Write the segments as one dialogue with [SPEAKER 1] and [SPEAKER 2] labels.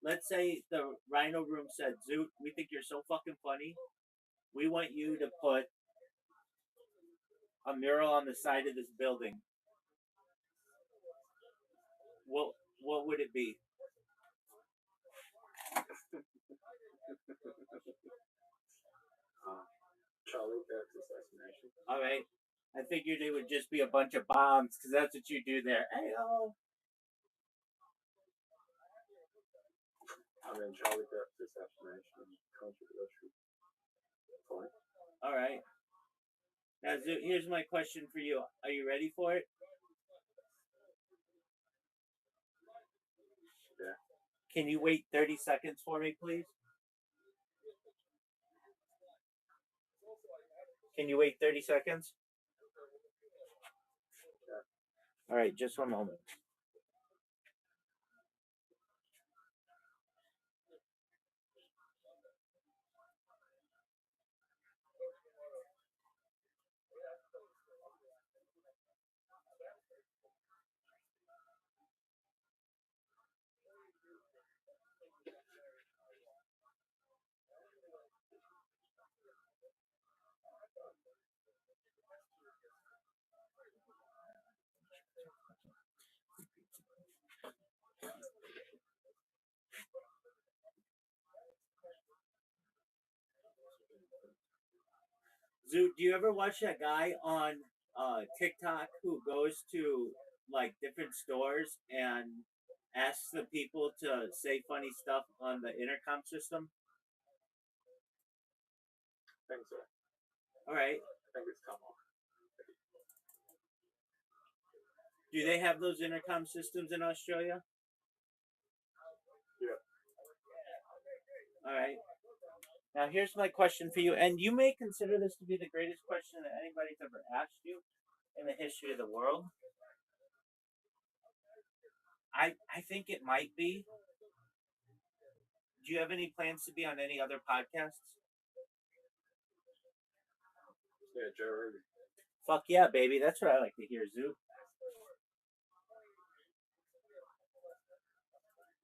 [SPEAKER 1] let's say the Rhino Room said, Zoot, we think you're so fucking funny. We want you to put a mural on the side of this building. What would it be?
[SPEAKER 2] Charlie Kirk's assassination.
[SPEAKER 1] All right. I figured it would just be a bunch of bombs because that's what you do there. Hey, oh.
[SPEAKER 2] I mean, Charlie Kirk's assassination controversial. Fine.
[SPEAKER 1] All right. Now, here's my question for you. Are you ready for it?
[SPEAKER 2] Yeah.
[SPEAKER 1] Can you wait 30 seconds for me, please? Can you wait 30 seconds? Yeah. All right, just one moment. Zoot, do you ever watch that guy on TikTok who goes to like different stores and asks the people to say funny stuff on the intercom system?
[SPEAKER 2] I think so.
[SPEAKER 1] All right.
[SPEAKER 2] I think it's come off.
[SPEAKER 1] Do they have those intercom systems in Australia?
[SPEAKER 2] Yeah.
[SPEAKER 1] All right. Now, here's my question for you, and you may consider this to be the greatest question that anybody's ever asked you in the history of the world. I think it might be. Do you have any plans to be on any other podcasts?
[SPEAKER 2] Yeah, Joe Rogan.
[SPEAKER 1] Fuck yeah, baby. That's what I like to hear, Zoot.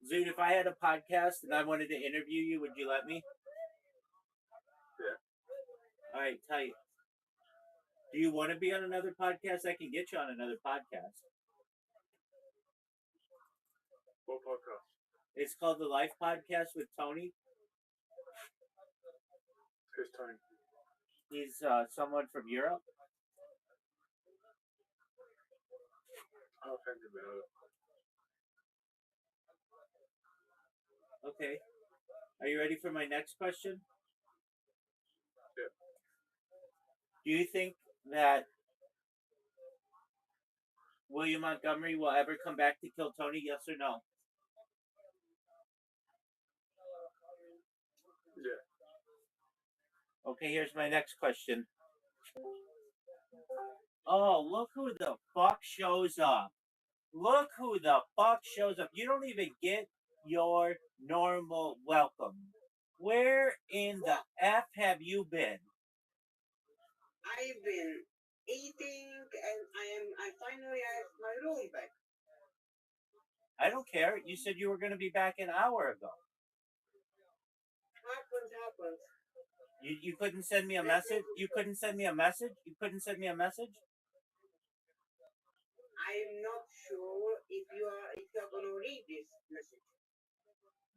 [SPEAKER 1] Zoot, if I had a podcast and I wanted to interview you, would you let me?
[SPEAKER 2] Yeah.
[SPEAKER 1] All right, tight. Do you want to be on another podcast? I can get you on another podcast.
[SPEAKER 2] What podcast?
[SPEAKER 1] It's called The Life Podcast with Tony.
[SPEAKER 2] Who's Tony?
[SPEAKER 1] He's someone from Europe.
[SPEAKER 2] I don't think about it.
[SPEAKER 1] Okay. Are you ready for my next question?
[SPEAKER 2] Yeah.
[SPEAKER 1] Do you think that William Montgomery will ever come back to kill Tony? Yes or no?
[SPEAKER 2] Yeah.
[SPEAKER 1] Okay, here's my next question. Oh, look who the fuck shows up. Look who the fuck shows up. You don't even get your normal welcome. Where in the F have you been?
[SPEAKER 3] I've been eating and I finally have my room back.
[SPEAKER 1] I don't care. You said you were going to be back an hour ago.
[SPEAKER 3] Happens.
[SPEAKER 1] You couldn't send me a message? You couldn't send me a message? You couldn't send me a message?
[SPEAKER 3] I'm not sure if you're gonna read this message.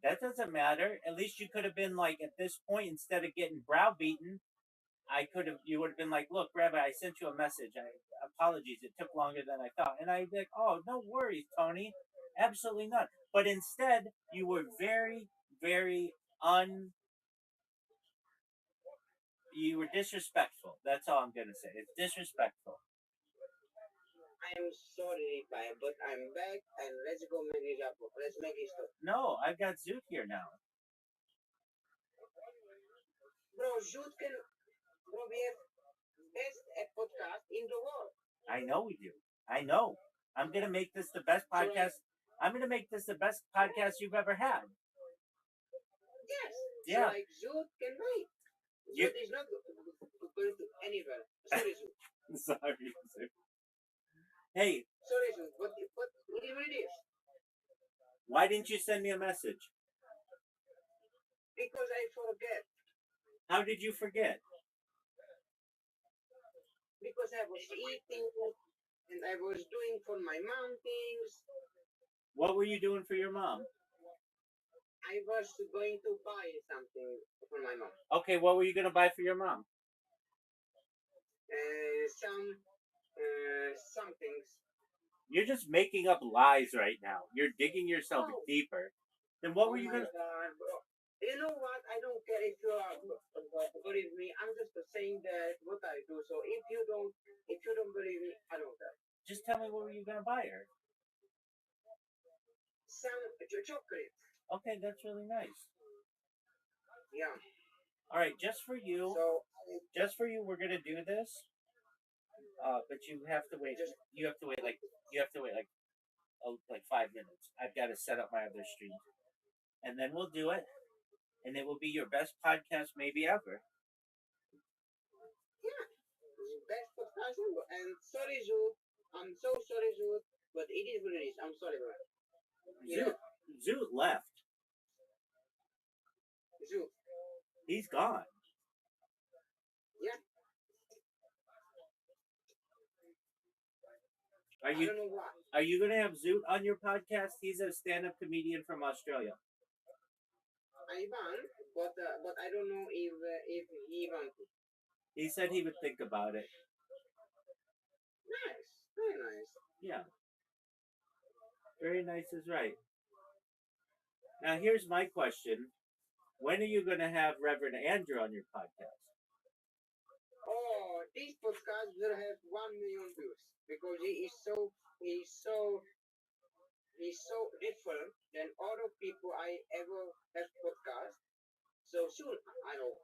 [SPEAKER 1] That doesn't matter. At least you could have been like, at this point, instead of getting browbeaten, you would have been like, look, Rabbi, I sent you a message. Apologies, it took longer than I thought. And I'd be like, oh, no worries, Tony. Absolutely not. But instead, you were very, very you were disrespectful. That's all I'm going to say. It's disrespectful.
[SPEAKER 3] I'm sorry, Rabbi, but I'm back and let's go make it up. Let's make it stop.
[SPEAKER 1] No, I've got Zoot here now.
[SPEAKER 3] Bro, Zoot we have best podcast in the world.
[SPEAKER 1] I know we do. I know. I'm going to make this the best podcast. I'm going to make this the best podcast you've ever had.
[SPEAKER 3] Yes.
[SPEAKER 1] Yeah.
[SPEAKER 3] So like Zoot can wait. Zoot is not going to anywhere. Sorry, Zoot.
[SPEAKER 1] Sorry, Zoot. Hey.
[SPEAKER 3] Sorry, Zoot. Whatever it is.
[SPEAKER 1] Why didn't you send me a message?
[SPEAKER 3] Because I forget.
[SPEAKER 1] How did you forget?
[SPEAKER 3] Because I was eating and I was doing for my mom things.
[SPEAKER 1] What were you doing for your mom?
[SPEAKER 3] I was going to buy something for my mom.
[SPEAKER 1] Okay, what were you gonna buy for your mom?
[SPEAKER 3] Some things.
[SPEAKER 1] You're just making up lies right now. You're digging yourself
[SPEAKER 3] Oh.
[SPEAKER 1] deeper. Then what were you
[SPEAKER 3] my
[SPEAKER 1] gonna?
[SPEAKER 3] God, bro. You know what? I don't care if you believe me. I'm just saying that what I do. So if you don't believe me, I don't care.
[SPEAKER 1] Just tell me what were you gonna buy her?
[SPEAKER 3] Some chocolate.
[SPEAKER 1] Okay, that's really nice.
[SPEAKER 3] Yeah.
[SPEAKER 1] All right, just for you.
[SPEAKER 3] So
[SPEAKER 1] We're gonna do this. But you have to wait. You have to wait like 5 minutes. I've got to set up my other stream, and then we'll do it, and it will be your best podcast maybe ever.
[SPEAKER 3] Yeah, best podcast ever. And sorry, Zoot. I'm so sorry, Zoot. But it is what it is. I'm sorry, bro.
[SPEAKER 1] Zoot left.
[SPEAKER 3] Zoot.
[SPEAKER 1] He's gone.
[SPEAKER 3] Yeah.
[SPEAKER 1] I don't know why. Are you gonna have Zoot on your podcast? He's a stand-up comedian from Australia.
[SPEAKER 3] Ivan, but I don't know if he wants to.
[SPEAKER 1] He said he would think about it.
[SPEAKER 3] Nice, very nice.
[SPEAKER 1] Yeah, very nice is right. Now here's my question: when are you gonna have Reverend Andrew on your podcast?
[SPEAKER 3] Oh, this podcast will have 1 million views because he's so different than other people I ever have podcast. So soon, I know.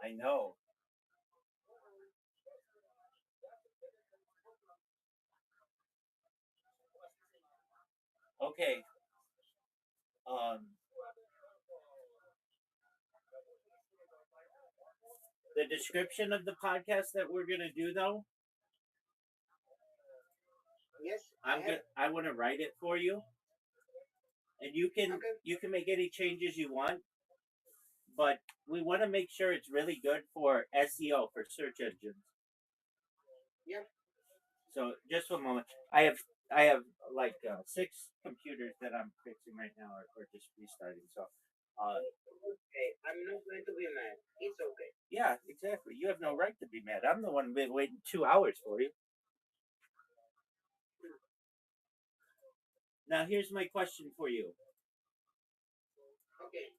[SPEAKER 1] I know. Okay. The description of the podcast that we're gonna do, though.
[SPEAKER 3] Yes.
[SPEAKER 1] I want to write it for you, and you can make any changes you want. But we want to make sure it's really good for SEO, for search engines.
[SPEAKER 3] Yep.
[SPEAKER 1] So just one moment. I have like 6 computers that I'm fixing right now, or just restarting. So.
[SPEAKER 3] Okay, I'm not going to be mad. It's okay.
[SPEAKER 1] Yeah, exactly. You have no right to be mad. I'm the one been waiting 2 hours for you. Now here's my question for you.
[SPEAKER 3] Okay.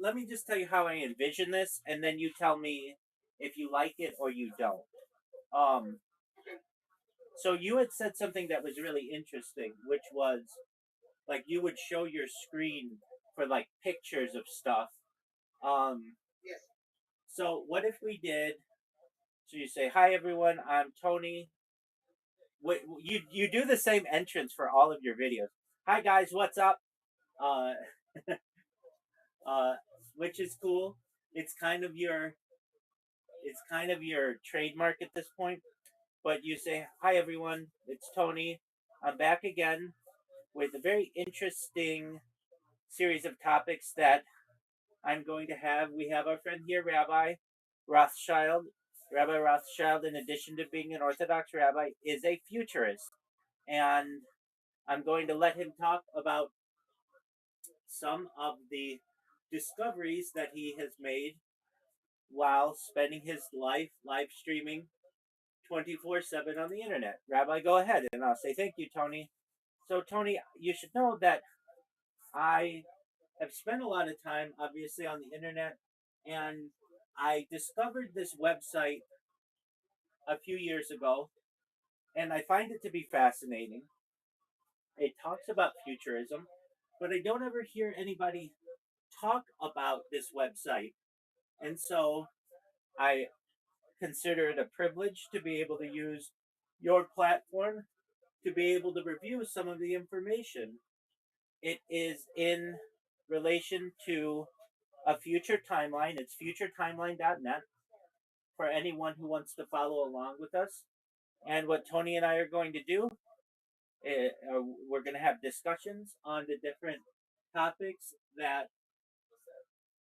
[SPEAKER 1] Let me just tell you how I envision this, and then you tell me if you like it or you don't. So you had said something that was really interesting, which was like you would show your screen for like pictures of stuff.
[SPEAKER 3] Yes.
[SPEAKER 1] So what if we did? So you say, "Hi everyone, I'm Tony." You do the same entrance for all of your videos. Hi guys, what's up? Uh, which is cool. It's kind of your trademark at this point. But you say, "Hi everyone, it's Tony. I'm back again with a very interesting series of topics that I'm going to have. We have our friend here, Rabbi Rothschild. Rabbi Rothschild, in addition to being an Orthodox rabbi, is a futurist. And I'm going to let him talk about some of the discoveries that he has made while spending his life live streaming 24/7 on the internet. Rabbi, go ahead, and I'll say thank you, Tony. So, Tony, you should know that I have spent a lot of time, obviously, on the internet, and I discovered this website a few years ago, and I find it to be fascinating. It talks about futurism, but I don't ever hear anybody talk about this website. And so I consider it a privilege to be able to use your platform to be able to review some of the information. It is in relation to a future timeline. It's futuretimeline.net for anyone who wants to follow along with us. And what Tony and I are going to do, we're going to have discussions on the different topics that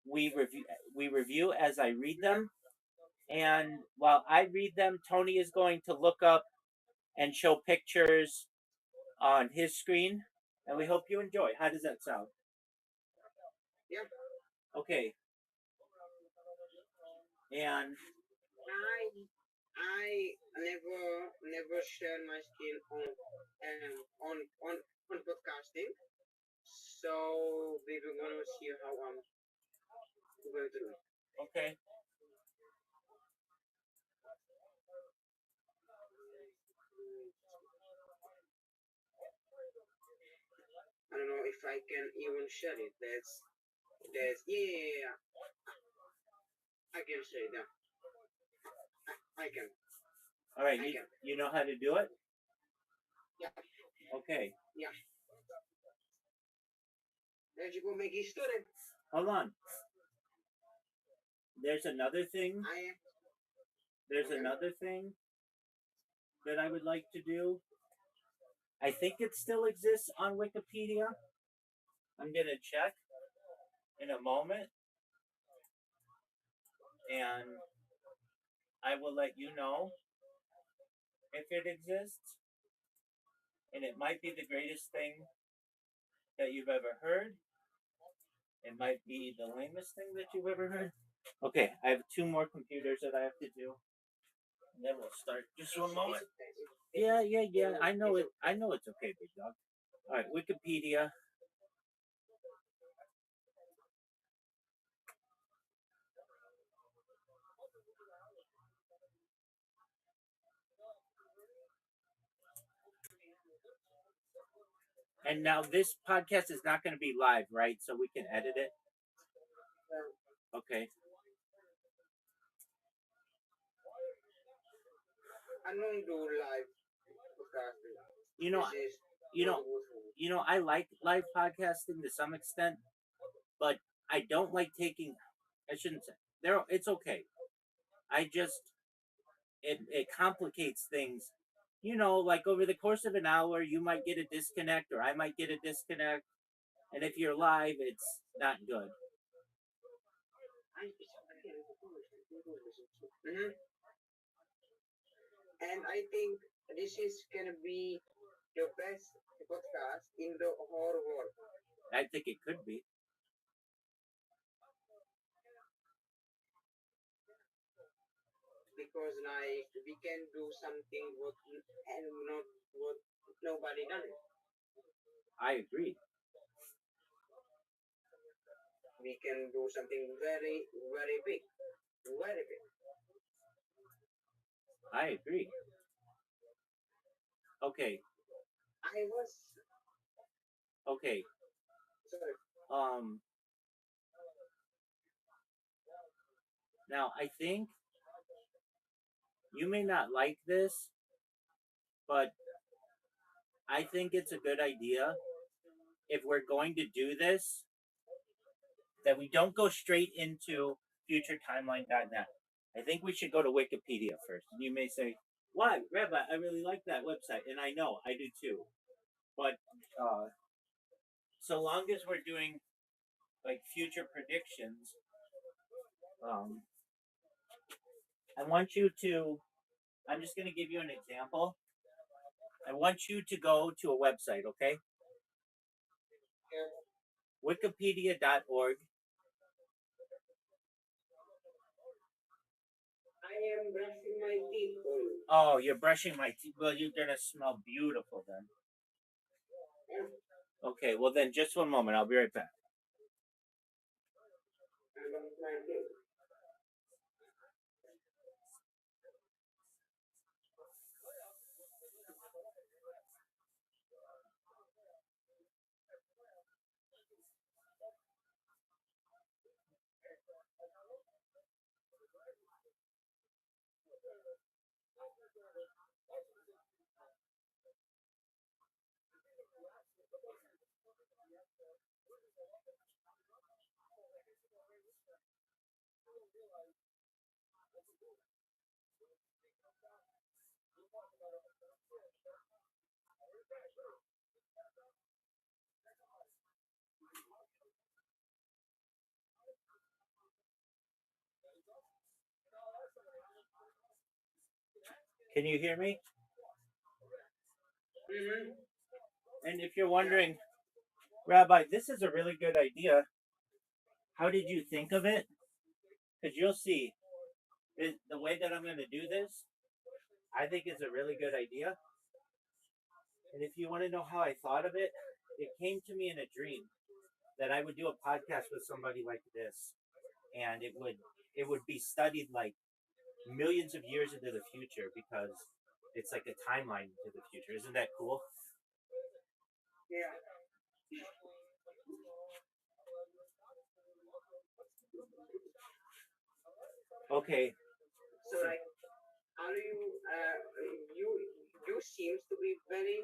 [SPEAKER 1] we review as I read them, and while I read them, Tony is going to look up and show pictures on his screen, and we hope you enjoy. How does that sound?
[SPEAKER 3] Yeah.
[SPEAKER 1] Okay. And
[SPEAKER 3] I never share my skill on podcasting. So we will gonna see how I'm going to do it.
[SPEAKER 1] okay.
[SPEAKER 3] I don't know if I can even share it. That's yeah. I can share it. Yeah. I can.
[SPEAKER 1] All right.
[SPEAKER 3] I can.
[SPEAKER 1] You know how to do it?
[SPEAKER 3] Yeah.
[SPEAKER 1] Okay.
[SPEAKER 3] Yeah. Let's go make history.
[SPEAKER 1] Hold on. There's another thing. There's
[SPEAKER 3] Okay.
[SPEAKER 1] another thing that I would like to do. I think it still exists on Wikipedia. I'm gonna check in a moment, and I will let you know if it exists. And it might be the greatest thing that you've ever heard. It might be the lamest thing that you've ever heard. Okay, I have 2 more computers that I have to do, and then we'll start. Just one moment. Yeah. I know it. I know it's okay, big dog. All right, Wikipedia. And now this podcast is not going to be live, right? So we can edit it. Okay.
[SPEAKER 3] I don't do live podcasting.
[SPEAKER 1] You know, I like live podcasting to some extent, but I don't like taking. I shouldn't say there. It's okay. I just it complicates things. Like over the course of an hour, you might get a disconnect, or I might get a disconnect, and if you're live, it's not good.
[SPEAKER 3] Mm-hmm. And I think this is gonna be the best podcast in the whole world.
[SPEAKER 1] I think it could be.
[SPEAKER 3] Because like we can do something what and not what nobody done it.
[SPEAKER 1] I agree.
[SPEAKER 3] We can do something very very big, very big.
[SPEAKER 1] I agree. Okay.
[SPEAKER 3] I was
[SPEAKER 1] Okay.
[SPEAKER 3] sorry.
[SPEAKER 1] Now I think you may not like this, but I think it's a good idea if we're going to do this that we don't go straight into futuretimeline.net. I think we should go to Wikipedia first. And you may say, why, Rabbi, I really like that website. And I know, I do too. But so long as we're doing like future predictions, I want you to, I'm just going to give you an example. I want you to go to a website, okay? Wikipedia.org.
[SPEAKER 3] I am brushing my teeth.
[SPEAKER 1] Oh, you're brushing my teeth. Well, you're going to smell beautiful then. Okay, well then just one moment. I'll be right back. Can you hear me?
[SPEAKER 3] Mm-hmm.
[SPEAKER 1] And if you're wondering, Rabbi, this is a really good idea. How did you think of it? Because you'll see, the way that I'm going to do this, I think is a really good idea. And if you want to know how I thought of it, it came to me in a dream that I would do a podcast with somebody like this, and it would be studied like millions of years into the future because it's like a timeline into the future. Isn't that cool?
[SPEAKER 3] Yeah.
[SPEAKER 1] Okay.
[SPEAKER 3] So like, how do you you you seems to be very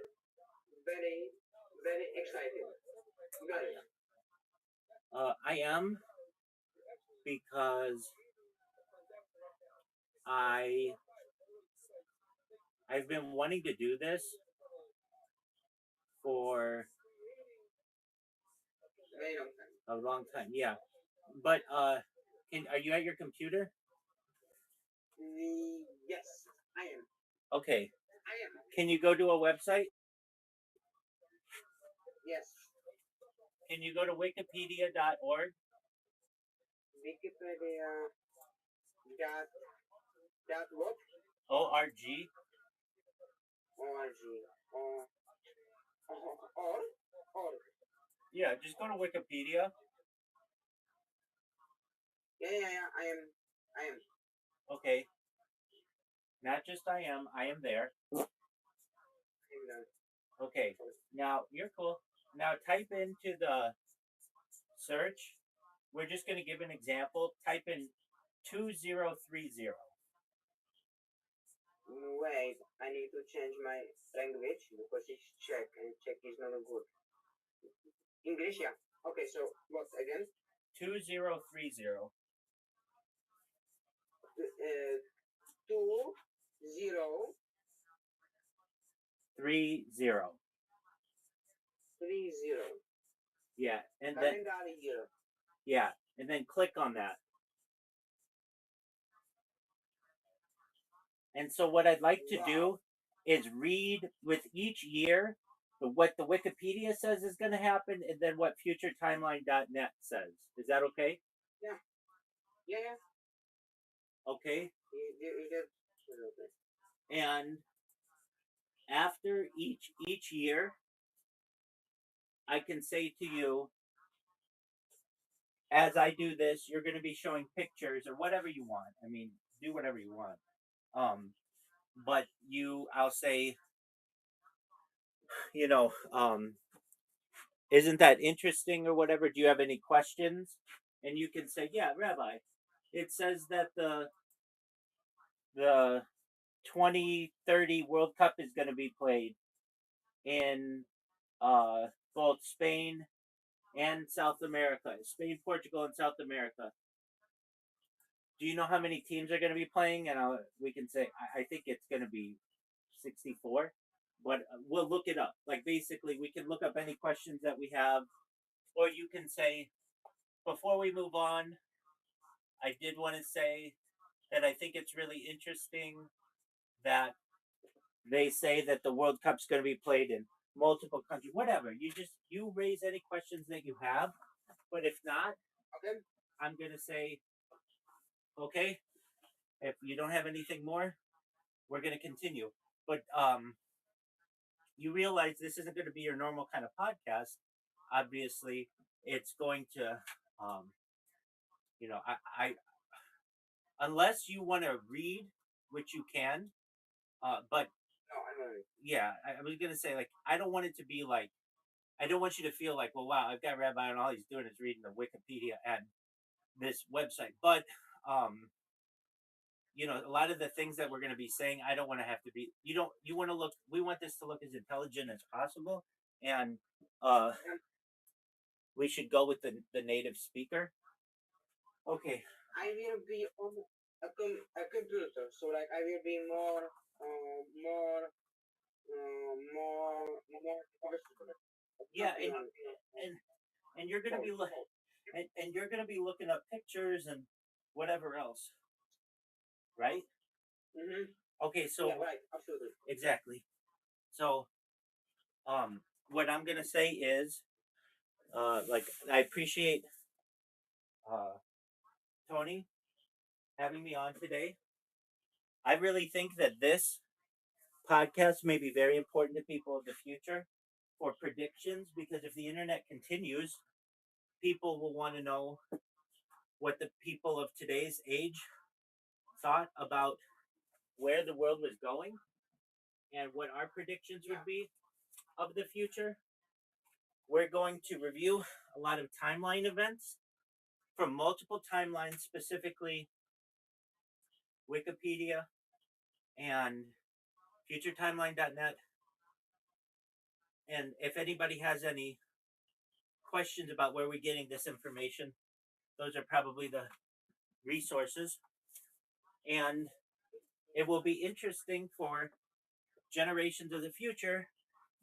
[SPEAKER 3] very very excited. Got it.
[SPEAKER 1] I am because I I've been wanting to do this for
[SPEAKER 3] Very long time.
[SPEAKER 1] a long time. Yeah, but are you at your computer?
[SPEAKER 3] Yes, I am.
[SPEAKER 1] Okay.
[SPEAKER 3] I am.
[SPEAKER 1] Can you go to a website?
[SPEAKER 3] Yes.
[SPEAKER 1] Can you go to wikipedia.org?
[SPEAKER 3] Wikipedia dot what?
[SPEAKER 1] ORG.
[SPEAKER 3] Org. Or.
[SPEAKER 1] Yeah, just go to Wikipedia.
[SPEAKER 3] Yeah. I am.
[SPEAKER 1] Okay. Not just I am there.
[SPEAKER 3] I'm done.
[SPEAKER 1] Okay. Now you're cool. Now type into the search. We're just gonna give an example. Type in 2030.
[SPEAKER 3] Wait, I need to change my language because it's Czech and Czech is not good. English, yeah. Okay, so what again?
[SPEAKER 1] 2030.
[SPEAKER 3] 2030.
[SPEAKER 1] 30. Yeah, and then
[SPEAKER 3] Calendar year.
[SPEAKER 1] yeah, and then click on that. And so what I'd like to do is read with each year what the Wikipedia says is going to happen, and then what futuretimeline.net says. Is that okay?
[SPEAKER 3] Yeah.
[SPEAKER 1] Okay.
[SPEAKER 3] Okay.
[SPEAKER 1] And after each year, I can say to you, as I do this, you're going to be showing pictures or whatever you want. I mean, do whatever you want. But I'll say, you know, isn't that interesting or whatever? Do you have any questions? And you can say, yeah, Rabbi, it says that the 2030 World Cup is going to be played in both Spain and South America. Spain, Portugal, and South America. Do you know how many teams are going to be playing? And we can say, I think it's going to be 64, but we'll look it up. Like basically, we can look up any questions that we have, or you can say, before we move on, I did want to say that I think it's really interesting that they say that the World Cup's going to be played in multiple countries. Whatever. You raise any questions that you have, but if not,
[SPEAKER 3] Okay.
[SPEAKER 1] I'm going to say, okay, if you don't have anything more, we're going to continue. But you realize this isn't going to be your normal kind of podcast. Obviously, it's going to, um, I unless you want to read, which you can, but
[SPEAKER 3] No, I'm not.
[SPEAKER 1] yeah, I was gonna say like I don't want it to be like I don't want you to feel like, well, wow, I've got Rabbi and all he's doing is reading the Wikipedia and this website, but a lot of the things that we're going to be saying, I don't want to have to be. You want to look. We want this to look as intelligent as possible, and we should go with the native speaker. Okay.
[SPEAKER 3] I will be on a computer, so like I will be more professional.
[SPEAKER 1] Yeah, and you're gonna be and you're gonna be looking up pictures and whatever else, right?
[SPEAKER 3] Mm-hmm.
[SPEAKER 1] Okay, so
[SPEAKER 3] Yeah, right, absolutely.
[SPEAKER 1] exactly. So, what I'm gonna say is, like, I appreciate Tony having me on today. I really think that this podcast may be very important to people of the future for predictions, because if the internet continues, people will want to know what the people of today's age thought about where the world was going and what our predictions would be of the future. We're going to review a lot of timeline events from multiple timelines, specifically Wikipedia and futuretimeline.net. And if anybody has any questions about where we're getting this information, those are probably the resources. And it will be interesting for generations of the future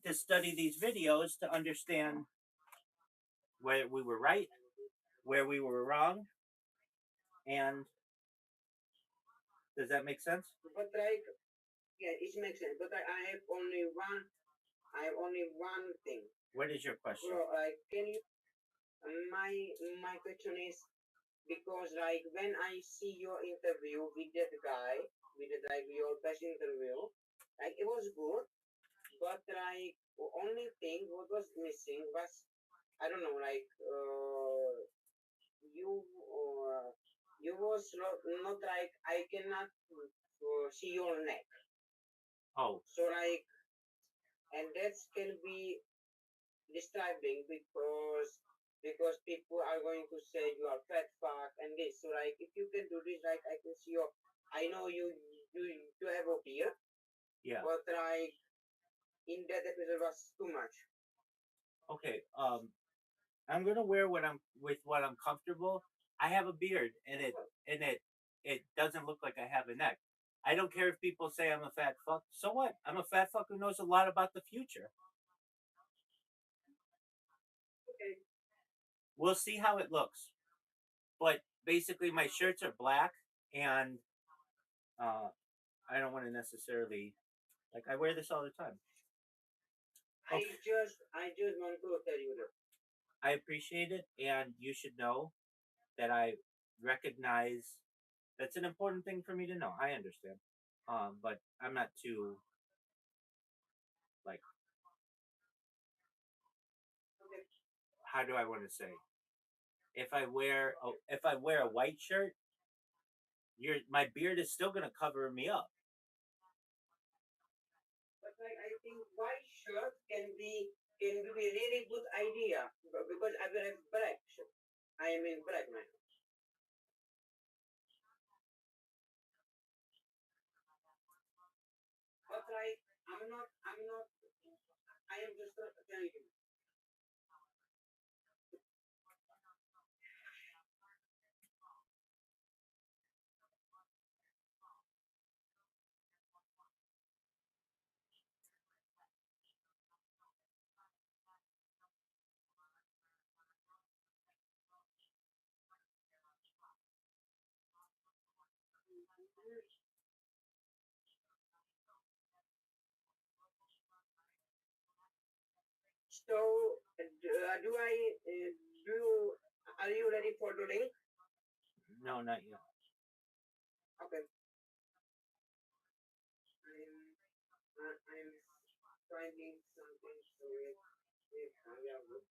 [SPEAKER 1] to study these videos to understand where we were right, where we were wrong, and does that make sense?
[SPEAKER 3] But like, yeah, it makes sense. But I have only one. I have only one thing.
[SPEAKER 1] What is your question?
[SPEAKER 3] Bro, like, can you? My question is because like when I see your interview with that guy, with the, like your best interview, like it was good, but like the only thing what was missing was I don't know, like you you was not like I cannot see your neck.
[SPEAKER 1] Oh,
[SPEAKER 3] So like, and that can be disturbing because people are going to say you are fat fuck and this. So like, if you can do this, like I can see your. I know you have a beard,
[SPEAKER 1] yeah.
[SPEAKER 3] but like in that episode was too much.
[SPEAKER 1] Okay. I'm gonna wear what I'm comfortable. I have a beard, and it doesn't look like I have a neck. I don't care if people say I'm a fat fuck. So what? I'm a fat fuck who knows a lot about the future.
[SPEAKER 3] Okay.
[SPEAKER 1] We'll see how it looks. But basically, my shirts are black, and uh, I don't want to necessarily like. I wear this all the time. Okay.
[SPEAKER 3] I just want to tell you that.
[SPEAKER 1] I appreciate it, and you should know that I recognize that's an important thing for me to know. I understand, but I'm not too like.
[SPEAKER 3] Okay.
[SPEAKER 1] How do I want to say? If I wear a white shirt, my beard is still gonna cover me up.
[SPEAKER 3] But like I think white shirt can be a really good idea because I will have black shirt. I am in black man. But like I'm not I am just telling you. So do I do you are you ready for the link?
[SPEAKER 1] No, not yet.
[SPEAKER 3] Okay. I'm finding something so it yeah, good.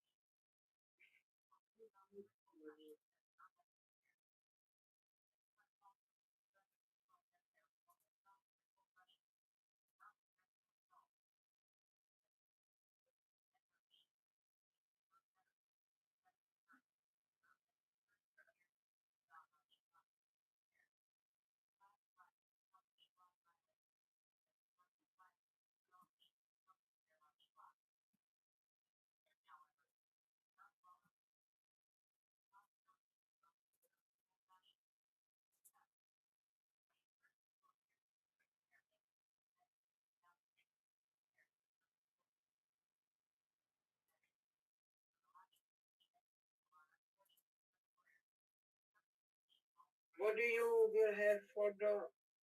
[SPEAKER 3] What do you will have for the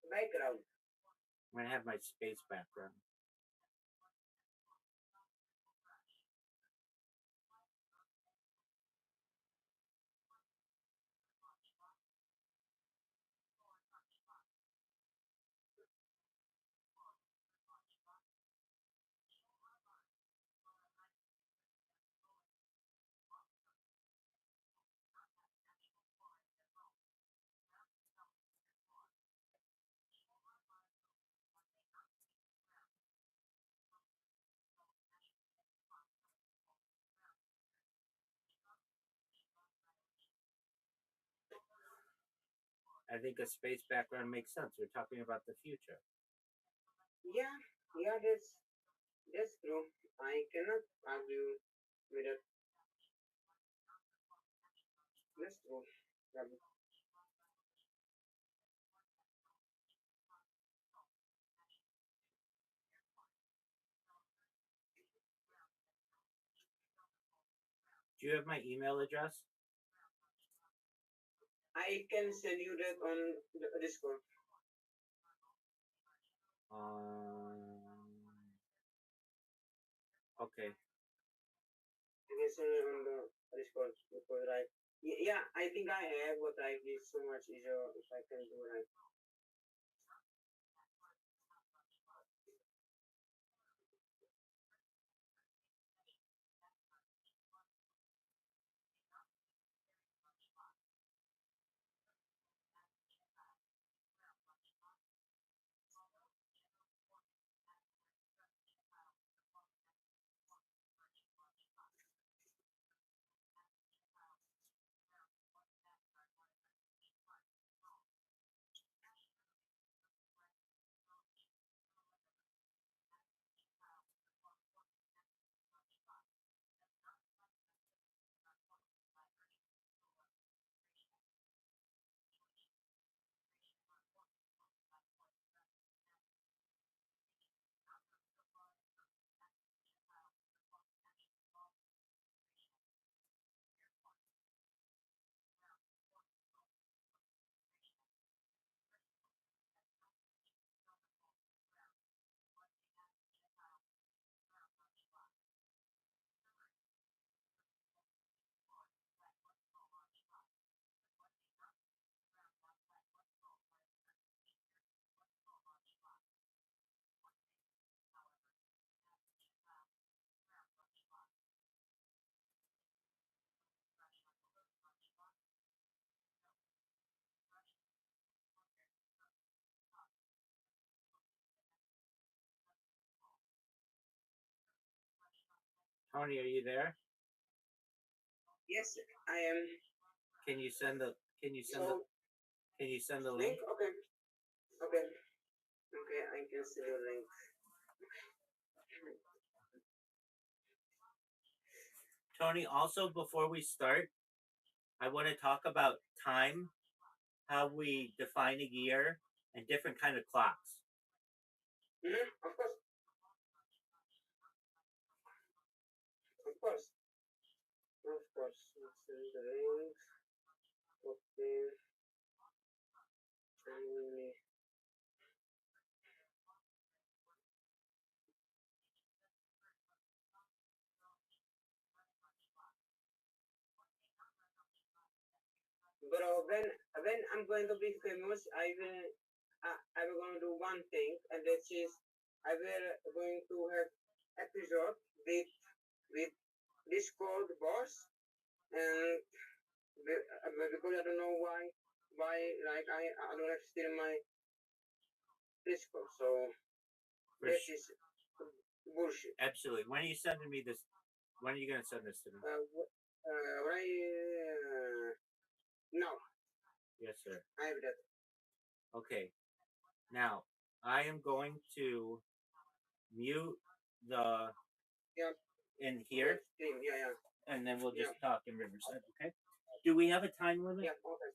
[SPEAKER 3] background?
[SPEAKER 1] I'm gonna have my space background. I think a space background makes sense. We're talking about the future.
[SPEAKER 3] Yeah, yeah, that's true. I cannot argue with it. That's true. Rabbi.
[SPEAKER 1] Do you have my email address?
[SPEAKER 3] I can send you that on the Discord.
[SPEAKER 1] Okay.
[SPEAKER 3] I can send it on the Discord because like yeah, I think I have, but like it's so much easier if I can do like.
[SPEAKER 1] Tony, are you there?
[SPEAKER 3] Yes, I am.
[SPEAKER 1] Can you send the Can you send
[SPEAKER 3] So
[SPEAKER 1] the link?
[SPEAKER 3] Okay, okay, okay. I can send you a link.
[SPEAKER 1] Tony, also before we start, I want to talk about time, how we define a year, and different kind of clocks.
[SPEAKER 3] Of course, of course, of course. Send the link. Okay. And bro, when I'm going to be famous, I will going to do one thing, and that is I will going to have episode with Discord boss, and because I don't know why like I don't have still my Discord, so
[SPEAKER 1] For
[SPEAKER 3] that
[SPEAKER 1] sh-
[SPEAKER 3] is bullshit.
[SPEAKER 1] Absolutely. When are you sending me this? When are you gonna send this to me?
[SPEAKER 3] Right now
[SPEAKER 1] Yes, sir.
[SPEAKER 3] I have that.
[SPEAKER 1] Okay. Now I am going to mute the
[SPEAKER 3] Yeah.
[SPEAKER 1] in here,
[SPEAKER 3] Stream. Yeah.
[SPEAKER 1] and then we'll just
[SPEAKER 3] Yeah.
[SPEAKER 1] talk in Riverside. Okay. Do we have a time limit?
[SPEAKER 3] Yeah. Okay.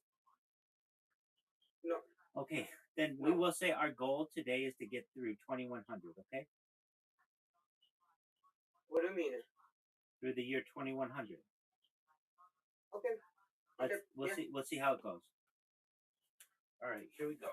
[SPEAKER 3] No.
[SPEAKER 1] Okay. Then we will say our goal today is to get through 2100. Okay.
[SPEAKER 3] What do you mean?
[SPEAKER 1] Through the year 2100.
[SPEAKER 3] Okay.
[SPEAKER 1] We'll see. We'll see how it goes. All right. Here we go.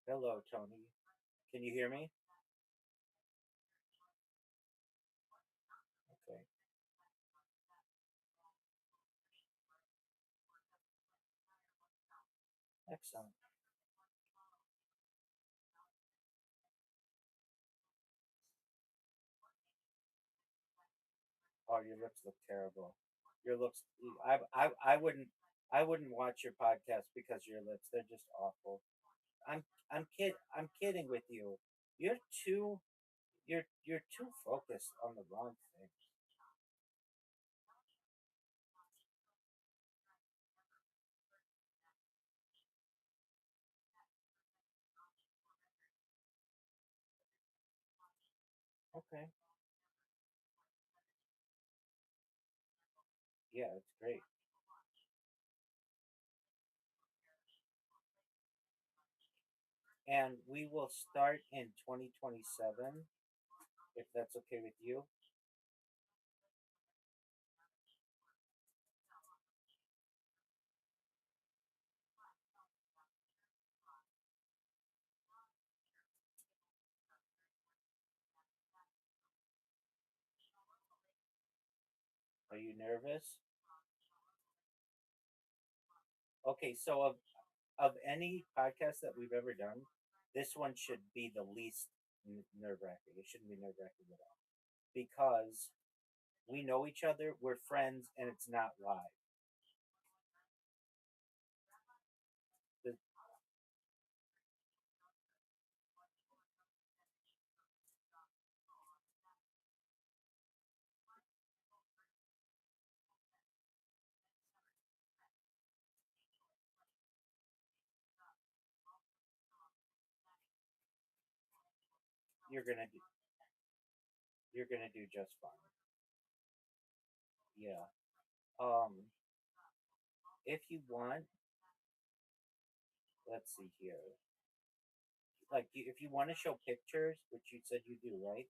[SPEAKER 1] Hello, Tony. Can you hear me? Okay. Excellent. Oh, your lips look terrible. Your looks. I wouldn't watch your podcast because of your lips. They're just awful. I'm kidding with you. You're too you're too focused on the wrong thing. Okay. Yeah, it's great. And we will start in 2027 if that's okay with you. Are you nervous? Okay, so of any podcast that we've ever done, this one should be the least nerve wracking. It shouldn't be nerve wracking at all because we know each other, we're friends, and it's not live. The- You're gonna do you're gonna do just fine. Yeah. Um, if you want, let's see here. Like, if you want to show pictures, which you said you do, right?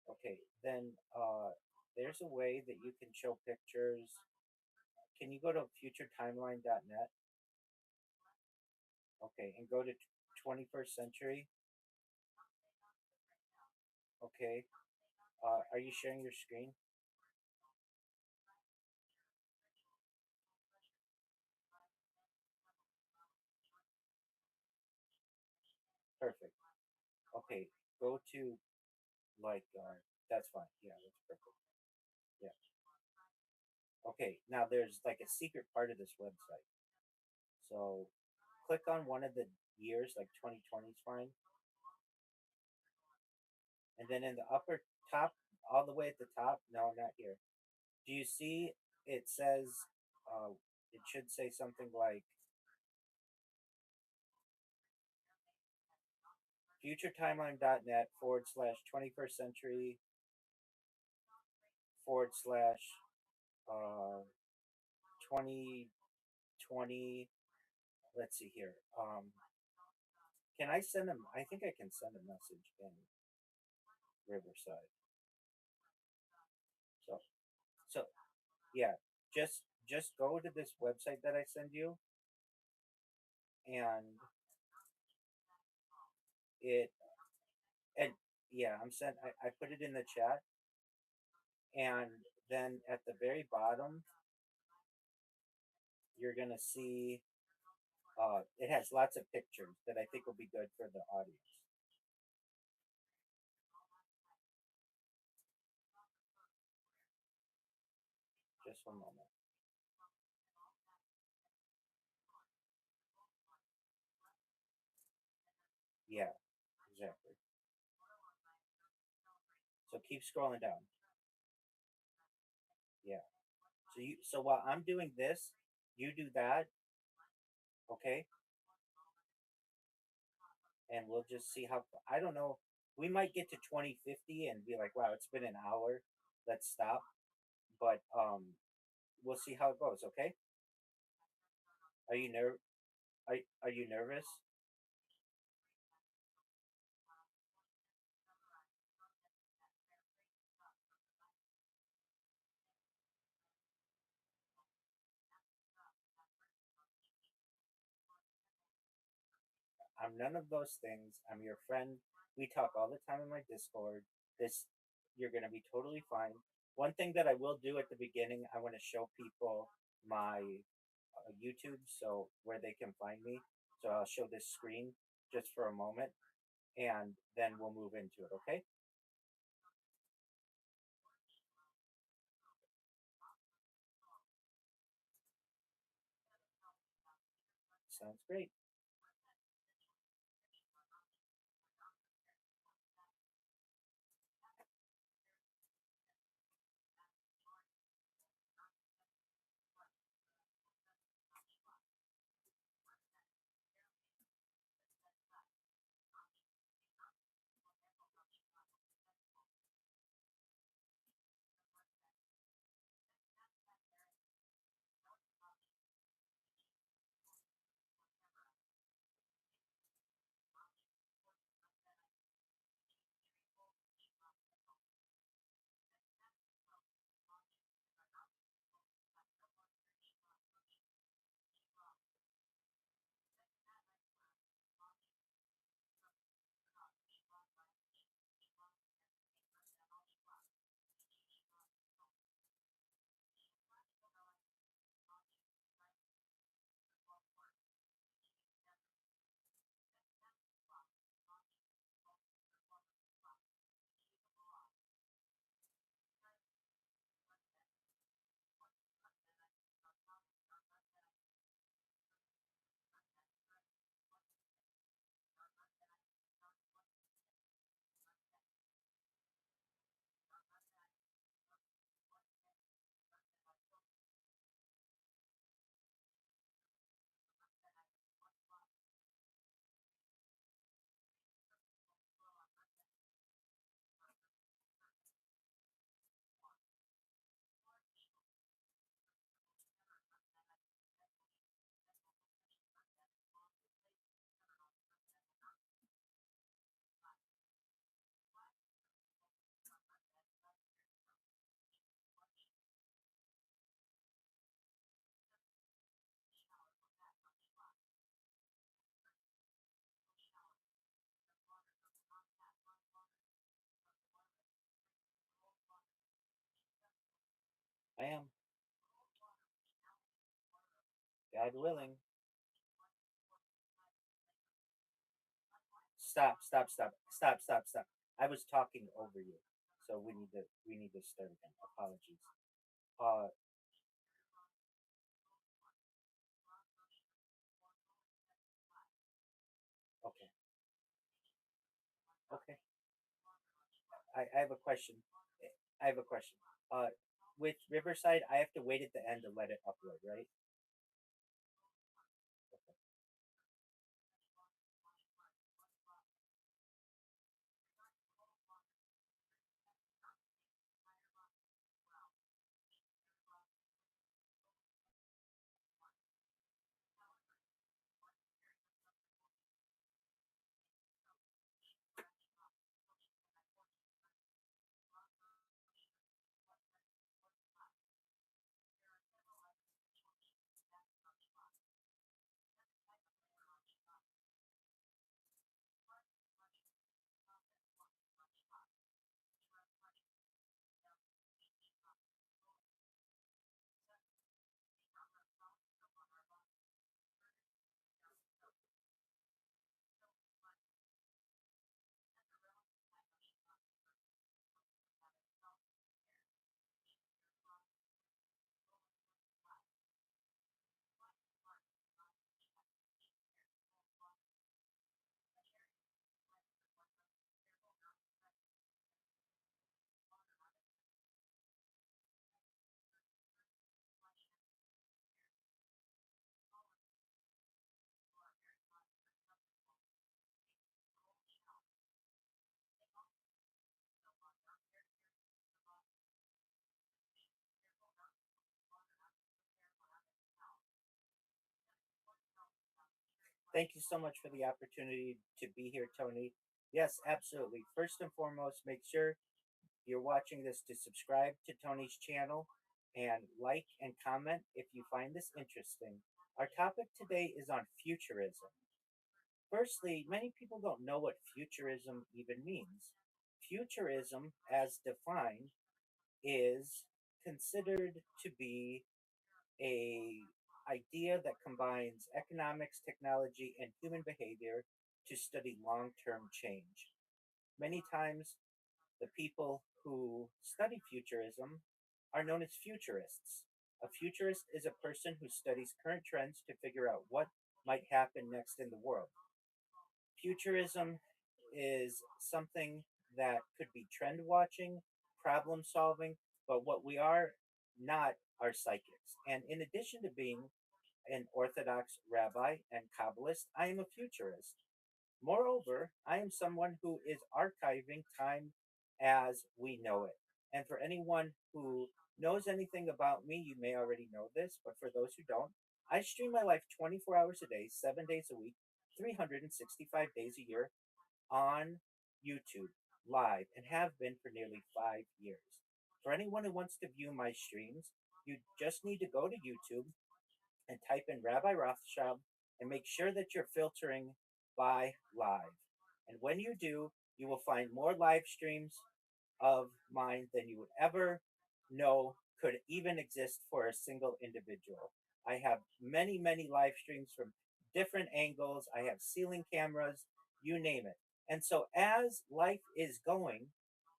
[SPEAKER 1] Okay, then there's a way that you can show pictures. Can you go to futuretimeline.net? Okay, and go to 21st century. Okay, are you sharing your screen? Perfect. Okay, go to like that's fine. Yeah, that's perfect. Yeah. Okay, now there's like a secret part of this website. So click on one of the years, like 2020 is fine, and then in the upper top, all the way at the top. No, not here. Do you see? It says. Uh, it should say something like futuretimeline.net / 21st century / 2020. Let's see here. Can I send them? I think I can send a message in Riverside. So, so yeah, just go to this website that I send you, and it and yeah, I put it in the chat, and then at the very bottom, you're gonna see it has lots of pictures that I think will be good for the audience. Just one moment. Yeah, exactly. So keep scrolling down. Yeah. So while I'm doing this, you do that, okay? And we'll just see how. I don't know. We might get to 2050 and be like, wow, it's been an hour. Let's stop. But we'll see how it goes. Okay? Are you are you nervous? I'm none of those things. I'm your friend. We talk all the time in my Discord. This, you're going to be totally fine. One thing that I will do at the beginning, I want to show people my YouTube, so where they can find me. So I'll show this screen just for a moment, and then we'll move into it. Okay? Sounds great. I am. God willing. Stop. I was talking over you, so we need to start again. Apologies. Uh, okay, okay. I have a question. I have a question. With Riverside, I have to wait at the end to let it upload, right? Thank you so much for the opportunity to be here, Tony. Yes, absolutely. First and foremost, make sure you're watching this to subscribe to Tony's channel and like and comment if you find this interesting. Our topic today is on futurism. Firstly, many people don't know what futurism even means. Futurism, as defined, is considered to be a idea that combines economics, technology, and human behavior to study long-term change. Many times, the people who study futurism are known as futurists. A futurist is a person who studies current trends to figure out what might happen next in the world. Futurism is something that could be trend watching, problem solving, but what we are not are psychics. And in addition to being an Orthodox rabbi and Kabbalist, I am a futurist. Moreover, I am someone who is archiving time as we know it. And for anyone who knows anything about me, you may already know this, but for those who don't, I stream my life 24 hours a day, 7 days a week, 365 days a year on YouTube live and have been for nearly 5 years. For anyone who wants to view my streams, you just need to go to YouTube and type in Rabbi Rothschild and make sure that you're filtering by live. And when you do, you will find more live streams of mine than you would ever know could even exist for a single individual. I have many, many live streams from different angles. I have ceiling cameras, you name it. And so, as life is going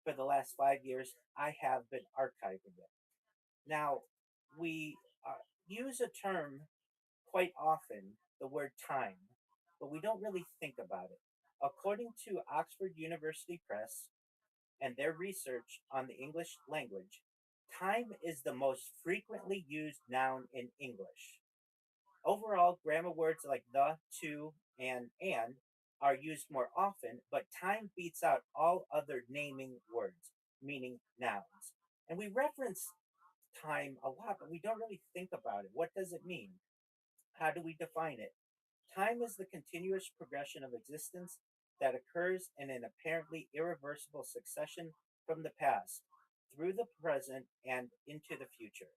[SPEAKER 1] for the last 5 years, I have been archiving it. Now, we use a term quite often, the word time, but we don't really think about it. According to Oxford University Press and their research on the English language, time is the most frequently used noun in English. Overall, grammar words like the, to, and are used more often, but time beats out all other naming words, meaning nouns. And we reference time a lot, but we don't really think about it. What does it mean? How do we define it? Time is the continuous progression of existence that occurs in an apparently irreversible succession from the past through the present and into the future.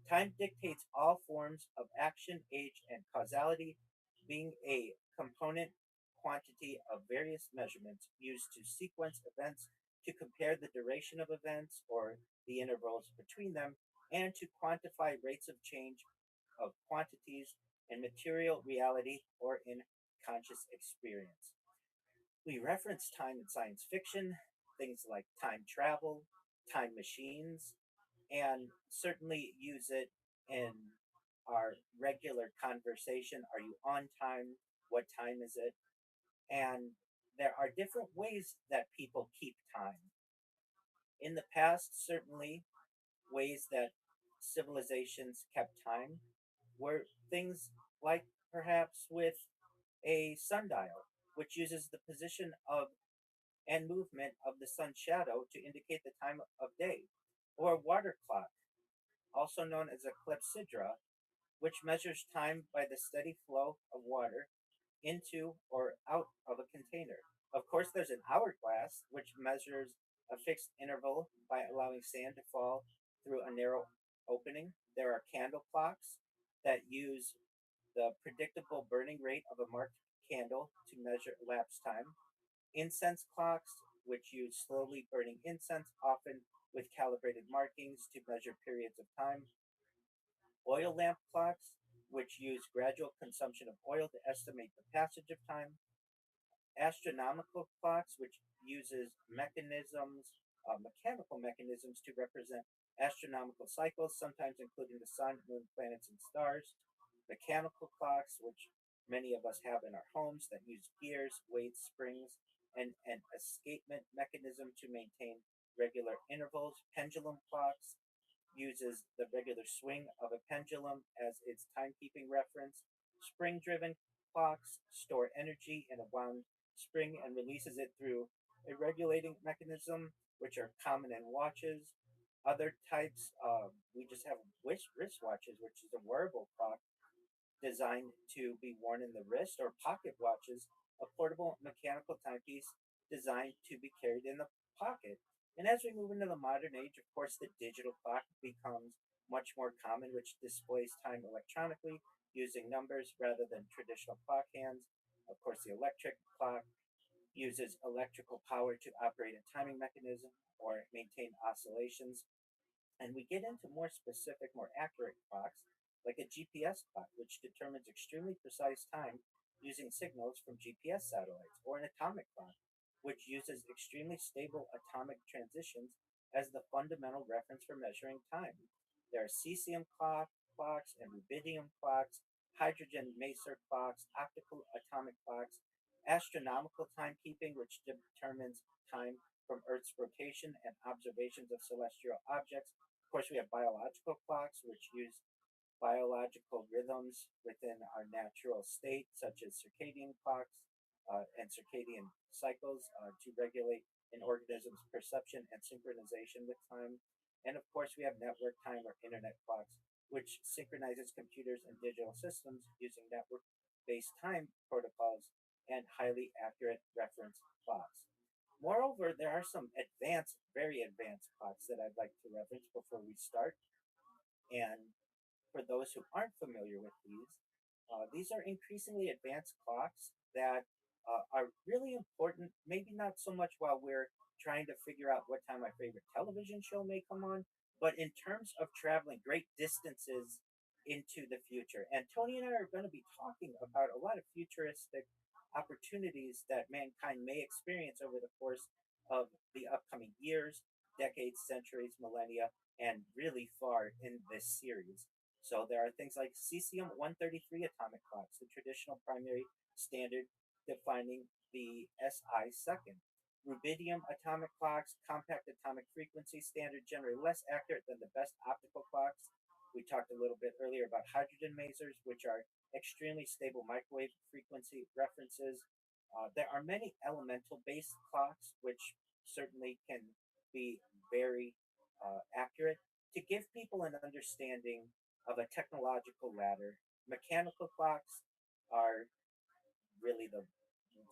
[SPEAKER 1] Time dictates all forms of action, age, and causality, being a component quantity of various measurements used to sequence events, to compare the duration of events or the intervals between them, and to quantify rates of change of quantities in material reality or in conscious experience. We reference time in science fiction, things like time travel, time machines, and certainly use it in our regular conversation. Are you on time? What time is it? And there are different ways that people keep time. In the past, certainly, ways that civilizations kept time were things like perhaps with a sundial, which uses the position of and movement of the sun's shadow to indicate the time of day, or a water clock, also known as a clepsydra, which measures time by the steady flow of water into or out of a container. Of course, there's an hourglass, which measures a fixed interval by allowing sand to fall through a narrow opening. There are candle clocks that use the predictable burning rate of a marked candle to measure elapsed time. Incense clocks, which use slowly burning incense, often with calibrated markings to measure periods of time. Oil lamp clocks, which use gradual consumption of oil to estimate the passage of time. Astronomical clocks, which uses mechanical mechanisms to represent astronomical cycles, sometimes including the sun, moon, planets, and stars. Mechanical clocks, which many of us have in our homes, that use gears, weights, springs, and an escapement mechanism to maintain regular intervals. Pendulum clocks uses the regular swing of a pendulum as its timekeeping reference. Spring driven clocks store energy in a wound spring and releases it through a regulating mechanism, which are common in watches. Other types, we just have wristwatches, which is a wearable clock designed to be worn in the wrist, or pocket watches, a portable mechanical timepiece designed to be carried in the pocket. And as we move into the modern age, of course, the digital clock becomes much more common, which displays time electronically using numbers rather than traditional clock hands. Of course, the electric clock uses electrical power to operate a timing mechanism or maintain oscillations. And we get into more specific, more accurate clocks, like a GPS clock, which determines extremely precise time using signals from GPS satellites, or an atomic clock, which uses extremely stable atomic transitions as the fundamental reference for measuring time. There are cesium clocks and rubidium clocks, hydrogen maser clocks, optical atomic clocks, astronomical timekeeping, which determines time from Earth's rotation and observations of celestial objects. Of course, we have biological clocks, which use biological rhythms within our natural state, such as circadian clocks and circadian cycles to regulate an organism's perception and synchronization with time. And of course, we have network time or internet clocks, which synchronizes computers and digital systems using network based time protocols and highly accurate reference clocks. Moreover, there are some advanced, very advanced clocks that I'd like to reference before we start. And for those who aren't familiar with these are increasingly advanced clocks that are really important, maybe not so much while we're trying to figure out what time my favorite television show may come on, but in terms of traveling great distances into the future. And Tony and I are going to be talking about a lot of futuristic opportunities that mankind may experience over the course of the upcoming years, decades, centuries, millennia, and really far in this series. So there are things like cesium 133 atomic clocks, the traditional primary standard defining the SI second. Rubidium atomic clocks, compact atomic frequency standard, generally less accurate than the best optical clocks. We talked a little bit earlier about hydrogen masers, which are extremely stable microwave frequency references. There are many elemental based clocks, which certainly can be very accurate. To give people an understanding of a technological ladder, mechanical clocks are really the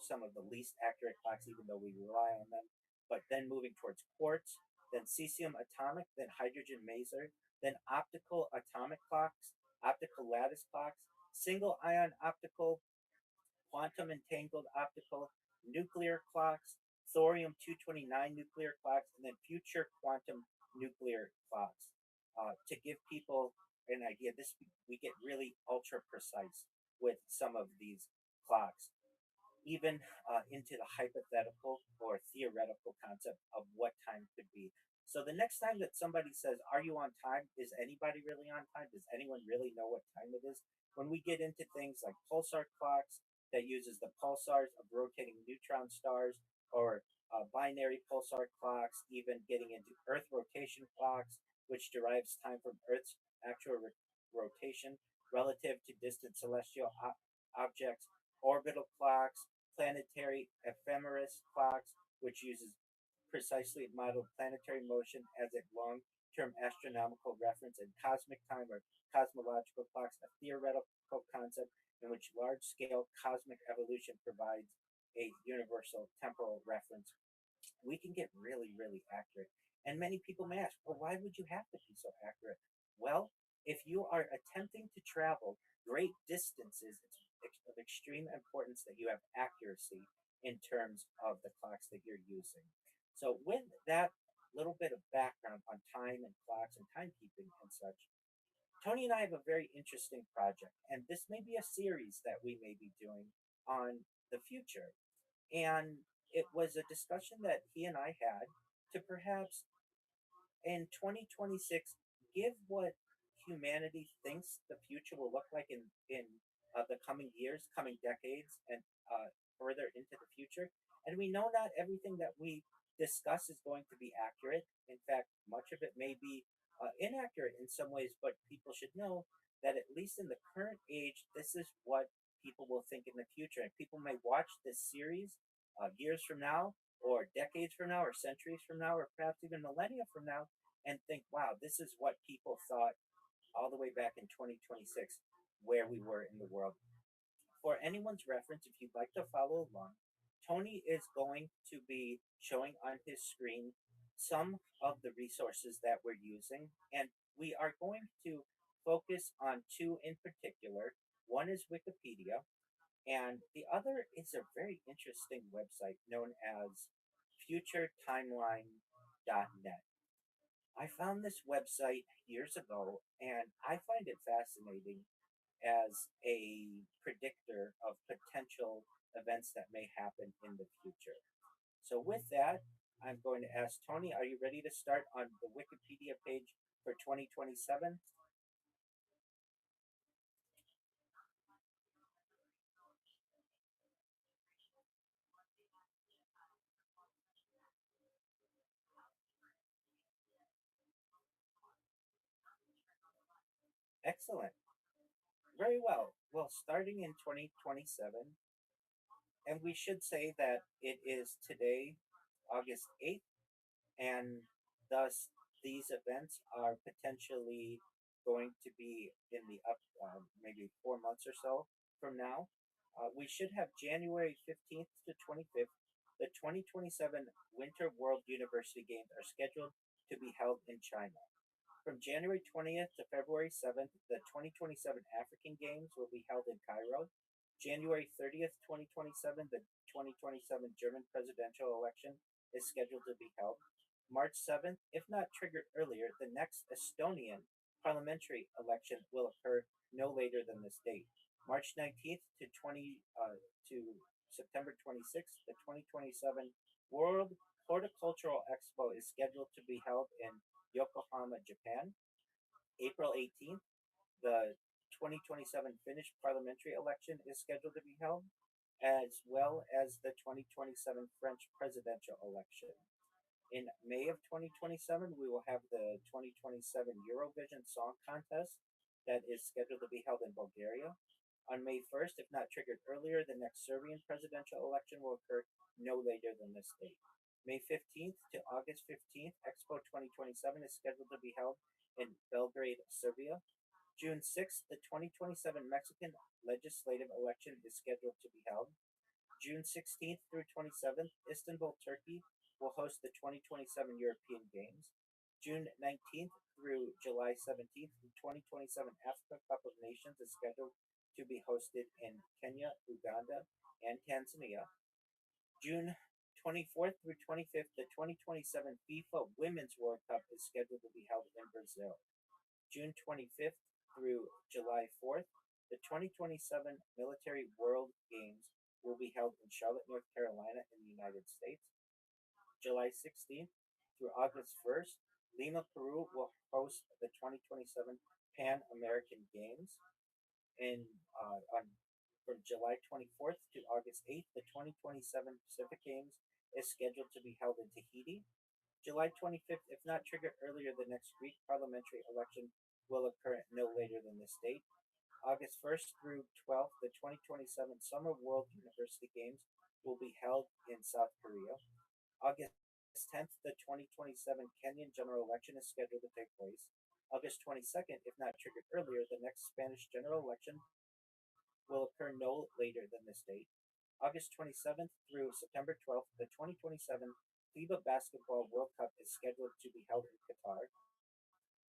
[SPEAKER 1] some of the least accurate clocks, even though we rely on them. But then moving towards quartz, then cesium atomic, then hydrogen maser, then optical atomic clocks, optical lattice clocks, single ion optical, quantum entangled optical, nuclear clocks, thorium 229 nuclear clocks, and then future quantum nuclear clocks. To give people an idea, this we get really ultra precise with some of these clocks, even into the hypothetical or theoretical concept of what time could be. So the next time that somebody says, "Are you on time?" Is anybody really on time? Does anyone really know what time it is? When we get into things like pulsar clocks that uses the pulsars of rotating neutron stars, or binary pulsar clocks, even getting into Earth rotation clocks, which derives time from Earth's actual rotation relative to distant celestial objects, orbital clocks, planetary ephemeris clocks, which uses precisely modeled planetary motion as a long term astronomical reference, and cosmic time or cosmological clocks, a theoretical concept in which large scale cosmic evolution provides a universal temporal reference. We can get really, really accurate. And many people may ask, well, why would you have to be so accurate? Well, if you are attempting to travel great distances, it's of extreme importance that you have accuracy in terms of the clocks that you're using. So, with that little bit of background on time and clocks and timekeeping and such, Tony and I have a very interesting project, and this may be a series that we may be doing on the future. And it was a discussion that he and I had to perhaps in 2026 give what humanity thinks the future will look like in the coming years, coming decades, and further into the future. And we know not everything that we discuss is going to be accurate. In fact, much of it may be inaccurate in some ways, but people should know that at least in the current age, this is what people will think in the future. And people may watch this series years from now, or decades from now, or centuries from now, or perhaps even millennia from now, and think, wow, this is what people thought all the way back in 2026, where we were in the world. For anyone's reference, if you'd like to follow along, Tony is going to be showing on his screen some of the resources that we're using, and we are going to focus on two in particular. One is Wikipedia, And the other is a very interesting website known as futuretimeline.net. I found this website years ago and I find it fascinating as a predictor of potential events that may happen in the future. So, with that, I'm going to ask Tony, are you ready to start on the Wikipedia page for 2027? Excellent. Very well. Well, starting in 2027, and we should say that it is today, August 8th, and thus these events are potentially going to be in the up maybe 4 months or so from now. We should have January 15th to 25th. The 2027 Winter World University Games are scheduled to be held in China. From January 20th to February 7th, the 2027 African Games will be held in Cairo. January 30th, 2027, the 2027 German presidential election is scheduled to be held. March 7th, if not triggered earlier, the next Estonian parliamentary election will occur no later than this date. March 19th to September 26th, the 2027 World Horticultural Expo is scheduled to be held in Yokohama, Japan. April 18th, the 2027 Finnish parliamentary election is scheduled to be held, as well as the 2027 French presidential election. In May of 2027, we will have the 2027 Eurovision Song Contest that is scheduled to be held in Bulgaria. On May 1st, if not triggered earlier, the next Serbian presidential election will occur no later than this date. May 15th to August 15th, Expo 2027 is scheduled to be held in Belgrade, Serbia. June 6th, the 2027 Mexican legislative election is scheduled to be held. June 16th through 27th, Istanbul, Turkey will host the 2027 European Games. June 19th through July 17th, the 2027 Africa Cup of Nations is scheduled to be hosted in Kenya, Uganda, and Tanzania. June 24th through 25th, the 2027 FIFA Women's World Cup is scheduled to be held in Brazil. June 25th through July 4th, the 2027 Military World Games will be held in Charlotte, North Carolina, in the United States. July 16th through August 1st, Lima, Peru will host the 2027 Pan American Games. From July 24th to August 8th, the 2027 Pacific Games is scheduled to be held in Tahiti. July 25th, if not triggered earlier, the next Greek parliamentary election will occur no later than this date. August 1st through 12th, the 2027 Summer World University Games will be held in South Korea. August 10th, the 2027 Kenyan general election is scheduled to take place. August 22nd, if not triggered earlier, the next Spanish general election will occur no later than this date. August 27th through September 12th, the 2027 FIBA Basketball World Cup is scheduled to be held in Qatar.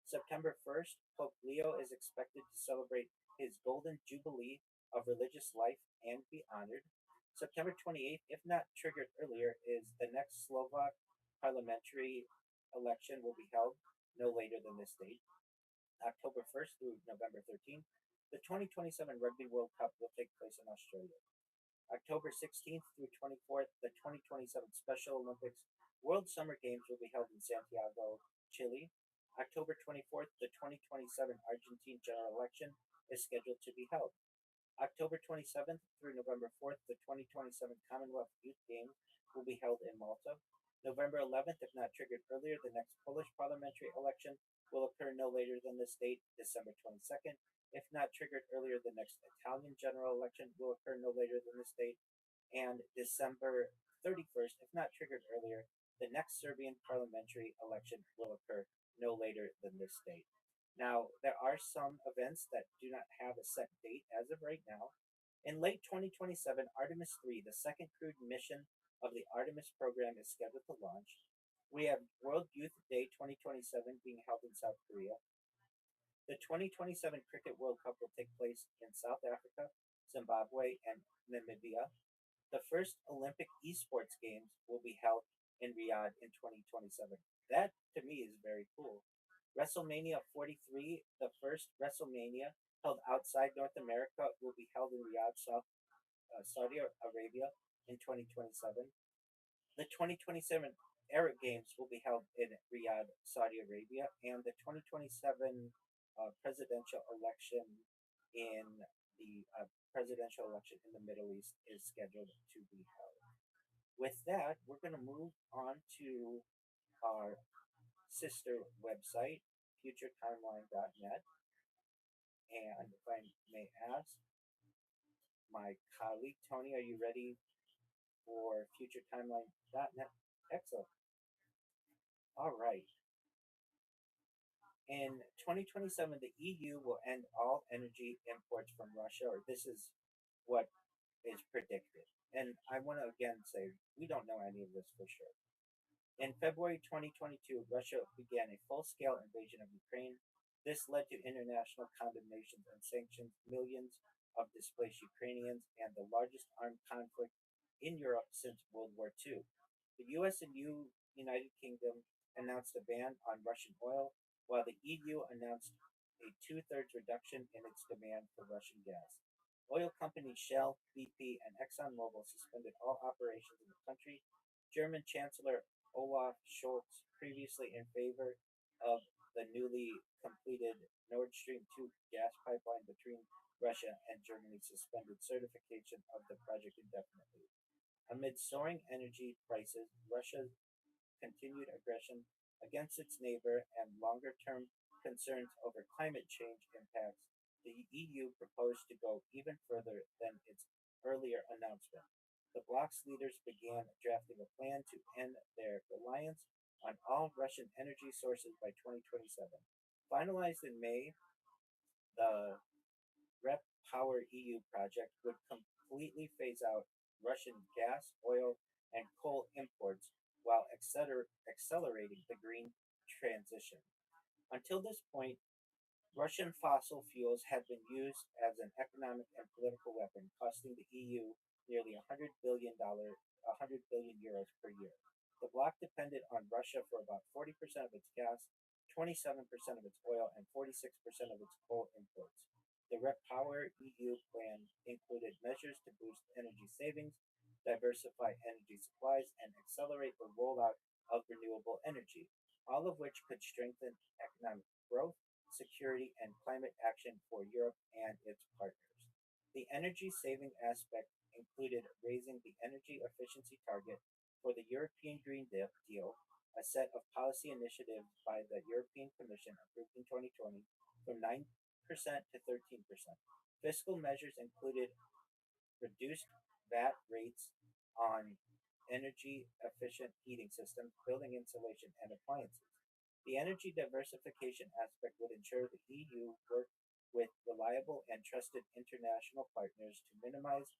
[SPEAKER 1] September 1st, Pope Leo is expected to celebrate his Golden Jubilee of religious life and be honored. September 28th, if not triggered earlier, is the next Slovak parliamentary election will be held no later than this date. October 1st through November 13th, the 2027 Rugby World Cup will take place in Australia. October 16th through 24th, the 2027 Special Olympics World Summer Games will be held in Santiago, Chile. October 24th, the 2027 Argentine general election is scheduled to be held. October 27th through November 4th, the 2027 Commonwealth Youth Games will be held in Malta. November 11th, if not triggered earlier, the next Polish parliamentary election will occur no later than this date, December 22nd. If not triggered earlier, the next Italian general election will occur no later than this date, and December 31st, if not triggered earlier, the next Serbian parliamentary election will occur no later than this date. Now, there are some events that do not have a set date as of right now. In late 2027, Artemis 3, the second crewed mission of the Artemis program, is scheduled to launch. We have World Youth Day 2027 being held in South Korea. The 2027 Cricket World Cup will take place in South Africa, Zimbabwe, and Namibia. The first Olympic esports games will be held in Riyadh in 2027. That to me is very cool. WrestleMania 43, the first WrestleMania held outside North America, will be held in Riyadh, Saudi Arabia in 2027. The 2027 Arab Games will be held in Riyadh, Saudi Arabia, and the 2027 presidential election in the Middle East is scheduled to be held. With that, we're going to move on to our sister website, futuretimeline.net. And if I may ask, my colleague Tony, are you ready for futuretimeline.net? Excellent. All right. In 2027, the EU will end all energy imports from Russia, or this is what is predicted. And I want to again say we don't know any of this for sure. In February 2022, Russia began a full scale invasion of Ukraine. This led to international condemnations and sanctions, millions of displaced Ukrainians, and the largest armed conflict in Europe since World War II. The US and United Kingdom announced a ban on Russian oil, while the EU announced a two-thirds reduction in its demand for Russian gas. Oil companies Shell, BP, and ExxonMobil suspended all operations in the country. German Chancellor Olaf Scholz, previously in favor of the newly completed Nord Stream 2 gas pipeline between Russia and Germany, suspended certification of the project indefinitely. Amid soaring energy prices, Russia's continued aggression against its neighbor, and longer term concerns over climate change impacts, the EU proposed to go even further than its earlier announcement. The bloc's leaders began drafting a plan to end their reliance on all Russian energy sources by 2027. Finalized in May, the REP Power EU project would completely phase out Russian gas, oil, and coal imports while accelerating the green transition. Until this point, Russian fossil fuels had been used as an economic and political weapon, costing the EU nearly $100 billion euros per year. The bloc depended on Russia for about 40% of its gas, 27% of its oil, and 46% of its coal imports. The REPower EU plan included measures to boost energy savings, diversify energy supplies, and accelerate the rollout of renewable energy, all of which could strengthen economic growth, security, and climate action for Europe and its partners. The energy saving aspect included raising the energy efficiency target for the European Green Deal, a set of policy initiatives by the European Commission approved in 2020, from 9% to 13%. Fiscal measures included reduced VAT rates on energy efficient heating systems, building insulation, and appliances. The energy diversification aspect would ensure the EU worked with reliable and trusted international partners to minimize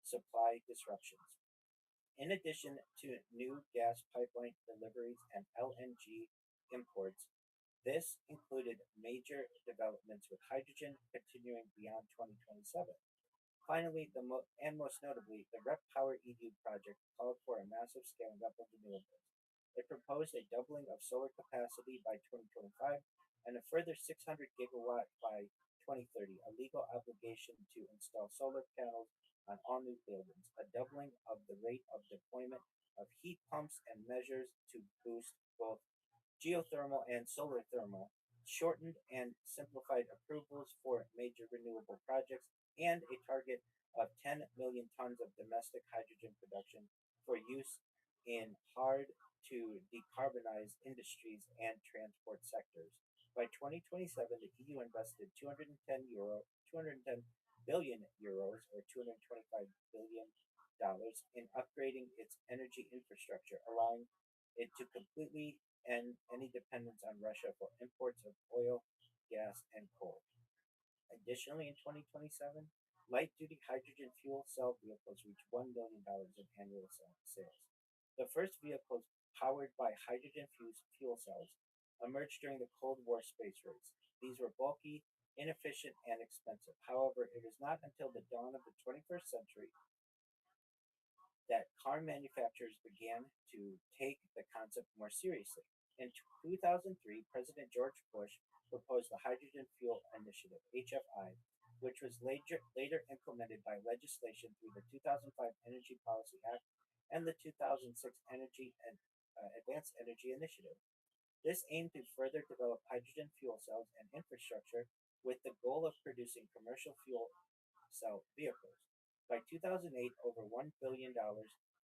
[SPEAKER 1] supply disruptions. In addition to new gas pipeline deliveries and LNG imports, this included major developments with hydrogen continuing beyond 2027. Finally, and most notably, the REPower EU project called for a massive scaling up of renewables. It proposed a doubling of solar capacity by 2025 and a further 600 gigawatt by 2030, a legal obligation to install solar panels on all new buildings, a doubling of the rate of deployment of heat pumps, and measures to boost both geothermal and solar thermal, shortened and simplified approvals for major renewable projects, and a target of 10 million tons of domestic hydrogen production for use in hard to decarbonize industries and transport sectors. By 2027, the EU invested 210 billion euros, or 225 billion dollars, in upgrading its energy infrastructure, allowing it to completely end any dependence on Russia for imports of oil, gas, and coal. Additionally, in 2027, light duty hydrogen fuel cell vehicles reached $1 million in annual sales. The first vehicles powered by hydrogen fuel cells emerged during the Cold War space race. These were bulky, inefficient, and expensive. However, it was not until the dawn of the 21st century that car manufacturers began to take the concept more seriously. In 2003, President George Bush proposed the Hydrogen Fuel Initiative, HFI, which was later implemented by legislation through the 2005 Energy Policy Act and the 2006 Energy and Advanced Energy Initiative. This aimed to further develop hydrogen fuel cells and infrastructure with the goal of producing commercial fuel cell vehicles. By 2008, over $1 billion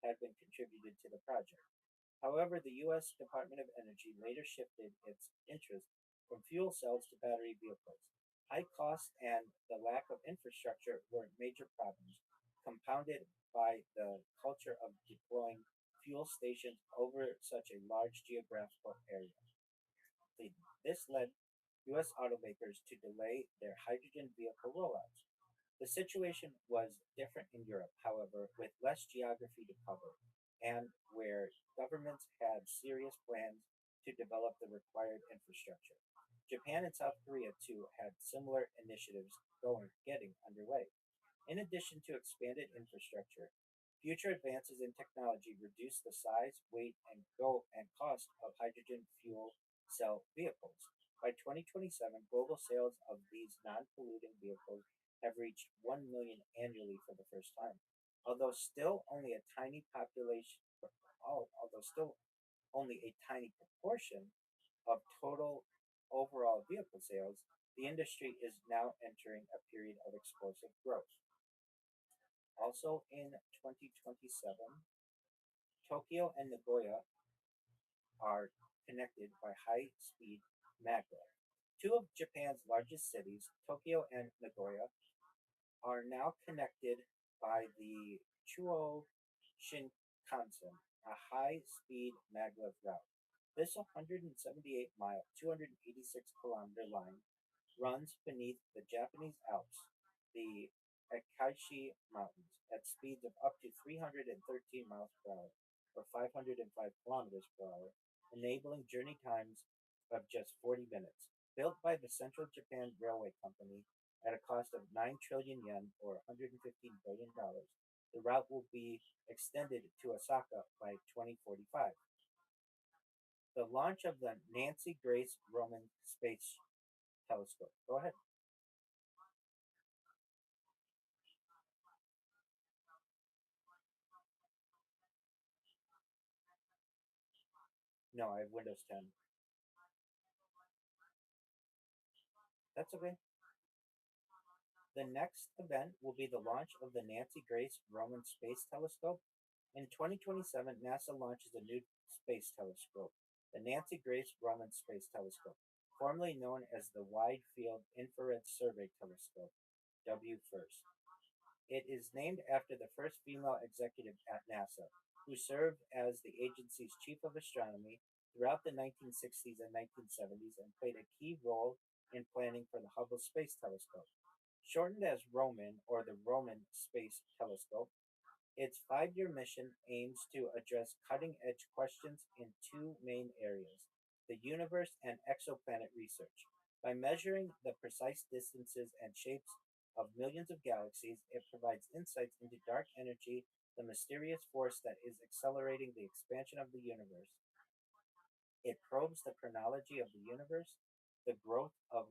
[SPEAKER 1] had been contributed to the project. However, the U.S. Department of Energy later shifted its interest from fuel cells to battery vehicles. High costs and the lack of infrastructure were major problems, compounded by the culture of deploying fuel stations over such a large geographical area. This led U.S. automakers to delay their hydrogen vehicle rollouts. The situation was different in Europe, however, with less geography to cover, and where governments had serious plans to develop the required infrastructure. Japan and South Korea, too, had similar initiatives getting underway. In addition to expanded infrastructure, future advances in technology reduced the size, weight, and cost of hydrogen fuel cell vehicles. By 2027, global sales of these non-polluting vehicles have reached 1 million annually for the first time. Although still only a tiny population, although still only a tiny proportion of total overall vehicle sales, the industry is now entering a period of explosive growth. Also in 2027, Tokyo and Nagoya are connected by high speed maglev. Two of Japan's largest cities, Tokyo and Nagoya, are now connected by the Chuo Shinkansen, a high speed maglev route. This 178-mile, 286-kilometer line runs beneath the Japanese Alps, the Akaishi Mountains, at speeds of up to 313 miles per hour, or 505 kilometers per hour, enabling journey times of just 40 minutes. Built by the Central Japan Railway Company at a cost of 9 trillion yen, or $115 billion, the route will be extended to Osaka by 2045. The launch of the Nancy Grace Roman Space Telescope. Go ahead. No, I have Windows 10. That's okay. The next event will be the launch of the Nancy Grace Roman Space Telescope. In 2027, NASA launches a new space telescope, the Nancy Grace Roman Space Telescope, formerly known as the Wide Field Infrared Survey Telescope, WFIRST. It is named after the first female executive at NASA, who served as the agency's chief of astronomy throughout the 1960s and 1970s and played a key role in planning for the Hubble Space Telescope. Shortened as Roman, or the Roman Space Telescope, its 5 year mission aims to address cutting edge questions in two main areas: the universe and exoplanet research. By measuring the precise distances and shapes of millions of galaxies, it provides insights into dark energy, the mysterious force that is accelerating the expansion of the universe. It probes the chronology of the universe, the growth of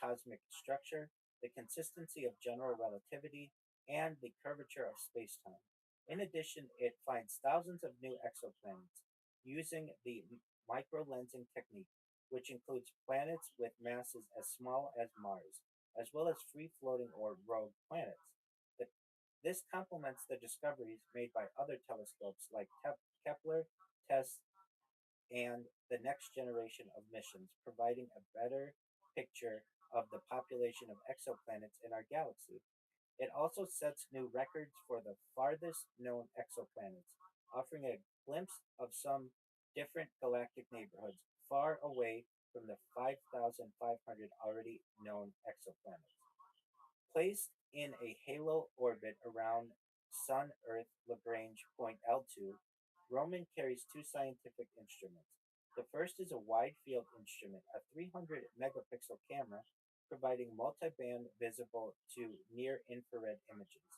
[SPEAKER 1] cosmic structure, the consistency of general relativity, and the curvature of spacetime. In addition, it finds thousands of new exoplanets using the microlensing technique, which includes planets with masses as small as Mars, as well as free floating or rogue planets. The, this complements the discoveries made by other telescopes like Kepler, TESS, and the next generation of missions, providing a better picture of the population of exoplanets in our galaxy. It also sets new records for the farthest known exoplanets, offering a glimpse of some different galactic neighborhoods far away from the 5,500 already known exoplanets. Placed in a halo orbit around Sun Earth Lagrange point L2, Roman carries two scientific instruments. The first is a wide field instrument, a 300 megapixel camera providing multi-band visible to near-infrared images,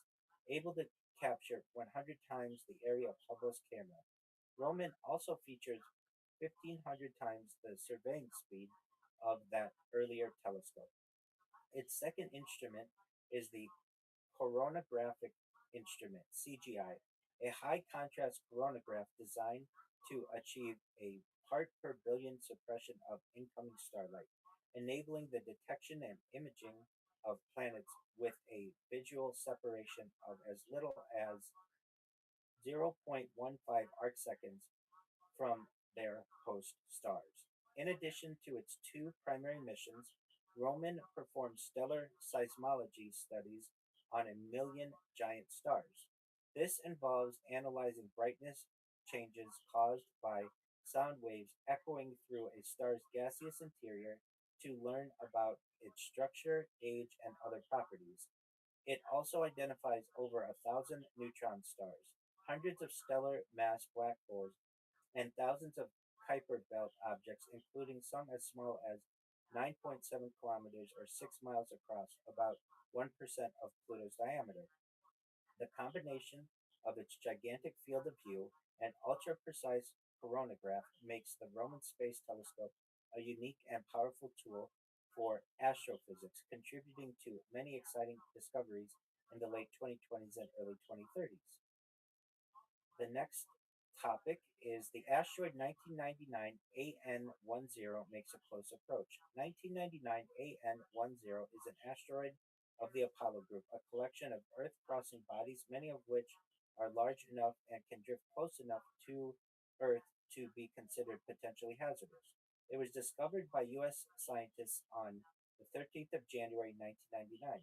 [SPEAKER 1] able to capture 100 times the area of Hubble's camera. Roman also features 1,500 times the surveying speed of that earlier telescope. Its second instrument is the coronagraphic instrument, CGI, a high contrast coronagraph designed to achieve a part per billion suppression of incoming starlight, enabling the detection and imaging of planets with a visual separation of as little as 0.15 arcseconds from their host stars. In addition to its two primary missions, Roman performed stellar seismology studies on 1 million giant stars. This involves analyzing brightness changes caused by sound waves echoing through a star's gaseous interior to learn about its structure, age, and other properties. It also identifies over 1,000 neutron stars, hundreds of stellar mass black holes, and thousands of Kuiper belt objects, including some as small as 9.7 kilometers or 6 miles across, about 1% of Pluto's diameter. The combination of its gigantic field of view and ultra precise coronagraph makes the Roman Space Telescope a unique and powerful tool for astrophysics, contributing to many exciting discoveries in the late 2020s and early 2030s. The next topic is the asteroid 1999 AN10 makes a close approach. 1999 AN10 is an asteroid of the Apollo group, a collection of Earth crossing bodies, many of which are large enough and can drift close enough to Earth to be considered potentially hazardous. It was discovered by U.S. scientists on the 13th of January 1999.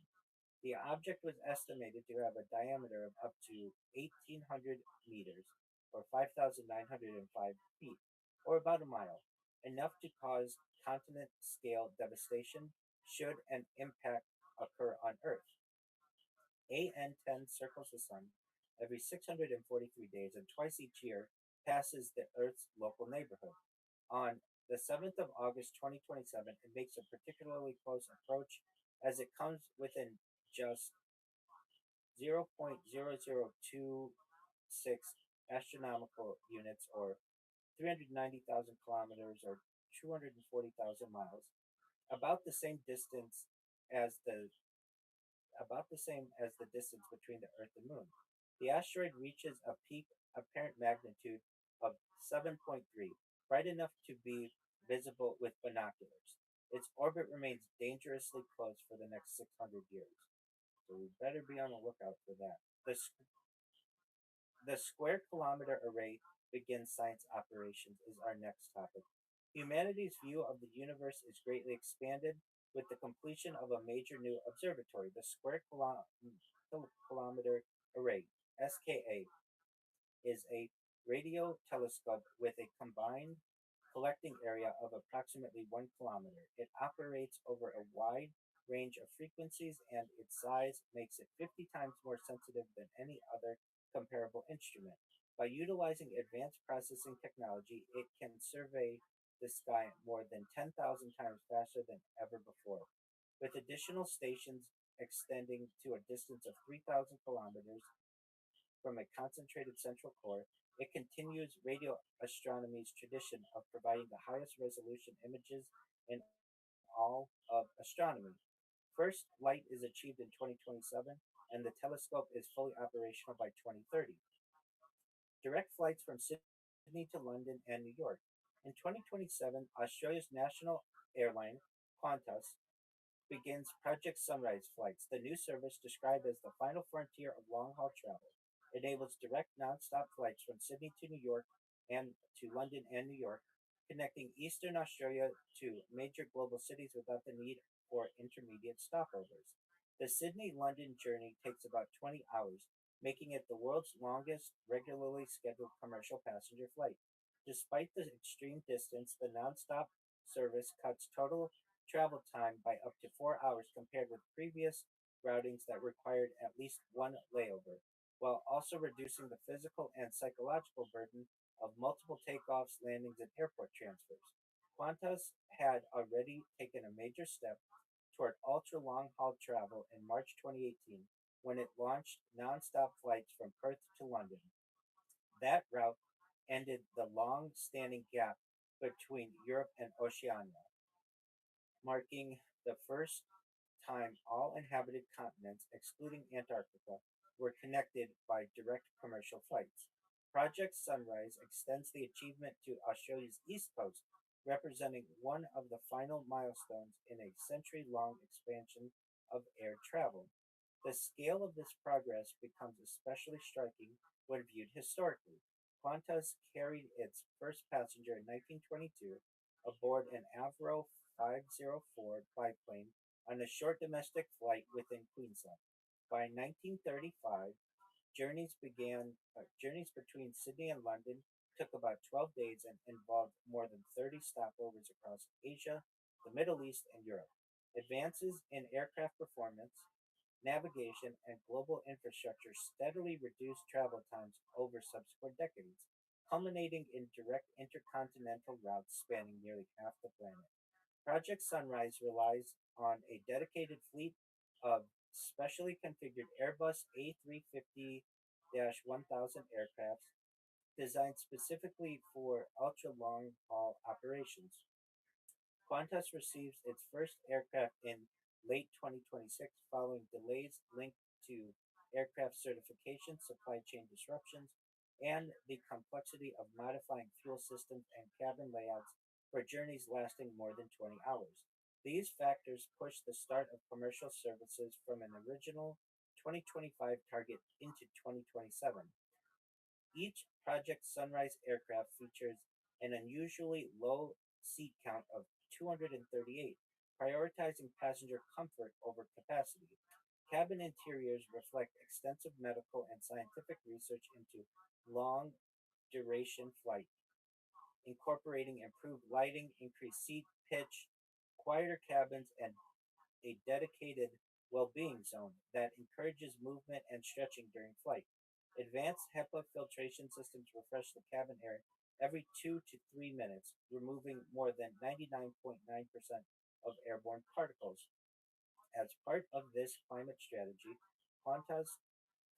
[SPEAKER 1] The object was estimated to have a diameter of up to 1,800 meters, or 5,905 feet, or about a mile, enough to cause continent scale devastation should an impact occur on Earth. AN10 circles the Sun every 643 days and twice each year passes the Earth's local neighborhood. On the 7th of August 2027, it makes a particularly close approach as it comes within just 0.0026 astronomical units or 390,000 kilometers or 240,000 miles, about the same distance as the about the same as the distance between the Earth and Moon. The asteroid reaches a peak apparent magnitude of 7.3, bright enough to be visible with binoculars. Its orbit remains dangerously close for the next 600 years. So we better be on the lookout for that. The Square Kilometer Array begins science operations is our next topic. Humanity's view of the universe is greatly expanded with the completion of a major new observatory, the Kilometer Array (SKA) is a radio telescope with a combined collecting area of approximately 1 kilometer. It operates over a wide range of frequencies and its size makes it 50 times more sensitive than any other comparable instrument. By utilizing advanced processing technology, it can survey the sky more than 10,000 times faster than ever before. With additional stations extending to a distance of 3,000 kilometers from a concentrated central core, it continues radio astronomy's tradition of providing the highest resolution images in all of astronomy. First light is achieved in 2027, and the telescope is fully operational by 2030. Direct flights from Sydney to London and New York. In 2027, Australia's national airline, Qantas, begins Project Sunrise flights, the new service described as the final frontier of long haul travel. It enables direct non-stop flights from Sydney to New York and to London and New York, connecting Eastern Australia to major global cities without the need for intermediate stopovers. The Sydney London journey takes about 20 hours, making it the world's longest regularly scheduled commercial passenger flight. Despite the extreme distance, the non-stop service cuts total travel time by up to 4 hours compared with previous routings that required at least one layover, while also reducing the physical and psychological burden of multiple takeoffs, landings, and airport transfers. Qantas had already taken a major step toward ultra long haul travel in March 2018 when it launched nonstop flights from Perth to London. That route ended the long standing gap between Europe and Oceania, marking the first time all inhabited continents, excluding Antarctica, were connected by direct commercial flights. Project Sunrise extends the achievement to Australia's east coast, representing one of the final milestones in a century long expansion of air travel. The scale of this progress becomes especially striking when viewed historically. Qantas carried its first passenger in 1922 aboard an Avro 504 biplane on a short domestic flight within Queensland. By 1935, journeys between Sydney and London took about 12 days and involved more than 30 stopovers across Asia, the Middle East, and Europe. Advances in aircraft performance, navigation, and global infrastructure steadily reduced travel times over subsequent decades, culminating in direct intercontinental routes spanning nearly half the planet. Project Sunrise relies on a dedicated fleet of specially configured Airbus A350 1000 aircraft designed specifically for ultra long haul operations. Qantas receives its first aircraft in late 2026 following delays linked to aircraft certification, supply chain disruptions, and the complexity of modifying fuel systems and cabin layouts for journeys lasting more than 20 hours. These factors push the start of commercial services from an original 2025 target into 2027. Each Project Sunrise aircraft features an unusually low seat count of 238, prioritizing passenger comfort over capacity. Cabin interiors reflect extensive medical and scientific research into long duration flight, incorporating improved lighting, increased seat pitch, quieter cabins, and a dedicated well-being zone that encourages movement and stretching during flight. Advanced HEPA filtration systems refresh the cabin air every 2 to 3 minutes, removing more than 99.9% of airborne particles. As part of this climate strategy, Qantas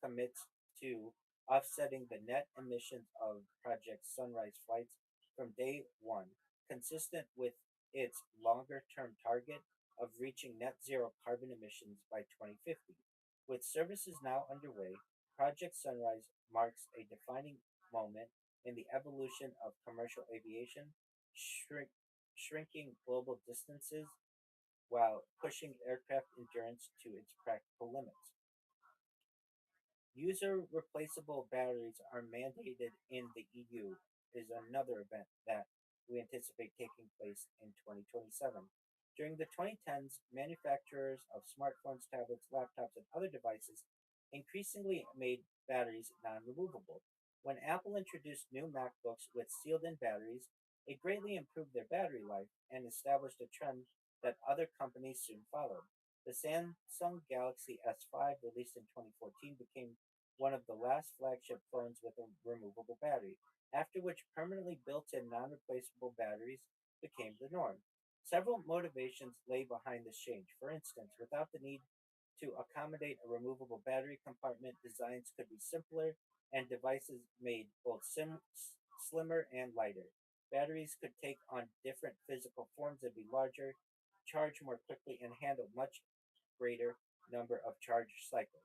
[SPEAKER 1] commits to offsetting the net emissions of Project Sunrise flights from day one, consistent with its longer term target of reaching net zero carbon emissions by 2050. With services now underway, Project Sunrise marks a defining moment in the evolution of commercial aviation, shrinking global distances while pushing aircraft endurance to its practical limits. User replaceable batteries are mandated in the EU is another event that we anticipate taking place in 2027. During the 2010s, manufacturers of smartphones, tablets, laptops, and other devices increasingly made batteries non-removable. When Apple introduced new MacBooks with sealed-in batteries, it greatly improved their battery life and established a trend that other companies soon followed. The Samsung Galaxy S5, released in 2014, became one of the last flagship phones with a removable battery, after which permanently built in non replaceable batteries became the norm. Several motivations lay behind this change. For instance, without the need to accommodate a removable battery compartment, designs could be simpler and devices made both slimmer and lighter. Batteries could take on different physical forms and be larger, charge more quickly, and handle much greater number of charge cycles.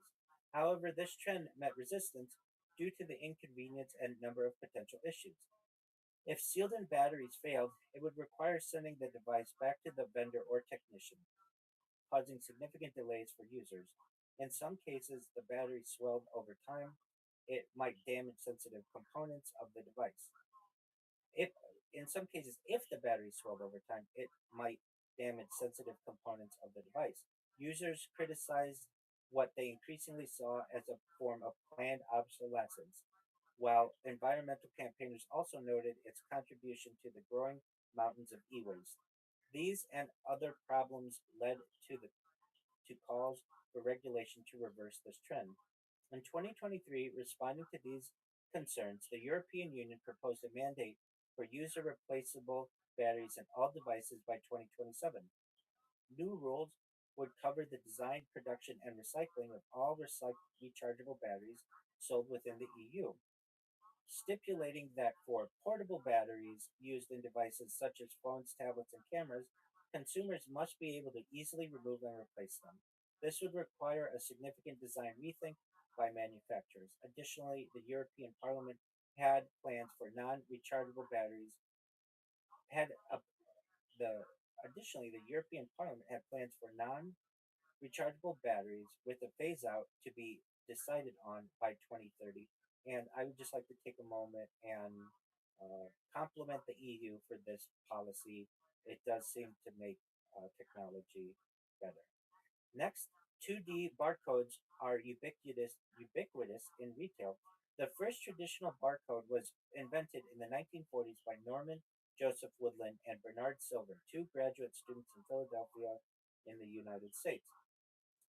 [SPEAKER 1] However, this trend met resistance due to the inconvenience and number of potential issues. If sealed in batteries failed, it would require sending the device back to the vendor or technician, causing significant delays for users. In some cases, the battery swelled over time. It might damage sensitive components of the device. If in some cases, if the battery swelled over time, it might damage sensitive components of the device. Users criticized what they increasingly saw as a form of planned obsolescence, while environmental campaigners also noted its contribution to the growing mountains of e-waste. These and other problems led to calls for regulation to reverse this trend. In 2023, responding to these concerns, the European Union proposed a mandate for user replaceable batteries in all devices by 2027. New rules would cover the design, production, and recycling of all rechargeable batteries sold within the EU, stipulating that for portable batteries used in devices such as phones, tablets, and cameras, consumers must be able to easily remove and replace them. This would require a significant design rethink by manufacturers. Additionally, the European Parliament had plans for non-rechargeable batteries had a, the additionally the European Parliament had plans for non-rechargeable batteries with a phase out to be decided on by 2030. And I would just like to take a moment and compliment the EU for this policy. It does seem to make technology better. Next, 2D barcodes are ubiquitous in retail. The first traditional barcode was invented in the 1940s by Norman Joseph Woodland and Bernard Silver, two graduate students in Philadelphia in the United States.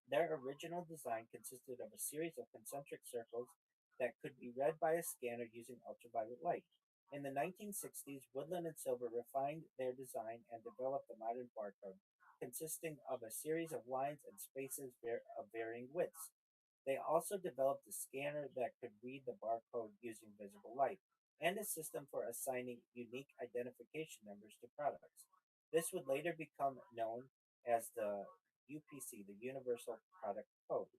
[SPEAKER 1] Their original design consisted of a series of concentric circles that could be read by a scanner using ultraviolet light. In the 1960s, Woodland and Silver refined their design and developed the modern barcode, consisting of a series of lines and spaces of varying widths. They also developed a scanner that could read the barcode using visible light, and a system for assigning unique identification numbers to products. This would later become known as the UPC, the Universal Product Code.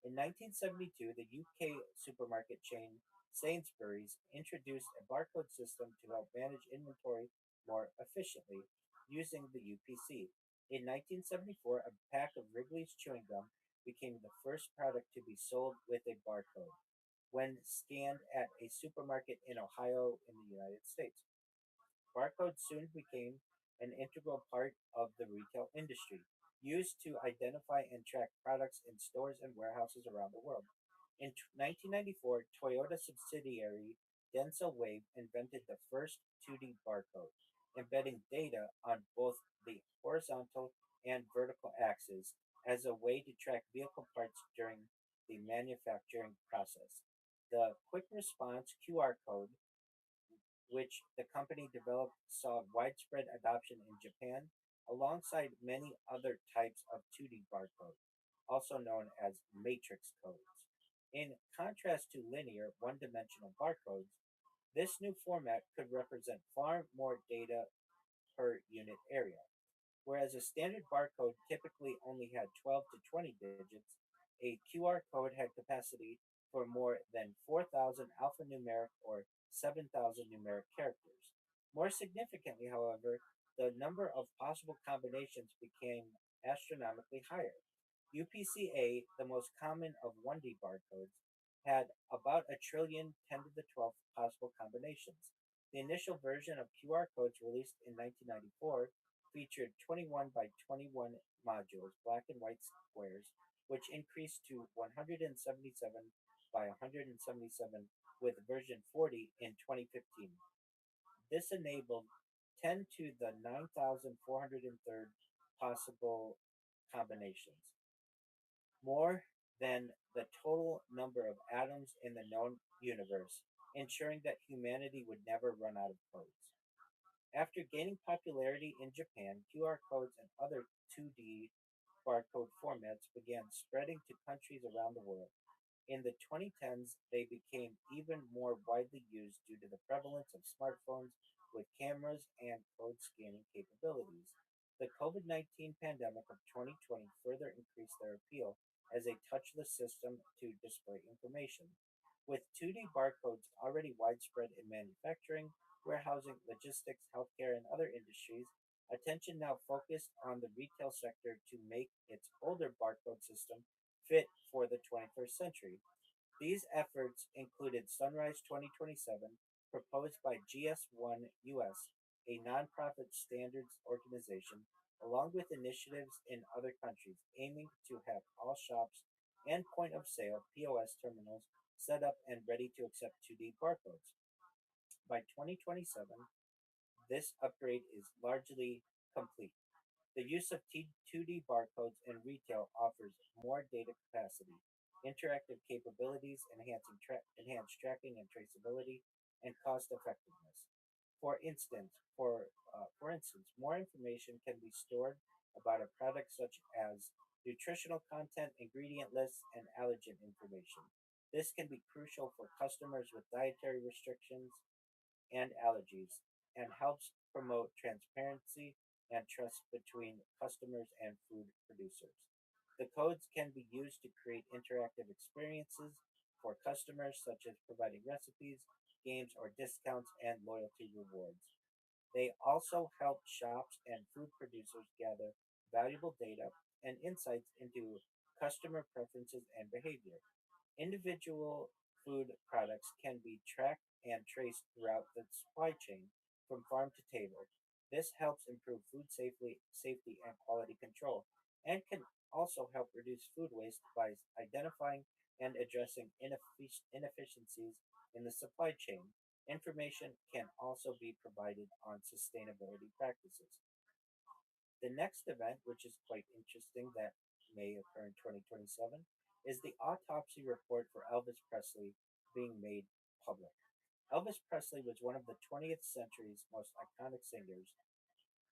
[SPEAKER 1] In 1972, the UK supermarket chain Sainsbury's introduced a barcode system to help manage inventory more efficiently using the UPC. In 1974, a pack of Wrigley's chewing gum became the first product to be sold with a barcode when scanned at a supermarket in Ohio in the United States. Barcodes soon became an integral part of the retail industry, used to identify and track products in stores and warehouses around the world. In 1994, Toyota subsidiary Denso Wave invented the first 2D barcode, embedding data on both the horizontal and vertical axes as a way to track vehicle parts during the manufacturing process. The quick response QR code, which the company developed, saw widespread adoption in Japan alongside many other types of 2D barcode, also known as matrix codes. In contrast to linear, one dimensional barcodes, this new format could represent far more data per unit area. Whereas a standard barcode typically only had 12 to 20 digits, a QR code had capacity for more than 4,000 alphanumeric or 7,000 numeric characters. More significantly, however, the number of possible combinations became astronomically higher. UPCA, the most common of 1D barcodes, had about a trillion 10 to the 12th possible combinations. The initial version of QR codes released in 1994 featured 21 by 21 modules, black and white squares, which increased to 177 by 177 with version 40 in 2015. This enabled 10 to the 9,403rd possible combinations, more than the total number of atoms in the known universe, ensuring that humanity would never run out of codes. After gaining popularity in Japan, QR codes and other 2D barcode formats began spreading to countries around the world. In the 2010s, they became even more widely used due to the prevalence of smartphones with cameras and code scanning capabilities. The COVID 19 pandemic of 2020 further increased their appeal as a touchless system to display information. With 2D barcodes already widespread in manufacturing, warehousing, logistics, healthcare, and other industries, attention now focused on the retail sector to make its older barcode system fit for the 21st century. These efforts included Sunrise 2027, proposed by GS1 US, a nonprofit standards organization, along with initiatives in other countries aiming to have all shops and point of sale POS terminals set up and ready to accept 2D barcodes. By 2027, this upgrade is largely complete. The use of 2D barcodes in retail offers more data capacity, interactive capabilities, enhanced tracking and traceability, and cost effectiveness. For instance, more information can be stored about a product such as nutritional content, ingredient lists, and allergen information. This can be crucial for customers with dietary restrictions and allergies and helps promote transparency and trust between customers and food producers. The codes can be used to create interactive experiences for customers, such as providing recipes, games, or discounts and loyalty rewards. They also help shops and food producers gather valuable data and insights into customer preferences and behavior. Individual food products can be tracked and traced throughout the supply chain from farm to table. This helps improve safety and quality control, and can also help reduce food waste by identifying and addressing inefficiencies in the supply chain. Information can also be provided on sustainability practices. The next event, which is quite interesting, that may occur in 2027, is the autopsy report for Elvis Presley being made public. Elvis Presley was one of the 20th century's most iconic singers,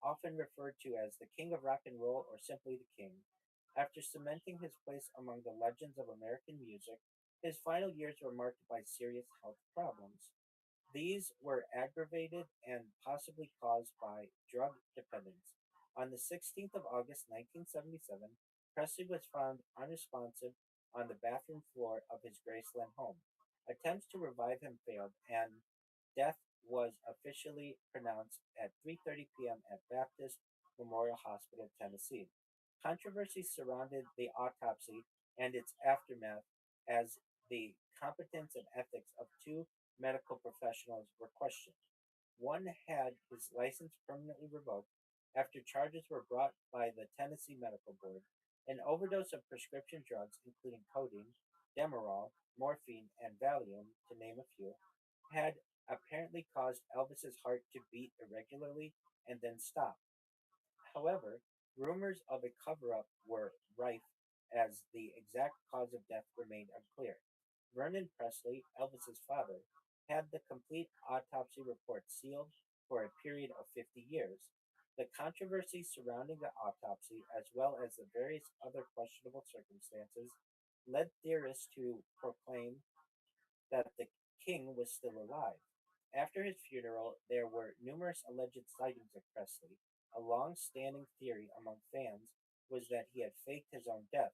[SPEAKER 1] often referred to as the King of Rock and Roll or simply the King. After cementing his place among the legends of American music, his final years were marked by serious health problems. These were aggravated and possibly caused by drug dependence. On the 16th of August 1977, Presley was found unresponsive on the bathroom floor of his Graceland home. Attempts to revive him failed, and death was officially pronounced at 3:30 p.m. at Baptist Memorial Hospital, Tennessee. Controversy surrounded the autopsy and its aftermath, as the competence and ethics of two medical professionals were questioned. One had his license permanently revoked after charges were brought by the Tennessee Medical Board. An overdose of prescription drugs, including codeine, Demerol, morphine, and Valium, to name a few, had apparently caused Elvis's heart to beat irregularly and then stop. However, rumors of a cover up were rife as the exact cause of death remained unclear. Vernon Presley, Elvis's father, had the complete autopsy report sealed for a period of 50 years. The controversy surrounding the autopsy, as well as the various other questionable circumstances, led theorists to proclaim that the king was still alive. After his funeral, there were numerous alleged sightings of Presley. A long standing theory among fans was that he had faked his own death.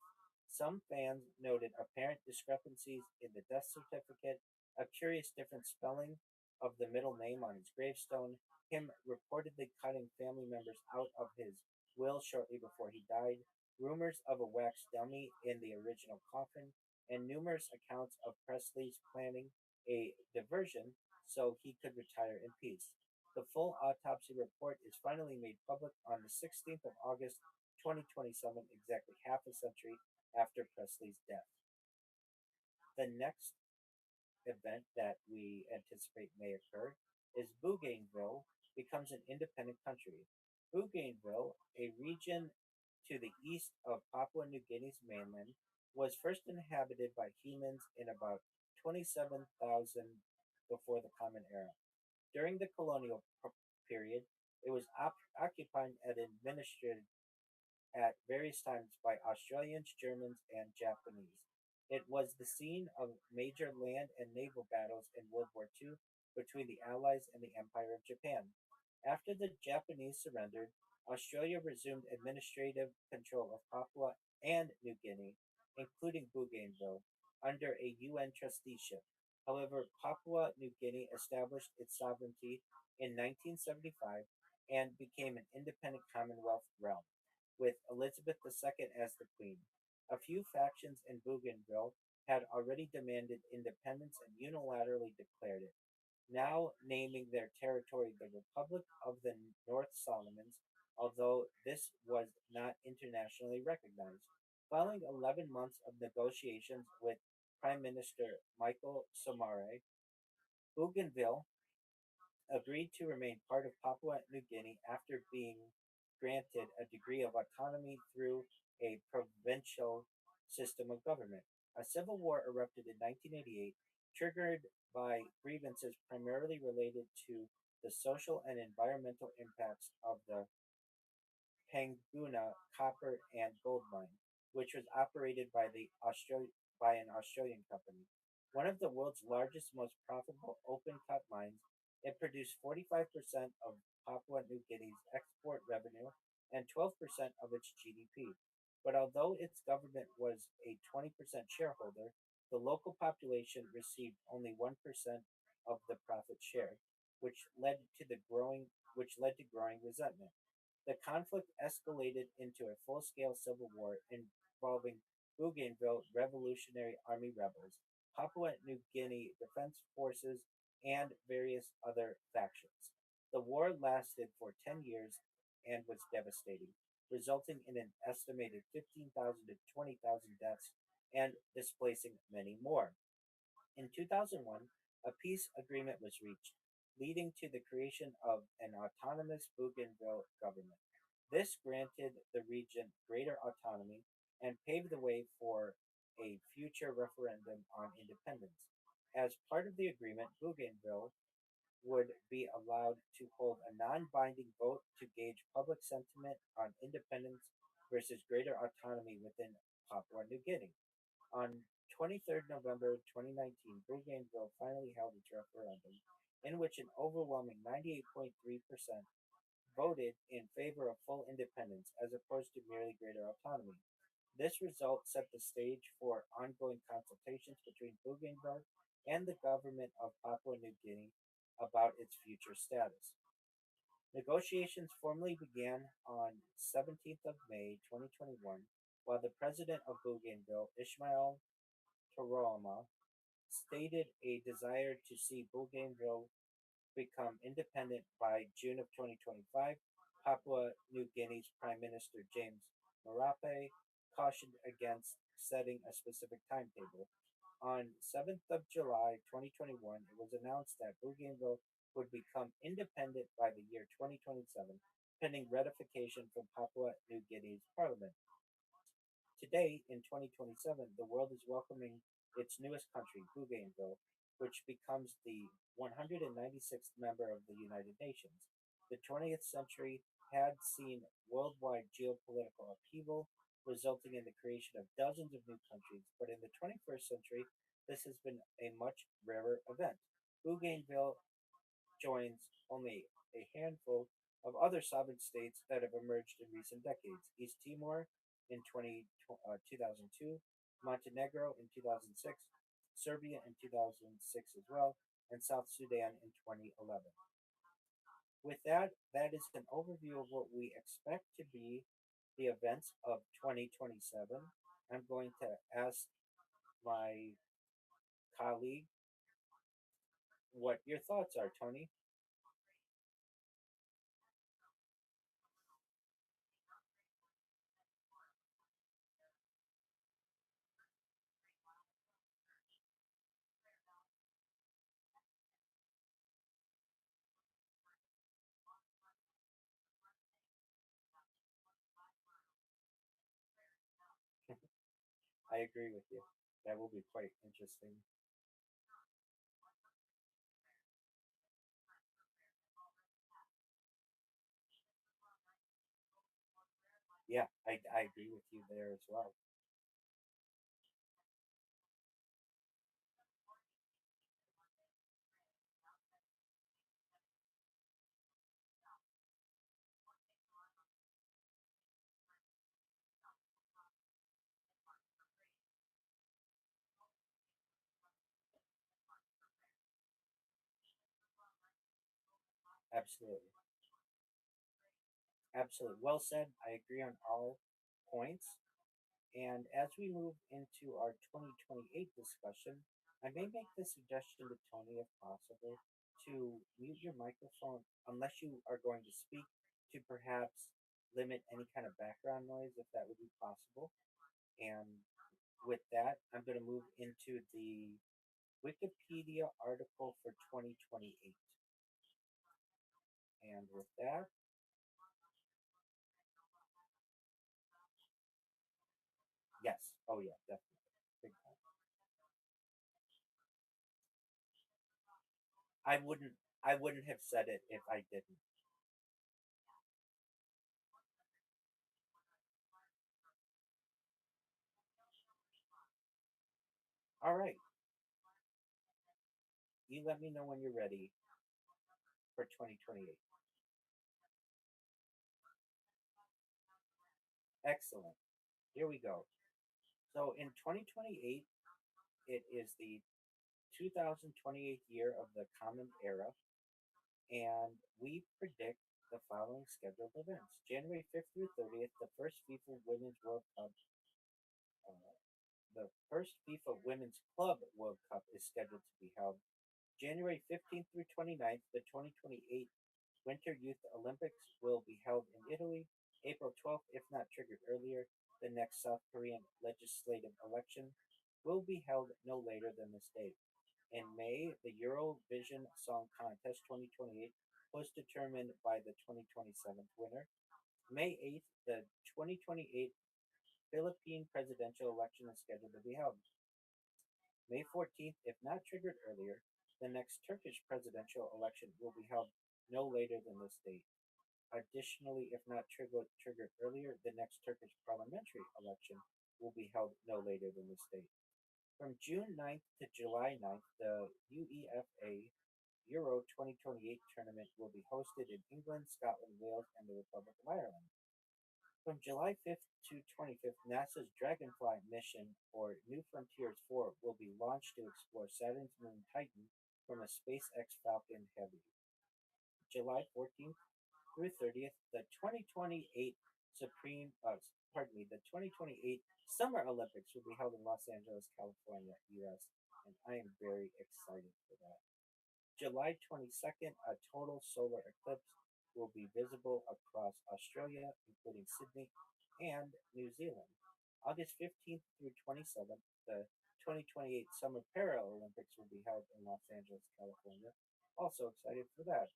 [SPEAKER 1] Some fans noted apparent discrepancies in the death certificate, a curious different spelling of the middle name on his gravestone, him reportedly cutting family members out of his will shortly before he died, rumors of a wax dummy in the original coffin, and numerous accounts of Presley's planning a diversion so he could retire in peace. The full autopsy report is finally made public on the 16th of August 2027, exactly half a century after Presley's death. The next event that we anticipate may occur is Bougainville becomes an independent country. Bougainville, a region to the east of Papua New Guinea's mainland, was first inhabited by humans in about 27,000 before the Common Era. During the colonial period, it was occupied and administered at various times by Australians, Germans, and Japanese. It was the scene of major land and naval battles in World War II between the Allies and the Empire of Japan. After the Japanese surrendered, Australia resumed administrative control of Papua and New Guinea, including Bougainville, under a UN trusteeship. However, Papua New Guinea established its sovereignty in 1975 and became an independent Commonwealth realm, with Elizabeth II as the queen. A few factions in Bougainville had already demanded independence and unilaterally declared it, now naming their territory the Republic of the North Solomons, although this was not internationally recognized. Following 11 months of negotiations with Prime Minister Michael Somare, Bougainville agreed to remain part of Papua New Guinea after being granted a degree of autonomy through a provincial system of government. A civil war erupted in 1988, triggered by grievances primarily related to the social and environmental impacts of the Panguna copper and gold mine, which was operated by by an Australian company. One of the world's largest, most profitable open cut mines, it produced 45% of Papua New Guinea's export revenue and 12% of its GDP. But although its government was a 20% shareholder, the local population received only 1% of the profit share, which led to growing resentment. The conflict escalated into a full-scale civil war involving Bougainville Revolutionary Army rebels, Papua New Guinea Defense Forces, and various other factions. The war lasted for 10 years and was devastating, resulting in an estimated 15,000 to 20,000 deaths and displacing many more. In 2001, a peace agreement was reached, leading to the creation of an autonomous Bougainville government. This granted the region greater autonomy and paved the way for a future referendum on independence. As part of the agreement, Bougainville would be allowed to hold a non binding vote to gauge public sentiment on independence versus greater autonomy within Papua New Guinea. On 23rd November 2019, Bougainville finally held its referendum, in which an overwhelming 98.3% voted in favor of full independence as opposed to merely greater autonomy. This result set the stage for ongoing consultations between Bougainville and the government of Papua New Guinea about its future status. Negotiations formally began on 17th of May 2021, while the president of Bougainville, Ismail Toroma, stated a desire to see Bougainville become independent by June of 2025. Papua New Guinea's Prime Minister James Marape cautioned against setting a specific timetable. On 7th of July 2021, it was announced that Bougainville would become independent by the year 2027, pending ratification from Papua New Guinea's parliament. Today, in 2027, the world is welcoming its newest country, Bougainville, which becomes the 196th member of the United Nations. The 20th century had seen worldwide geopolitical upheaval, resulting in the creation of dozens of new countries, but in the 21st century, this has been a much rarer event. Bougainville joins only a handful of other sovereign states that have emerged in recent decades: East Timor in 2002, Montenegro in 2006, Serbia in 2006 as well, and South Sudan in 2011. With that, that is an overview of what we expect to be the events of 2027. I'm going to ask my colleague what your thoughts are, Tony. I agree with you. That will be quite interesting. Yeah, I agree with you there as well. Absolutely. Absolutely. Well said. I agree on all points. And as we move into our 2028 discussion, I may make the suggestion to Tony, if possible, to mute your microphone unless you are going to speak, to perhaps limit any kind of background noise, if that would be possible. And with that, I'm going to move into the Wikipedia article for 2028. And with that, yes. Oh, yeah, definitely. Big time. I wouldn't I wouldn't have said it if I didn't. All right. You let me know when you're ready for 2028. Excellent. Here we go. So in 2028, it is the 2028 year of the Common Era, and we predict the following scheduled events. January 5th through 30th, uh, the first FIFA Women's Club World Cup is scheduled to be held. January 15th through 29th, the 2028 Winter Youth Olympics will be held in Italy. April 12th, if not triggered earlier, the next South Korean legislative election will be held no later than this date. In May, the Eurovision Song Contest 2028 was determined by the 2027 winner. May 8th, the 2028 Philippine presidential election is scheduled to be held. May 14th, if not triggered earlier, the next Turkish presidential election will be held no later than this date. Additionally, if not triggered earlier, the next Turkish parliamentary election will be held no later than this date. From June 9th to July 9th, the UEFA Euro 2028 tournament will be hosted in England, Scotland, Wales, and the Republic of Ireland. From July 5th to 25th, NASA's Dragonfly mission, or New Frontiers 4, will be launched to explore Saturn's moon Titan from a SpaceX Falcon Heavy. July 14th through 30th, the 2028 the 2028 Summer Olympics will be held in Los Angeles, California, U.S., and I am very excited for that. July 22nd, a total solar eclipse will be visible across Australia, including Sydney and New Zealand. August 15th through 27th, the 2028 Summer Paralympics will be held in Los Angeles, California. Also excited for that.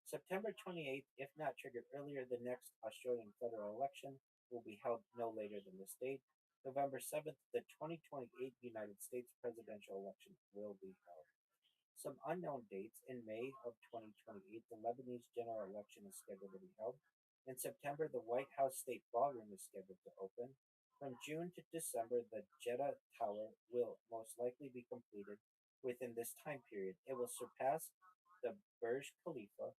[SPEAKER 1] September 28th, if not triggered earlier, the next Australian federal election will be held no later than this date. November 7th, the 2028 United States presidential election will be held. Some unknown dates. In May of 2028, the Lebanese general election is scheduled to be held. In September, the White House State Ballroom is scheduled to open. From June to December, the Jeddah Tower will most likely be completed within this time period. It will surpass the Burj Khalifa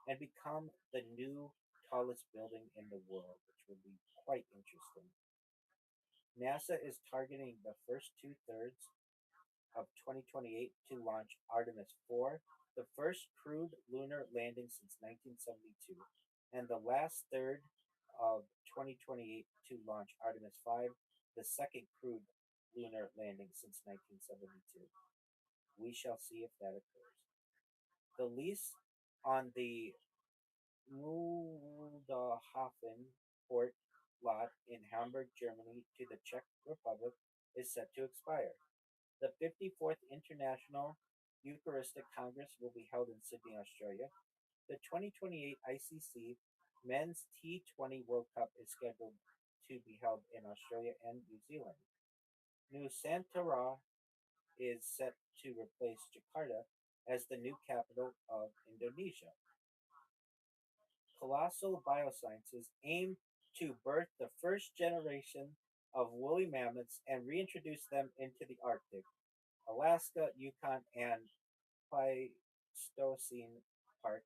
[SPEAKER 1] and become the new tallest building in the world, which will be quite interesting. NASA is targeting the first two-thirds of 2028 to launch Artemis 4, the first crewed lunar landing since 1972, and the last third of 2028 to launch Artemis 5, the second crewed lunar landing since 1972. We shall see if that occurs. The lease on the Muldahafen port lot in Hamburg, Germany to the Czech Republic is set to expire. The 54th International Eucharistic Congress will be held in Sydney, Australia. The 2028 ICC Men's T20 World Cup is scheduled to be held in Australia and New Zealand. Nusantara is set to replace Jakarta as the new capital of Indonesia. Colossal Biosciences aim to birth the first generation of woolly mammoths and reintroduce them into the Arctic, Alaska, Yukon, and Pleistocene Park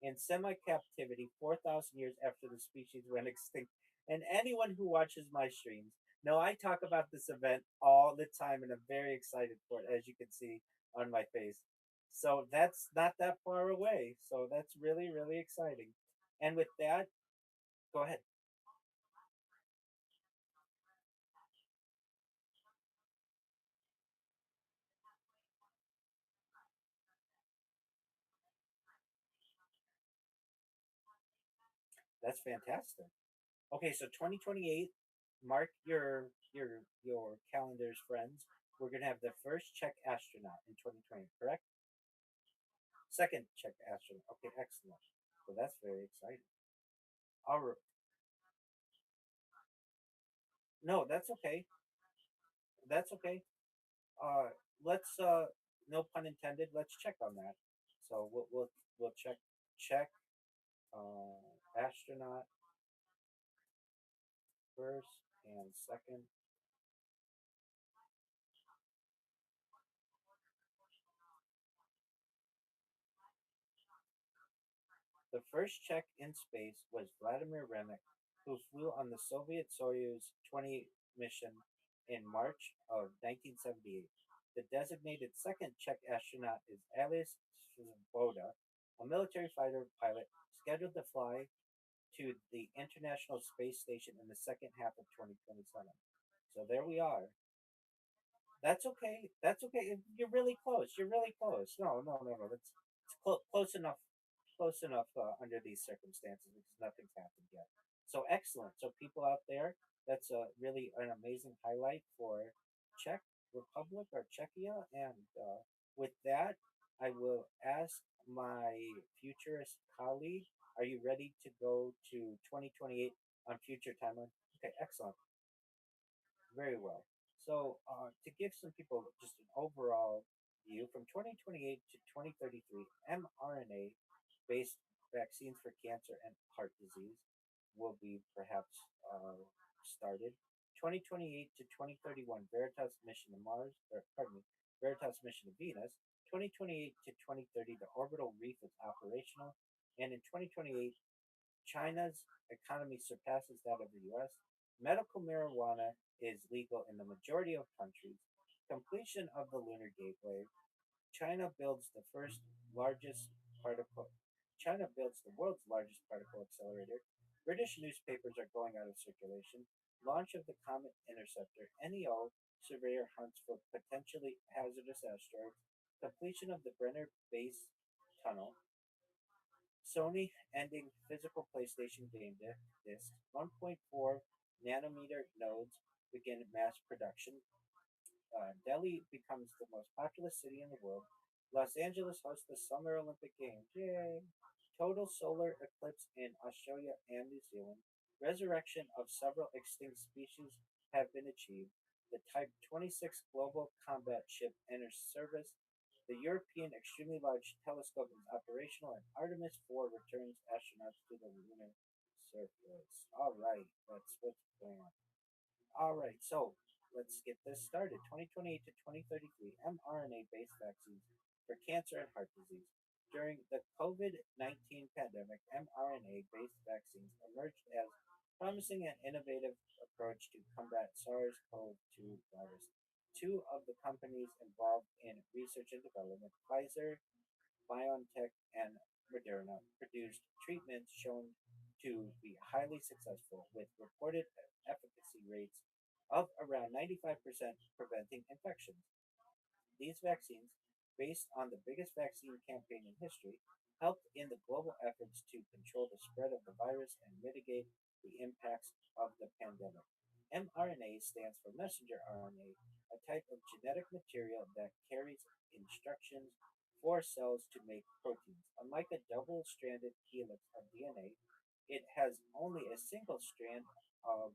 [SPEAKER 1] in semi captivity 4,000 years after the species went extinct. And anyone who watches my streams know I talk about this event all the time and I'm very excited for it, as you can see on my face. So that's not that far away. So that's really, really exciting. And with that, go ahead. That's fantastic. Okay, so 2028, mark your calendars, friends. We're gonna have the first Czech astronaut in 2020, correct? Second Czech astronaut. Okay, excellent. So that's very exciting. All right. No, that's okay. That's okay. Uh, let's no pun intended. Let's check on that. So we'll check astronaut first and second The first Czech in space was Vladimir Remek, who flew on the Soviet Soyuz 20 mission in March of 1978. The designated second Czech astronaut is Ales Svoboda, a military fighter pilot scheduled to fly to the International Space Station in the second half of 2027. So there we are. That's okay. That's okay. You're really close. You're really close. No, no, no, no. That's it's close enough. Close enough under these circumstances because nothing's happened yet. So excellent. So people out there, that's a really an amazing highlight for Czech Republic or Czechia. And with that, I will ask my futurist colleague, are you ready to go to 2028 on future timeline? Okay, excellent. Very well. So, to give some people just an overall view, from 2028 to 2033, mRNA based vaccines for cancer and heart disease will be perhaps started. 2028 to 2031, Veritas mission to Mars, or pardon me, Veritas mission to Venus. 2028 to 2030, the orbital reef is operational. And in 2028, China's economy surpasses that of the US. Medical marijuana is legal in the majority of countries. Completion of the Lunar Gateway. China builds the first largest particle. China builds the world's largest particle accelerator. British newspapers are going out of circulation. Launch of the Comet Interceptor. NEO surveyor hunts for potentially hazardous asteroids. Completion of the Brenner Base Tunnel. Sony ending physical PlayStation game discs. 1.4 nanometer nodes begin mass production. Delhi becomes the most populous city in the world. Los Angeles hosts the Summer Olympic Games. Yay! Total solar eclipse in Australia and New Zealand. Resurrection of several extinct species have been achieved. The Type 26 global combat ship enters service. The European Extremely Large Telescope is operational, and Artemis 4 returns astronauts to the lunar surface. All right, that's what's going on. All right, so let's get this started. 2028 to 2033, mRNA based vaccines for cancer and heart disease. During the COVID 19 pandemic, mRNA based vaccines emerged as promising and innovative approach to combat SARS CoV 2 virus. Two of the companies involved in research and development, Pfizer, BioNTech, and Moderna, produced treatments shown to be highly successful with reported efficacy rates of around 95% preventing infections. These vaccines, based on the biggest vaccine campaign in history, helped in the global efforts to control the spread of the virus and mitigate the impacts of the pandemic. mRNA stands for messenger RNA, a type of genetic material that carries instructions for cells to make proteins. Unlike a double stranded helix of DNA, it has only a single strand of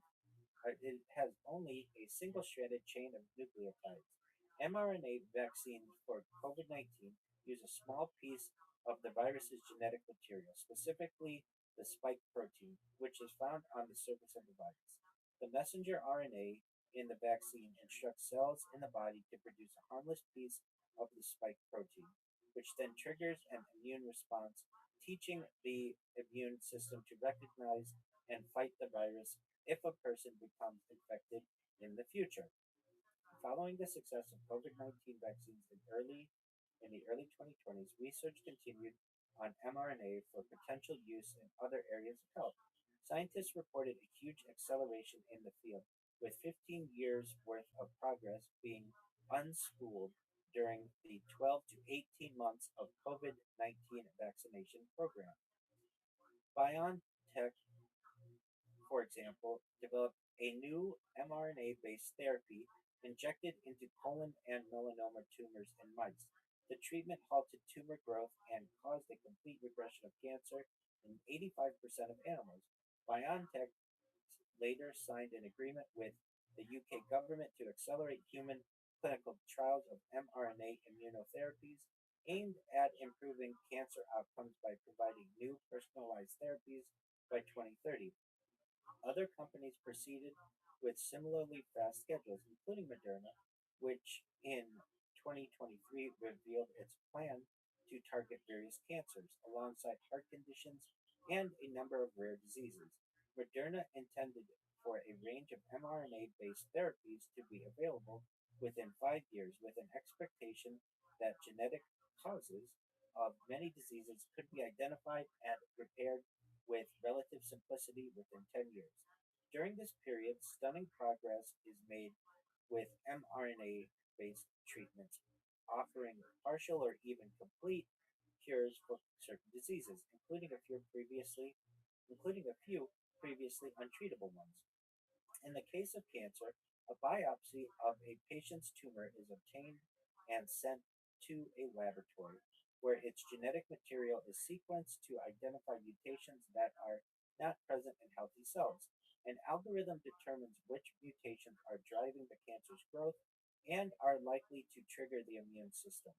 [SPEAKER 1] it has only a single stranded chain of nucleotides. mRNA vaccines for COVID 19 use a small piece of the virus's genetic material, specifically the spike protein, which is found on the surface of the virus. The messenger RNA in the vaccine instructs cells in the body to produce a harmless piece of the spike protein, which then triggers an immune response, teaching the immune system to recognize and fight the virus if a person becomes infected in the future. Following the success of COVID-19 vaccines in the early 2020s, research continued on mRNA for potential use in other areas of health. Scientists reported a huge acceleration in the field, with 15 years worth of progress being unspooled during the 12 to 18 months of COVID-19 vaccination program. BioNTech, for example, developed a new mRNA based therapy injected into colon and melanoma tumors in mice. The treatment halted tumor growth and caused a complete regression of cancer in 85% of animals. BioNTech later signed an agreement with the UK government to accelerate human clinical trials of mRNA immunotherapies aimed at improving cancer outcomes by providing new personalized therapies by 2030. Other companies proceeded with similarly fast schedules, including Moderna, which in 2023 revealed its plan to target various cancers alongside heart conditions and a number of rare diseases. Moderna intended for a range of mRNA based therapies to be available within 5 years, with an expectation that genetic causes of many diseases could be identified and repaired with relative simplicity within 10 years. During this period, stunning progress is made with mRNA based treatments, offering partial or even complete cures for certain diseases, including a few previously untreatable ones. In the case of cancer, a biopsy of a patient's tumor is obtained and sent to a laboratory where its genetic material is sequenced to identify mutations that are not present in healthy cells. An algorithm determines which mutations are driving the cancer's growth and are likely to trigger the immune system.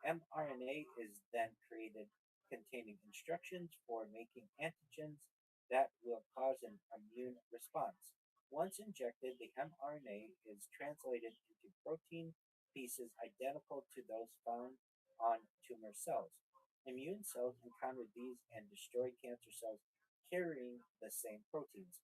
[SPEAKER 1] mRNA is then created containing instructions for making antigens that will cause an immune response. Once injected, the mRNA is translated into protein pieces identical to those found on tumor cells. Immune cells encounter these and destroy cancer cells carrying the same proteins.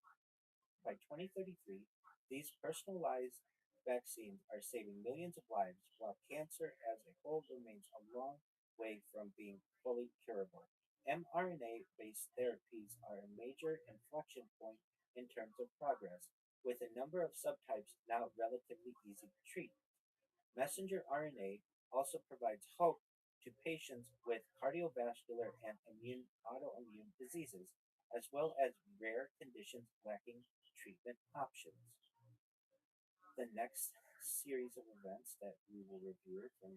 [SPEAKER 1] By 2033, these personalized vaccines are saving millions of lives, while cancer as a whole remains a long way from being fully curable. mRNA based therapies are a major inflection point in terms of progress, with a number of subtypes now relatively easy to treat. Messenger RNA also provides hope to patients with cardiovascular and autoimmune diseases, as well as rare conditions lacking treatment options. The next series of events that we will review from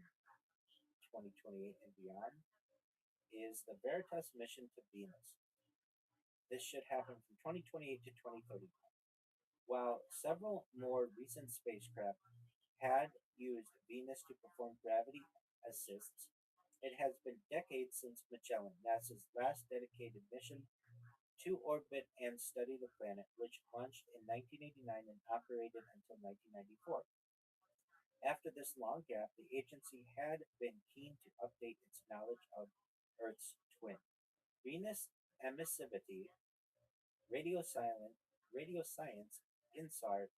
[SPEAKER 1] 2028 and beyond is the Veritas mission to Venus. This should happen from 2028 to 2030. While several more recent spacecraft had used Venus to perform gravity assists, it has been decades since Magellan, NASA's last dedicated mission to orbit and study the planet, which launched in 1989 and operated until 1994. After this long gap, the agency had been keen to update its knowledge of Earth's twin. Venus emissivity, radio, radio science, INSAR,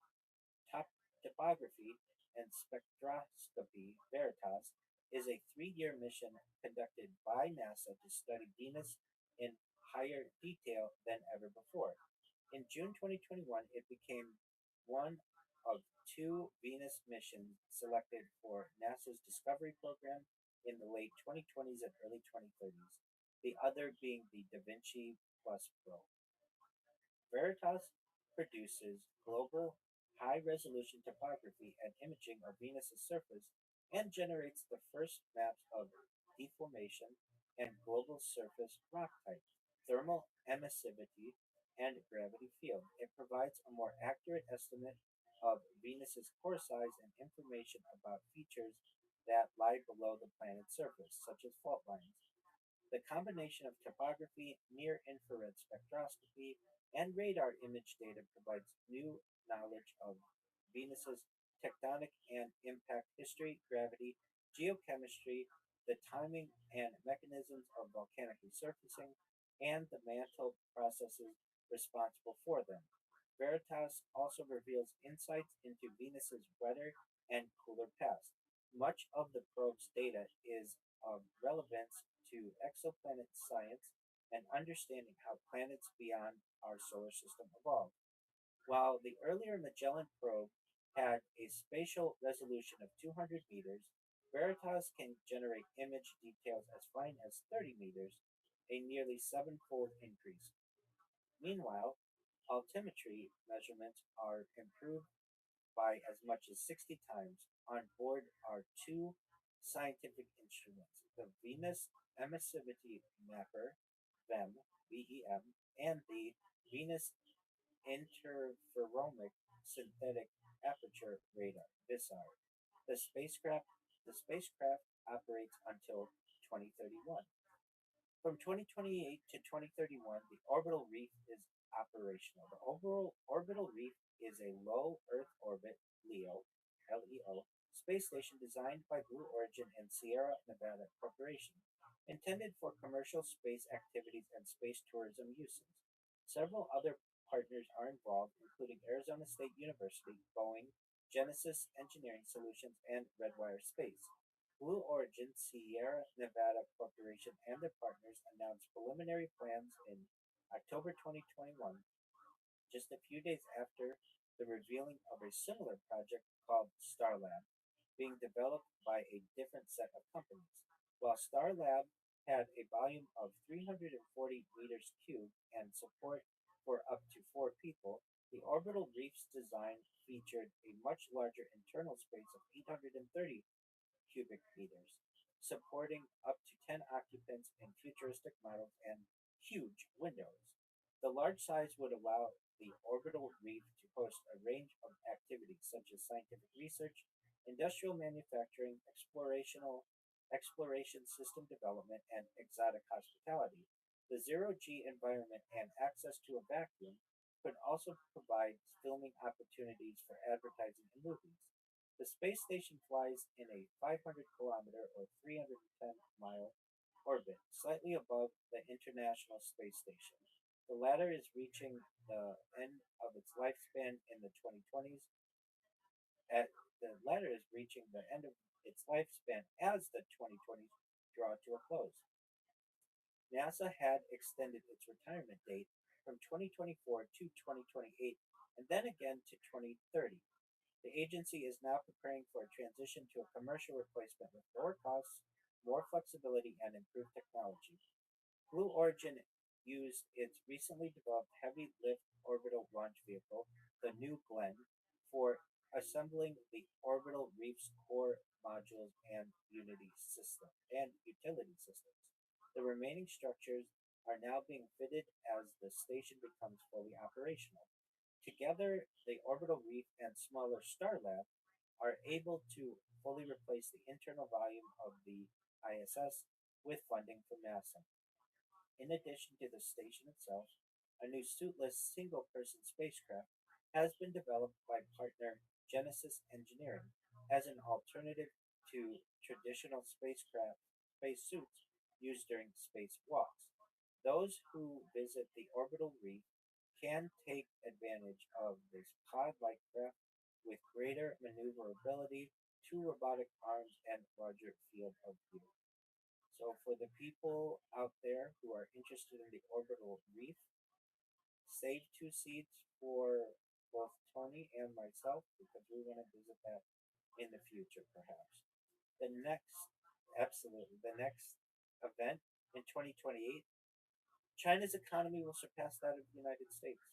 [SPEAKER 1] topography, and spectroscopy Veritas is a 3 year mission conducted by NASA to study Venus in higher detail than ever before. In June 2021, it became one of two Venus missions selected for NASA's Discovery program in the late 2020s and early 2030s, the other being the Da Vinci Plus Pro. Veritas produces global high resolution topography and imaging of Venus's surface and generates the first maps of deformation and global surface rock type, thermal emissivity, and gravity field. It provides a more accurate estimate of Venus's core size and information about features that lie below the planet's surface, such as fault lines. The combination of topography, near infrared spectroscopy, and radar image data provides new knowledge of Venus's tectonic and impact history, gravity, geochemistry, the timing and mechanisms of volcanic resurfacing, and the mantle processes responsible for them. Veritas also reveals insights into Venus's wetter and cooler past. Much of the probe's data is of relevance to exoplanet science and understanding how planets beyond our solar system evolved. While the earlier Magellan probe had a spatial resolution of 200 meters, Veritas can generate image details as fine as 30 meters, a nearly sevenfold increase. Meanwhile, altimetry measurements are improved by as much as 60 times. On board are two scientific instruments, the Venus Emissivity Mapper, VEM, and the Venus Interferometric Synthetic Aperture Radar, VISAR. The spacecraft the spacecraft operates until 2031. From 2028 to 2031, the orbital reef is operational. The overall orbital reef is a low Earth orbit LEO space station designed by Blue Origin and Sierra Nevada Corporation. intended for commercial space activities and space tourism uses. Several other partners are involved, including Arizona State University, Boeing, Genesis Engineering Solutions, and Redwire Space. Blue Origin, Sierra Nevada Corporation, and their partners announced preliminary plans in October 2021, just a few days after the revealing of a similar project called Starlab, being developed by a different set of companies. While Starlab had a volume of 340 meters cubed and support for up to 4 people, the orbital reef's design featured a much larger internal space of 830 cubic meters, supporting up to 10 occupants in futuristic models and huge windows. The large size would allow the orbital reef to host a range of activities such as scientific research, industrial manufacturing, exploration system development, and exotic hospitality. The zero G environment and access to a vacuum could also provide filming opportunities for advertising and movies. The space station flies in a 500-kilometer or 310-mile orbit, slightly above the International Space Station. The latter is reaching the end of its lifespan in the 2020s. At the latter is reaching the end of its lifespan as the 2020s draw to a close. NASA had extended its retirement date from 2024 to 2028 and then again to 2030. The agency is now preparing for a transition to a commercial replacement with lower costs, more flexibility, and improved technology. Blue Origin used its recently developed heavy lift orbital launch vehicle, the New Glenn, for assembling the orbital reef's core modules and utility systems. The remaining structures are now being fitted as the station becomes fully operational. Together, the orbital reef and smaller Starlab are able to fully replace the internal volume of the ISS with funding from NASA. In addition to the station itself, a new suitless single person spacecraft has been developed by partner Genesis Engineering as an alternative to traditional spacecraft spacesuits used during spacewalks. Those who visit the orbital reef can take advantage of this pod like craft with greater maneuverability, two robotic arms, and larger field of view. So, for the people out there who are interested in the orbital reef, save 2 seats for both Tony and myself because we want to visit that in the future, perhaps. The next, absolutely, the next event in 2028, China's economy will surpass that of the United States.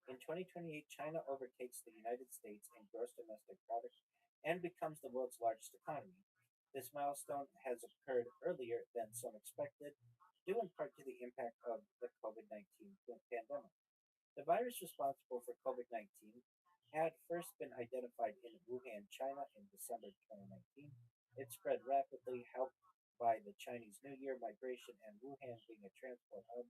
[SPEAKER 1] In 2028, China overtakes the United States in gross domestic product and becomes the world's largest economy. This milestone has occurred earlier than some expected, due in part to the impact of the COVID-19 pandemic. The virus responsible for COVID-19 had first been identified in Wuhan, China in December 2019. It spread rapidly, helped by the Chinese New Year migration and Wuhan being a transport hub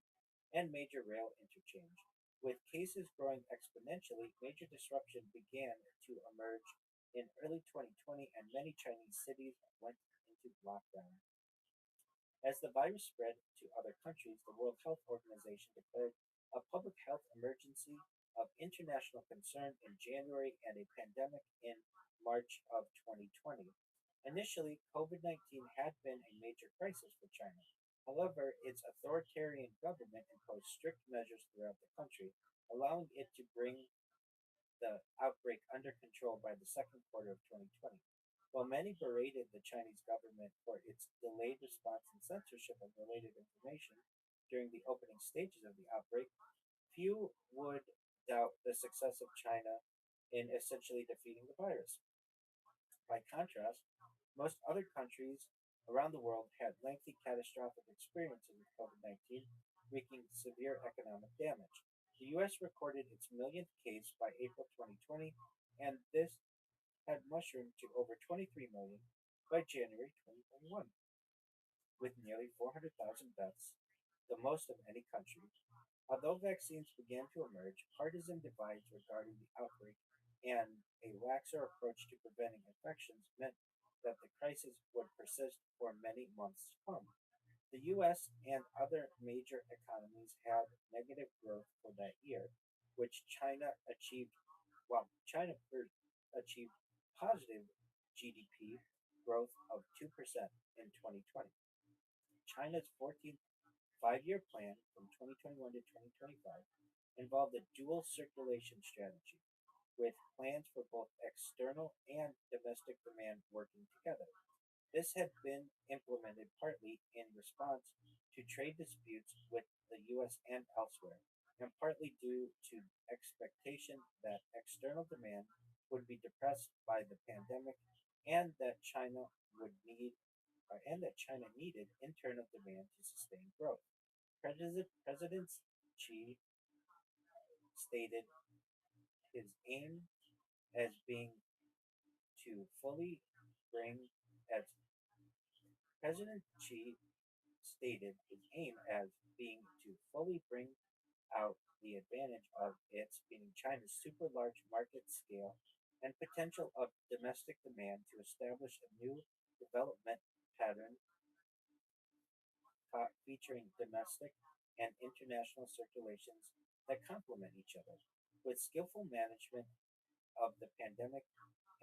[SPEAKER 1] and major rail interchange. With cases growing exponentially, major disruption began to emerge in early 2020, and many Chinese cities went into lockdown. As the virus spread to other countries, the World Health Organization declared a public health emergency of international concern in January and a pandemic in March of 2020. Initially, COVID 19 had been a major crisis for China. However, its authoritarian government imposed strict measures throughout the country, allowing it to bring the outbreak under control by the second quarter of 2020. While many berated the Chinese government for its delayed response and censorship of related information during the opening stages of the outbreak, few would doubt the success of China in essentially defeating the virus. By contrast, most other countries around the world had lengthy catastrophic experiences with COVID 19, wreaking severe economic damage. The US recorded its millionth case by April 2020, and this had mushroomed to over 23 million by January 2021, with nearly 400,000 deaths, the most of any country. Although vaccines began to emerge, partisan divides regarding the outbreak and a laxer approach to preventing infections meant that the crisis would persist for many months to come. The US and other major economies had negative growth for that year, which China achieved, while China achieved positive GDP growth of 2% in 2020. China's 14th five-year plan from 2021 to 2025 involved a dual circulation strategy with plans for both external and domestic demand working together. This had been implemented partly in response to trade disputes with the US and elsewhere, and partly due to expectation that external demand would be depressed by the pandemic and that China needed internal demand to sustain growth. President Xi stated his aim as being to fully bring as President Xi stated his aim as being to fully bring out the advantage of its, meaning China's super large market scale and potential of domestic demand to establish a new development pattern featuring domestic and international circulations that complement each other. With skillful management of the pandemic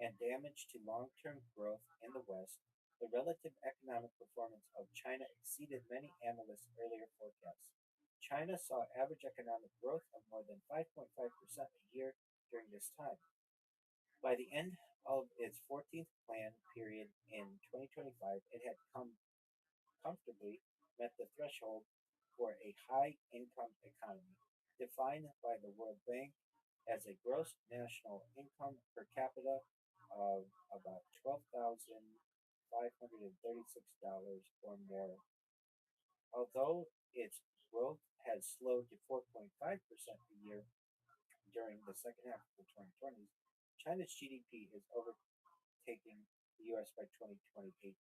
[SPEAKER 1] and damage to long term growth in the West, the relative economic performance of China exceeded many analysts' earlier forecasts. China saw average economic growth of more than 5.5% a year during this time. By the end of its 14th plan period in 2025, it had comfortably met the threshold for a high income economy, defined by the World Bank as a gross national income per capita of about $12,536 or more. Although its growth has slowed to 4.5% a year during the second half of the 2020s, China's GDP is overtaking the US by 2028.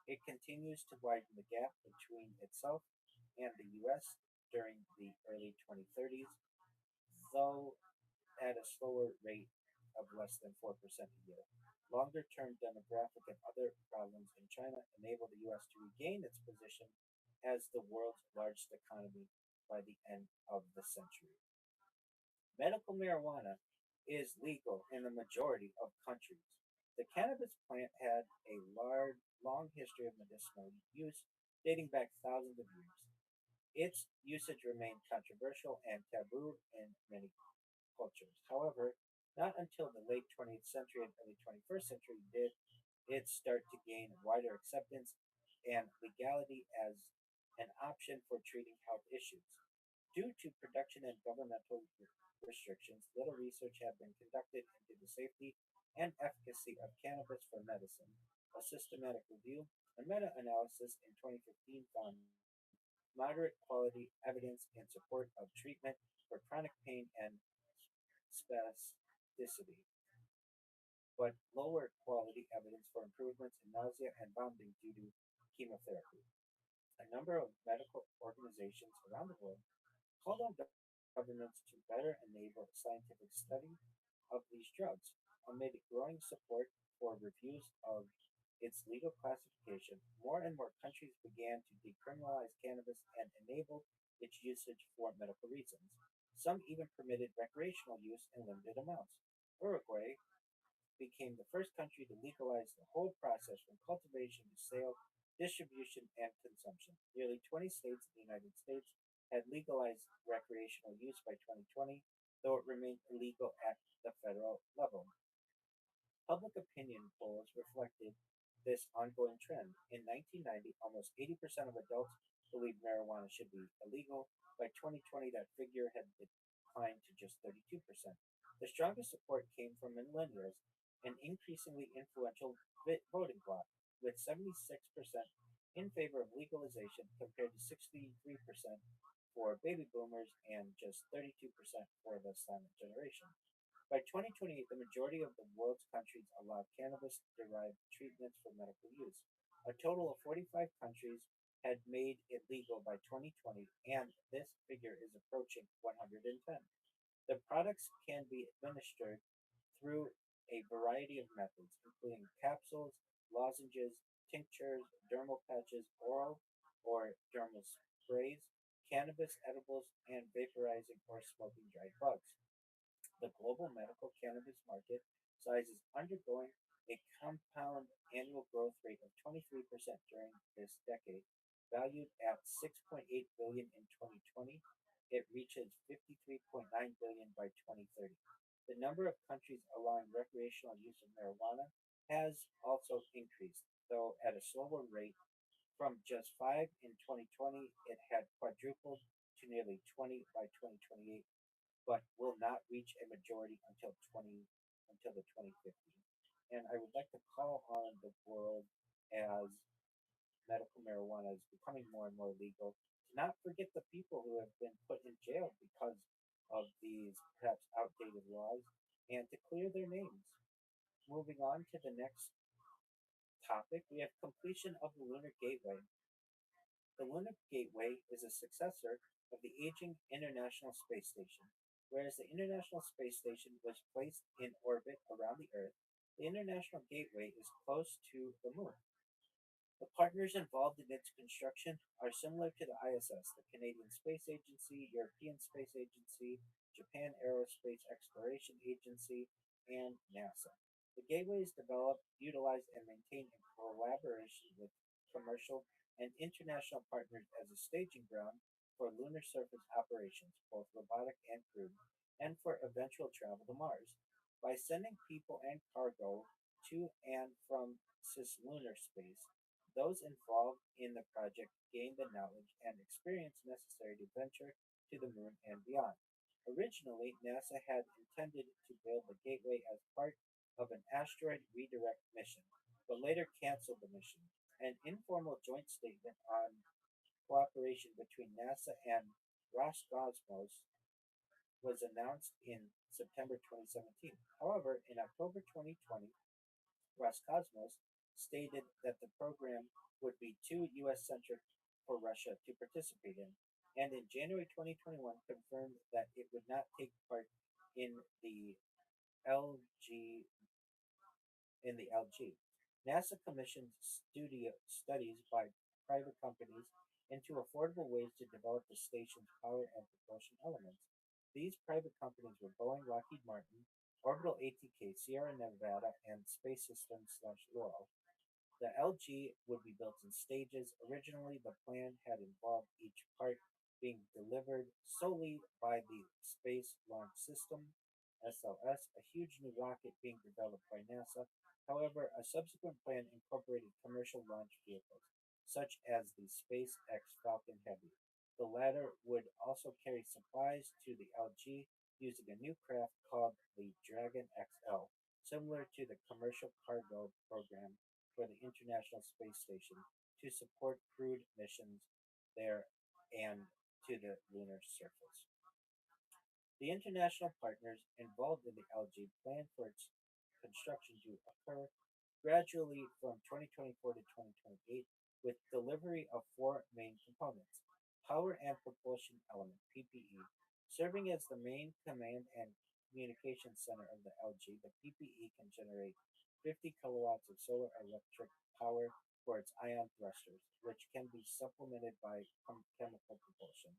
[SPEAKER 1] It continues to widen the gap between itself and the US during the early 2030s, though at a slower rate of less than 4% a year. Longer term demographic and other problems in China enable the US to regain its position as the world's largest economy by the end of the century. Medical marijuana is legal in the majority of countries. The cannabis plant had a long history of medicinal use dating back thousands of years. Its usage remained controversial and taboo in many cultures. However, not until the late 20th century and early 21st century did it start to gain wider acceptance and legality as an option for treating health issues. Due to production and governmental restrictions, little research had been conducted into the safety and efficacy of cannabis for medicine. A systematic review and meta analysis in 2015 found moderate quality evidence in support of treatment for chronic pain and spasticity, but lower quality evidence for improvements in nausea and vomiting due to chemotherapy. A number of medical organizations around the world called on governments to better enable scientific study of these drugs. Amid growing support for reviews of its legal classification, more and more countries began to decriminalize cannabis and enable its usage for medical reasons. Some even permitted recreational use in limited amounts. Uruguay became the first country to legalize the whole process from cultivation to sale, distribution, and consumption. Nearly 20 states in the United States had legalized recreational use by 2020, though it remained illegal at the federal level. Public opinion polls reflected this ongoing trend. In 1990, almost 80% of adults believed marijuana should be illegal. By 2020, that figure had declined to just 32%. The strongest support came from millennials, an increasingly influential voting bloc, with 76% in favor of legalization compared to 63% for baby boomers and just 32% for the silent generation. By 2028, the majority of the world's countries allow cannabis derived treatments for medical use. A total of 45 countries had made it legal by 2020, and this figure is approaching 110. The products can be administered through a variety of methods, including capsules, lozenges, tinctures, dermal patches, oral or dermal sprays, cannabis edibles, and vaporizing or smoking dried buds. The global medical cannabis market size is undergoing a compound annual growth rate of 23% during this decade, valued at 6.8 billion in 2020. It reaches 53.9 billion by 2030. The number of countries allowing recreational use of marijuana has also increased, though at a slower rate. From just 5 in 2020, it had quadrupled to nearly 20 by 2028, but will not reach a majority until the 2050. And I would like to call on the world, as medical marijuana is becoming more and more legal, to not forget the people who have been put in jail because of these perhaps outdated laws, and to clear their names. Moving on to the next topic, we have completion of the Lunar Gateway. The Lunar Gateway is a successor of the aging International Space Station. Whereas the International Space Station was placed in orbit around the Earth, the International Gateway is close to the Moon. The partners involved in its construction are similar to the ISS, the Canadian Space Agency, European Space Agency, Japan Aerospace Exploration Agency, and NASA. The gateway is developed, utilized, and maintained in collaboration with commercial and international partners as a staging ground for lunar surface operations, both robotic and crewed, and for eventual travel to Mars. By sending people and cargo to and from cislunar space, those involved in the project gain the knowledge and experience necessary to venture to the moon and beyond. Originally, NASA had intended to build the gateway as part of an asteroid redirect mission, but later canceled the mission. An informal joint statement on cooperation between NASA and Roscosmos was announced in September 2017. However, in October 2020, Roscosmos stated that the program would be too US centric for Russia to participate in, and in January 2021 confirmed that it would not take part in the LG LG. NASA commissioned studies by private companies into affordable ways to develop the station's power and propulsion elements. These private companies were Boeing, Lockheed Martin, Orbital ATK, Sierra Nevada, and Space Systems / Loral. The LG would be built in stages. Originally, the plan had involved each part being delivered solely by the Space Launch System (SLS), a huge new rocket being developed by NASA. However, a subsequent plan incorporated commercial launch vehicles, such as the SpaceX Falcon Heavy. The latter would also carry supplies to the LG using a new craft called the Dragon XL, similar to the commercial cargo program for the International Space Station, to support crewed missions there and to the lunar surface. The international partners involved in the LG plan for its construction to occur gradually from 2024 to 2028, with delivery of four main components: power and propulsion element (PPE). Serving as the main command and communication center of the LG, the PPE can generate 50 kilowatts of solar electric power for its ion thrusters, which can be supplemented by chemical propulsion.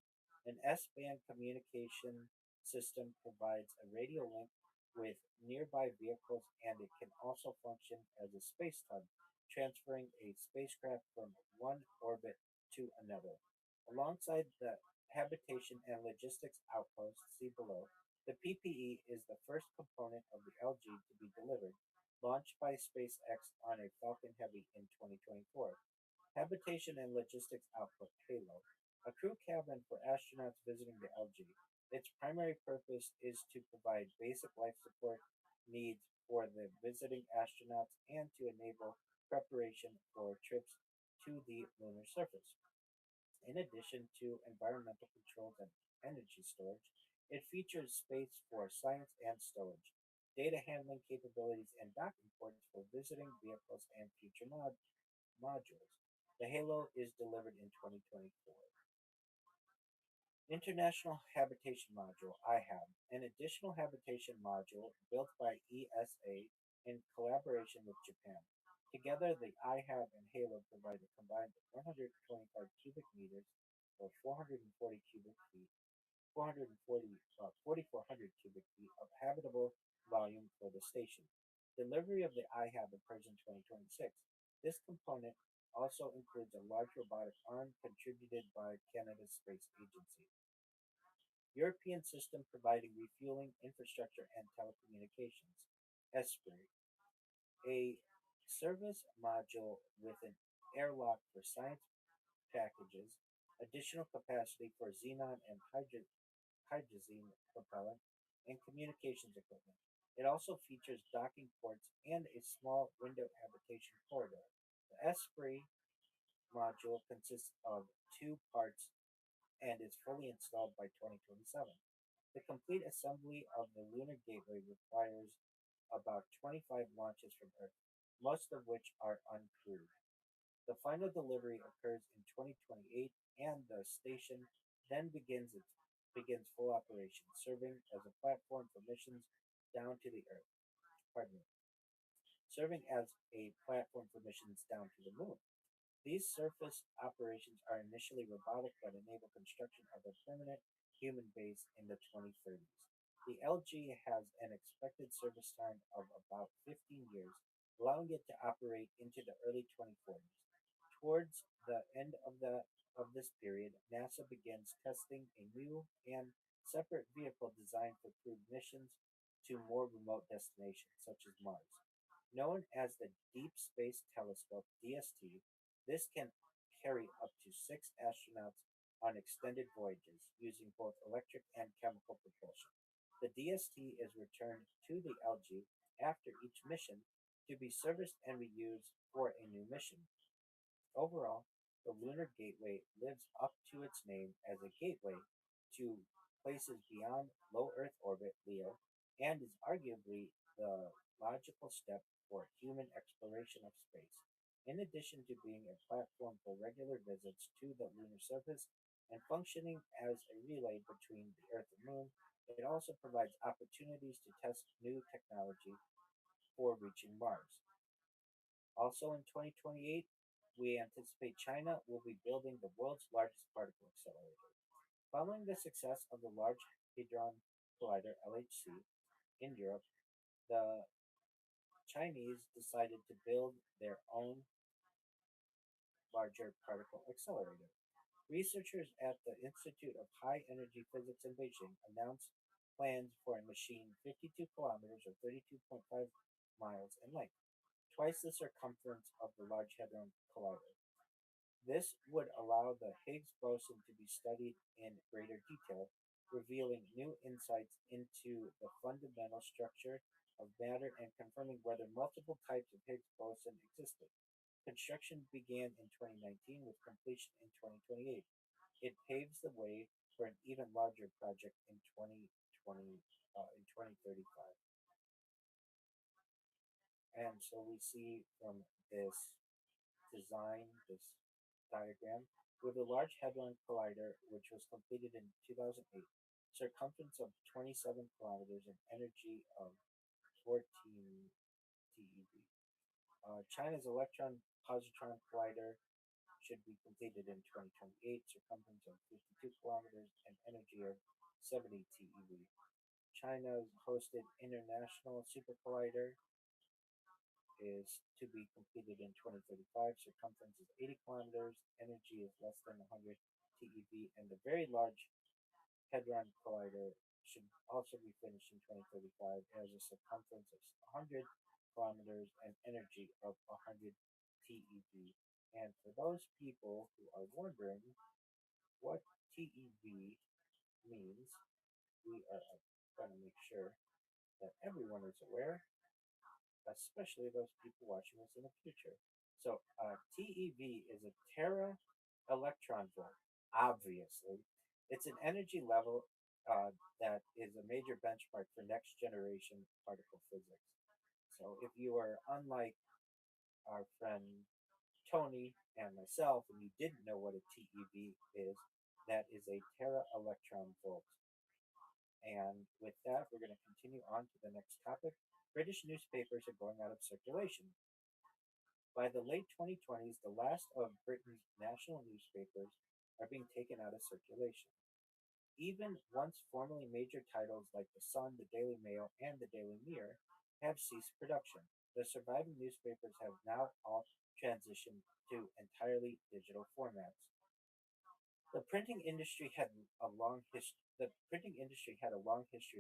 [SPEAKER 1] An S-band communication system provides a radio link with nearby vehicles, and it can also function as a space tug, transferring a spacecraft from one orbit to another. Alongside the habitation and logistics outpost, see below, the PPE is the first component of the LG to be delivered, launched by SpaceX on a Falcon Heavy in 2024. Habitation and Logistics Output (HALO), a crew cabin for astronauts visiting the LG. Its primary purpose is to provide basic life support needs for the visiting astronauts and to enable preparation for trips to the lunar surface. In addition to environmental controls and energy storage, it features space for science and stowage, data handling capabilities, and docking ports for visiting vehicles and future modules. The Halo is delivered in 2024. International Habitation Module (IHAB), an additional habitation module built by ESA in collaboration with Japan. Together, the IHAB and HALO provide a combined 125 cubic meters, or 440 cubic feet, 4,400 cubic feet of habitable volume for the station. Delivery of the IHAB occurs in 2026. This component also includes a large robotic arm contributed by Canada's Space Agency. European system providing refueling, infrastructure, and telecommunications. ESPRI, a service module with an airlock for science packages, additional capacity for xenon and hydrazine propellant, and communications equipment. It also features docking ports and a small window habitation corridor. The Esprit module consists of two parts and is fully installed by 2027. The complete assembly of the Lunar Gateway requires about 25 launches from Earth, most of which are uncrewed. The final delivery occurs in 2028, and the station then begins full operation, serving as a platform for missions down to the Earth. Pardon me, serving as a platform for missions down to the Moon. These surface operations are initially robotic but enable construction of a permanent human base in the 2030s. The LG has an expected service time of about 15 years, allowing it to operate into the early 2040s. Towards the end of this period, NASA begins testing a new and separate vehicle designed for crewed missions to more remote destinations, such as Mars. Known as the Deep Space Telescope (DST), this can carry up to 6 astronauts on extended voyages using both electric and chemical propulsion. The DST is returned to the LG after each mission to be serviced and reused for a new mission. Overall, the Lunar Gateway lives up to its name as a gateway to places beyond low Earth orbit (LEO) and is arguably the logical step for human exploration of space. In addition to being a platform for regular visits to the lunar surface and functioning as a relay between the Earth and Moon, it also provides opportunities to test new technology for reaching Mars. Also in 2028, we anticipate China will be building the world's largest particle accelerator. Following the success of the Large Hadron Collider (LHC) in Europe, the Chinese decided to build their own larger particle accelerator. Researchers at the Institute of High Energy Physics in Beijing announced plans for a machine 52 kilometers or 32.5 miles in length, twice the circumference of the Large Hadron Collider. This would allow the Higgs boson to be studied in greater detail, revealing new insights into the fundamental structure of matter and confirming whether multiple types of Higgs boson existed. Construction began in 2019 with completion in 2028. It paves the way for an even larger project in 2035. And so we see from this design, this diagram, with a Large Hadron Collider, which was completed in 2008, circumference of 27 kilometers and energy of 14 TeV. China's Electron Positron Collider should be completed in 2028, circumference of 52 kilometers and energy of 70 TeV. China's hosted International Super Collider is to be completed in 2035. Circumference is 80 kilometers. Energy is less than 100 TeV. And the Very Large Hadron Collider should also be finished in 2035. It has a circumference of 100 kilometers and energy of 100 TeV. And for those people who are wondering what TeV means, we are going to make sure that everyone is aware, especially those people watching us in the future. So TeV is a tera electron volt. Obviously, it's an energy level that is a major benchmark for next generation particle physics. So if you are unlike our friend Tony and myself, and you didn't know what a TeV is, that is a tera electron volt. And with that, we're going to continue on to the next topic. British newspapers are going out of circulation. By the late 2020s, the last of Britain's national newspapers are being taken out of circulation. Even once formerly major titles like The Sun, the Daily Mail, and the Daily Mirror have ceased production. The surviving newspapers have now all transitioned to entirely digital formats. The printing industry had a long history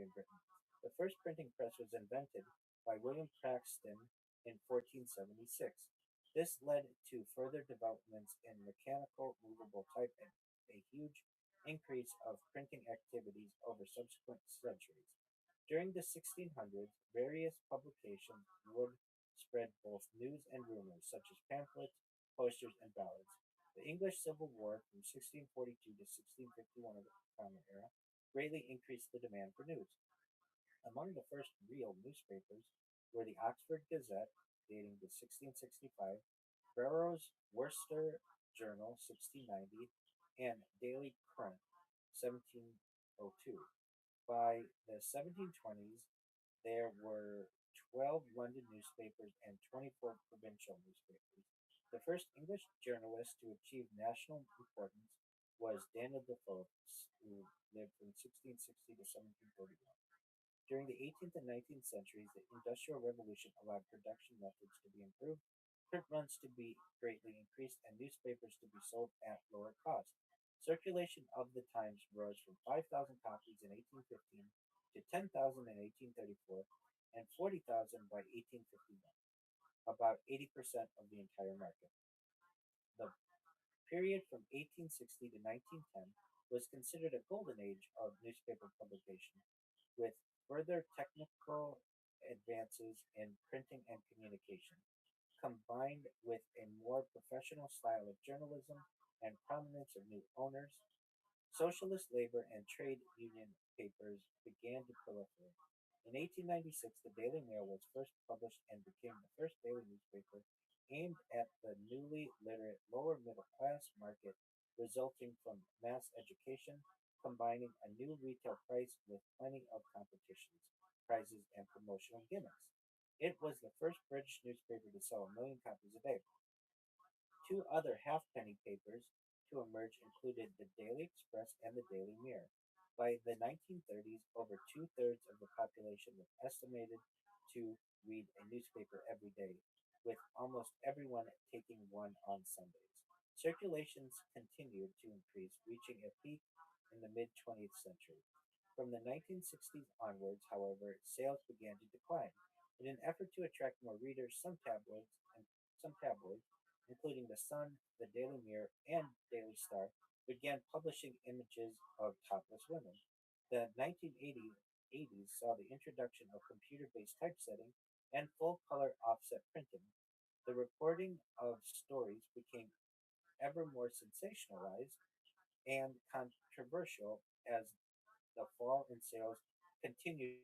[SPEAKER 1] in Britain. The first printing press was invented by William Craxton in 1476. This led to further developments in mechanical movable type and a huge increase of printing activities over subsequent centuries. During the 1600s, various publications would spread both news and rumors, such as pamphlets, posters, and ballads. The English Civil War from 1642 to 1651 of the Common Era greatly increased the demand for news. Among the first real newspapers were the Oxford Gazette, dating to 1665, Barrow's Worcester Journal, 1690, and Daily Current, 1702. By the 1720s, there were 12 London newspapers and 24 provincial newspapers. The first English journalist to achieve national importance was Daniel Defoe, who lived from 1660 to 1731. During the 18th and 19th centuries, the Industrial Revolution allowed production methods to be improved, print runs to be greatly increased, and newspapers to be sold at lower cost. Circulation of the Times rose from 5,000 copies in 1815 to 10,000 in 1834 and 40,000 by 1851, about 80% of the entire market. The period from 1860 to 1910 was considered a golden age of newspaper publication, with further technical advances in printing and communication, combined with a more professional style of journalism and prominence of new owners. Socialist labor and trade union papers began to proliferate. In 1896, the Daily Mail was first published and became the first daily newspaper aimed at the newly literate lower middle class market, resulting from mass education, combining a new retail price with plenty of competitions, prizes, and promotional gimmicks. It was the first British newspaper to sell 1 million copies a day. Two other halfpenny papers to emerge included the Daily Express and the Daily Mirror. By the 1930s, over two-thirds of the population was estimated to read a newspaper every day, with almost everyone taking one on Sundays. Circulations continued to increase, reaching a peak in the mid 20th century. From the 1960s onwards, however, sales began to decline. In an effort to attract more readers, some tabloids, including The Sun, The Daily Mirror, and Daily Star, began publishing images of topless women. The 1980s saw the introduction of computer-based typesetting and full-color offset printing. The reporting of stories became ever more sensationalized and controversial as the fall in sales continued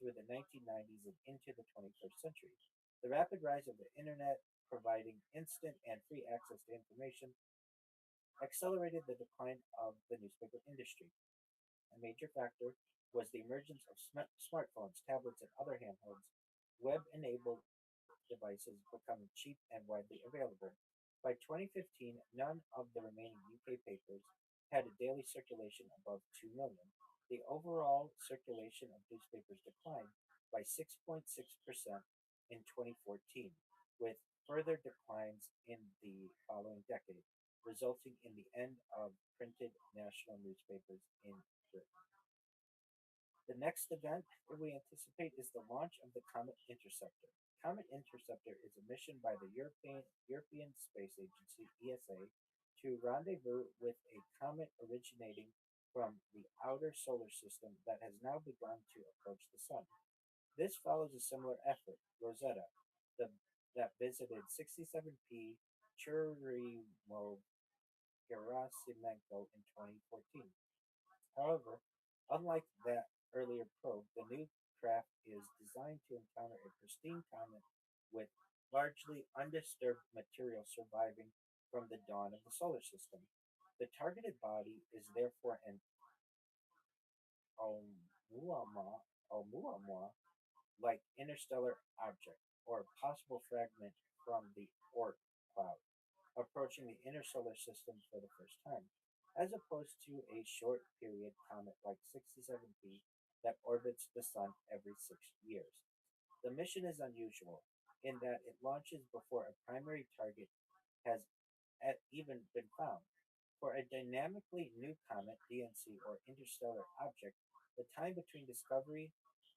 [SPEAKER 1] through the 1990s and into the 21st century. The rapid rise of the internet, providing instant and free access to information, accelerated the decline of the newspaper industry. A major factor was the emergence of smartphones, tablets, and other handhelds, web enabled devices becoming cheap and widely available. By 2015, none of the remaining UK papers had a daily circulation above 2 million. The overall circulation of newspapers declined by 6.6% in 2014, with further declines in the following decade, resulting in the end of printed national newspapers in Britain. The next event that we anticipate is the launch of the Comet Interceptor. Comet Interceptor is a mission by the European Space Agency (ESA) to rendezvous with a comet originating from the outer solar system that has now begun to approach the Sun. This follows a similar effort, Rosetta, the, that visited 67P Churyumov Gerasimenko in 2014. However, unlike that earlier probe, the new craft is designed to encounter a pristine comet with largely undisturbed material surviving from the dawn of the solar system. The targeted body is therefore an Oumuamua like interstellar object, or possible fragment from the Oort cloud, approaching the inner solar system for the first time, as opposed to a short period comet like 67P that orbits the Sun every 6 years. The mission is unusual in that it launches before a primary target has even been found. For a dynamically new comet, DNC, or interstellar object, the time between discovery,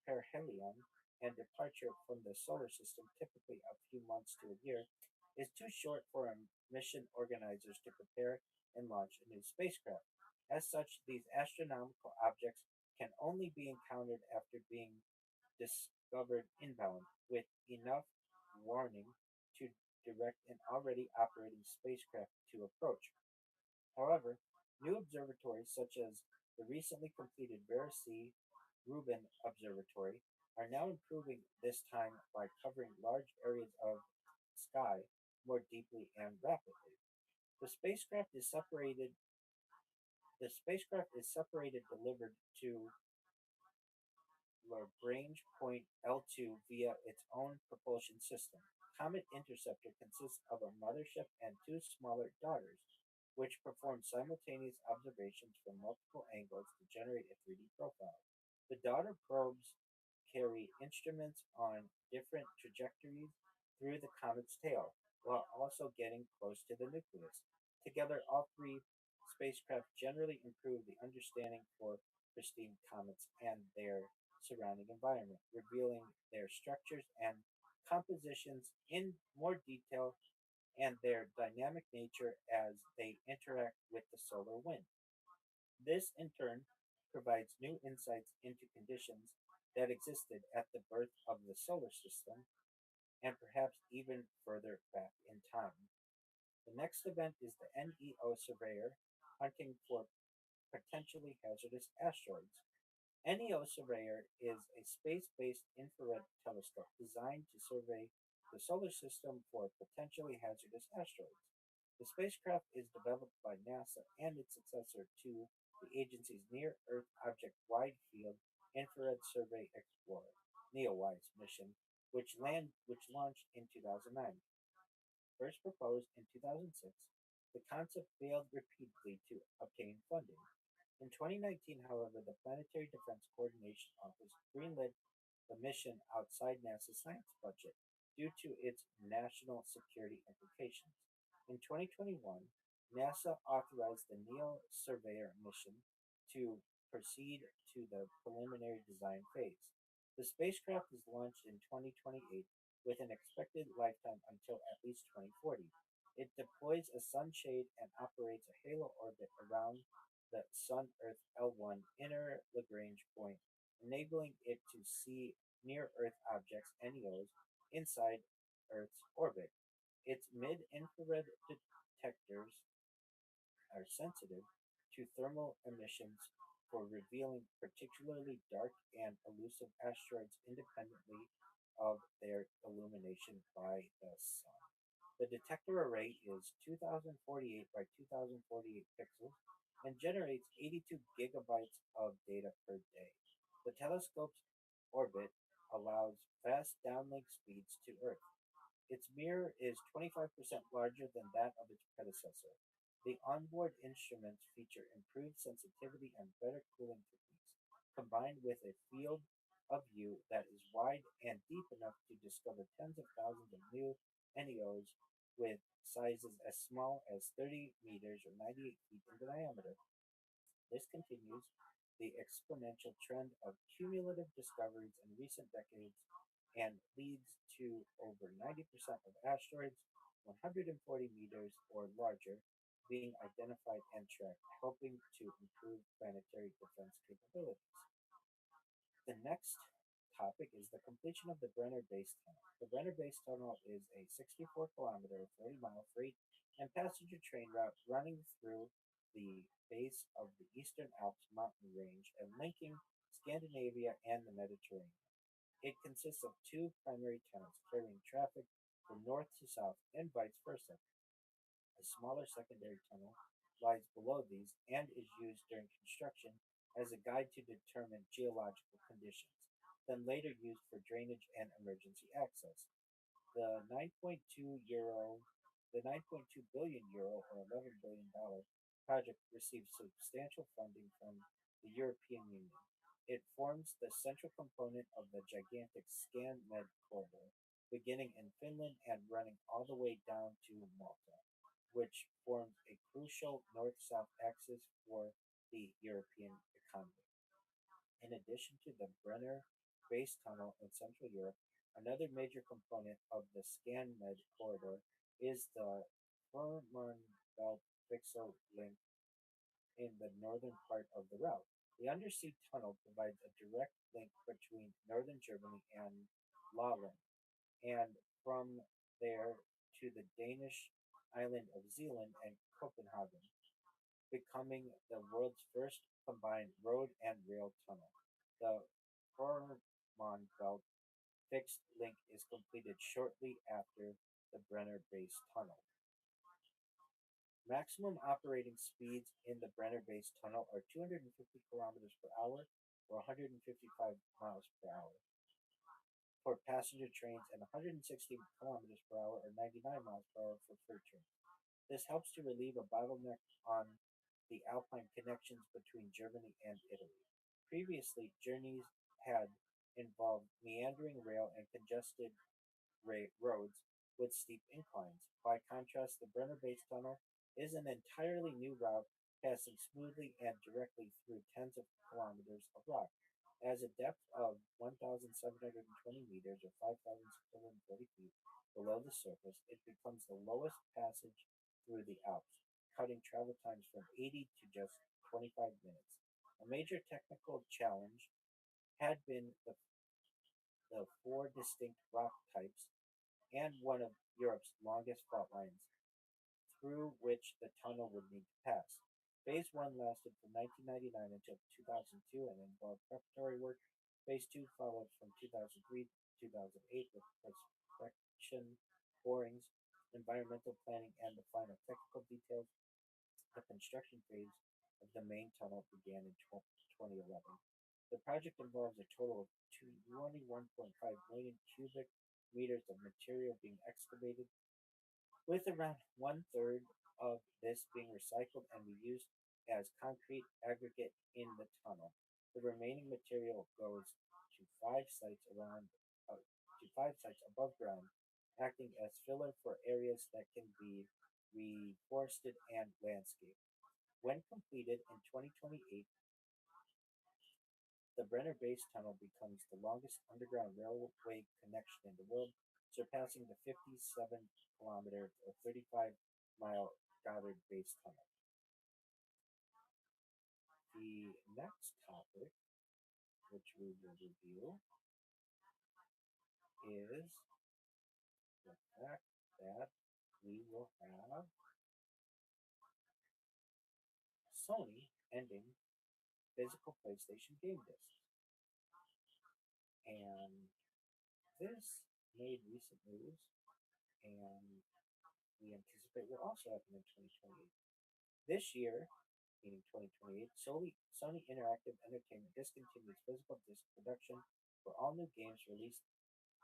[SPEAKER 1] perihelion, and departure from the solar system, typically a few months to a year, is too short for mission organizers to prepare and launch a new spacecraft. As such, these astronomical objects can only be encountered after being discovered inbound with enough warning to direct an already operating spacecraft to approach. However, new observatories such as the recently completed Vera C. Rubin Observatory are now improving this time by covering large areas of sky more deeply and rapidly. The spacecraft is separated delivered to Lagrange point L2 via its own propulsion system. Comet Interceptor consists of a mothership and two smaller daughters, which perform simultaneous observations from multiple angles to generate a 3D profile. The daughter probes carry instruments on different trajectories through the comet's tail, while also getting close to the nucleus. Together, all three spacecraft generally improve the understanding for pristine comets and their surrounding environment, revealing their structures and compositions in more detail and their dynamic nature as they interact with the solar wind. This, in turn, provides new insights into conditions that existed at the birth of the solar system and perhaps even further back in time. The next event is the NEO Surveyor hunting for potentially hazardous asteroids. NEO Surveyor is a space based infrared telescope designed to survey the solar system for potentially hazardous asteroids. The spacecraft is developed by NASA and its successor to the agency's Near Earth Object Wide Field Infrared Survey Explorer (NEOWISE) mission, which launched in 2009. First proposed in 2006, the concept failed repeatedly to obtain funding. In 2019, however, the Planetary Defense Coordination Office greenlit the mission outside NASA's science budget due to its national security implications. In 2021, NASA authorized the NEO Surveyor mission to proceed to the preliminary design phase. The spacecraft is launched in 2028 with an expected lifetime until at least 2040. It deploys a sunshade and operates a halo orbit around the Sun Earth L1 inner Lagrange point, enabling it to see near Earth objects (NEOs) inside Earth's orbit. Its mid infrared detectors are sensitive to thermal emissions for revealing particularly dark and elusive asteroids independently of their illumination by the sun. The detector array is 2048 by 2048 pixels and generates 82 gigabytes of data per day. The telescope's orbit allows fast downlink speeds to Earth. Its mirror is 25% larger than that of its predecessor. The onboard instruments feature improved sensitivity and better cooling techniques, combined with a field of view that is wide and deep enough to discover tens of thousands of new NEOs with sizes as small as 30 meters or 98 feet in diameter. This continues the exponential trend of cumulative discoveries in recent decades and leads to over 90% of asteroids 140 meters or larger being identified and tracked, helping to improve planetary defense capabilities. The next topic is the completion of the Brenner Base Tunnel. The Brenner Base Tunnel is a 64-kilometer, 40-mile freight and passenger train route running through the base of the Eastern Alps mountain range and linking Scandinavia and the Mediterranean. It consists of two primary tunnels carrying traffic from north to south and vice versa. A smaller secondary tunnel lies below these and is used during construction as a guide to determine geological conditions, then later used for drainage and emergency access. The 9.2 euro, the 9.2 billion euro or $11 billion project received substantial funding from the European Union. It forms the central component of the gigantic ScanMed corridor, beginning in Finland and running all the way down to Malta, which forms a crucial north-south axis for the European economy. In addition to the Brenner Base Tunnel in Central Europe, another major component of the ScanMed corridor is the Fehmarnbelt Fixed Link in the northern part of the route. The undersea tunnel provides a direct link between northern Germany and Lolland, and from there to the Danish island of Zealand and Copenhagen, becoming the world's first combined road and rail tunnel. The Fehmarnbelt fixed link is completed shortly after the Brenner Base Tunnel. Maximum operating speeds in the Brenner Base Tunnel are 250 kilometers per hour or 155 miles per hour for passenger trains and 160 kilometers per hour or 99 miles per hour for freight trains. This helps to relieve a bottleneck on the Alpine connections between Germany and Italy. Previously, journeys had involved meandering rail and congested roads with steep inclines. By contrast, the Brenner Base Tunnel is an entirely new route passing smoothly and directly through tens of kilometers of rock. As a depth of 1,720 meters or 5,640 feet below the surface, it becomes the lowest passage through the Alps, cutting travel times from 80 to just 25 minutes. A major technical challenge had been the four distinct rock types and one of Europe's longest fault lines, through which the tunnel would need to pass. Phase 1 lasted from 1999 until 2002 and involved preparatory work. Phase 2 followed from 2003 to 2008 with prospection, borings, environmental planning, and the final technical details. The construction phase of the main tunnel began in 2011. The project involves a total of 21.5 million cubic meters of material being excavated, with around one third of this being recycled and reused as concrete aggregate in the tunnel. The remaining material goes to five sites above ground, acting as filler for areas that can be reforested and landscaped. When completed in 2028, the Brenner Base Tunnel becomes the longest underground railway connection in the world, surpassing the 57-kilometer or 35-mile Goddard Base Tunnel. The next topic, which we will review, is the fact that we will have Sony ending physical PlayStation game discs. And this made recent news, and we anticipate will also happen in 2028. This year, meaning 2028, Sony Interactive Entertainment discontinues physical disc production for all new games released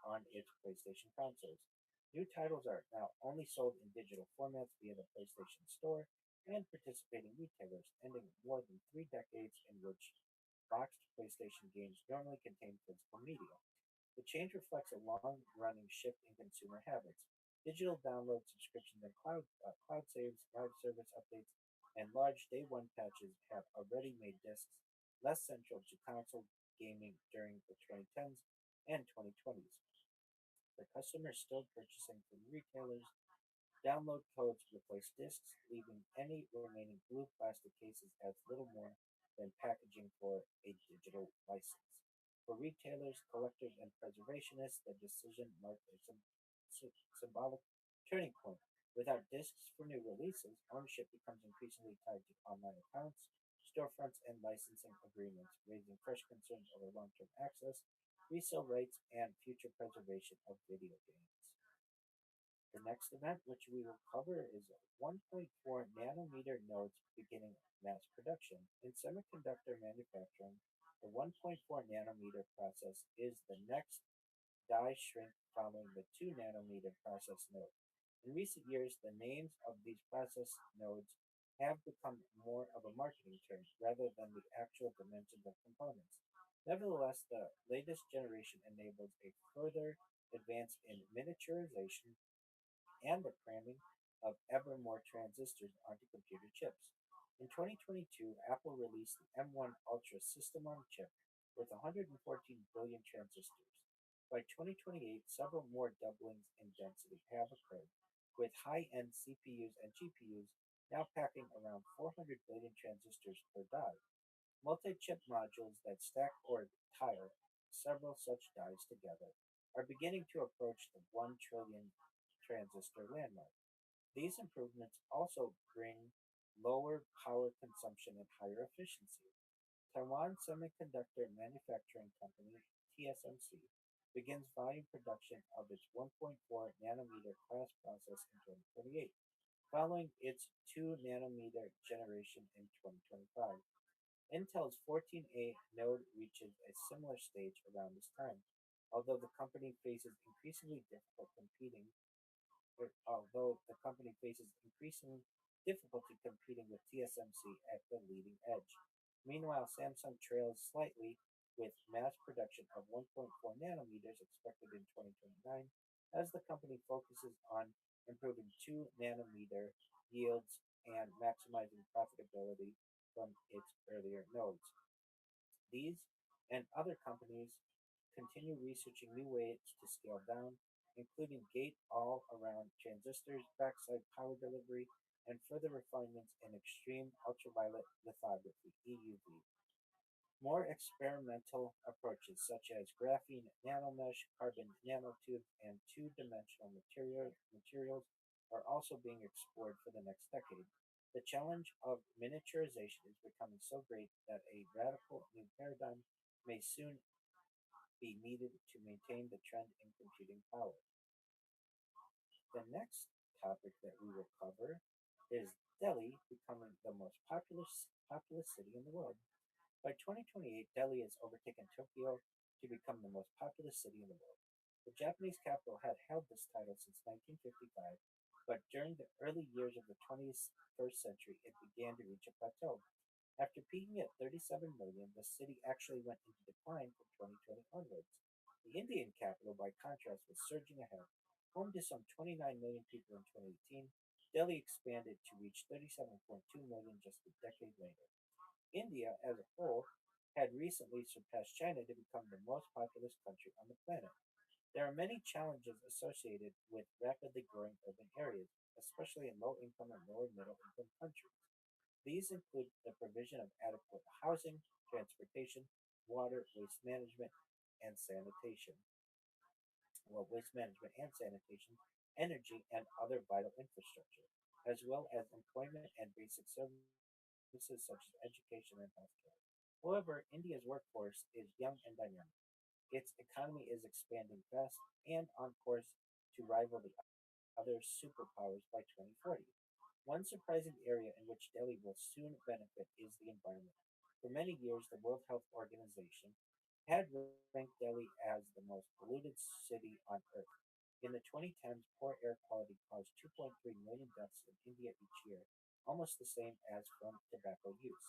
[SPEAKER 1] on its PlayStation consoles. New titles are now only sold in digital formats via the PlayStation Store and participating retailers, ending more than 3 decades in which boxed PlayStation games normally contain physical media. The change reflects a long-running shift in consumer habits. Digital download subscriptions and cloud saves, live service updates, and large day one patches have already made discs less central to console gaming during the 2010s and 2020s. For customers still purchasing from retailers, download codes replace discs, leaving any remaining blue plastic cases as little more than packaging for a digital license. For retailers, collectors, and preservationists, the decision marked a symbolic turning point. Without discs for new releases, ownership becomes increasingly tied to online accounts, storefronts, and licensing agreements, raising fresh concerns over long-term access, resale rights, and future preservation of video games. The next event, which we will cover, is 1.4 nanometer nodes beginning mass production. In semiconductor manufacturing, the 1.4 nanometer process is the next die shrink following the 2 nanometer process node. In recent years, the names of these process nodes have become more of a marketing term rather than the actual dimensions of components. Nevertheless, the latest generation enables a further advance in miniaturization and the cramming of ever more transistors onto computer chips. In 2022, Apple released the M1 Ultra system on chip with 114 billion transistors. By 2028, several more doublings in density have occurred, with high end CPUs and GPUs now packing around 400 billion transistors per die. Multi chip modules that stack or tire several such dies together are beginning to approach the 1 trillion transistor landmark. These improvements also bring lower power consumption and higher efficiency. Taiwan Semiconductor Manufacturing Company (TSMC) begins volume production of its 1.4 nanometer class process in 2028, following its 2 nanometer generation in 2025. Intel's 14A node reaches a similar stage around this time, although the company faces increasingly difficult competing although the company faces increasing difficulty competing with TSMC at the leading edge. Meanwhile, Samsung trails slightly with mass production of 1.4 nanometers expected in 2029 as the company focuses on improving 2 nanometer yields and maximizing profitability from its earlier nodes. These and other companies continue researching new ways to scale down, including gate all around transistors, backside power delivery, and further refinements in extreme ultraviolet lithography (EUV). More experimental approaches such as graphene nanomesh, carbon nanotubes, and two-dimensional materials are also being explored for the next decade. The challenge of miniaturization is becoming so great that a radical new paradigm may soon be needed to maintain the trend in computing power. The next topic that we will cover is Delhi becoming the most populous city in the world. By 2028, Delhi has overtaken Tokyo to become the most populous city in the world. The Japanese capital had held this title since 1955, but during the early years of the 21st century, it began to reach a plateau. After peaking at 37 million, the city actually went into decline from 2020 onwards. The Indian capital, by contrast, was surging ahead. Home to some 29 million people in 2018, Delhi expanded to reach 37.2 million just a decade later. India, as a whole, had recently surpassed China to become the most populous country on the planet. There are many challenges associated with rapidly growing urban areas, especially in low income and lower middle income countries. These include the provision of adequate housing, transportation, water, and sanitation. Waste management and sanitation, energy, and other vital infrastructure, as well as employment and basic services such as education and healthcare. However, India's workforce is young and dynamic. Its economy is expanding fast and on course to rival the other superpowers by 2040. One surprising area in which Delhi will soon benefit is the environment. For many years, the World Health Organization had ranked Delhi as the most polluted city on Earth. In the 2010s, poor air quality caused 2.3 million deaths in India each year, almost the same as from tobacco use,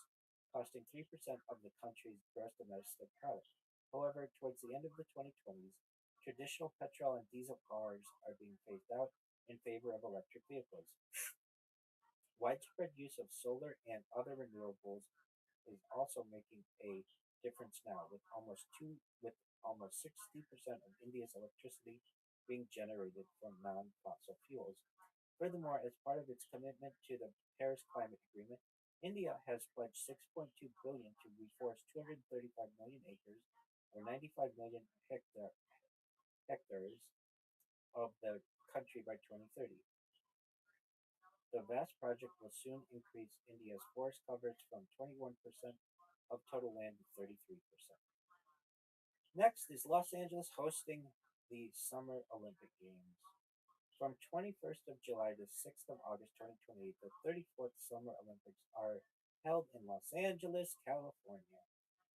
[SPEAKER 1] costing 3% of the country's gross domestic product. However, towards the end of the 2020s, traditional petrol and diesel cars are being phased out in favor of electric vehicles. Widespread use of solar and other renewables is also making a difference now, with almost 60% of India's electricity being generated from non-fossil fuels. Furthermore, as part of its commitment to the Paris Climate Agreement, India has pledged 6.2 billion to reforest 235 million acres or 95 million hectares of the country by 2030. The vast project will soon increase India's forest coverage from 21% of total land to 33%. Next is Los Angeles hosting the Summer Olympic Games. From 21st of July to 6th of August 2028, the 34th Summer Olympics are held in Los Angeles, California.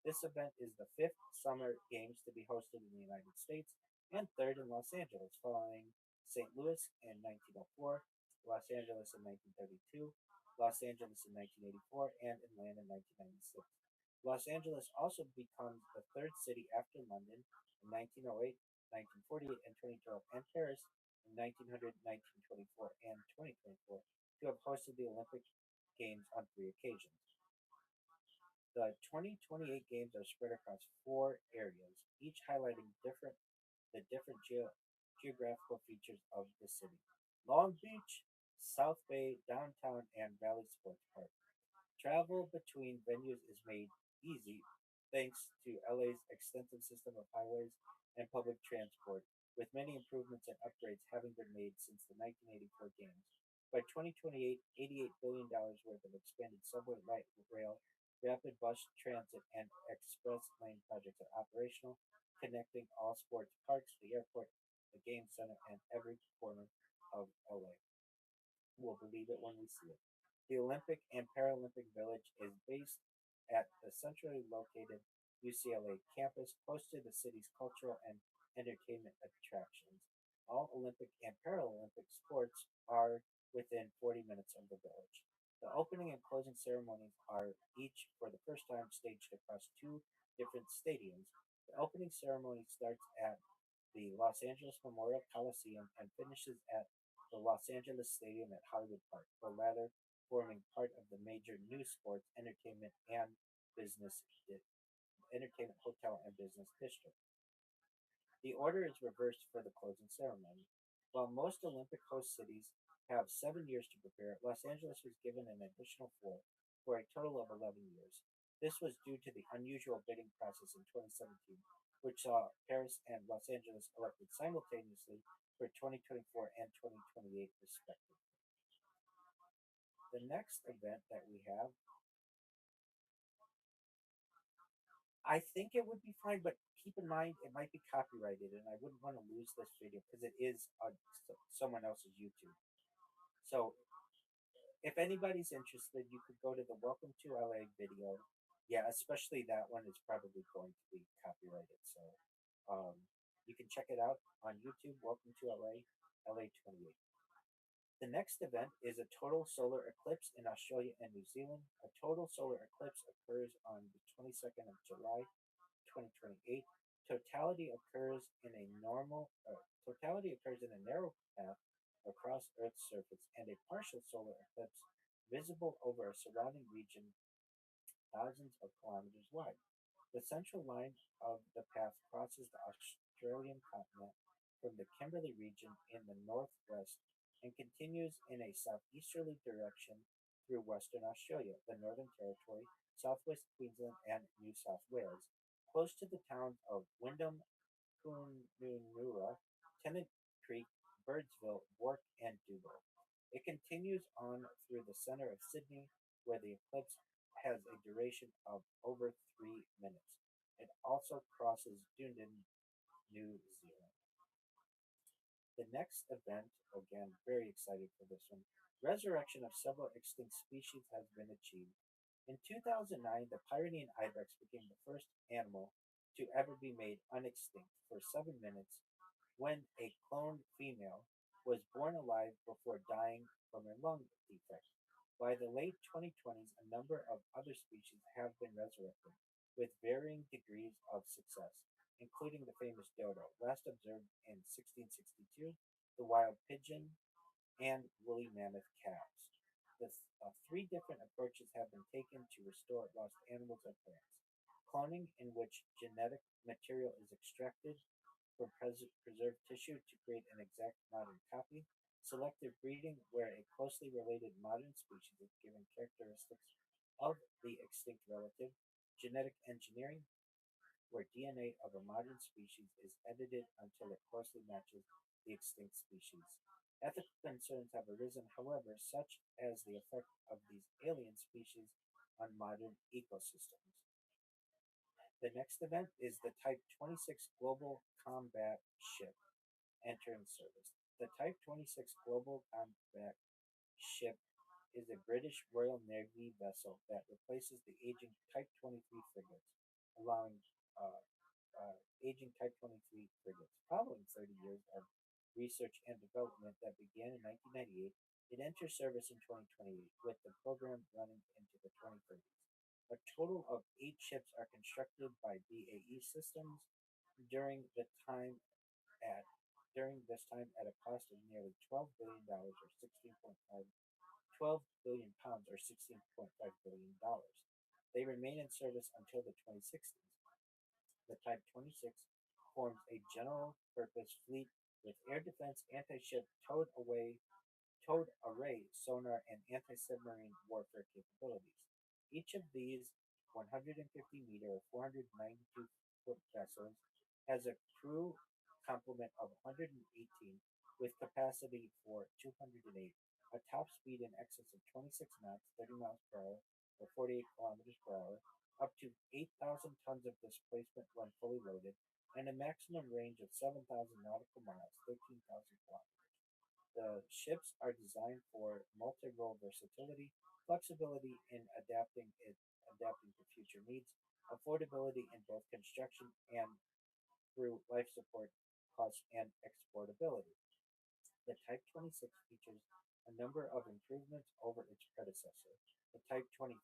[SPEAKER 1] This event is the fifth Summer Games to be hosted in the United States and third in Los Angeles, following St. Louis in 1904, Los Angeles in 1932, Los Angeles in 1984, and Atlanta in 1996. Los Angeles also becomes the third city after London in 1908, 1948, and 2012, and Paris in 1900, 1924, and 2024 to have hosted the Olympic Games on three occasions. The 2028 games are spread across four areas, each highlighting different geographical features of the city: Long Beach, South Bay, Downtown, and Valley Sports Park. Travel between venues is made easy thanks to LA's extensive system of highways and public transport, with many improvements and upgrades having been made since the 1984 games. By 2028, $88 billion worth of expanded subway, light rail, rapid bus transit, and express lane projects are operational, connecting all sports parks, the airport, the game center, and every corner of LA. We'll believe it when we see it. The Olympic and Paralympic Village is based at the centrally located UCLA campus, close to the city's cultural and entertainment attractions. All Olympic and Paralympic sports are within 40 minutes of the village. The opening and closing ceremonies are each, for the first time, staged across two different stadiums. The opening ceremony starts at the Los Angeles Memorial Coliseum and finishes at the Los Angeles Stadium at Hollywood Park, the latter forming part of the major new sports, business, entertainment, hotel, and business district. The order is reversed for the closing ceremony. While most Olympic host cities have 7 years to prepare, Los Angeles was given an additional four, for a total of 11 years. This was due to the unusual bidding process in 2017, which saw Paris and Los Angeles elected simultaneously for 2024 and 2028, respectively. The next event that we have, I think it would be fine, but keep in mind it might be copyrighted, and I wouldn't want to lose this video because it is on someone else's YouTube. So if anybody's interested, you could go to the Welcome to LA video. Yeah, especially that one is probably going to be copyrighted. So um, you can check it out on YouTube. Welcome to LA, LA 28. The next event is a total solar eclipse in Australia and New Zealand. A total solar eclipse occurs on the 22nd of July, 2028. Totality occurs in a narrow path across Earth's surface, and a partial solar eclipse visible over a surrounding region thousands of kilometers wide. The central line of the path crosses the Australian continent from the Kimberley region in the northwest and continues in a southeasterly direction through Western Australia, the Northern Territory, southwest Queensland, and New South Wales, close to the towns of Wyndham, Coonaroora, Tennant Creek, Birdsville, Bourke, and Dougal. It continues on through the center of Sydney, where the eclipse has a duration of over 3 minutes. It also crosses Dunedin, New Zealand. The next event, again, very excited for this one. Resurrection of several extinct species has been achieved. In 2009, the Pyrenean ibex became the first animal to ever be made unextinct for 7 minutes when a cloned female was born alive before dying from a lung defect. By the late 2020s, a number of other species have been resurrected, with varying degrees of success, including the famous dodo, last observed in 1662, the wild pigeon, and woolly mammoth calves. Three different approaches have been taken to restore lost animals and plants: cloning, in which genetic material is extracted from preserved tissue to create an exact modern copy; selective breeding, where a closely related modern species is given characteristics of the extinct relative; genetic engineering, where DNA of a modern species is edited until it closely matches the extinct species. Ethical concerns have arisen, however, such as the effect of these alien species on modern ecosystems. The next event is the Type 26 Global Combat Ship entering service. The Type 26 Global Combat Ship is a British Royal Navy vessel that replaces the aging Type 23 frigates, allowing aging Type 23 frigates. Following 30 years of research and development that began in 1998, it enters service in 2028, with the program running into the 2030s. A total of 8 ships are constructed by BAE Systems during the time at during this time at a cost of nearly $12 billion or 16.5 12 billion pounds or $16.5 billion. They remain in service until the 2060s. The Type 26 forms a general purpose fleet with air defense, anti-ship, towed array sonar, and anti-submarine warfare capabilities. Each of these 150-meter or 492-foot vessels has a crew complement of 118 with capacity for 208, a top speed in excess of 26 knots, 30 miles per hour, or 48 kilometers per hour, up to 8,000 tons of displacement when fully loaded, and a maximum range of 7,000 nautical miles, 13,000 kilometers. The ships are designed for multi-role versatility, flexibility in adapting to future needs, affordability in both construction and through life support costs and exportability. The Type 26 features a number of improvements over its predecessor, the Type 23.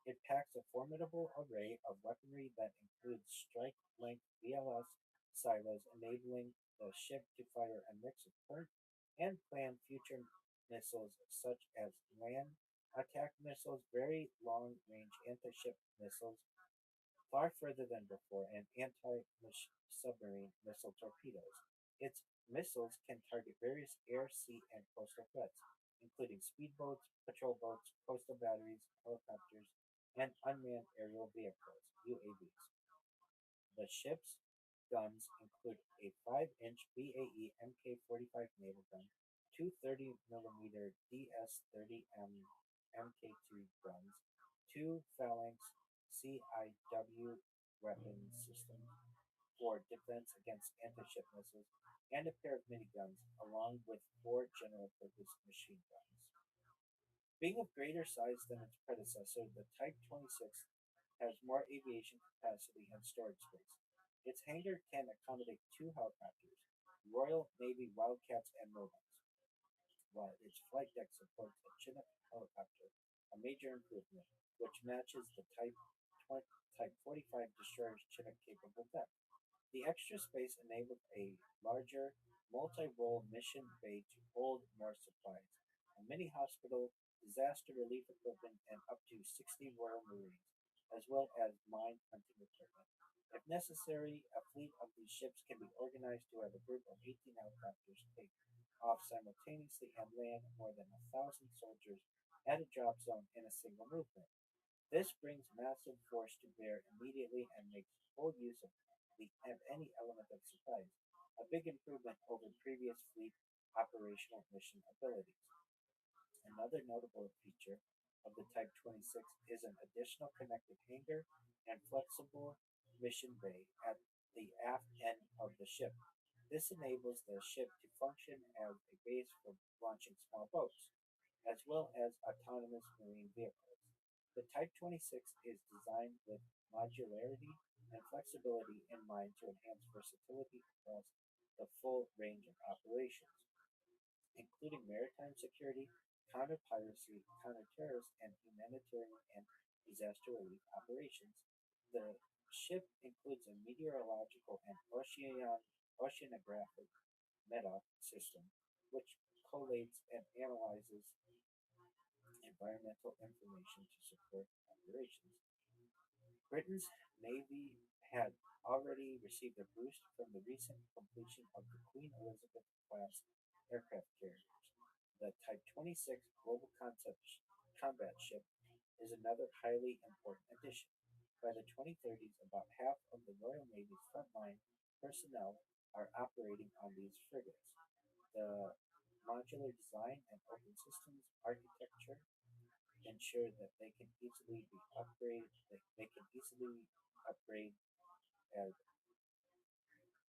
[SPEAKER 1] It packs a formidable array of weaponry that includes strike-length VLS silos, enabling the ship to fire a mix of current and planned future missiles such as land attack missiles, very long-range anti-ship missiles, far further than before, and anti-submarine missile torpedoes. Its missiles can target various air, sea, and coastal threats, including speedboats, patrol boats, coastal batteries, helicopters, and unmanned aerial vehicles (UAVs). The ship's guns include a 5-inch BAE Mk-45 naval gun, two 30 mm DS-30M Mk2 guns, two Phalanx CIW weapon systems for defense against anti-ship missiles, and a pair of miniguns, along with 4 general-purpose machine guns. Being of greater size than its predecessor, the Type 26 has more aviation capacity and storage space. Its hangar can accommodate 2 helicopters, Royal Navy Wildcats and Merlins, while its flight deck supports a Chinook helicopter, a major improvement, which matches the Type 45 destroyer's Chinook-capable deck. The extra space enabled a larger, multi-role mission bay to hold more supplies, a mini hospital, disaster relief equipment, and up to 60 Royal Marines, as well as mine hunting equipment. If necessary, a fleet of these ships can be organized to have a group of 18 helicopters take off simultaneously and land more than 1,000 soldiers at a drop zone in a single movement. This brings massive force to bear immediately and makes full use of any element of surprise, a big improvement over previous fleet operational mission abilities. Another notable feature of the Type 26 is an additional connected hangar and flexible mission bay at the aft end of the ship. This enables the ship to function as a base for launching small boats, as well as autonomous marine vehicles. The Type 26 is designed with modularity and flexibility in mind to enhance versatility across the full range of operations, including maritime security, counter-piracy, counter-terrorist, and humanitarian and disaster relief operations. The ship includes a meteorological and oceanographic MEDOC system, which collates and analyzes environmental information to support operations. Britain's navy had already received a boost from the recent completion of the Queen Elizabeth class aircraft carriers. The Type 26 Global Concept Combat Ship is another highly important addition. By the 2030s, about half of the Royal Navy's frontline personnel are operating on these frigates. The modular design and open systems architecture ensure that they can easily upgrade as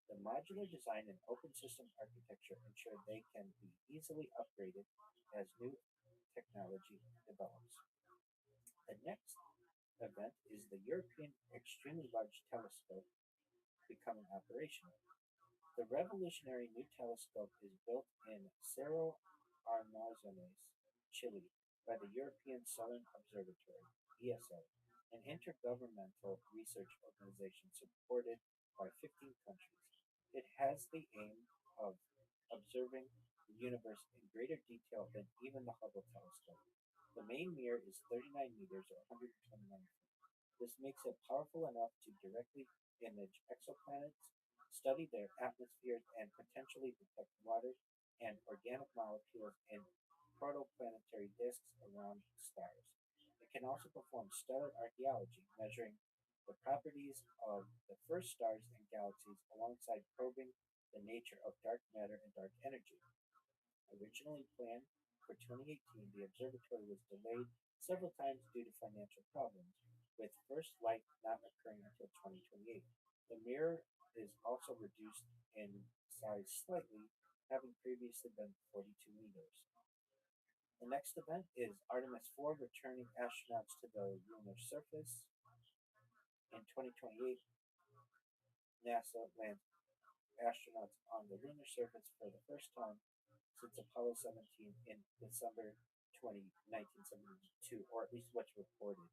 [SPEAKER 1] the modular design and open system architecture ensure they can be easily upgraded as new technology develops. The next event is the European Extremely Large Telescope becoming operational. The revolutionary new telescope is built in Cerro Armazones, Chile, by the European Southern Observatory (ESO), an intergovernmental research organization supported by 15 countries. It has the aim of observing the universe in greater detail than even the Hubble telescope. The main mirror is 39 meters or 129 feet. This makes it powerful enough to directly image exoplanets, study their atmospheres, and potentially detect water and organic molecules in protoplanetary disks around stars. It can also perform stellar archaeology, measuring the properties of the first stars and galaxies alongside probing the nature of dark matter and dark energy. Originally planned for 2018, the observatory was delayed several times due to financial problems, with first flight not occurring until 2028. The mirror is also reduced in size slightly, having previously been 42 meters. The next event is Artemis 4 returning astronauts to the lunar surface. In 2028, NASA lands astronauts on the lunar surface for the first time since Apollo 17 in December 1972, or at least what's reported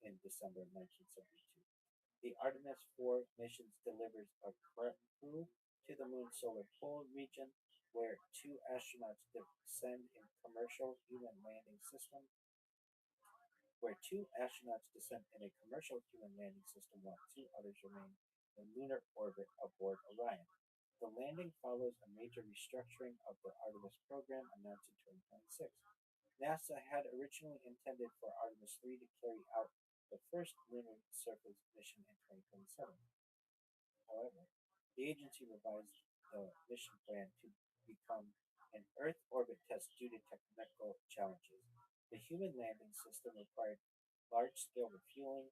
[SPEAKER 1] in December 1972. The Artemis 4 missions delivers a crew to the moon's solar pole region, where two astronauts descend in commercial human landing system, while two others remain in lunar orbit aboard Orion. The landing follows a major restructuring of the Artemis program announced in 2026. NASA had originally intended for Artemis 3 to carry out the first lunar surface mission in 2027. However, the agency revised the mission plan to become an Earth orbit test due to technical challenges. The human landing system required large scale refueling,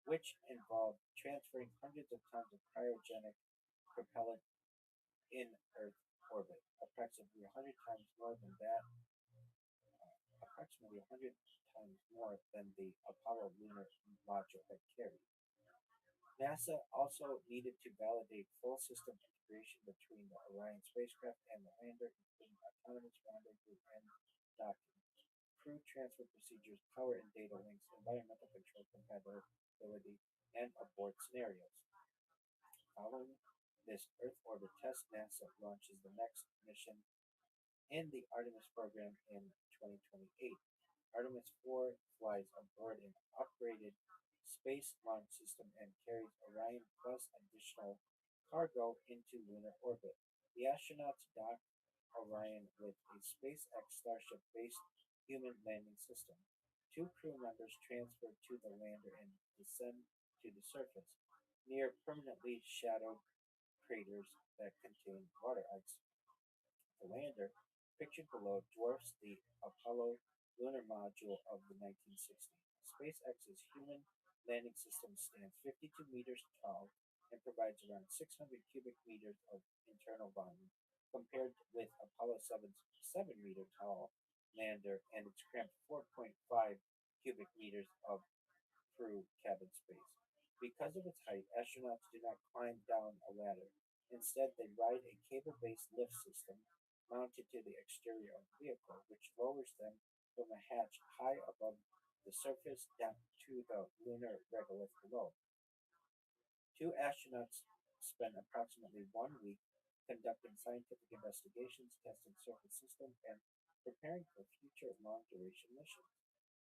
[SPEAKER 1] which involved transferring hundreds of tons of cryogenic propellant in Earth orbit, approximately 100 times more than the Apollo lunar module had carried. NASA also needed to validate full system integration between the Orion spacecraft and the lander, including autonomous rendezvous and docking, crew transfer procedures, power and data links, environmental control compatibility, and abort scenarios. Following this Earth orbit test, NASA launches the next mission in the Artemis program in 2028. Artemis 4 flies aboard an upgraded space launch system and carries Orion plus additional cargo into lunar orbit. The astronauts dock Orion with a SpaceX Starship based human landing system. Two crew members transfer to the lander and descend to the surface, near permanently shadowed craters that contain water ice. The lander, pictured below, dwarfs the Apollo lunar module of the 1960s. SpaceX's human landing system stands 52 meters tall and provides around 600 cubic meters of internal volume, compared with Apollo 7's 7-meter tall lander and its cramped 4.5 cubic meters of crew cabin space. Because of its height, astronauts do not climb down a ladder. Instead, they ride a cable based lift system mounted to the exterior of the vehicle, which lowers them from a hatch high above the surface down to the lunar regolith below. Two astronauts spend approximately 1 week conducting scientific investigations, testing surface systems, and preparing for future long duration missions.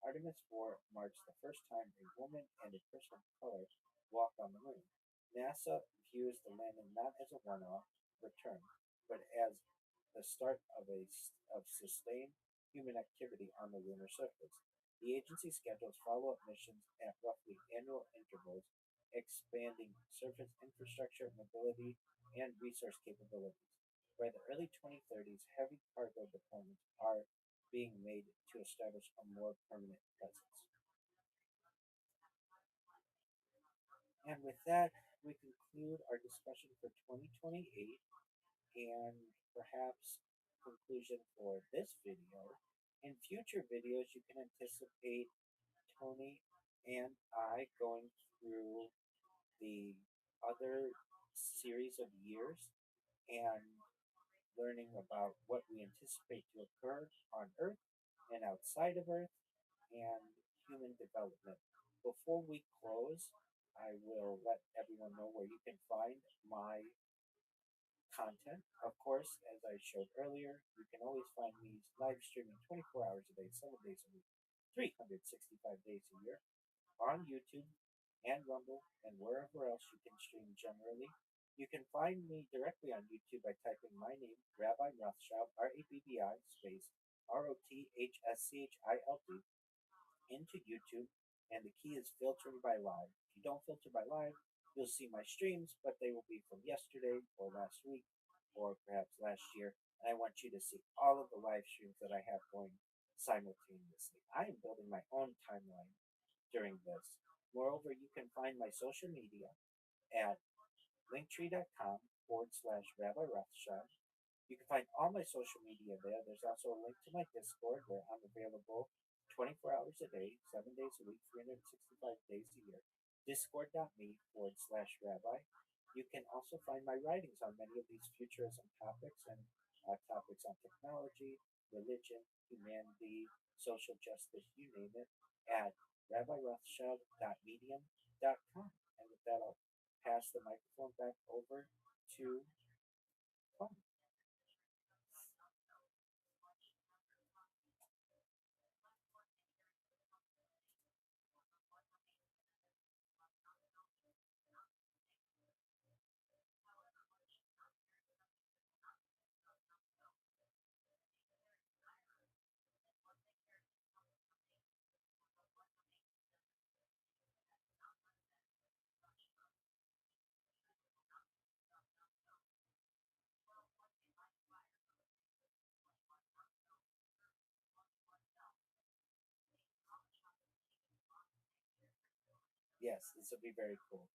[SPEAKER 1] Artemis 4 marks the first time a woman and a person of color walk on the moon. NASA views the landing not as a one off return, but as the start of sustained human activity on the lunar surface. The agency schedules follow up missions at roughly annual intervals, expanding surface infrastructure, mobility, and resource capabilities. By the early 2030s, heavy cargo deployments are being made to establish a more permanent presence. And with that, we conclude our discussion for 2028 and perhaps conclusion for this video. In future videos, you can anticipate Tony and I going through the other series of years and learning about what we anticipate to occur on Earth and outside of Earth and human development. Before we close, I will let everyone know where you can find my content. Of course, as I showed earlier, you can always find me live streaming 24 hours a day, 7 days a week, 365 days a year on YouTube and Rumble and wherever else you can stream generally. You can find me directly on YouTube by typing my name, Rabbi Rothschild, Rabbi space Rothschild, into YouTube, and the key is filtering by live. If you don't filter by live, you'll see my streams, but they will be from yesterday or last week or perhaps last year. And I want you to see all of the live streams that I have going simultaneously. I am building my own timeline during this. Moreover, you can find my social media at linktree.com/Rabbi Rothschild. You can find all my social media there. There's also a link to my Discord where I'm available 24 hours a day, 7 days a week, 365 days a year. Discord.me/Rabbi. You can also find my writings on many of these futurism topics and topics on technology, religion, humanity, social justice, you name it, at rabbirothschild.medium.com. And with that, I'll pass the microphone back over to Tom. Yes, this will be very cool.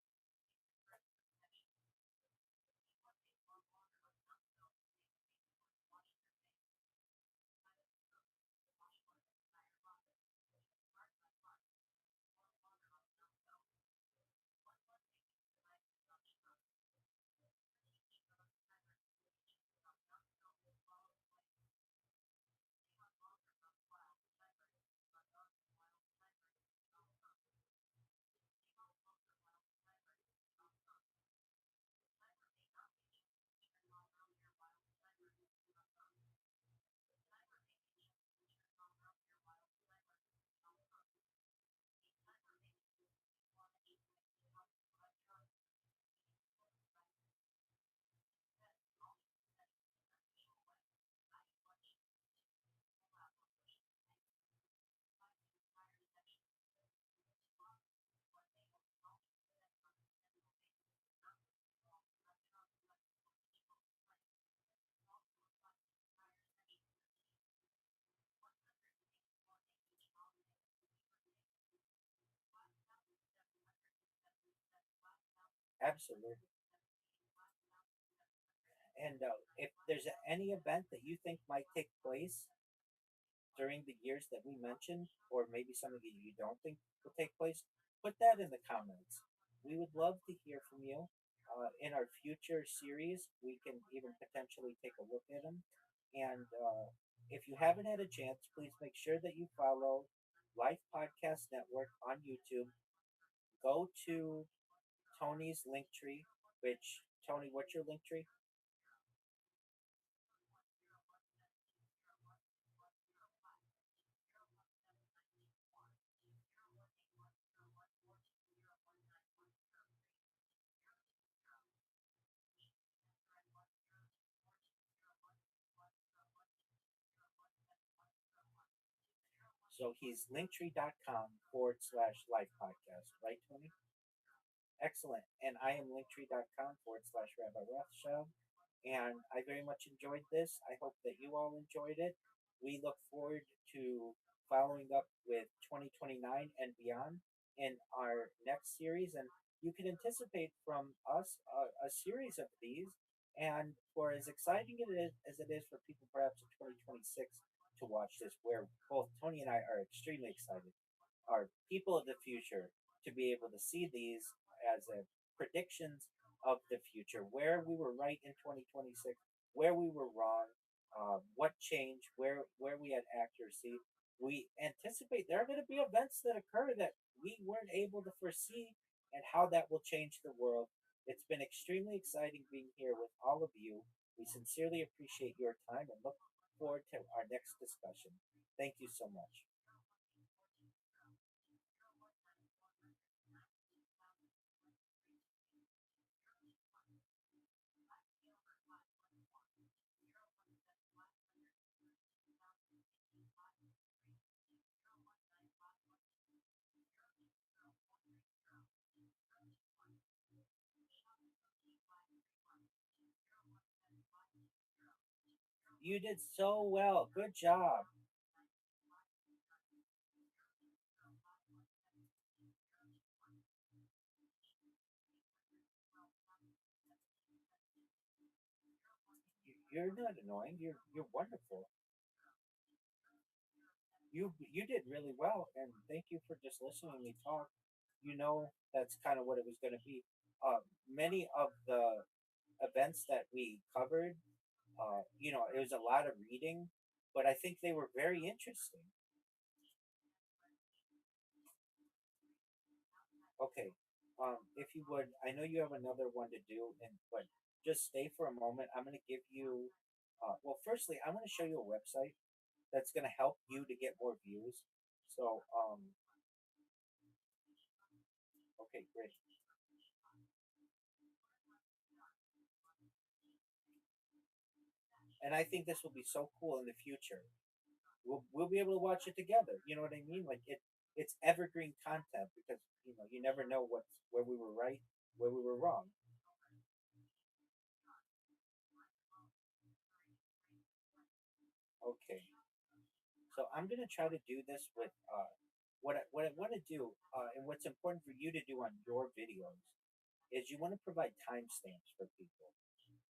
[SPEAKER 1] Absolutely. And if there's any event that you think might take place during the years that we mentioned, or maybe something that you don't think will take place, put that in the comments. We would love to hear from you. In our future series, we can even potentially take a look at them. And if you haven't had a chance, please make sure that you follow Life Podcast Network on YouTube. Go to Tony's link tree, which, Tony, what's your link tree? So he's linktree.com/life podcast, right, Tony? Excellent. And I am linktree.com/Rabbi Rothschild. And I very much enjoyed this. I hope that you all enjoyed it. We look forward to following up with 2029 and beyond in our next series. And you can anticipate from us a series of these. And for as exciting as it is for people perhaps in 2026 to watch this, where both Tony and I are extremely excited, are people of the future to be able to see these as predictions of the future, where we were right in 2026, where we were wrong, what changed, where we had accuracy. We anticipate there are going to be events that occur that we weren't able to foresee, and how that will change the world. It's been extremely exciting being here with all of you. We sincerely appreciate your time and look forward to our next discussion. Thank you so much. You did so well. Good job. You're not annoying. You're wonderful. You did really well, and thank you for just listening to me talk. You know that's kind of what it was going to be. Many of the events that we covered, it was a lot of reading, but I think they were very interesting. Okay, if you would, I know you have another one to do, and but just stay for a moment. I'm going to give you. Well, firstly, I want to show you a website that's going to help you to get more views. So, okay, great. And I think this will be so cool in the future. We'll be able to watch it together. You know what I mean? Like it's evergreen content because you never know what's where we were right, where we were wrong. Okay, so I'm gonna try to do this with what I want to do, and what's important for you to do on your videos is you want to provide timestamps for people,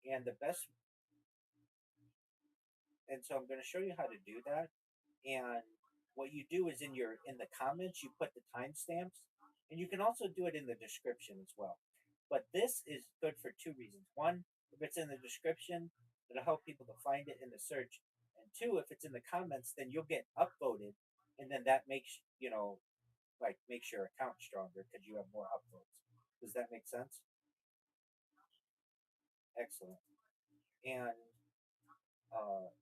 [SPEAKER 1] and the best. And so I'm going to show you how to do that. And what you do is in the comments you put the timestamps, and you can also do it in the description as well. But this is good for two reasons. One, if it's in the description, it'll help people to find it in the search. And two, if it's in the comments, then you'll get upvoted, and then that makes like makes your account stronger because you have more upvotes. Does that make sense? Excellent. And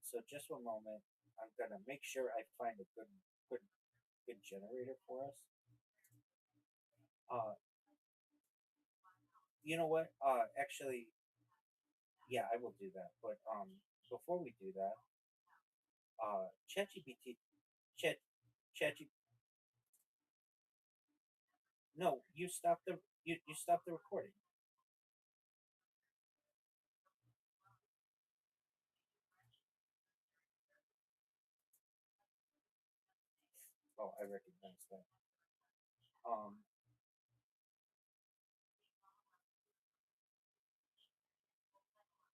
[SPEAKER 1] so just one moment. I'm gonna make sure I find a good good generator for us. Uh, you know what? Actually, yeah, I will do that. But before we do that, ChatGPT, Chat, ChatGPT. No, you stop the recording. Oh, I recognize that. Um,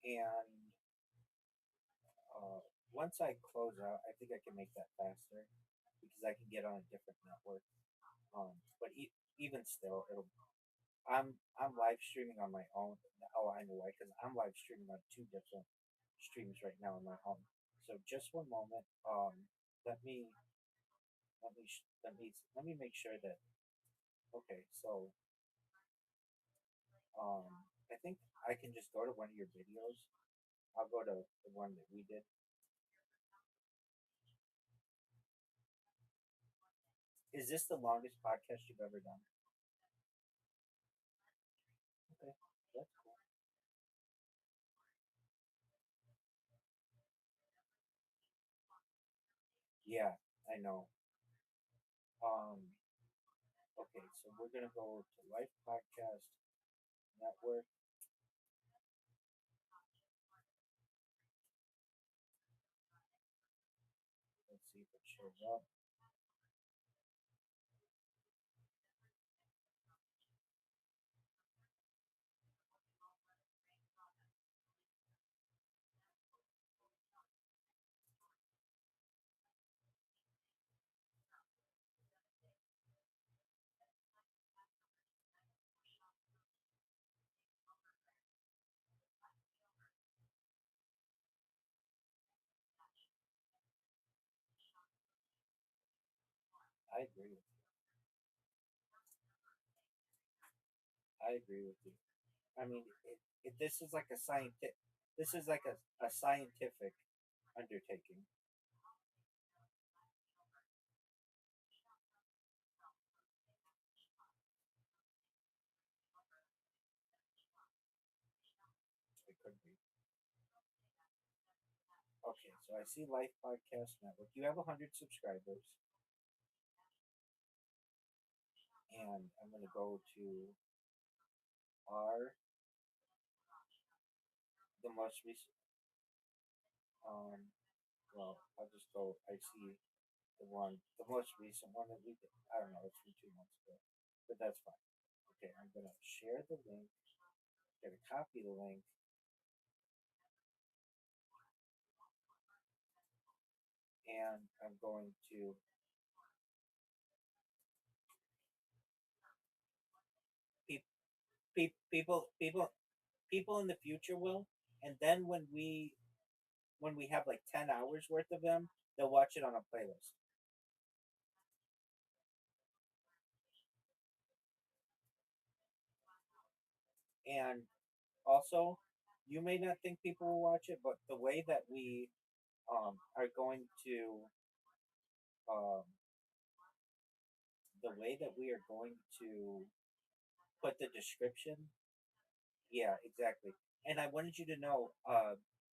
[SPEAKER 1] and once I close out, I think I can make that faster because I can get on a different network. But even still, I'm live streaming on my own. Oh, I know why, because I'm live streaming on two different streams right now on my home. So just one moment. Let me let me make sure that. Okay, so I think I can just go to one of your videos. I'll go to the one that we did. Is this the longest podcast you've ever done? Okay, that's cool. Yeah, I know. Um, okay, so we're gonna go to Life Podcast Network. Let's see if it shows up. I agree with you. I agree with you. I mean, this is like a scientific. This is like a scientific undertaking. It could be. Okay, so I see Life Podcast Network. You have 100 subscribers, and I'm gonna go to our the most recent. Um, well, I'll just go. I see the most recent one that we did. I don't know. It's from 2 months ago, but that's fine. Okay, I'm gonna share the link. Gonna copy the link, and I'm going to pe- people in the future will, and then when we have like 10 hours worth of them, they'll watch it on a playlist. And also, you may not think people will watch it, but are going to um, the way that we are going to put the description. Yeah, exactly. And I wanted you to know,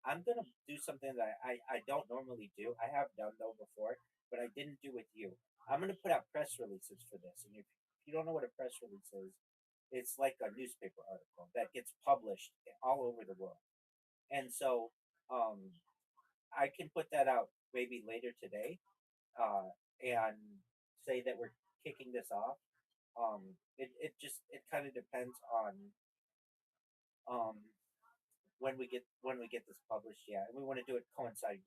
[SPEAKER 1] I'm gonna do something that I don't normally do. I have done though before, but I didn't do with you. I'm gonna put out press releases for this, and if you don't know what a press release is, it's like a newspaper article that gets published all over the world. And so, um, I can put that out maybe later today, and say that we're kicking this off. It kind of depends on um when we get this published. Yeah, and we want to do it coinciding,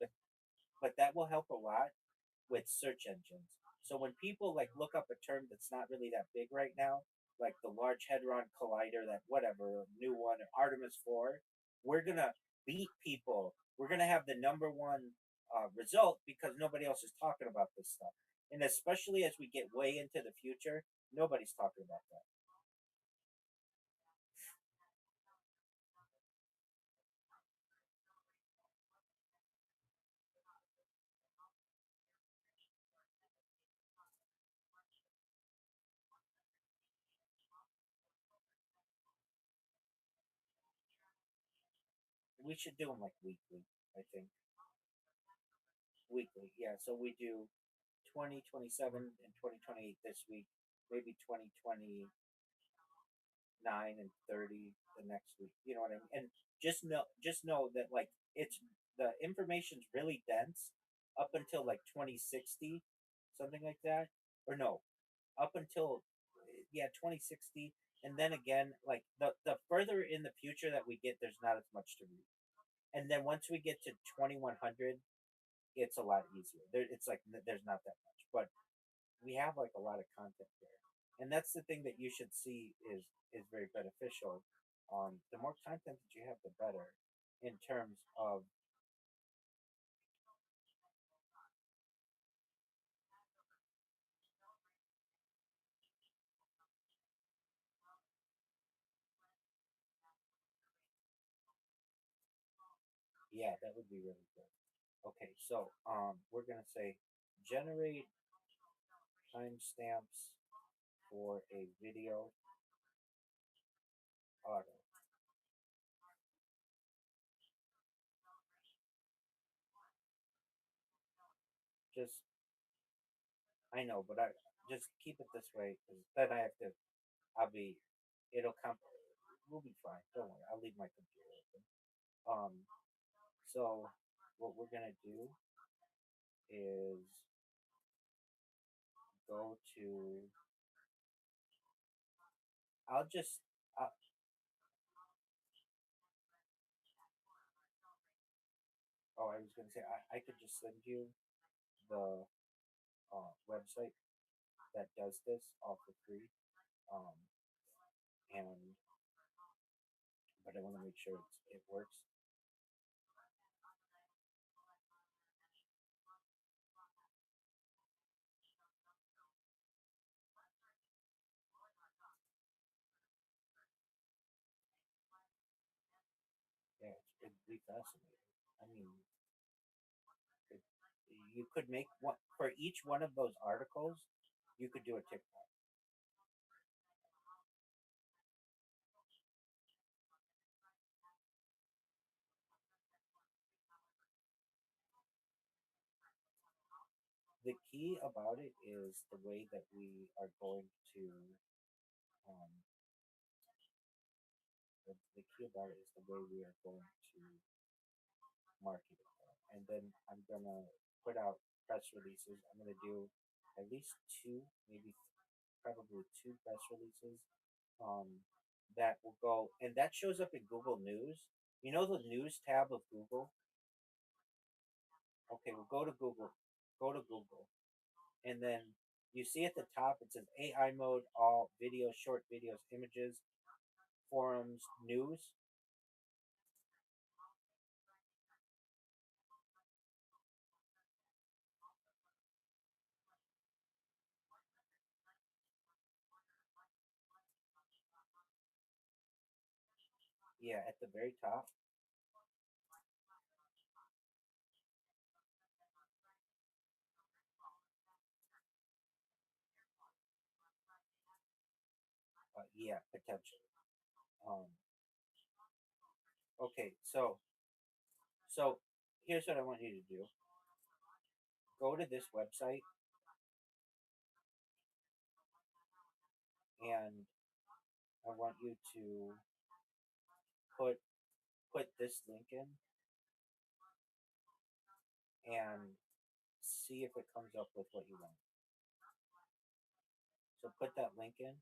[SPEAKER 1] but that will help a lot with search engines. So when people like look up a term that's not really that big right now, like the Large Hadron Collider, that whatever new one, Artemis 4, we're gonna beat people. We're gonna have the number one result because nobody else is talking about this stuff. And especially as we get way into the future, nobody's talking about that. We should do them like weekly. I think weekly. Yeah. So we do 2027 and 2028 this week, maybe 2029 and 30 the next week. You know what I mean? And just know that like it's the information's really dense up until like 2060, something like that. Or no, up until yeah, 2060, and then again like the further in the future that we get, there's not as much to read. And then once we get to 2100, it's a lot easier. It's like there's not that much, but we have like a lot of content there, and that's the thing that you should see is very beneficial. The more content that you have, the better. In terms of yeah, that would be really good. Okay, so we're gonna say generate timestamps for a video auto. Just I know, but I just keep it this way because then I have to. I'll be. It'll come. We'll be fine. Don't worry. I'll leave my computer open. So what we're gonna do is go to. I'll just. Uh, I was gonna say I could just send you the website that does this all for free. Um, and but I want to make sure it works. pretty fascinating. I mean, it, you could make one for each one of those articles. You could do a TikTok. The key about it is the way that we are going to. Um, the key about it is the way we are going to market it. And then I'm gonna put out press releases. I'm gonna do at least two, maybe probably two press releases that will go, and that shows up in Google News. You know the news tab of Google? Okay, well, go to Google, and then you see at the top it says AI mode, all videos, short videos, images, forums, news. Yeah, at the very top. Yeah, potentially. Um, okay, so here's what I want you to do. Go to this website and I want you to put put this link in and see if it comes up with what you want. So put that link in.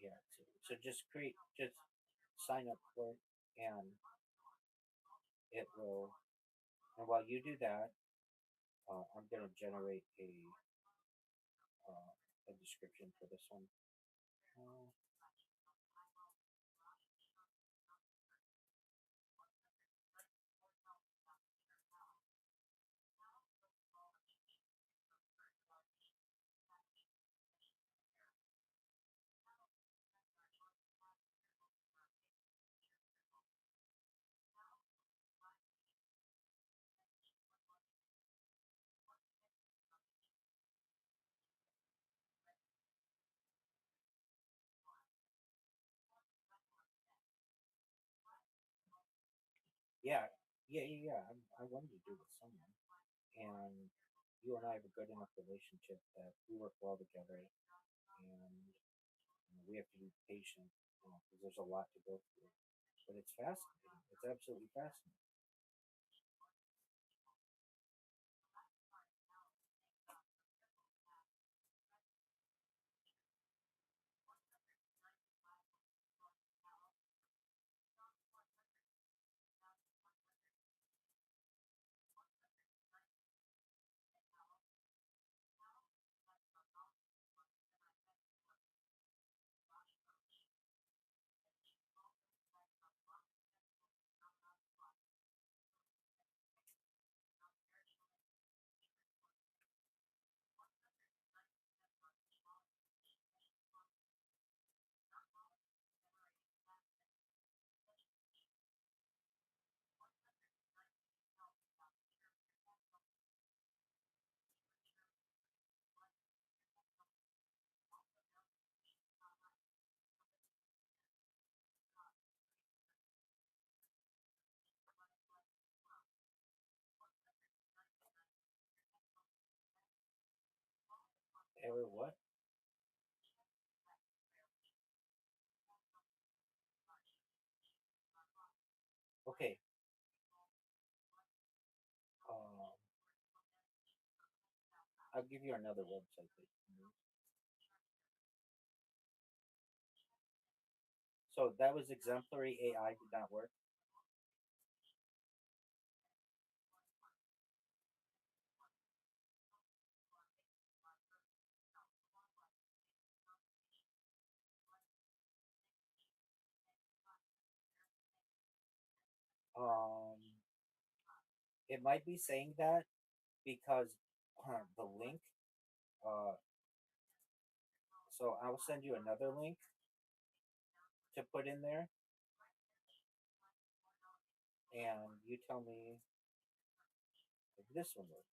[SPEAKER 1] Yeah. So just just sign up for it, and it will. And while you do that, I'm gonna generate a description for this one. Uh, yeah, yeah. I wanted to do it with someone, and you and I have a good enough relationship that we work well together, and we have to be patient because there's a lot to go through. But it's fascinating. It's absolutely fascinating. Error what? Okay. Um, I'll give you another website that you can use. So that was exemplary AI did not work. Um, It might be saying that because the link. Uh, so I'll send you another link to put in there, and you tell me if this one works.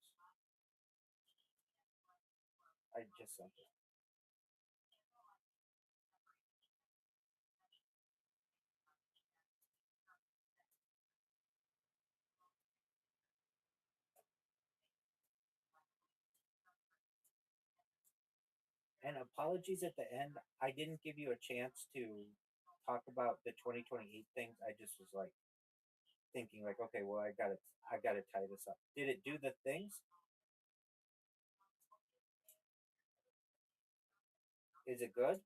[SPEAKER 1] I just sent it. And apologies at the end. I didn't give you a chance to talk about the 2028 things. I just was like thinking like, okay, well, I gotta tie this up. Did it do the things? Is it good?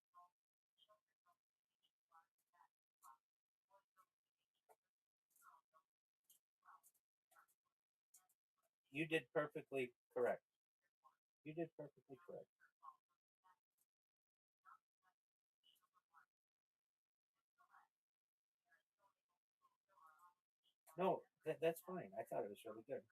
[SPEAKER 1] You did perfectly correct. You did perfectly correct. No, that's fine. I thought it was really good.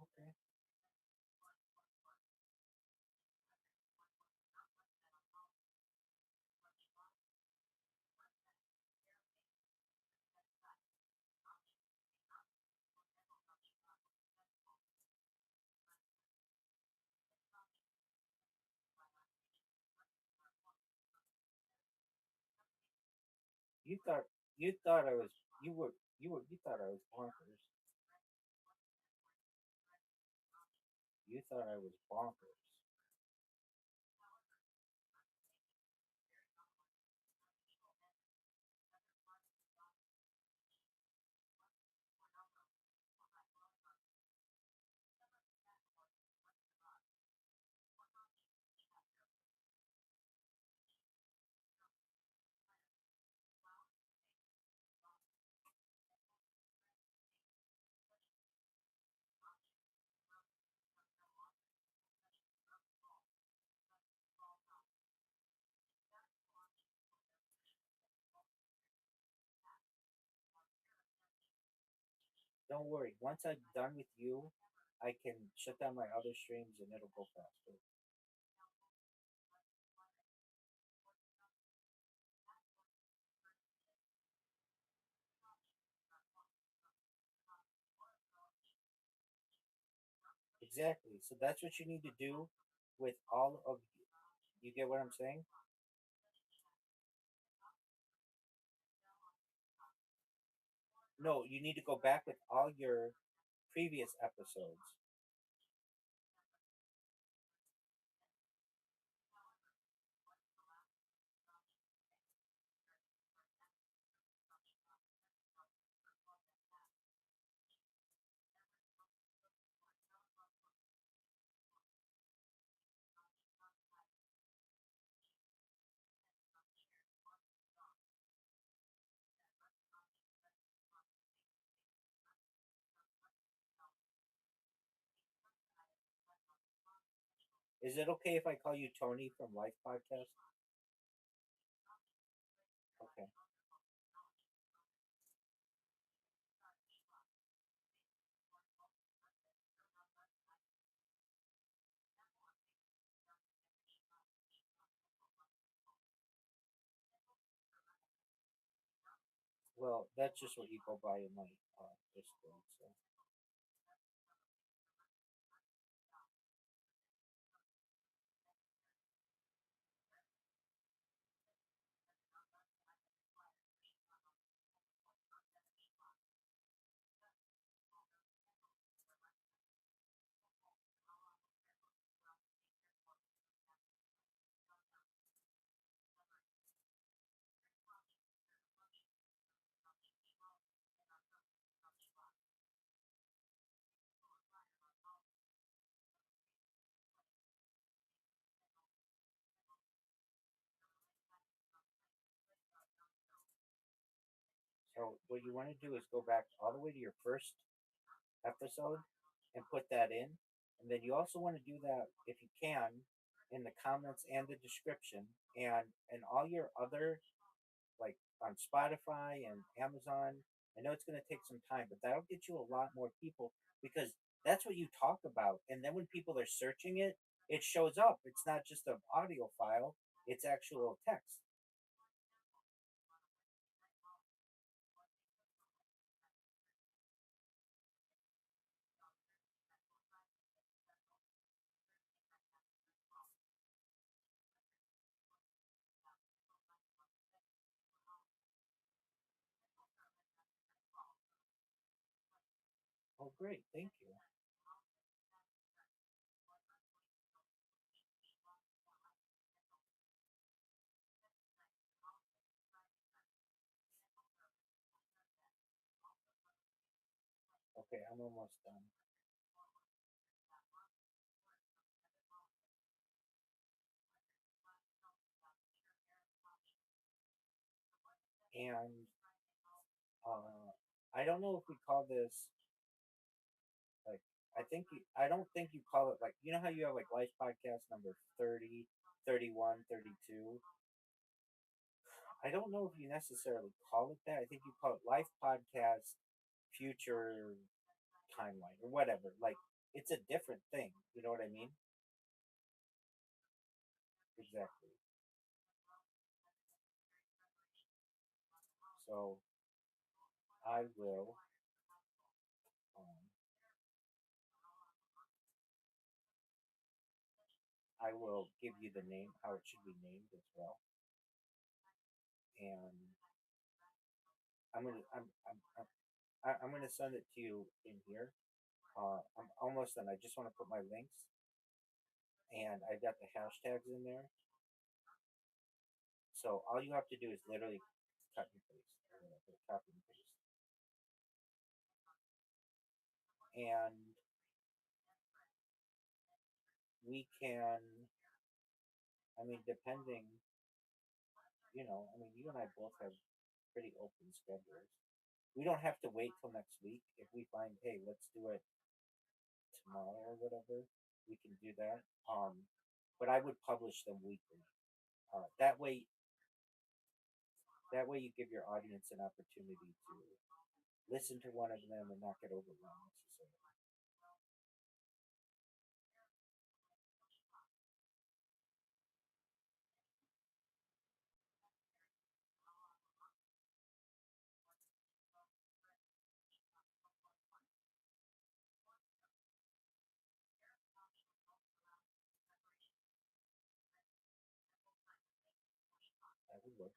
[SPEAKER 1] Okay. You thought you thought I was you thought I was bonkers. You thought I was bonkers. Don't worry. Once I'm done with you, I can shut down my other streams and it'll go faster. Exactly. So that's what you need to do with all of you. You get what I'm saying? No, you need to go back with all your previous episodes. Is it okay if I call you Tony from Life Podcast? Okay. Well, that's just what you go by in my Discord. So So what you want to do is go back all the way to your first episode and put that in. And then you also want to do that if you can in the comments and the description and all your other like on Spotify and Amazon. I know it's going to take some time, but that'll get you a lot more people because that's what you talk about. And then when people are searching it, it shows up. It's not just an audio file, it's actual text. Oh, great. Thank you. Okay, I'm almost done. And I don't know if we call this like I don't think you call it like you know how you have like life podcast number 30, 31, 32. I don't know if you necessarily call it that. I think you call it life podcast future timeline or whatever. Like it's a different thing. You know what I mean? Exactly. So I will um, I will give you the name how it should be named as well. And I'm gonna I'm gonna send it to you in here. I'm almost done. I just want to put my links, and I've got the hashtags in there. So all you have to do is literally cut and paste. I'm gonna put copy and paste, and we can. I mean, depending, I mean, you and I both have pretty open schedules. We don't have to wait till next week. If we find, hey, let's do it tomorrow or whatever, we can do that. But I would publish them weekly. That way you give your audience an opportunity to listen to one of them and not get overwhelmed necessarily. That would work.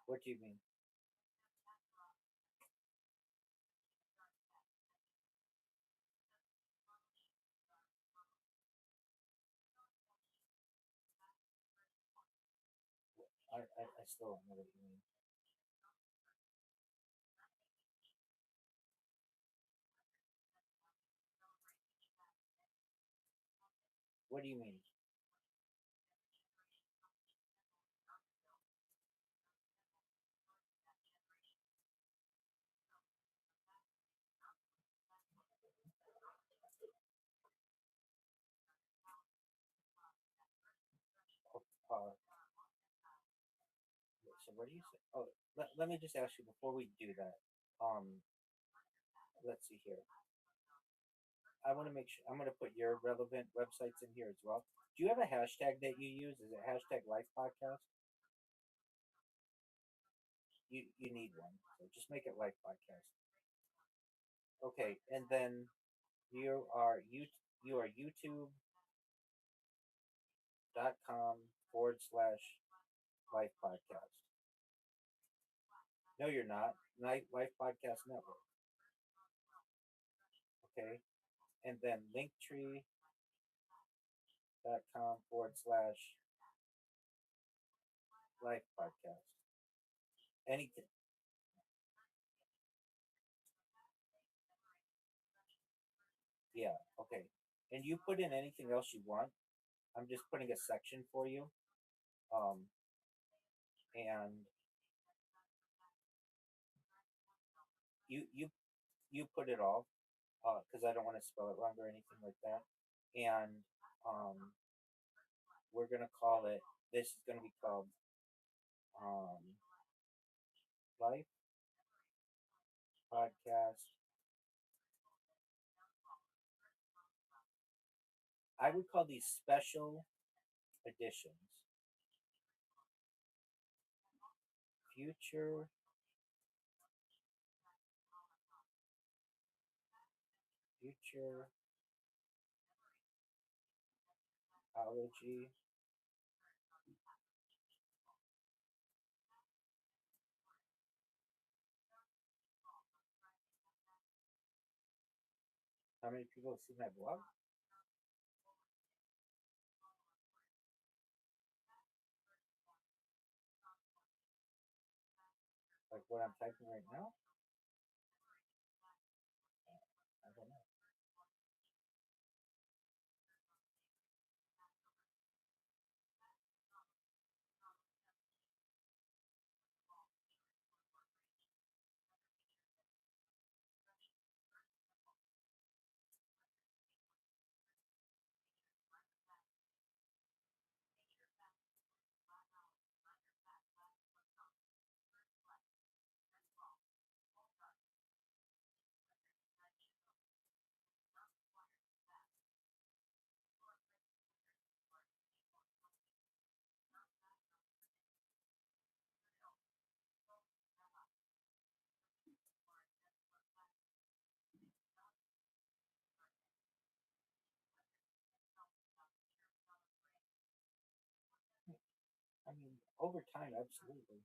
[SPEAKER 1] What do you mean? I still don't know what you mean. What do you mean? Uh, so what do you say? Oh, let me just ask you before we do that. Um, let's see here. I want to make sure I'm going to put your relevant websites in here as well. Do you have a hashtag that you use? Is it hashtag life podcast? You need one. So just make it life podcast. Okay, and then you are you you are YouTube life podcast. No, you're not. Night Life Podcast Network. Okay. And then linktree.com/life podcast. Anything. Yeah. Okay. And you put in anything else you want. I'm just putting a section for you. Um, and you put it all because I don't want to spell it wrong or anything like that. And um, we're gonna call it. This is gonna be called um, Life Podcast. I would call these special editions. Future future ology. How many people have seen my blog? Like what I'm typing right now? I don't know. I mean, over time, absolutely.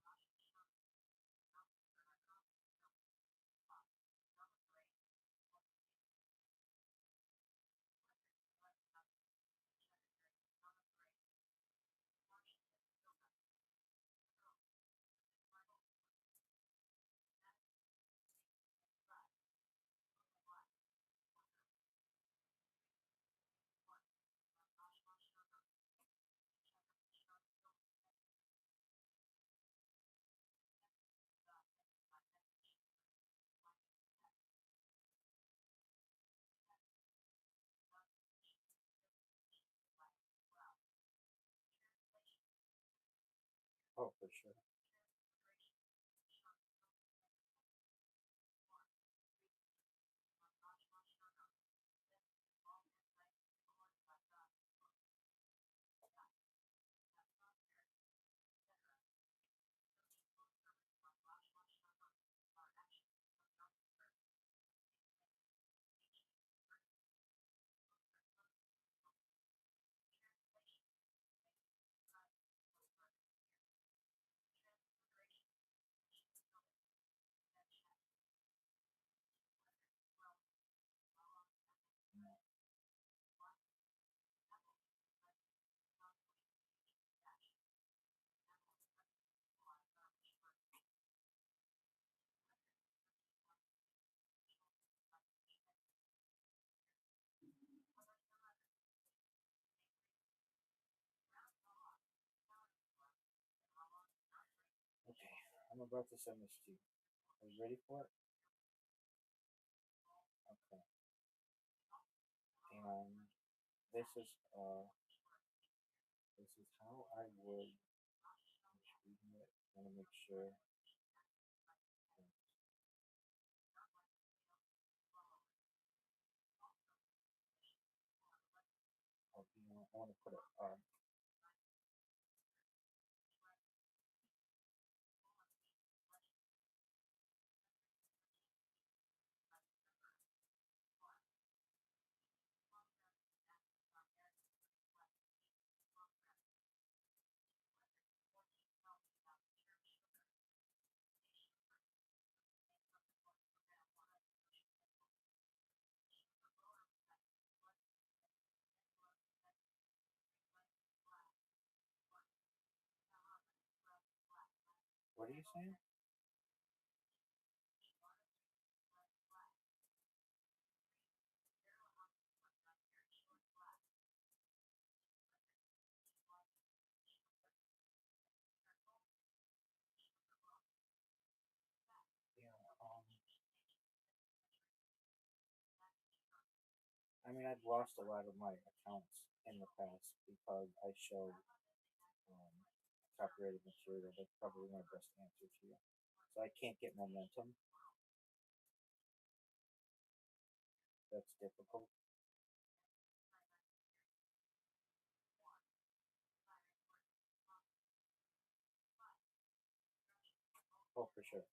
[SPEAKER 1] Oh, for sure. Okay, I'm about to send this to you. Are you ready for it? Okay. And this is uh this is how I would finish reading it. I want to make sure. I want to put it. What are you saying? Yeah. I mean, I've lost a lot of my accounts in the past because I showed um, copyrighted material. That's probably my best answer to you. So I can't get momentum. That's difficult. Oh, for sure.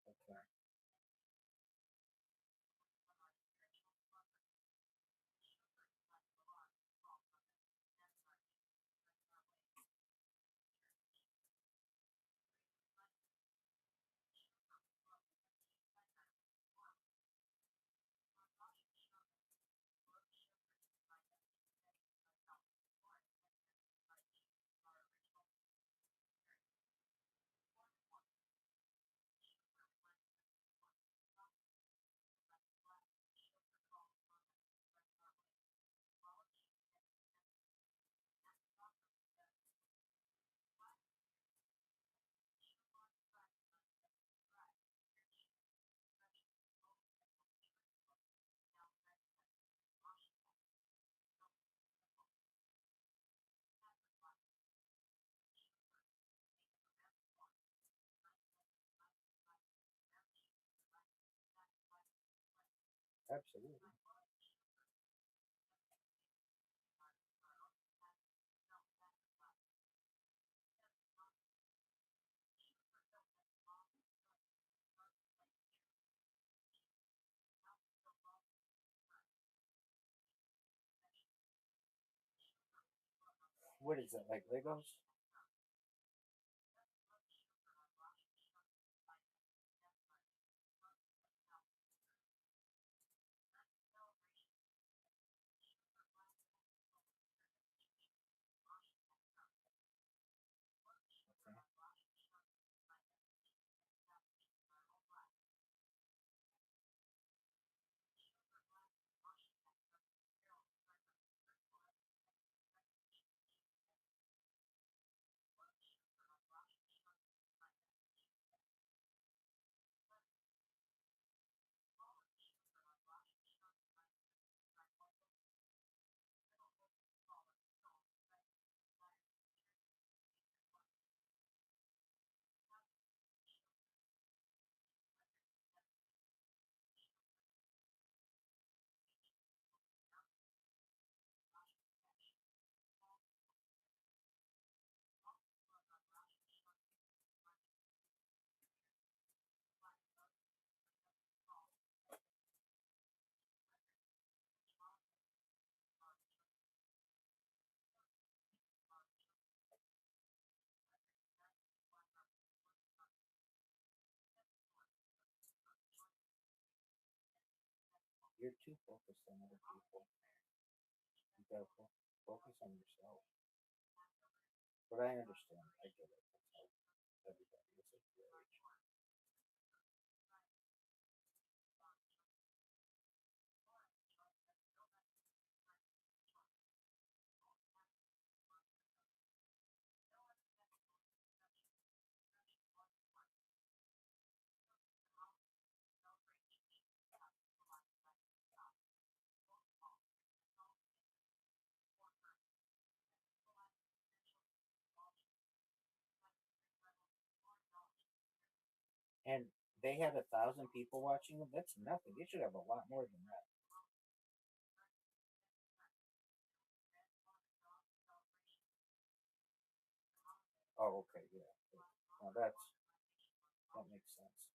[SPEAKER 1] Okay. Absolutely. What is that, like Legos? Okay. You're too focused on other people. You gotta focus on yourself. But I understand. I get it. That's how everybody is at your age. and they had 1,000 people watching them. That's nothing. They should have a lot more than that. Oh, okay, yeah. Now that makes sense.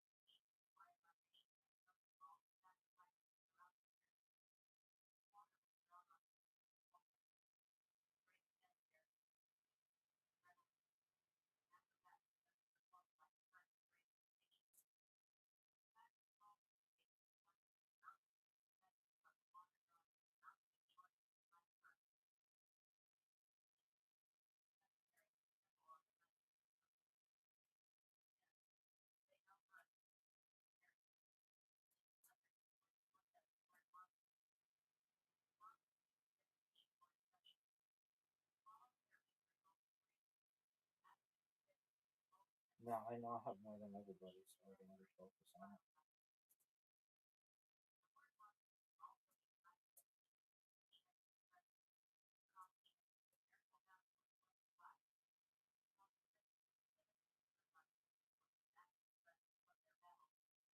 [SPEAKER 1] No, I know I have more than everybody, so I can really focus on it.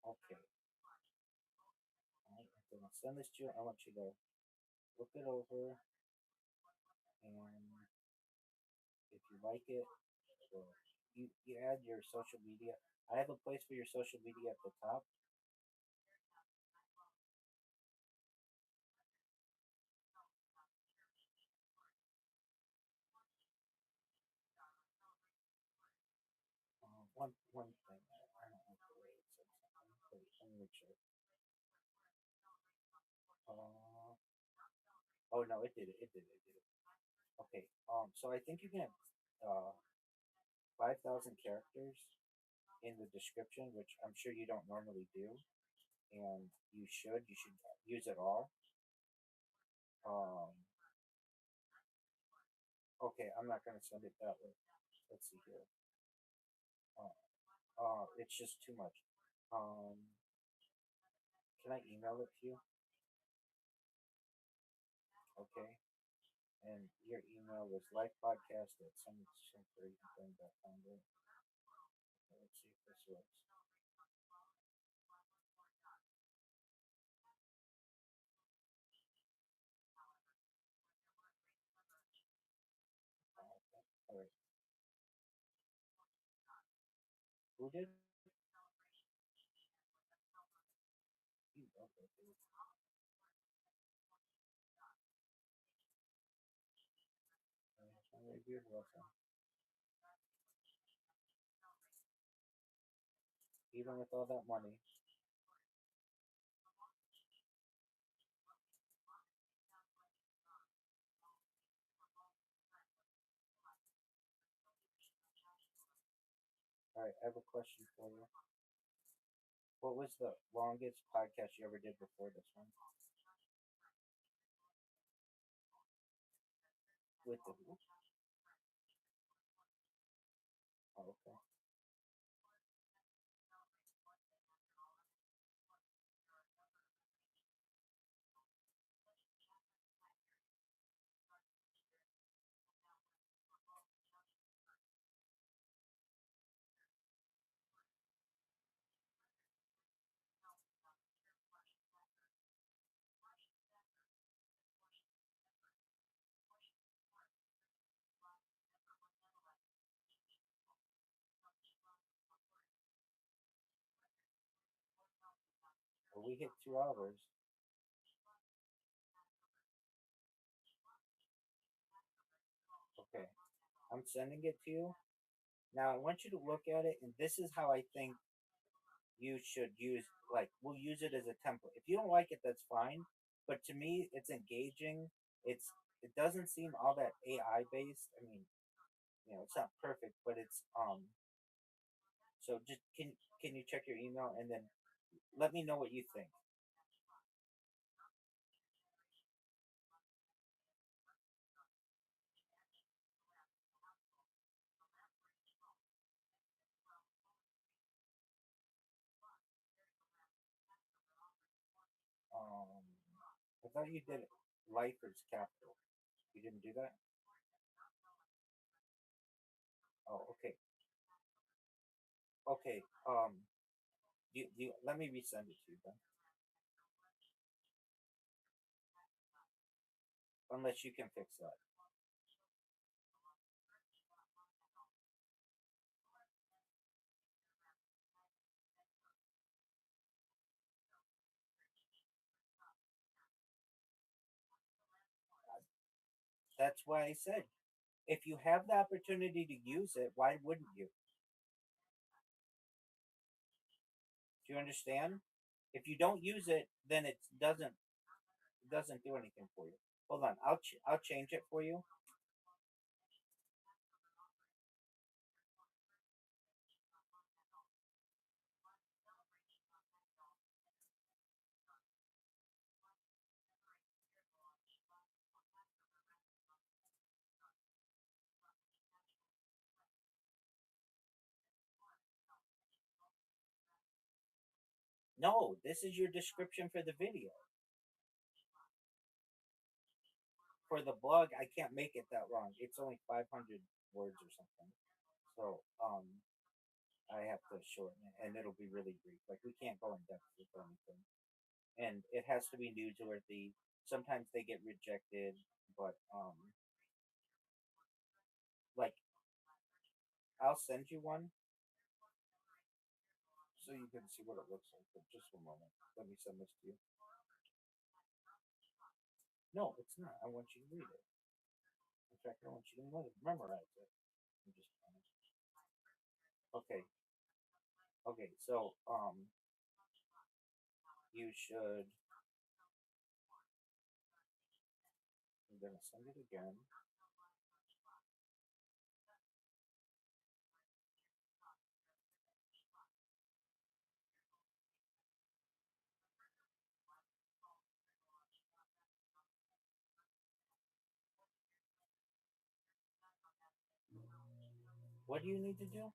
[SPEAKER 1] Okay. Alright, I'm gonna send this to you. I want you to look it over, and if you like it, well, you add your social media. I have a place for your social media at the top. One thing. I don't know the way it said something. Wait, let me make sure. Uh, oh no, it did it. It did it. It did it. Okay. So I think you can have 5,000 characters in the description, which I'm sure you don't normally do, and you should. You should use it all. Um. Okay, I'm not gonna send it that way. Let's see here. Uh, it's just too much. Um, can I email it to you? Okay. And your email was lifepodcast at some.com. Right? Okay, let's see if this works. Okay. All right. Who did? You. Okay. Dude. Very good, Wilson. Even with all that money. All right. I have a question for you. What was the longest podcast you ever did before this one? With the who? Oh, okay. Well, we hit 2 hours. Okay. I'm sending it to you. Now I want you to look at it, and this is how I think you should use. Like, we'll use it as a template. If you don't like it, that's fine. But to me, it's engaging. It doesn't seem all that AI based. I mean, it's not perfect, but it's. So just can you check your email and then let me know what you think. Um, I thought you did life is capital. You didn't do that. Oh, okay. Okay. Let me resend it to you then. Unless you can fix that. That's why I said, if you have the opportunity to use it, why wouldn't you? Do you understand? If you don't use it, then it doesn't do anything for you. Hold on, I'll change it for you. No, this is your description for the video. For the blog, I can't make it that long. It's only 500 words or something. So, I have to shorten it, and it'll be really brief. Like we can't go in depth with anything, and it has to be newsworthy. Sometimes they get rejected, but like I'll send you one so you can see what it looks like. But just one moment, let me send this to you. No, it's not. I want you to read it. In fact, I want you to memorize it. I'm just okay. Okay, so you should. I'm gonna send it again. What do you need to do?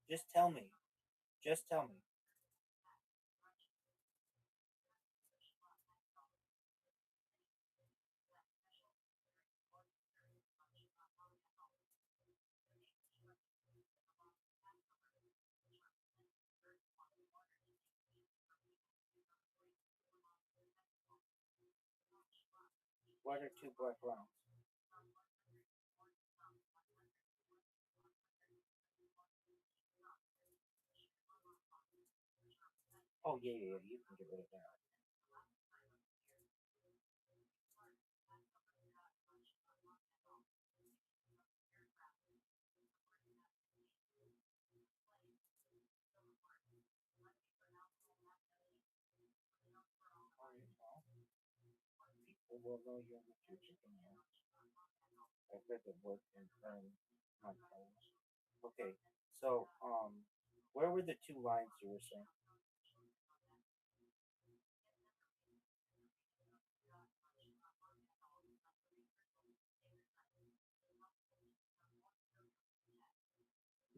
[SPEAKER 1] Just tell me. Just tell me. What are two black rounds? Oh yeah, you can get rid of that. Oh, people will know you're with your chicken now. I bet it work and my toes. Okay, so where were the two lines you were saying?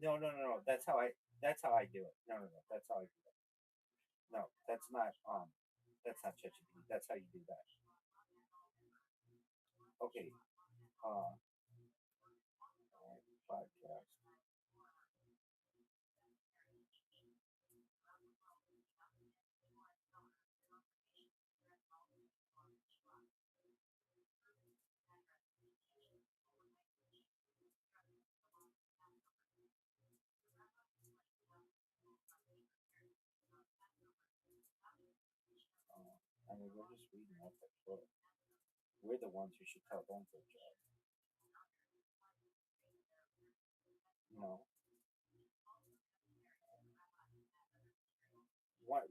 [SPEAKER 1] No. That's how I do it. No. That's how I do it. No, that's not ChatGPT. That's how you do that. Okay. Alright, podcast. I mean, we're just reading off the book. We're the ones who should tell them their job. No.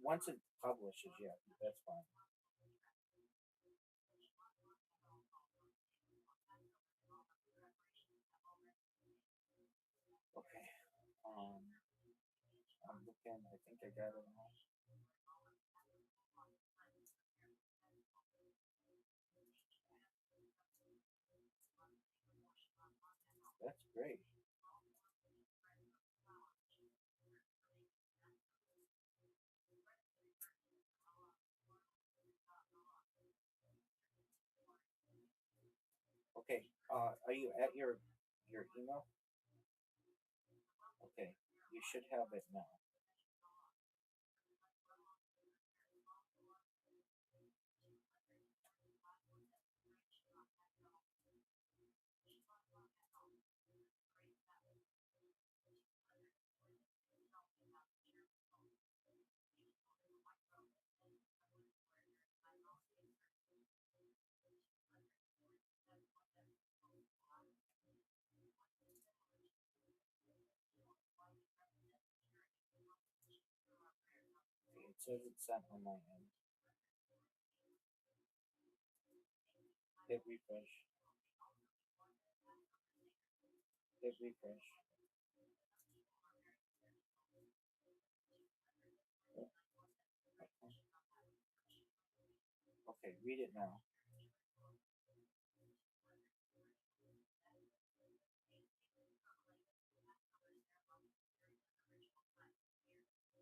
[SPEAKER 1] Once it publishes, yeah, that's fine. Okay. Um, I'm looking. I think I got it all. That's great. Okay. Are you at your email? You should have it now. It says it's sent on my end. Hit refresh. Hit refresh. Okay, read it now.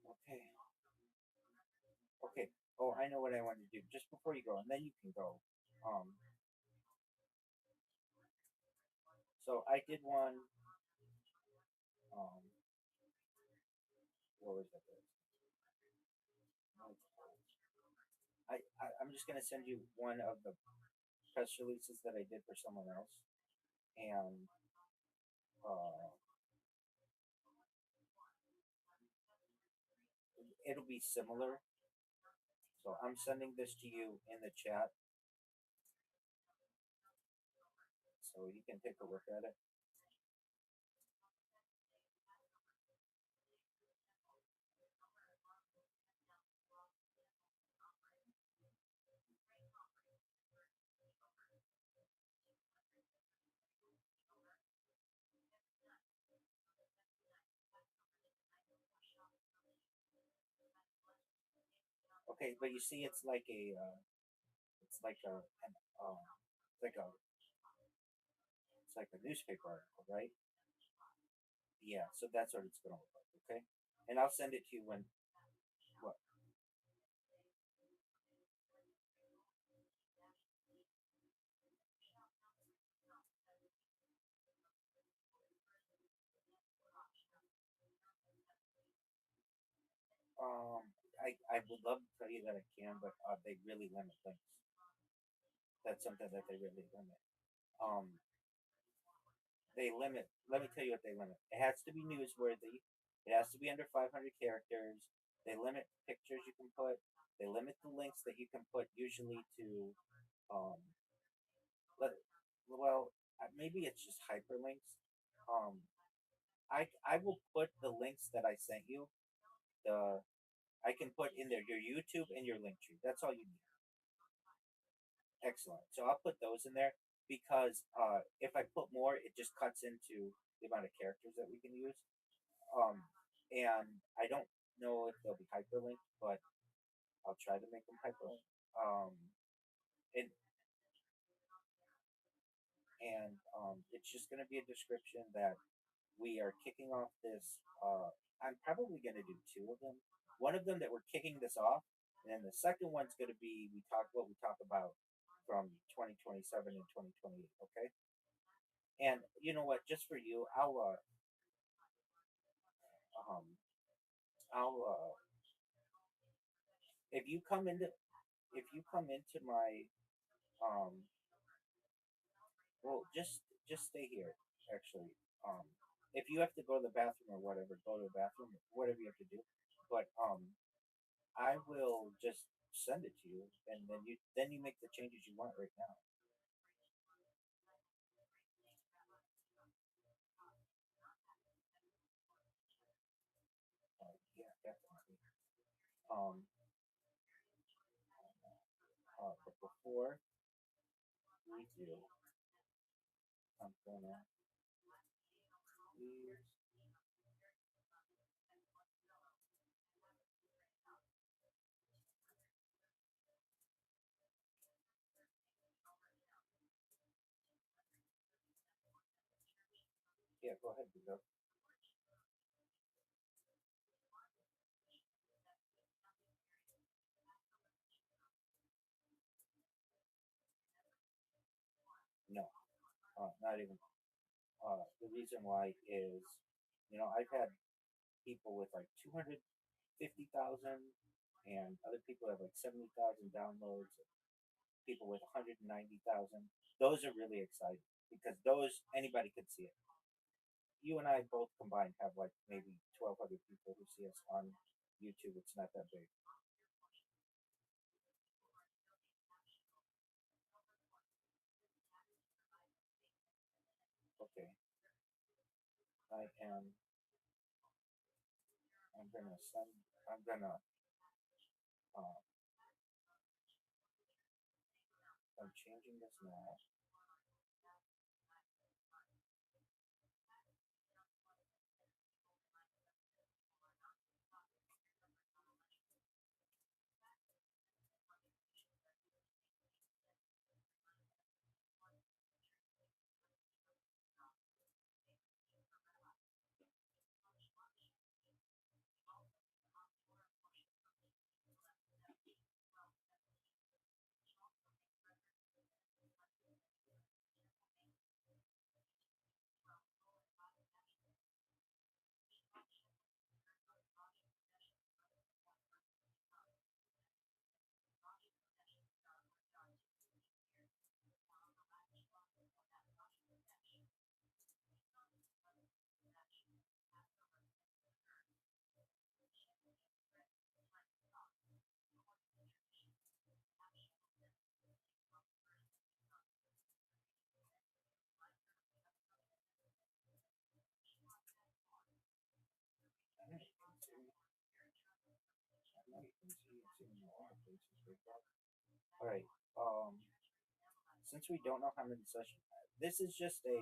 [SPEAKER 1] Okay. Okay. Oh, I know what I want to do. Just before you go, and then you can go. So I did one. Um, what was that? I'm just gonna send you one of the press releases that I did for someone else, and it'll be similar. So I'm sending this to you in the chat, so you can take a look at it. Okay, but you see, it's like it's like a, an, it's like a, it's like a newspaper article, right? Yeah, so that's what it's gonna look like. Okay, and I'll send it to you when what? I would love to tell you that I can, but they really limit things. That's something that they really limit. Um, they limit. Let me tell you what they limit. It has to be newsworthy. It has to be under 500 characters. They limit pictures you can put. They limit the links that you can put, usually to, um, let, well, maybe it's just hyperlinks. Um, I will put the links that I sent you. The I can put in there your YouTube and your link tree. That's all you need. Excellent. So I'll put those in there because if I put more, it just cuts into the amount of characters that we can use. Um, and I don't know if they'll be hyperlinked, but I'll try to make them hyperlinked. And it's just going to be a description that we are kicking off this. I'm probably going to do two of them. One of them that we're kicking this off, and then the second one's going to be what we talk about from 2027 and 2028. Okay, and you know what? Just for you, um, I'll if you come into if you come into my um, well, just stay here. Actually, if you have to go to the bathroom or whatever, go to the bathroom. Whatever you have to do, but I will just send it to you, and then you make the changes you want right now. Yeah, definitely. Um, but before we do, I'm gonna please. Yeah, go ahead, Vigo. No, not even. The reason why is, I've had people with like 250,000, and other people have like 70,000 downloads. People with 190,000. Those are really exciting because those anybody could see it. You and I both combined have like maybe 1,200 people who see us on YouTube. It's not that big. Okay, I am. I'm gonna send. I'm gonna. Uh, I'm changing this now. All right. Since we don't know how many sessions, this is just a.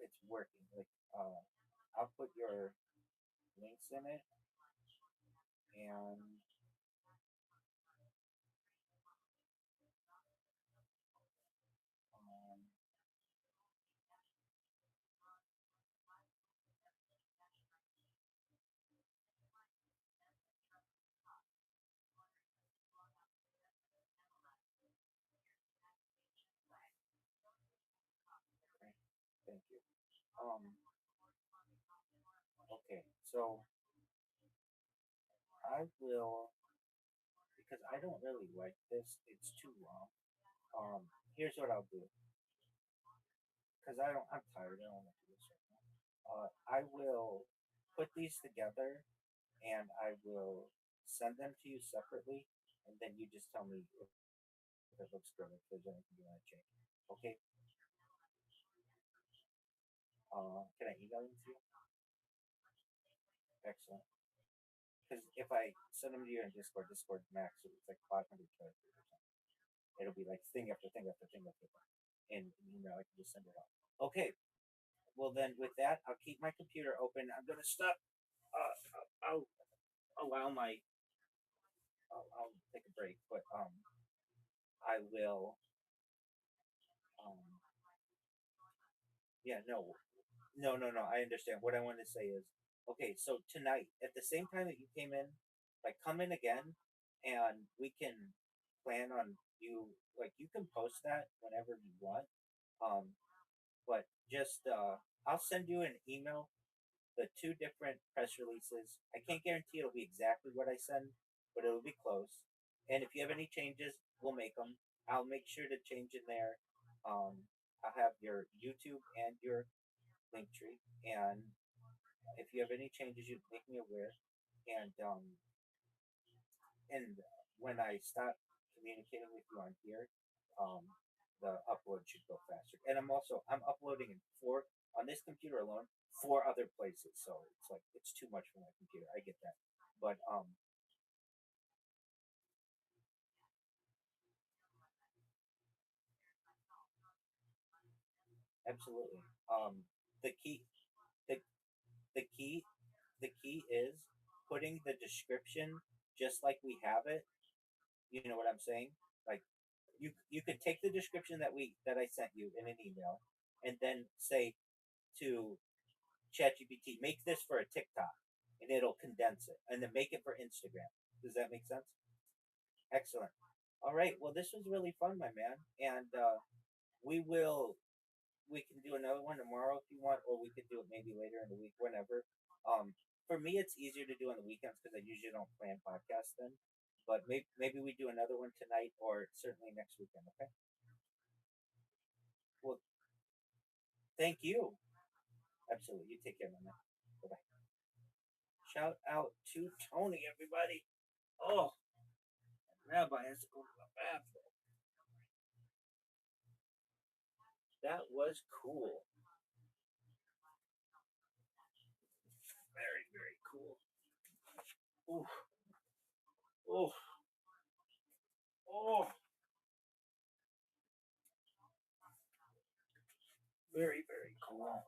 [SPEAKER 1] It's working. Like, I'll put your links in it, and um, okay, thank you. Okay, so I will because I don't really like this. It's too long. Here's what I'll do because I don't. I'm tired. I don't want to do this right now. I will put these together and I will send them to you separately, and then you just tell me if it looks good, if there's anything you want to change. Okay. Can I email them to you? Excellent. Because if I send them to you in Discord max, so it's like 500 characters or something. It'll be like thing after thing after thing after thing. And an email, I can just send it out. Okay. Well, then with that, I'll keep my computer open. I'm gonna stop. I'll allow my. I'll take a break, but I will. Um, yeah, no. I understand. What I want to say is, okay. So tonight, at the same time that you came in, like come in again, and we can plan on you. Like you can post that whenever you want. Um, but just I'll send you an email, the two different press releases. I can't guarantee it'll be exactly what I send, but it'll be close. And if you have any changes, we'll make them. I'll make sure to change in there. I'll have your YouTube and your link tree, and if you have any changes, you make me aware. And when I stop communicating with you on here, um, the upload should go faster. And I'm uploading in four on this computer alone, four other places. So it's like it's too much for my computer. I get that, but absolutely. The key, the the key, the key is putting the description just like we have it. You know what I'm saying? Like you could take the description that I sent you in an email, and then say to ChatGPT, make this for a TikTok, and it'll condense it, and then make it for Instagram. Does that make sense? Excellent. All right. Well, this was really fun, my man, and we will we can do another one tomorrow if you want, or we could do it maybe later in the week, whenever. For me, it's easier to do on the weekends because I usually don't plan podcasts then. But maybe we do another one tonight, or certainly next weekend. Okay. Well, thank you. Absolutely. You take care, man. Bye bye. Shout out to Tony, everybody. Oh, Rabbi has to go to the bathroom. That was cool. Very, very cool. Oh, oh, oh. Very, very cool.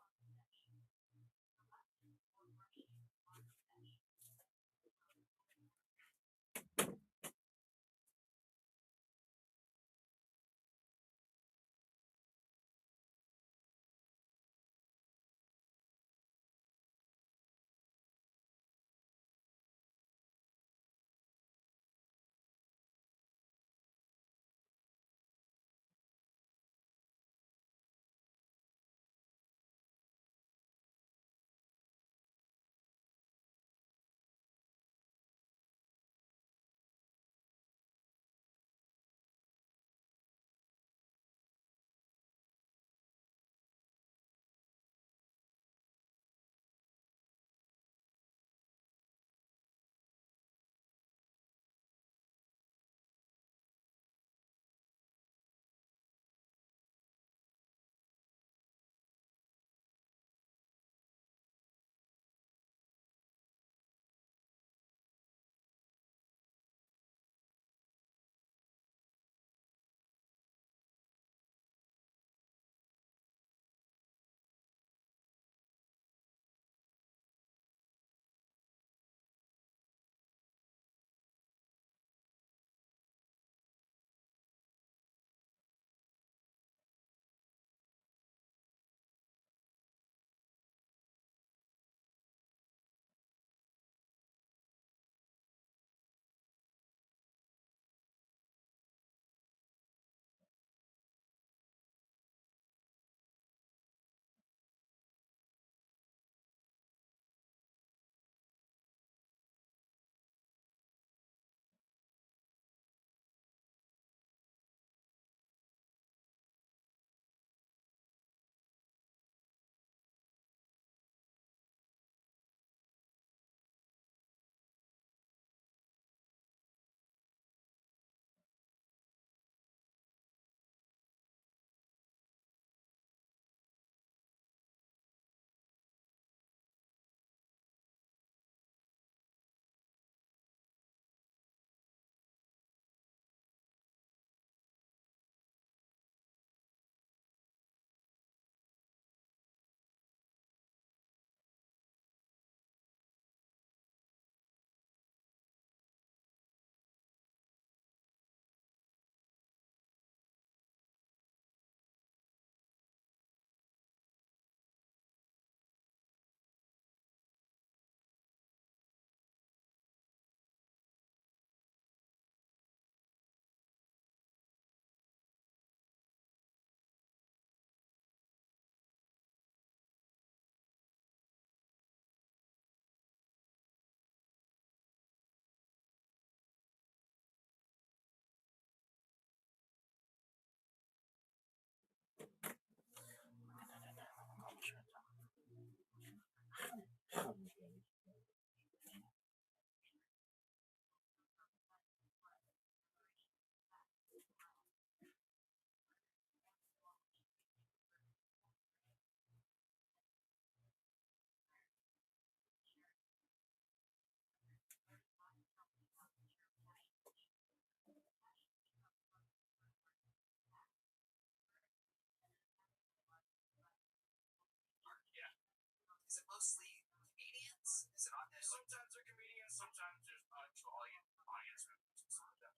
[SPEAKER 4] Is it mostly comedians? Is it on there? Sometimes they're comedians, sometimes there's actual audience members and stuff like that.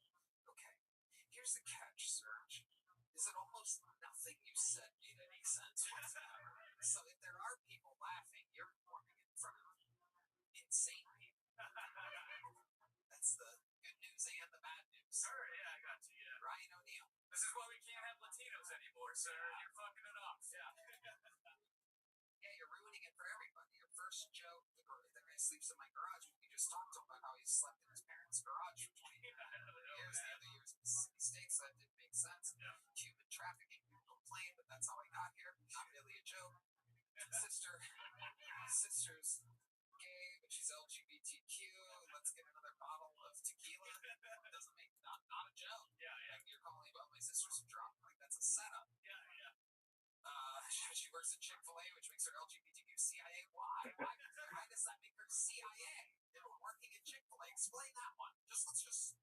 [SPEAKER 4] Okay. Here's the catch, Serge. Is that almost nothing you said made any sense whatsoever. So if there are people laughing, you're performing in front of insane people. That's the good news and the bad news. Sure, yeah, I got you, yeah. Ryan O'Neal. This is why we can't have Latinos anymore, sir. You're fucking it up. Yeah. Yeah, you're ruining it for everybody. Your first joke, the guy sleeps in my garage. You just talked about how he slept in his parents' garage for 20 years. The other years, Mississippi State, so that didn't make sense. Yeah. Human trafficking, people complain, but that's how I got here. Not really a joke. Sister's gay, but she's LGBTQ. Let's get another bottle of tequila. Doesn't make not a joke. Yeah, yeah. Like you're calling about my sister's drunk. Like that's a setup. Yeah, yeah. She works at Chick-fil-A, which makes her LGBTQ CIA. Why does that make her CIA? They were working at Chick-fil-A. Explain that one. Let's just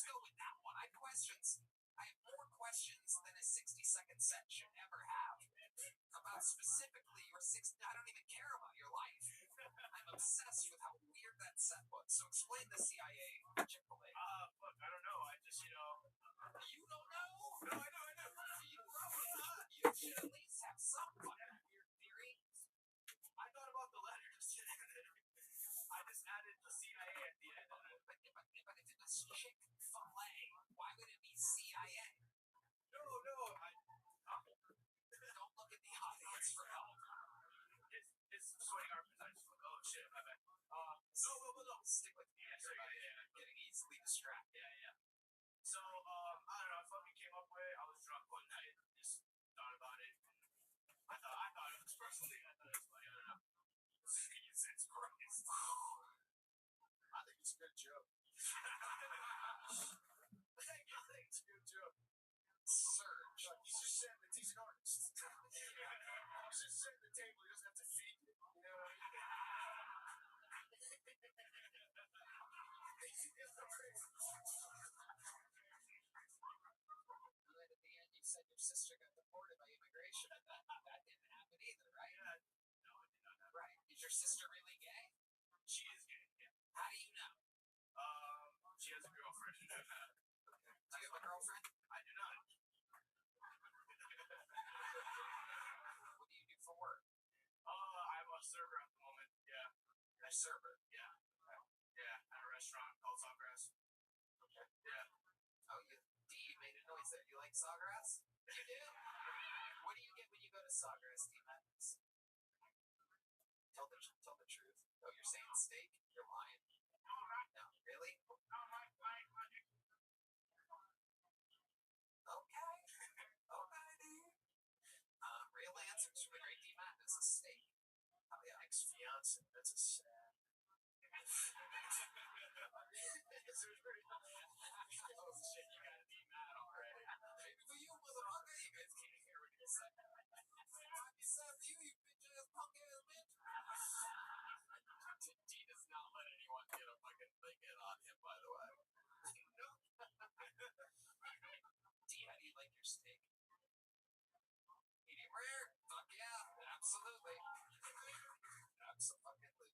[SPEAKER 4] go with that one. I have questions. I have more questions than a 60-second set should ever have. About specifically your 60. I don't even care about your life. I'm obsessed with how weird that set was. So explain the CIA Chick-fil-A. Look, I don't know. I just, you don't know? No, I know. You wrote it. You should at least have some fucking weird theory. I thought about the letters. I just added the CIA at the end. But if it was Chick-fil-A, why would it be CIA? No, don't look at the audience for help. It's sweating armpits. I just look, oh shit, my bad. No. Stick with me. Yeah. I'm getting easily distracted. Yeah. So, I don't know, I fucking came up with it. I was drunk one night. Just thought about it. I thought it was personally, I thought it was funny. I don't know. Jesus Christ. I think it's a good joke. Thanks, good joke. Surge. He's just saying that he's an artist. He's just setting the table. He doesn't have to feed you. You know what I mean? And then at the end, you said your sister got deported by immigration. That didn't happen either, right? No, it did not happen. Right. Is your sister really gay? She is gay, yeah. How do you know? She has a girlfriend. Do you have a girlfriend? I do not. What do you do for work? I'm a server at the moment, yeah. You're a server? Yeah. Yeah, at a restaurant called Sawgrass. Okay. Yeah. Oh, you made a noise there. You like Sawgrass? You do? What do you get when you go to Sawgrass, D. Madness? Tell the truth. Oh, you're saying steak? You're lying. No, really? Okay, dude. Real answers from the great D. Madness is steak. Oh, yeah. Ex-fiance. That's a sad. Oh, shit, you gotta be mad already. Maybe for you, motherfucker, you guys can't hear what you're saying. I'd be sad for you bitch-ass punk-ass bitch. D does not let anyone get a fucking thing in on him, by the way. No. D, how do you like your steak? Medium rare? Fuck yeah, absolutely. Absolutely.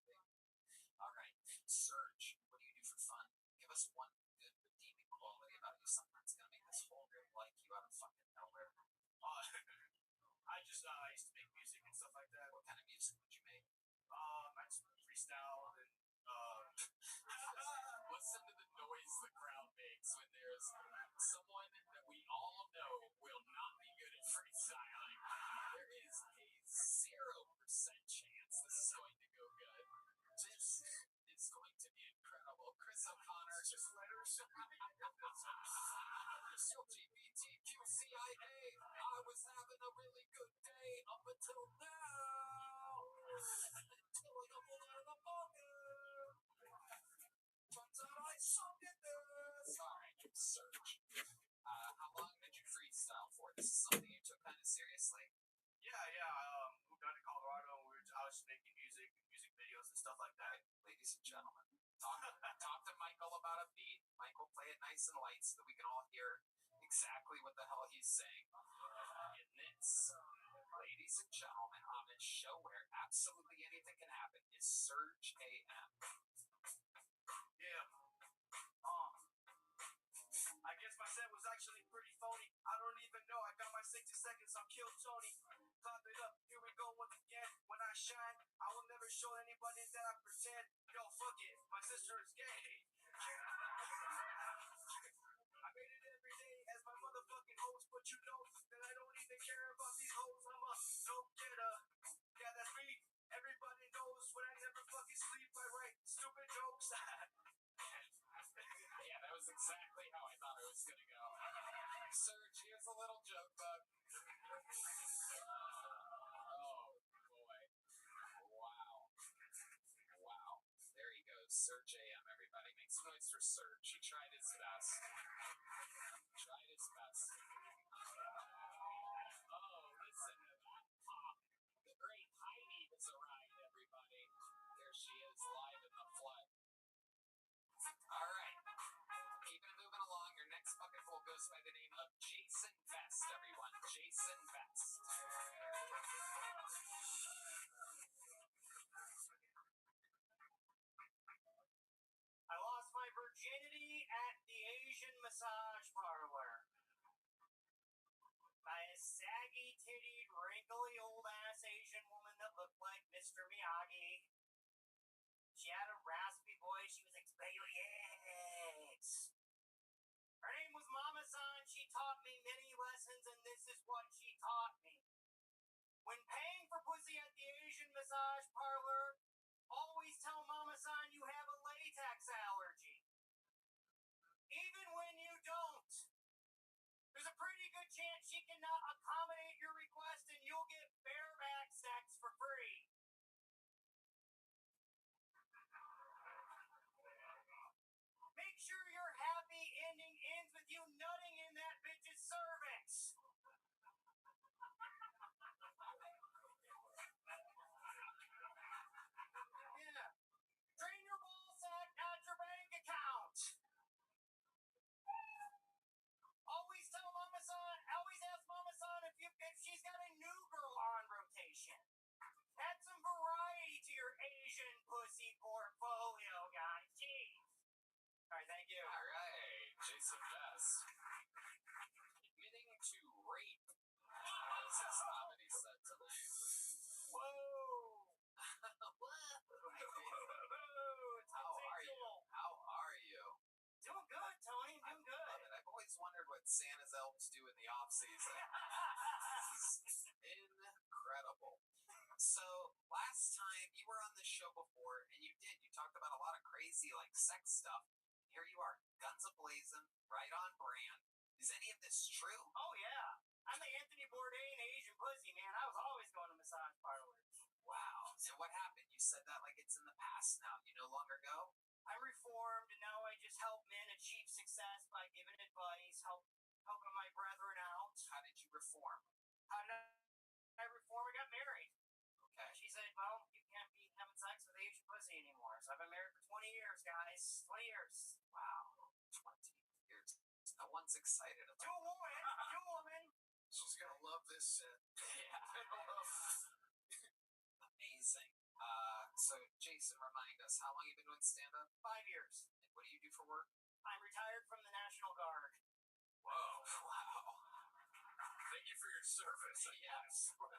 [SPEAKER 4] Alright, Surge, what do you do for fun? Give us one good redeeming quality about you, something that's gonna make this whole room like you out of fucking nowhere. I used to make music and stuff like that. What kind of music would you make? I just freestyle and listen to the noise the crowd makes when there's someone that we all know will not be good at freestyling. There is a 0% chance this is going to go good. This is going to be incredible. Chris O'Connor just letters. LGBTQCIA. I was having a really good day up until now. Until I got pulled out of the pocket. Turns out I suck at this. Alright, Surge. How long did you freestyle for? This is something you took kind of seriously? Yeah. Moved out to Colorado. I was making music videos and stuff like that. Ladies and gentlemen, talk to Michael about a beat. Michael, play it nice and light so that we can all hear exactly what the hell he's saying. In this, ladies and gentlemen, on this show where absolutely anything can happen, is Surge AM. Yeah. I guess my set was actually pretty phony. I don't even know. I got my 60 seconds. I'll kill Tony. Clap it up. Here we go once again. When I shine, I will never show anybody that I pretend. Yo, fuck it. My sister is gay. I made it every day as my motherfucking host put exactly how I thought it was gonna go. Serge, here's a little joke bug. Oh boy. Wow. Wow. There he goes. Serge AM, everybody. Make some noise for Serge. He tried his best. Tried his best. Oh, listen to that pop. The great Heidi has arrived, everybody. There she is, live in the flood. All right. Keeping it moving along. Your next bucketful goes by the name of Jason Best, everyone. Jason Best. I lost my virginity at the Asian massage parlor. By a saggy-tittied, wrinkly old-ass Asian woman that looked like Mr. Miyagi. She had a raspy voice. She was like, "Spill your eggs." Her name was Mama-san. She taught me many lessons, and this is what she taught me. When paying for pussy at the Asian massage parlor, always tell Mama-san you have a latex allergy. Even when you don't. There's a pretty good chance she cannot accommodate your request and you'll get bareback sex for free. Make sure your happy ending ends with you nutting in that bitch's cervix. Yeah. Drain your ball sack, not your bank account. Always tell always ask Mama-san if she's got a new girl on rotation. Add some variety to your Asian pussy portfolio, guys. Jeez. All right, thank you. All right, Jason Best. Admitting to rape. As his comedy set tonight. Whoa. How are you? How are you? Doing good, Tony. Doing good. Love it. I've always wondered what Santa's elves do in the off season. Incredible. So last time you were on this show before, and you talked about a lot of crazy like sex stuff. Here you are, guns a-blazing, right on brand. Is any of this true? Oh yeah, I'm the Anthony Bourdain Asian pussy man. I was always going to massage parlors. Wow. And what happened? You said that like it's in the past now. You no longer go? I'm reformed, and now I just help men achieve success by giving advice, helping my brethren out. How did you reform? How did I reform? I got married. Okay. She said, well, you can't be having sex with Asian pussy anymore. So I've been married for 20 years, guys. 20 years. Wow. 20 years. No one's excited about it. To a woman. She's going to love this shit. Yeah. Amazing. So, Jason, remind us, how long have you been doing stand-up? 5 years. And what do you do for work? I'm retired from the National Guard. Whoa. Wow. Thank you for your service. Yes. Where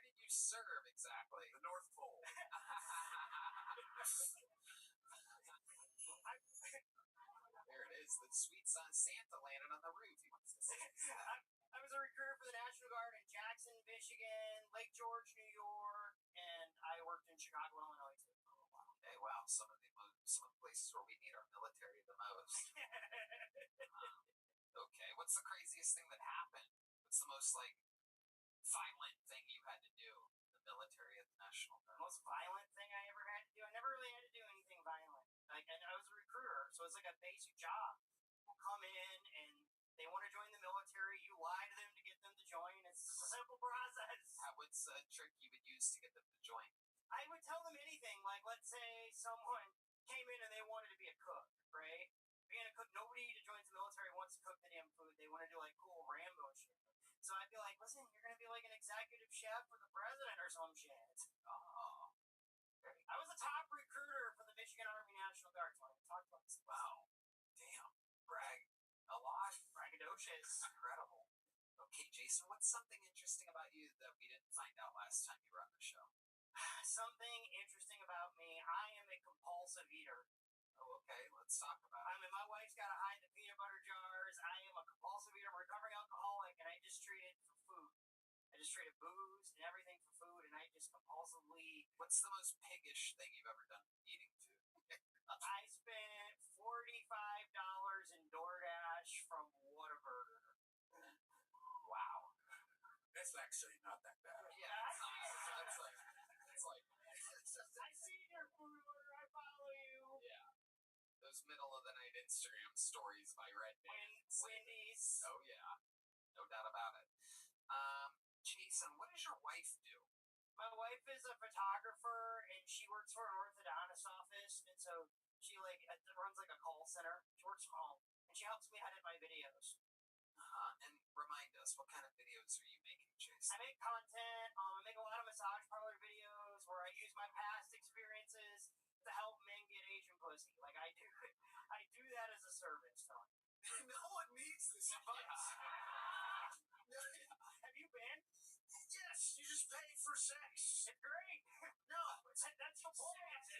[SPEAKER 4] did you serve exactly? The North Pole. There it is. The sweet son Santa landed on the roof. He wants to say. I was a recruiter for the National Guard in Jackson, Michigan, Lake George, New York, and I worked in Chicago, Illinois too. Oh, wow. Okay, wow. Some of the places where we need our military the most. Okay, what's the craziest thing that happened? What's the most like violent thing you had to do in the military at the National Guard? Most violent thing I ever had to do? I never really had to do anything violent. Like, and I was a recruiter, so it's like a basic job. People come in and they want to join the military. You lie to them to get them to join. It's a simple process. What's a trick you would use to get them to join? I would tell them anything. Like, let's say someone came in and they wanted to be a cook, right? Being a cook, nobody that joins the military wants to cook the damn food. They want to do like cool Rambo shit. So I'd be like, listen, you're going to be like an executive chef for the president or some shit. Oh. I was a top recruiter for the Michigan Army National Guard. So I talked about this. Wow. Damn. Brag. A lot. Braggadocious. Incredible. Okay, Jason, what's something interesting about you that we didn't find out last time you were on the show? Something interesting about me, I am a compulsive eater. Oh, okay, let's talk about it. I mean, my wife's got to hide the peanut butter jars. I am a compulsive eater. I'm a recovering alcoholic, and I just treat it for food. I just traded booze and everything for food, and I just compulsively. What's the most piggish thing you've ever done eating food? I spent $45 in actually not that bad.
[SPEAKER 5] Yeah, it's like
[SPEAKER 1] I see your food order. I follow you.
[SPEAKER 5] yeah, those middle of the night Instagram stories by Redbands.
[SPEAKER 1] Wendy's.
[SPEAKER 5] Oh yeah, no doubt about it. Jason, what does your wife do?
[SPEAKER 1] My wife is a photographer, and she works for an orthodontist office, and so she runs like a call center. She works from home, and she helps me edit my videos.
[SPEAKER 5] And remind us, what kind of videos are you making, Jason?
[SPEAKER 1] I make content. I make a lot of massage parlor videos where I use my past experiences to help men get Asian pussy. Like I do that as a service, Tony.
[SPEAKER 5] No one needs this advice.
[SPEAKER 1] Have you been?
[SPEAKER 5] Yes, you just pay for sex.
[SPEAKER 1] It's great.
[SPEAKER 5] No,
[SPEAKER 1] That's the point.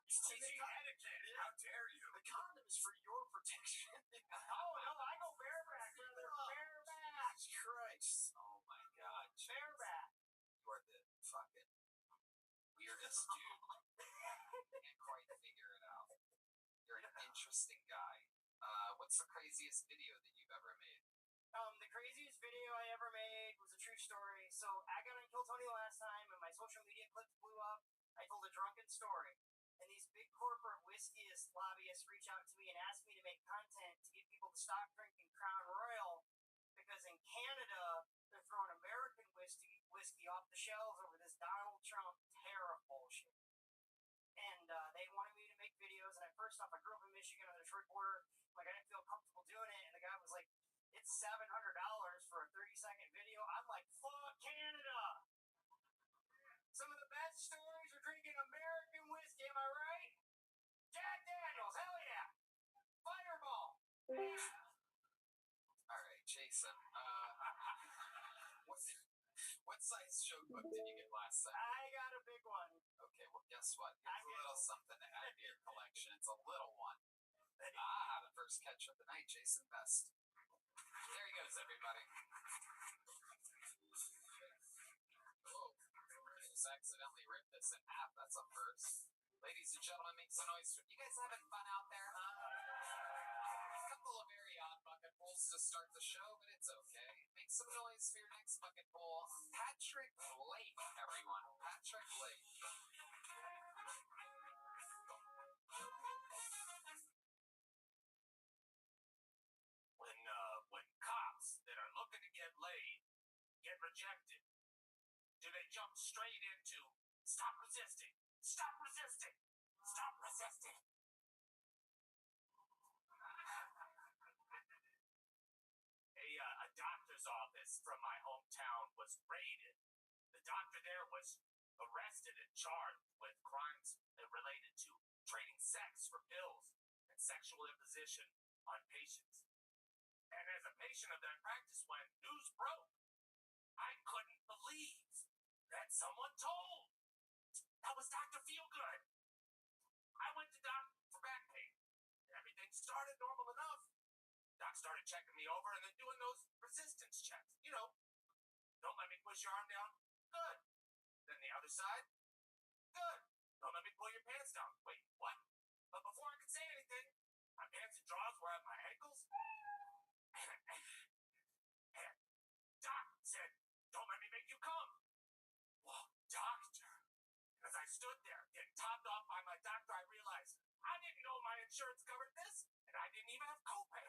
[SPEAKER 5] it's teaching etiquette. How dare you? The condom is for your protection.
[SPEAKER 1] Oh no, I go bareback, brother. Bareback.
[SPEAKER 5] Christ. Oh my God.
[SPEAKER 1] Bareback.
[SPEAKER 5] You are the fucking weirdest dude. Can't quite figure it out. You're an interesting guy. What's the craziest video that you've ever made?
[SPEAKER 1] The craziest video I ever made was a true story. So I got on Kill Tony last time, and my social media clips blew up. I told a drunken story, and these big corporate whiskeyist lobbyists reached out to me and asked me to make content to get people to stop drinking Crown Royal because in Canada they're throwing American whiskey off the shelves over this Donald Trump tariff bullshit. And they wanted me to make videos. And first off, I grew up in Michigan on the Detroit border. Like I didn't feel comfortable doing it, and the guy was like, "It's $700 for a 30-second video." I'm like, "Fuck Canada!" Some of the best stories are drinking American whiskey. Am I right? Jack Daniels, hell yeah! Fireball.
[SPEAKER 5] All right, Jason. What size joke book did you get last time?
[SPEAKER 1] I got a big one.
[SPEAKER 5] Okay, well, guess what? Here's a little something to add to your collection. It's a little one. The first catch of the night, Jason Best. There he goes, everybody. Oh, just accidentally ripped this in half. That's a first. Ladies and gentlemen, make some noise. You guys having fun out there, huh? A couple of very odd bucket pulls to start the show, but it's okay. Make some noise for your next bucket pull. Patrick Lake, everyone. Patrick Lake.
[SPEAKER 4] When cops that are looking to get laid get rejected, do they jump straight into stop resisting, stop resisting, stop resisting? A doctor's office from my hometown was raided. The doctor there was arrested and charged with crimes related to trading sex for pills and sexual imposition on patients. And as a patient of that practice, when news broke, I couldn't believe that someone told. That was Dr. Feelgood. I went to Doc for back pain. Everything started normal enough. Doc started checking me over and then doing those resistance checks. You know, don't let me push your arm down. Good. Then the other side. Good. Don't let me pull your pants down. Wait, what? But before I could say anything, my pants and drawers were at my ankles. And Doc said, "Don't let me make you come." Well, doctor. As I stood there, getting topped off by my doctor, I realized I didn't know my insurance covered this, and I didn't even have copay.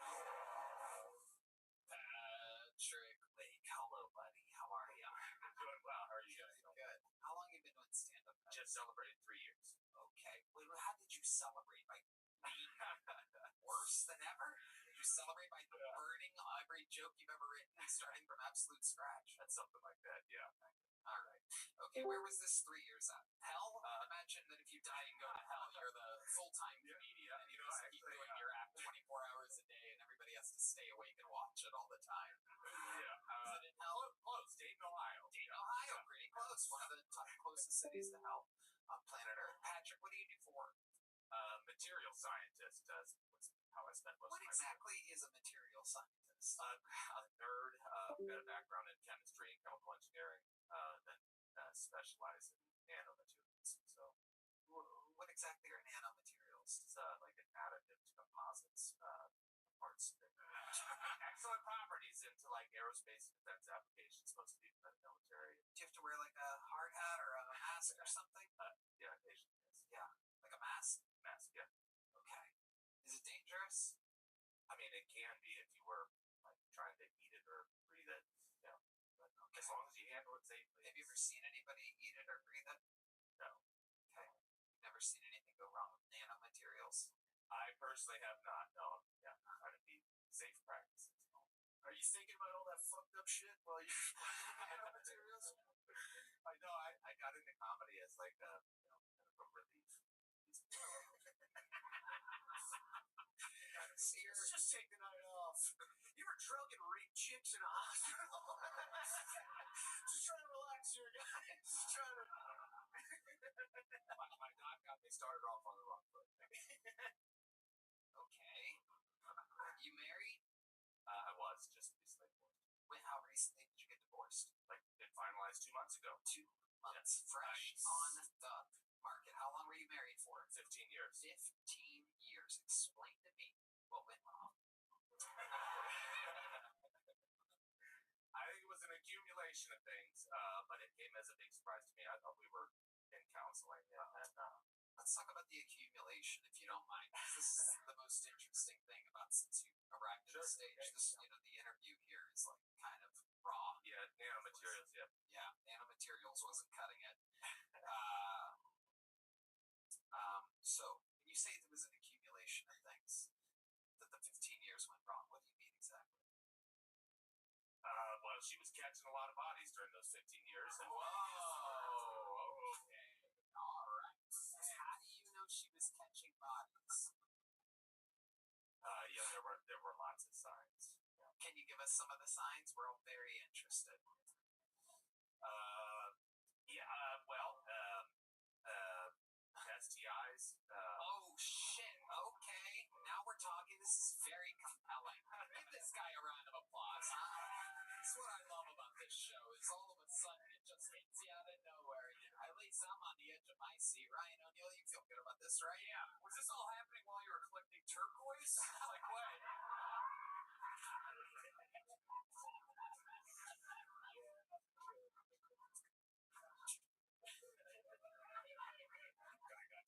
[SPEAKER 5] Patrick Lake. Hello, buddy. How are you?
[SPEAKER 4] I'm doing well. How are you guys?
[SPEAKER 5] Good. How long have you been doing stand-up?
[SPEAKER 4] Just celebrated 3 years.
[SPEAKER 5] Okay. Wait, how did you celebrate? By being worse than ever? Did you celebrate by burning every joke you've ever written and starting from absolute scratch?
[SPEAKER 4] That's something like that, yeah.
[SPEAKER 5] All right. Okay, where was this 3 years at? Hell? Imagine that if you die and go to hell, you're the full-time comedian, and you just keep doing your act 24 hours a day, and everybody has to stay awake and watch it all the time.
[SPEAKER 4] Yeah.
[SPEAKER 5] Is it in hell?
[SPEAKER 4] Close. Dayton, Ohio.
[SPEAKER 5] Dayton, Ohio, pretty close. One of the top closest cities to hell on planet Earth. Patrick, what do you do for work?
[SPEAKER 4] Material scientist. That's how I spent most
[SPEAKER 5] What
[SPEAKER 4] of my
[SPEAKER 5] exactly is a material scientist?
[SPEAKER 4] A nerd. Got a background in chemistry and chemical engineering. Then specialize in nanomaterials. So,
[SPEAKER 5] What exactly are nanomaterials?
[SPEAKER 4] it's like an additive to composites parts. Excellent properties.
[SPEAKER 5] into like aerospace and defense applications, supposed to be for the military. Do you have to wear like a hard hat or a mask or something? Yeah, occasionally. Yes. Yeah, like a mask. Mask. Yeah. Okay. Is it dangerous? I mean, it can be if you were like trying to eat it or breathe it. Yeah. But as long as you handle it safely. Have you ever seen anybody eat it or breathe it? No. Okay. You've never seen anything go wrong with nanomaterials? I personally have not. No. Yeah. Trying to be safe practices. Are you thinking about all that fucked up shit while you're nanomaterials? I know. I got into comedy as like a kind of a relief. Let's just take the night off. You were drunk and raped chicks in a hospital. Just trying to relax here, guys. Just trying to. My doc got me started off on the wrong foot. Okay. You married? I was just recently divorced. Wait, how recently did you get divorced? Like, it finalized 2 months ago. 2 months. Yes. Fresh on the market. How long were you married for? 15 years. 15 years. Explain to me what went wrong. I think it was an accumulation of things, but it came as a big surprise to me. I thought we were in counseling, and let's talk about the accumulation, if you don't mind. This is the most interesting thing about since you arrived at the stage. This, the interview here is like kind of raw. Yeah, nanomaterials. Yeah, nanomaterials wasn't cutting it. So when you say there was an accumulation of things, that the 15 years went wrong, what do you mean exactly? Well, she was catching a lot of bodies during those 15 years. And whoa, okay, all right. How do you know she was catching bodies? Yeah, there were lots of signs. Yeah. Can you give us some of the signs? We're all very interested. STIs. Oh shit. Okay, now we're talking. This is very compelling. Give this guy a round of applause. That's what I love about this show. Is all of a sudden it just hits you out of nowhere. At least I'm on the edge of my seat. Ryan O'Neal, you feel good about this, right? Yeah. Was this all happening while you were collecting turquoise? Like what?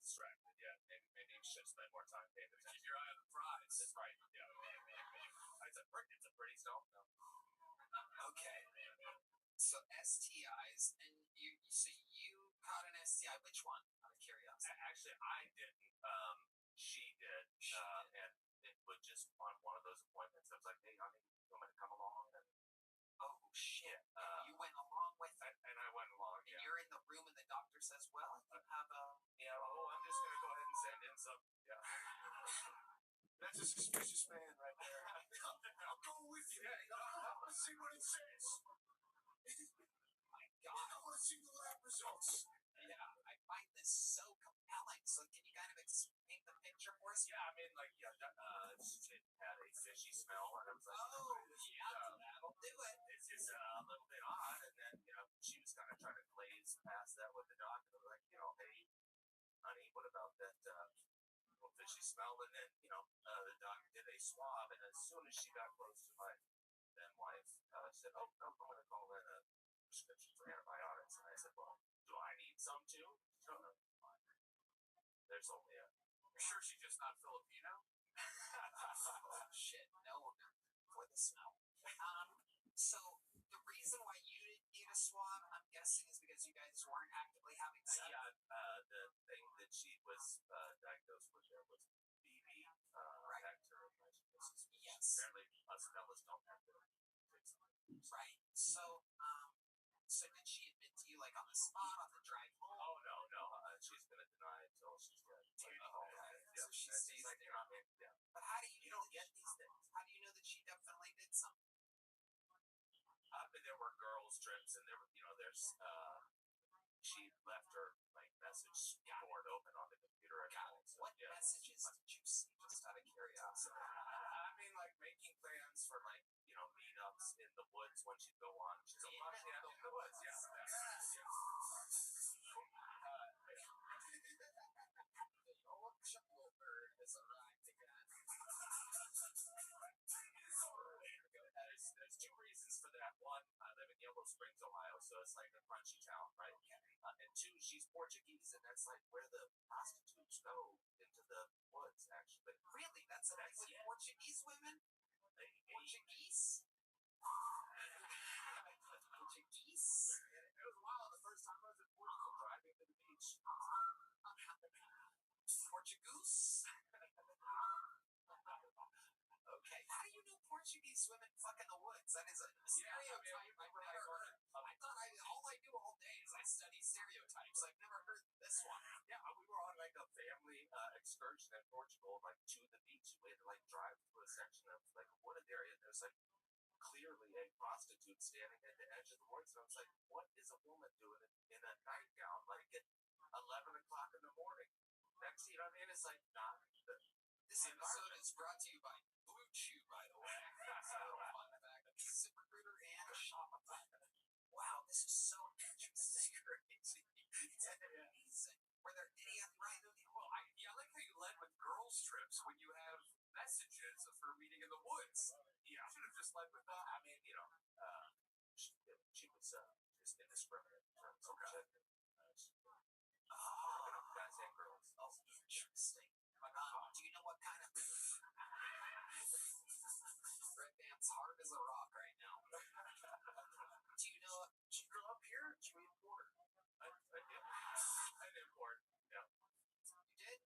[SPEAKER 5] Distracted, yeah. Maybe you should spend more time paying attention. Keep your eye on the prize. That's right. Yeah. It's a pretty stone, though. Okay. So STIs, and you caught an STI. Which one? Out of curiosity. Actually, I didn't. She did. And it was just on one of those appointments. I was like, hey, honey, you want me to come along? And oh shit. You went along with it. And I went along. And you're in the room, and the doctor says, well, you have a. Yeah. Oh, I'm just gonna go ahead and send in some. Yeah. That's a suspicious man right there. I'll go with you. Yeah, I want to see what it says. My God. I want to see the lab results. Yeah, I find this so compelling. So can you kind of paint the picture for us? Yeah, I mean, like, it had a fishy smell, and I was like, oh, yeah, that'll do it. It's just a little bit odd, and then, she was kind of trying to glaze past that with the doctor, like, hey, honey, what about that little fishy smell? And then, the doctor did a swab, and as soon as she got close to my then wife, said, oh, no, I'm going to call in a prescription for antibiotics. And I said, well, do I need some too? No, no. There's only a. You're sure she's just not Filipino? Oh, shit. No, for the smell. So the reason why you didn't need a swab, I'm guessing, is because you guys weren't actively having sex. Yeah, the thing that she was diagnosed with there was BB, bacterial vaginosis. Yes. Apparently, us fellas don't have to fix it. Right. So did she admit to you, like, on the spot, on the drive home? Oh, no. She's going to deny it until she's dead. Okay. Yeah. So she stays like, there. Yeah. But how do you don't get these things? How do you know that she definitely did something? There were girls' trips, and there were, there's, she left her, like, message board open on the computer. What messages did you see, just out of curiosity? I mean, like, making plans for, like, meetups in the woods when she'd go on. She's a lot in the woods, yeah. it's like a crunchy town, right? And two, she's Portuguese, and that's like where the prostitutes go into the woods, actually. But really, that's a thing with Portuguese women? Portuguese? Portuguese? It was wild the first time I was in Portugal driving to the beach. Portugoose? Okay, how do you know Portuguese women fuck in the woods? That is a stereotype I've never heard. I thought all I do all day is I study stereotypes. I've never heard this one. Yeah, we were on like a family excursion in Portugal, like to the beach. We had to like drive through a section of like a wooded area. There's like clearly a prostitute standing at the edge of the woods. And I was like, what is a woman doing in a nightgown like at 11 o'clock in the morning? Next, you know what I mean? It's like, nah. This episode is brought to you by Blue Chew, by the way. That's a little fun fact. ZipRecruiter and Shopify. Wow, this is so interesting. Crazy. It's amazing. Were there any right? Well, I like how you led with girls' trips when you have messages for meeting in the woods. Yeah, I should have just led with that. I mean, you know, she was just indiscriminate in terms of gender. Guys and girls. Oh, interesting. Do you know what kind of Red Band's hard as a rock right now? Do you know? Did you grow up here? Did you import? I did. I did import. Yeah. You did?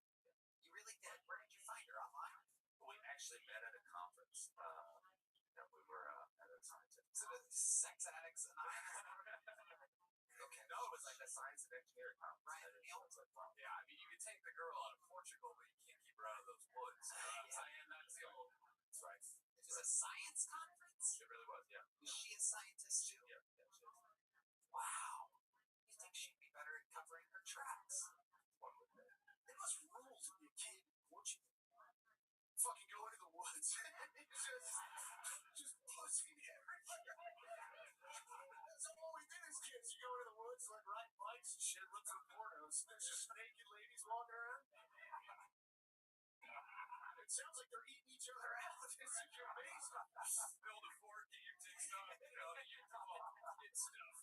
[SPEAKER 5] You really did. Where did you find her online? We actually met at a conference. We were at a scientific. So the sex addicts and okay. No, it was like a science and engineering conference. Right. Like, wow. Yeah, I mean, you could take the girl out of Portugal, but you can't keep her out of those woods. You know what I'm saying? That's the old. That's right. It was a science conference? It really was, yeah. Was she a scientist too? Yeah, she is. Wow. You think she'd be better at covering her tracks? One would think. It must rule to be a kid in Portugal. Fucking go into the woods. just pussy everywhere. That's all we did as kids. You go into the woods, like ride bikes and shit, look for pornos. There's just naked ladies walking around. It sounds like they're eating each other out. It's like your base. Build a fort, get your dicks on, you know, kid stuff.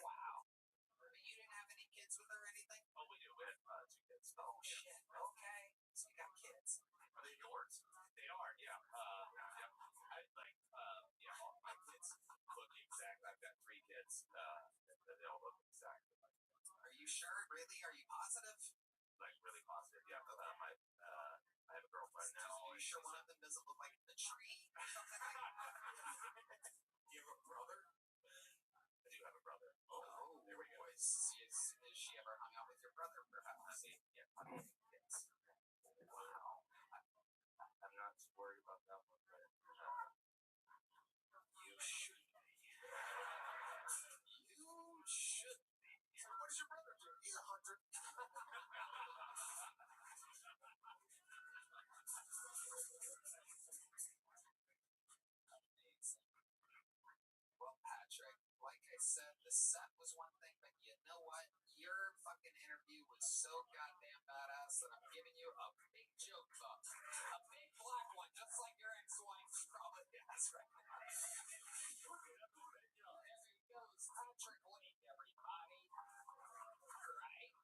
[SPEAKER 5] Wow. But you didn't have any kids with her or anything? Oh, we do. We had 2 kids. Oh, shit. Okay. So you got kids. Are they yours? They are, yeah. Yeah. All my kids look exact. I've got 3 kids. They all look exactly like that. Are you sure? Really? Are you positive? Like, really positive, yeah. I have a girlfriend now. Are you sure one of them doesn't look like the tree or something like that? You have a brother? I do have a brother. Oh, there we go. Has she ever hung out with your brother, perhaps? Yeah. Yes. Wow. I'm not too worried about that one, but you should be. You should be. So what does your brother do? He's a hunter. Well, Patrick, like I said, the set was one thing, but you know what? Your fucking interview was so goddamn badass that I'm giving you a big joke book. A big black one, just like your ex-wife probably has right now. There he goes, Patrick Lake, everybody. Right?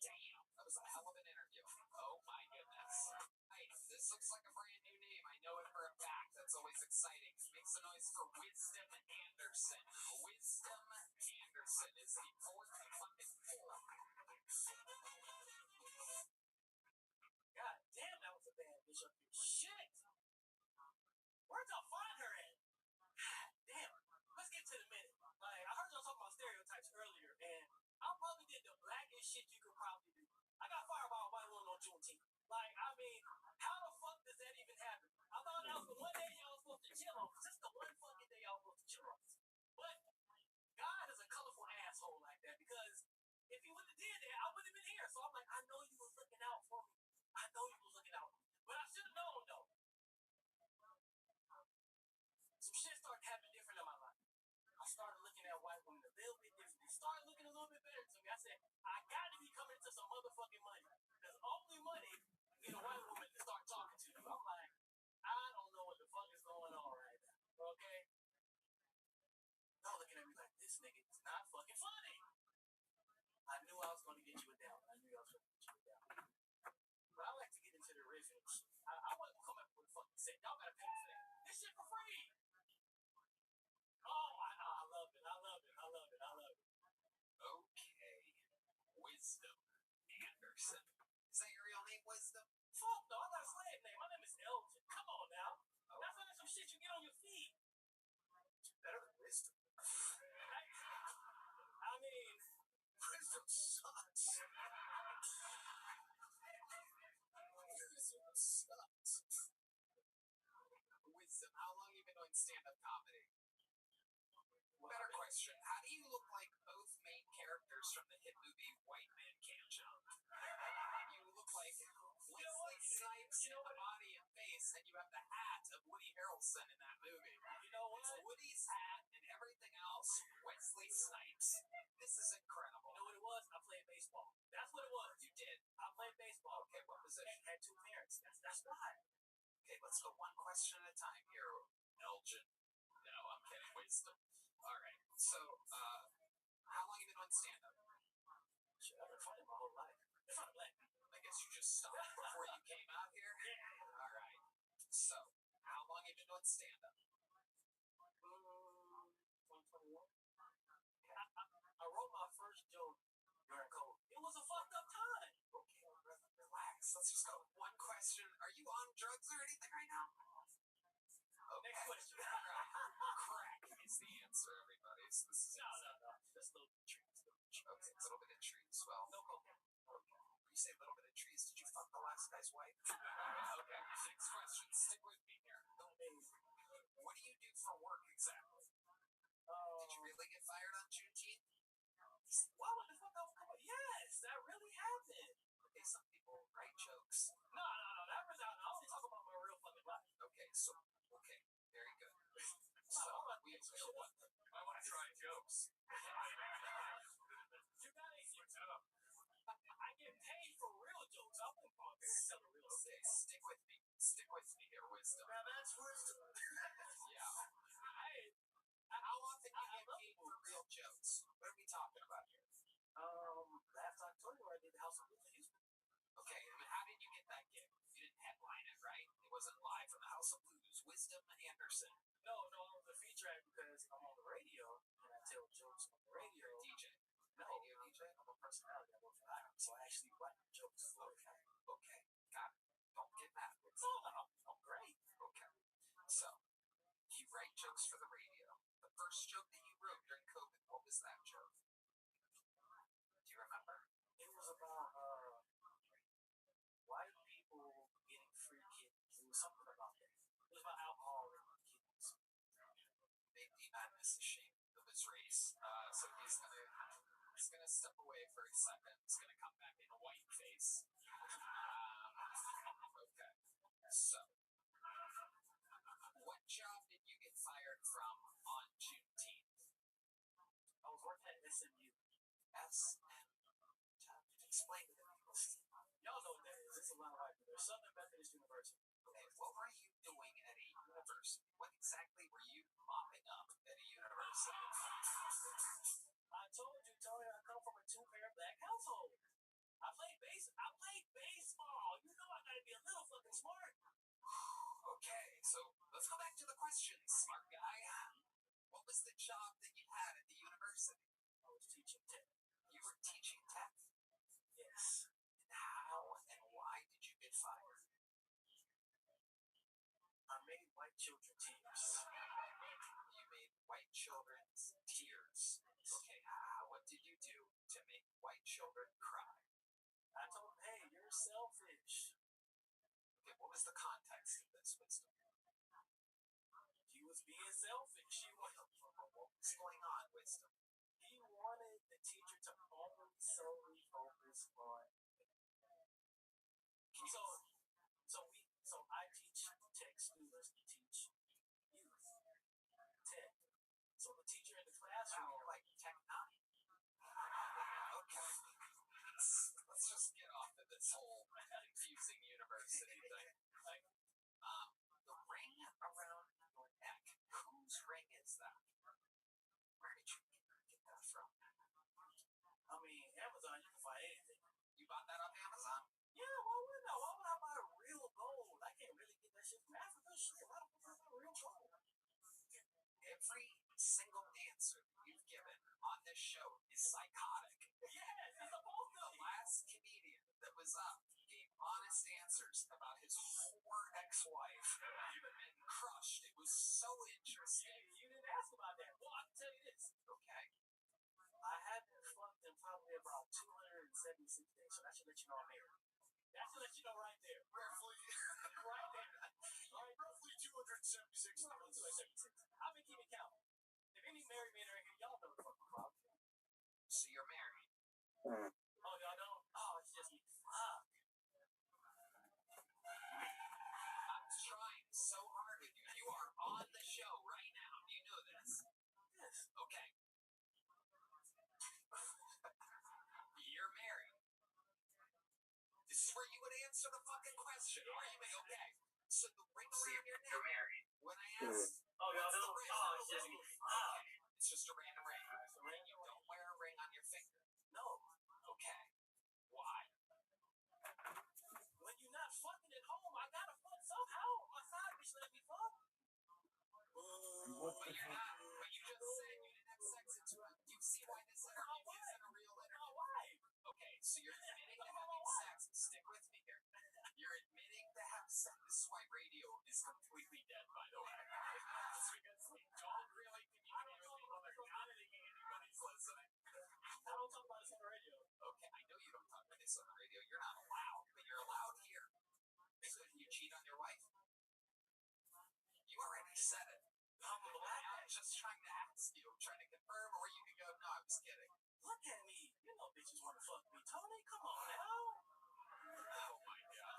[SPEAKER 5] Damn. That was a hell of an interview. Oh my goodness. Hey, this looks like a brand new name. I know it for a fact. That's always exciting. Make some noise for Wisdom Anderson. Wisdom Anderson is the 4th fucking four. God damn, that was a bad bitch up here. Shit! Where'd y'all find her at? God damn. Let's get to the minute. Like, I heard y'all talking about stereotypes earlier, and I probably did the blackest shit you could probably do. I got fired by a white woman on Juneteenth. Like, I mean, how the fuck does that even happen? I thought that was the one day y'all was supposed to chill on. Just the one fucking day y'all was supposed to chill on. But God is a colorful asshole like that, because if he wouldn't have did that, I wouldn't have been here. So I'm like, I know you was looking out for me. I know you was looking out for me. But I should have known, though. Some shit started happening different in my life. I started looking at white women a little bit differently. Started looking a little bit better to me. I said, I got to be coming into some motherfucking money. There's only money in a white woman to start talking to you. I'm like, I don't know what the fuck is going on right now. Okay?
[SPEAKER 4] nigga is not fucking funny. I knew I was gonna get you a down. But I like to get into the originals. I want to come up with a fucking set. Y'all gotta pay for that. This shit for free. Oh, I love it. Okay. Wisdom Anderson. Is that your real name, Wisdom? Fuck no, I got a slave name. My name is Elgin. Come on now. That's not some shit you get on your feet. Better than Wisdom. I mean, Wisdom sucks. Wisdom, how long you been doing stand-up comedy? Better question. How do you look like both main characters from the hit movie White Man Can't Jump? You look like Wesley Snipes in the body and face, and you have the hat of Woody Harrelson in that movie. You know what? It's Woody's hat and everything else, Wesley Snipes. This is incredible. You know what it was? I played baseball. That's what it was. You did? I played baseball. Okay, what position? I had two parents. That's why. Okay, let's go one question at a time here, Elgin. No, I'm kidding. Wisdom. All right. So, how long have you been on stand-up? Shit, I've been funny my whole life. In front of black people. I guess you just stopped before you came out here? Yeah. All right. So, how long have you been doing stand-up? 2021. I wrote my first joke during COVID. It was a fucked up time. Okay, relax. Let's just go. One question. Are you on drugs or anything right now? Okay. Next question. Crack is the answer, everybody. So this is no. Just a little bit of trees. Okay, a little bit of trees. Well, no cocaine. Okay. You say a little bit of trees. Did you fuck the last guy's wife? Okay. Next question. Stick with me here. What do you do for work exactly? Did you really get fired on Juneteenth? Why would the fuck I was coming? Yes, that really happened. Okay, some people write jokes. No. That was out. I only talk about my real fucking life. Okay, very good. So we explain what. I want to try jokes. You guys, I get paid for real jokes. I'm in tell a real thing. Stick with me. Here, Wisdom. Now that's Wisdom. Yeah. How often do you get paid for real jokes? What are we talking about here? Last October I did the House of Blues in Houston. Okay, I mean, how did you get that gig? You didn't headline it, right? It wasn't live from the House of Blues. Wisdom Anderson. No, I was a feature act because I'm on the radio and I tell jokes on the radio. You're a DJ. No, radio DJ. I'm a personality. I work for Iron, so I actually write jokes. Okay, got it. Don't get mad. I'm great. Okay, so you write jokes for the radio. The first joke that you wrote during COVID, what was that joke? Do you remember? It was about white people getting free kidneys. It was something about that. It was about alcohol and kidneys. Big D Madness is ashamed of his race, so he's gonna step away for a second. He's gonna come back in a white face. Okay. So, what job did you get fired from on Juneteenth? I was working at SMU. Explain to them. Y'all know what that is. It's a lot of white people. Southern Methodist University. Okay, what were you doing at a university? What exactly were you mopping up at a university? I told you, Tony, I come from a two-parent black household. I played baseball. You know I gotta be a little fucking smart. Okay, so let's go back to the questions, smart guy. What was the job that you had at the university? I was teaching tech. You were teaching tech? Yes. And how and why did you get fired? I made white children tears. You made white children's tears. Okay, what did you do to make white children cry? I told them, hey, you're selfish. Okay, what was the context of this, Wisdom? He was being selfish. What was going on, Wisdom? He wanted the teacher to only solely focus on. So I teach tech students to teach youth tech. So the teacher in the classroom, like Tech 9. Okay. Let's just get off of this whole confusing university thing. The ring around your neck. Whose ring is that? Where did you get
[SPEAKER 5] Real trouble. Every single answer you've given on this show is psychotic. Yes, it's supposed to. The last comedian that was up gave honest answers about his whore ex-wife. You've been crushed. It was so interesting. You didn't ask about that. Well, I'll tell you this. Okay. I haven't fucked in probably about 276 days, so that should let you know I'm married. That should let you know right there. Roughly. Right there. All right, roughly 276 days. I've been keeping count. If any married men are in here, y'all know the fucking problem. So you're married? Oh, y'all don't? Oh, it's just me. Fuck. I'm trying so hard with you. You are on the show right now. You know this? Yes. Okay. You're married. This is where you would answer the fucking question. Are you married? Okay. So the ring around your neck. You're married. When I asked, oh, y'all don't? Oh, it's just me. Okay. It's just a random ring. It's a ring. You don't wear a ring on your finger. No. Okay. Why? When you're not fucking at home, I gotta fuck somehow. My side bitch let me fuck. But you're not. But you just said you didn't have sex into it. Do you see why this interview isn't a real interview? Why? Okay, so you're admitting to having sex. Stick with me here. You're admitting to having sex. This is why radio is completely dead, by the way. It's because we don't really communicate with people. There's not anybody's listening. I don't talk about this on the radio. Okay, I know you don't talk about this on the radio. You're not allowed, but you're allowed here. So do you cheat on your wife? You already said it. I'm just trying to ask you, trying to confirm, or you can go, no, I was kidding. Look at me. You know bitches want to fuck me. Tony, come on now. Oh my god.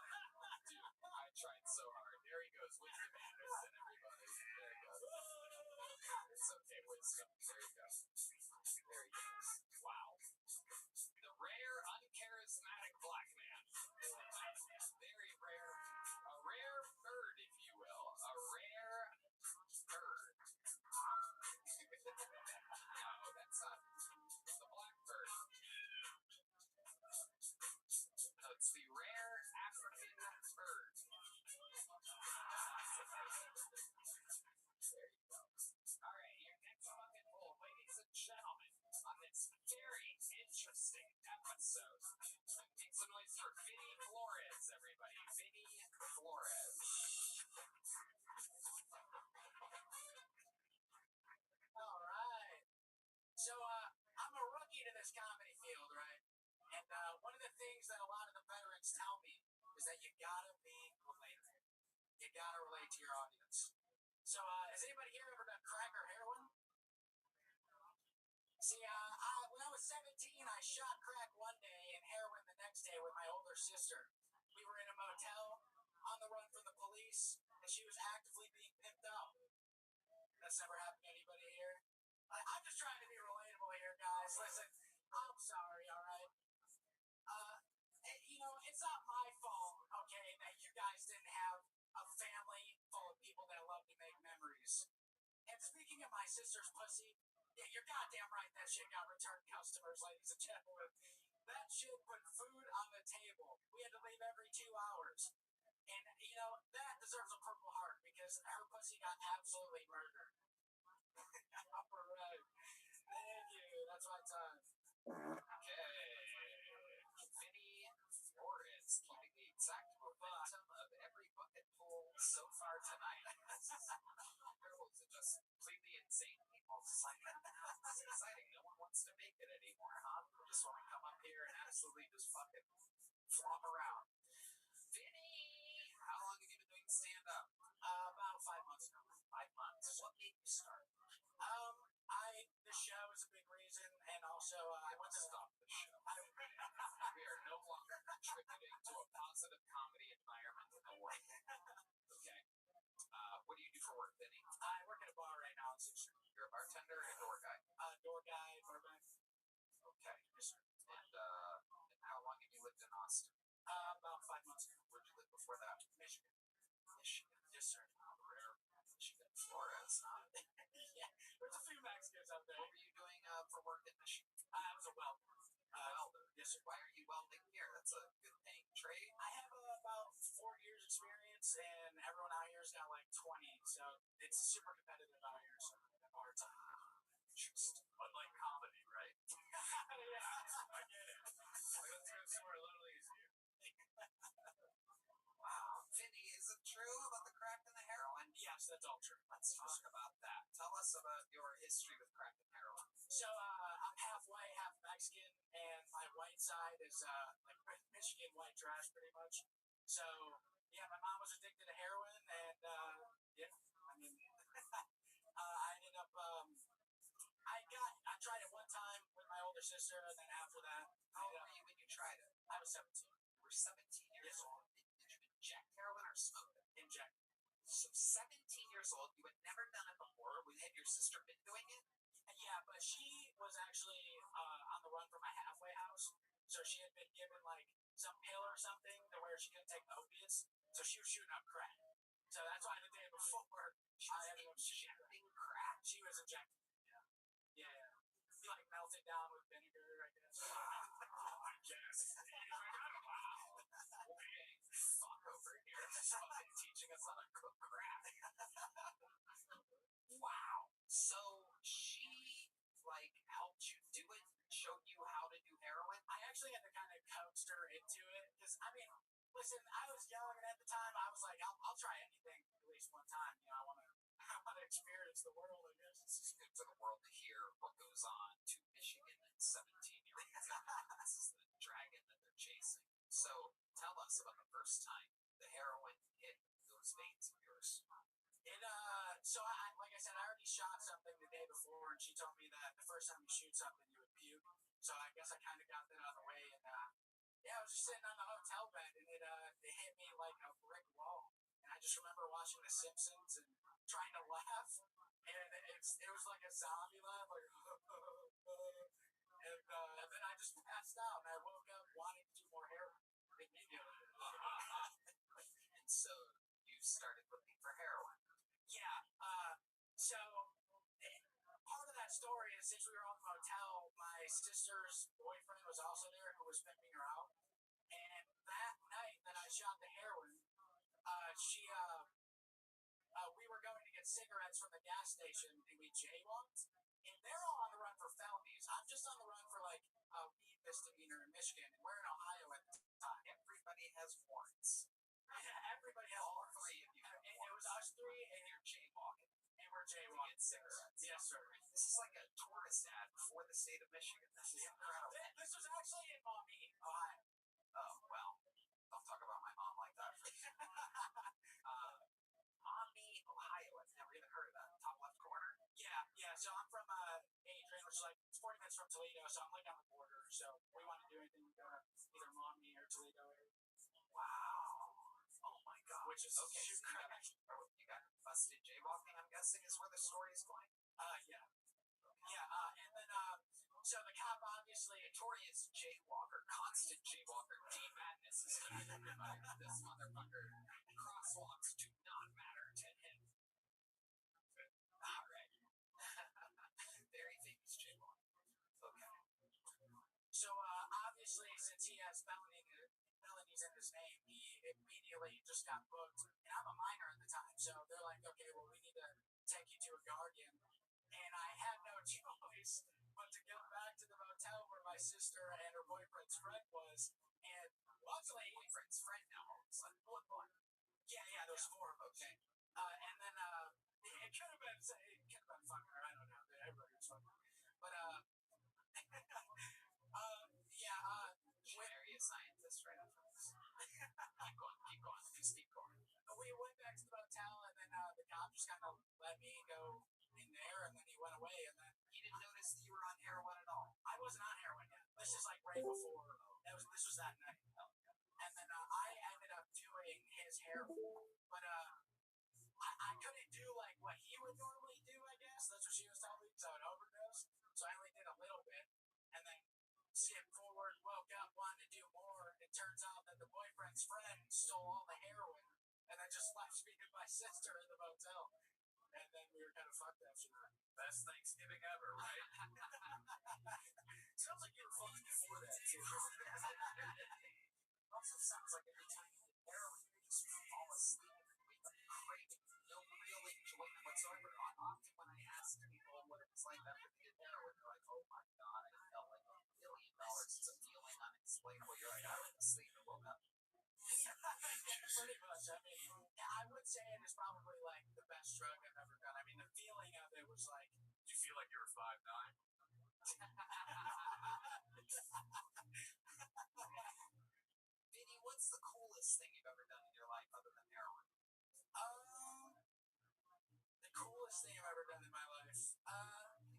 [SPEAKER 5] Dude, I tried so hard. There he goes, Wisdom Anderson, everybody. There he goes. It's okay, Wisdom. There you go. There he goes. Wow. The rare, uncharismatic black man. Very rare. A rare bird, if you will. A rare bird. No, that's not. It's the blackbird. No, it's the rare African bird. There you go. All right, your next fucking poll, ladies and gentlemen, on this very interesting episode. Make some noise for Vinny Flores, everybody. Vinny Flores. All right. So, I'm a rookie to this comedy field, right? And one of the things that a lot of the veterans tell me is that you gotta be relatable. You gotta relate to your audience. So, has anybody here ever done crack or heroin? See, when I was 17, I shot crack one day and heroin the next day with my older sister. We were in a motel on the run from the police, and she was actively being pimped out. That's never happened to anybody here. I'm just trying to be relatable here, guys. Listen, I'm sorry, all right? You know, it's not my fault, okay, that you guys didn't have a family full of people that love to make memories. And speaking of my sister's pussy, yeah, you're goddamn right that shit got return customers, ladies and gentlemen. That shit put food on the table. We had to leave every 2 hours. And, you know, that deserves a Purple Heart because her pussy got absolutely murdered. All right. Thank you. That's my time. Okay. Vinny Flores keeping the exact momentum of every bucket pull so far tonight. Or was it just completely insane people? It's like, this is exciting. No one wants to make it anymore, huh? They just want to come up here and absolutely just fucking flop around. Vinny! How long have you been doing stand-up? About 5 months now. 5 months. What made you start? The show is a big reason, and also I want to stop the show. We are no longer contributing to a positive comedy environment in the world. Okay. What do you do for work, Vinny? I work at a bar right now in 6th Street. You're a bartender or a door guy? Door guy, barback. Okay. Yes, sir. And how long have you lived in Austin? About 5 months ago. Where'd you live before that? Michigan. Michigan. Yes, sir. Rare. Michigan. Flores. Yeah. There's a few Mexicans out there. What were you doing for work in Michigan? I was a welder. Welder? Yes, sir. Why are you welding here? That's a good paying trade. I have about 4 years experience, and everyone out here's got like it's super competitive out here, so we have a hard time. Interesting. Unlike comedy, right? Yeah, I get it. Let's go somewhere a little easier. Wow. Vinny, is it true about the crack and the heroin? Yes, that's all true. Let's talk about that. Tell us about your history with crack and heroin. So, I'm half white, half Mexican, and my white side is, like Michigan white trash, pretty much. So, yeah, my mom was addicted to heroin, and, yeah, I mean, I ended up, I tried it one time with my older sister, and then after that, how old were you when you tried it? I was 17. You were 17 years old. Did you inject heroin or smoke it? Inject. So 17 years old, you had never done it before. Had your sister been doing it? Yeah, but she was actually on the run from my halfway house. So she had been given like some pill or something to where she couldn't take opiates. So she was shooting up crack. So that's why the day before I ended up injecting crack. She was injecting. Yeah. He like melted down with vinegar, I guess. I guess. Wow. Okay. Fuck over here. Just fucking teaching us how to cook crack. Wow. So she like helped you do it, showed you how to do heroin? I actually had to kind of coax her into it because I mean, listen, I was young and at the time I was like, I'll try anything at least one time. You know, I want to experience the world. I guess it's good for the world to hear what goes on to Michigan and 17-year-olds. This is the dragon that they're chasing. So tell us about the first time the heroin hit those veins of yours. So like I said, I already shot something the day before, and she told me that the first time you shoot something, you would puke. So I guess I kind of got that out of the way, and yeah, I was just sitting on the hotel bed, and it hit me like a brick wall. And I just remember watching The Simpsons and trying to laugh, and it was like a zombie laugh, like, and then I just passed out, and I woke up wanting to do more heroin immediately. And so you started looking for heroin. Yeah. So part of that story is since we were on the motel, my sister's boyfriend was also there who was pimping her out. And that night that I shot the heroin, we were going to get cigarettes from the gas station and we jaywalked. And they're all on the run for felonies. I'm just on the run for like a weed misdemeanor in Michigan, and we're in Ohio at the time. Everybody has warrants. Yeah, everybody has all warrants. Three of you. It was us three, and you're jaywalking. And we're jaywalking. To get cigarettes. Yes, sir. This is like a tourist ad for the state of Michigan. This is incredible. This was actually in Maumee, Ohio. Oh, well, don't talk about my mom like that. Maumee, Ohio. I've never even heard of that. Top left corner. Yeah. So I'm from Adrian, which is like 40 minutes from Toledo. So I'm like on the border. So we want to do anything, we go to either Maumee or Toledo area. Wow. Oh my God. Which is okay. So you got busted jaywalking, I'm guessing, is where the story is going. Yeah. Yeah, and then so the cop obviously notorious jaywalker, constant jaywalker, D Madness is this motherfucker. Crosswalks do not matter to him. All right. Very famous jaywalker. Okay. So obviously, since he has felonies in his name, he immediately just got booked. And I'm a minor at the time, so they're like, okay, well, we need to take you to a guardian. And I had no choice but to go back to the motel where my sister and her boyfriend's friend was. And luckily, boyfriend's friend now, it's like bullet point. Yeah, there's four of them. Okay. And then it could have been fucking her. I don't know. Everybody was fucking. But area scientist right after this. Keep going. Just keep going. We went back to the motel, and then the cop just kind of let me go in there, and then he went away, and then he didn't notice that you were on heroin at all. I wasn't on heroin yet. This is like right before. This was that night. And then I ended up doing his heroin, but I couldn't do like what he would normally do. I guess that's what she was telling me. So I overdosed. So I only did a little bit, and then skip forward, woke up, wanted to do more. It turns out that the boyfriend's friend stole all the heroin, and then just left me and my sister in the motel. And then we were kind of fucked after that. Best Thanksgiving ever, right? Sounds like you were fucked before that, too. Also sounds like every time you did heroin, you just fall asleep with a craving. No real enjoyment whatsoever. Pretty much. I mean, I would say it is probably like the best drug I've ever done. I mean, the feeling of it was like,
[SPEAKER 4] Did you feel like you were 5'9"? Vinny, what's the coolest thing you've ever done in your life other than heroin?
[SPEAKER 5] the coolest thing I've ever done in my life.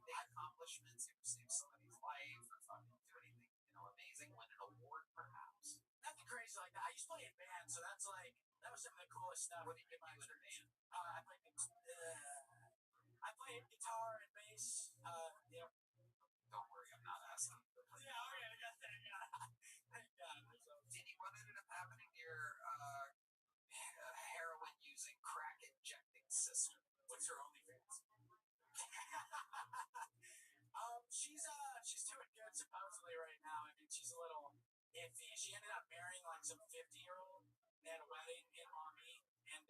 [SPEAKER 4] Big accomplishments, you saved somebody's life, or fucking do anything, amazing, win an award perhaps.
[SPEAKER 5] Nothing crazy like that. I used to play in band, so that was some of the coolest stuff.
[SPEAKER 4] What do you do in a band?
[SPEAKER 5] I played guitar and bass. Yeah.
[SPEAKER 4] Don't worry, I'm not asking.
[SPEAKER 5] Yeah, okay, I got that. Thank God.
[SPEAKER 4] Vinny, what ended up happening to your heroin using crack injecting sister?
[SPEAKER 5] What's her OnlyFans? She's doing good supposedly right now. I mean, she's a little iffy. She ended up marrying like some 50-year-old. They had a wedding in Maumee, and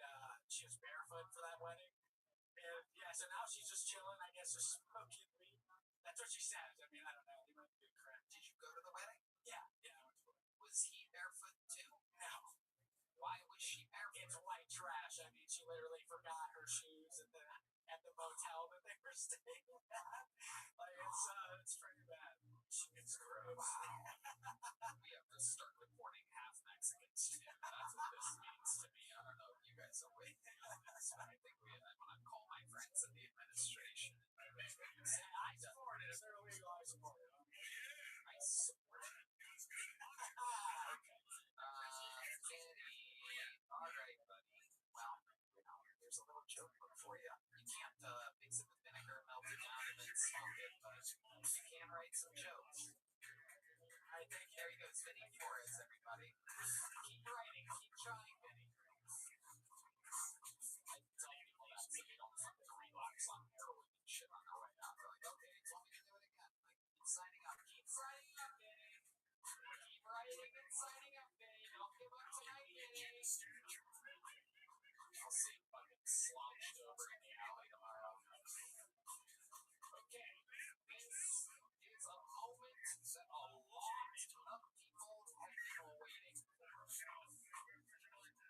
[SPEAKER 5] she was barefoot for that wedding. And yeah, so now she's just chilling, I guess, just smoking weed. That's what she says. I mean, I don't know. He might be correct.
[SPEAKER 4] Did you go to the wedding?
[SPEAKER 5] Yeah, I went to it.
[SPEAKER 4] Was he barefoot too?
[SPEAKER 5] No.
[SPEAKER 4] Why was she barefoot?
[SPEAKER 5] It's white trash. I mean, she literally forgot her shoes at the motel that they were staying at. Like, it's pretty bad. It's gross.
[SPEAKER 4] Wow. We have to start reporting half Mexicans too. That's what this means to me. I don't know if you guys are with me on this, but I think I'm going to call my friends in the administration.
[SPEAKER 5] I support it. If they're illegal, I support it.
[SPEAKER 4] I support it. Alright, buddy. Well, here's a little joke book for you. You can't mix it with vinegar, melt it down, and then smoke it, but you can write some jokes. I think there you go, Vinny Flores, everybody. Keep writing, keep trying, Vinny. I tell people that so they don't fucking relax on heroin and shit on their way out. They're like, okay, told me to do it again. Like, keep signing up, Vinny. Keep writing and signing up, Vinny. Don't give up tonight, Vinny. I'll see you fucking slouched over in the alley tomorrow. Okay, this is a moment that a lot of people have been waiting for.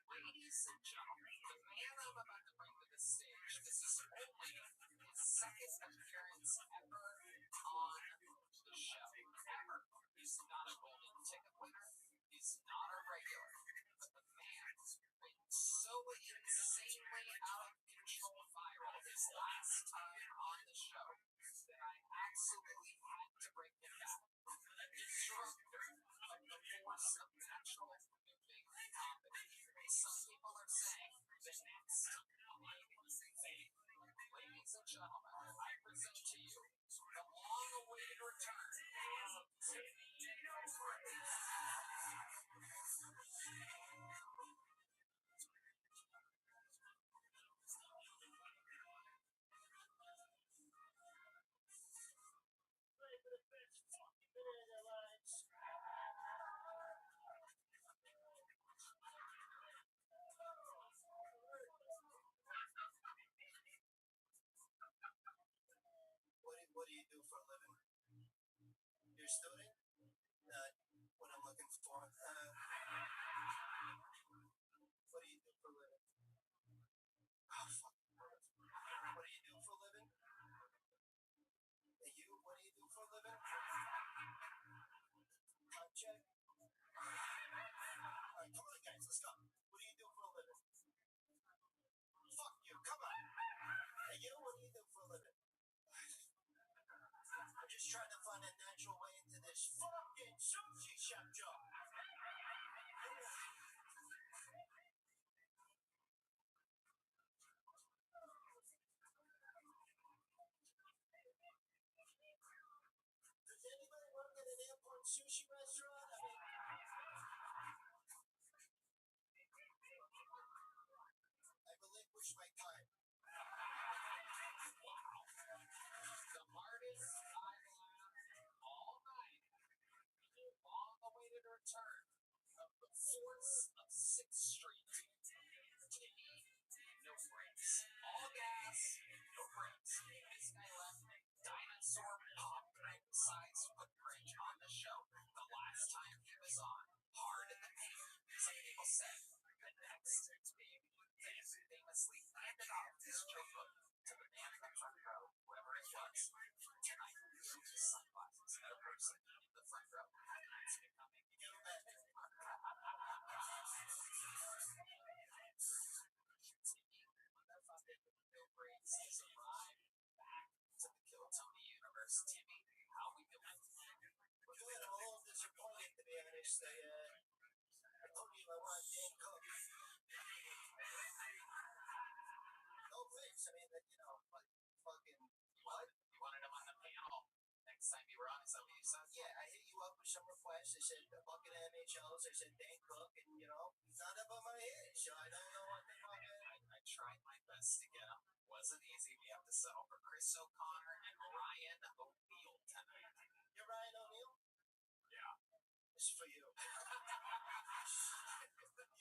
[SPEAKER 4] Ladies and gentlemen, the man I'm about to bring to the stage, this is only his second appearance ever on the show. Ever. He's not a golden ticket winner. He's not a regular. But the man went so insanely out of control viral his last time on the show that I absolutely had to bring him back. A disruptor of the force of natural moving comedy. Some people are saying the next amazing thing. Ladies and gentlemen, I present to you the long-awaited return of
[SPEAKER 6] What do you do for a living? You're a student? What I'm looking for. What do you do for a living? Oh, fuck. What do you do for a living? Hey, you, what do you do for a living? Check. Alright, come on, guys, let's go. What do you do for a living? Fuck you, come on. Hey, you, what do you do for a living? I'm just trying to find a natural way into this fucking sushi shop job. Does anybody work at an airport sushi restaurant? I relinquish my time.
[SPEAKER 4] Wow. The hardest I've laughed all night. The long-awaited return of the force of 6th Street. To me, no brakes. All gas, no brakes. This guy left dinosaur pop-sized footprint on the show. The last time he was on, hard in the paint. Some people said the next
[SPEAKER 5] were on. Is that what you said?
[SPEAKER 6] Yeah, I hit you up with some requests. I said a bucket of MHLs. I said Dan Cook, and he's not up on my head, so I don't know what the fuck.
[SPEAKER 5] I tried my best to get him. Wasn't easy. We have to settle for Chris O'Connor and Ryan O'Neal tonight.
[SPEAKER 6] You're Ryan O'Neal?
[SPEAKER 5] Yeah.
[SPEAKER 6] This is for you. You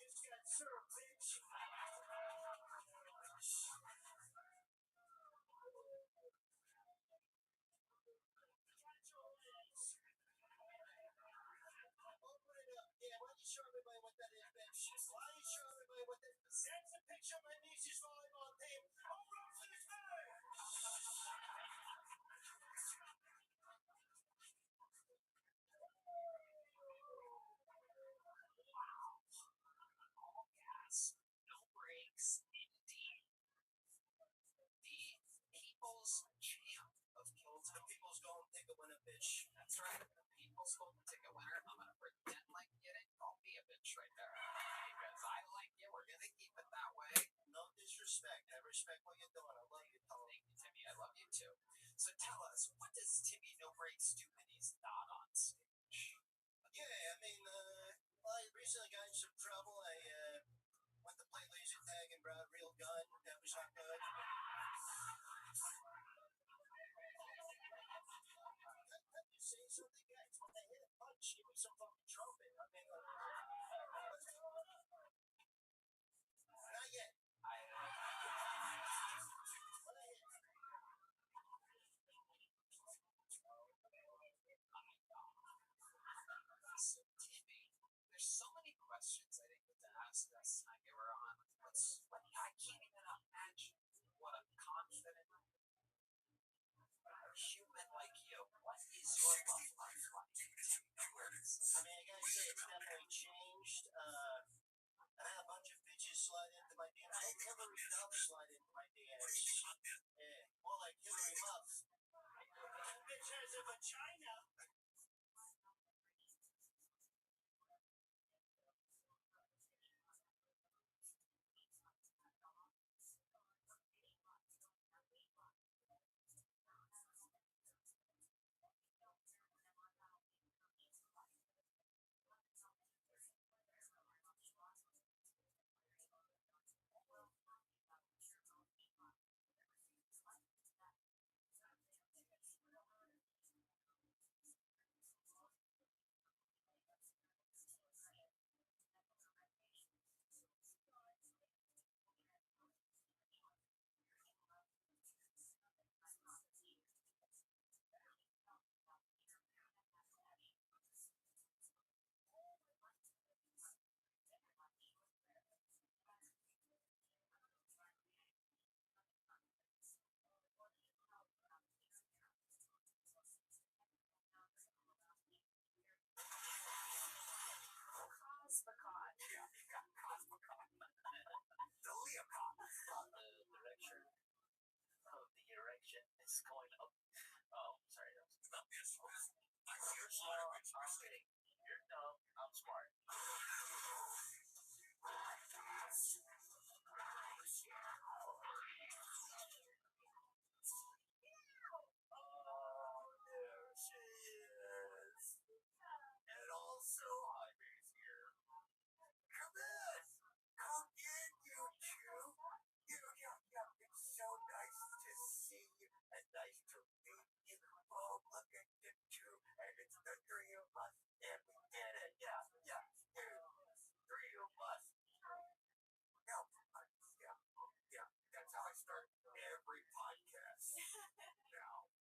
[SPEAKER 6] just got served, bitch. Open it up. Yeah, why don't you show everybody what that is, bitch? Why don't you show everybody what that is? That's a picture of my niece's volleyball team. Oh, Rothschild!
[SPEAKER 5] All gas, no brakes, indeed. The people's champ of Kills.
[SPEAKER 6] The people's going to take a winner, bitch.
[SPEAKER 5] That's right. The people's golden ticket winner. I'm gonna pretend like you didn't call me a bitch right there. Because I like you. We're gonna keep it that way.
[SPEAKER 6] No disrespect. I respect what you're doing. I love you, Tom.
[SPEAKER 5] Thank you, Timmy. I love you too. So tell us, what does Timmy No Breaks do when he's not on stage?
[SPEAKER 6] Yeah, I mean, I recently got in some trouble. I went to play laser tag and brought a real gun. That was not good. Can you say something, guys? When I hit a punch, give me some fucking trumpet. I mean, what's going on? Not yet. What I hit?
[SPEAKER 5] So, Timmy, there's so many questions I didn't get to ask this time you were on. I can't even imagine what a confident human like you. What is your love life like?
[SPEAKER 6] I mean, I gotta say, it's definitely changed. I had a bunch of bitches slide into my DMs. I had Hillary Duff slide into my DMs. Yeah, more like Hillary Muff. That bitch has a vagina.
[SPEAKER 5] The erection is going up. Oh, sorry, it's not this one. You're slow. I'm kidding. You're dumb. I'm smart. Oh, there she is. And also, Ivy's here. Come in. Come in, you two. It's so nice to see you and nice to meet you. Oh, look at the two. And it's the three of us. And we did it. Yeah. Three of us. No, yeah. That's how I start every podcast. Now,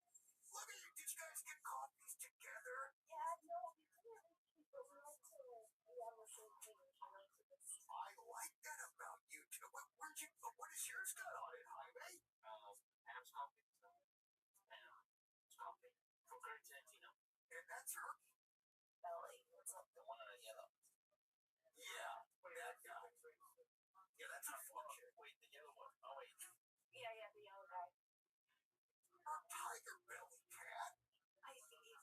[SPEAKER 5] let me, did you guys get coffees together?
[SPEAKER 7] Yeah, no, we didn't. But we like to, we have the same page. We like to this.
[SPEAKER 5] I like that about you two. What is yours got on it, Jaime? Ham's coffee. Ham's coffee. From Tarantino. And that's her?
[SPEAKER 7] Belly. What's up?
[SPEAKER 5] The one in the yellow. Yeah, that guy. Yeah, that's a fucking. Wait, the yellow one. Oh, wait.
[SPEAKER 7] Yeah, the yellow guy.
[SPEAKER 5] A tiger belly cat.
[SPEAKER 7] I think he's.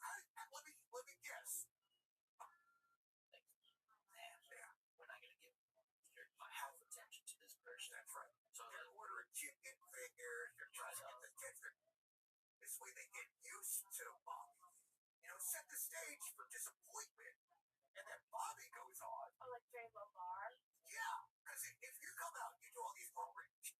[SPEAKER 5] Let me guess. Yeah, we're not gonna give my half attention to this person. That's right. So they're ordering chicken fingers. They're trying to get the tits. This way they get used to mommy.
[SPEAKER 4] for disappointment. And then Bobby goes on.
[SPEAKER 7] Oh, like Rainbow Bar?
[SPEAKER 4] Yeah, because if you come out and you do all these programs,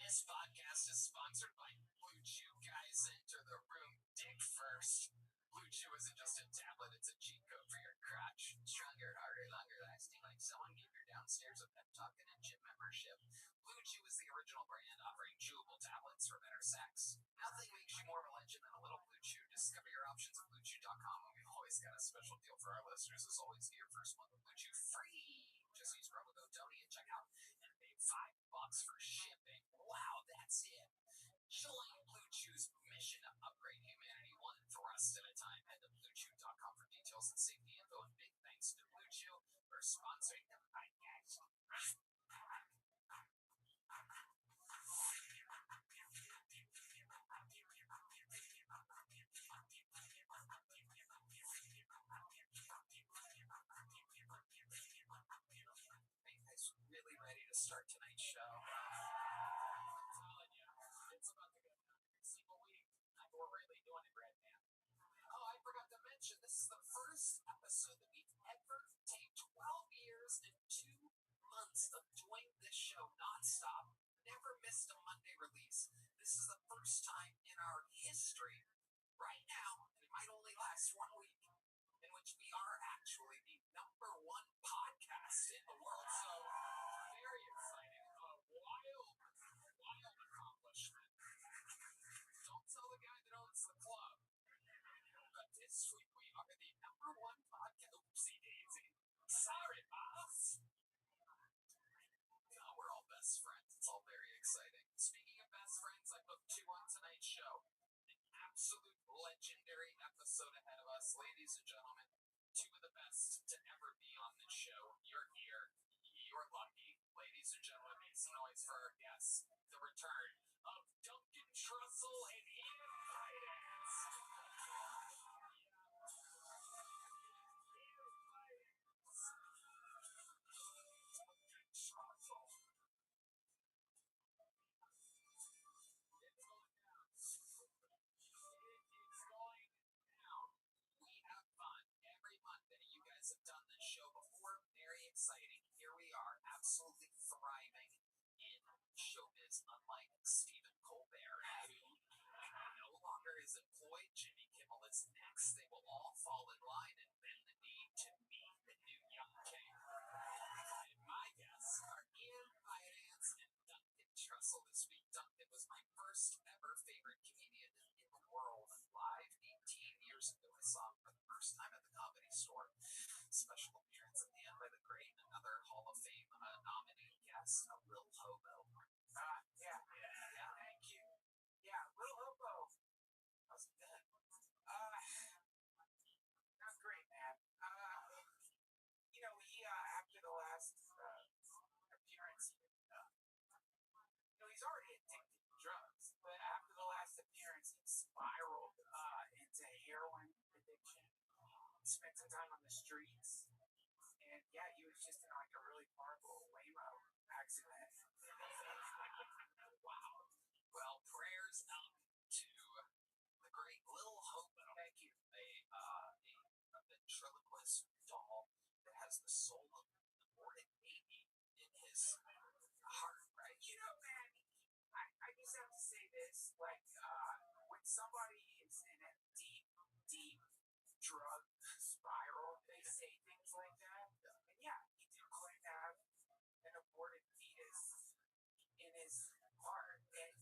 [SPEAKER 5] This podcast is sponsored by Blue Chew. Guys, enter the room dick first. Blue Chew isn't just a tablet, it's a cheat code for your crotch. Stronger, harder, longer lasting, like someone gave your downstairs a pep talk and a gym membership. Blue Chew is the original brand offering chewable tablets for better sex. Nothing makes you more of a legend than a little Blue Chew. Discover your options at BlueChew.com. We've always got a special deal for our listeners. As always, get your first month of Blue Chew free. Just use promo code Tony at checkout and pay $5 for shipping. Wow, that's it. Join Blue Chew's mission to upgrade humanity one thrust at a time. Head to BlueChew.com for details and safety info. And big thanks to Blue Chew for sponsoring the podcast. Are you guys really ready to start tonight's show? I'm telling you, it's about to go down every single week. We're really doing it right now. Oh, I forgot to mention, this is the first episode that we've ever taped. 12 years and 2 months of doing this show nonstop. Never missed a Monday release. This is the first time in our history, right now, and it might only last 1 week, in which we are actually the #1 podcast in the world. So, very exciting. Wild accomplishment. Don't tell the guy that owns the club. But this week we are the #1 podcast. Oopsie daisy. Sorry, boss. No, we're all best friends. It's all very exciting. Speaking of best friends, I booked 2 on tonight's show. An absolute legendary episode ahead of us, ladies and gentlemen. 2 of the best to ever be on this show. You're here. You're lucky. Ladies and gentlemen, make some noise for our guests. The return of Duncan Trussell and Ian Finance. We have fun every Monday. You guys have done this show before. Very exciting. Here we are, absolutely thriving in showbiz, unlike Stephen Colbert, who no longer is employed. Jimmy Kimmel is next. They will all fall in line and bend the knee to meet the new young king. And my guests are Ian Finance and Duncan Trussell this week. Duncan was my first ever favorite comedian in the world. Live 18 years ago, I saw him for the first time at the Comedy Store. Special appearance at the end by the great, another Hall of Fame nominee guest, Lil Hobo. Yeah, thank you. Yeah, Lil Hobo. How's it been? Not great, man. He after the last appearance, he's already addicted to drugs, but after the last appearance, he spiraled into heroin addiction. Spent some time on the streets, and yeah, he was just in like a really horrible Waymo accident. Wow. Well, prayers up to the great Lil Hobo. Thank you. A ventriloquist doll that has the soul of an aborted baby in his heart, right? Man, I just have to say this, like, when somebody is in a deep, deep drug spiral, they say things like that. And yeah, he did claim to have an aborted fetus in his heart. And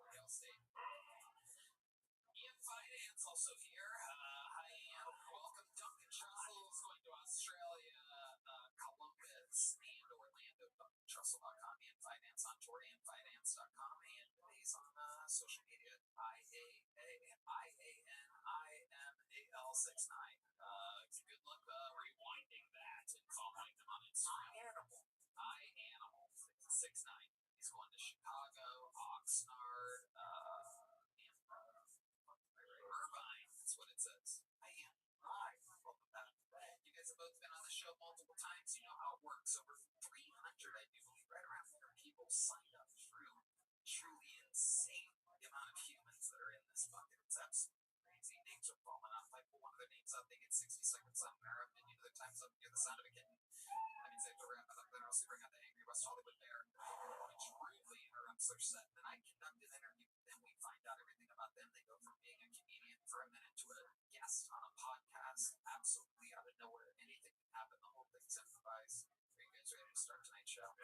[SPEAKER 5] real estate. Ian Finance also here. Hi, Ian. Welcome. Duncan Trussell is going to Australia, Columbus, and Orlando. DuncanTrussell.com. Ian Finance on tour. IanFinance.com. And he's on social media. IANIMAL69. Good luck rewinding that and following them on Instagram. iAnimal69. He's going to Chicago, Oxnard, and Irvine. That's what it says. I am. Hi. Welcome back. You guys have both been on the show multiple times. You know how it works. Over 300, I do believe, right around 100 people signed up through. Truly insane the amount of humans that are in this bucket. It's absolutely crazy. Names are falling off. I pull one of their names out, they get 60 seconds on their opinion. Other times, I'll hear the sound of a kitten. That means they have to wrap it up. Then also bring out the angry West Hollywood bear, which their set. Then I conduct an interview with them. We find out everything about them. They go from being a comedian for a minute to a guest on a podcast, absolutely out of nowhere. Anything can happen. The whole thing's improvised. Are you guys ready to start tonight's show? I'm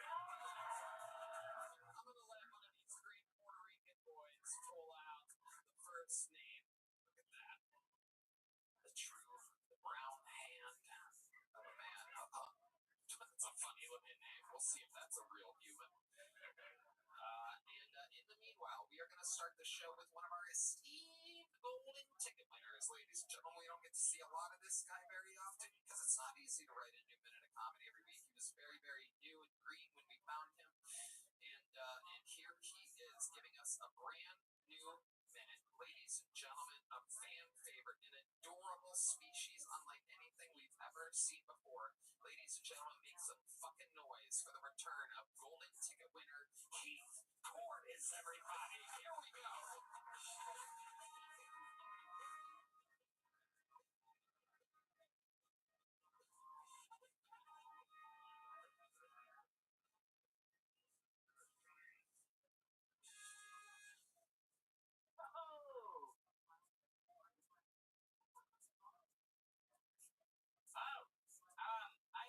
[SPEAKER 5] gonna let one of these three Puerto Rican boys pull out the first name. Look at that. The true brown hand of a man. That's a funny looking name. We'll see if that's a real human. And in the meanwhile, we are going to start the show with one of our esteemed golden ticket winners, ladies and gentlemen. We don't get to see a lot of this guy very often because it's not easy to write a new minute of comedy every week. He was very, very new and green when we found him. And here he is giving us a brand new minute. Ladies and gentlemen, a fan favorite, an adorable species unlike anything we've ever seen before. Ladies and gentlemen, make some fucking noise for the return of golden ticket winner Keith Cordes, everybody. Here we go.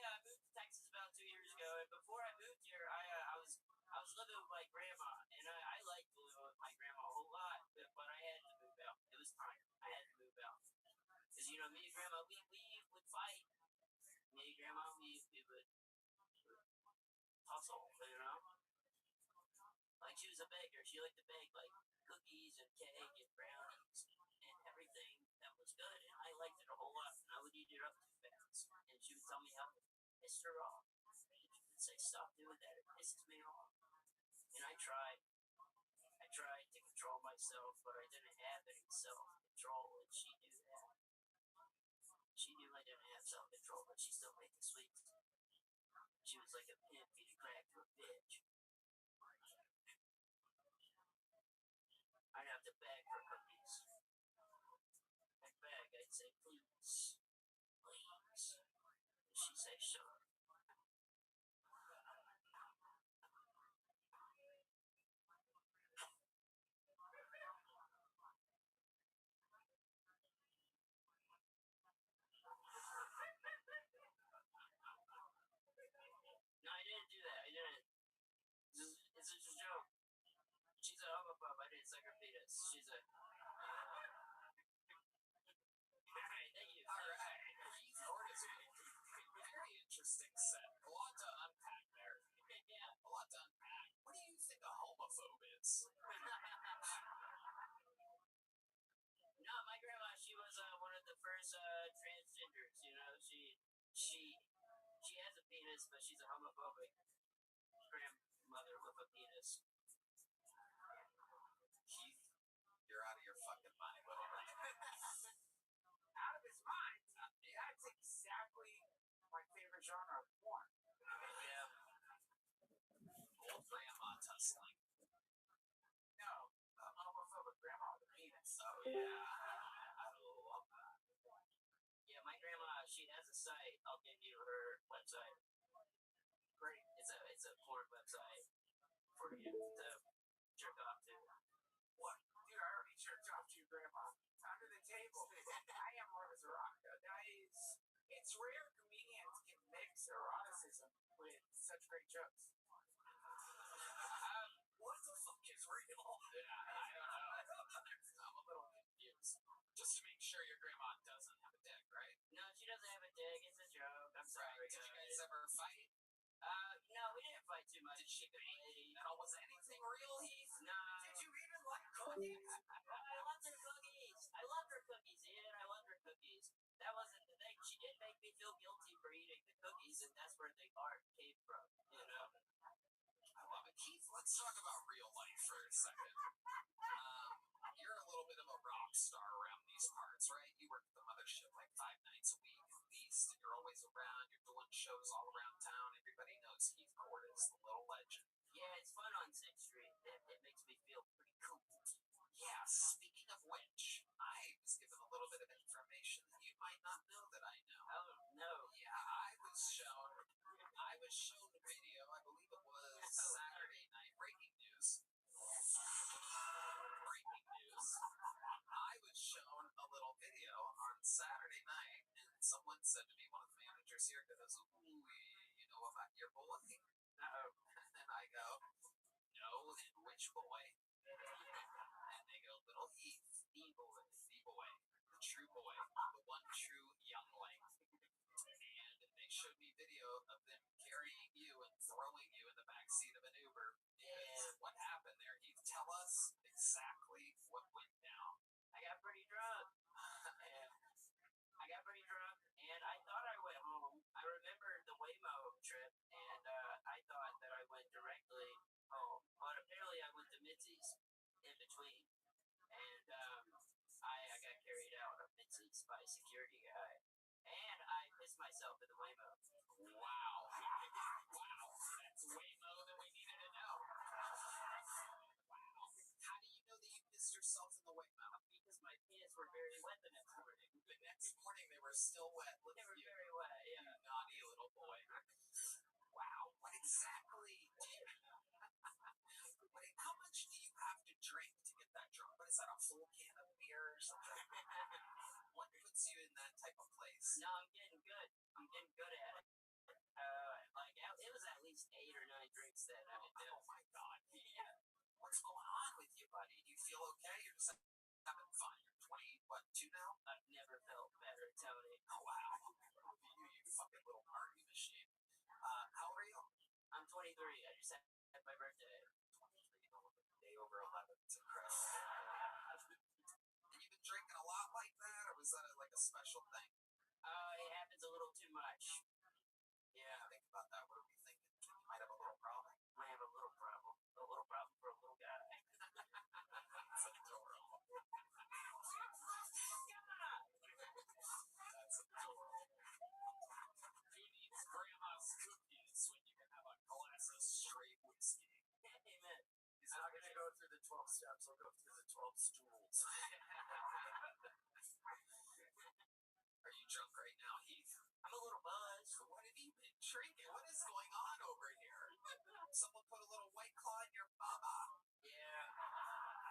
[SPEAKER 8] I moved to Texas about 2 years ago, and before I moved here, I was living with my grandma, and I liked living with my grandma a whole lot, but I had to move out. It was time. I had to move out because me and grandma we would fight. Me and grandma we would tussle, Like she was a baker. She liked to bake like cookies and cake and brownies and everything that was good, and I liked it a whole lot. And I would eat it up too fast, and she would tell me how it pissed her off. And she would say, "Stop doing that. It pisses me off." And I tried to control myself, but I didn't have any self-control, and she knew that. She knew I didn't have self-control, but she still made the sweets. She was like a pimp feeding crack to a bitch. I'd have to beg for cookies. I'd beg. I'd say, "Please, please." And she'd say, "Sure." No, I didn't do that. I didn't. It's just a joke. She's a homophobe. I didn't suck her penis. She's a. Alright, thank you.
[SPEAKER 5] Alright. Keith Cordes, very interesting set. A lot to unpack there.
[SPEAKER 8] Yeah.
[SPEAKER 5] A lot to unpack. What do you think a homophobe is?
[SPEAKER 8] No, my grandma, she was one of the first transgenders. She has a penis, but she's a homophobic grandmother with a penis.
[SPEAKER 5] Keith, you're out of your fucking mind, literally.
[SPEAKER 4] Out of his mind. Yeah, it's exactly my favorite genre of porn.
[SPEAKER 5] Yeah. Old grandma tussling.
[SPEAKER 4] No, homophobic grandma with a penis.
[SPEAKER 5] Oh, yeah. I love that.
[SPEAKER 8] Yeah, my grandma, she has a site. I'll give you her website.
[SPEAKER 4] Great.
[SPEAKER 8] It's a porn website for you to jerk off to.
[SPEAKER 4] What? Dude, I already jerked off to your grandma. Under the table. I am hard as a rock. It's rare comedians can mix eroticism with such great jokes.
[SPEAKER 5] What the fuck is real? Yeah, I don't know. I'm a little confused. Just to make sure your grandma doesn't have a dick, right?
[SPEAKER 8] No, she doesn't have a dick. It's a joke. I'm sorry,
[SPEAKER 5] Right. Did you guys ever fight?
[SPEAKER 8] No, we didn't fight too much.
[SPEAKER 5] Did she bang? No, was anything real, Heath?
[SPEAKER 8] No.
[SPEAKER 4] Did you even like cookies?
[SPEAKER 8] I loved her cookies. I loved her cookies, Ian. I loved her cookies. That wasn't the thing. She did make me feel guilty for eating the cookies, and that's where the art came from,
[SPEAKER 5] I love it. Keith, let's talk about real life for a second. You're a little bit of a rock star around these parts, right? You work at the mothership like 5 nights a week at least. You're always around. You're doing shows all around town. Everybody knows Keith Cordes, the little legend.
[SPEAKER 8] Yeah, it's fun on 6th Street. It makes me feel pretty cool.
[SPEAKER 5] Yeah, speaking of which, I was given a little bit of information that you might not know that I know.
[SPEAKER 8] Oh, no.
[SPEAKER 5] Yeah, I was shown a video, I believe it was Saturday night breaking news. instructor's here goes, ooh, you know about your boy? And I go, no, and which boy? And they go, little Heath, the boy, the true boy, the one true youngling. And they showed me video of them carrying you and throwing you in the back seat of an Uber. And what happened there, Heath? Tell us exactly what went down.
[SPEAKER 8] I got pretty drunk. And I thought I went home. I remember the Waymo trip, and I thought that I went directly home. But apparently I went to Mitzi's in between. And I got carried out of Mitzi's by a security guy. And I pissed myself in the Waymo.
[SPEAKER 5] Wow. Wow. That's Waymo that we needed to know. Wow. How do you know that you pissed yourself in the Waymo?
[SPEAKER 8] Because my pants were very wet the next morning.
[SPEAKER 5] The next morning they were still wet.
[SPEAKER 8] They were very wet, yeah.
[SPEAKER 5] You naughty little boy. Wow. What exactly did... Wait, how much do you have to drink to get that drunk? What is that, a full can of beer or something? What puts you in that type of place?
[SPEAKER 8] No, I'm getting good. I'm getting good at it. It was at least 8 or 9 drinks that night.
[SPEAKER 5] Oh my God. Yeah. What's going on with you, buddy? Do you feel okay? You're just having fun. You're 22 now?
[SPEAKER 8] I've never felt better, Tony.
[SPEAKER 5] Oh, wow. You fucking little party machine. How old are you?
[SPEAKER 8] I'm 23. I just had my birthday.
[SPEAKER 5] 23, day over 11. It's incredible. And you've been drinking a lot like that, or was that like a special thing?
[SPEAKER 8] It happens a little too much.
[SPEAKER 5] Yeah, think about that. What are we thinking? You might have a little problem.
[SPEAKER 8] I have a little problem. A little problem for a little guy.
[SPEAKER 5] That's adorable. That's adorable. Who needs grandma's cookies when you can have a glass of straight whiskey?
[SPEAKER 8] Amen.
[SPEAKER 5] He's not going to go through the 12 steps. He'll go through the 12 stools. Are you drunk right now, Heath?
[SPEAKER 8] I'm a little buzzed.
[SPEAKER 5] What have you been drinking? What is going on over here? Someone put a little White Claw in your baba.
[SPEAKER 8] Yeah.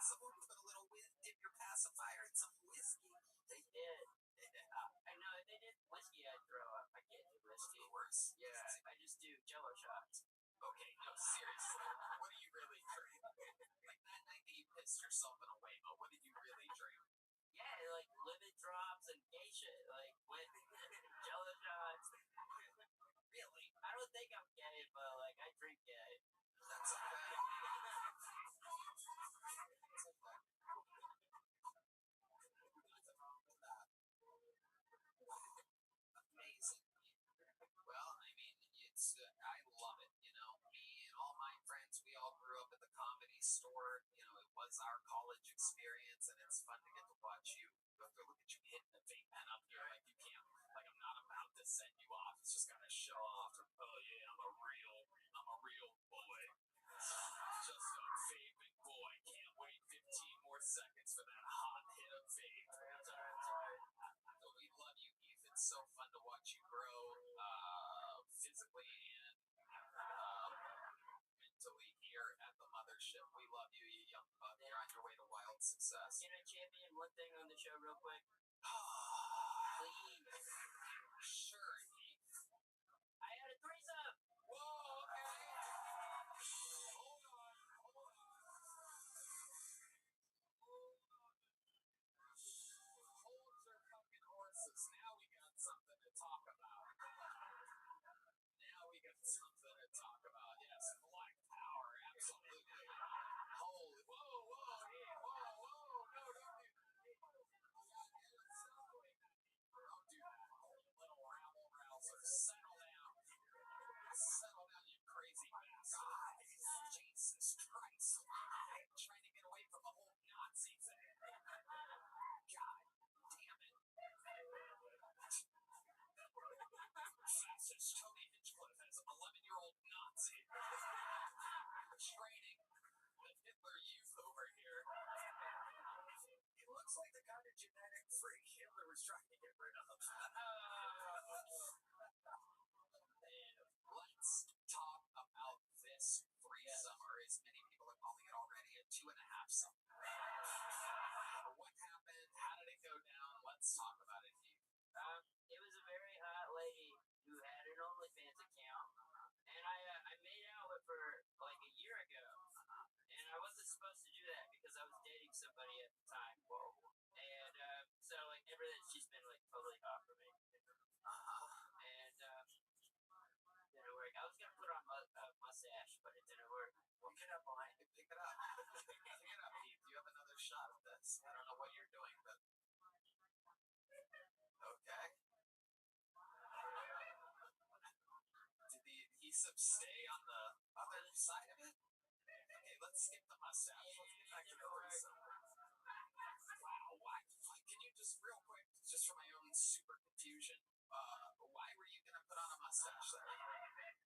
[SPEAKER 5] Someone put a little dip your pacifier in some whiskey.
[SPEAKER 8] They did. I know, if they did whiskey, I'd throw up. I can't do whiskey.
[SPEAKER 5] Worse.
[SPEAKER 8] Yeah, I just do Jello shots.
[SPEAKER 5] Okay, no, seriously. What do you really drink? Like that night that you pissed yourself in a Waymo, what did you really drink?
[SPEAKER 8] Yeah, like lemon drops and gay shit. Like, with Jello shots.
[SPEAKER 5] Really?
[SPEAKER 8] I don't think I'm gay, but, like, I drink gay.
[SPEAKER 5] That's okay. That's okay. Nothing wrong with that. Amazing. Well, I mean, I love it, you know. Me and all my friends, we all grew up at the Comedy Store. You know, it was our college experience, and it's fun to get to watch you. Look at you hitting the vape pen up here like you can't. Like I'm not about to send you off. It's just gotta show off. Oh yeah, I'm a real boy. Just a vaping boy. Can't wait 15 more seconds for that hot hit of vape.
[SPEAKER 8] Sorry.
[SPEAKER 5] So we love you, Heath. It's so fun to watch you grow physically and mentally here at the mothership. We love you, you young buck. You're on your way to wild success.
[SPEAKER 8] Can I champion one thing on the show real quick? Please.
[SPEAKER 5] Sure, Heath.
[SPEAKER 8] I had a threesome.
[SPEAKER 5] Whoa, okay. Hold on. Holds are fucking horses. Now we got something to talk about. Yes, Black Power, absolutely. Holy, whoa, hey, whoa, no, don't do Don't do that. Little rabble-rouser, settle down. Settle down, you crazy bastard. Jesus Christ. I'm trying to get away from the whole Nazi thing. God damn it. Fascist Tony Hinchcliffe has an 11-year-old Nazi training the Hitler Youth over here. It looks like the kind of genetic freak Hitler was trying to get rid of. Let's talk about this threesome, or as many people are calling it already, a 2.5-some. What happened? How did it go down? Let's talk about it, Heath.
[SPEAKER 8] It was a very hot lady who
[SPEAKER 5] stay on the other side of it? Okay, let's skip the mustache. Let's get back to the threesome. Wow, why? Can you just real quick, just for my own super confusion, why were you gonna put on a mustache there?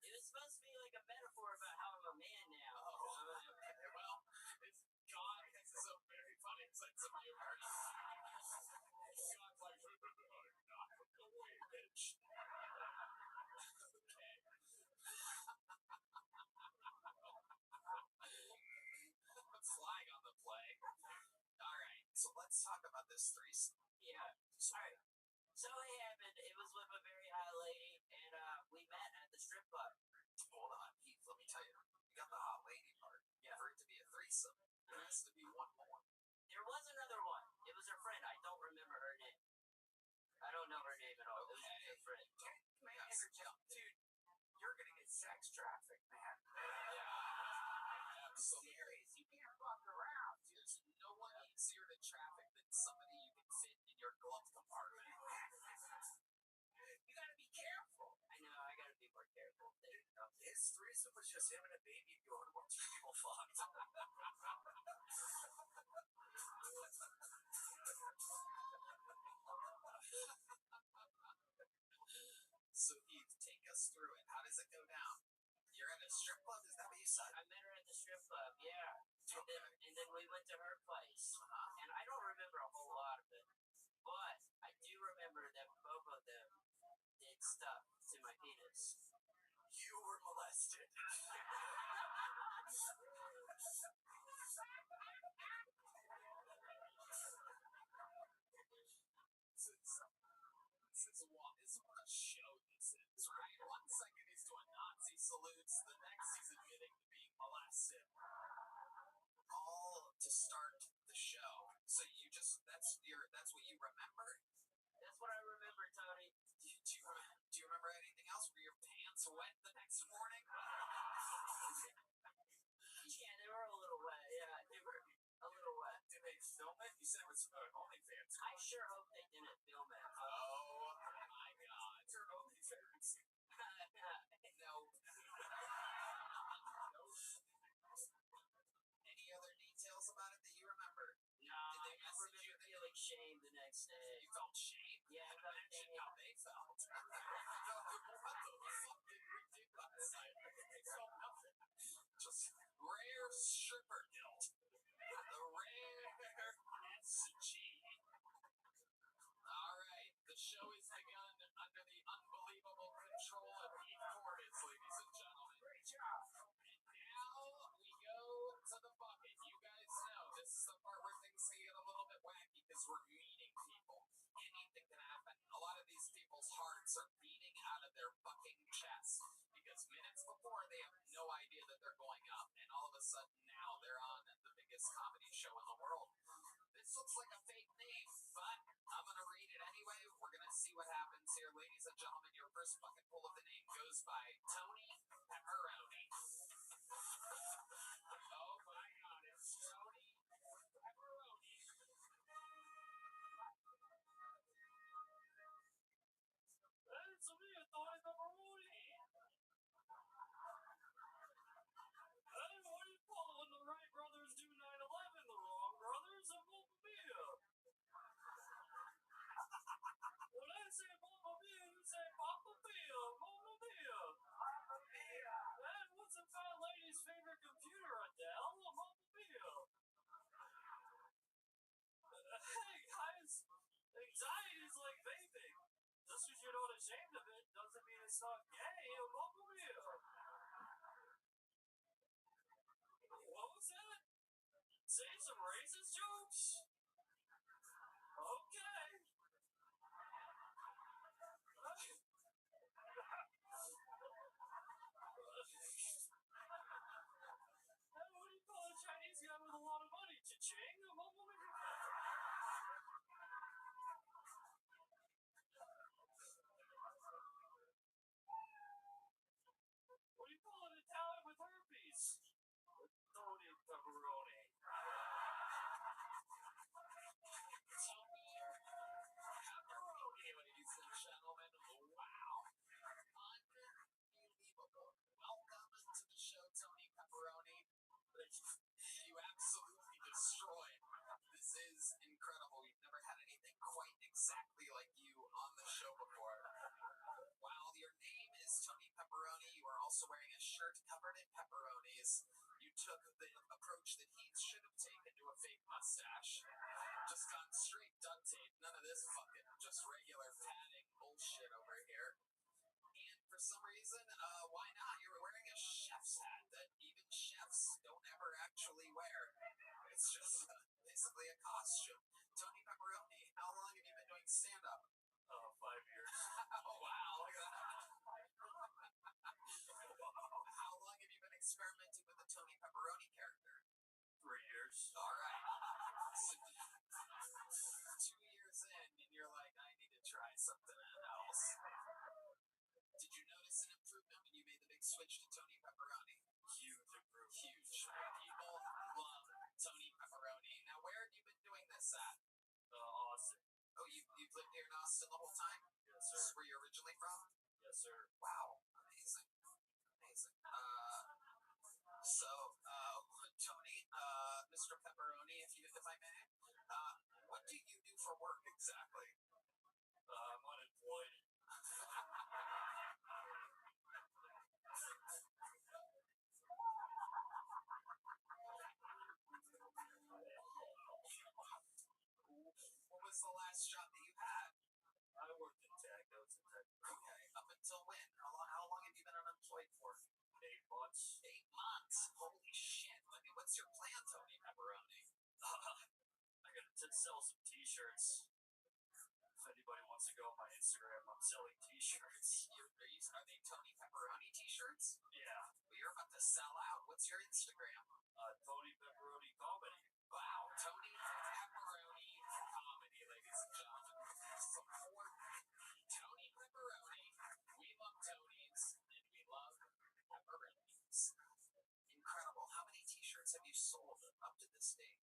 [SPEAKER 8] It was supposed to be like a metaphor about how I'm a man now.
[SPEAKER 5] Oh, okay. Well, it's God has a very funny sense of humor. God's like, not the way, bitch. Okay. Flag on the play. All right, so let's talk about this threesome.
[SPEAKER 8] Yeah. Alright. So it happened. It was with a very hot lady, and we met at the strip club.
[SPEAKER 5] Hold on, Heath, let me tell you. You got the hot lady part.
[SPEAKER 8] Yeah.
[SPEAKER 5] For it to be a threesome, there has to be one more.
[SPEAKER 8] There was another one. It was her friend. I don't remember her name. I don't know her name at all. It was just her friend.
[SPEAKER 5] May I interject? Dude, you're gonna get sex trafficked, man. Yeah. Absolutely. Serious. You can't fuck around. There's no one easier to traffic than somebody you can fit in your glove compartment. You gotta be careful.
[SPEAKER 8] I know. I gotta be more careful.
[SPEAKER 6] His threesome was just him and a baby going while two people fucked.
[SPEAKER 5] So Heath, take us through it. How does it go down? You're at a strip club? Is that what you said?
[SPEAKER 8] I met her at the strip club, yeah. And then we went to her place. And I don't remember a whole lot of it. But I do remember that both of them did stuff to my penis.
[SPEAKER 6] You were molested.
[SPEAKER 5] This is what a show this is, right? 1 second he's doing Nazi salutes, the next he's admitting to being molested. All to start the show. So that's what you remember?
[SPEAKER 8] That's what I remember, Tony.
[SPEAKER 5] Do you remember anything else? Were your pants wet the next morning?
[SPEAKER 8] Yeah, they were a little wet. Yeah, they were a little wet.
[SPEAKER 5] Did they film it? You said it was OnlyFans.
[SPEAKER 8] I sure hope they didn't film it.
[SPEAKER 5] Oh my God. Your OnlyFans. No. Any other details about it that you remember?
[SPEAKER 8] No,
[SPEAKER 5] Did they
[SPEAKER 8] I
[SPEAKER 5] message
[SPEAKER 8] remember
[SPEAKER 5] you?
[SPEAKER 8] feeling shame the next day.
[SPEAKER 5] You felt shame?
[SPEAKER 8] Yeah, I
[SPEAKER 5] I
[SPEAKER 8] felt
[SPEAKER 5] imagine
[SPEAKER 8] shame.
[SPEAKER 5] how they felt. What the fucking ridiculous? They felt nothing. Just rare stripper guilt. The rare SG. All right, the show is begun under the unbelievable control of Heath Cordes, ladies and gentlemen. Great job. And now we go to the bucket. You guys know this is the part where things can get a little bit wacky because we're meeting people. Anything can happen. A lot of these people's hearts are beating out of their fucking chest because minutes before they have no idea that they're going up, and all of a sudden now they're on the biggest comedy show in the world. This looks like a fake name, but I'm gonna read it anyway. We're gonna see what happens here, ladies and gentlemen. Your first fucking pull of the name goes by Tony Pepperoni. Oh my God, it's Tony Pepperoni. It's me, Tony Pepperoni. Hey, what are you following? The right brothers do 9/11, the wrong brothers and Mamma Mia. When I say Mamma Mia, you say Papa Mia, Mamma Mia. Mamma Mia. And what's a fat lady's favorite computer, Adele? Mamma Mia. Hey guys, anxiety is like vaping. Just because you're not ashamed of it doesn't mean it's not gay. Mamma Mia. What was that? Say some racist jokes? Okay. What do you call a Chinese guy with a lot of money? Cha-ching? switch to Tony Pepperoni. Huge improvement. Huge. People love Tony Pepperoni. Now, where have you been doing this at? Austin. Oh, you've lived here in Austin the whole time? Yes, sir. This is where you're originally from? Yes, sir. Wow. Amazing. Amazing. Tony, Mr. Pepperoni, if I may, what do you do for work exactly? I'm unemployed. What was the last job that you had? I worked in tech. I was in tech. Okay. Up until when? How long have you been unemployed for? 8 months. 8 months? Holy shit. I mean, what's your plan, Tony Pepperoni? I gotta sell some t-shirts. If anybody wants to go on my Instagram, I'm selling t-shirts. Are they Tony Pepperoni t-shirts? Yeah. Well, you're about to sell out. What's your Instagram? Tony Pepperoni Comedy. Wow. Tony Pepperoni Comedy, ladies and gentlemen. Support Tony Pepperoni. We love Tonys, and we love pepperonis. Incredible. How many t-shirts have you sold up to this date?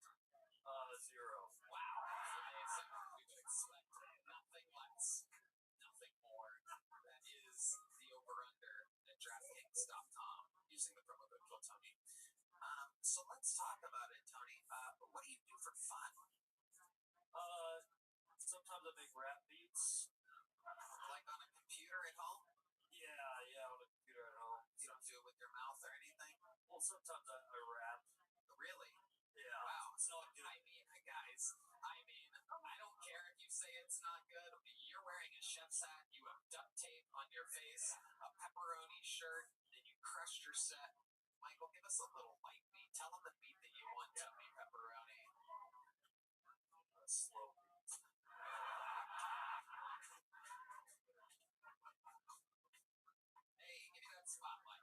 [SPEAKER 5] 0. Wow. Amazing. We would expect nothing less, nothing more. That is the over-under at DraftKings.com using the promo code Tony. So let's talk about it, Tony. What do you do for fun? Sometimes I make rap beats. Like on a computer at home? Yeah, on a computer at home. You don't do it with your mouth or anything? Well, sometimes I rap. Really? Yeah. Wow. So, I mean, guys, I don't care if you say it's not good. You're wearing a chef's hat, you have duct tape on your face, a pepperoni shirt, and you crushed your set. Michael, give us a little light beat. Tell them the beat that you want, Tony Pepperoni. A slow beat. Hey, give me that spotlight.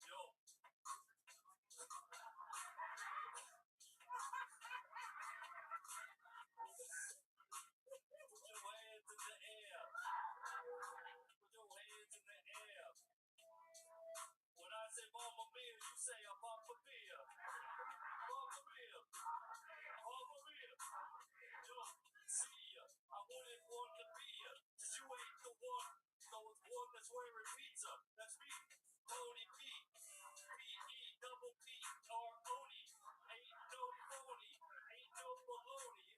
[SPEAKER 5] Yo. Put your hands in the air. Put your hands in the air. When I say Mamma Mia, you say a Mamma Mia. Mamma Mia. Mamma Mia. Yo, see ya. I wanted one to be ya. Cause you ain't the one. Though it's one that's wearing pizza. That's me, Tony P. P-E-double-P-R-O-N-Y. Ain't no phony. Ain't no baloney.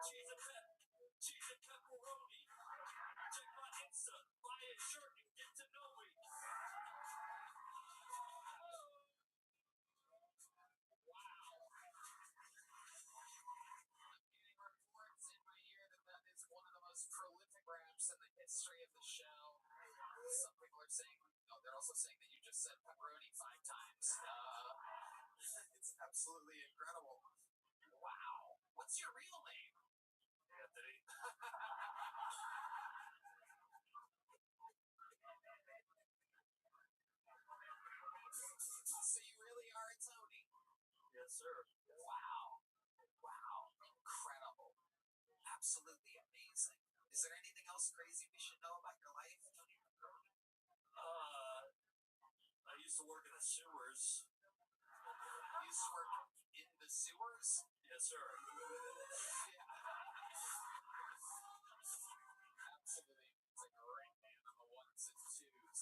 [SPEAKER 5] Cheese and pepperoni. Check my Insta. Buy a shirt and get to know me. Reports in my ear that is one of the most prolific raps in the history of the show. Some people are saying, they're also saying that you just said pepperoni 5 times. It's absolutely incredible. Wow. What's your real name? Anthony. So you really are a Tony? Yes, sir. Wow. Incredible. Absolutely amazing. Is there anything else crazy we should know about your life, Tony? I used to work in the sewers. You used to work in the sewers? Yes, sir. Yeah. Absolutely. It's like a rain man on the ones and twos.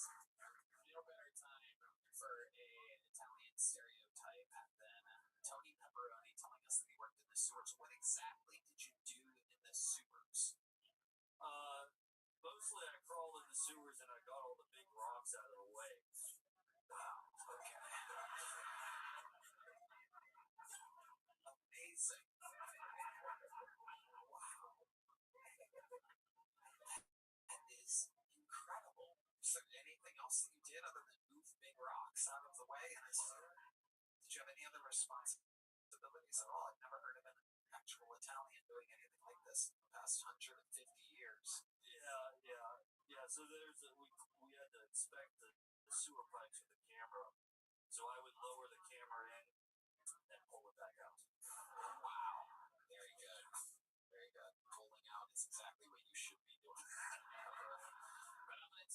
[SPEAKER 5] No better time for an Italian stereotype than Tony Pepperoni telling us that he worked in the sewers. What exactly did you do in the sewers? Mostly I crawled in the sewers and I got all the big rocks out of the way. Wow, okay. Amazing. Wow. That is incredible. Is there anything else that you did other than move big rocks out of the way in a sewer? Did you have any other responsibilities at all? I've never heard of an actual Italian doing anything like this in the past 150 years. Yeah. So we had to inspect the sewer pipes with the camera. So I would lower the camera in and pull it back out. Wow. Very good. Pulling out is exactly what you should be doing. But I'm going to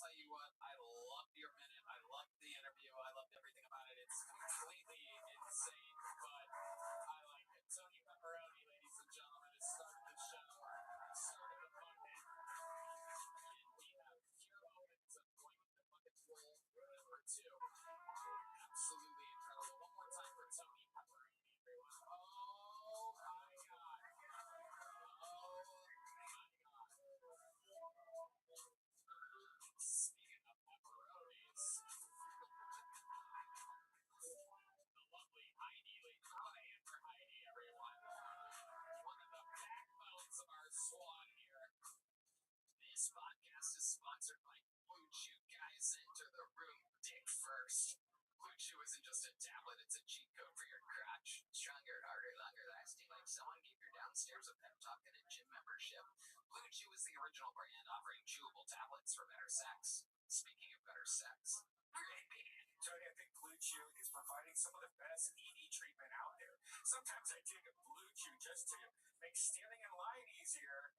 [SPEAKER 5] downstairs of pep talk and a gym membership. Blue Chew is the original brand offering chewable tablets for better sex. Speaking of better sex,
[SPEAKER 4] Tony, I think Blue Chew is providing some of the best ED treatment out there. Sometimes I take a Blue Chew just to make standing in line easier.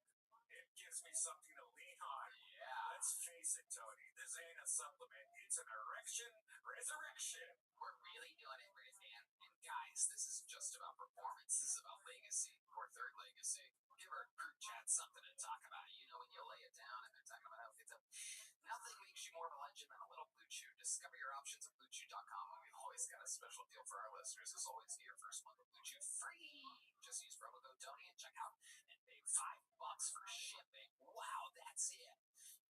[SPEAKER 4] It gives me something to lean on.
[SPEAKER 5] yeah,
[SPEAKER 4] Let's face it, Tony, this ain't a supplement. It's an erection resurrection.
[SPEAKER 5] we're really doing it right, man. And guys, this isn't just about performance. This is about legacy, or third legacy. Give our group chat something to talk about. You know when you lay it down and they're talking about how it gets up. Nothing makes you more of a legend than a little Blue Chew. Discover your options at BlueChew.com, and we've always got a special deal for our listeners. As always, get your first month of Blue Chew free. Just use promo code Tony and check out, and pay $5 for shipping. Wow, that's it.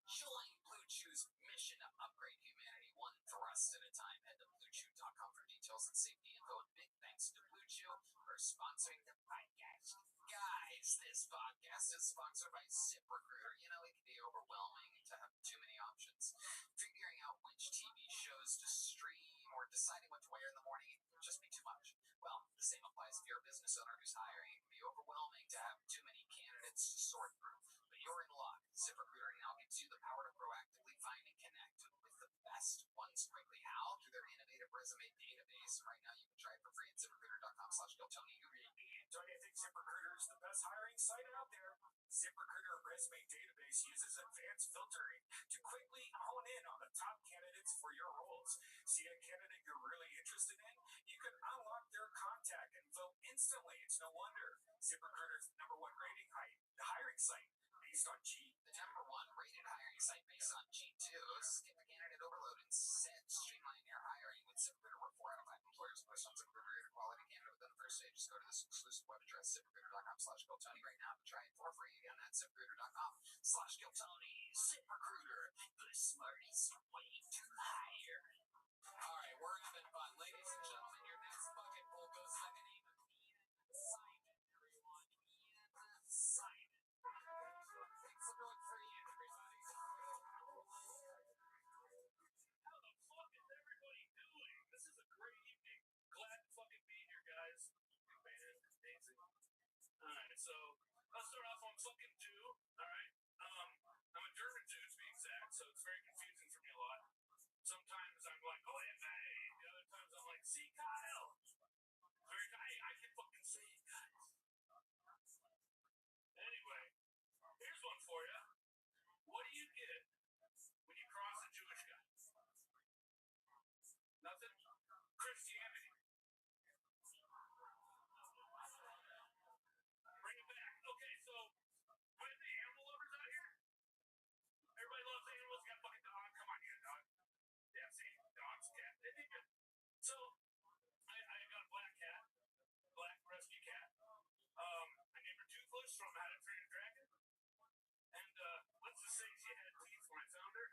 [SPEAKER 5] Join Blue Chew's mission to upgrade humanity one thrust at a time. Head to BlueChew.com for details and safety info. And big thanks to Blue Chew for sponsoring the podcast. Guys, this podcast is sponsored by ZipRecruiter. You know, it can be overwhelming to have too many options. Figuring out which TV shows to stream or deciding what to wear in the morning can just be too much. Well, the same applies to your business owner who's hiring. It can be overwhelming to have too many candidates to sort through. But you're in luck. ZipRecruiter now gives you the power to proactively find and connect with the best ones quickly. How? Through their innovative resume database. Right now, you can try it for free at ZipRecruiter.com/GoTony.
[SPEAKER 4] Tony, I think ZipRecruiter is the best hiring site out there. ZipRecruiter resume database uses advanced filtering to quickly hone in on the top candidates for your roles. See a candidate you're really interested in? You can unlock their contact info instantly. It's no wonder ZipRecruiter's #1 rating hiring site based on G.
[SPEAKER 5] The #1 rated hiring site based on G2. Skip the candidate overload and instead streamline your hiring with ZipRecruiter, where 4 out of 5 employers post on ZipRecruiter get a quality candidate within the first day. Just go to this exclusive web address, ZipRecruiter.com/GoTony right now to try it for free. Again, that's ZipRecruiter.com/GoTony. ZipRecruiter, the smartest way to hire. All right, we're having fun. Ladies and gentlemen, your next bucket full goes by the name of Ian Simon, everyone. Ian Simon. Make some noise for Ian, everybody.
[SPEAKER 4] How the fuck is everybody doing? This is a great evening. Glad to fucking be here, guys. New band, amazing. Alright, so I'll start off on fucking 2. Alright. I'm a German Jew to be exact, so it's very confusing for me a lot. Sometimes I'm like, oh, hey, the other times I'm like, see, Kyle. I can fucking see you guys. Anyway, here's one for you. What do you get when you cross a Jewish guy? Nothing? Christianity. Bring it back. Okay, so, what are the animal lovers out here? Everybody loves animals. You got a fucking dog. Come on, you got a dog. Yeah, see, dogs, cat. They think it. So, I got a black cat. Black rescue cat. I named her Toothless from How to Train a Dragon. And, let's just say she had teeth when I found her.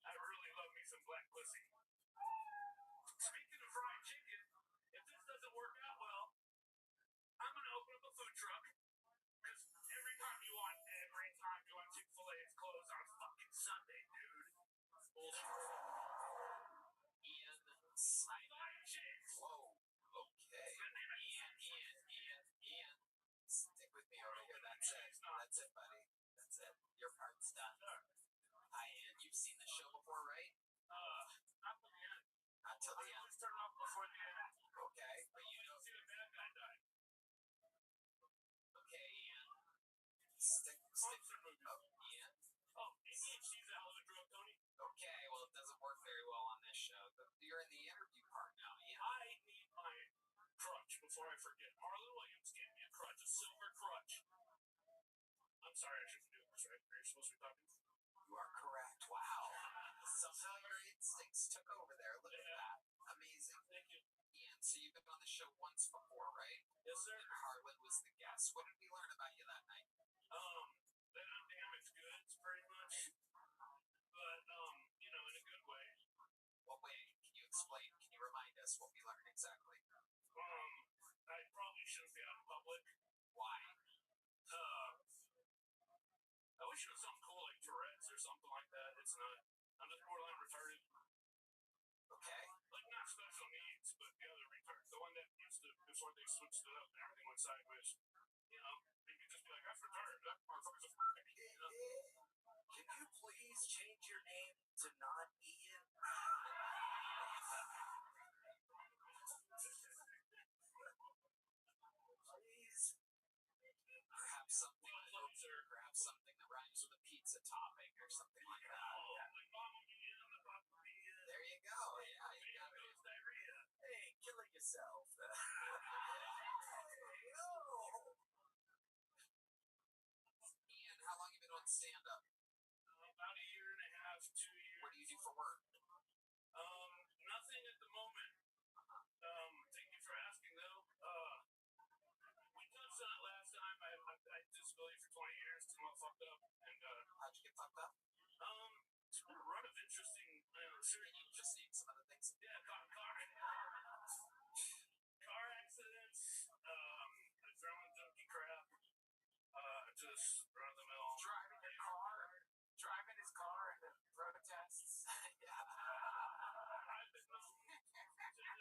[SPEAKER 4] I really love me some black pussy. Speaking of fried chicken, if this doesn't work out well, I'm gonna open up a food truck. Because every time you want Chick-fil-A, it's closed on fucking Sunday, dude. Bullshit.
[SPEAKER 5] Ian Simon.
[SPEAKER 4] Fried chicken.
[SPEAKER 5] Whoa. Okay. Ian. Stick with me over here. That's it. That's it, buddy. That's it. Your part's done. Hi, Ian. You've seen the show before, right?
[SPEAKER 4] Not till the end.
[SPEAKER 5] Not till the
[SPEAKER 4] I
[SPEAKER 5] end.
[SPEAKER 4] always turn off before the end.
[SPEAKER 5] Okay. But you
[SPEAKER 4] You
[SPEAKER 5] know.
[SPEAKER 4] see the bad guy die.
[SPEAKER 5] Okay, Ian. Stick.
[SPEAKER 4] Monster movie.
[SPEAKER 5] Oh, Ian.
[SPEAKER 4] Oh, ADHD's a hell of a drug, Tony.
[SPEAKER 5] Okay. Well, it doesn't work very well on this show. But you're in the interview part now, Ian.
[SPEAKER 4] I need my crutch before I forget. Marlon Williams gave me a crutch, a silver crutch. I'm sorry, I shouldn't do this, right? Are you supposed to be talking?
[SPEAKER 5] You are correct. Wow. Somehow your instincts took over there. Look at that. Amazing.
[SPEAKER 4] Thank you.
[SPEAKER 5] Ian, so you've been on the show once before, right?
[SPEAKER 4] Yes, sir.
[SPEAKER 5] And Harlan was the guest. What did we learn about you that night?
[SPEAKER 4] That I'm damaged goods, pretty much. But, you know, in a good way.
[SPEAKER 5] What way? Can you explain? Can you remind us what we learned exactly?
[SPEAKER 4] I probably shouldn't be out in public.
[SPEAKER 5] Why?
[SPEAKER 4] I wish it was something cool like Tourette's or something like that. It's not. I'm just borderline retarded.
[SPEAKER 5] Okay.
[SPEAKER 4] Like, not special needs, but the other retard. The one that used to, before they switched it up and everything went sideways. You know?
[SPEAKER 6] to not, Ian? Please.
[SPEAKER 5] Perhaps something closer, perhaps something that rhymes with a pizza topping or something like that. There you go. Yeah, you got it.
[SPEAKER 6] Hey, killing yourself. Hey,
[SPEAKER 5] Ian, how long you been on stand-up?
[SPEAKER 2] About a year and a half, 2 years.
[SPEAKER 5] What do you do for work?
[SPEAKER 2] Nothing at the moment. Thank you for asking, though. We touched on it last time. I had disability for 20 years. It's all fucked up. And,
[SPEAKER 5] How'd you get fucked up?
[SPEAKER 2] it's been a run of interesting,
[SPEAKER 5] Can you just name some of the things?
[SPEAKER 2] yeah, car accidents, adrenaline junkie crap, just run of the mill.
[SPEAKER 5] Driving his car into protests. Yeah.
[SPEAKER 2] I've been to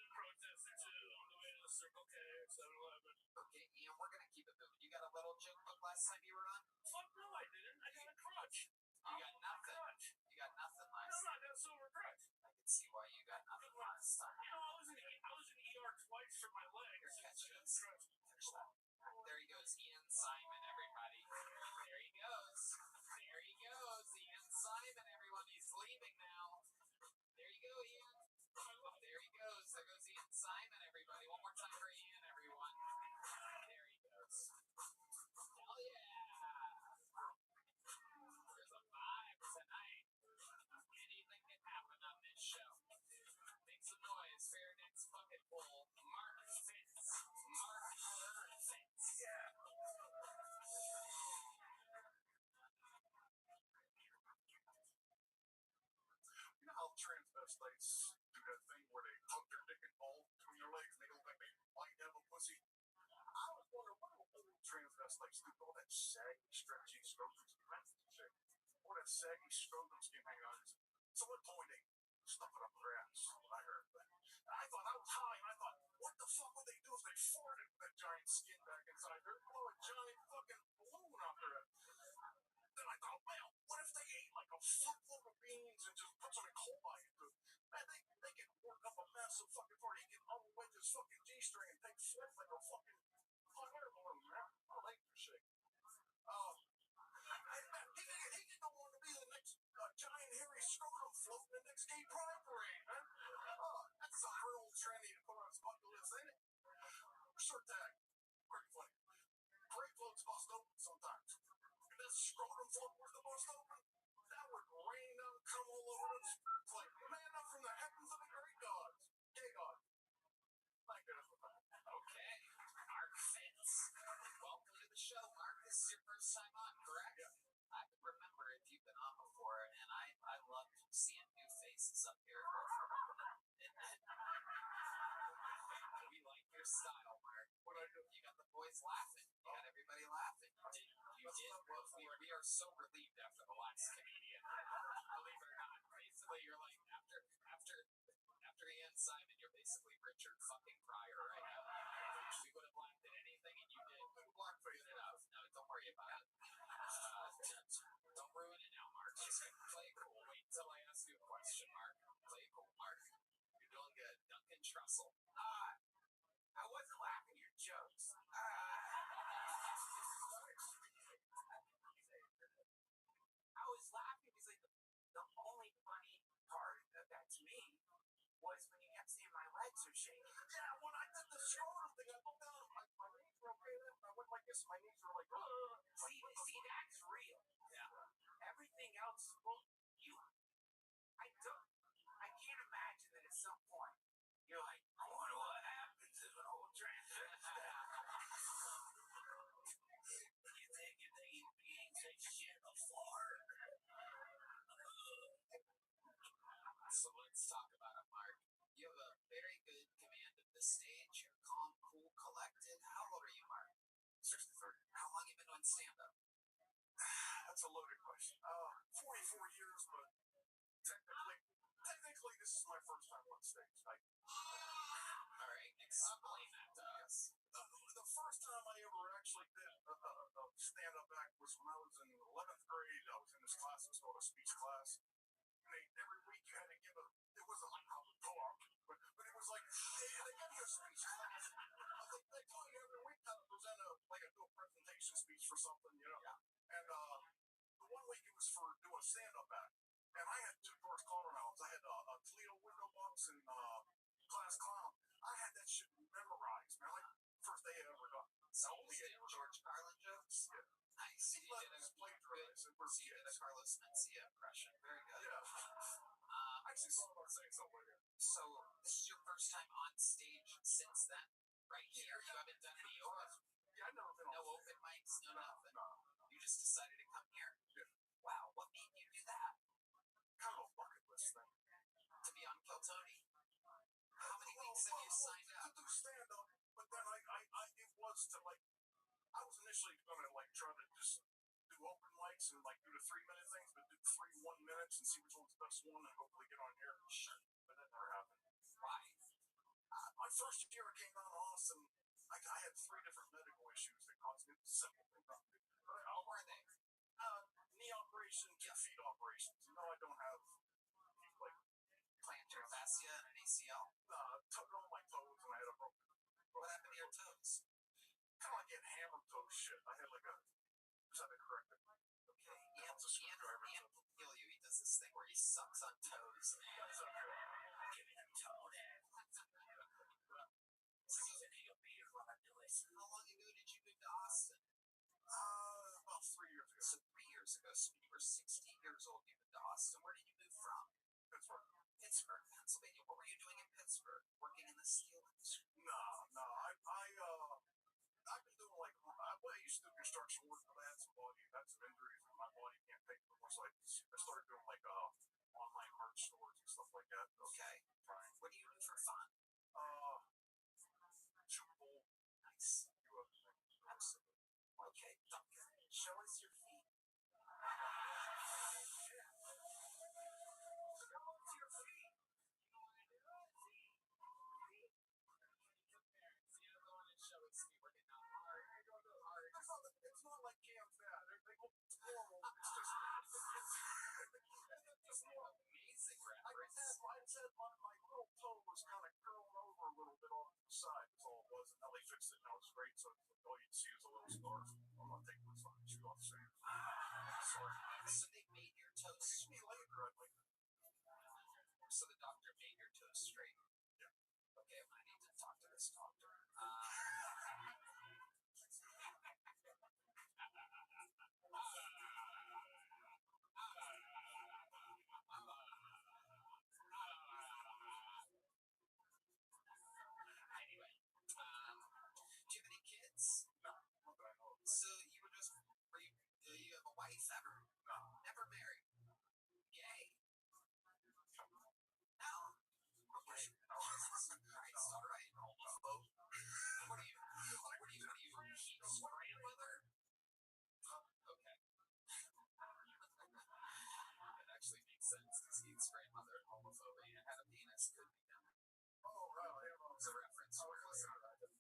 [SPEAKER 2] protest or two on the way to the Circle K or 7-Eleven.
[SPEAKER 5] Okay, Ian, we're gonna keep it moving. You got a little joke book last time you were on?
[SPEAKER 2] Fuck no, I didn't. I got a crutch.
[SPEAKER 5] You got nothing.
[SPEAKER 2] Crutch.
[SPEAKER 5] You got nothing
[SPEAKER 2] No,
[SPEAKER 5] last
[SPEAKER 2] no,
[SPEAKER 5] time.
[SPEAKER 2] I got a silver crutch.
[SPEAKER 5] I can see why you got nothing last time.
[SPEAKER 2] You know, I was in ER twice for my legs.
[SPEAKER 5] Here, catch
[SPEAKER 2] It's
[SPEAKER 5] this.
[SPEAKER 2] crutch.
[SPEAKER 5] Finish that. There he goes, Ian Simon, everybody. There he goes. There he goes, Ian Simon, everyone. He's leaving now. There you go, Ian. There he goes. There goes Ian Simon, everybody. One more time for Ian, everyone. There he goes. Hell yeah. There's a vibe tonight. Anything can happen on this show. Make some noise for your next fucking bull. Mark Fitz. Mark Fitz. Yeah.
[SPEAKER 6] You know how transvestites do that thing where they hook their dick and ball between their legs and they don't think they might have a pussy? I was wondering what old transvestites do all that saggy, stretchy scrotum skin shit. All that saggy scrotum skin hang on. Someone told me they stuff it up their ass when I heard that. And I thought I was high and I thought, what the fuck would they do if they farted that giant skin back inside there? Blow a giant fucking balloon out there. Then I thought, well, what if they ate like a fuckload of beans and just put some E. coli into it? Man, they can work up a massive fucking fart. He can unwedge his fucking G-string and take flight like a fucking hot air balloon, man. I like your shit. He can go on to be the next giant hairy scrotum float in the next gay pride parade, man. That's something real trendy to put on his bucket list, ain't it? Shirt tag. Pretty funny. Parade floats bust open sometimes. If this scrotum float was to bust open, that would rain down cum all over us. It's like manna from the heavens of the great gods. Gay gods. Thank goodness for that.
[SPEAKER 5] Okay. Mark Fitz. Welcome to the show, Mark. This is your first time on, correct?
[SPEAKER 6] Yeah.
[SPEAKER 5] I can remember if you've been on before, and I love seeing new faces up here. We like your style, Mark.
[SPEAKER 6] What I do?
[SPEAKER 5] You got the boys laughing. You got everybody laughing. You did. We are so relieved after the last comedian. Believe it or not. Basically, you're like, after Ian Simon, you're basically Richard fucking Pryor right now. We would have laughed at anything, and you did.
[SPEAKER 6] Blackface.
[SPEAKER 5] It up. No, don't worry about it. Don't ruin it now, Mark. Just play cool. Wait until I ask you a question, Mark. Play cool, Mark. You're doing good. Duncan Trussell. I wasn't laughing at your jokes. I was laughing because like the only funny part of that to me was when you kept saying my legs are shaking.
[SPEAKER 6] Yeah, when I did the scrotum thing, I looked down, my knees were okay then. I went like this, my knees were like,
[SPEAKER 5] See, that's real. Yeah. Everything else, well, I can't imagine that at some point you're like, I wonder what happens if an old transvestite. You think if they eat beans, they shit a fart. So let's talk about it, Mark. You have a very good command of the stage. You're calm, cool, collected. How old are you, Mark?
[SPEAKER 6] 63.
[SPEAKER 5] How long have you been on stand-up?
[SPEAKER 6] That's a loaded question. 44 years, but technically this is my first time on stage.
[SPEAKER 5] All right, explain that to us.
[SPEAKER 6] The first time I ever actually did a stand-up act was when I was in 11th grade. I was in this class, it was called a speech class. And every
[SPEAKER 4] only George Carlin jokes? Yeah. Nice.
[SPEAKER 2] He let us plagiarize and we're
[SPEAKER 4] So you did a Carlos Mencia impression. Very good.
[SPEAKER 2] Yeah. I actually thought about saying something like that.
[SPEAKER 4] So this is your first time on stage since then? Right here? You haven't done any open?
[SPEAKER 2] Yeah, I've never been
[SPEAKER 4] No
[SPEAKER 2] on
[SPEAKER 4] open mics, no nothing?
[SPEAKER 2] No.
[SPEAKER 4] You just decided to come here?
[SPEAKER 2] Yeah.
[SPEAKER 4] Wow, what made you do that?
[SPEAKER 2] Kind of a bucket list thing.
[SPEAKER 4] To be on Kill Tony? How many weeks have you signed up?
[SPEAKER 2] To do stand up, but then it was to like, I was initially gonna like try to just do open mics and like do the 3-minute things, but do 3 1-minutes and see which one's the best one and hopefully get on here.
[SPEAKER 4] Sure.
[SPEAKER 2] But that never happened.
[SPEAKER 4] Why?
[SPEAKER 2] My first year I came down to Austin, I had 3 different medical issues that caused me simple things.
[SPEAKER 4] What were they?
[SPEAKER 2] Knee operation, 2 feet operations. No, I don't have like
[SPEAKER 4] Plantar fascia and an ACL?
[SPEAKER 2] tugged on my toes and I had a broken.
[SPEAKER 4] What happened to your toes?
[SPEAKER 2] Kind of like getting hammer toe shit. I had like just had to correct it.
[SPEAKER 4] Okay, Ian will heal you. He does this thing where he sucks on toes.
[SPEAKER 2] That's okay.
[SPEAKER 8] Give me a toe there. Season he'll be here while I do it.
[SPEAKER 4] How long ago did you move to Austin?
[SPEAKER 2] About 3 years ago.
[SPEAKER 4] So 3 years ago. So when you were 16 years old, you moved to Austin. Where did you move from?
[SPEAKER 2] Pittsburgh.
[SPEAKER 4] Pittsburgh, Pennsylvania. What were you doing in Pittsburgh? Working in the steel industry?
[SPEAKER 2] No. I've been doing like I used to do construction work, but I had some injuries and my body can't take it anymore. So I started doing like online merch stores and stuff like that.
[SPEAKER 4] Okay. What do you do for fun?
[SPEAKER 2] Super Bowl.
[SPEAKER 4] Nice.
[SPEAKER 2] Do other things.
[SPEAKER 4] Absolutely. Okay, Duncan, show us your feet.
[SPEAKER 2] It's not like Cam's bad. They look normal. It's just more
[SPEAKER 4] Amazing
[SPEAKER 2] I
[SPEAKER 4] reference.
[SPEAKER 2] said my little toe was kind of curled over a little bit off to the side. That's all it was. And now they fixed it. Now it's great. So all you can see is a little scar. I'm not taking my fucking shoe off. Sorry.
[SPEAKER 4] So they made your toes
[SPEAKER 2] See me
[SPEAKER 4] straight.
[SPEAKER 2] later. I'd like
[SPEAKER 4] So the doctor made your toes straight.
[SPEAKER 2] Yeah.
[SPEAKER 4] Okay, I need to talk to this doctor. Anyway, do you have any kids?
[SPEAKER 2] not that I know of.
[SPEAKER 4] So you were just, you have a wife ever?
[SPEAKER 2] No.
[SPEAKER 4] Never married? Gay? No. Okay. Christ, all right. Homophobe. What are you? He's grandmother? Okay. It actually makes sense because Heath's grandmother, homophobe, and had a penis, could be done.
[SPEAKER 2] Oh, right.
[SPEAKER 4] It's a reference.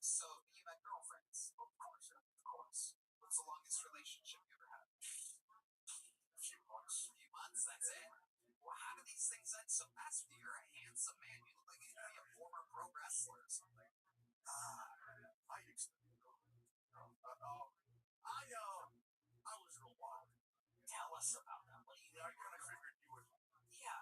[SPEAKER 4] So you had girlfriends?
[SPEAKER 2] Of course, yeah. Of course.
[SPEAKER 4] What's the longest relationship you ever had?
[SPEAKER 2] A few months.
[SPEAKER 4] A few months, that's it? Well, how do these things end so fast? You're a handsome man. You look like you could be a former pro wrestler or something.
[SPEAKER 2] I used to. I was real wild.
[SPEAKER 4] Tell us about that. What do you
[SPEAKER 2] Yeah, I kind of figured you would.
[SPEAKER 4] Yeah.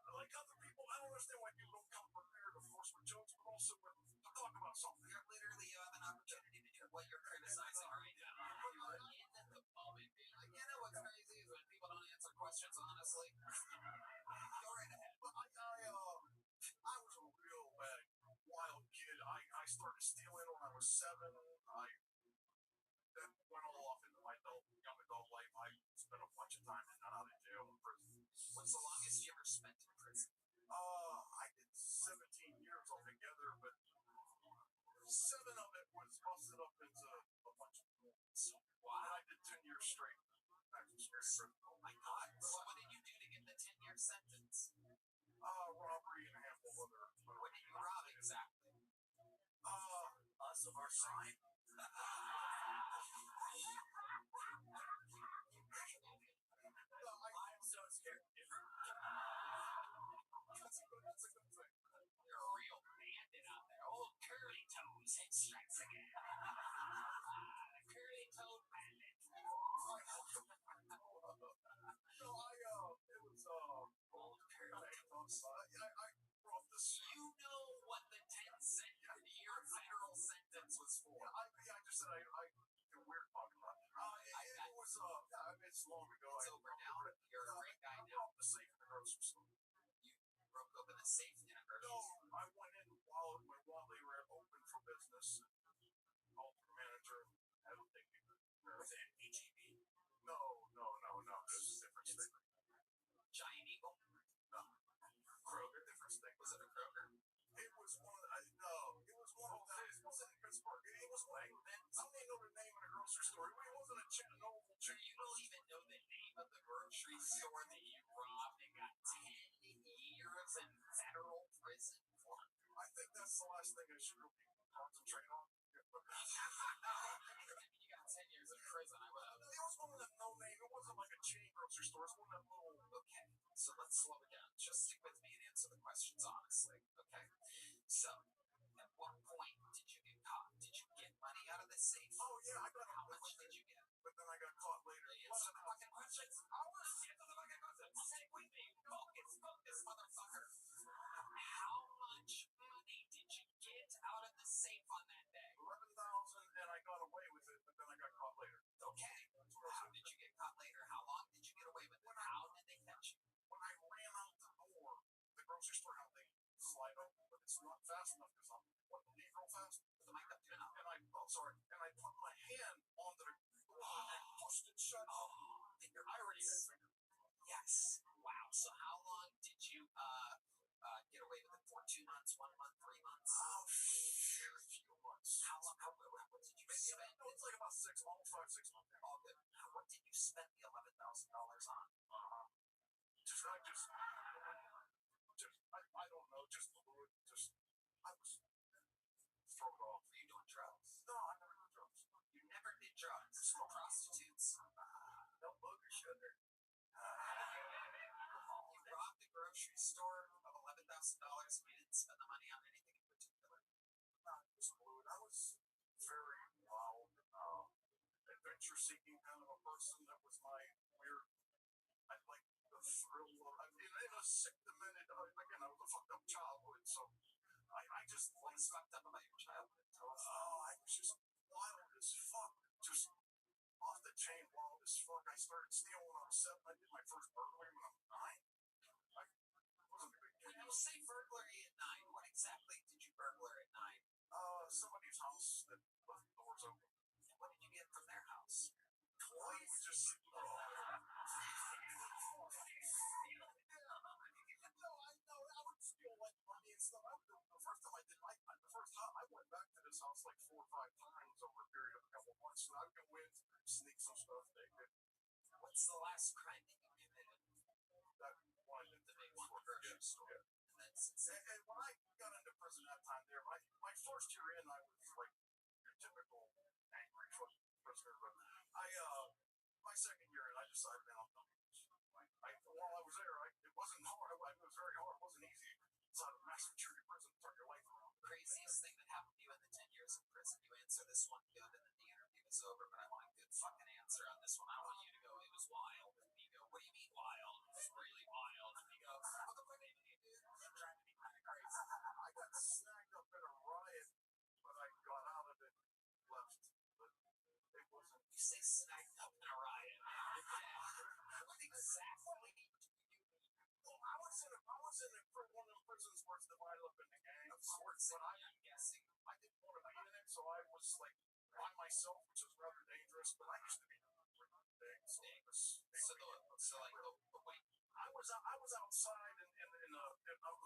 [SPEAKER 2] Like other people, I don't understand why people don't come prepared, of course, with jokes, but also to talk about something.
[SPEAKER 4] You have an opportunity to do what you're criticizing right now. You are in the moment being like, you know what's crazy is when people don't answer questions honestly. Go right ahead.
[SPEAKER 2] But I was a real wild kid. I started stealing when I was 7. I then went all off into my young adult life. I spent a bunch of time in and out of jail and prison.
[SPEAKER 4] What's the longest you ever spent in prison?
[SPEAKER 2] I did 17 years altogether, but 7 of it was busted up into a bunch of movies.
[SPEAKER 4] Wow.
[SPEAKER 2] And I did 10 years straight.
[SPEAKER 4] Oh my God. So what did you do to get the 10-year sentence?
[SPEAKER 2] Robbery and a handful of other.
[SPEAKER 4] What did you rob exactly?
[SPEAKER 2] Us of our sign. I'm so scared. That's a good thing.
[SPEAKER 4] You're a real bandit out there. Old curly toes hit strikes again. Curly toed bandit.
[SPEAKER 2] No, it was,
[SPEAKER 4] Old curly toes.
[SPEAKER 2] I brought this.
[SPEAKER 4] You know what the 10-year federal sentence was for.
[SPEAKER 2] long ago.
[SPEAKER 5] It's over now. You're a great guy now.
[SPEAKER 2] The safe in the grocery store.
[SPEAKER 5] You broke open the safe in a grocery
[SPEAKER 2] No,
[SPEAKER 5] store.
[SPEAKER 2] I went in while they were open for business. Called the manager. I don't think he was it EGB. No. This is a different thing.
[SPEAKER 5] Giant Eagle?
[SPEAKER 2] No. Kroger.
[SPEAKER 5] Different thing. Was it a Kroger?
[SPEAKER 2] It was one of it was one of those. It was in Pittsburgh. It was like I don't even know the name of the grocery store. It wasn't a chain. No chain.
[SPEAKER 5] You don't even know the name of the grocery store that you robbed and got 10 years in federal prison for.
[SPEAKER 2] I think that's the last thing I should really concentrate on.
[SPEAKER 5] You got 10 years in prison. I would have.
[SPEAKER 2] It was one of them no name. It wasn't like a chain grocery store. It was one of them little.
[SPEAKER 5] Okay, so let's slow it down. Just stick with me and answer the questions honestly. Okay. So, at what point did you get caught? Did you get money out of the safe?
[SPEAKER 2] Oh yeah, I got
[SPEAKER 5] How much did you get?
[SPEAKER 2] but then I got caught later.
[SPEAKER 5] Answer the fucking questions. I want to answer the fucking questions. Stick with me. Focus, motherfucker. How much money did you get out of the safe on that day?
[SPEAKER 2] 11,000, and I got away with it, but then I got caught later.
[SPEAKER 5] Okay. How did you get caught later? How long did you get away with it? How did they catch you?
[SPEAKER 2] When I ran out the door, the grocery store, how they slide open, but it's not fast enough because I'm wanting to leave real fast.
[SPEAKER 5] Put the mic up to your mouth.
[SPEAKER 2] And I put my hand onto the door and pushed it shut.
[SPEAKER 5] Finger.
[SPEAKER 2] I already had finger.
[SPEAKER 5] Yes. Wow. So how long did you get away with it for? 2 months, 1 month, 3 months?
[SPEAKER 2] A few months.
[SPEAKER 5] How long? What did you spend?
[SPEAKER 2] No, it's like about 6 months.
[SPEAKER 5] All good. What did you spend the $11,000 on?
[SPEAKER 2] I don't know, just fluid, I was thrown off.
[SPEAKER 5] Were you doing drugs?
[SPEAKER 2] No, I never did drugs.
[SPEAKER 5] You never did drugs? Prostitutes?
[SPEAKER 2] No booger sugar.
[SPEAKER 5] You robbed the grocery store of $11,000 and you didn't spend the money on anything in particular?
[SPEAKER 2] Just fluid. I was very wild, adventure-seeking kind of a person. That was my weird. I like the thrill of. I mean, in a sick, demented. Again, I was a fucked up childhood, so I just
[SPEAKER 5] What is fucked up about your childhood? Tell us.
[SPEAKER 2] I was just wild as fuck, just off the chain, wild as fuck. I started stealing when I was 7. I did my first burglary when I was 9. I wasn't a big kid.
[SPEAKER 5] When you say burglary at 9, what exactly did you burglar at 9?
[SPEAKER 2] Somebody's house that left the doors open.
[SPEAKER 5] And what did you get from their house?
[SPEAKER 2] Toys? We just. I would steal like money and stuff. The first time I did I went back to this house like 4 or 5 times over a period of a couple of months. And I would go in, sneak some stuff.
[SPEAKER 5] What's the last crime that you committed?
[SPEAKER 2] That one in
[SPEAKER 5] The big one, the grocery store.
[SPEAKER 2] And when I got into prison that time there, my first year in, I was like your typical angry prisoner. But my second year in, I decided, man, I'm done. While I was there, it wasn't hard. It was very hard. It wasn't easy. It's not a mass security prison. Turn your life around.
[SPEAKER 5] Craziest thing that happened to you in the 10 years in prison. You answer this one good, and then the interview is over. But I want a good fucking answer on this one. I want you to go, it was wild. And you go, what do you mean wild? It was really wild. And you go, what the fuck did you do? I'm trying to be kind of crazy.
[SPEAKER 2] I got snagged up in a riot, but I got out of it, left. But it wasn't.
[SPEAKER 5] You say snagged up in a riot. What exactly do you mean?
[SPEAKER 2] Well, I was in one of the prisons where it's divided up into gangs.
[SPEAKER 5] Of course,
[SPEAKER 2] But
[SPEAKER 5] I'm guessing.
[SPEAKER 2] I didn't want to be in it, so I was like by myself, which is rather dangerous. But I used to be pretty big, so it was.
[SPEAKER 5] But wait.
[SPEAKER 2] I was outside out in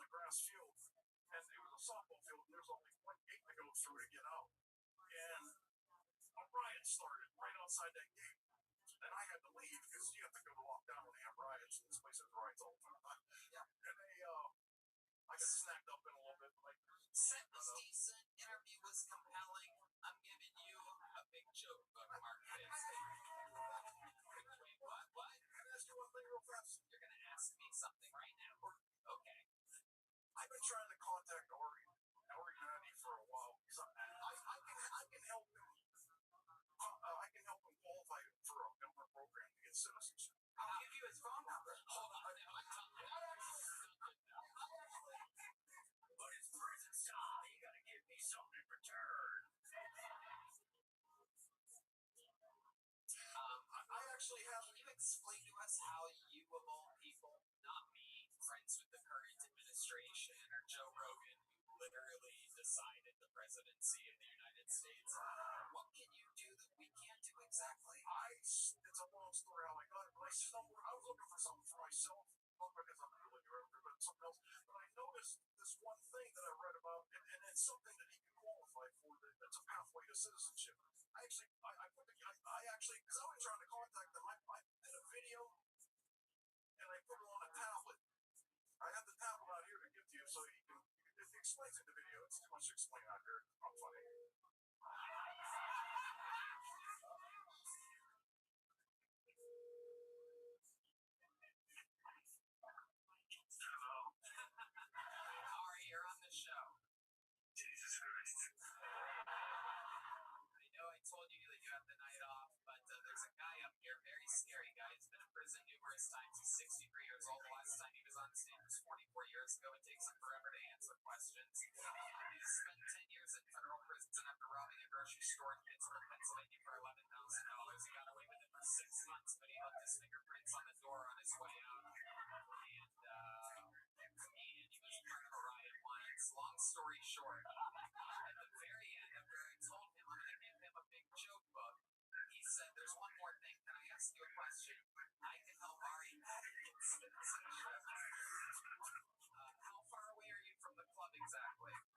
[SPEAKER 2] the grass field, and it was a softball field, and there's only one gate to go through to get out. And a riot started right outside that gate. And I had to leave because you have to go to lockdown when they have riots, and this place has riots all the time.
[SPEAKER 5] Yeah.
[SPEAKER 2] And I got snagged up in a little bit.
[SPEAKER 5] Set was decent. Interview was compelling. I'm giving you a big joke book, Mark. Wait, what?
[SPEAKER 2] Can I ask you one thing real fast?
[SPEAKER 5] You're going to ask me something right now. Okay.
[SPEAKER 2] I've been trying to contact Ari Manny for a while because I can help him. I can help him qualify for a government program to get citizenship.
[SPEAKER 5] I'll give you his phone number. Hold on. But it's prison style. You got to give me something in return.
[SPEAKER 2] I actually have.
[SPEAKER 5] Can you explain to us how you, of all people, not me, friends with the current administration, or Joe Rogan, who literally decided the presidency of the United States, what can you do that we can't do exactly?
[SPEAKER 2] It's a long story how I got it, but I was looking for something for myself, not because I'm really your but something else. But I noticed this one thing that I read about, and it's something that you can qualify for. That's a pathway to citizenship. Because I was trying to contact them, I did a video and I put it on a tablet. I have the tablet out here to give to you, so you can. It explains in the video. It's too much to explain out here. I'm funny.
[SPEAKER 5] Ari, you're on the show.
[SPEAKER 2] Jesus Christ.
[SPEAKER 5] I know I told you that you have the night off, but there's a guy up here, very scary guy. He's been in prison numerous times. He's 63 years old. The last time he was on stage was 44 years ago. It takes him forever to answer questions. He's spent 10 years in federal prison after robbing a grocery store in Pittsburgh, Pennsylvania for $11,000. He got away with it for 6 months, but he left his fingerprints on the door on his way out. And he was part of a riot once. Long story short, at the very end, after I told him I'm going to give him a big joke book, he said, "There's one more thing. Can I ask you a question? I can help Ari pack his citizenship." How far away are you from the club exactly?
[SPEAKER 2] I'm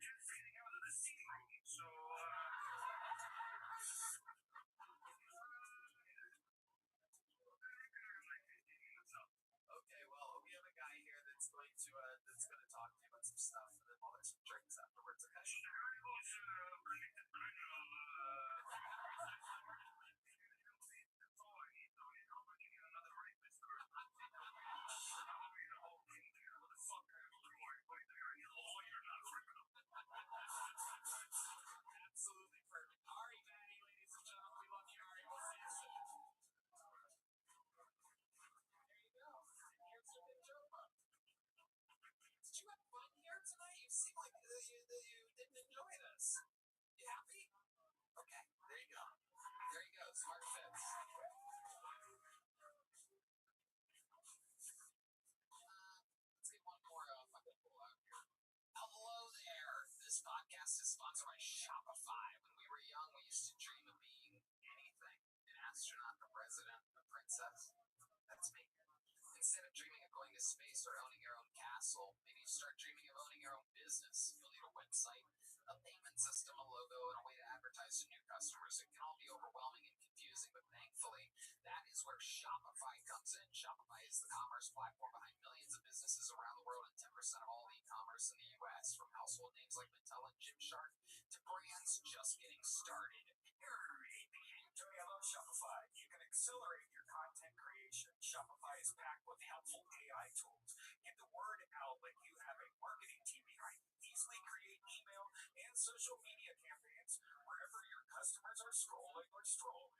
[SPEAKER 2] just getting out of the seating room, so
[SPEAKER 5] Okay, well, we have a guy here that's going to talk to you about some stuff, and then we'll have some drinks afterwards, okay? Absolutely perfect. Ari, Maddie, ladies and gentlemen, we love you, Ari. We'll see you soon. There you go. Here's your big joke book. Did you have fun here tonight? You seem like you didn't enjoy this. You happy? Okay, there you go. There you go. Smart fits. Let's get one more fucking pull out here. Hello there. This podcast is sponsored by Shopify. When we were young, we used to dream of being anything. An astronaut, a president, a princess. That's me. Instead of dreaming of going to space or owning your own castle, maybe you start dreaming of owning your own business. You'll need a website, a payment system, a logo, and a way to advertise to new customers. It can all be overwhelming and confusing, but thankfully, that is where Shopify comes in. Shopify is the commerce platform behind millions of businesses around the world and 10% of all e-commerce in the U.S., from household names like Mattel and Gymshark to brands just getting started.
[SPEAKER 2] Tony, I love Shopify. You can accelerate your content creation. Shopify is packed with helpful AI tools. Get the word out like you have a marketing team behind you. Easily create email and social media campaigns wherever your customers are scrolling or strolling.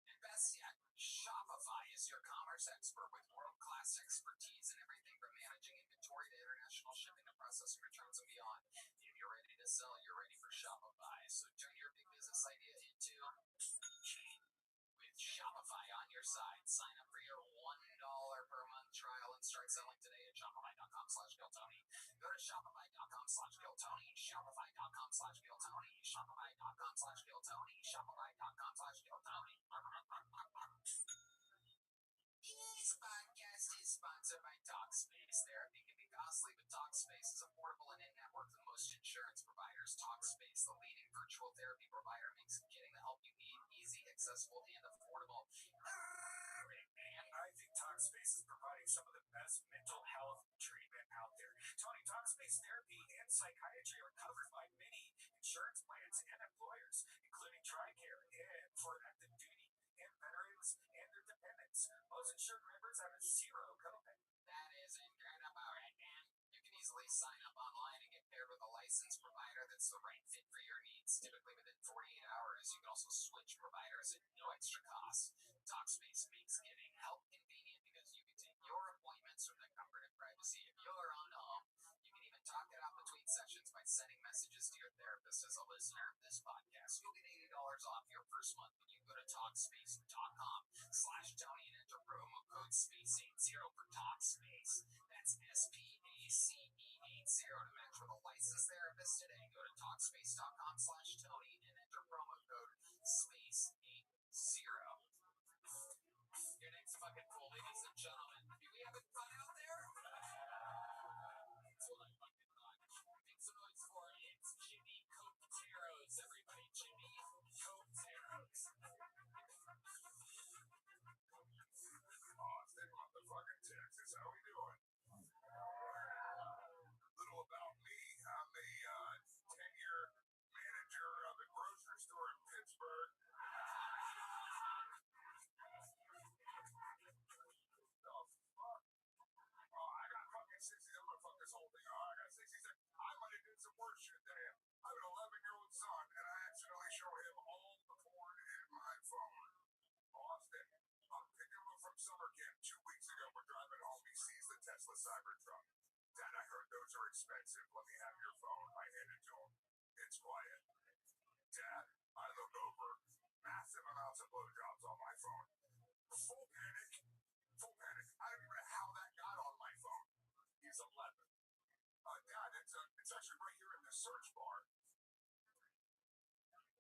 [SPEAKER 5] And best yet, Shopify is your commerce expert with world-class expertise in everything from managing inventory to international shipping to processing returns and beyond. If you're ready to sell, you're ready for Shopify. So turn your big business idea into with Shopify on your side. Sign up for your $1 per month trial and start selling today at shopify.com/GilTony. Go to shopify.com/GilTony, shopify.com/GilTony, shopify.com/GilTony, shopify.com/GilTony. This podcast is sponsored by Talkspace. Therapy can be costly, but Talkspace is affordable and in-network with most insurance providers. Talkspace, the leading virtual therapy provider, makes getting the help you need easy, accessible, and affordable.
[SPEAKER 2] And I think Talkspace is providing some of the best mental health treatment out there. Tony, Talkspace therapy and psychiatry are covered by many insurance plans and employers, including TRICARE and for active duty and veterans and their dependents. Most insured members have a zero copay.
[SPEAKER 5] That is incredible, right, man? You can easily sign up online and get paired with a licensed provider that's the right fit for your needs, typically within 48 hours. You can also switch providers at no extra cost. Talkspace makes getting help convenient because you can take your appointments from the comfort and privacy of your own home. You can even talk it out between sessions by sending messages to your therapist as a listener of this podcast, you'll get $80 off your first month when you go to Talkspace.com/Tony and enter promo code SPACE80 for Talkspace. That's SPACE80 to match with a licensed therapist today. Go to Talkspace.com/Tony and enter promo code SPACE80. Your next fucking cool, ladies and gentlemen. Do we have it fun out there? That's what I fucking thought. Make some noise for it. It's Jimmy Coteros, everybody. Jimmy Coteros.
[SPEAKER 2] Austin, motherfucking Texas. How we doing? Little about me. I'm a 10-year manager of a grocery store in Pittsburgh. I got fucking 60. I'm gonna fuck this whole thing. I got 60 seconds. I might have did some worse shit than him. I have an 11-year-old son, and I accidentally showed him all the porn in my phone. Austin, I'm picking him up from summer camp 2 weeks ago. We're driving home. He sees the Tesla Cybertruck. Dad, I heard those are expensive. Let me have your phone. I hand it to him. It's quiet. Dad, I look over. Massive amounts of blowjobs on my phone. Full panic. Full panic. I don't even know how that got on my phone. He's 11. Dad, it's actually right here in this search bar.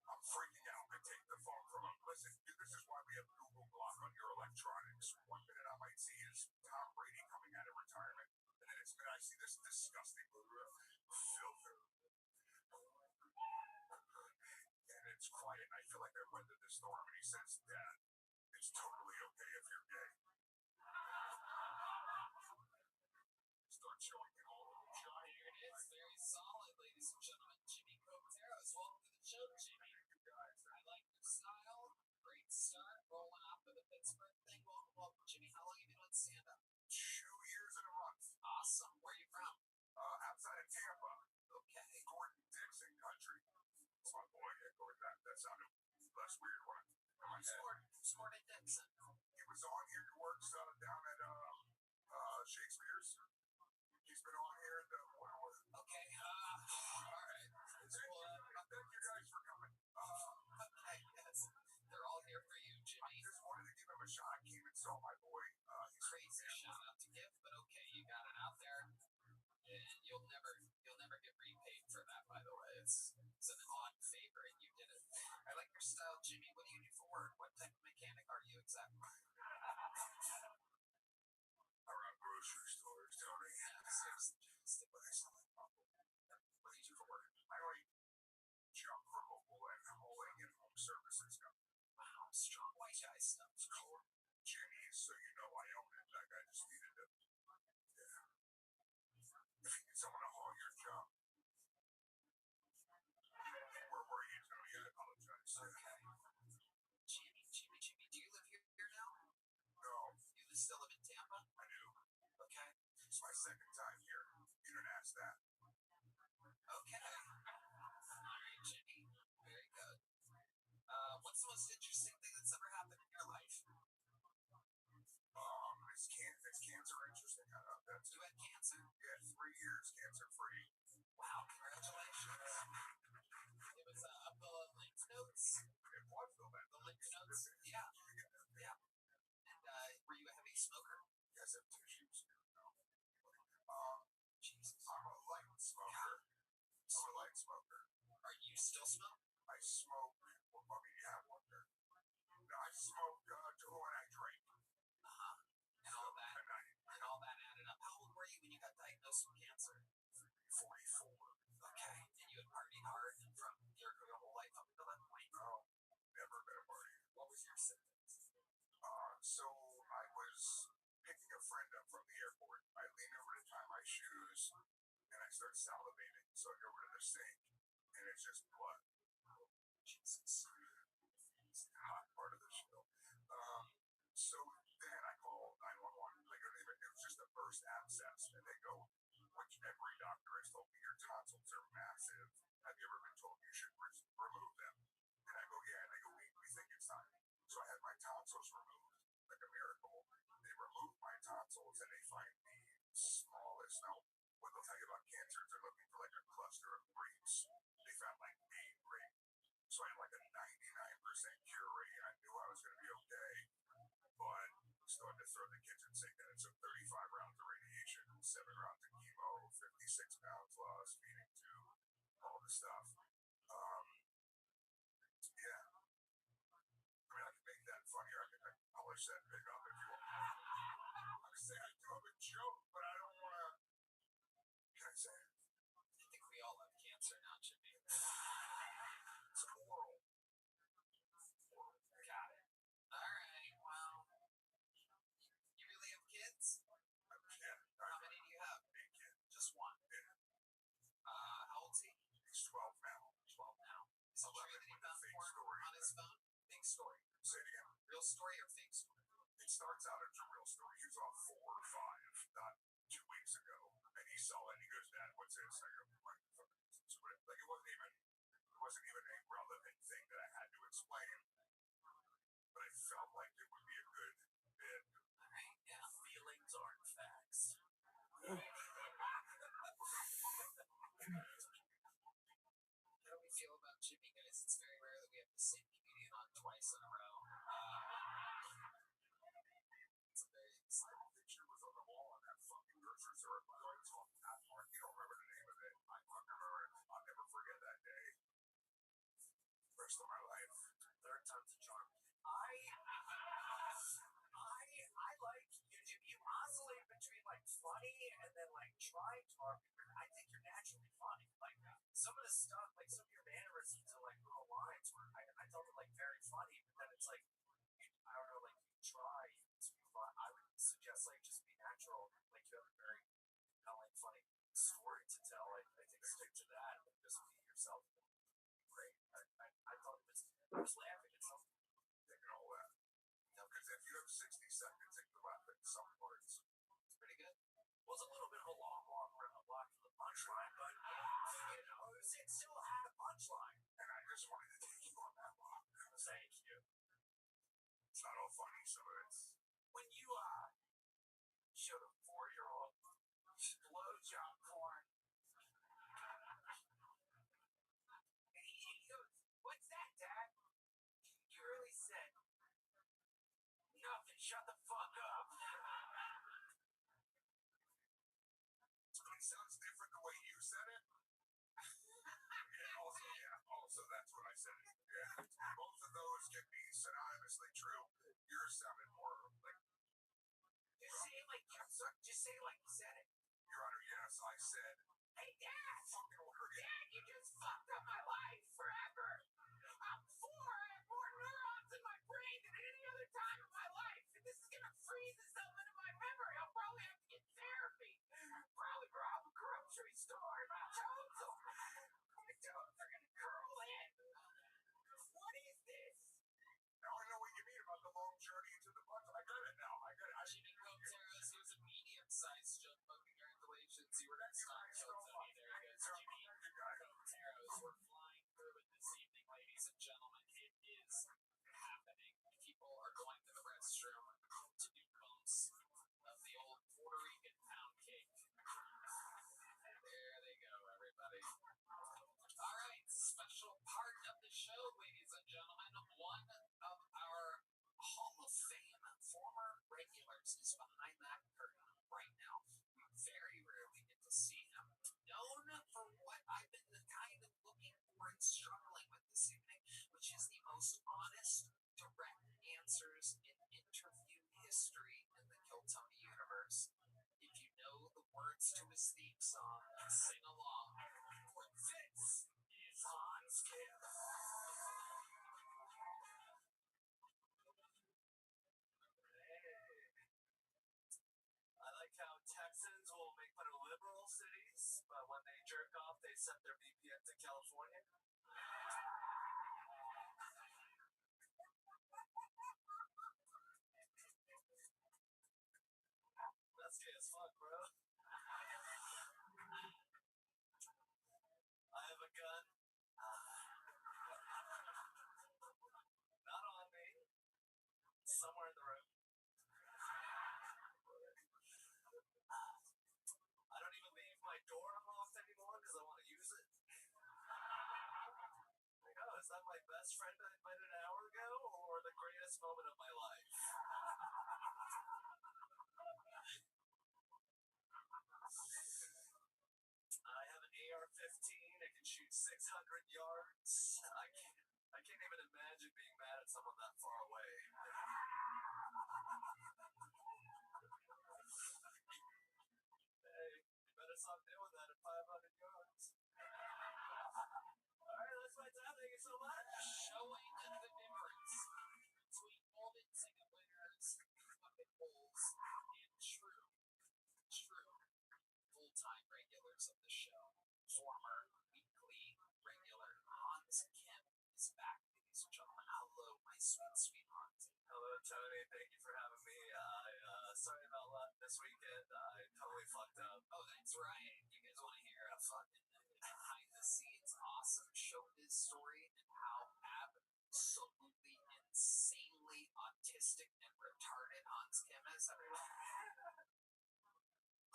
[SPEAKER 2] I'm freaking out. I take the phone from him. Listen, this is why we have Google Block on your electronics. 1 minute I might see is Tom Brady coming out of retirement. And the next minute I see this disgusting filter. And it's quiet. And I feel like I weathered the storm. And he says, Dad, it's totally okay if you're gay. Start showing me all of them.
[SPEAKER 5] Here it is. Very solid, ladies and gentlemen. Jimmy Coteros. Welcome to the show, Jimmy. I like your style. Great start. Rolling off of the Pittsburgh thing. Welcome, Jimmy. How long have you been doing stand-up?
[SPEAKER 2] 2 years and a month.
[SPEAKER 5] Awesome. Where are you from?
[SPEAKER 2] Outside of Tampa.
[SPEAKER 5] Okay.
[SPEAKER 2] Gordon Dixon country. That's my boy. Yeah, Gordon. That sounded less weird when in my head.
[SPEAKER 5] Gordon Dixon.
[SPEAKER 2] He was on here. He works down at Shakespeare's. He's been on here.
[SPEAKER 5] Okay. All right.
[SPEAKER 2] Thank you guys for coming.
[SPEAKER 5] Okay. Yes. They're all here for you,
[SPEAKER 2] I
[SPEAKER 5] Jimmy.
[SPEAKER 2] just wanted to give him a shot. I came and saw my boy. He's
[SPEAKER 5] Crazy shout out to give, but okay, you got it out there. And you'll never get repaid for that, by the way. It's an odd favor, and you did it. I like your style, Jimmy. What do you do for work? What type of mechanic are you exactly?
[SPEAKER 2] I run grocery stores, Tony.
[SPEAKER 5] Seriously, Jimmy, stick with us.
[SPEAKER 2] What do you do for work? I like junk removal and hauling and home services stuff.
[SPEAKER 5] Wow, strong white guy stuff.
[SPEAKER 2] It's called Jimmy's, so you know I own it. Like I just needed to. Yeah. If you need someone to haul your junk. Where were you, Tony? I apologize.
[SPEAKER 5] Okay. Jimmy, do you live here now?
[SPEAKER 2] No,
[SPEAKER 5] You still live in Tampa?
[SPEAKER 2] I do.
[SPEAKER 5] Okay.
[SPEAKER 2] It's my second time here. You didn't ask that.
[SPEAKER 5] Okay. All right, Jimmy. Very good. What's the most interesting thing that's ever happened in your life?
[SPEAKER 2] Is cancer interesting? That's
[SPEAKER 5] You had cancer?
[SPEAKER 2] Yeah, 3 years cancer free.
[SPEAKER 5] Wow, congratulations. It was up the lymph nodes?
[SPEAKER 2] It was though, man.
[SPEAKER 5] The lymph nodes? Yeah. Yeah. And were you a heavy smoker?
[SPEAKER 2] Yes, I have tissues.
[SPEAKER 5] Jesus.
[SPEAKER 2] I'm a light smoker.
[SPEAKER 5] Are you still smoke?
[SPEAKER 2] I smoke. Well, I mean, you have one there. No, I smoke and I drink.
[SPEAKER 5] Uh-huh. And all that added up. How old were you when you got diagnosed with cancer?
[SPEAKER 2] 44.
[SPEAKER 5] Okay. And you had partied hard from your whole life up until that point?
[SPEAKER 2] No, never been a party.
[SPEAKER 5] What was your symptoms?
[SPEAKER 2] So I was picking a friend up from the airport. I lean over to tie my shoes, and I start salivating. So I go over to the sink, and it's just blood.
[SPEAKER 5] Jesus.
[SPEAKER 2] It's the hot part of the show. So then I call 911. Like, it was just a burst abscess, and they go, which every doctor has told me, your tonsils are massive. Have you ever been told you should remove them? And I go, yeah. And they go, we think it's time. So I had my tonsils removed, like a miracle. They removed my tonsils, and they find the smallest. Now, what they'll tell you about cancer is they're looking for like a cluster of grapes. They found like 8 7 rounds of chemo, 56 pounds lost, feeding tube, all this stuff. Yeah. I mean, I can make that funnier. I can polish that big up if you want. I can say I do have a joke, but I don't want to. Can I say it?
[SPEAKER 5] I think we all have cancer now, Jimmy.
[SPEAKER 2] It's oral.
[SPEAKER 5] Got it. Alright, well. You really have kids?
[SPEAKER 2] Yeah.
[SPEAKER 5] How many do you have?
[SPEAKER 2] 8 kids.
[SPEAKER 5] Just one.
[SPEAKER 2] Yeah.
[SPEAKER 5] How old's he?
[SPEAKER 2] He's 12 now.
[SPEAKER 5] 12 now. Is it true that he found porn on his phone? Fake story.
[SPEAKER 2] Say it again.
[SPEAKER 5] Real story or fake story?
[SPEAKER 2] It starts out as a real story. He was on 4 or 5, not 2 weeks ago, and he saw it. And he goes, "Dad, what's this?" I go, "What the fuck is this?" Like it wasn't even a relevant thing that I had to explain, but I felt like it would be a good bit.
[SPEAKER 5] Alright, yeah. Feelings aren't facts. How do we feel about Jimmy, guys? It's very rare that we have the same comedian on twice in a row. It's a very
[SPEAKER 2] The picture was on the wall on that fucking grocery store. By the way, it's called Pathmark. You don't remember the name of it. I fucking remember it. I'll never forget that day. Rest of my life.
[SPEAKER 5] third time's a charm. I like you oscillate between like funny and then like trying to argue. I think you're naturally funny. Like some of the stuff, like some of your mannerisms and like little lines where I felt it like very funny, but then it's like I don't know, like you try to be fun. I would suggest like just be natural. Like you have a very compelling, funny story to tell. I think stick to that and just be yourself. Great. I thought it was. I was laughing at something.
[SPEAKER 2] Taking all that. Because if you have 60 seconds, you can laugh at some parts.
[SPEAKER 5] It's pretty good. It was a little bit of a long block for the punchline, but you know, it still had a punchline.
[SPEAKER 2] And I just wanted to take you on that walk.
[SPEAKER 5] Thank you.
[SPEAKER 2] It's not all funny, some of it's.
[SPEAKER 5] When you showed a 4-year-old blowjob porn, and he goes, "What's that, Dad?" You really said nothing. Shut the fuck up.
[SPEAKER 2] It sounds different the way you said it. Also, that's what I said. Yeah. Both of those can be synonymously true. Yours sounded more like.
[SPEAKER 5] Just say it like you said it.
[SPEAKER 2] Your Honor, yes, I said.
[SPEAKER 5] Hey, Dad!
[SPEAKER 2] Fucking order again.
[SPEAKER 5] Dad, you just fucked up my life forever. I'm 4. I have more neurons in my brain than at any other time in my life. And this is gonna freeze itself into my memory. I'll probably have to get therapy. Probably rob a grocery store. My toes are gonna curl in. What is this?
[SPEAKER 2] Now I know what you mean about the long journey into the bus. I got it now. I got it.
[SPEAKER 5] Jimmy Coteros, he was a medium-sized joke book. Congratulations, you were next on Tony. There he goes. Jimmy Coteros. We're flying through it this evening, ladies and gentlemen. It is happening. People are going to the restroom to do bumps of the old Puerto Rican pound cake. There they go, everybody. All right, special part of the show, ladies and gentlemen. One of our Hall of Fame former regulars is behind that curtain right now. We very rarely get to see him. Known for what I've been kind of looking for and struggling with this evening, which is the most honest, direct answers in interview history in the Kill Tony universe. If you know the words to his theme song, sing along. For this is On Skip. I like how Texans will make fun of liberal cities, but when they jerk off, they set their VPN to California. That's gay as fuck, bro. I have a gun. Not on me. Somewhere in the room. I don't even leave my door unlocked anymore because I want to use it. Like, oh, is that my best friend I met an hour ago or the greatest moment of my life?
[SPEAKER 4] 600 yards. I can't even imagine being mad at someone that far away. Hey, you better stop doing that at 500 yards. Alright, that's my time. Thank you so much.
[SPEAKER 5] Showing the difference between Golden Ticket winners, fucking bulls, and true full-time regulars of the show. Former weekly regular Hans Kim is back, ladies and gentlemen. Hello, my sweet Hans.
[SPEAKER 4] Hello, Tony. Thank you for having me. Sorry about this weekend. I totally fucked up.
[SPEAKER 5] Oh, that's right. You guys want to hear a fucking behind-the-scenes awesome showbiz story and how absolutely insanely autistic and retarded Hans Kim is? Let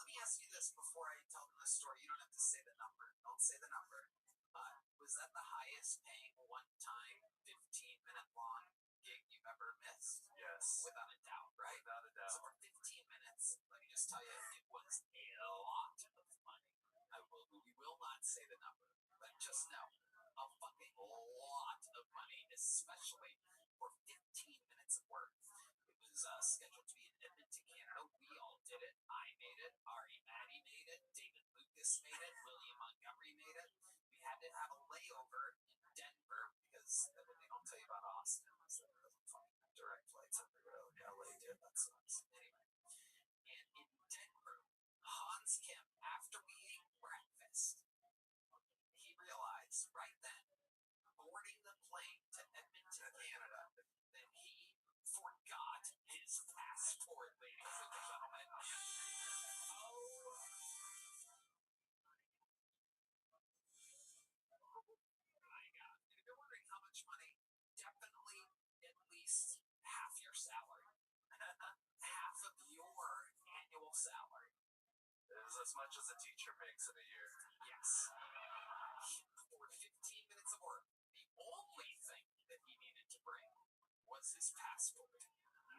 [SPEAKER 5] me ask you this before I tell them the story. You don't have to say the number. Don't say the number. Was that the highest paying one-time 15-minute long gig you've ever missed?
[SPEAKER 4] Yes.
[SPEAKER 5] Without a doubt, right?
[SPEAKER 4] Without a doubt.
[SPEAKER 5] So for 15 minutes, let me just tell you, it was a lot of money. We will not say the number, but just know, a fucking lot of money, especially for 15 minutes of work. It was scheduled to be in Edmonton, Canada. We all did it. I made it. Ari Maddie made it. David Lucas made it. William Montgomery made it. We had to have a layover in Denver because they don't tell you about Austin. So there doesn't fucking direct flights everywhere like LA did. That sucks. Anyway, and in Denver, Hans Kim, after we ate breakfast, he realized right then, boarding the plane to Edmonton, Canada, that he forgot his passport, ladies and gentlemen. Oh. My God. And if you're wondering how much money, definitely at least half your salary. Half of your annual salary.
[SPEAKER 4] It is as much as a teacher makes in a year.
[SPEAKER 5] Yes. For 15 minutes of work, the only thing that he needed to bring was his passport.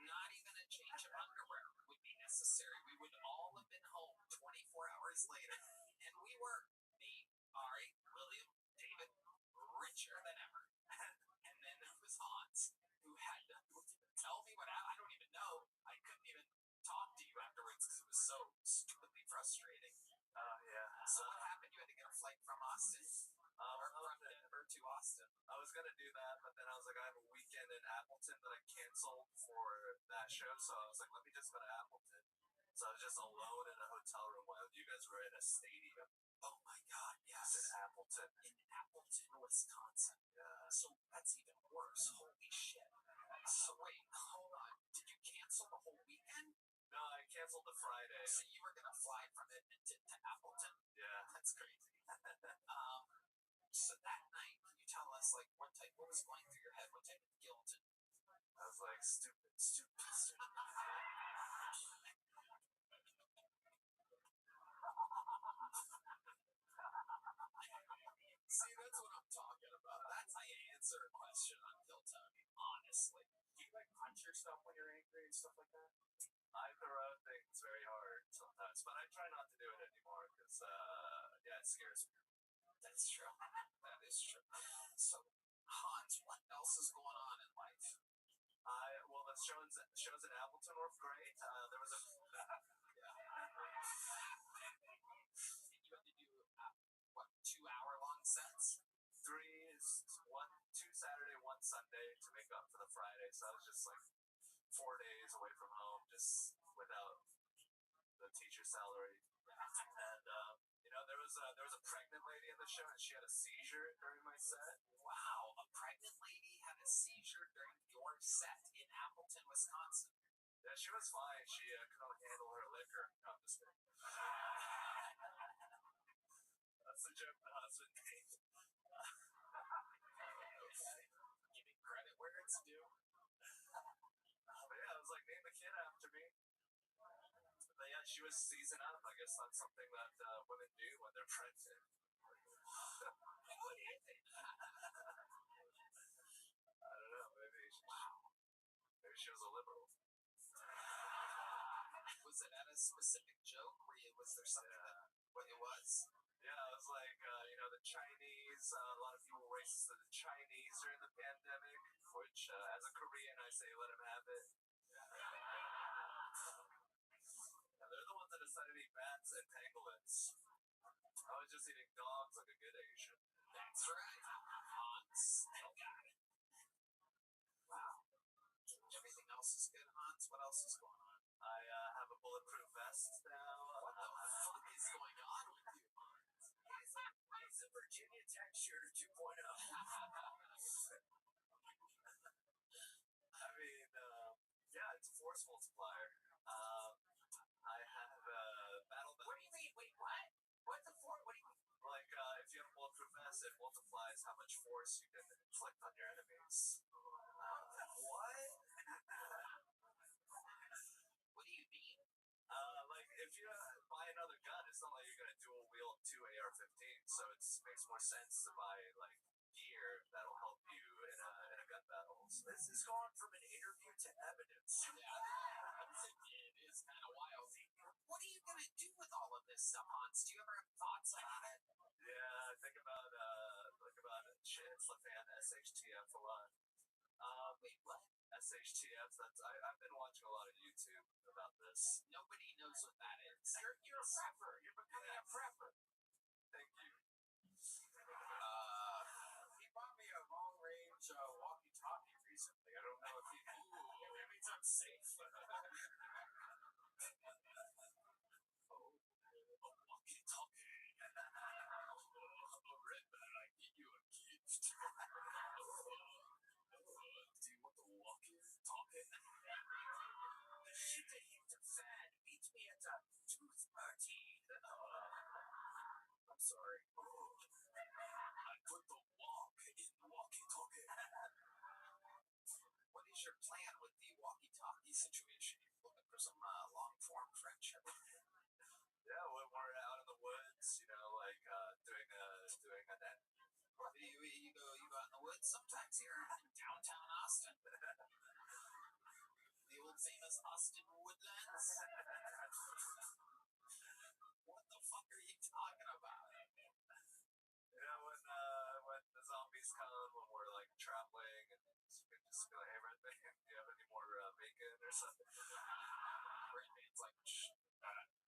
[SPEAKER 5] Not even a change of underwear would be necessary. We would all have been home 24 hours later. And we were, me, Ari, William, David, richer than ever. And then there was Hans, who had to tell me what I don't even know. I couldn't even talk to you afterwards because it was so stupidly frustrating.
[SPEAKER 4] Oh, yeah.
[SPEAKER 5] So what happened? You had to get a flight from Austin? Or from Denver to Austin?
[SPEAKER 4] I was going to do that, but then I was like, I have a weekend in Appleton that I canceled for that show, so I was like, let me just go to Appleton. So I was just alone in a hotel room while you guys were in a stadium.
[SPEAKER 5] Oh my God, yes.
[SPEAKER 4] In Appleton.
[SPEAKER 5] In Appleton, Wisconsin.
[SPEAKER 4] Yeah.
[SPEAKER 5] So that's even worse. Holy shit. So wait, hold on. Did you cancel the whole weekend?
[SPEAKER 4] No, I canceled the Friday.
[SPEAKER 5] So you were going to fly from Edmonton to Appleton?
[SPEAKER 4] Yeah.
[SPEAKER 5] That's crazy. So that night, can you tell us, like, what was going through your head? What type of guilt?
[SPEAKER 4] I was like, stupid.
[SPEAKER 5] See, that's what I'm talking about. That's how you answer a question on Kill Tony, honestly.
[SPEAKER 4] Do you like punch yourself when you're angry and stuff like that? I throw out things very hard sometimes, but I try not to do it anymore because, it scares me.
[SPEAKER 5] That's true. That is true. So, Hans, what else is going on in life?
[SPEAKER 4] Well, the shows in Appleton were great. There was a...
[SPEAKER 5] And you had to do, 2-hour-long sets?
[SPEAKER 4] 2 Saturday, 1 Sunday to make up for the Friday. So I was just like 4 days away from home, just without the teacher salary. And there was a pregnant lady in the show, and she had a seizure during my set.
[SPEAKER 5] Wow, a pregnant lady had a seizure during your set in Appleton, Wisconsin.
[SPEAKER 4] Yeah, she was fine. She couldn't handle her liquor. No, I'm just kidding. That's the joke the husband made.
[SPEAKER 5] Okay. Giving credit where it's due.
[SPEAKER 4] But yeah, it was like, name the kid after me. But yeah, she was seasoned up. I guess that's something that women do when they're pregnant.
[SPEAKER 5] What is it?
[SPEAKER 4] I don't know. Maybe she was a liberal.
[SPEAKER 5] Was it at a specific joke? Was there something that what it was? Yeah, it was like, the Chinese, a lot of people were racist to the Chinese during the pandemic, which, as a Korean, I say let them have it. Yeah, they're the ones that decided to eat bats and pangolins. I was just eating dogs like a good Asian. That's right. Hans still got it. Wow. Everything else is good, Hans. What else is going on? I have a bulletproof vest now. What the fuck is going on with you, Hans? He's a Virginia Tech shooter 2.0. I mean, yeah, it's a force multiplier. I have a battle. What do you mean? Wait, what? What's a force? What do you mean? Like, if you have a bulletproof vest, it multiplies how much force you can inflict on your enemies. What? What do you mean? Like, if you buy another gun, it's not like you're gonna dual wield two AR-15s, so it makes more sense to buy, like, gear that'll help you in a gun battle. So this is going from an interview to evidence. Yeah, it is kind of wild. What are you gonna do with all of this stuff, Hans? Do you ever have thoughts about it? Yeah, think about Chance LaFan SHTF a lot. Wait, what? SHTF. I've been watching a lot of YouTube about this. Nobody knows what that is. You're a prepper. You're becoming a prepper. Thank you. He bought me a long range walkie-talkie recently. I don't know if he. Ooh, that means I'm safe. Oh, a walkie-talkie. Redman, I give you a gift. Do you want the walkie-talkie? The shit that hit the fan beats me at a tooth party. I'm sorry. I put the walk in walkie-talkie. What is your plan with the walkie-talkie situation? You're looking for some long-form friendship. Yeah, when we're out in the woods, like doing a net. You go out in the woods sometimes here in downtown Austin. The old famous Austin woodlands. What the fuck are you talking about? Yeah, when the zombies come, when we're like traveling, and you can just be like, hey, Red Man, do you have any more bacon or something? Red Man's like,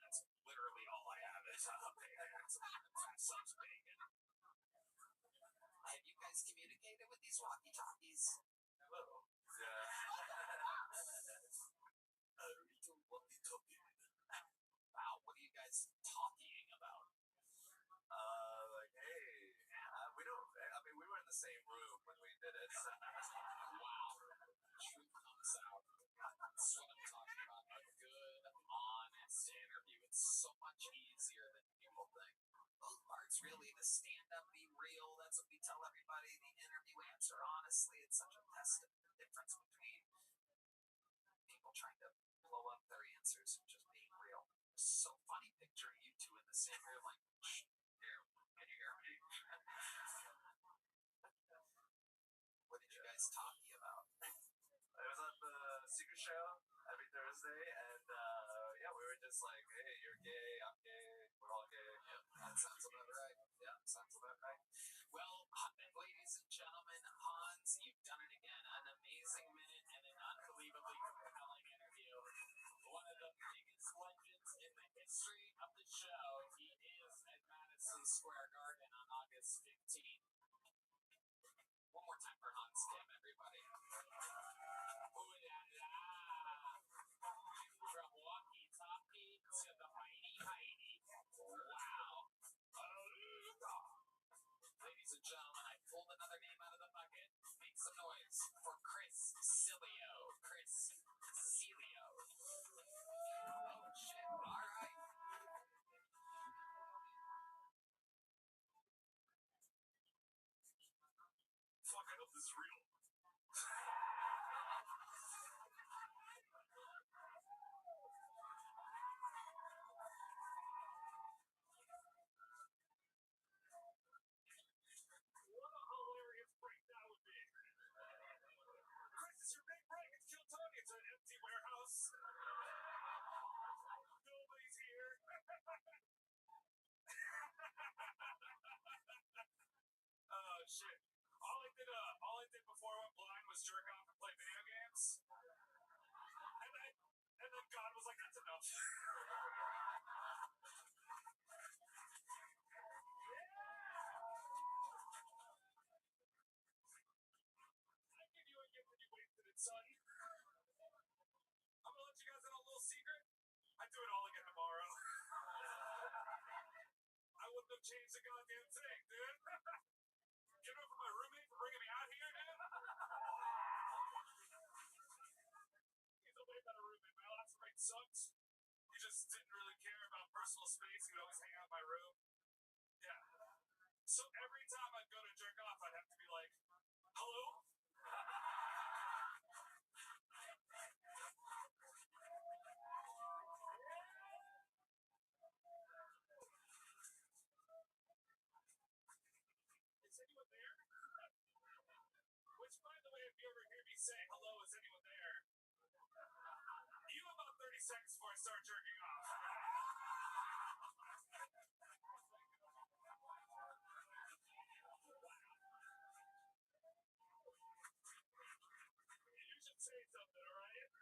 [SPEAKER 5] that's literally all I have is bacon. Some bacon. Have you guys communicated with these walkie-talkies? Hello. Yeah. Little walkie-talkie. Wow, what are you guys talking about? Like, hey, we don't. I mean, we were in the same room when we did it. So. Wow. Truth comes out. That's what I'm talking about. A good, honest interview. It's so much easier than people think. Both parts, really. The stand-up, be real. That's what we tell everybody. The interview answer, honestly. It's such a test of the difference between people trying to blow up their answers and just being real. It's so funny picturing you two in the same room, like, here, can you hear me? What did you guys talking about? I was at the Secret Show every Thursday, and yeah, we were just like, hey, you're gay, I'm gay, we're all gay. Yeah, that sounds about right. Yeah, sounds about right. Well, ladies and gentlemen, Hans, you've done it again. An amazing minute and an unbelievably compelling interview. One of the biggest legends in the history of the show. He is at Madison Square Garden on August 15th. One more time for Hans Kim, everybody. Ooh la la. From walkie-talkie to the mighty Heidi. Wow. Ladies and gentlemen, I pulled another name out of the bucket. Make some noise for Chris Cilio. Chris Cilio. Oh, shit. All right. Fuck, I hope this is real. What a hilarious break that would be. Chris, it's your big break. It's Kill Tony. It's an empty warehouse. Nobody's here.
[SPEAKER 2] all I did before I went blind was jerk off and play video games. And then God was like, that's enough. I gave you a gift and you wasted it, son. I'm gonna let you guys in on a little secret. I do it all again tomorrow. I wouldn't have changed a goddamn thing, dude. Give it up for my roommate for bringing me out here, dude. He's a way better roommate. My last roommate sucked. He just didn't really care about personal space. He would always hang out in my room. Yeah. So every time I'd go to jerk off, I'd have to be like, hello? Is anyone there? Which, by the way, if you ever hear me say hello, is anyone there? You have about 30 seconds before I start jerking off. You should say something, alright?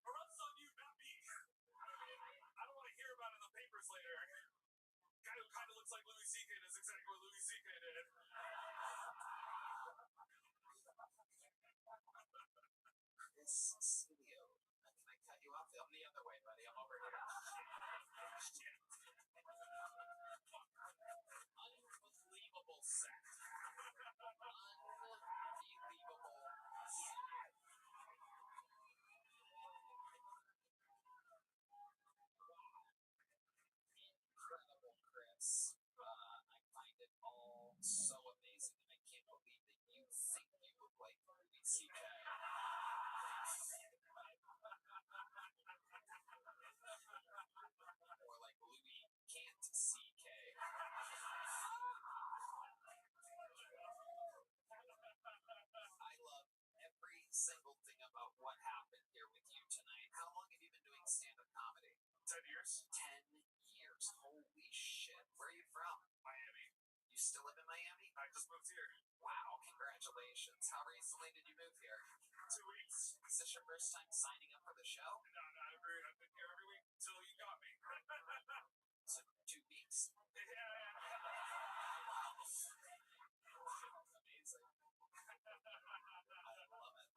[SPEAKER 2] Or else it's on you, not me. I don't want to hear about it in the papers later. Guy who kind of looks like Louis C.K. does exactly what Louis C.K. did.
[SPEAKER 5] Chris Cilio. Can I cut you off? I'm the other way, buddy. I'm over here. Unbelievable set. Unbelievable set. Incredible, Chris. I find it all so amazing, and I can't believe that you think you look like Louis C.K. Or like Louis can't C.K. I love every single thing about what happened here with you tonight. How long have you been doing stand-up comedy?
[SPEAKER 2] 10 years.
[SPEAKER 5] 10 years. Holy shit. Where are you from?
[SPEAKER 2] Miami.
[SPEAKER 5] You still live in Miami?
[SPEAKER 2] I just moved here.
[SPEAKER 5] Wow, congratulations. How recently did you move here?
[SPEAKER 2] 2 weeks.
[SPEAKER 5] Is this your first time signing up for the show?
[SPEAKER 2] No, I've been here every week until you got me.
[SPEAKER 5] So 2 weeks?
[SPEAKER 2] Yeah.
[SPEAKER 5] Wow. Amazing. I love it. I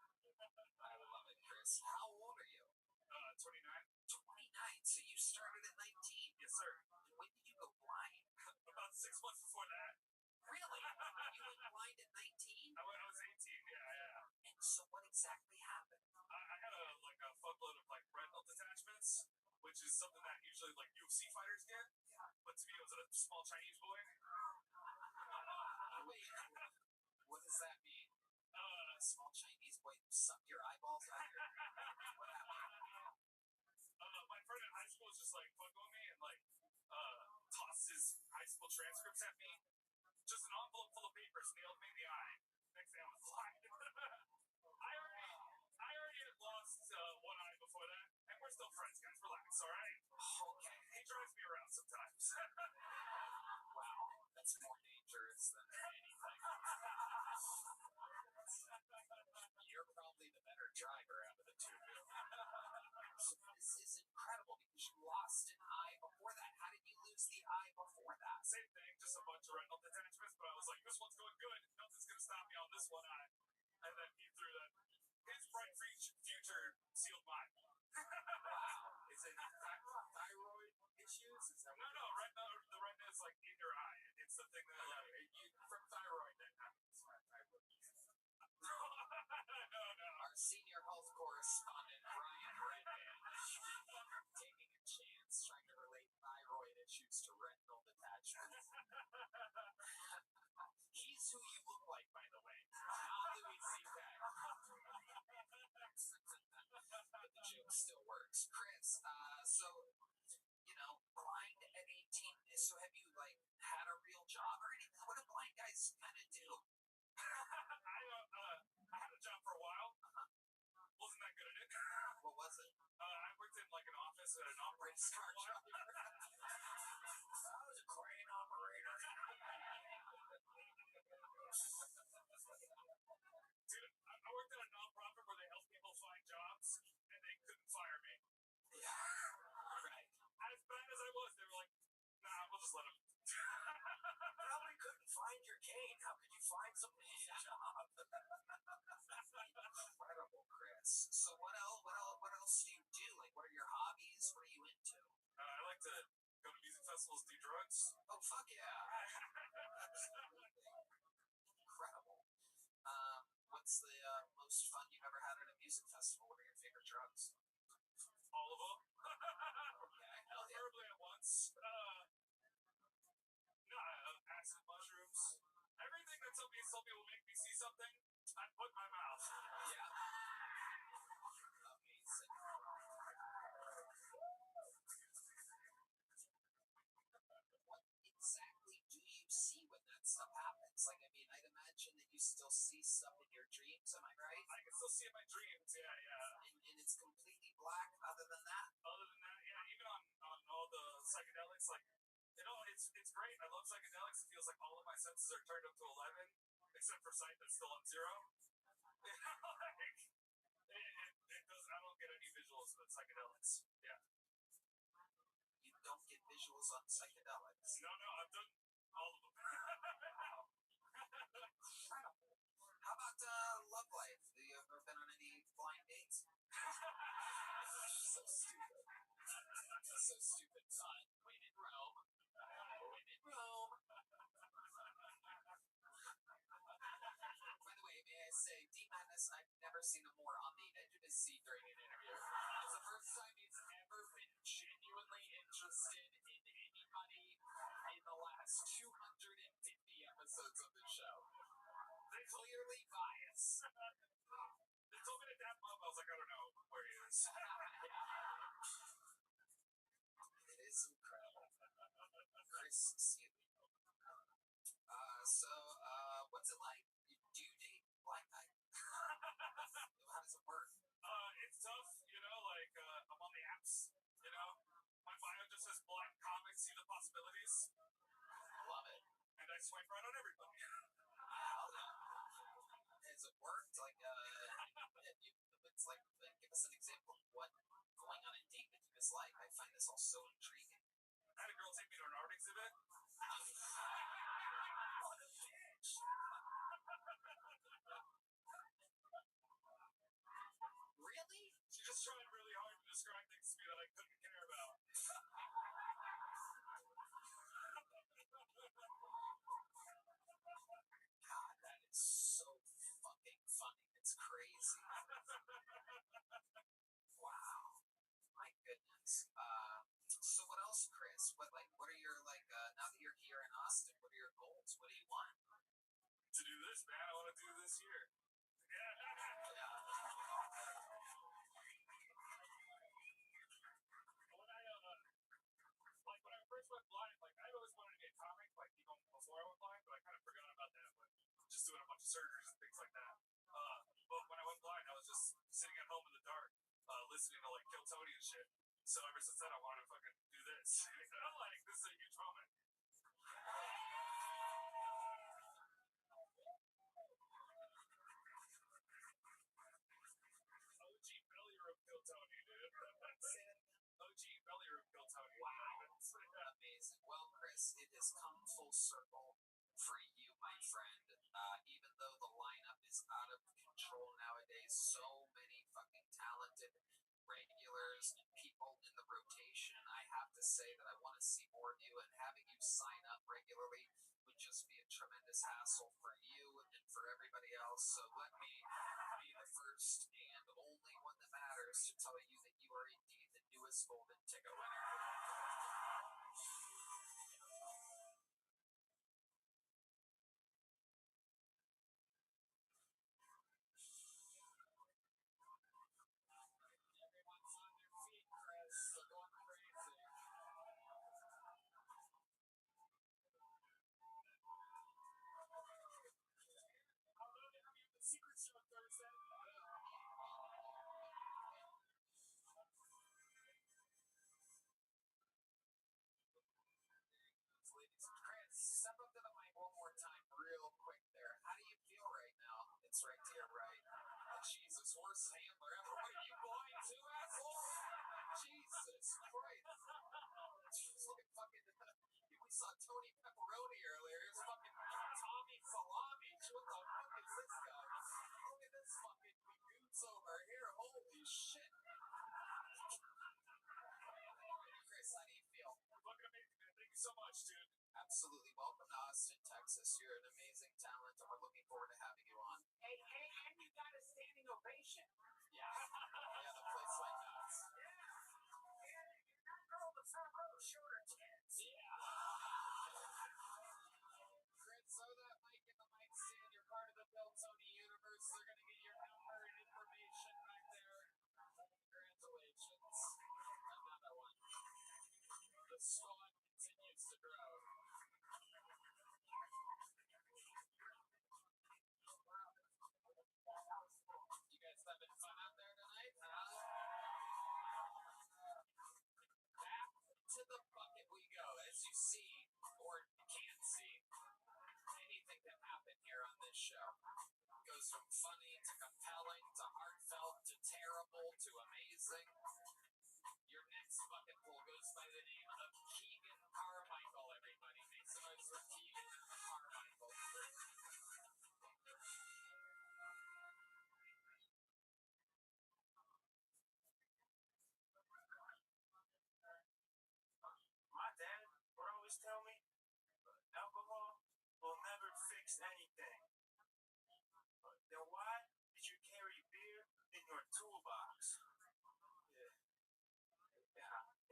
[SPEAKER 5] love it, Chris. How old are you?
[SPEAKER 2] 29.
[SPEAKER 5] 29. So you started at 19.
[SPEAKER 2] Yes, sir.
[SPEAKER 5] And when did you go blind?
[SPEAKER 2] About 6 months before that.
[SPEAKER 5] Really? You went blind at 19?
[SPEAKER 2] I was 18. Yeah.
[SPEAKER 5] And so what exactly happened?
[SPEAKER 2] I had a fuckload of retinal detachments, which is something that usually UFC fighters get. But to me, it was a small Chinese boy.
[SPEAKER 5] Wait, what does that mean? Small Chinese boy sucked your eyeballs out? What happened?
[SPEAKER 2] My friend in high school was just fucking with me and tossed his high school transcripts at me. Just an envelope full of papers, nailed me in the eye. Next day I was blind. I already had lost one eye before that, and we're still friends, guys. Relax, all right?
[SPEAKER 5] Okay.
[SPEAKER 2] He drives me around sometimes.
[SPEAKER 5] Wow, that's more dangerous than anything. You're probably the better driver out of the two of you. So this is incredible because you lost an eye before that. How did you lose the eye before that?
[SPEAKER 2] Same thing, just a bunch of retinal detachments, but I was like, this one's going good. Nothing's going to stop me on this one eye. And then he threw that. His bright future sealed mine.
[SPEAKER 5] Wow. Is it thyroid issues? Is that
[SPEAKER 2] No, the retina is in your eye. It's the thing that
[SPEAKER 5] from thyroid that happens.
[SPEAKER 2] No.
[SPEAKER 5] Our senior health correspondent, Brian Redman, taking a chance, trying to relate thyroid issues to retinal detachments. He's who you look like, by the way. Not Louis C.K. But the joke still works. Chris, blind at 18, so have you, had a real job or anything? What do blind guys kind of do?
[SPEAKER 2] I had a job for a while. Wasn't that good at it.
[SPEAKER 5] What was it?
[SPEAKER 2] I worked in an office at an operating
[SPEAKER 5] Car
[SPEAKER 2] car
[SPEAKER 5] shop.
[SPEAKER 2] I was a crane operator.
[SPEAKER 4] find some job. Incredible, Chris. So what else do you do? Like, what are your hobbies? What are you into?
[SPEAKER 2] I like to go to music festivals, do drugs.
[SPEAKER 4] Oh, fuck yeah. Incredible. What's the most fun you've ever had at a music festival? What are your favorite drugs?
[SPEAKER 2] All of them.
[SPEAKER 4] Okay, hell yeah.
[SPEAKER 2] Preferably at once. No, acid mushrooms. Everything that some people will make me see something, I put in my mouth.
[SPEAKER 4] Yeah. Amazing. What exactly do you see when that stuff happens? Like, I mean, I'd imagine that you still see stuff in your dreams, am I right?
[SPEAKER 2] I can still see in my dreams, yeah.
[SPEAKER 4] And it's completely black other than that?
[SPEAKER 2] Other than that, yeah, even on all the psychedelics, like, it's great. I love psychedelics. It feels like all of my senses are turned up to 11, except for sight that's still on 0. It does. I don't get any visuals with psychedelics. Yeah.
[SPEAKER 4] You don't get visuals on psychedelics.
[SPEAKER 2] No, I've done all of them.
[SPEAKER 4] Incredible. How about love life? Have you ever been on any blind dates? So stupid. So stupid. When in Rome. When in Rome. By the way, may I say, D Madness, I've never seen him more on the edge of his seat during an interview. It's the first time he's ever been genuinely interested in anybody in the last 250 episodes of the show. They're clearly biased.
[SPEAKER 2] They told me to dap him up. I was like, I don't know where he is.
[SPEAKER 4] It is incredible. Chris Seeley. What's it like? Do you date blind guy? How does it work?
[SPEAKER 2] It's tough, like, I'm on the apps, My bio just says black comics, see the possibilities.
[SPEAKER 4] Love it.
[SPEAKER 2] And I swipe right on everybody.
[SPEAKER 4] Hell yeah. Has it worked? Like, it's like, give us an example of what going on a date with you is like. I find this all so intriguing.
[SPEAKER 2] I had a girl take me to an art exhibit.
[SPEAKER 4] What a bitch. Really?
[SPEAKER 2] She just tried really hard to describe things to me that I couldn't care about.
[SPEAKER 4] God, that is so fucking funny. It's crazy. Wow. My goodness. So what else, Chris? What are your, now that you're here in Austin, what are your goals? What do you want?
[SPEAKER 2] To do this, man. I want to do this here. Yeah. When I first went blind, I always wanted to be a comic, even before I went blind, but I kind of forgot about that with just doing a bunch of surgeries and things like that. But when I went blind, I was just sitting at home in the dark, listening to Kill Tony and shit. So ever since then, I wanted to fucking do this. This is a huge moment. OG belly rub Kill Tony, dude. OG belly rub Kill Tony.
[SPEAKER 4] Wow. Amazing. Well, Chris, it has come full circle for you, my friend. Even though the lineup is out of control nowadays, so many fucking talented regulars and people in the rotation. I have to say that I want to see more of you, and having you sign up regularly would just be a tremendous hassle for you and for everybody else. So let me be the first and only one that matters to tell you that you are indeed the newest golden ticket winner. Everyone's on their feet, Chris. They're going crazy. I'll do an interview with the Secret Show Thursday.
[SPEAKER 2] so much, dude.
[SPEAKER 5] Absolutely. Welcome to Austin, Texas. You're an amazing talent, and we're looking forward to having you on.
[SPEAKER 2] Hey, and you got a standing ovation.
[SPEAKER 5] Yeah. Yeah, the place went nuts.
[SPEAKER 2] Girl, the front row showed her tits.
[SPEAKER 5] Yeah. Chris, throw that mic in the mic stand. You're part of the Bill Tony universe. They're going to get your number and information back there. Congratulations. Another one. The squad continues to grow. You guys having fun out there tonight? Back to the bucket we go. As you see, or can't see, anything can happen here on this show. It goes from funny to compelling to heartfelt to terrible to amazing. Your next bucket pool goes by the name of Keegan Carmichael, everybody. Make some noise for Keegan Carmichael.
[SPEAKER 2] My dad would always tell me, alcohol will never fix anything. Then why did you carry beer in your toolbox?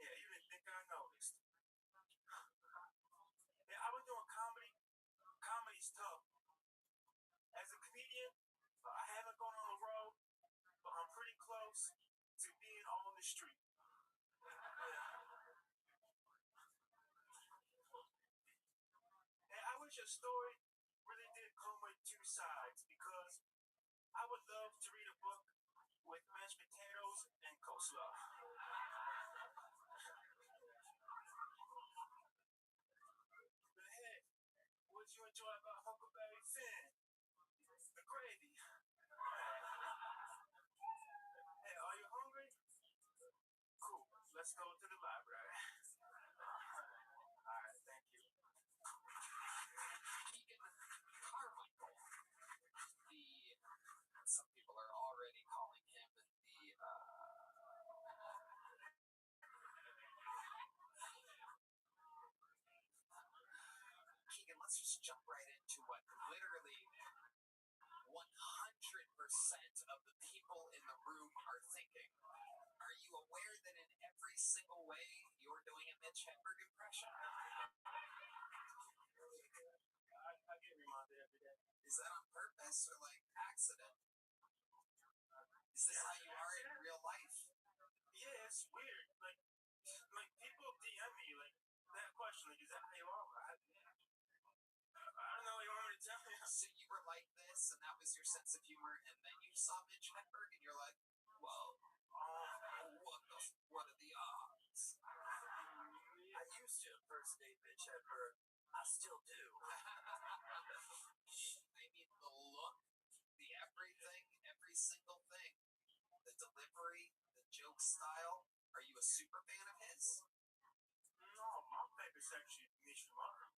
[SPEAKER 2] Yeah, you didn't think I noticed. Yeah, I was doing comedy. Comedy's tough. As a comedian, I haven't gone on the road, but I'm pretty close to being on the street. And I wish your story really did come with two sides, because I would love to read a book with mashed potatoes and coleslaw. But hey, what did you enjoy about Huckleberry Finn? The gravy. Hey, are you hungry? Cool. Let's go to the library. Alright, thank you.
[SPEAKER 5] Keegan Carmichael. Some people are already calling him the Keegan, let's just jump right into what literally 100% of the people in the room are thinking. Are you aware that in every single way you're doing a Mitch Hedberg impression?
[SPEAKER 2] I get reminded every day.
[SPEAKER 5] Is that on purpose or like accident? Is this how you are in real life?
[SPEAKER 2] Yeah, it's weird. Like people DM me like that question. Like, is that how you are? I don't know what you want me to tell you.
[SPEAKER 5] So you were like this, and that was your sense of humor, and then you saw Mitch Hedberg, and you're like, well, what are the odds?
[SPEAKER 2] I used to impersonate Mitch Hedberg. I still do.
[SPEAKER 5] I mean, the look, the everything, every single thing, the delivery, the joke style. Are you a super fan of his?
[SPEAKER 2] No, my favorite's actually Dimitri Martin.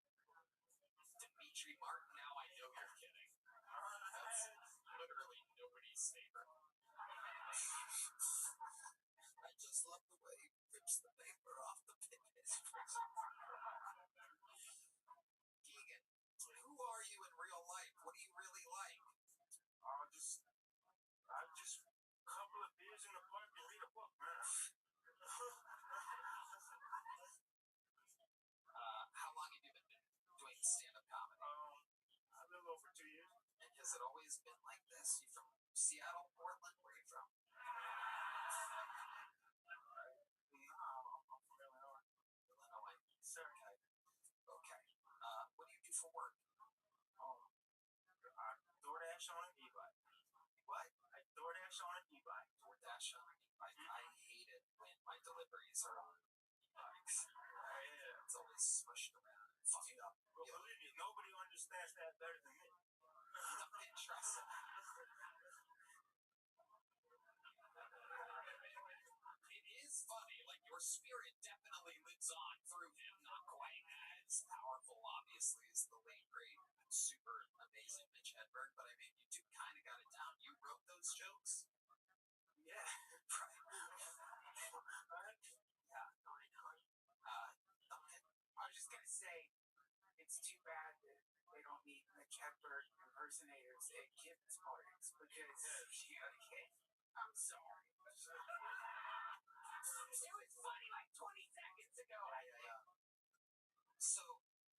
[SPEAKER 5] Dimitri Martin? Now I know you're kidding. That's literally nobody's favorite. I just love the way he rips the paper off the page. Keegan, who are you in real life? What do you really like?
[SPEAKER 2] I just a couple of beers in the park and read a book, man.
[SPEAKER 5] How long have you been doing stand-up comedy?
[SPEAKER 2] A little over 2 years.
[SPEAKER 5] And has it always been like this? You from Seattle, Portland? Where are you from?
[SPEAKER 2] I'm from Illinois.
[SPEAKER 5] Illinois.
[SPEAKER 2] Sir.
[SPEAKER 5] Okay. What do you do for work?
[SPEAKER 2] I DoorDash on an e-bike.
[SPEAKER 5] What?
[SPEAKER 2] I DoorDash on an e-bike.
[SPEAKER 5] DoorDash on an e-bike. I hate it when my deliveries are on e-bikes.
[SPEAKER 2] Yeah.
[SPEAKER 5] It's always smushed around and fucked up.
[SPEAKER 2] Well, believe me, nobody understands that better than me.
[SPEAKER 5] Interesting. It is funny, like your spirit definitely lives on through him, not quite as powerful, obviously, as the late, great, super amazing Mitch Hedberg, but I mean, you two kind of got it down. You wrote those jokes?
[SPEAKER 2] Yeah.
[SPEAKER 5] Right. Yeah, I know. Duncan, I was just gonna impersonators at Guinness parties because I'm sorry. It was funny like 20 seconds ago. So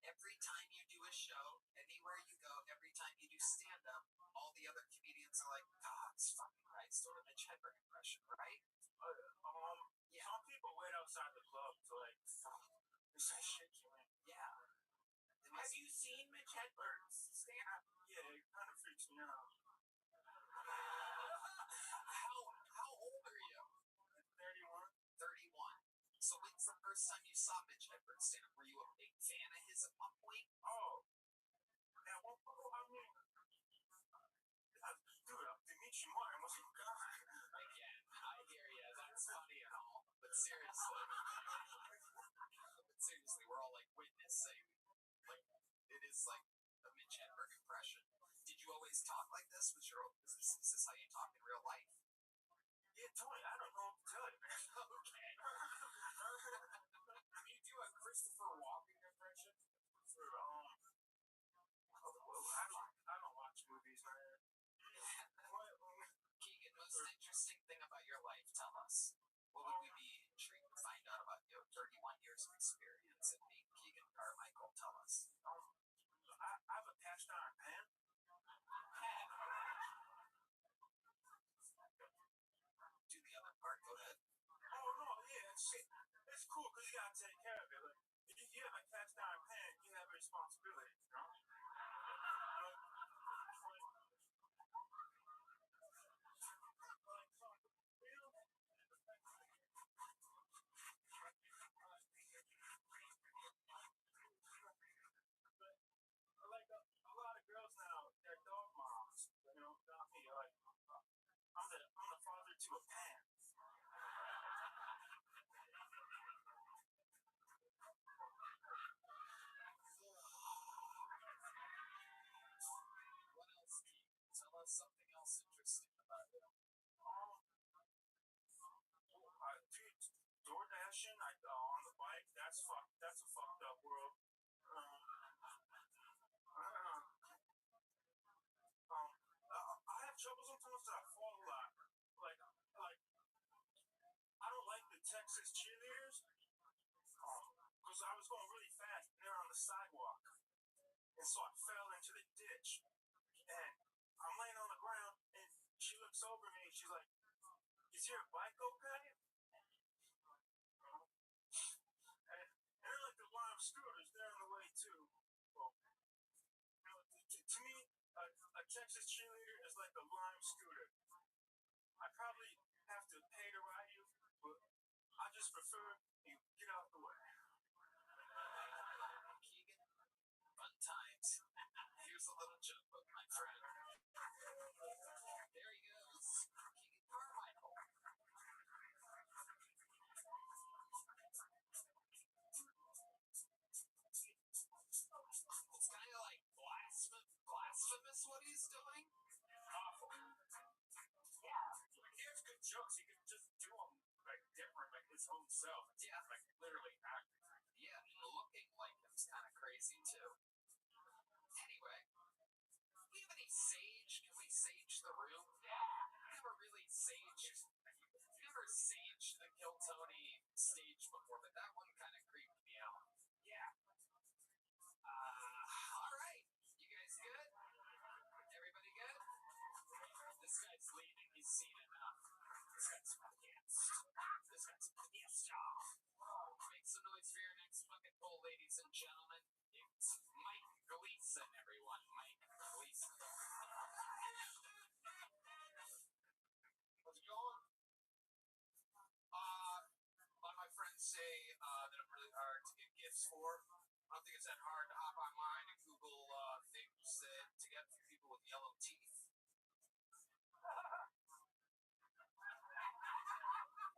[SPEAKER 5] every time you do a show, anywhere you go, every time you do stand up, all the other comedians are like, oh, it's funny, right? Sort of Mitch Hedberg impression, right? Yeah.
[SPEAKER 2] Some people wait outside the club to like say shit to me.
[SPEAKER 5] Yeah. Have you seen Mitch Hedberg's stand up?
[SPEAKER 2] Yeah, it kind of freaks me out.
[SPEAKER 5] How old are you?
[SPEAKER 2] 31.
[SPEAKER 5] 31. So when's the first time you saw Mitch Hedberg stand up? Were you a big fan of his at one point?
[SPEAKER 2] Oh, at one point, I mean, dude, Dimitri Martin was a guy.
[SPEAKER 5] Again, I hear you. That's funny and all, but seriously, we're all like witnessing, like it is like a Mitch Hedberg impression. Did you always talk like this? Is this how you talk in real life?
[SPEAKER 2] Yeah, Tony, I don't know what to tell you, man.
[SPEAKER 5] Okay. Can you do a Christopher Walken impression?
[SPEAKER 2] For, I don't watch movies, man.
[SPEAKER 5] Keegan, most interesting thing about your life, tell us. What would we be intrigued to find out about you? 31 years of experience in being Keegan Carmichael, tell us.
[SPEAKER 2] I have a cast iron pan.
[SPEAKER 5] Do the other part, go ahead.
[SPEAKER 2] Oh, no, yeah, it's cool because you gotta take care of it. Like, if you have a cast iron pan, you have a responsibility, you know? Like a lot of girls now, they're dog moms. You know, not me. Like, I'm the father to a pan.
[SPEAKER 5] What else, Keegan? Tell us something else interesting about you.
[SPEAKER 2] Dude, door dashing on the bike, that's a fucked up world. I have trouble sometimes that I fall a lot. Like, I don't like the Texas cheerleaders. Because I was going really fast and they're on the sidewalk. And so I fell into the ditch. And I'm laying on the ground and she looks over me and she's like, is your bike okay? And they're like the lime scooters, they're on the way too. Well, you know, to me, a Texas cheerleader is like a lime scooter. I probably have to pay to ride you, but I just prefer you get out the way.
[SPEAKER 5] Keegan, fun times. Here's a little joke book, my friend. There he goes. Keegan Carmichael. It's kind of like blasphemous what he's doing.
[SPEAKER 2] Awful.
[SPEAKER 5] Yeah.
[SPEAKER 2] Like, he has good jokes. He can just do them like different, like his own self. It's like literally acting.
[SPEAKER 5] Yeah, and looking like him's kind of crazy too. Anyway, do we have any sage? Can we sage the room? Never really saged. Never saged the Kill Tony stage before, but that one kind of creeped me out. Yeah. All right. You guys good? Everybody good? This guy's leaving. He's seen enough. This guy's pissed. This guy's pissed off. Make some noise for your next fucking poll, ladies and gentlemen. It's Mike Gleason, everyone. Mike Gleason.
[SPEAKER 2] How's it going?
[SPEAKER 5] A lot of my friends say that I'm really hard to get gifts for. I don't think it's that hard to hop online and Google things to get for people with yellow teeth.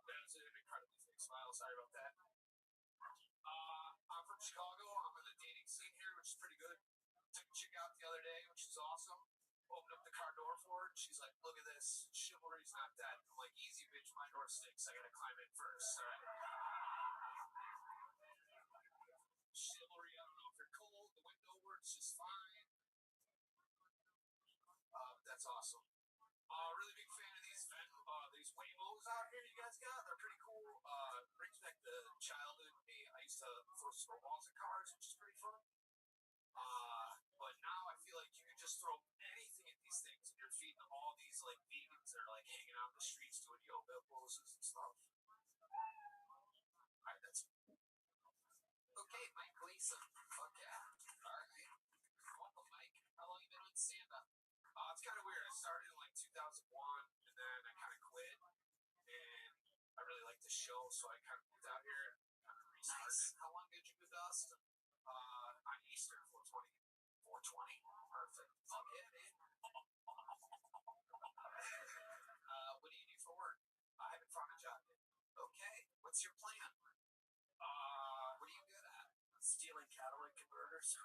[SPEAKER 5] That's an incredibly fake smile. Sorry about that. I'm from Chicago. I'm in the dating scene here, which is pretty good. Took a chick out the other day, which is awesome. Opened up the car door for her. She's like, look at this. Chivalry's not dead. I'm like, easy, bitch. My door stinks. I gotta climb in first. All right. Chivalry, I don't know if you're cold. The window works just fine.
[SPEAKER 4] That's awesome. Really big fan of these Waymos out here you guys got. They're pretty cool. Brings back the childhood me. I used to throw snowballs at cars, which is pretty fun. But now I feel like you can just throw anything at these things, and you're feeding all these like vegans that are like hanging out in the streets doing yoga poses and stuff. Alright, that's
[SPEAKER 5] Okay, Mike Gleason. Fuck yeah. Alright. Welcome, Mike. How long you been on stand-up?
[SPEAKER 4] it's kind of weird. I started in like 2001, and then I kind of quit, and I really liked the show, so I kind of moved out here and kind of restarted.
[SPEAKER 5] Nice. How long did you move to Austin?
[SPEAKER 4] On Easter 420.
[SPEAKER 5] 420. Perfect. Fuck yeah, dude. What do you do for work?
[SPEAKER 4] I haven't found a job yet.
[SPEAKER 5] Okay. What's your plan? What are you good at?
[SPEAKER 4] Stealing catalytic converters.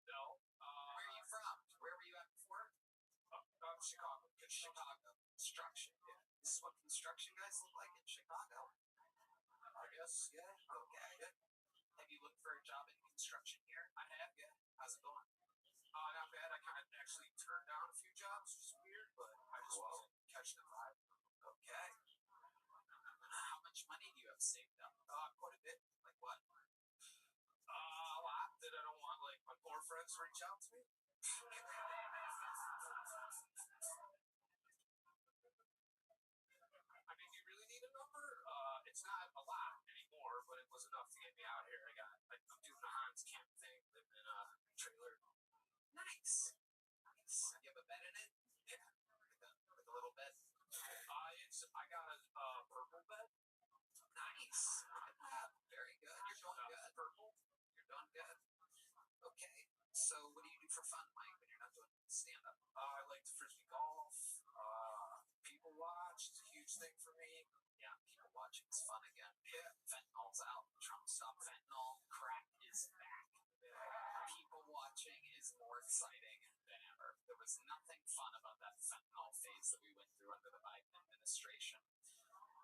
[SPEAKER 4] No.
[SPEAKER 5] Where are you from? Where were you at before?
[SPEAKER 4] Chicago.
[SPEAKER 5] Chicago. Construction. Yeah. This is what construction guys look like in Chicago.
[SPEAKER 4] I guess, yeah.
[SPEAKER 5] Okay. Good. Have you looked for a job in construction here?
[SPEAKER 4] I have, yeah.
[SPEAKER 5] How's it going?
[SPEAKER 4] Not bad. I kind of actually turned down a few jobs, which is weird, but I just wasn't catching the vibe.
[SPEAKER 5] Okay. How much money do you have saved up?
[SPEAKER 4] Quite a bit.
[SPEAKER 5] Like what?
[SPEAKER 4] A lot that I don't want, like, my poor friends to reach out to me. I mean, do you really need a number? It's not a lot anymore, but it was enough to get me out here. I'm doing the Hans Camp thing, living in a trailer.
[SPEAKER 5] Nice. Nice. You have a bed in it?
[SPEAKER 4] Yeah.
[SPEAKER 5] Like a little bed?
[SPEAKER 4] I got a purple bed.
[SPEAKER 5] Nice. Very good. You're doing good.
[SPEAKER 4] Purple.
[SPEAKER 5] You're doing good. Okay. So what do you do for fun, Mike, when you're not doing stand-up?
[SPEAKER 4] I like to frisbee golf. People watch. It's a huge thing for me.
[SPEAKER 5] Yeah, people watching is fun again.
[SPEAKER 4] Yeah.
[SPEAKER 5] Fentanyl's out. Trump stopped fentanyl. Crack is back. People watching is more exciting than ever. There was nothing fun about that fentanyl phase that we went through under the Biden administration.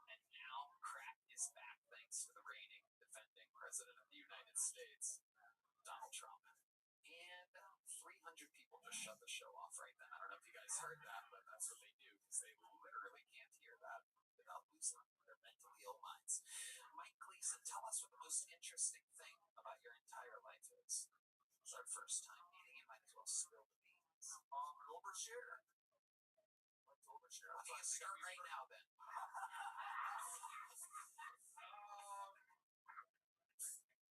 [SPEAKER 5] And now crack is back thanks to the reigning, defending President of the United States, Donald Trump. And 300 people just shut the show off right then. I don't know if you guys heard that, but that's what they do because they literally can't hear that without losing their mentally ill minds. Mike Gleason, tell us what the most interesting thing about your entire life is. It's our first time meeting. You might as well spill the beans.
[SPEAKER 4] An overshare. Like overshare.
[SPEAKER 5] Why don't you start right now then?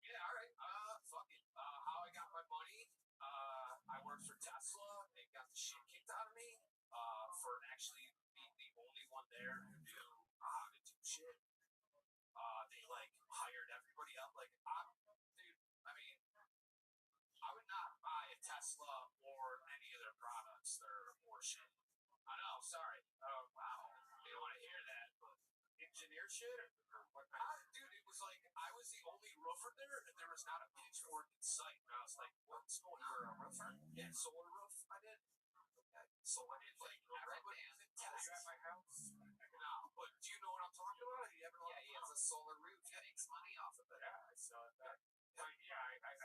[SPEAKER 4] Yeah, all right. Fuck it. How I got my money? I worked for Tesla. They got the shit kicked out of me for actually being the only one there who knew how to do shit. They like hired everybody up. Like, dude. I mean, I would not buy a Tesla or any of their products. They're horseshit. I know. Sorry. Wow. You don't want to hear that, but engineer shit or what? Dude, it was like I was the only roofer there, and there was not a pitchfork in sight. And I was like, "What's going on?"
[SPEAKER 5] You were a roofer?
[SPEAKER 4] Yeah, solar roof. I did.
[SPEAKER 5] Okay. So what did
[SPEAKER 4] Like
[SPEAKER 5] everybody
[SPEAKER 4] everybody.
[SPEAKER 5] in Texas?
[SPEAKER 4] You at my house? No, but do you know what I'm talking about? You ever know?
[SPEAKER 5] Yeah, he has a solar roof. He makes money off of it.
[SPEAKER 4] Yeah, I saw that. I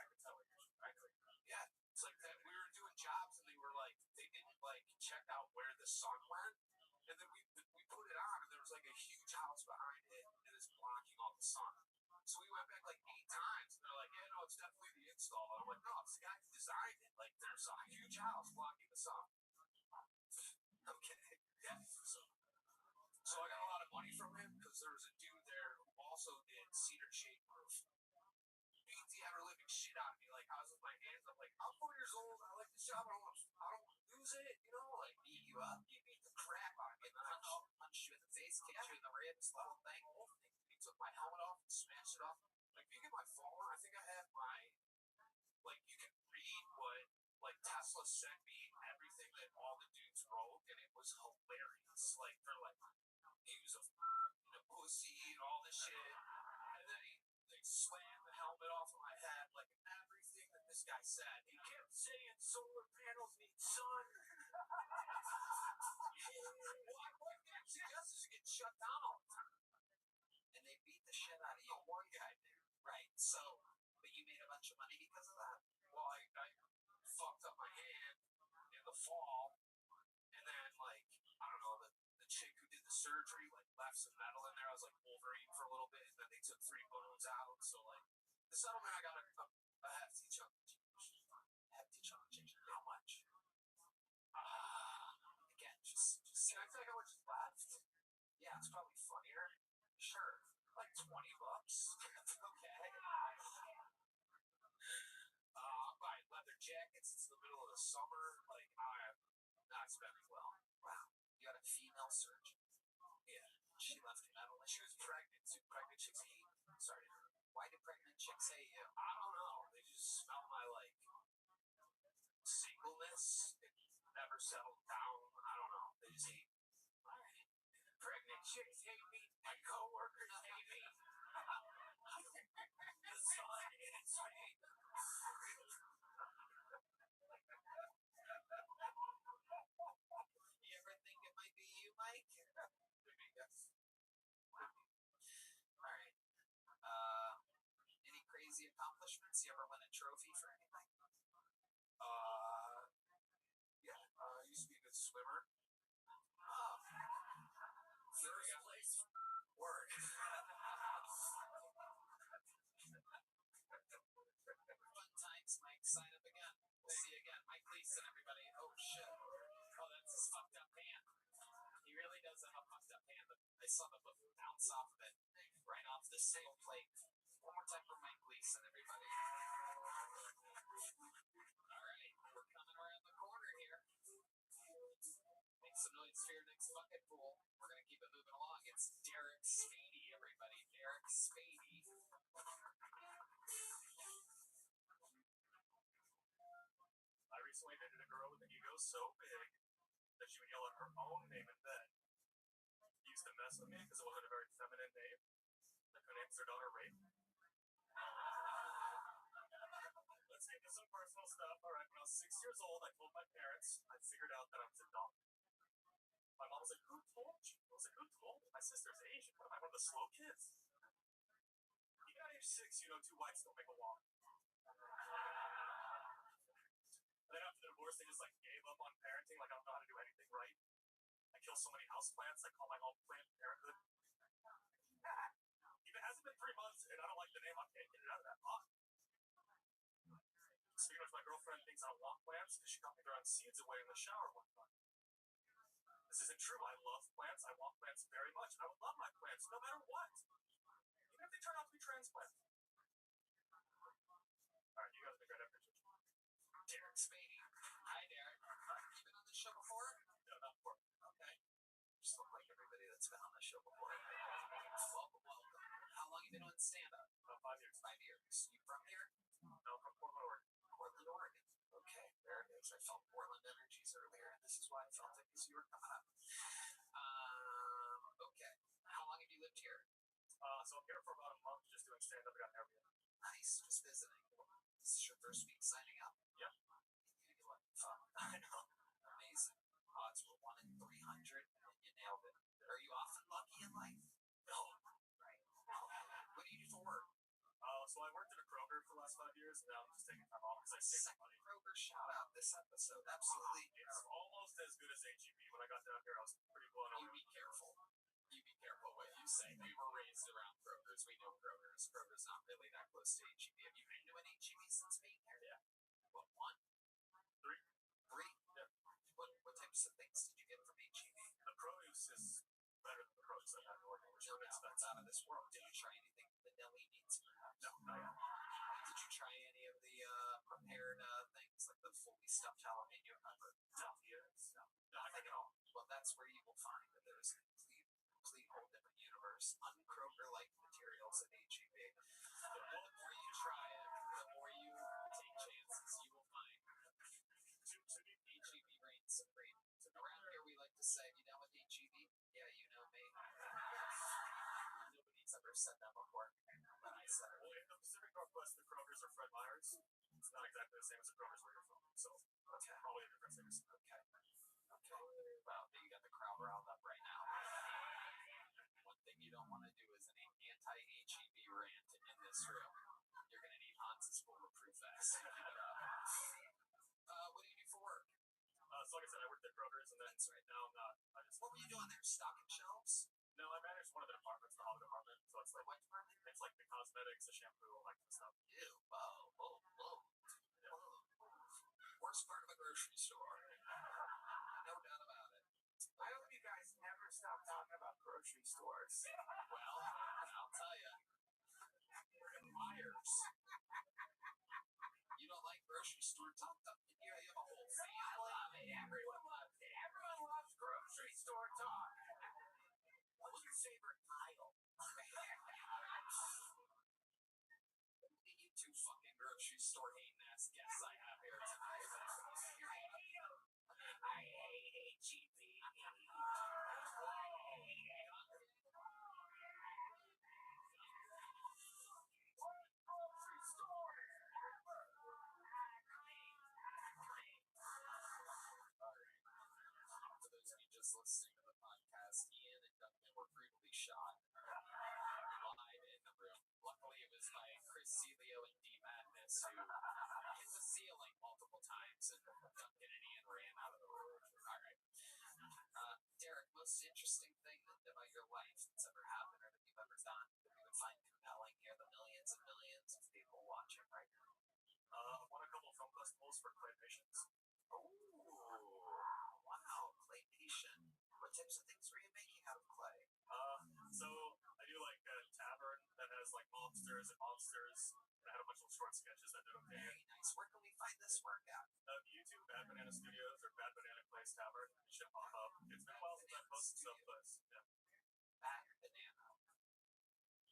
[SPEAKER 4] could tell you. I could. Yeah, it's like that. We were doing jobs, and they were like, they didn't like check out where the sun went, and then we put it on, and there was like a huge house behind it, and it's blocking all the sun. So we went back like 8 times, and they're like, yeah, no, it's definitely the install. And I'm like, no, it's the guy who designed it. Like, there's a huge house blocking the sun.
[SPEAKER 5] Okay.
[SPEAKER 4] Yeah. So I got a lot of money from him because there was a dude there who also did cedar shake roof. Beat the ever living shit out of me. Like, I was with my hands up, like, I'm 4 years old. I like this job. I don't want to lose it. You know, like,
[SPEAKER 5] Beat you up.
[SPEAKER 4] he beat the crap out of me. And then I
[SPEAKER 5] Punched you in the face, kicked you in the ribs, the whole thing.
[SPEAKER 4] He took my helmet off and smashed it off. Like, if you get my phone, I think I have my, like, you can read what, like, Tesla sent me everything that all the dudes wrote, and it was hilarious. Like, they're like, he was a pussy and all this shit. And then they slammed the helmet off of my head, like, everything that this guy said. He kept saying solar panels need sun. What gets you get shut down all the time?
[SPEAKER 5] And they beat the shit out of you.
[SPEAKER 4] One guy did.
[SPEAKER 5] Right. So, but you made a bunch of money because of that?
[SPEAKER 4] Well, I fucked up my hand,
[SPEAKER 2] surgery, like left some metal in there. I was like Wolverine for a little bit, and then they took 3 bones out. So like the settlement, I got a hefty chunk of change. Hefty chunk of change. How much? Again, just can I tell you how much is left? Yeah, it's probably funnier. Sure, like $20. Okay. Buying leather jackets. It's the middle of the summer. Like I'm not spending well. Wow. You got a female surgeon. Yeah. She left metal and she was pregnant. So pregnant chicks hate. Sorry. Why do pregnant chicks hate you? I don't know. They just smell my like singleness. It never settled down. I don't know. They just hate me. Alright. Pregnant chicks hate me. My coworkers hate me. The sun hates me. You ever think it might be you, Mike? Maybe, yes. Alright. Any crazy accomplishments? You ever win a trophy for anything? Yeah. I used to be a good swimmer. Oh. First place. Word. Fun times, Mike. Sign up again. We'll see you again. Mike Leeson, everybody. Oh, shit. Oh, that's his fucked up hand. He really does have a fucked up hand. I saw the bounce off of it right off the single plate. One more time for Mike Leeson, everybody. Alright, we're coming around the corner here. Make some noise for your next bucket pool. We're going to keep it moving along. It's Derek Spady, everybody. Derek Spady. I recently dated a girl with an ego so big that she would yell out her own name in bed. She used to mess with me because it wasn't a very feminine name. Like her name's their daughter Rape. Let's get into some personal stuff. Alright, when I was 6 years old, I told my parents I figured out that I was adopted. My mom was like, who told you? I was like, who told me? My sister's Asian. What am I, one of the slow kids? Even at age 6, you know, 2 whites don't make a walk. And then after the divorce, they just like gave up on parenting. Like I don't know how to do anything right. I kill so many houseplants. I call my home Planned Parenthood. If it hasn't been 3 months and I don't like the name, I can't get it out of that pot. Speaking of, my girlfriend thinks I don't want plants because she got me throwing seeds away in the shower one time. This isn't true. I love plants. I want plants very much. I would love my plants no matter what. Even if they turn out to be transplants. Alright, you guys make great pictures. Derek Spady. Hi, Derek. You been on this show before? No, not before. Okay. Just look like everybody that's been on the show before. Welcome, welcome. How long you been on stand-up? About 5 years. 5 years. You from here? No, from Portland, Oregon. Portland, Oregon. Okay, there it is. I felt Portland energies earlier, and this is why I felt it because you were coming up. Okay. How long have you lived here? So I'm here for about a month just doing stand-up. I got an Airbnb. Nice. Just visiting. This is your first week signing up? Yep. You look fun. I know. Amazing. Odds were 1 in 300, and you nailed it. Are you often lucky in life? No. Right. What do you do for work? So I worked at a Kroger for the last 5 years, and now I'm just taking time off because I saved money. Kroger shout out this episode. Absolutely. It's almost as good as HEB. When I got down here, I was pretty blown away. You be careful. You be careful what you say. We were raised around Kroger's. We know Kroger's. Kroger's not really that close to HEB. Have you been to an HEB since being here? Yeah. What, 1? 3? 3? Yeah. What types of things did you get from HEB? The produce is better than the produce I've had in Oregon. Which that's out of this world. Did you try anything vanilla meats? No, not yet. Did you try any of the prepared things like the fully stuffed jalapeno pepper? No. Yes. No. Nothing at all. Well, that's where you will find that there's a complete whole different universe. Un-Kroger-like materials at HEB. The more you try it, the more you take chances. You will find HEB reigns supreme. Around here, we like to say, you know with HEB? Yeah, you know me. Nobody's ever said that before, but I said it. Well, in the Pacific Northwest, the Krogers are Fred Meyer's. It's not exactly the same as the Krogers where you're from, so okay. Probably a different things. Okay. Wow, you got the crowd riled up right now. One thing you don't want to do is an anti-HEB rant in this room. You're going to need Hans's bulletproof vest. What do you do for work? So like I said, I worked at Kroger's, and then
[SPEAKER 4] That's right.
[SPEAKER 2] now I'm not.
[SPEAKER 4] What were you doing there? Stocking shelves?
[SPEAKER 2] No, I manage one of the departments, the home department. So it's like
[SPEAKER 4] What department?
[SPEAKER 2] it's like the cosmetics, the shampoo, all that kind of stuff.
[SPEAKER 4] You. Whoa. Worst part of a grocery store. No doubt about it.
[SPEAKER 5] I hope you guys never stop talking about grocery stores.
[SPEAKER 4] Well, I'll tell you. Myers. You don't like grocery store talk? You have a whole family.
[SPEAKER 5] I love it. Everyone loves it. Everyone loves grocery store talk. What's your favorite aisle?
[SPEAKER 4] You two fucking grocery store hating ass guests I have here tonight.
[SPEAKER 5] I hate HEB. Grocery store.
[SPEAKER 4] For those of you just listening to the podcast, Ian and Duncan were brutally shot live in the room. Luckily, it was by Chris Celio and D Madness who hit the ceiling multiple times, and Duncan and Ian ran out of the room. All right. Derek, most interesting thing about your life that's ever happened or that you've ever done that you would find compelling here, the millions and millions of people watching right now?
[SPEAKER 2] Won a couple film festivals for claymations.
[SPEAKER 4] Oh, wow, claymation. What types of things were you making out of clay?
[SPEAKER 2] So I do like a tavern that has like mobsters and monsters. I had a bunch of short sketches that did okay.
[SPEAKER 4] Very nice. Where can we find this work at?
[SPEAKER 2] YouTube, Bad Banana Studios or Bad Banana Place Tavern. It should pop up. It's been a while since I posted someplace. Yeah.
[SPEAKER 4] Fat banana.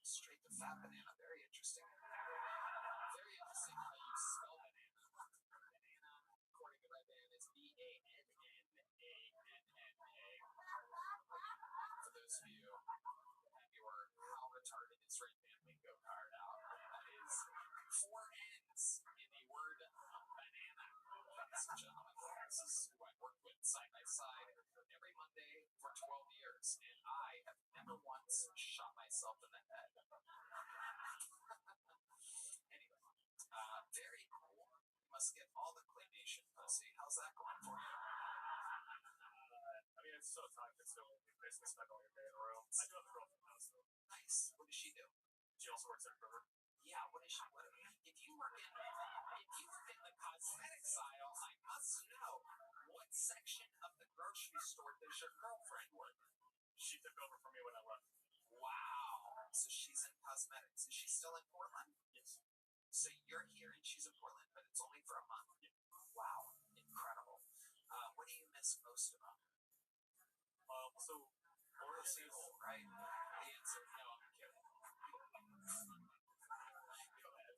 [SPEAKER 4] Straight to fat banana. Very interesting. Very interesting how you spell banana. Banana, according to my band, is BANNANNA. For those of you who have your how retarded is written in bingo card out, that is 4 N's in the word banana. Ladies and gentlemen, this is who I worked with side by side every Monday for 12 years, and I have never once shot myself in the head. Anyway, very cool. You must get all the claymation pussy. How's that going for you?
[SPEAKER 2] I mean, it's so time consuming. You basically spend all your day in a room. I do have a girlfriend now, so.
[SPEAKER 4] Nice. What does she do?
[SPEAKER 2] She also works at Kroger.
[SPEAKER 4] Yeah, what is she? If you work in the cosmetics aisle, I must know what section of the grocery store does your girlfriend work?
[SPEAKER 2] She took over for me when I left.
[SPEAKER 4] Wow. So she's in cosmetics. Is she still in Portland?
[SPEAKER 2] Yes.
[SPEAKER 4] So you're here and she's in Portland, but it's only for a month.
[SPEAKER 2] Yeah.
[SPEAKER 4] Wow, incredible. What do you miss most about her?
[SPEAKER 2] So
[SPEAKER 4] Oral sequel, right? The answer. No, I'm kidding. Go ahead.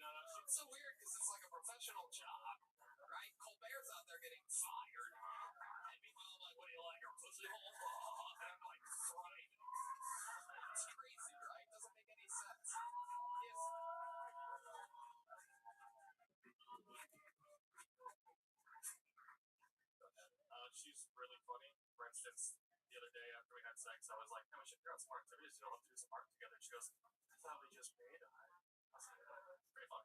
[SPEAKER 2] no,
[SPEAKER 4] It's so weird because it's like a professional job, right? Colbert's out there getting fired, and meanwhile I'm like, what do you like, your pussy hole? And I'm like, thriving. It's crazy, right? Doesn't make any sense. Yes.
[SPEAKER 2] She's really funny. For instance, the other day after we had sex, I was like, "No, we should figure out some activities. We'll have to do some art together." She goes, "I thought we just made art." I was like, "Pretty fun."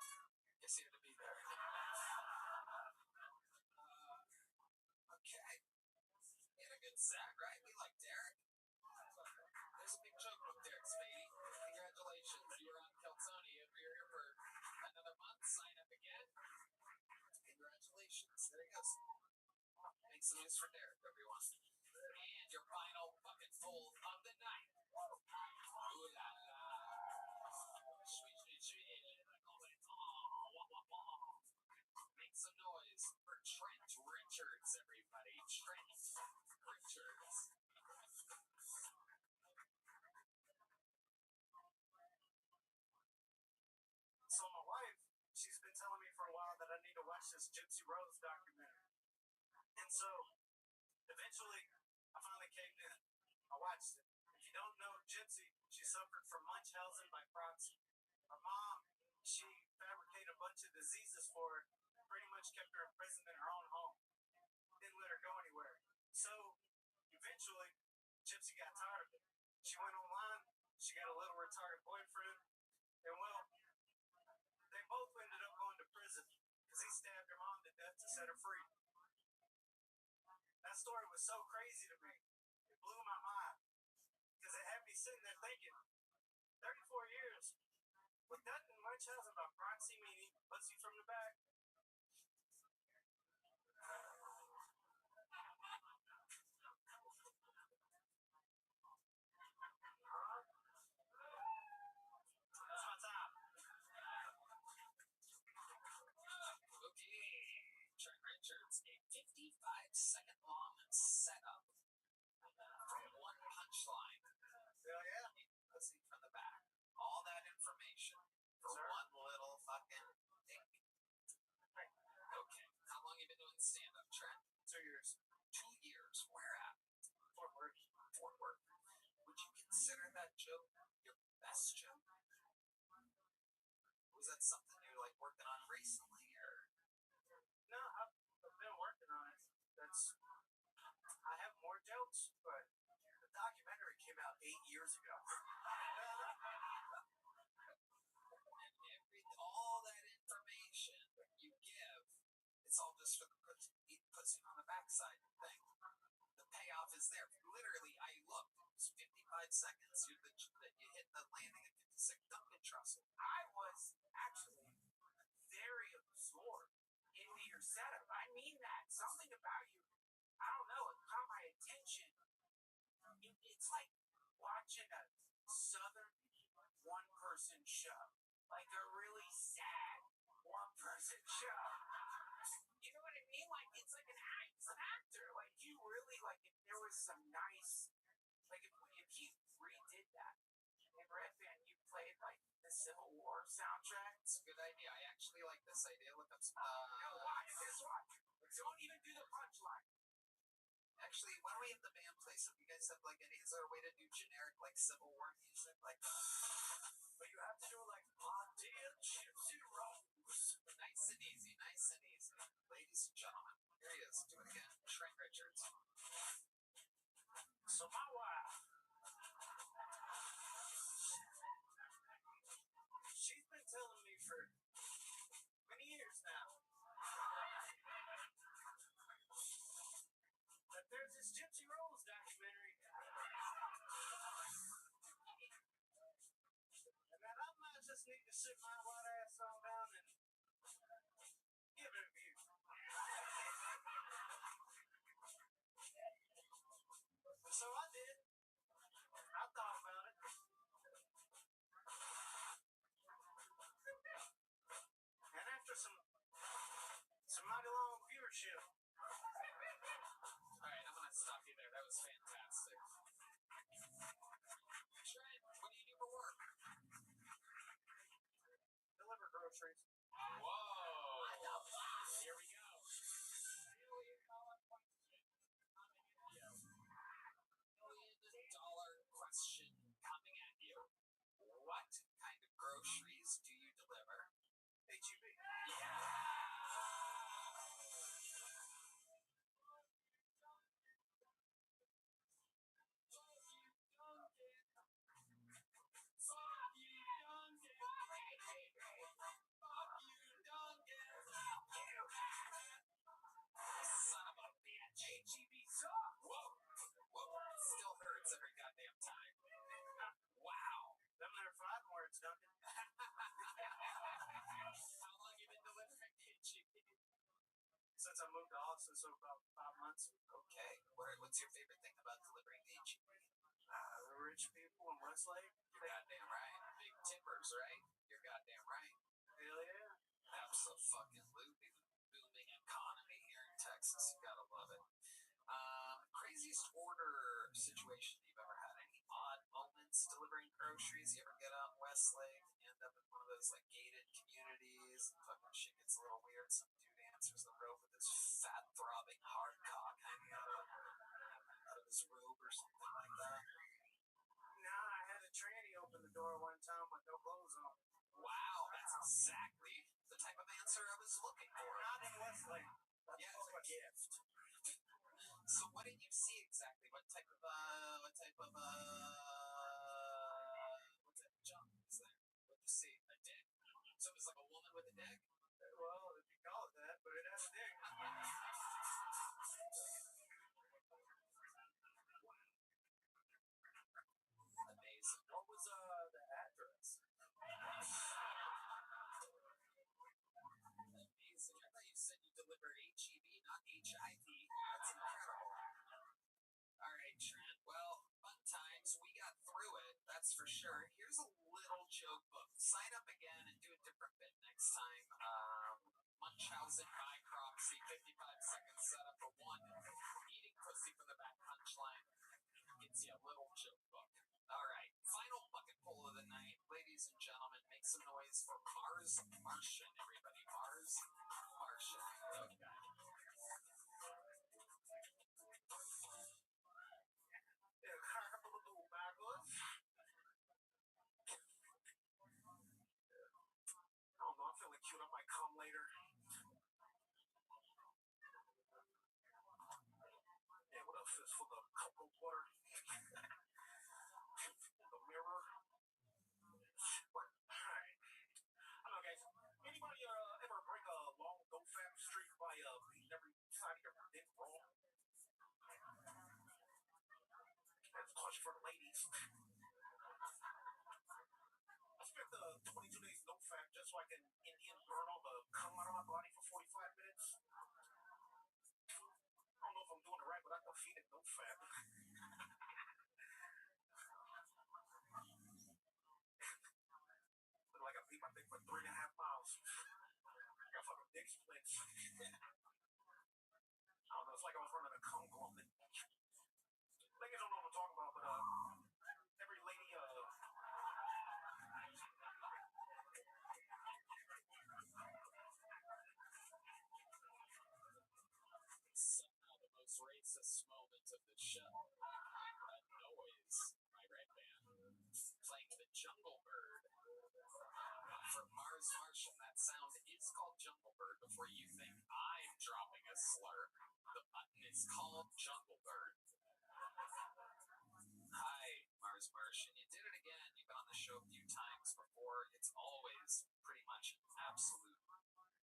[SPEAKER 4] Guess you had to be there. Okay. He had a good set, right? We like Derek. There's a big joke with Derek Spady. Congratulations. You were on Kelsonia. If you're here for another month, sign up again. Congratulations. There he goes. Make some noise for Derek, everyone. And your final fucking fold of the night. Ooh la la. Sweet, sweet, sweet. Make some noise for Trent Richards, everybody. Trent Richards.
[SPEAKER 2] So my wife, she's been telling me for a while that I need to watch this Gypsy Rose documentary. And so, eventually, I finally caved in. I watched it. If you don't know Gypsy, she suffered from Munchausen by proxy. Her mom, she fabricated a bunch of diseases for her, pretty much kept her imprisoned in her own home. Didn't let her go anywhere. So, eventually, Gypsy got tired of it. She went online, she got a little retarded boyfriend, and well, they both ended up going to prison.
[SPEAKER 6] set her free. That story was so crazy to me. It blew my mind. Because it had me sitting there thinking, 34 years, but doesn't Munchausen by proxy mean eating pussy from the back? That's my time.
[SPEAKER 5] Okay, Trent Richards, a 55-second long setup from one punchline.
[SPEAKER 6] Hell yeah.
[SPEAKER 5] Pussy from the back. All that information for one little fucking thing. Okay, how long have you been doing stand-up, Trent?
[SPEAKER 6] 2 years.
[SPEAKER 5] 2 years. Where at?
[SPEAKER 6] Fort Worth.
[SPEAKER 5] Fort Worth. Would you consider that joke your best joke? Was that something you're like working on recently, or?
[SPEAKER 6] No, I've been working on it. I have more jokes, but the documentary came out 8 years ago.
[SPEAKER 5] And all that information you give, it's all just for the pussy on the backside thing. The payoff is there. Literally, I looked. It was 55 seconds. You hit the landing at 56. Don't trust it.
[SPEAKER 6] I was actually very absorbed into your setup. I mean that. Something about you, I don't know, it caught my attention. It's like watching a Southern one-person show. Like a really sad one-person show. You know what I mean? Like, it's like an actor. Like, you really, like, if there was some nice, like, if he redid that in Red Band, you played, like, the Civil War soundtrack.
[SPEAKER 5] It's a good idea. I actually like this idea. Look up some.
[SPEAKER 6] No, watch. Guess what? Don't even do the punchline.
[SPEAKER 5] Actually, why don't we have the band play some? You guys have like is there a way to do generic like Civil War music like that?
[SPEAKER 6] But you have to do like dear Gypsy Rose.
[SPEAKER 5] Nice and easy, nice and easy. Ladies and gentlemen, here he is. Do it again. Trent Richards.
[SPEAKER 6] So my wife, she's been telling me for many years now that there's this Gypsy Rose documentary, and that I might just need to sit my white ass on down and give it a view. So I did. I thought about it. And after some mighty long viewership.
[SPEAKER 5] Alright, I'm gonna stop you there. That was fantastic. Trent, what do you do for work?
[SPEAKER 6] Deliver groceries.
[SPEAKER 5] Whoa! Here we go. $1 million question coming at you. What kind of groceries do you deliver?
[SPEAKER 6] HEB.
[SPEAKER 5] Son of a bitch.
[SPEAKER 6] HEB sucks.
[SPEAKER 5] Whoa. It still hurts every goddamn time. Wow.
[SPEAKER 6] Them there 5 words, Duncan.
[SPEAKER 5] How long you been delivering HEB?
[SPEAKER 6] Since I moved to Austin, so about 5 months.
[SPEAKER 5] Okay. What's your favorite thing about delivering HEB?
[SPEAKER 6] The rich people in Westlake.
[SPEAKER 5] You're goddamn right. Big tippers, right? You're goddamn right.
[SPEAKER 6] Hell yeah.
[SPEAKER 5] Absolutely. Booming economy here in Texas. You gotta love it. Craziest order situation you've ever had? Any odd moments delivering groceries? You ever get out in Westlake, end up in one of those like gated communities, and fucking shit gets a little weird. Some dude answers the rope with his fat throbbing hard cock hanging out of his robe or something like that.
[SPEAKER 6] Nah, I had a tranny open the door one time with no clothes on.
[SPEAKER 5] Wow, that's exactly the type of answer I was looking for.
[SPEAKER 6] Not in Westlake.
[SPEAKER 5] Yeah,
[SPEAKER 6] That's a gift.
[SPEAKER 5] So what did you see exactly? What type of junk is there? What did you see? A dick. So it was like a woman with a dick?
[SPEAKER 6] Well, if you call it that, but it has a dick.
[SPEAKER 5] HIV. That's incredible. All right, Trent. Well, fun times. We got through it. That's for sure. Here's a little joke book. Sign up again and do a different bit next time. Munchausen by Cropsy, 55-second setup for one. Eating pussy from the back punchline gets you a little joke book. All right, final bucket pull of the night. Ladies and gentlemen, make some noise for Mars Martian, everybody. Mars Martian. Okay.
[SPEAKER 2] Yeah, crack up a little backwards. I don't know, I'm feeling cute. I might come later. Yeah, what else is for the cup of water? The mirror. Alright. I don't know, guys. Anybody ever break a long no-fap streak by beating every side of your dick raw? That's a question for the ladies. I spent 22 days no-fap just so I can Indian burn all the cum out of my body for 45 minutes. I don't know if I'm doing it right, but I defeated no-fap. Look like I beat my dick for 3.5 miles. I got fucking dick splits. I don't know, it's like I was running a cum gauntlet. Ladies don't know what I'm talking about, but every lady
[SPEAKER 5] Somehow the most racist moment of the show. That noise, my right band, playing the Jungle Bird for Mars Martian. That sound is called Jungle Bird. Before you think I'm dropping a slur, the button is called Jungle Bird. Hi, Mars Martian. You did it again. You've been on the show a few times before. It's always pretty much absolute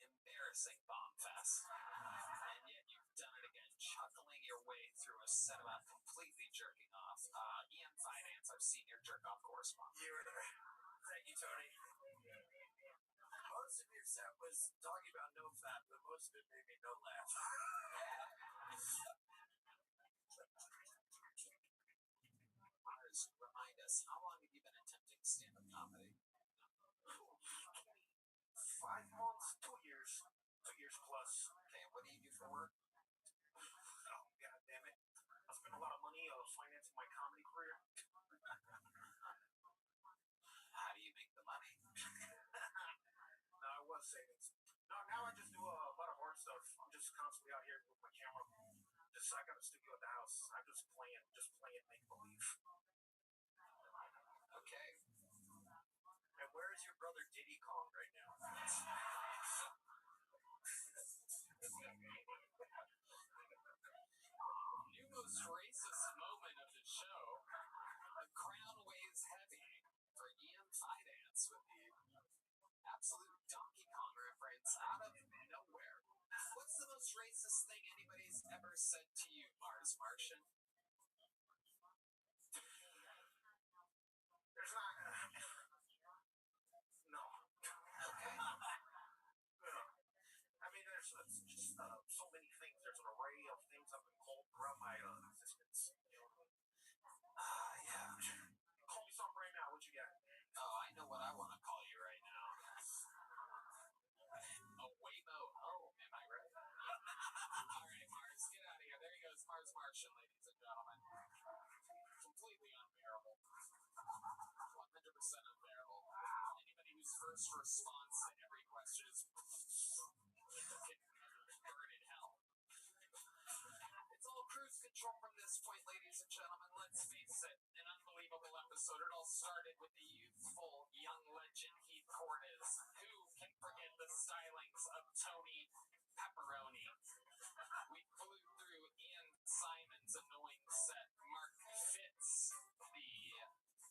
[SPEAKER 5] embarrassing bomb fest. And yet you've done it again, chuckling your way through a set about completely jerking off. Ian Finance, our senior jerk-off correspondent.
[SPEAKER 2] You were there. Thank you, Tony. Most of your set was talking about no fat, but most of it made me no laugh.
[SPEAKER 5] Mars, remind us, how long have you been attempting stand-up comedy?
[SPEAKER 2] 5 months, 2 years. 2 years plus.
[SPEAKER 5] Okay, what do you do for work?
[SPEAKER 2] Oh, god damn it. I spent a lot of money financing my comedy career.
[SPEAKER 5] How do you make the money?
[SPEAKER 2] No, I was savings. No, now I just do a lot of art stuff. I'm just constantly out here with my camera. I got a studio at the house. I'm just playing make believe.
[SPEAKER 5] Okay.
[SPEAKER 2] And where is your brother Diddy Kong right now?
[SPEAKER 5] New most racist moment of the show. The crown weighs heavy for Ian Finance with the absolute Donkey Kong reference out of nowhere. What's the most racist thing anybody's ever said to you, Mars Martian?
[SPEAKER 2] There's not. No.
[SPEAKER 5] Okay.
[SPEAKER 2] I mean, there's just so many things. There's an array of things I've been called throughout my existence.
[SPEAKER 5] Yeah.
[SPEAKER 2] Call me something right now. What you got?
[SPEAKER 5] Oh, I know what I want to call you right now. A Waymo home, am I right? All right, Mars, get out of here. There he goes, Mars Martian, ladies and gentlemen. Completely unbearable. 100% unbearable. Anybody whose first response to every question is burn in hell. It's all cruise control from this point, ladies and gentlemen. Let's face it, an unbelievable episode. It all started with the youthful young legend Heath Cordes. Who can forget the stylings of Tony Pepperoni? We flew through Ian Simon's annoying set. Mark Fitz,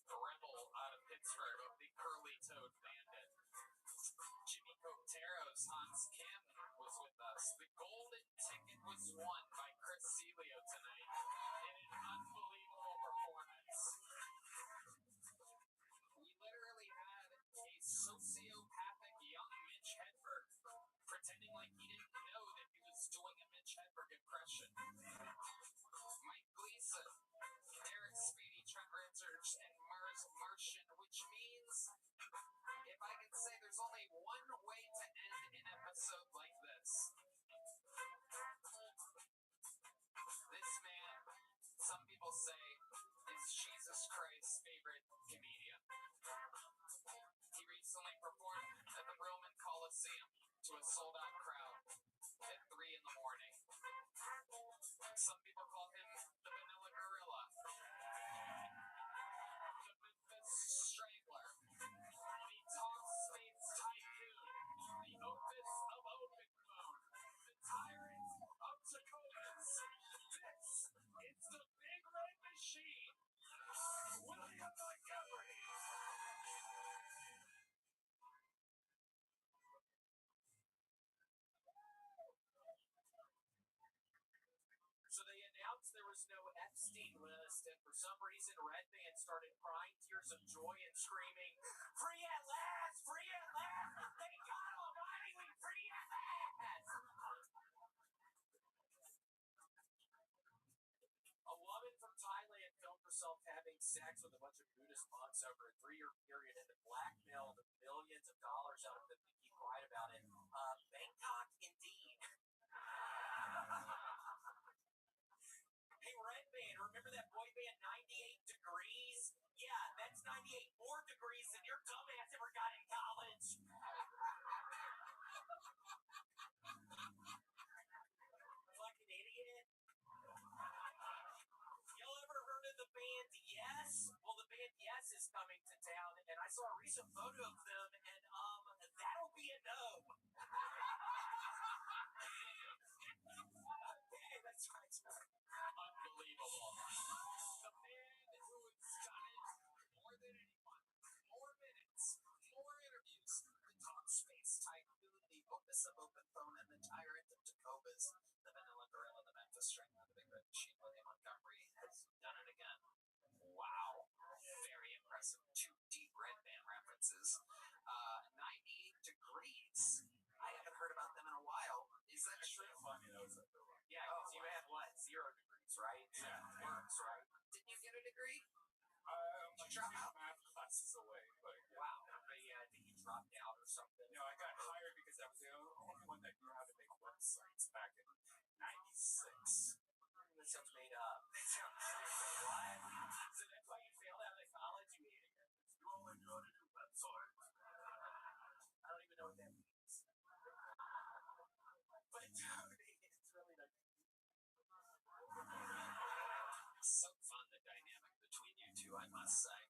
[SPEAKER 5] the rebel out of Pittsburgh, the curly-toed bandit. Jimmy Cotero's Hans Kim was with us. The golden ticket was won by Chris Celio tonight in an unbelievable performance. We literally had a sociopathic young Mitch Hedberg pretending like he didn't know that he was doing a Mitch Hedberg impression. Mike Gleason, Derek Speedy, Trent Richards, and Mars Martian, which means if I can say there's only one way to end an episode like this. This man, some people say, is Jesus Christ's favorite comedian. He recently performed at the Roman Coliseum to a sold-out crowd at 3 in the morning. Some people call him the Vanilla Gorilla, the Memphis Strangler, the Talk Space Tycoon, the Opus of Open Mode, the Tyrant of Tacovas. This is the Big Red Machine, William Montgomery. So they announced there was no Epstein list, and for some reason, Red Band started crying tears of joy and screaming, "Free at last! Free at last! Thank God Almighty, we free at last!" A woman from Thailand filmed herself having sex with a bunch of Buddhist monks over a 3-year period and then blackmailed millions of dollars out of them to keep quiet about it. Bangkok, indeed. Hey, Red Band, remember that boy band 98 Degrees? Yeah, that's 98 more degrees than your dumbass ever got in college. Fucking idiot. Y'all ever heard of the band Yes? Well, the band Yes is coming to town, and I saw a recent photo of them, and that'll be a no. Okay, that's right. Unbelievable. The man who has done it more than anyone. More minutes, more interviews. The Talk Space Tycoon, the Opus of Open Phone, and the Tyrant of Tacovas. The Vanilla Gorilla, the Memphis Strangler, the Big Red Machine, William Montgomery has done it again. Wow. Very impressive. 2 deep Red Band references. 98 Degrees. I haven't heard about them in a while. Is that true? Yeah, because you had what? 0 degrees, right? Yeah. Works, right? Didn't you get a degree? Did you drop out? Math classes away, but yeah. Wow. But yeah, I think you dropped out or something. No, I got hired because I was the only one that knew how to make websites back in '96. That sounds made up. That sounds what? So that's why you failed out of college, you idiot. You only know how to do websites. I don't even know what that means. But dude, it's really like so fun, the dynamic between you two, I must say.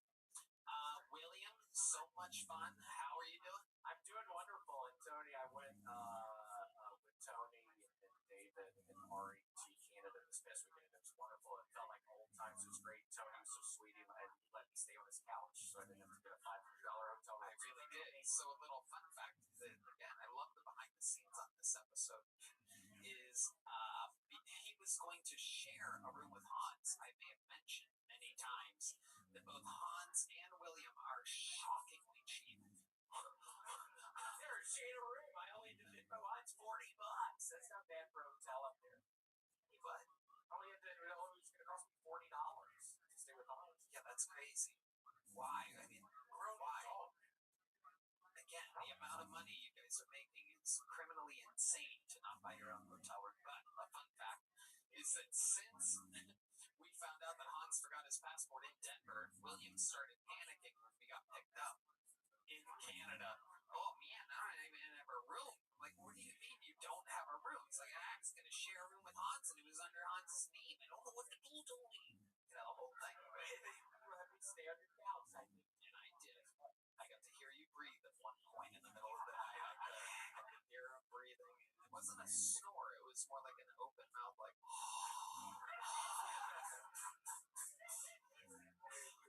[SPEAKER 5] William, so much fun. How are you doing? I'm doing wonderful. And Tony, I went with Tony and David and Ari to Canada this past weekend. It was wonderful. It felt like old times. It was great. Tony was so sweet. He let me stay on his couch, so I didn't have to get a $500 hotel room. I really did. So a little fun fact that, again, I love the behind the scenes on this episode, is he was going to share a room with Hans. I may have mentioned many times that both Hans and William are shockingly cheap. They're sharing a room. I only had to Venmo Hans $40. That's not bad for a hotel up there. Hey, what? I only had to. It was going to cost me $40 to stay with Hans. Yeah, that's crazy. Why? I mean, why? Again, the amount of money you guys are making is criminally insane to not buy your own hotel room. But a fun fact is that since we found out that Hans forgot his passport in Denver, William started panicking when we got picked up in Canada. Oh man, I don't even have a room. I'm like, what do you mean you don't have a room? He's like, I was going to share a room with Hans, and it was under Hans's name. I don't know what to do, Tony. You know, the whole thing. You let me stay on your couch, I think. And I did. I got to hear you breathe at one point in the middle of the night. I could hear him breathing. It wasn't a snore. It was more like an open mouth, like,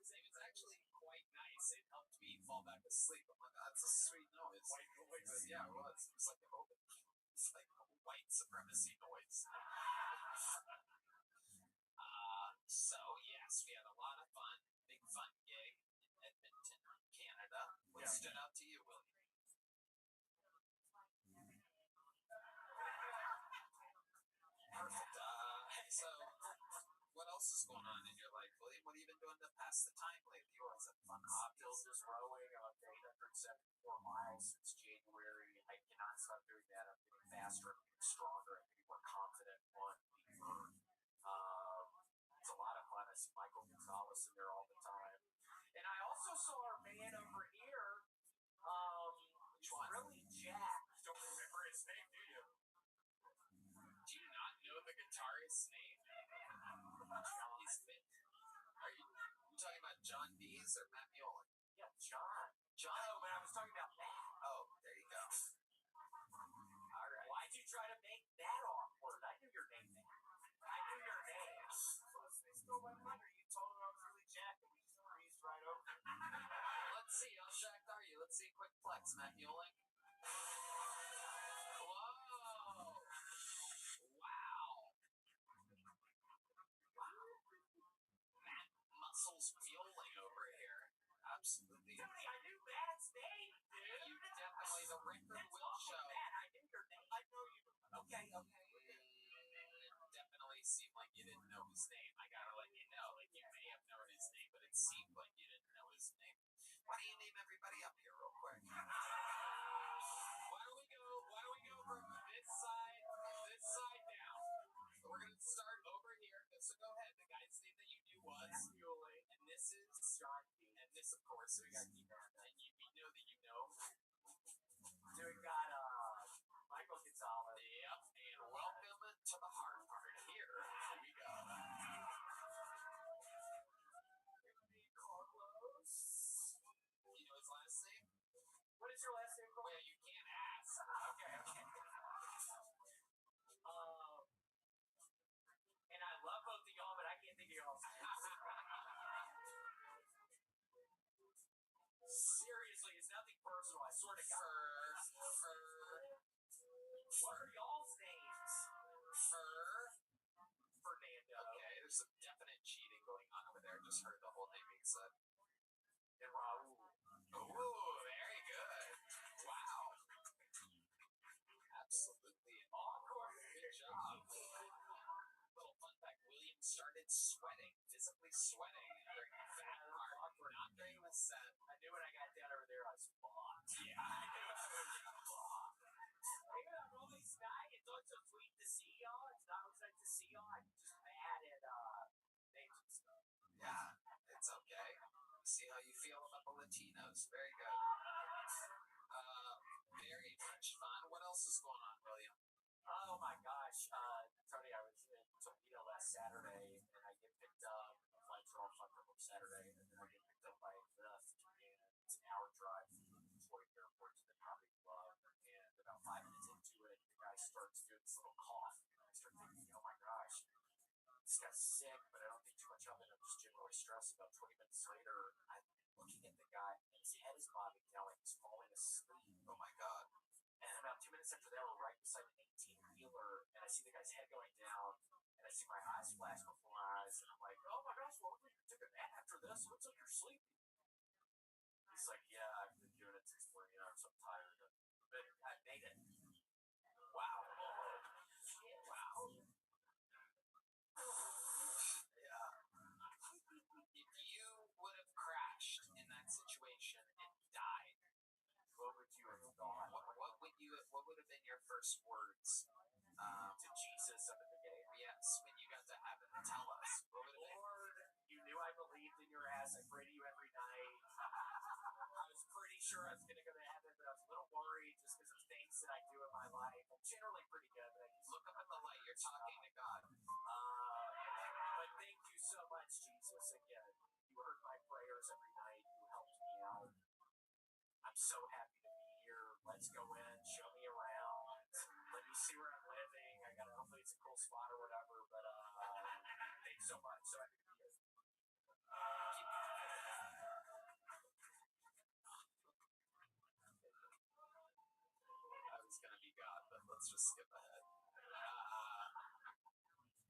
[SPEAKER 5] it was actually quite nice. It helped me fall back asleep. I'm like, oh, that's a sweet noise. White noise. But yeah, it was. It was like an open. It's like white supremacy noise. So yes, we had a lot of fun. Big fun gig in Edmonton, Canada. What stood out to you, William? faster and getting stronger and getting more confident on being heard. It's a lot of fun. I see Michael Gonzalez in there all the time. And I also saw our man over here. Which one? Really jacked. Don't remember his name, do you? Do you not know the guitarist's name? He's been. Are you talking about John Dees or Matt Miola? Yeah, John. John. Oh, but I was talking about Matt. Oh, there you go. All right. Why'd you try to make that awkward? I knew your name, Matt. I knew your name. They stole my thunder. You told him I was really jacked, and we just breezed right over. Let's see. How jacked are you? Let's see a quick flex, Matt Miola. Whoa. Wow. Matt Muscles Mioling over here. Absolutely. Dude, I knew Matt's name, dude. You definitely, the record will show. Matt, I knew your name. I know you. Okay. It definitely seemed like you didn't know his name. I gotta let you know. Like, you may have known his name, but it seemed like you didn't know his name. Why don't you name everybody up here real quick? Why don't we go from this side down? We're gonna start over here. So go ahead. The guy's name that you knew was Yule, and this is John D. And this, of course, so we got you. And we know that you know. So we got Michael Gonzalez. Yep. And welcome to the hard part here. Here we go. Carlos. You know his last name? What is your last name? Well, you can't ask. Okay. And I love both of y'all, but I can't think of y'all's names. Seriously, it's nothing personal. I swear to God. What are y'all's names? Fernando. Okay, there's some definite cheating going on over there. Just heard the whole name being said. And Raul. Oh, very good. Wow. Absolutely awkward. Good job. Little fun fact, William started sweating, physically sweating during the fat part, not during the set. I knew when I got down over there, I was fucked. Yeah, I knew I was fucked. Even on all these nights, it's always so sweet to see y'all. It's not always nice to see y'all. I'm just mad at names and stuff. Yeah, it's okay. See how you feel about the Latinos. Very good. Very much fun. What else is going on, William? Oh my gosh, Tony, I was in Toledo last Saturday, and I get picked up. The flights are all fucked up on Saturday, and then I get picked up by Lyft, and it's an hour drive from Detroit Airport to the Comedy Club. And about 5 minutes into it, the guy starts doing this little cough, and I start thinking, oh my gosh, this guy's sick, but I don't think too much of it. I'm just generally stressed. About 20 minutes later, I'm looking at the guy, and his head is bobbing down like he's falling asleep. Oh my God. And about 2 minutes after that, we're right beside an 18-wheeler, and I see the guy's head going down, and I see my eyes flash before my eyes, and I'm like, oh my gosh, well, we took a nap after this. Looks like you're sleeping. He's like, yeah, I've been doing it since morning. I'm so tired. But I made it. Wow. Wow. Yeah. If you would have crashed in that situation and died, what would you have thought? What would have been your first words to Jesus up in the game? Yes, when you got to heaven, tell us. What would have been? Lord, you knew I believed in your ass. I pray to you every night. I was pretty sure I was going to go to heaven, but I was a little worried just because of things that I do in my life. I'm generally pretty good, but I just look up at the light. You're talking to God. But thank you so much, Jesus. Again, you heard my prayers every night. You helped me out. I'm so happy to be here. Let's go in. Show me around. Let me see where I'm living. Hopefully it's a cool spot or whatever. But thanks so much. So happy to be here. I was gonna be God, but let's just skip ahead.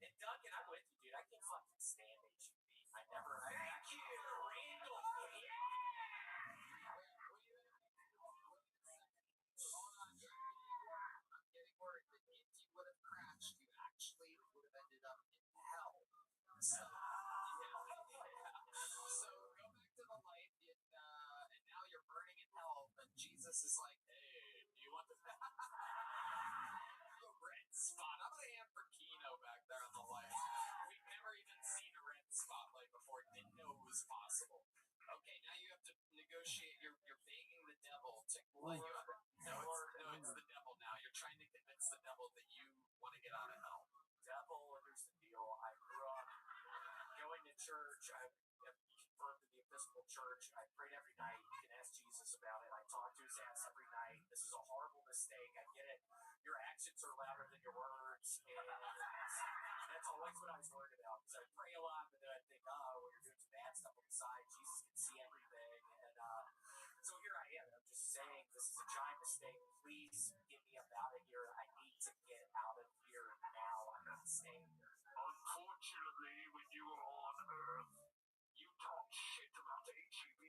[SPEAKER 5] And Duncan, I'm with you, dude. I can't fucking stand HUB. I never. Thank you, Randall. Yeah. I'm getting worried that if you would have crashed, you actually would have ended up in hell. So, So go back to the light, and now you're burning in hell. But Jesus is like, hey, do you want the? negotiate. You're begging the devil to let you out. No, it's the devil now. You're trying to convince the devil that you want to get out of hell.
[SPEAKER 2] Devil, here's the deal. I grew up going to church. I'm confirmed in the Episcopal Church. I prayed every night. You can ask Jesus about it. I talk to his ass every night. This is a horrible mistake. I get it. Your actions are louder than your words. And that's always what I was worried about. Because I pray a lot, but then I think, oh, when you're doing some bad stuff on the side, Jesus can see everything. And so here I am. I'm just saying this is a giant mistake. Please get me up out of here. I need to get out of here now. I'm not staying here.
[SPEAKER 4] Unfortunately, when you were on Earth, you talked shit about HEB.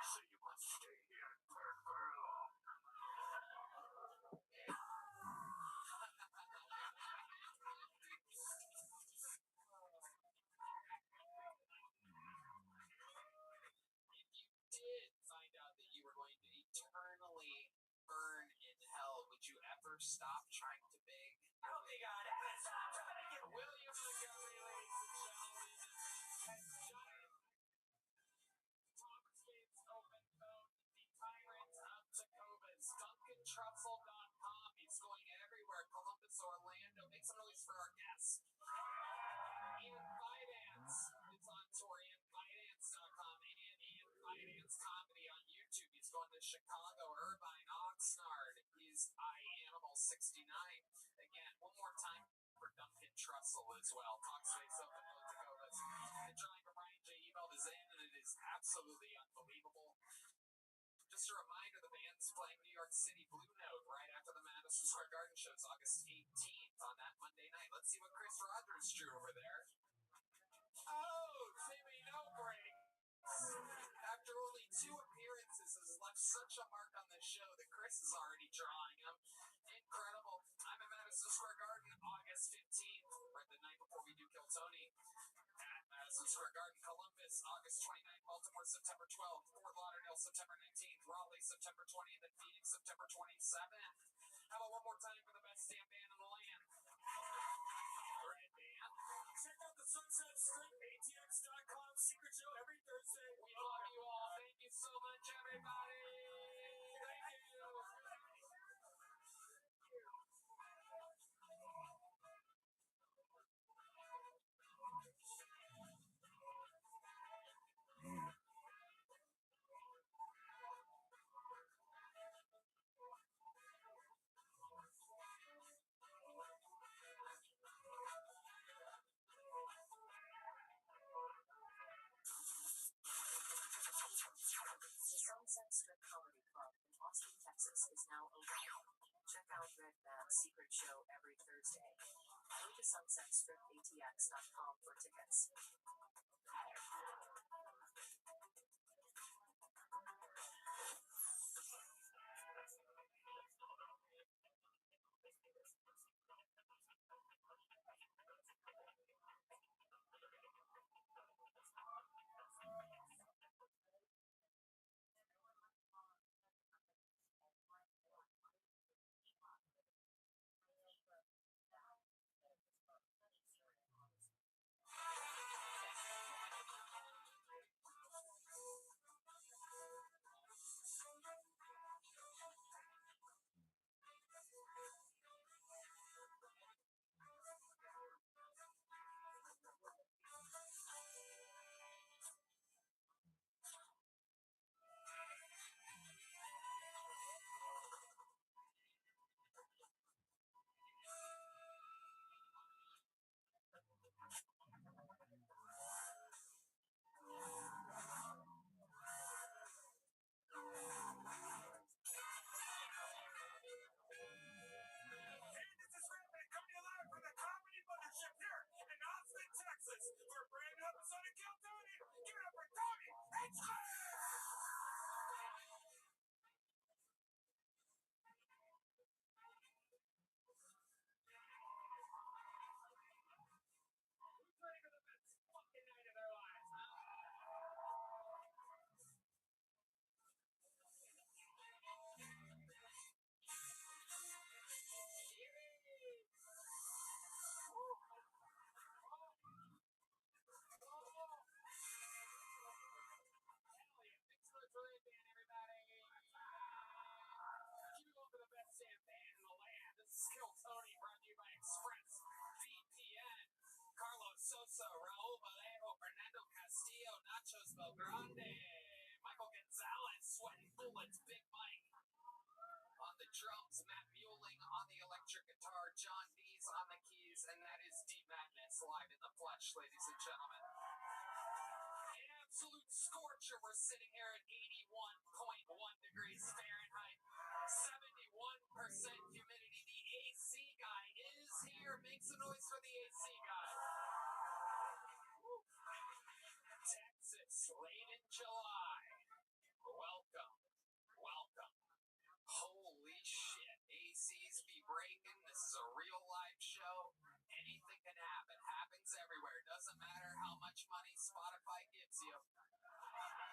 [SPEAKER 4] So you must stay here and burn very long.
[SPEAKER 5] If you did find out that you were going to eternally burn in hell, would you ever stop trying to beg?
[SPEAKER 2] I don't think I'd ever stop trying to get
[SPEAKER 5] William Montgomery, ladies and gentlemen, has giant talk states open phone, the tyrant of Tacovas, DuncanTrussell.com. He's going everywhere. Columbus, Orlando. Make some noise for our guests. Ian Finance is on tour. IanFinance.com and Ian Finance Comedy on YouTube. He's going to Chicago, Irvine, Oxnard. He's iAnimal69. Again, one more time for Duncan Trussell as well. Talkspace open phone Tacovas. The drawing for Brian J. Ebelt is in, and it is absolutely unbelievable. Just a reminder, the band's playing New York City Blue Note right after the Madison Square Garden show. It's August 18th on that Monday night. Let's see what Chris Rogers drew over there. Oh, Timmy, no breaks. After only 2 appearances, has left such a mark on this show that Chris is already drawing him. Incredible. I'm at Madison Square Garden August 15th, right the night before we do Kill Tony. At Madison Square Garden, Columbus, August 29th, Baltimore, September 12th, Fort Lauderdale, September 19th, Raleigh, September 20th, and Phoenix, September 27th. How about one more time for the best damn band in the land? Red Band.
[SPEAKER 2] Check out the Sunset Strip, ATX.com, secret show every Thursday.
[SPEAKER 5] We love you all. Thank you so much, everybody. Thank you.
[SPEAKER 9] The Sunset Strip Comedy Club in Austin, Texas is now open. Check out Red Band's secret show every Thursday. Go to sunsetstripatx.com for tickets.
[SPEAKER 5] Nachos Belgrande. Michael Gonzalez sweating bullets. Big Mike on the drums. Matt Mueling on the electric guitar. John Dees on the keys. And that is D Madness live in the flesh, ladies and gentlemen. An absolute scorcher. We're sitting here at 81.1 degrees Fahrenheit. 71% humidity. The AC guy is here. Make some noise for the AC guy. Texas, late in July. Welcome. Welcome. Holy shit. ACs be breaking. This is a real live show. Anything can happen. Happens everywhere. Doesn't matter how much money Spotify gives you.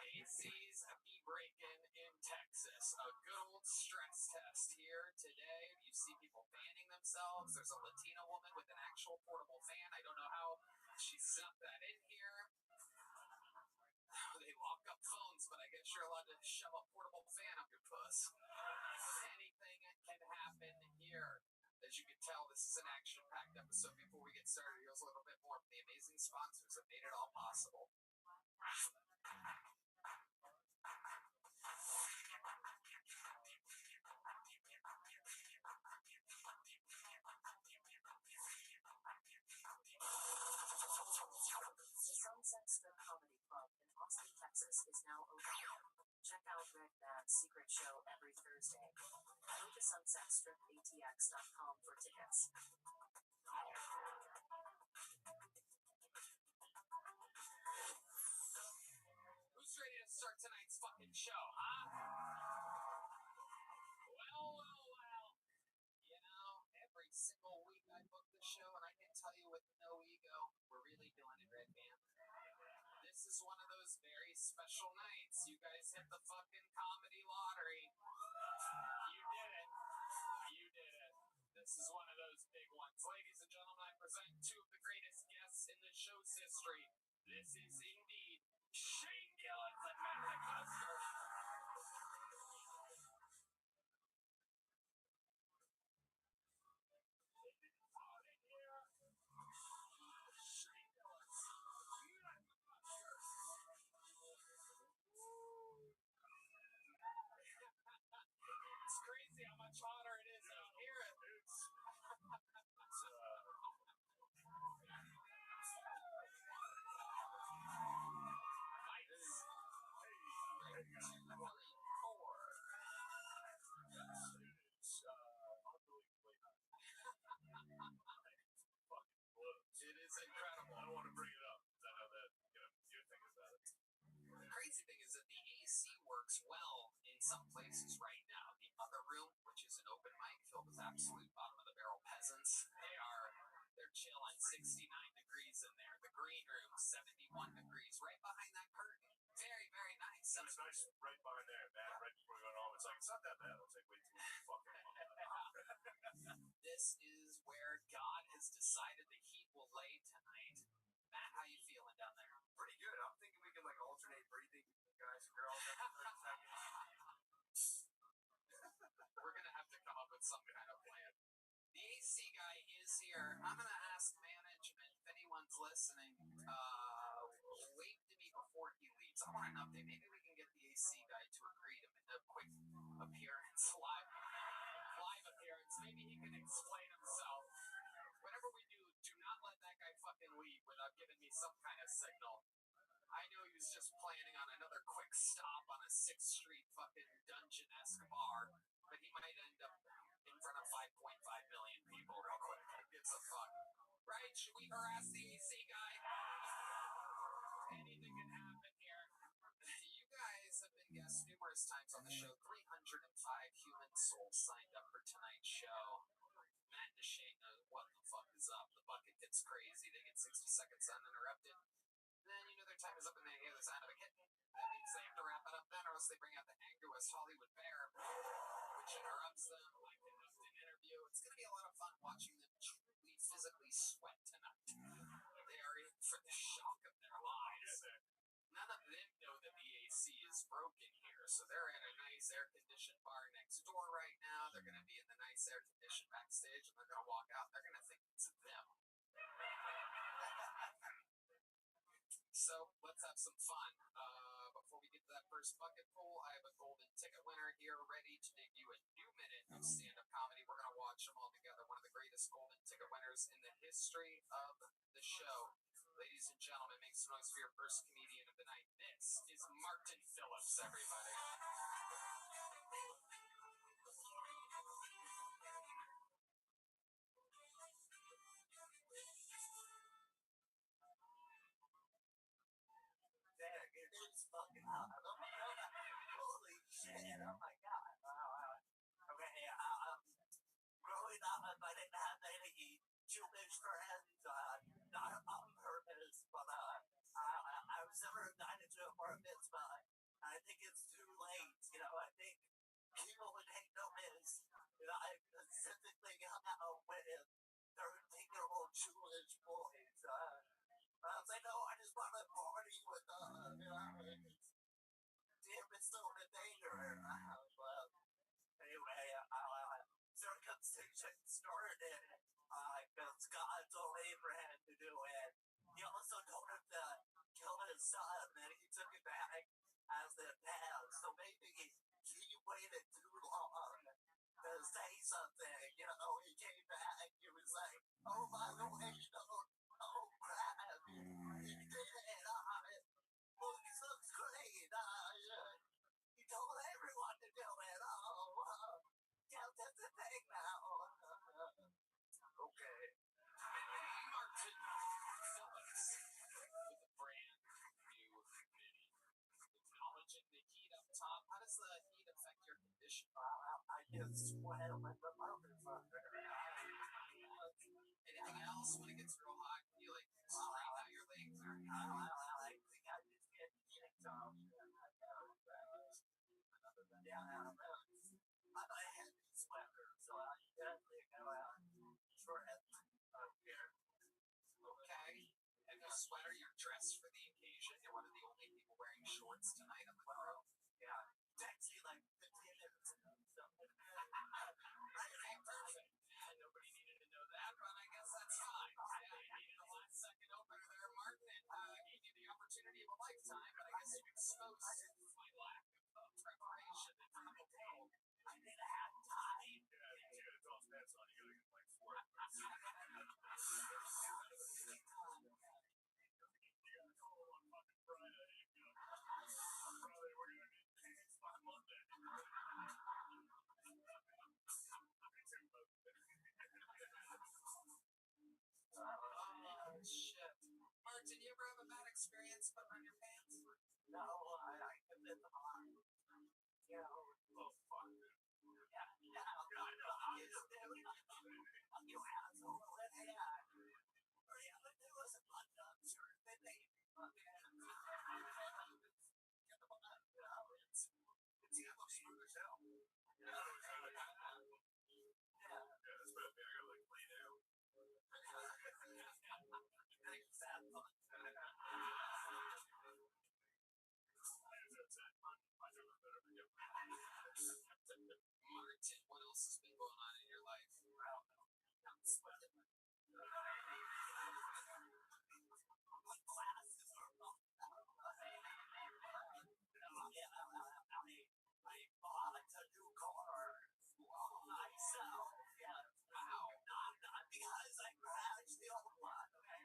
[SPEAKER 5] ACs be breaking in Texas. A good old stress test here today. You see people fanning themselves. There's a Latina woman with an actual portable fan. I don't know how she snuck that in here. They lock up phones, but I guess you're allowed to shove a portable fan up your puss. Anything can happen here. As you can tell, this is an action-packed episode. Before we get started, here's a little bit more of the amazing sponsors that made it all possible.
[SPEAKER 9] The Sunset Strip Comedy Club in Austin, Texas is now open. Check out Red Bad's secret show every Thursday. Go to sunsetstripaTX.com for tickets.
[SPEAKER 5] Who's ready to start tonight's fucking show, huh? Well. You know, every single week I book the show, and I can tell you with no ego, we're really doing it, Red Band. This is one of those very special nights. You guys hit the fucking comedy lottery. You did it. You did it. This is one of those big ones. Ladies and gentlemen, I present two of the greatest guests in the show's history. This is indeed Shane Gillis and Matt McCusker. It's crazy how much hotter it is out here. It is incredible.
[SPEAKER 2] I don't want to bring it up because I know that you're thinking about it.
[SPEAKER 5] The crazy thing is that the AC works well in some places right now. The other room, which is an open mic filled with absolute bottom of the barrel peasants, they're chilling 69 degrees in there. The green room, 71 degrees, right behind that curtain. Very, very nice.
[SPEAKER 2] It was nice right behind there, man. Right before we went home, it's like it's not that bad. It's like wait till fucking.
[SPEAKER 5] This is where God has decided the heat will lay tonight. Matt, how you feeling down there?
[SPEAKER 4] Pretty good. I'm thinking we can like alternate breathing, guys and girls, every 30 seconds.
[SPEAKER 5] We're gonna have to come up with some kind of plan. The AC guy is here. I'm gonna ask management if anyone's listening. Wait to me before he leaves. I want an update. Maybe we can get the AC guy to agree to make a quick appearance, live appearance. Maybe he can explain himself. Whatever we do, do not let that guy fucking leave without giving me some kind of signal. I know he was just planning on another quick stop on a 6th Street fucking dungeon-esque bar, but he might end up in front of 5.5 million people real quick. Who gives a fuck? Right? Should we harass the AC guy? Anything can happen here. You guys have been guests numerous times on the show. 305 human souls signed up for tonight's show. Matt and Shane know what the fuck is up. The bucket gets crazy. They get 60 seconds uninterrupted. Then you know their time is up and they hear the sound of a kitten. That means they have to wrap it up then, or else they bring out the angriest Hollywood bear, which interrupts them. I conduct an interview. It's going to be a lot of fun watching them truly physically sweat tonight. They are in for the shock of their lives. None of them know that the AC is broken here, so they're at a nice air-conditioned bar next door right now. They're going to be in the nice air-conditioned backstage, and they're going to walk out. They're going to think it's them. So let's have some fun. Before we get to that first bucket pool, I have a golden ticket winner here ready to debut a new minute of stand-up comedy. We're going to watch them all together. One of the greatest golden ticket winners in the history of the show. Ladies and gentlemen, make some noise for your first comedian of the night. This is Martin Phillips, everybody.
[SPEAKER 6] It's fucking hot. Holy shit. Oh my god. Okay, growing up, I didn't have any Jewish friends, not on purpose, but I was never invited to a bar mitzvah. I think it's too late. You know, I think people would take notice that I specifically hung out with 13-year-old Jewish boys. They know I just want to party with damn, it's so danger. Anyway, circumcision started because God told Abraham to do it. He also told him to kill his son, and he took it back as the past. So maybe he waited too long to say something. You know, he came back. He was like, "Oh, by the way, oh crap, he did it. Well, this looks great. He told everyone to do it. Yeah, that's the thing now." Okay.
[SPEAKER 5] Martin Phillips with a brand new mini. Acknowledging the heat up top. How does the heat affect your condition?
[SPEAKER 6] I get sweat like the motherfucker.
[SPEAKER 5] Anything else when it gets real hot? Can you like straighten out your legs?
[SPEAKER 6] I think I just get kicked off. Yeah, I'm a heavy sweater, so I definitely go out short up here.
[SPEAKER 5] Okay. Heavy sweater, you're dressed for the occasion. You're one of the only people wearing shorts tonight on the crew.
[SPEAKER 6] Yeah, text me like 15 minutes ago. So.
[SPEAKER 5] Okay, perfect. Nobody needed to know that, but I guess that's fine. Yeah, you needed a last second opener there, Martin. Gave you the opportunity of a lifetime, but I guess you exposed my lack of preparation and trouble.
[SPEAKER 6] I didn't have time.
[SPEAKER 2] Yeah, it's all bets on. You gotta get like 4.
[SPEAKER 5] Oh, shit. Martin, you ever have a bad experience putting on your pants?
[SPEAKER 6] No, I commit them on. You know,
[SPEAKER 2] Oh, fuck.
[SPEAKER 6] yeah, I know. You asshole. It was a fun job, sure. They made me fucking. It's the emotion of the show.
[SPEAKER 2] Yeah, that's bad. I gotta like lay down.
[SPEAKER 6] It's that fun.
[SPEAKER 5] Martin, what else has been going on in your life?
[SPEAKER 6] I'm sweating. My glasses are off. I bought a new car. Myself. Yeah. Wow. Not because I crashed the old one. Okay.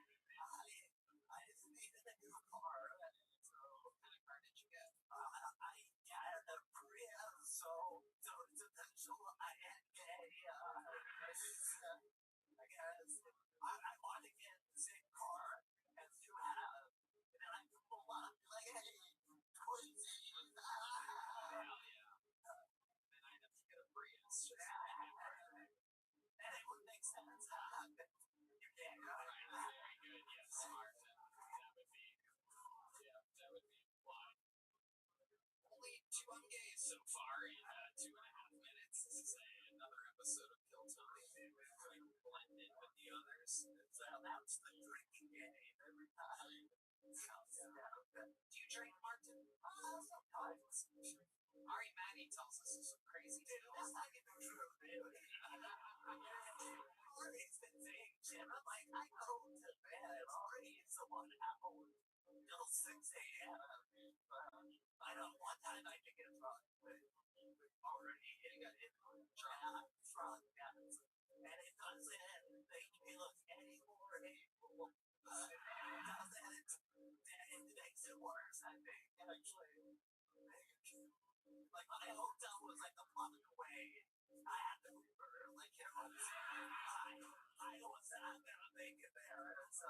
[SPEAKER 6] I just needed a new car. So,
[SPEAKER 5] What kind of car did you get?
[SPEAKER 6] I got a Prius. So it's potential INK. I guess I want to get the same car as you have. And then I can pull up and be like, hey, twinsies.
[SPEAKER 5] Hell yeah. And I'd have to get a Prius.
[SPEAKER 6] And it would make sense. You can't go.
[SPEAKER 5] Right, very good. Yes, smart. That would be why. Only 2 ungays so far in 2.5 minutes. This is another episode of Kill Tony. Blend in with the others.
[SPEAKER 6] That's the drinking game every time.
[SPEAKER 5] Do you drink, Martin?
[SPEAKER 6] Sometimes.
[SPEAKER 5] Ari Maddie tells us some crazy tales.
[SPEAKER 6] That's not even true, dude. Ari's been saying shit. I'm like, I go to bed. Ari is the one out. No,
[SPEAKER 4] till 6 a.m. I know one time I did get drunk already getting it drunk, yeah. And it doesn't make me look any more able. It makes it worse, I think, actually. Like, my hotel was like a block away. I had to Uber, like, it was, I was not gonna make it there, so,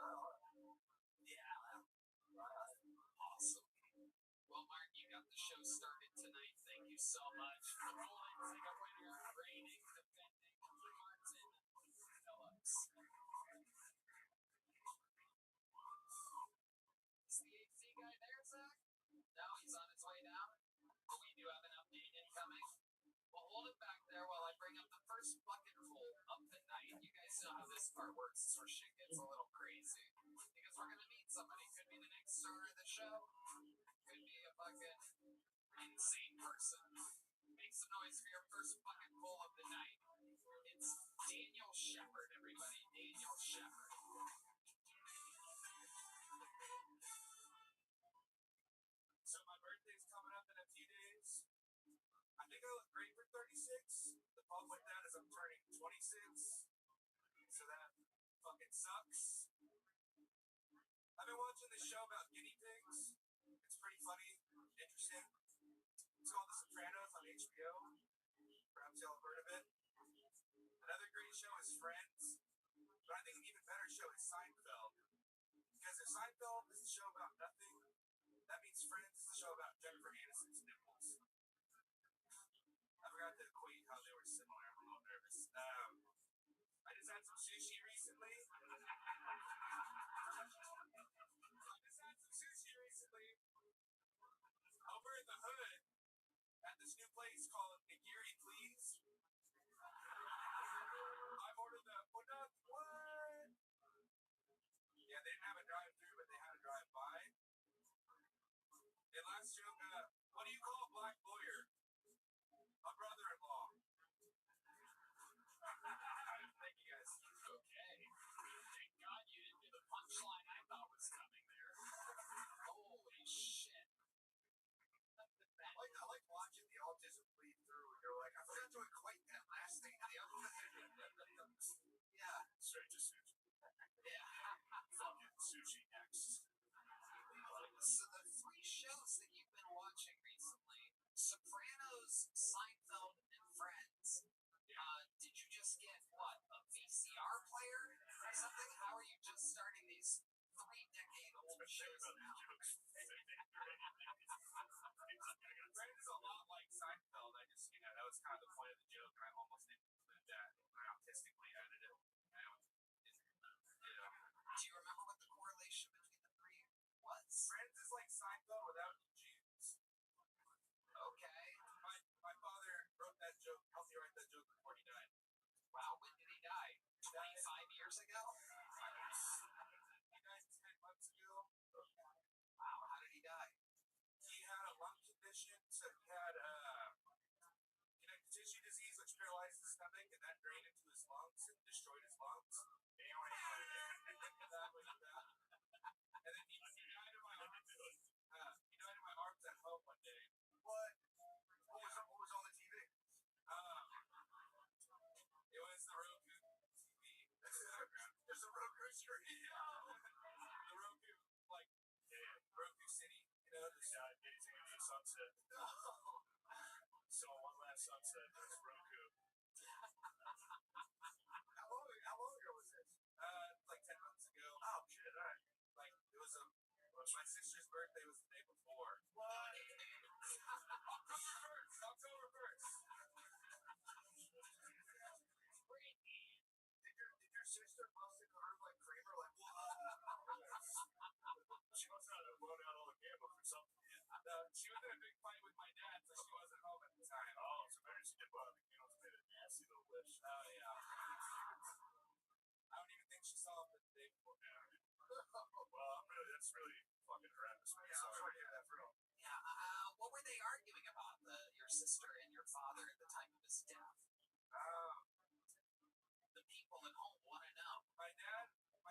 [SPEAKER 4] yeah.
[SPEAKER 5] Awesome. Well, Mark, you got the show started tonight. Thank you so much. Rolling a winner, reigning, defending, Martin Phillips. Is the AC guy there, Zach? No, he's on his way down. But we do have an update incoming. Well, hold it back there while I bring up the first bucket full of the night. You guys know how this part works. This is where shit gets a little crazy. Because we're going to meet somebody. Could be the next star of the show. Could be a fucking insane person. Make some noise for your first bucket full of the night. It's Daniel Shepard, everybody. Daniel Shepard.
[SPEAKER 2] So my birthday's coming up in a few days. I think I look great for 36. The problem with that is I'm turning 26. So that fucking sucks. I've been watching this show about guinea pigs. It's pretty funny, interesting. It's called The Sopranos on HBO. Perhaps y'all have heard of it. Another great show is Friends. But I think an even better show is Seinfeld. Because if Seinfeld is a show about nothing, that means Friends is a show about Jennifer Aniston's nipples. I forgot to equate how they were similar. I'm a little nervous. I just had some sushi recently. Over in the hood at this new place called Nigiri Please. I ordered the what? Yeah, they didn't have a drive-through, but they had a drive-by. And last joke, what do you call a black lawyer? A brother-in-law. Thank you guys.
[SPEAKER 5] Okay. Thank God you didn't do the punchline I thought was coming there. Holy shit.
[SPEAKER 4] I like watching the autism bleed through, and you're like, I forgot to equate that last thing to the other thing. Yeah.
[SPEAKER 2] Straight to sushi.
[SPEAKER 4] Yeah.
[SPEAKER 2] Fucking sushi next.
[SPEAKER 5] So the three shows that you've been watching recently, Sopranos, Seinfeld, and Friends, did you just get, what, a VCR player or something? How are you just starting these 3-decade-old shows now?
[SPEAKER 2] Friends is a lot like Seinfeld. I just, that was kind of the point of the joke. I almost didn't include that. I artistically added it.
[SPEAKER 5] Do you remember what the correlation between the three was?
[SPEAKER 2] Friends is like Seinfeld without the Jews.
[SPEAKER 5] Okay.
[SPEAKER 2] My father wrote that joke, helped me write that joke before he died.
[SPEAKER 5] Wow, when did he die? 25 years ago?
[SPEAKER 2] He died 10 months ago.
[SPEAKER 5] Wow, how did he die?
[SPEAKER 2] He had a lung condition, so he had connective tissue disease, which paralyzed his stomach, and that drained into his lungs and destroyed his lungs. Anyway, that was that. And then he died in my arms. He died in my arms at home one day.
[SPEAKER 4] What? What was on the TV?
[SPEAKER 2] It was the Roku TV.
[SPEAKER 4] There's a Roku screen.
[SPEAKER 2] The Roku, like, Roku City. This guy gazing into the sunset. So one last sunset, there's Roku.
[SPEAKER 4] How long ago was this?
[SPEAKER 2] Like 10 months ago.
[SPEAKER 4] Oh, shit, all right.
[SPEAKER 2] Like, it was my sister's birthday was the day before.
[SPEAKER 4] What?
[SPEAKER 2] October 1st.
[SPEAKER 4] Did your sister bust into her like Kramer? Like,
[SPEAKER 2] She must not have blown out all the candles or something. She was in a big fight with my dad, so she wasn't home at the time. Oh, so maybe she did blow out the candles, made a nasty little wish. Oh, yeah. I don't even think she saw him the day before. Yeah. Well, that's really fucking horrendous.
[SPEAKER 4] yeah, I'm sorry to hear that, bro.
[SPEAKER 5] Yeah, what were they arguing about, your sister and your father at the time of his death? The people at home want to know.
[SPEAKER 2] My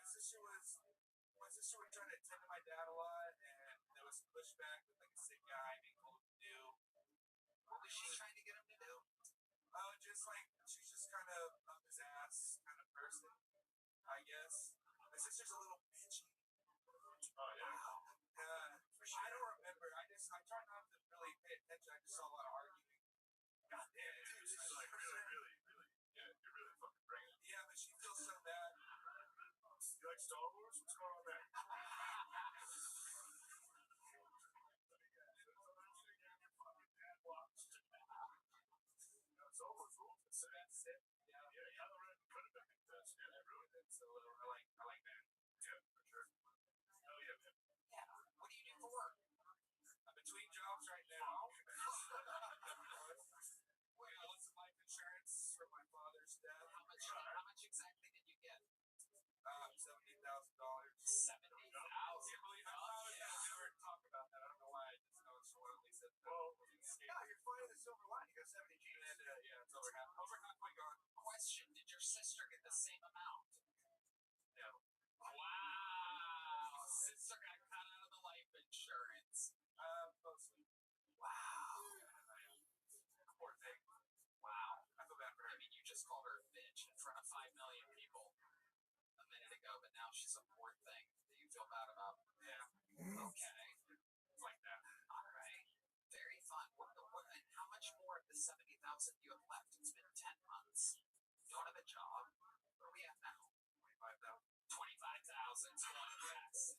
[SPEAKER 2] sister would try to attend to my dad a lot, and douchebag with like a sick guy being told what to do.
[SPEAKER 5] What was she trying to get him to do?
[SPEAKER 2] Just like she's just kind of up his ass kind of person, I guess. My sister's a little bitchy.
[SPEAKER 6] Oh yeah.
[SPEAKER 2] I don't remember. I try not to really pay attention. I just saw a lot of arguing.
[SPEAKER 6] God damn, dude, this is like really, yeah, you're really fucking bringing it.
[SPEAKER 2] Yeah, but she feels so bad.
[SPEAKER 6] You like Star Wars? What's going on there? It's almost rules. So that's it. Yeah, the red could have been contest. Yeah, they ruined it. So I like that. Yeah, for sure. Oh yeah, man.
[SPEAKER 5] Yeah. What do you do for work?
[SPEAKER 2] I'm between jobs right now. We got lots of life insurance from my father's death.
[SPEAKER 5] How much exactly did you get?
[SPEAKER 2] $70,000.
[SPEAKER 5] $70,000.
[SPEAKER 2] I never talk about that. I don't know why I just nonchalantly said that.
[SPEAKER 6] Well,
[SPEAKER 2] Yeah, you're finding the silver lining. You got 70 G. And yeah, it's over halfway gone.
[SPEAKER 5] Question: did your sister get the same amount?
[SPEAKER 2] No.
[SPEAKER 5] Wow. Sister got cut out of the life insurance.
[SPEAKER 2] Mostly.
[SPEAKER 5] Wow.
[SPEAKER 2] Poor thing.
[SPEAKER 5] Wow.
[SPEAKER 2] I feel bad for her.
[SPEAKER 5] I mean, you just called her a bitch in front of 5 million people a minute ago, but now she's a poor thing that you feel bad about.
[SPEAKER 2] Yeah.
[SPEAKER 5] Okay.
[SPEAKER 2] It's like that.
[SPEAKER 5] All right. Very fun. And how much more of the 70,000 you have left? It's been 10 months. You don't have a job. Where are we at now?
[SPEAKER 2] 25,000.
[SPEAKER 5] 25,000. It's going fast.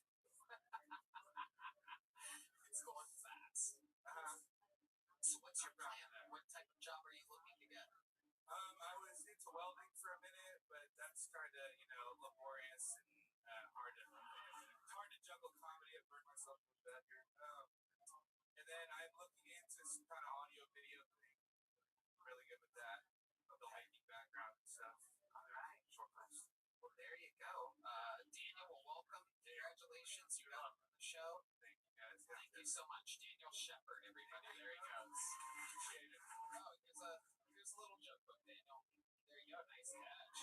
[SPEAKER 5] It's going fast. So what's your plan? What type of job are you looking to get?
[SPEAKER 2] I was into welding for a minute, but that's kind of, laborious and hard to juggle comedy. I burned myself a little bit here. And then I'm looking into some kind of audio video thing. Really good with that. The lightning background and stuff.
[SPEAKER 5] All right.
[SPEAKER 2] Short clips.
[SPEAKER 5] Well, there you go. Daniel, well, welcome. Congratulations. You got on the show.
[SPEAKER 2] Thank you guys.
[SPEAKER 5] Thank you so much. Daniel Shepard, everybody. There he goes.
[SPEAKER 2] Appreciate it.
[SPEAKER 5] Oh, here's a little joke book, Daniel. There you go. Nice catch.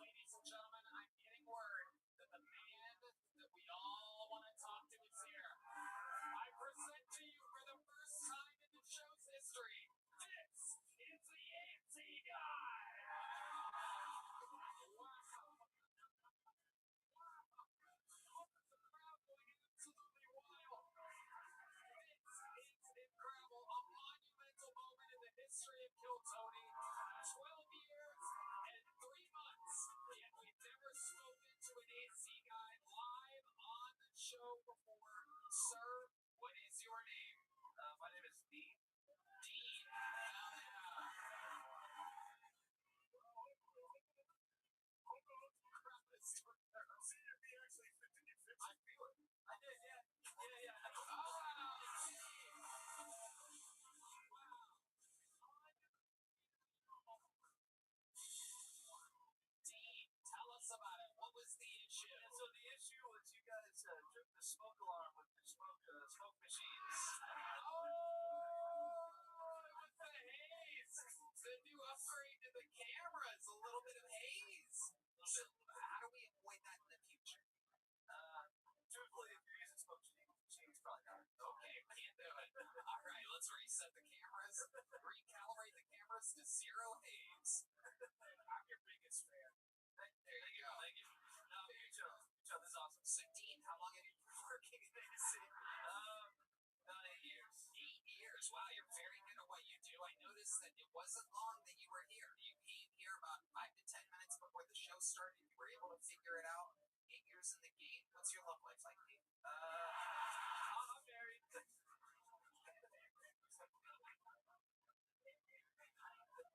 [SPEAKER 5] Ladies and gentlemen, I'm getting word that the man that we all want to talk to is here. I present to you for the first time in the show's history, this is the Yancey Guy. Incredible, a monumental moment in the history of Kill Tony. 12 years and 3 months, yet we've never spoken to an AC guy live on the show before. Sir, what is your name?
[SPEAKER 2] My name is Dean.
[SPEAKER 5] Dean.
[SPEAKER 6] See if he actually fit. Did you fix it?
[SPEAKER 5] I feel it.
[SPEAKER 2] I did, yeah.
[SPEAKER 5] Dean, tell us about it. What was the issue?
[SPEAKER 6] Yeah, so the issue was you guys took the smoke alarm with the smoke machines.
[SPEAKER 5] Oh, it was the haze. The new upgrade to the cameras. A little bit of haze. How do we avoid that in the future?
[SPEAKER 6] Truthfully, if you're using smoke machines, probably not.
[SPEAKER 5] Okay, can't do it. All right, let's reset the cameras. Recalibrate the cameras to 0 haze.
[SPEAKER 6] I'm your biggest fan.
[SPEAKER 5] There you go.
[SPEAKER 6] Thank you. No, you chose. This is awesome.
[SPEAKER 5] So, Dean, how long have you been working in AC?
[SPEAKER 6] About 8 years.
[SPEAKER 5] 8 years. Wow, you're very good at what you do. I noticed that it wasn't long that you were here. You came here about 5 to 10 minutes before the show started. You were able to figure it out. 8 years in the game. What's your love life like, Dean?
[SPEAKER 6] I'm married.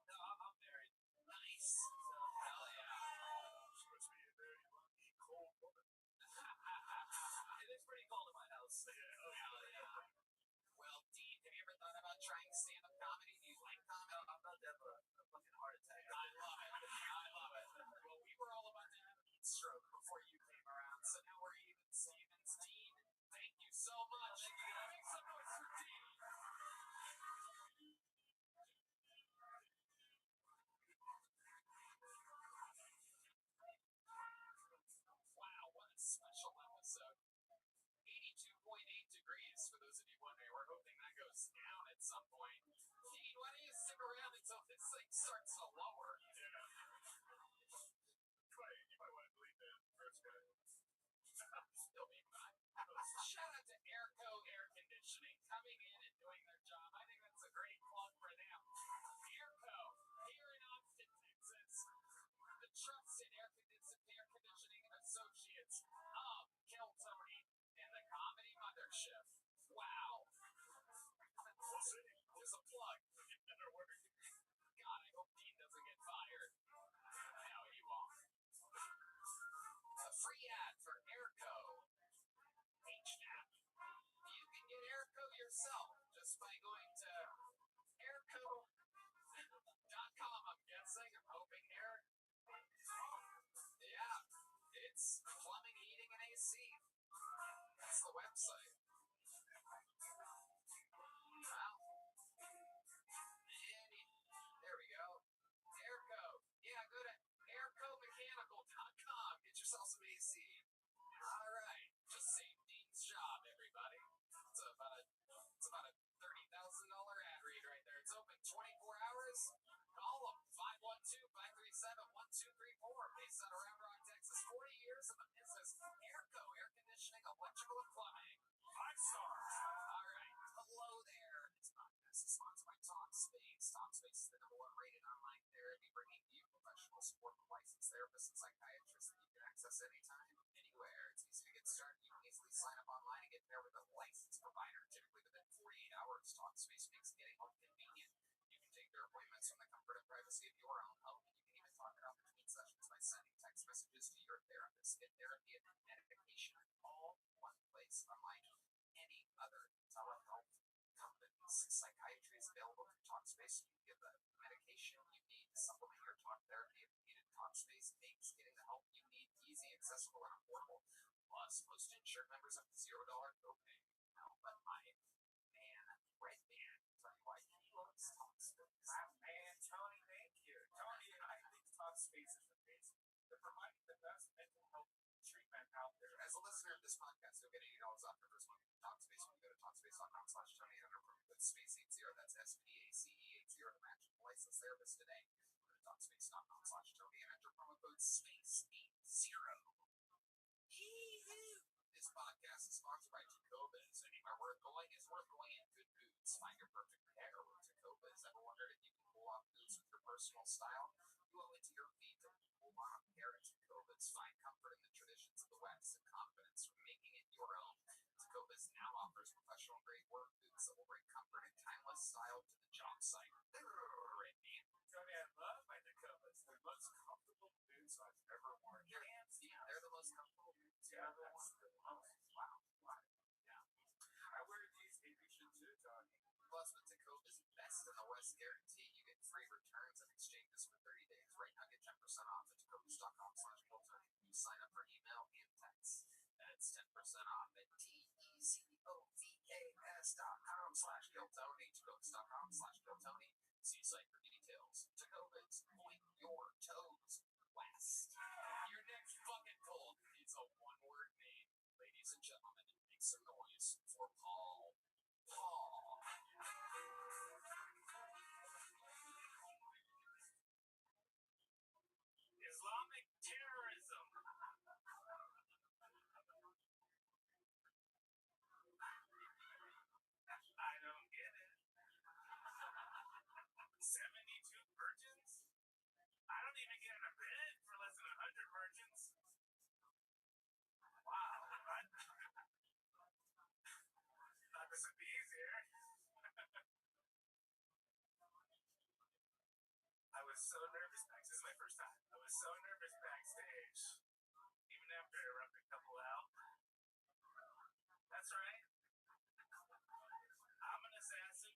[SPEAKER 5] No,
[SPEAKER 6] I'm married.
[SPEAKER 5] Nice. Hell yeah.
[SPEAKER 6] She must be a very lucky, cold woman.
[SPEAKER 5] It is pretty cold in my house.
[SPEAKER 6] Yeah,
[SPEAKER 5] Hell yeah. Well, Dean, have you ever thought about trying stand-up comedy? Do you like comedy?
[SPEAKER 6] I'm about to have a fucking heart attack.
[SPEAKER 5] I love it. I love it. Well, we were all about to have a heat stroke before you came around, so now we're even. Stevens, Dean, thank you so much. Make some noise for Dean. Wow, what a special episode. 82.8 to starts to lower.
[SPEAKER 2] Yeah. You might want to delete that first guy.
[SPEAKER 5] Still be fine. Shout out to Airco Air Conditioning coming in and doing their job. I think that's a great plug for them. Airco, here in Austin, Texas, the trusted air conditioning associates of Kill Tony and the Comedy Mothership. Wow.
[SPEAKER 2] We'll see.
[SPEAKER 5] There's a plug.
[SPEAKER 2] Better work.
[SPEAKER 5] God, I hope Dean doesn't get fired. No, he won't. A free ad for Airco. HNAP. You can get Airco yourself just by going to airco.com, I'm guessing. I'm hoping Air. Yeah, it's plumbing, heating, and AC. That's the website. Wow. There we go. Airco. Yeah, go to aircomechanical.com. Get yourself some AC. All right. Just save Dean's job, everybody. It's about a $30,000 ad read right there. It's open 24 hours. Call them 512-537-1234. Based out of Round Rock, Texas. 40 years in the business. Airco, air conditioning, electrical, and plumbing.
[SPEAKER 2] 5 stars.
[SPEAKER 5] All right. Hello there. This podcast is sponsored by Talkspace. Talkspace is the #1 rated online therapy, bringing you professional support from licensed therapists and psychiatrists that you can access anytime, anywhere. It's easy to get started. You can easily sign up online and get there with a licensed provider, typically within 48 hours. Talkspace makes getting home convenient. You can take their appointments from the comfort and privacy of your own home. You can even talk it out between sessions by sending text messages to your therapist. Get therapy and medication all in one place, unlike any other telehealth companies. Psychiatry is available through Talkspace. You can get the medication you need to supplement your talk therapy if needed. Talkspace makes getting the help you need easy, accessible, and affordable. Plus, most insured members have $0 copay. Now, but my man, Red Man, tell you why he loves Talkspace.
[SPEAKER 2] My man, Tony, thank you. Tony, I think Talkspace is amazing. They're providing the best mental health treatment out there.
[SPEAKER 5] As a listener of this podcast, you'll get $80 off your first month with Talkspace when you go to Talkspace.com/Tony and enter promo code SPACE80. That's SPACE80 to match with a licensed therapist today. Go to Talkspace.com/Tony and enter promo code SPACE80. This podcast is sponsored by Tacobas. Anywhere worth going is worth going in good boots. Find your perfect pair with Tacobas. Ever wondered if you can pull off boots with your personal style? You owe it to your feet to pull off a pair of Tacobas. Find comfort in the traditions of the West and confidence from making it your own. Tacobas now offers professional grade work boots that will bring comfort and timeless style to the job site.
[SPEAKER 2] Tony, I love my Tacobas. They're the most comfortable boots I've ever worn.
[SPEAKER 5] Yeah, they're the most comfortable boots you've
[SPEAKER 2] Yeah,
[SPEAKER 5] ever worn. Wow. Yeah.
[SPEAKER 2] I wear these maybe you should too, Tony.
[SPEAKER 5] Plus, with Tacobas Best in the West guarantee, you get free returns and exchanges for 30 days. Right now, get 10% off at Tacobas.com/GoTony. You sign up for email and text. That's 10% off at TECOVAS.com/GoTony. Tacobas.com/GoTony. See site for details. Tacobas, point your toes west. Your next bucket pull is a one-word name. Ladies and gentlemen, make some noise for Paul.
[SPEAKER 2] Islamic terrorism. I don't get it. 72 virgins? I don't even get in a bed for less than 100 virgins. Wow. Thought this would be easier. I was so nervous. This is my first time. I was so nervous backstage. Even after I rubbed a couple out. That's right. I'm an assassin.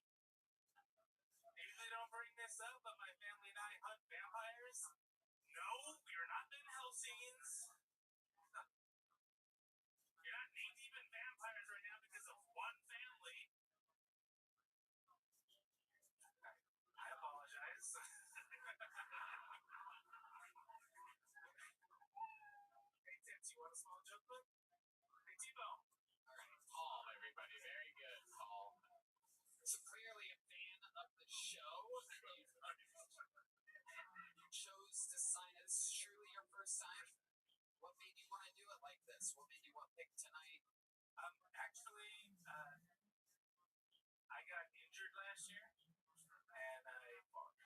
[SPEAKER 2] I usually don't bring this up, but my family and I hunt vampires. No, we are not Van Helsing's. You're not knee deep in vampires right now because of one family. I apologize. Hey, Tits, you want a small joke book? Hey, T-Bone.
[SPEAKER 5] All right, Paul, everybody. Very good, Paul. So clearly a fan of the show. first time? What made you want to do it like this? What made you want to pick tonight?
[SPEAKER 2] Actually, I got injured last year, and I fought.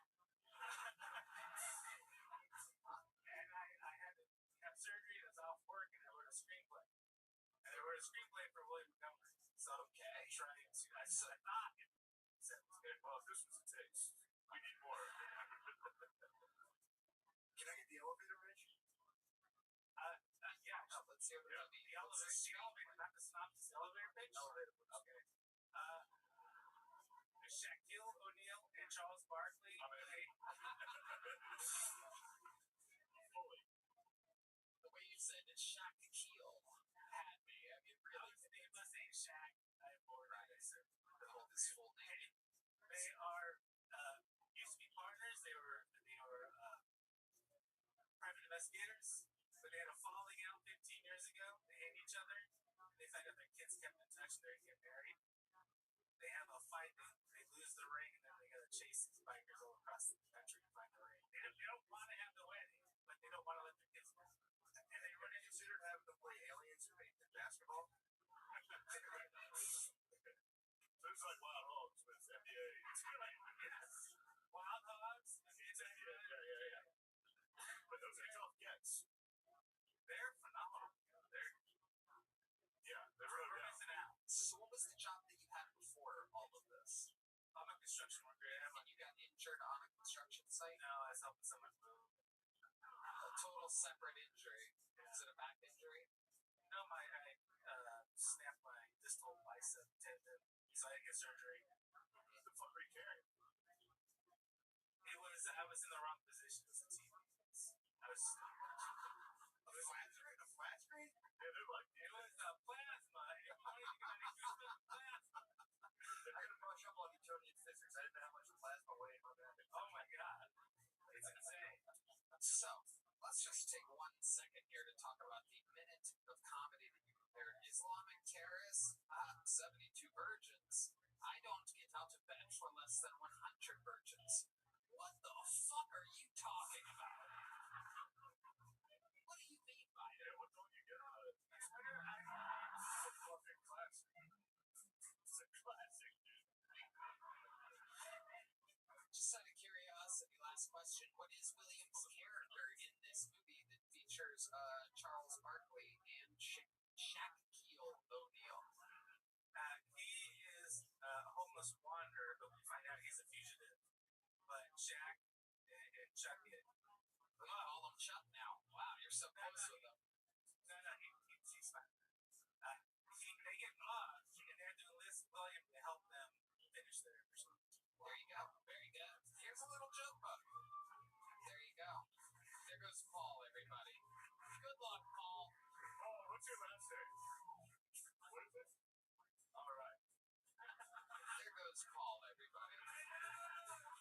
[SPEAKER 2] And I had to have surgery, and I was off work, and I wrote a screenplay. And I wrote a screenplay for William Montgomery. So I'm trying to. I thought it said, well, if this was a taste, we need more.
[SPEAKER 4] Can I get the elevator, Rich?
[SPEAKER 2] Yeah.
[SPEAKER 5] Oh, let's hear the
[SPEAKER 2] Yeah.
[SPEAKER 5] movie.
[SPEAKER 2] The elevator, not the synopsis, elevator pitch.
[SPEAKER 4] Elevator.
[SPEAKER 2] Okay. Shaquille O'Neal and Charles Barkley.
[SPEAKER 5] The way you said it, Shaquille had me. I mean, really.
[SPEAKER 2] His name was Shaq. I bored. I said
[SPEAKER 5] His full name.
[SPEAKER 2] they are used to be partners. They were private investigators, but they had a falling out 15 years ago. They hate each other. They find out their kids kept in touch. They're gonna get married. They have a fight. They lose the ring, and then they gotta chase these bikers all across the country to find the ring. They don't want to have the wedding, but they don't want to let their kids know. And they run into
[SPEAKER 4] Considered having to play aliens who hate basketball?
[SPEAKER 2] So it's like Wild Hogs with NBA. Yes. Wild Hogs. It's NBA. Yeah. But those are tough gets. They're phenomenal. They're really missing out.
[SPEAKER 5] So what was the job that you had before all of this?
[SPEAKER 2] I'm a construction worker.
[SPEAKER 5] And you got injured on a construction site?
[SPEAKER 2] No, I was helping someone move.
[SPEAKER 5] A total separate injury. Is it a back injury?
[SPEAKER 2] No, I snapped my distal bicep tendon, so I had to get surgery. What the fuck were you carrying? I was in the wrong position as a TV. I was
[SPEAKER 4] A flat screen?
[SPEAKER 2] Yeah, they're like, it was plasma. If you wanted to get an acoustic plasma.
[SPEAKER 4] I had to brush up on Newtonian physics. I didn't know how much plasma weighed.
[SPEAKER 2] Oh my god. It's insane.
[SPEAKER 5] So, let's just take 1 second here to talk about the minute of comedy that you prepared. Islamic terrorists, 72 virgins. I don't get out of bed for less than 100 virgins. What the fuck are you talking about? What do you mean by it?
[SPEAKER 2] Yeah, what don't you get out of it? It's a fucking classic. It's a classic, dude.
[SPEAKER 5] Just out of curiosity, last question. What is William's character in this movie that features Charles Barkley and Shaquille O'Neal?
[SPEAKER 2] He is a homeless wanderer, but we find out he's a fugitive. But Shaq and Chuck it.
[SPEAKER 5] We call him Chuck now. Wow, you're so close with him.
[SPEAKER 2] No, he's fine. They get lost, and they're doing this volume to help them finish their pursuit.
[SPEAKER 5] There you go. Very good. Here's a little joke book. There you go. There goes Paul, everybody. Good luck, Paul.
[SPEAKER 2] Oh, what's your last name? What is it? All right.
[SPEAKER 5] There goes Paul, everybody.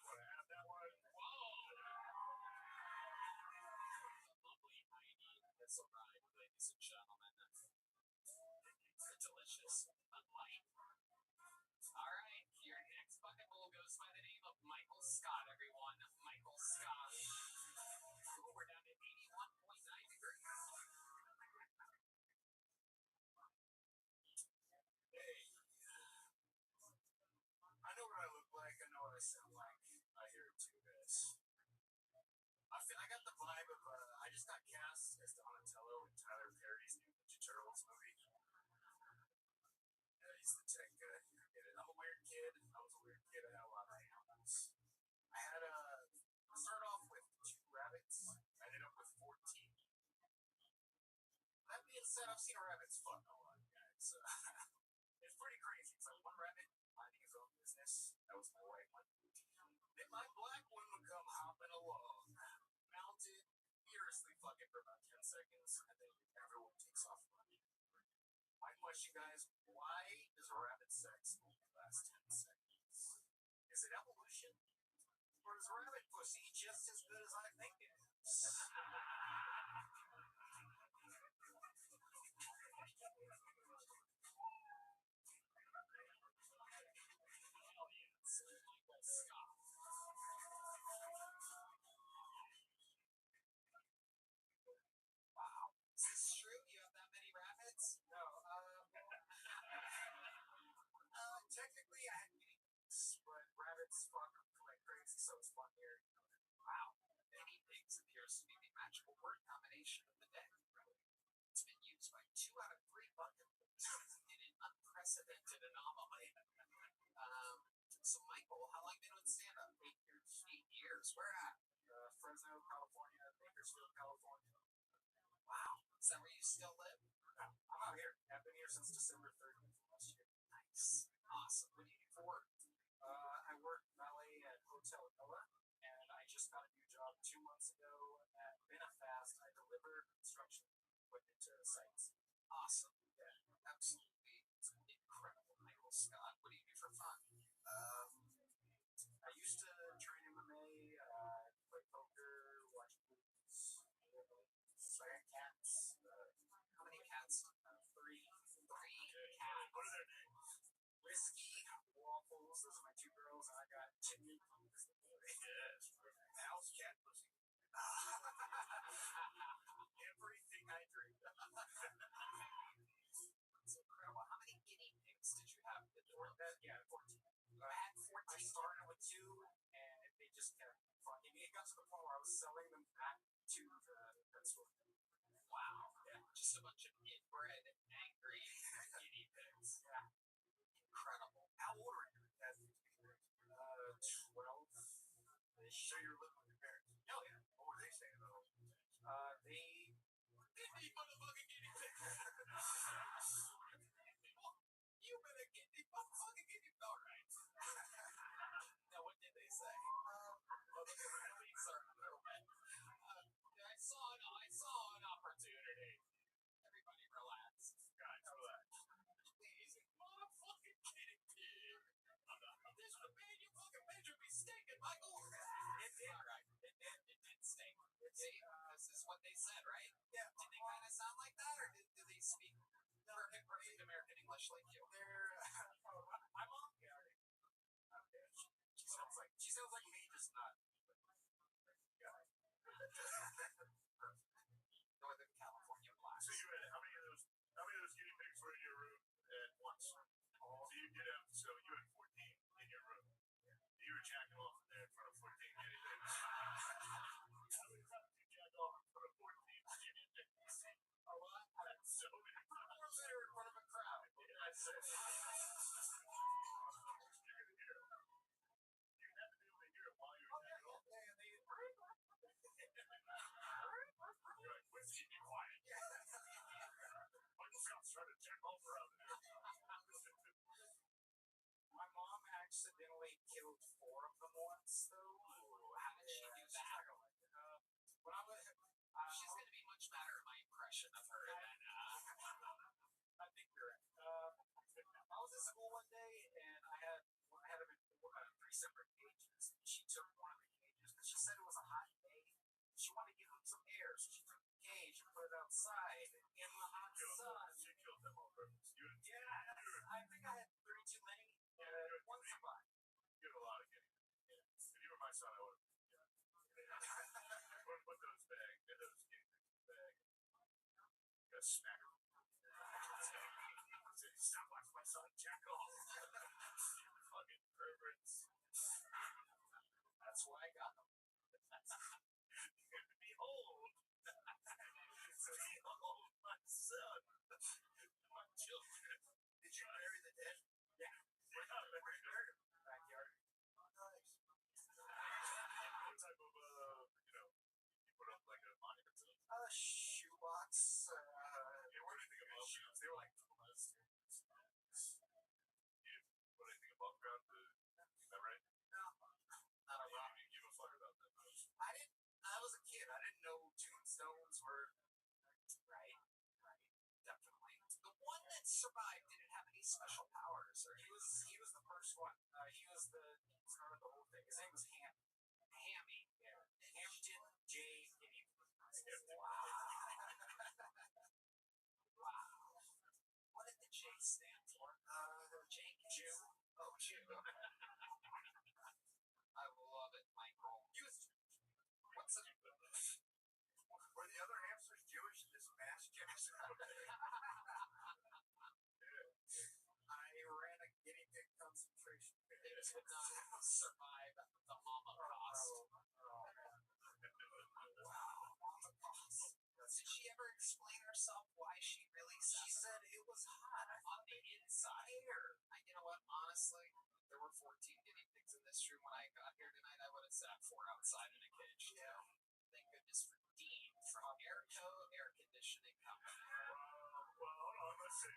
[SPEAKER 2] Want to have that one?
[SPEAKER 5] Whoa! The lovely Heidi has arrived, ladies and gentlemen. The delicious Bud Light. All right, your next bucket bowl goes by the name of Michael Scott, everyone. Michael Scott. Ooh, we're down to 81.9 degrees.
[SPEAKER 4] Hey. I know what I look like. I know what I sound like. I hear it too, guys. I got the vibe of, I just got cast as Donatello in Tyler Perry's new Ninja Turtles movie. He's the tech guy. I get it. I'm a weird kid. I was a weird kid. I had a lot of animals. I had started off with 2 rabbits. I ended up with 14. That being said, I've seen rabbits fuck a lot, guys. It's pretty crazy. It's like one rabbit minding his own business. That was my white one. Then my black one would come hopping along, mounted, furiously fucking for about 10 seconds, and then everyone takes off running. My question, guys, why does rabbit sex only last 10 seconds? Is it evolution? Or is rabbit pussy just as good as I think it is?
[SPEAKER 5] Michael Scott. so it's fun here. Wow. Guinea pigs appears to be the magical word combination of the day. It's been used by 2 out of 3 bucket loads in an unprecedented anomaly. So Michael, how long have you been doing stand-up? 8 years. 8 years. Where at? Fresno, California, Bakersfield, California. Wow. Is that where you still live? I'm out here. I've been here since December 30th last year. Nice. Awesome. What do you do for work? I work valet at Hotel Ella, and I just got a new job 2 months ago at Benefast. I deliver construction equipment to sites. Awesome. Yeah, absolutely incredible. Michael Scott, what do you do for fun? I used to train MMA, play poker, watch movies. So I got cats. How many cats? 3. 3 cats.
[SPEAKER 2] What are their names?
[SPEAKER 5] Whiskey, Waffles, those are my 2 girls, and I got Timmy.
[SPEAKER 2] Yes. How's cat pussy?
[SPEAKER 5] Everything I dreamed of. It's incredible. How many guinea pigs did you have? 14. Yeah, 14. I had 14. I started with 2, and they just kept fucking me. It got to the point where I was selling them back to the pet store. Wow. Yeah. Just a bunch of inbred, angry guinea pigs. Yeah. Incredible. How old are you? 12.
[SPEAKER 2] So you're living with your parents?
[SPEAKER 5] Oh, yeah.
[SPEAKER 2] What were they saying though?
[SPEAKER 5] They motherfucking guinea pig. You better get the motherfucking guinea pig. All right. Now, what did they say? I saw an opportunity. Everybody relax.
[SPEAKER 2] Guys, relax.
[SPEAKER 5] Please, motherfucking guinea pig. This would be you fucking major mistaken, Michael. It did. All right. It did stink. See, this is what they said, right? Yeah. Did they kind of sound like that, or did they speak perfect American English like you?
[SPEAKER 2] My mom? Yeah.
[SPEAKER 5] Okay. She sounds like me, just not. Northern California blast.
[SPEAKER 2] So you had how many of those guinea pigs were in your room at once? So you did have 14 in your room. You were jacking off in there in front of 14 guinea pigs. How many times did you jack off in front of 14 guinea pigs?
[SPEAKER 5] A lot.
[SPEAKER 2] That's so many times.
[SPEAKER 5] Or better in front of a crowd.
[SPEAKER 2] Yeah, I'd say. You're gonna hear it. You have to be able to hear it while you're jacking off. You're like, Whiskey, be quiet. Michael Scott's trying to jack off around there.
[SPEAKER 5] My mom accidentally killed 4 of them once, though. How did she do that? When I was, she's going to be much better at my impression of her than, I think you're right. I was at school one day, and I had them in 3 separate cages. She took one of the cages, because she said it was a hot day. She wanted to give them some air, so she took the cage and put it outside in the hot sun.
[SPEAKER 2] She killed them on purpose.
[SPEAKER 5] Yeah, I think I had 3 too many. One survived.
[SPEAKER 2] You had a lot of guinea pigs. Yeah. If you were my son, I would have. Put those guinea pigs in the bag. You gotta smack them. Stop watching my son jack off. You fucking perverts.
[SPEAKER 5] That's why I got them.
[SPEAKER 2] Behold. Behold, my son. My children. Did you bury the dead?
[SPEAKER 5] Yeah.
[SPEAKER 2] Where you buried him?
[SPEAKER 5] Backyard.
[SPEAKER 2] Nice. What type of, you put up like a monument to them?
[SPEAKER 5] Shoebox.
[SPEAKER 2] You didn't put anything above
[SPEAKER 5] Shoes. They were like Pumas.
[SPEAKER 2] You didn't put anything above ground to, is that right?
[SPEAKER 5] No. Not a rock.
[SPEAKER 2] You didn't give a fuck about that.
[SPEAKER 5] I was a kid. I didn't know tombstones were right. Definitely. The one that survived didn't have any special powers, or he was the first one. He started the whole thing. His name was Hammy. Yeah. Hampton J. Guinea. Wow. Wow. What did the J stand for? Jake? Jew? Oh, Jew. I love it, Michael. He was Jewish. What's it?
[SPEAKER 2] Were the other hamsters Jewish in this mass genocide?
[SPEAKER 5] I ran a guinea pig concentration camp. restroom when I got here tonight, I would have sat 4 outside in a cage. Yeah. Thank goodness for Dean from Airco Air Conditioning Company.
[SPEAKER 2] Well, hold on, let's see.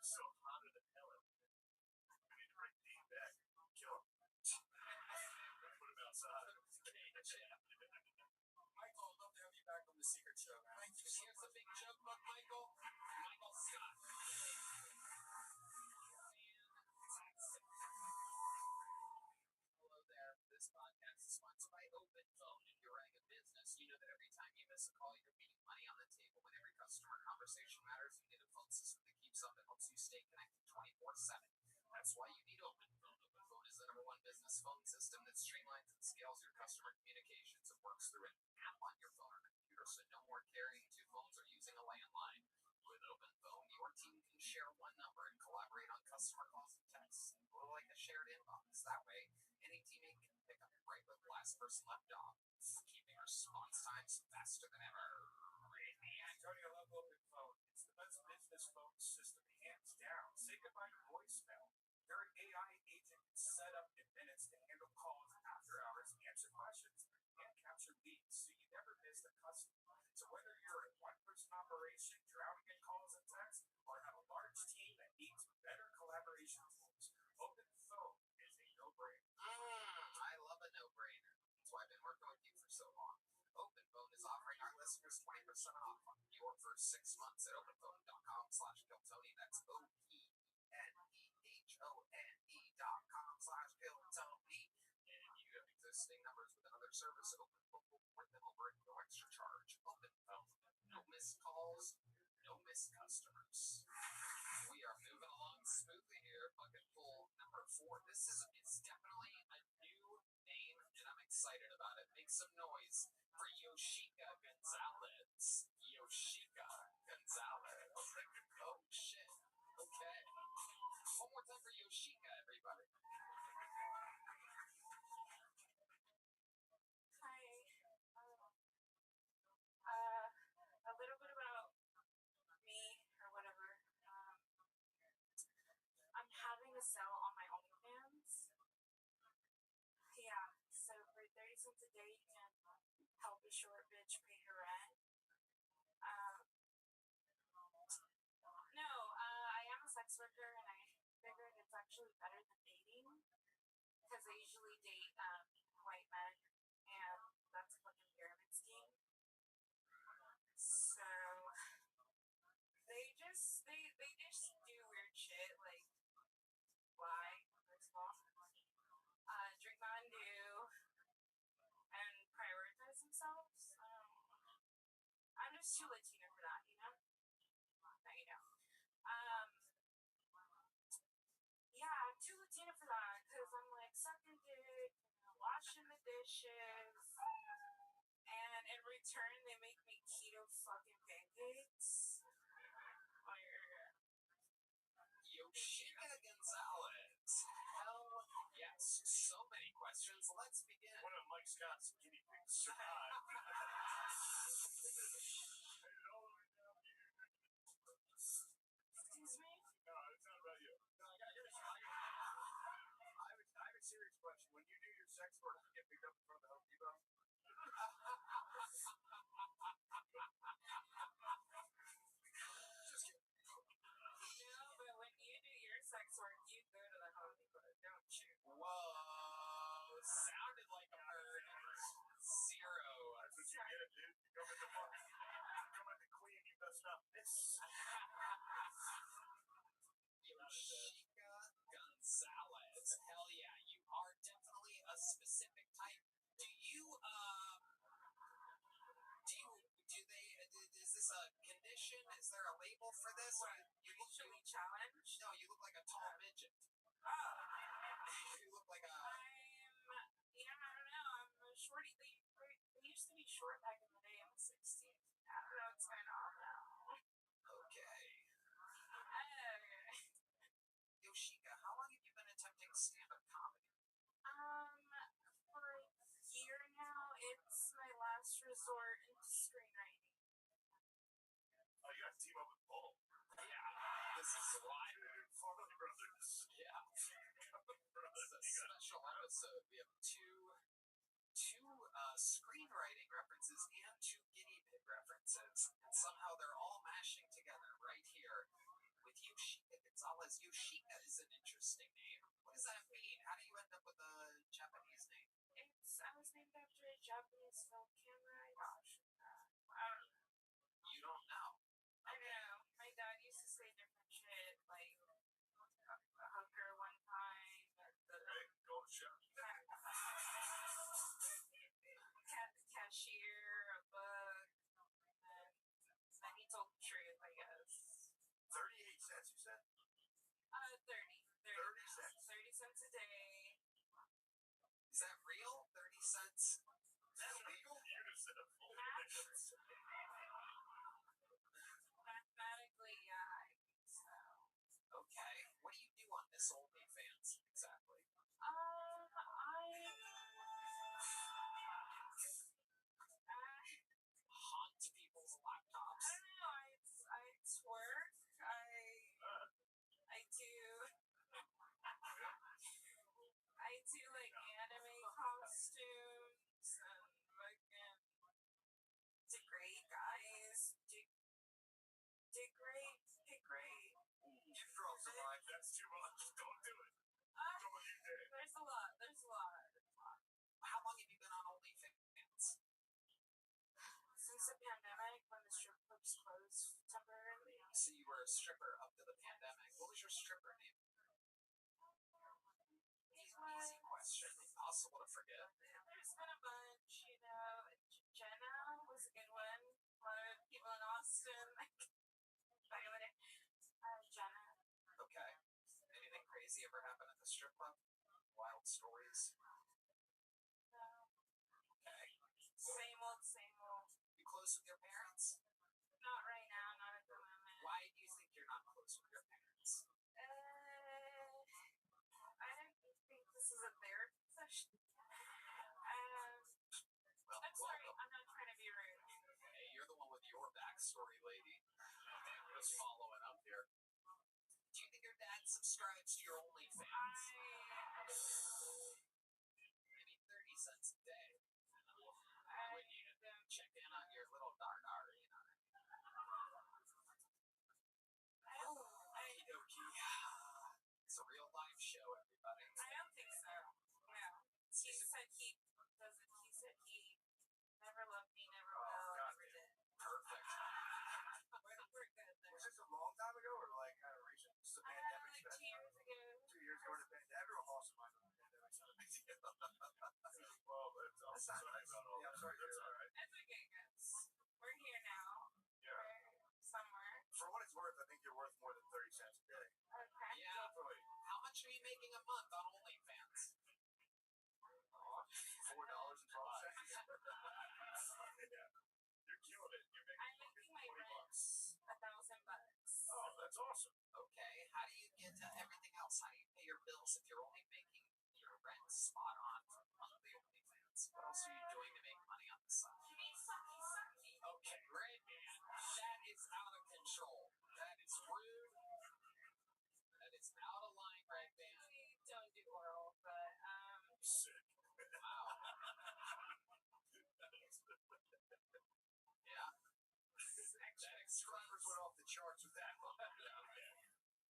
[SPEAKER 2] So hotter than hell. We need to bring Dean back. Kill him. Put him outside.
[SPEAKER 5] Michael, I'd love to have you back on The Secret Show. Thank you. Here's the big joke about Michael. Michael Scott. Hello there. This podcast is sponsored by Open Phone. If you're running a business, you know that every time you miss a call, you're leaving money on the table. When every customer conversation matters, you need a phone system that keeps up and helps you stay connected 24/7. That's why you need Open Phone. Open Phone is the #1 business phone system that streamlines and scales your customer communications and works through an app on your phone or computer, so no more carrying 2 phones or using a landline. With Open Phone, your team can share one number and collaborate on customer calls and texts, a little like a shared inbox. That way, any teammate can pick up right where the last person left off, keeping response times faster than ever.
[SPEAKER 2] Tony, I love Open Phone. It's the best business phone system, hands down. Say goodbye to voicemail. Their AI agent is set up in minutes to handle calls after hours, answer questions, and capture leads, so you never miss a customer. So whether you're a one-person operation, drowning in calls and texts, or have a large team that needs better collaboration tools, Open Phone is a no-brainer.
[SPEAKER 5] I love a no-brainer. That's why I've been working with you for so long. Open Phone is offering our listeners 20% off on your first 6 months at openphone.com/Kiltony. That's OPENEHONE.com/Kiltony. And if you have existing numbers with another service, Open Phone will port them over at no extra charge. Open Phone. No missed calls, no missed customers. We are moving along smoothly here. Bucket full number 4. This is definitely a new name, and I'm excited about it. Make some noise for Yoshika Gonzalez. Yoshika Gonzalez. Oh, shit. Okay. One more time for Yoshika, everybody.
[SPEAKER 7] Hi. A little bit about me or whatever. I'm having a sale on my OnlyFans. Yeah, so for 30 cents a day, you can help a short bitch pay her rent. No, I am a sex worker, and I figured it's actually better than dating because I usually date white men, and that's a fucking pyramid scheme. So they just do weird shit like lie, first of all, drink Mountain Dew, and prioritize themselves. I'm just too Latina for that, you know? Now you know. Yeah, I'm too Latina for that because I'm like sucking dick, washing the dishes, and in return they make me keto fucking pancakes.
[SPEAKER 5] Yoshika Gonzalez. Hell yes. So many questions. Let's begin.
[SPEAKER 2] One of Mike Scott's guinea pigs survived.
[SPEAKER 7] Excuse me?
[SPEAKER 2] No, it's not about you. No, I have a serious question. When you do your sex work, you get picked up in front of the Home Depot? Just kidding.
[SPEAKER 7] No, but when you do your sex work, you go to the Home Depot, don't you?
[SPEAKER 5] Whoa. Sounded like a bird. 0.
[SPEAKER 2] That's what you get, dude. You come at the park. You come at the queen, you best not miss.
[SPEAKER 5] Yoshika Gonzalez. Hell yeah, you are definitely a specific type. Is this a condition? Is there a label for this?
[SPEAKER 7] What? Usually challenge?
[SPEAKER 5] No, you look like a tall midget.
[SPEAKER 7] Oh.
[SPEAKER 5] You look like a...
[SPEAKER 7] I don't know. I'm a shorty. They used to be short back in the day. I'm 16. I don't know what's going on now.
[SPEAKER 5] Okay. Yoshika, how long have you been attempting stand-up comedy?
[SPEAKER 7] For a year now. It's my last resort into screenwriting.
[SPEAKER 2] Oh, you got to team up with Bull.
[SPEAKER 5] Yeah, this is why.
[SPEAKER 2] Farley Brothers.
[SPEAKER 5] Yeah. It's a special episode. We have two screenwriting references and two guinea pig references, and somehow they're all mashing together right here with Yoshika Gonzalez. Yoshika is an interesting name. What does that mean? How do you end up with a Japanese name?
[SPEAKER 7] I was named after a Japanese film camera. Gosh, I don't know.
[SPEAKER 5] You don't know.
[SPEAKER 7] I know. My dad used to say different shit, like a hooker one time.
[SPEAKER 2] Hey, go shot.
[SPEAKER 7] Cashier, a book, and then he told the truth, I guess.
[SPEAKER 2] 38 cents, you said?
[SPEAKER 7] 30
[SPEAKER 2] cents.
[SPEAKER 7] 30 cents a day.
[SPEAKER 5] Is that real? 30 cents?
[SPEAKER 2] Is that legal? You just said a full
[SPEAKER 7] Mathematically, yeah, I think so.
[SPEAKER 5] Okay. What do you do on this OnlyFans exactly? Haunt people's laptops.
[SPEAKER 7] I don't know. I twerk. I do like anime costumes and fucking degrade guys. Degrade.
[SPEAKER 2] You drop the line. That's too much. Don't do it. Go with your day.
[SPEAKER 7] There's a lot.
[SPEAKER 5] How long have you been on OnlyFans?
[SPEAKER 7] Since the pandemic, when the strip clubs closed temporarily.
[SPEAKER 5] So you were a stripper up to the pandemic. What was your stripper name? Easy question. Impossible to forget.
[SPEAKER 7] There's been a bunch, Jenna was a good one. A lot of people in Austin, Jenna.
[SPEAKER 5] Okay. Anything crazy ever happen at the strip club? Wild stories?
[SPEAKER 7] No.
[SPEAKER 5] Okay.
[SPEAKER 7] Same old.
[SPEAKER 5] You close with your parents?
[SPEAKER 7] Not right now, not at the moment.
[SPEAKER 5] Why do you think you're not close with your parents?
[SPEAKER 7] I don't think this is a therapy session.
[SPEAKER 5] Well,
[SPEAKER 7] I'm sorry,
[SPEAKER 5] welcome.
[SPEAKER 7] I'm not trying to be rude.
[SPEAKER 5] Hey, you're the one with your backstory, lady. Just following up here. Do you think your dad subscribes to your OnlyFans? Maybe 30 cents a day. When you check in on your little dar, Okie dokie. It's a real live show, everybody.
[SPEAKER 7] I don't think so. No. He said he never loved me, never will, never did.
[SPEAKER 5] Perfect.
[SPEAKER 7] We're good there.
[SPEAKER 2] Was this a long time ago or like kind of recent? Just the pandemic
[SPEAKER 7] Like
[SPEAKER 2] stuff?
[SPEAKER 7] 2 years ago.
[SPEAKER 2] 2 years ago to the pandemic. Everyone lost their mind on the pandemic. It's not a big deal. Well, I'm sorry about all that. I'm sorry. That's all right.
[SPEAKER 7] It's okay, guys. We're here now.
[SPEAKER 2] Yeah.
[SPEAKER 7] We're somewhere.
[SPEAKER 2] For what it's worth, I think you're worth more than 30 cents a day.
[SPEAKER 7] Okay.
[SPEAKER 5] Yeah.
[SPEAKER 2] Definitely.
[SPEAKER 5] How much are you making a month on OnlyFans?
[SPEAKER 2] $4.12. Yeah. You're killing it. You're
[SPEAKER 7] I'm
[SPEAKER 2] making
[SPEAKER 7] making my
[SPEAKER 2] $20.
[SPEAKER 7] rent $1,000.
[SPEAKER 2] Oh, that's awesome.
[SPEAKER 5] Okay. How do you get to everything else? How do you pay your bills if you're only making your rent spot on from monthly OnlyFans? What else are you doing to make money on the side? Okay, great, man. That is out of control. That is rude. That is out of line, right, man?
[SPEAKER 7] We don't do oral, but
[SPEAKER 2] Sick.
[SPEAKER 5] Wow. Yeah. That
[SPEAKER 2] Subscribers went off the charts with that one.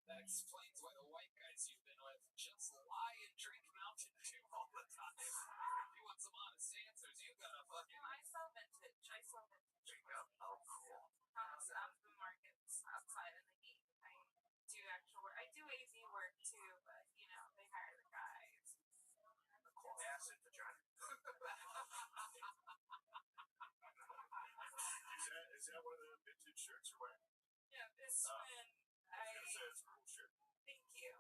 [SPEAKER 5] That explains why the white guys you've been with just lie and drink Mountain Dew all the time. If you want some honest answers, you gotta fucking...
[SPEAKER 7] I sell vintage.
[SPEAKER 5] Drink up. Oh, cool.
[SPEAKER 7] Out of the markets outside in the heat. I do actual work. I do AV work too, but they hire the guys.
[SPEAKER 2] Acid vagina. Is that one of the vintage shirts you're wearing?
[SPEAKER 7] Yeah, this one.
[SPEAKER 2] I was gonna say it's a cool shirt.
[SPEAKER 7] Thank you.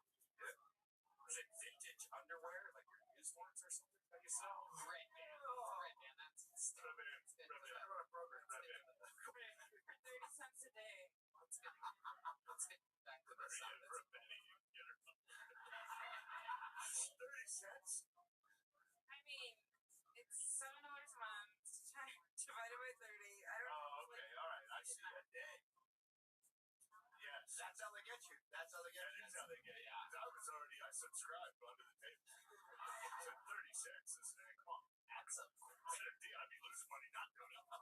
[SPEAKER 2] Is it vintage underwear, like your used ones or something that you sell?
[SPEAKER 5] Great, man. Great, man. That's...
[SPEAKER 2] Rabbi, I run a program. Rabbi.
[SPEAKER 7] For 30 cents a day.
[SPEAKER 5] Let's get back to this.
[SPEAKER 2] For a penny, you can get her. 30 cents?
[SPEAKER 7] I mean, it's $7 a month divided by 30. I don't know.
[SPEAKER 2] Oh, okay. All right. I see. A day. Yes. That's how they get you. That is how they get you. I subscribed under the table. So 30 sex, isn't it? Come on.
[SPEAKER 5] That's a
[SPEAKER 2] I'd be losing money not doing it. I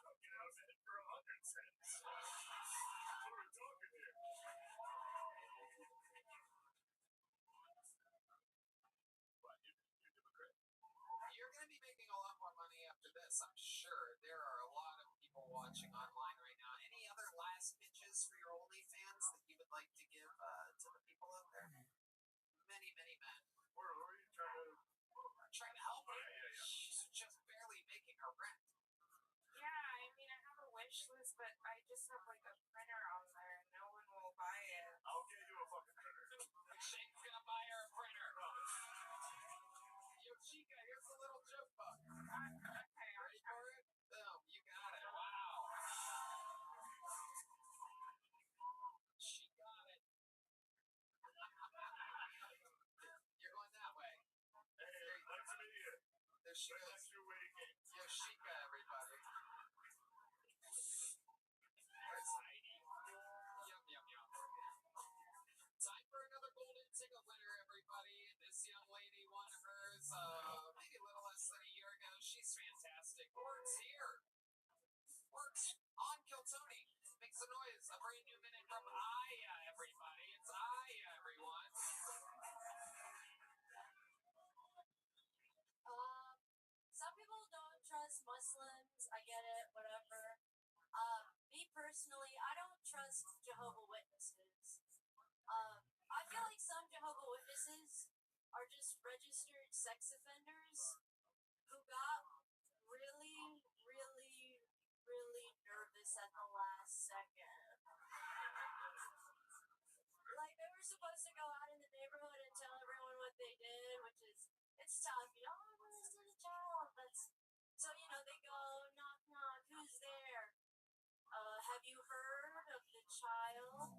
[SPEAKER 2] don't get out of bed for 100 cents. What are we talking here? What, you Democrat?
[SPEAKER 5] You're going to be making a lot more money after this, I'm sure. There are a lot of people watching online right now. Any other last pitches for your OnlyFans that you would like to give to the people out there? Many, many men.
[SPEAKER 2] Where are you trying to...
[SPEAKER 5] I'm trying to help her.
[SPEAKER 2] Yeah.
[SPEAKER 5] She's just barely making her rent.
[SPEAKER 7] Yeah, I mean, I have a wish list, but I just have like a printer on there. No one will buy it.
[SPEAKER 2] I'll get you a fucking printer.
[SPEAKER 5] Shane's going to buy her a printer. Yo, Chica, here's a little joke book.
[SPEAKER 7] Okay,
[SPEAKER 5] Ready for it? Boom, you got it. Wow. She got it. You're going that way.
[SPEAKER 2] Hey, nice to meet you.
[SPEAKER 5] There she
[SPEAKER 2] Right
[SPEAKER 5] goes.
[SPEAKER 2] next to your waiting game.
[SPEAKER 5] Yo, Chica, everybody. There's Heidi. Yum, yum, yum. Time for another golden ticket winner, everybody. This young lady won hers maybe a little less than a year ago. She's fantastic. Works here. Works on Kiltony. Makes a noise. A brand new minute from Aya, everybody. It's Aya, everyone.
[SPEAKER 9] Some people don't trust Muslims. I get it, whatever. Me personally, I don't trust Jehovah Witnesses. I feel like some Jehovah Witnesses are just registered sex offenders who got really, really, really nervous at the last second. Like, they were supposed to go out in the neighborhood and tell everyone what they did, which is, it's tough, you know, I molested a child. So, you know, they go, knock, knock, who's there? Have you heard of the child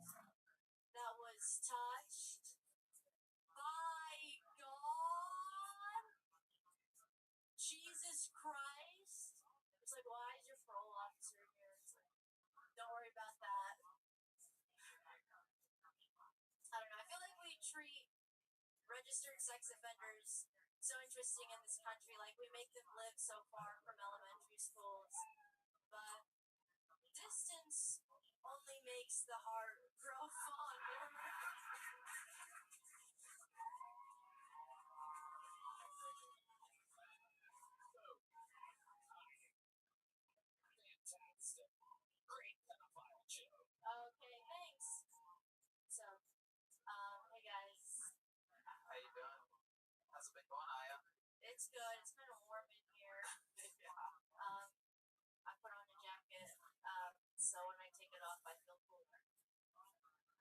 [SPEAKER 9] that was touched by God? Jesus Christ? It's like, why is your parole officer here? It's like, don't worry about that. I don't know. I feel like we treat registered sex offenders so interesting in this country. Like, we make them live so far from elementary schools. But distance only makes the heart grow fonder.
[SPEAKER 5] Fantastic. Great pedophile joke.
[SPEAKER 9] Okay, thanks. So, hey guys.
[SPEAKER 5] How you doing? How's it been going, Aya?
[SPEAKER 9] It's good. It's kind of warm in here.
[SPEAKER 5] Yeah.
[SPEAKER 9] I put on a jacket, so when I take it off, I feel cooler.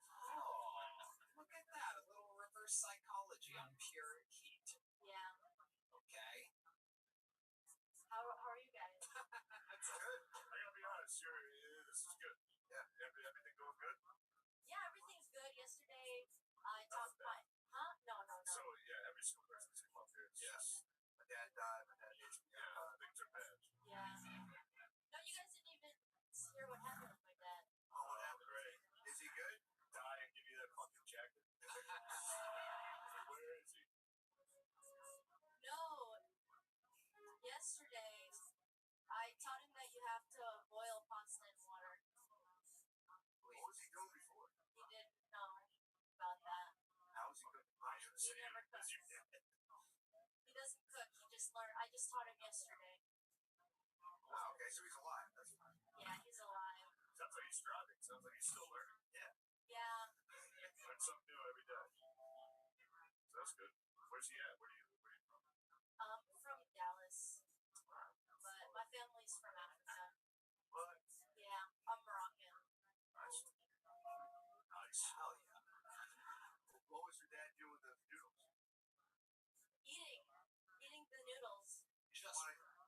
[SPEAKER 5] Oh, look at that. A little reverse psychology on pure heat.
[SPEAKER 9] Yeah.
[SPEAKER 5] Okay.
[SPEAKER 9] How are you guys?
[SPEAKER 2] That's good. I gotta be honest, this is good. Yeah, everything going good?
[SPEAKER 9] Yeah, everything's good. Yesterday, I talked my... Huh? No.
[SPEAKER 2] So, yeah, every single person's come up here.
[SPEAKER 5] Yes. My dad died. My dad is.
[SPEAKER 2] Yeah, things are bad.
[SPEAKER 9] Yeah. No, you guys didn't even hear what happened with my dad.
[SPEAKER 2] Oh, what happened? Right. Is he good? Die and give you that fucking jacket? Where is he?
[SPEAKER 9] No. Yesterday, I taught him that you have to boil pasta in water.
[SPEAKER 2] What was he doing before?
[SPEAKER 9] He didn't know about that.
[SPEAKER 2] How was he good?
[SPEAKER 9] He never cooks. He doesn't cook. He just learned. I just taught him yesterday.
[SPEAKER 2] Oh, okay, so he's alive. That's fine.
[SPEAKER 9] Yeah, he's alive.
[SPEAKER 2] Sounds like he's striving. Sounds like he's still learning. Yeah.
[SPEAKER 9] Yeah.
[SPEAKER 2] Learn something new every day. So that's good. Where's he at? Where are you from?
[SPEAKER 9] From Dallas. But my family's from Africa.
[SPEAKER 2] What?
[SPEAKER 9] Yeah, I'm Moroccan.
[SPEAKER 2] Nice. Nice. Hell yeah. What was your dad doing with the noodles?
[SPEAKER 9] Eating the noodles.
[SPEAKER 5] Just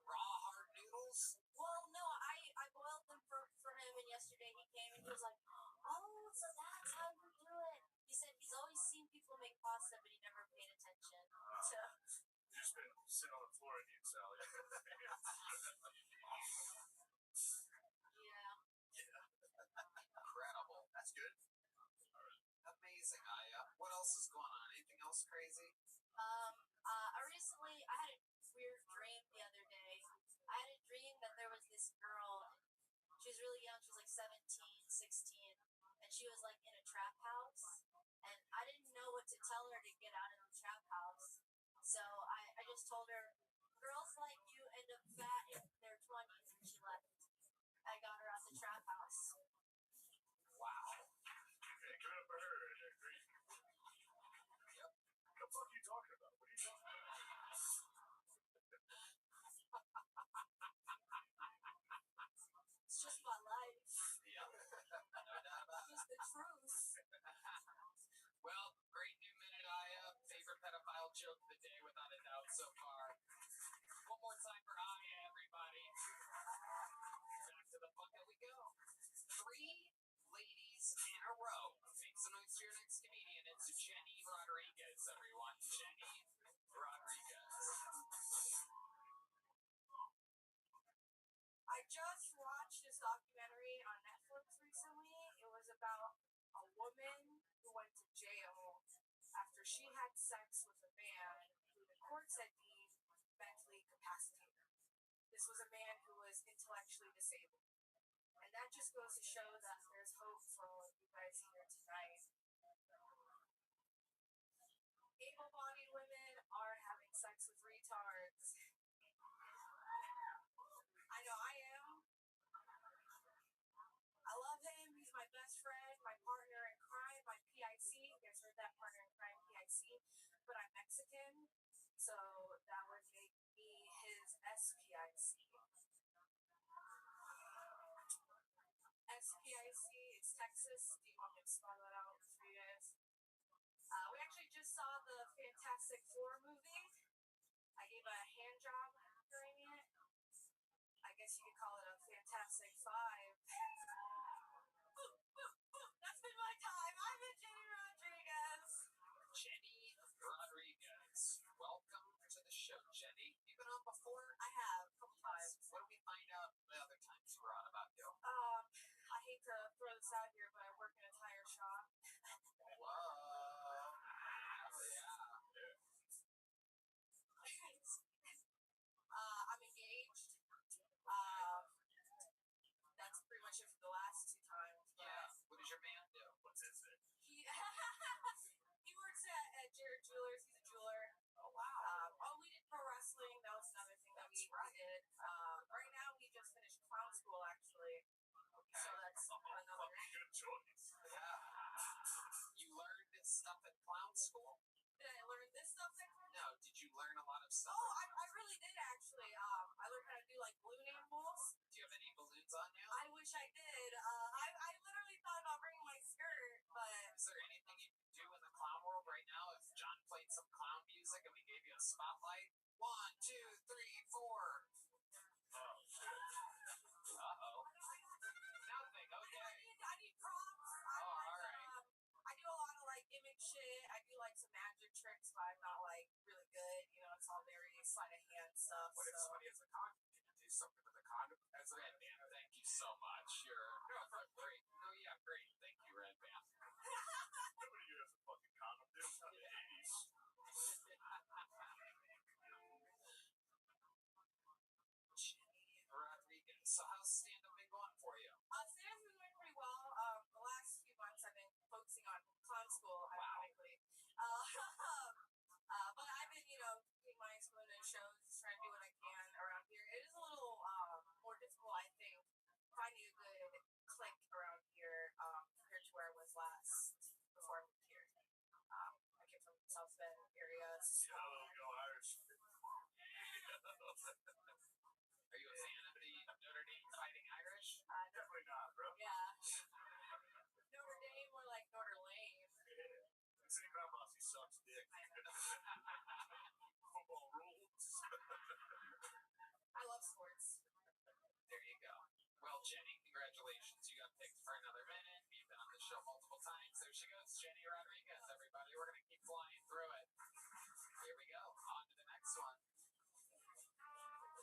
[SPEAKER 5] raw hard noodles?
[SPEAKER 9] Well, no, I boiled them for him, and yesterday he came and he was like, oh, so that's how you do it. He said he's always seen people make pasta, but he never paid attention. 17, 16, and she was like in a trap house, and I didn't know what to tell her to get out of the trap house. So I just told her, girls like you end up fat in their 20s, and she left. I got her out the trap house.
[SPEAKER 5] Wow.
[SPEAKER 2] Hey, good up for her. They're crazy.
[SPEAKER 5] Yep.
[SPEAKER 2] The fuck are you talking about? What are you talking about?
[SPEAKER 9] It's just my life.
[SPEAKER 5] Yeah. No doubt about
[SPEAKER 9] It's
[SPEAKER 5] it.
[SPEAKER 9] the truth.
[SPEAKER 5] Well, great new minute, Aya. Favorite pedophile joke of the day, without a doubt, so far. One more time for Aya, everybody. Back to the bucket we go. 3 ladies in a row. Make some noise for your next comedian. It's Jenny Rodriguez, everyone. Jenny Rodriguez.
[SPEAKER 7] I just watched this documentary on Netflix recently. It was about a woman who went to jail after she had sex with a man who the courts had deemed mentally incapacitated. This was a man who was intellectually disabled. And that just goes to show that there's hope for all of you guys here tonight. Able-bodied women are having sex with retards. I know I am. I love him. He's my best friend, my partner in crime, my PIC. You guys heard that, partner in crime, PIC. But I'm Mexican, so that would make me his SPIC. SPIC, it's Texas. Do you want me to spell that out for you guys? We actually just saw the Fantastic Four movie. I gave a hand job during it. I guess you could call it a Fantastic Five. That's been my time. I'm Jenny Rodriguez.
[SPEAKER 5] Jenny Rodriguez. Welcome to the show, Jenny. You been on before?
[SPEAKER 7] I have a couple times.
[SPEAKER 5] What did we find out the other times you were on about you?
[SPEAKER 7] I hate to throw this out here, but I work in a tire shop.
[SPEAKER 5] Whoa. Oh, yeah.
[SPEAKER 7] I'm engaged. That's pretty much it for the last 2 times.
[SPEAKER 5] Yeah. What does your man do?
[SPEAKER 2] What's his name?
[SPEAKER 7] He works at Jared Jewelers. He's a jeweler.
[SPEAKER 5] Oh, wow.
[SPEAKER 7] We did pro wrestling. That was another thing that we did. Right now, we just finished clown school, actually.
[SPEAKER 5] Okay.
[SPEAKER 7] So that's another.
[SPEAKER 2] Fucking good choice.
[SPEAKER 5] Yeah. You learned this stuff at clown school?
[SPEAKER 7] Did I learn this stuff there?
[SPEAKER 5] No. Did you learn a lot of stuff?
[SPEAKER 7] Oh, I really did, actually. I learned how to do, like, balloon animals.
[SPEAKER 5] Do you have any balloons on you?
[SPEAKER 7] I wish I did. I literally thought about bringing my skirt, but
[SPEAKER 5] Is there anything you can do in the clown world right now if John played some clown music and we gave you a spotlight? 1, 2, 3, 4.
[SPEAKER 2] Oh, shit.
[SPEAKER 5] Uh-oh. Nothing. Okay.
[SPEAKER 7] I need props.
[SPEAKER 5] Oh, all right.
[SPEAKER 7] I do a lot of, like, gimmick shit. I do, like, some magic tricks, but I'm not, like, really good. You know, it's all very sleight of hand stuff.
[SPEAKER 5] What if
[SPEAKER 7] so.
[SPEAKER 5] somebody has a condom? Can you do something with a condom? As a Red Band, thank you so much. You're great. No, yeah, great. Thank you, Red Band.
[SPEAKER 2] Nobody here has a fucking condom. This is not the 80s.
[SPEAKER 5] Jenny Rodriguez. So how's stand-up been going for you?
[SPEAKER 7] Stand-up's been going pretty well. The last few months I've been focusing on clown school, ironically. But I've been, getting my exposure to shows, just trying to do what I can around here. It is a little more difficult, I think, finding a good clique around here compared to where I was last before I moved here. I came from the South Bend area. So.
[SPEAKER 2] Go Irish.
[SPEAKER 5] Are you a fan of the Notre Dame Fighting Irish?
[SPEAKER 2] Definitely not, bro.
[SPEAKER 7] Yeah. Notre Dame or like Notre Lame.
[SPEAKER 2] Yeah. City Ground Bossy sucks dick. Football rules.
[SPEAKER 7] I love sports.
[SPEAKER 5] There you go. Well, Jenny, congratulations. You got picked for another minute. You've been on the show multiple times. There she goes, Jenny Rodriguez, everybody. We're going to keep flying through it. Here we go. On to the next one.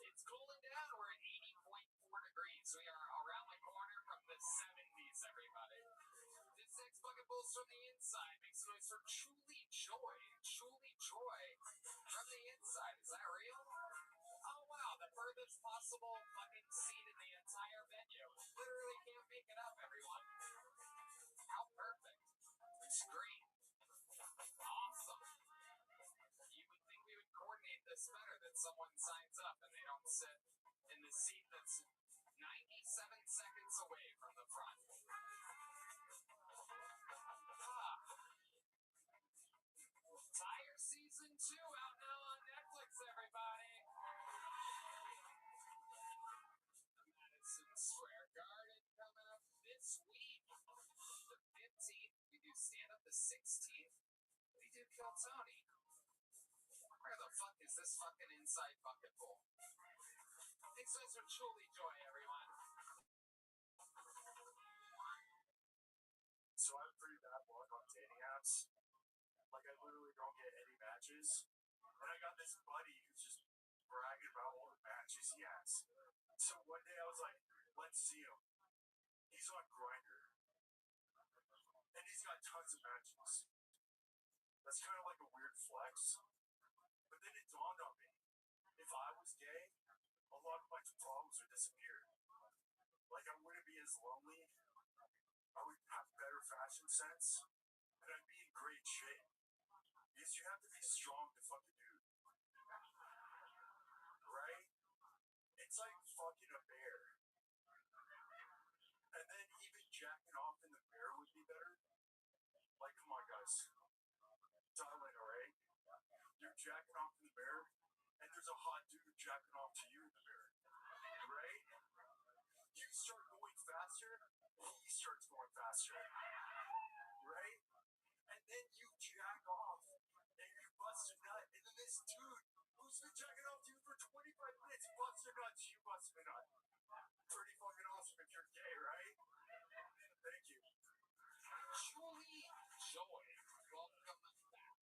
[SPEAKER 5] It's cooling down. We're at 80.4 degrees. We are around the corner from the 70s, everybody. This next bucket pulls from the inside. Makes noise for Truly Joy. Truly Joy from the inside. Is that real? Oh, wow. The furthest possible fucking seat in the entire venue. Literally can't make it up. screen. Awesome. You would think we would coordinate this better, that someone signs up and they don't sit in the seat that's 97 seconds away from the front. Tire Season 2 out now on Netflix, everybody. Madison Square Garden coming up this week. The 15th, we do stand-up. The 16th, we do Kill Tony. Where the fuck is this fucking inside bucket bowl? Thanks so much for Truly Joy, everyone.
[SPEAKER 2] So I have pretty bad luck on dating apps. Like, I literally don't get any matches. And I got this buddy who's just bragging about all the matches he has. So one day I was like, let's see him. He's on Grindr. And he's got tons of matches. That's kind of like a weird flex. But then it dawned on me. If I was gay, a lot of my problems would disappear. Like, I wouldn't be as lonely. I would have better fashion sense. And I'd be in great shape. Because you have to be strong to fuck a dude. Right? It's like fucking a bear. And then even jacking off in the bear would be better. Like, come on, guys. Dial in, alright? You're jacking off in the bear, and there's a hot dude jacking off to you in the bear. Right? You start going faster, he starts going faster. Right? And then you jack off, and you bust a nut, and then this dude who's been jacking off to you for 25 minutes busts a nut, you bust a nut. Pretty fucking awesome if you're gay, right? Thank you.
[SPEAKER 5] Truly Joy, welcome back.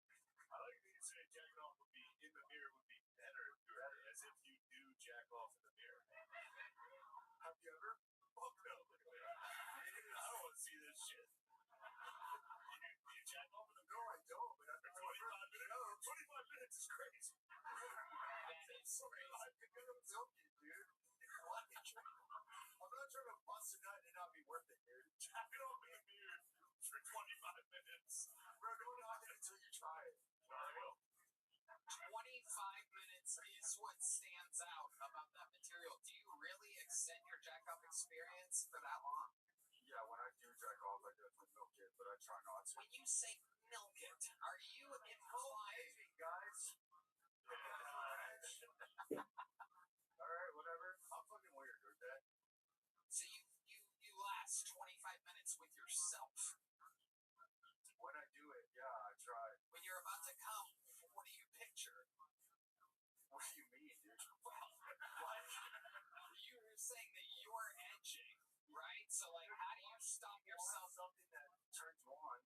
[SPEAKER 2] I like that you say jacking off would be in the mirror would be better, as if you do jack off in the mirror. Have you ever? Fuck no, look at that. I don't want to see this shit. You jack off in the mirror? No, I don't, but after 25 minutes, 25 minutes is crazy.
[SPEAKER 5] That is crazy.
[SPEAKER 2] I'm joking, dude. What? I'm not trying to bust a nut and not be worth it, dude. Jack it off in the mirror for 25 minutes. Bro, don't knock it until you try it. No, I will.
[SPEAKER 5] 25 minutes is what stands out about that material. Do you really extend your jack-off experience for that long?
[SPEAKER 2] Yeah, when I do jack off, I definitely milk it, but I try not to.
[SPEAKER 5] When you say milk it, are you implying...
[SPEAKER 2] guys. Alright, whatever. I'm fucking weird, okay?
[SPEAKER 5] So you last 25 minutes with yourself.
[SPEAKER 2] When I do it, yeah, I try.
[SPEAKER 5] When you're about to come, what do you picture?
[SPEAKER 2] What do you mean, dude?
[SPEAKER 5] Well, what? You were saying that you're edging, right? So, like, how do you stop yourself?
[SPEAKER 2] Something that turns you on,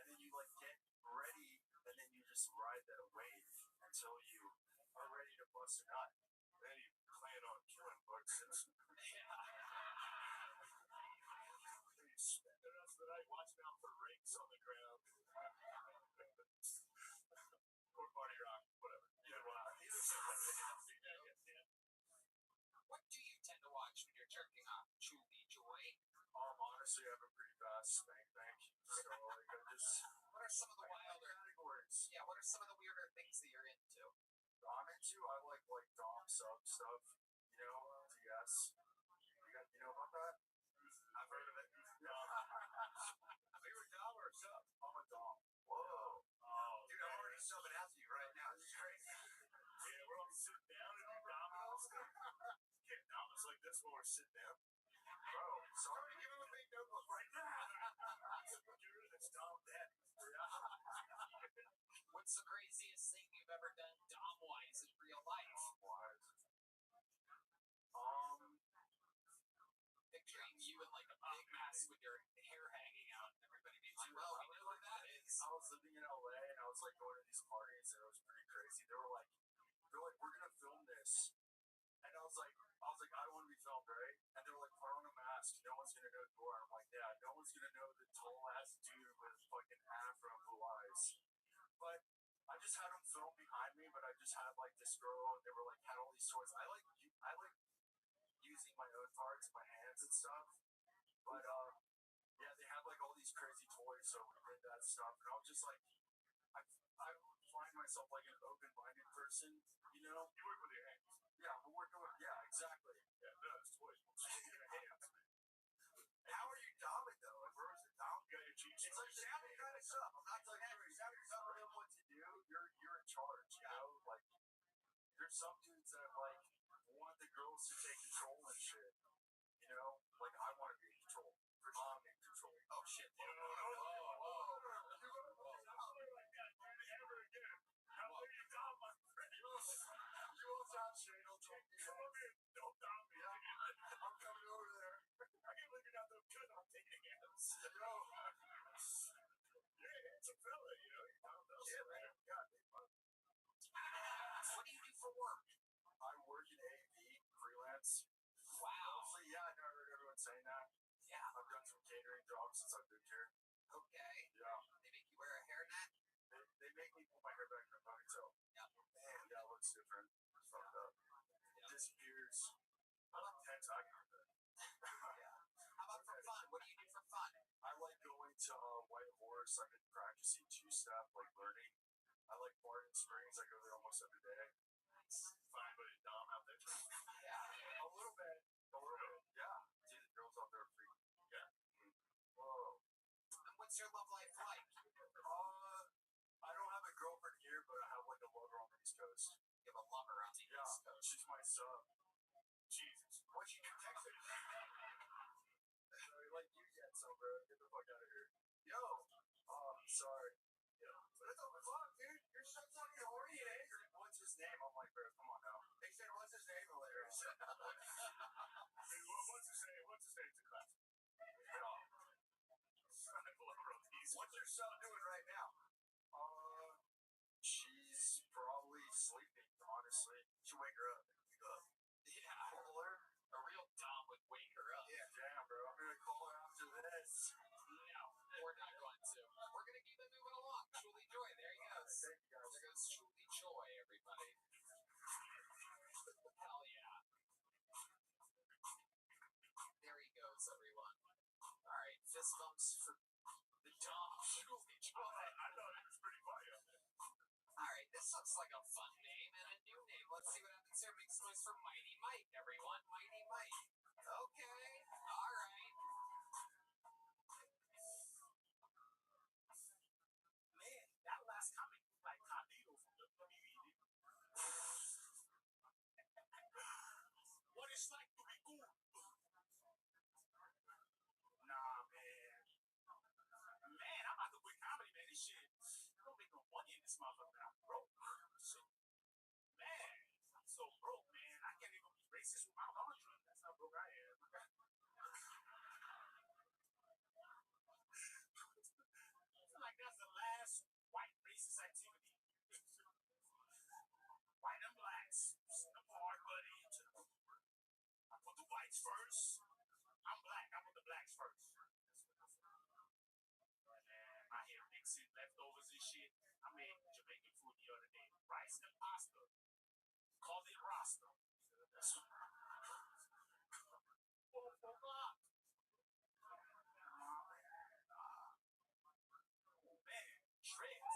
[SPEAKER 2] and then you, like, get ready, and then you just ride that wave until you are ready to bust a nut. Then you plan on killing Bud Simpson.
[SPEAKER 5] Yeah.
[SPEAKER 2] You spend the rest of the night watching out for rakes on the ground. Or Party Rock, whatever. Yeah, well,
[SPEAKER 5] What do you tend to watch when you're jerking off? Truly Joy?
[SPEAKER 2] honestly, I have a pretty fast spank bank. So, like, I just...
[SPEAKER 5] What are some of the wilder
[SPEAKER 2] categories?
[SPEAKER 5] Yeah, what are some of the weirder things that you're into?
[SPEAKER 2] I'm into, I like Dom sub stuff. You know, DS. You know about that? I've heard of it. Are you a Dom or a sub? I'm a Dom. Whoa. Oh, dude, I'm already subbing after you right now. This is crazy. Yeah, we're all sitting down and do dominoes. Get dominoes like this while we're sitting down. Bro, sorry, give him a big notebook right now. Dude, it's Dom Dead.
[SPEAKER 5] What's the craziest thing you've ever done dom-wise in real life? Picturing you in like a big mask with your hair hanging out and everybody being like, well, we know who that is.
[SPEAKER 2] I was living in LA and I was like going to these parties and it was pretty crazy. They were like, we're gonna film this. And I was like, I don't want to be filmed, right? And they were like, put on a mask. No one's gonna know who you are. I'm like, yeah, no one's gonna know the tall ass dude with fucking afro and blue eyes. But I just had them film behind me, but I just had like this girl and they were like, had all these toys. I like using my own parts, my hands and stuff. But yeah, they had like all these crazy toys, so we did that. that stuff, and I was just like, I would find myself like an open-minded person, you know? You work with your hands. Yeah, we're working with, yeah, exactly. Yeah, no, it's toys. Your hands. How are you doming though? Like, where was the dom? You got your cheeks. It's like Sammy kind of stuff. I'm not telling you, Sammy's telling him what to do. You're in charge, you know? Like, there's some dudes that like want the girls to take control and shit. You know? Like, I want to be in control. I'm in control. Oh shit. You don't like that, dude, ever again. How will you dom my friend? You won't dom shit. Don't dom me. Come on in. Don't dom me. I'm coming over there. I can't believe you're not that good on dating apps. Yo. Yeah, it's a fella, you know? Yeah, man. God,
[SPEAKER 5] What do you do for work?
[SPEAKER 2] I work in AV, freelance.
[SPEAKER 5] Wow.
[SPEAKER 2] So, yeah, I know everyone's saying that.
[SPEAKER 5] Yeah.
[SPEAKER 2] I've done some catering jobs since I've moved here.
[SPEAKER 5] Okay.
[SPEAKER 2] Yeah.
[SPEAKER 5] They make you wear a hairnet?
[SPEAKER 2] They make me put my hair back in a ponytail.
[SPEAKER 5] Yeah.
[SPEAKER 2] Man, yeah, it looks different. It's fucked up.
[SPEAKER 5] Yeah.
[SPEAKER 2] Disappears. About 10 seconds.
[SPEAKER 5] Yeah. How about for fun? What do you do for fun?
[SPEAKER 2] I like going to White Horse. I've been practicing two-step, like learning. I like Barton Springs. I go there almost every day. Find anybody dumb out there? Yeah. A little bit. A little bit. Yeah. See the girls out there free. Yeah. Whoa.
[SPEAKER 5] And what's your love life like?
[SPEAKER 2] I don't have a girlfriend here, but I have like a lover on the East Coast.
[SPEAKER 5] You have a lover on the East Coast.
[SPEAKER 2] She's my sub. Jesus. What'd you do, Texas? Like you yet, so bro. Get the fuck out of here. Yo. Oh, sorry. Yeah. What the fuck, dude? You're so fucking horny and angry. What's his name? I'm like, bro, come on now. They said, what's his name? Hilarious. What's his name? What's his name? It's a classic. What's your son doing right now? She's probably sleeping, honestly. Should wake her up.
[SPEAKER 5] Yeah.
[SPEAKER 2] Call her?
[SPEAKER 5] A real dom would wake her up.
[SPEAKER 2] Yeah, damn, bro. I'm gonna call her after this.
[SPEAKER 5] No, we're not going to. We're going to keep it moving along. Truly Joy. There he goes.
[SPEAKER 2] Thank you, guys.
[SPEAKER 5] There goes Truly Joy, everybody. Hell yeah. There he goes, everyone. All right, fist bumps for the dom. Truly Joy.
[SPEAKER 2] I thought it was pretty funny.
[SPEAKER 5] All right, this looks like a fun name and a new name. Let's see what happens here. Make some noise for Mighty Mike, everyone. Mighty Mike. Okay. All right.
[SPEAKER 2] Man, that last comic was like Carlito from the community. What it's like to be cool. Nah, man. Man, I'm about to quit comedy, man. This shit, I don't make no money in this motherfucker. I'm broke. Shit. Man, I'm so broke, man. I can't even be racist with my laundry. That's how broke I am. I feel like that's the last white racist activity. White and blacks. Apart, buddy. I put the whites first. I'm black. I put the blacks first. I hear mixing leftovers and shit. I made Jamaican food the other day. Rice and pasta. Called it Rasta. Man, shreds.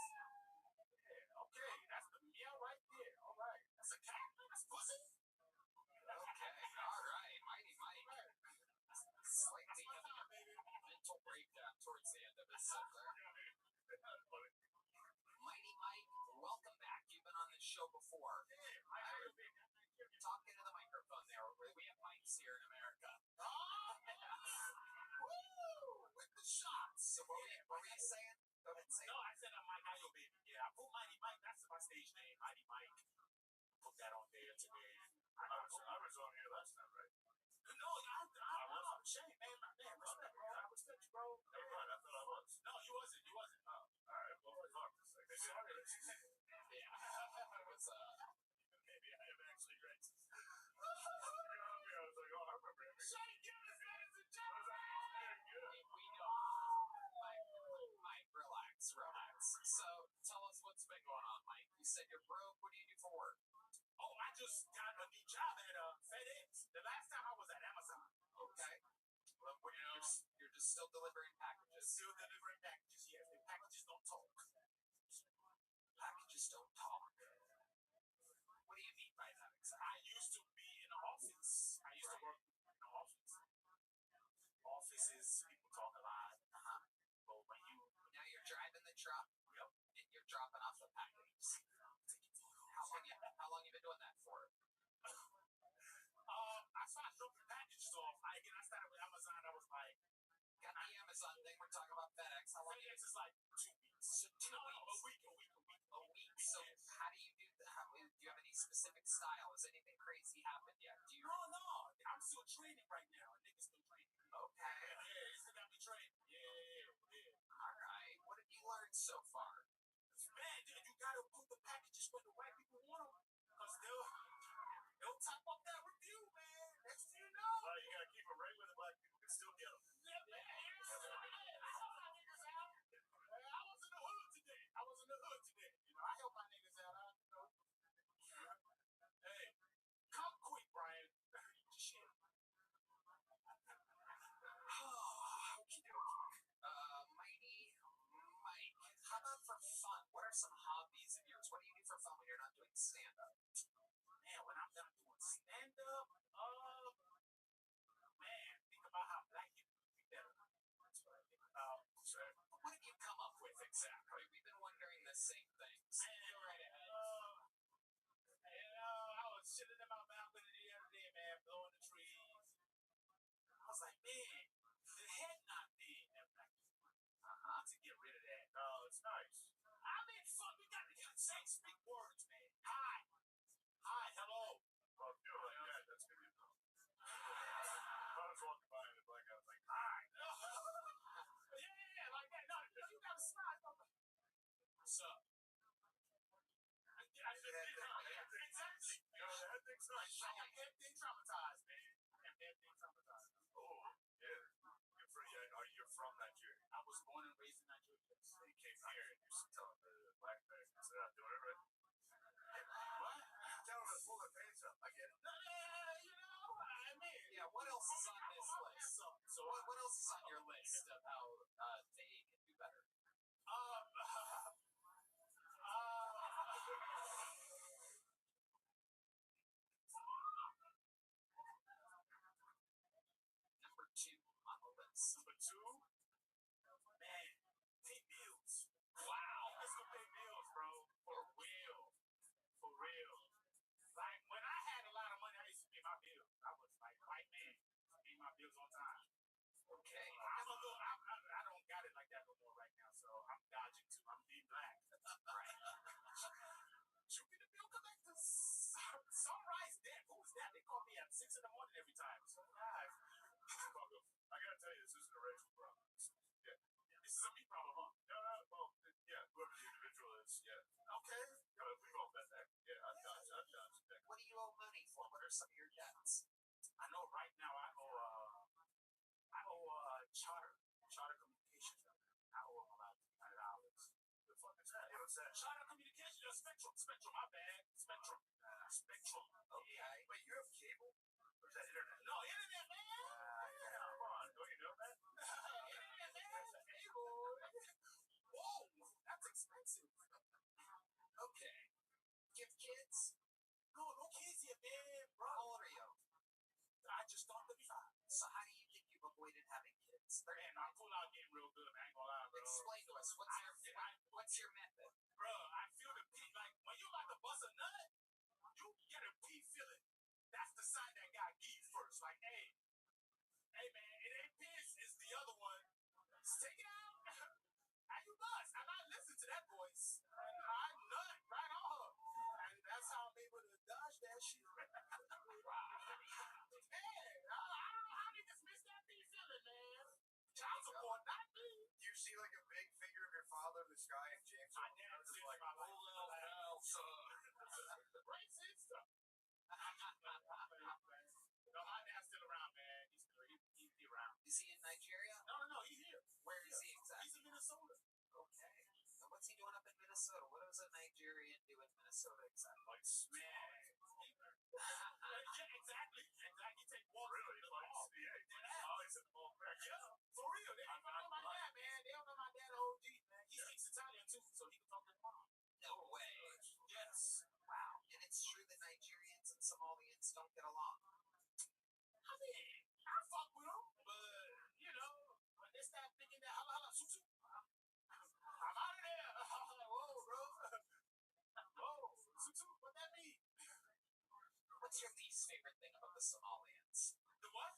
[SPEAKER 2] Yeah, okay. That's the meal right there. All right. That's a cat. That's pussy.
[SPEAKER 5] Okay. All right. Mighty Mike. Slightly having a mental breakdown towards the end of his set there. Mighty Mike, welcome back. You've been on this show before. Talk into the microphone there. We have mics here in America. Woo! With the shots. So what were you saying? Go ahead and say it.
[SPEAKER 2] No, I said I'm Mike Ayo, baby. Yeah, I put Mighty Mike. That's my stage name, Mighty Mike. Put that on there today. I was on here last time, right? No, I'm ashamed, man. Man, respect, bro. I respect you, bro. Never mind, I thought I was. No, you wasn't. You wasn't. Oh, all right. Well, fuck. Sorry.
[SPEAKER 5] Yeah. It was,
[SPEAKER 2] maybe I am actually racist. I was like, oh, I remember him. Shane Guinness, ladies and gentlemen.
[SPEAKER 5] we don't. Mike, relax. So, tell us what's been going on, Mike. You said you're broke. What do you do for work?
[SPEAKER 2] Oh, I just got a new job at FedEx. The last time I was at Amazon.
[SPEAKER 5] Okay. Well, you're just still delivering packages.
[SPEAKER 2] Still delivering packages, yes. The packages
[SPEAKER 5] How long you been doing that for?
[SPEAKER 2] I started dropping packages off. I started with Amazon. I was like,
[SPEAKER 5] Got the Amazon thing. We're talking about FedEx. How long?
[SPEAKER 2] FedEx is like 2 weeks.
[SPEAKER 5] So 2 weeks.
[SPEAKER 2] A week.
[SPEAKER 5] A week. So how do you do that? Do you have any specific style? Has anything crazy happened yet? Do you?
[SPEAKER 2] No. I'm still training right now. Niggas still training.
[SPEAKER 5] Okay.
[SPEAKER 2] Yeah, it's still got me training. Yeah.
[SPEAKER 5] All right. What have you learned so far?
[SPEAKER 2] Man, dude, you gotta put the packages where the white people want them. Because they'll top up that review, man. Next thing you know. You gotta keep them right where the black people can still get them. Yeah, man. I was in the hood today. You know, I help my niggas out. Hey, come quick, Brian. Shit.
[SPEAKER 5] Okie dokie. Mighty Mike. How about for fun? What are some hobbies of yours? What do you do for fun when you're not doing stand-up?
[SPEAKER 2] Man, when I'm not doing stand-up, man, think about how black people could be better. That's what I think about.
[SPEAKER 5] What have you come up with exactly? We've been wondering the same things.
[SPEAKER 2] You're right. I was chilling in my balcony the other day, man, blowing the trees. I was like, man, the head knot thing that black people do. To get rid of that. Oh, it's nice. I mean, fuck, we got to say, speak words, man. Hi, hello. Oh, do it like that. That's good enough. I was walking by and the black guy was like, hi. Yeah, like that. No, you got to smile. What's up? Exactly. That thing's nice. I am everything traumatized, man. Oh, yeah. You're from Nigeria. I was born and raised in Nigeria. So you came here and you're telling the black man they're not doing it right. What? Tell them to pull their pants up. I get it. You know, I mean.
[SPEAKER 5] Yeah, what else is on this list? So what else is on your list of how they can do better? Number 2 on the list.
[SPEAKER 2] Number 2, man, pay bills. Wow, let's go pay bills, bro. For real. Like when I had a lot of money, I used to pay my bills. I was like white man, paying my bills on time.
[SPEAKER 5] Okay.
[SPEAKER 2] I don't got it like that no more right now, so I'm dodging too. I'm being black.
[SPEAKER 5] Right.
[SPEAKER 2] You be the bill collectors. Sunrise debt. Who was that? They call me at 6 in the morning every time. So guys, I gotta tell you, this isn't a racial problem. Yeah. This is a me problem, huh? Well, yeah, whoever the individual is, yeah. Okay. We've all been there. Yeah, I've dodged that.
[SPEAKER 5] What do you owe money for? What are some of your debts?
[SPEAKER 2] I know right now I owe charter communications. I owe them about $300. The fuck is that? What's that? Charter communications, Spectrum, my bad. Spectrum.
[SPEAKER 5] Okay.
[SPEAKER 2] Yeah. Wait, you have cable? Or is that internet? No, internet, man. Yeah, come on. Don't you know that? Internet, man. Cable. Whoa, that's expensive.
[SPEAKER 5] Okay. Do you have kids?
[SPEAKER 2] No kids yet, man. Bro.
[SPEAKER 5] How old are you?
[SPEAKER 2] I just turned 35.
[SPEAKER 5] So how do you think you've avoided having kids?
[SPEAKER 2] Man, I'm cool out getting real good. I ain't gonna lie, bro.
[SPEAKER 5] Explain to us. What's your method?
[SPEAKER 2] Bro, I feel the pee. Like, when you about to bust a nut, you get a pee feeling. That's the sign that got give first. Like, hey, man, it ain't piss, it's the other one. Just take it out. And you bust. And I listen to that voice. And I nut right on her. And that's how I'm able to dodge that shit. Man, I don't know how niggas miss that pee feeling, man. Child support, not me.
[SPEAKER 6] Do you see like a big figure of your father in the sky and James?
[SPEAKER 2] My dad said
[SPEAKER 6] like,
[SPEAKER 2] my life.
[SPEAKER 6] oh, hell, son.
[SPEAKER 2] Racist. No, my dad's still around, man. He's still around.
[SPEAKER 5] Is he in Nigeria?
[SPEAKER 2] No, he's here.
[SPEAKER 5] Where is he exactly?
[SPEAKER 2] He's in Minnesota.
[SPEAKER 5] Okay. So what's he doing up in Minnesota? What does a Nigerian do in Minnesota exactly?
[SPEAKER 2] Like smash. Yeah, exactly. He take walks. Really? He's in the ball. Yeah, for real. They don't know my dad, man. They don't know my dad OG, man. He speaks Italian too, so he can talk to his mom.
[SPEAKER 5] No way.
[SPEAKER 2] Yes.
[SPEAKER 5] Wow. And it's true that Nigerians and Somalians don't get along.
[SPEAKER 2] I mean, I fuck with them, but you know, when they start thinking that hala susu, I'm out of there. Whoa, bro.
[SPEAKER 5] What's your least favorite thing about the Somalians?
[SPEAKER 2] The what?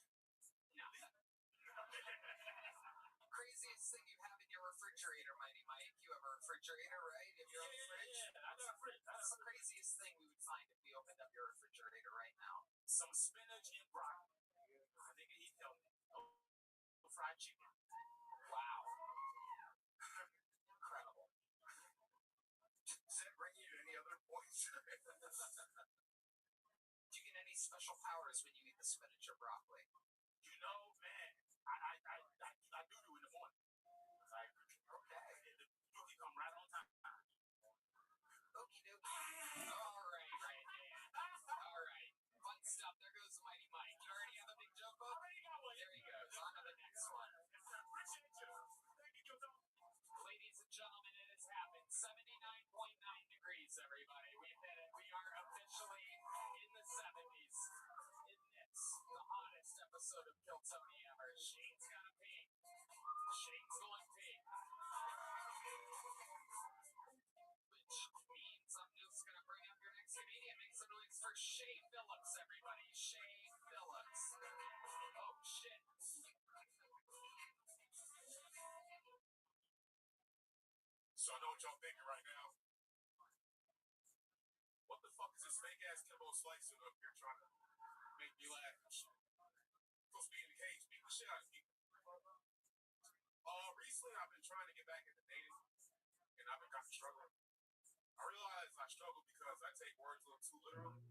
[SPEAKER 5] Craziest thing you have in your refrigerator, Mighty Mike. You have a refrigerator, right? If you're on the fridge.
[SPEAKER 2] Yeah, I got a fridge.
[SPEAKER 5] What's the craziest thing we would find if we opened up your refrigerator right now?
[SPEAKER 2] Some spinach and broccoli. I think he'd help me. Oh, fried chicken.
[SPEAKER 5] Wow. Incredible.
[SPEAKER 2] Does that bring you to any other points?
[SPEAKER 5] Do you get any special powers when you eat the spinach or broccoli?
[SPEAKER 2] You know, man, I do in the morning. Like,
[SPEAKER 5] Okay.
[SPEAKER 2] the cookie come right on time.
[SPEAKER 5] Okie dokie. All right, man. All right. Fun stuff. There goes the Mighty Mike. You already have a big joke book?
[SPEAKER 2] Already got one.
[SPEAKER 5] There he goes. On to the next one.
[SPEAKER 2] Appreciate you. Thank you, Joe.
[SPEAKER 5] Ladies and gentlemen, it has happened. 79.9 degrees, everybody. We've hit it. We are officially in the 70s. In this, the hottest episode of Kill Tony ever. Shane's gonna pee. Shane's going pee. Which means I'm just gonna bring up your next comedian. Make some noise for Shay Phillips, everybody. Shay Phillips. Oh, shit.
[SPEAKER 2] So I know what y'all thinking right now. What the fuck is this fake ass Kimbo Slicer up here trying to make me laugh and shit? Supposed to be in the cage, beat the shit out of me. Recently I've been trying to get back into dating, and I've been kind of struggling. I realize I struggle because I take words a little too literally.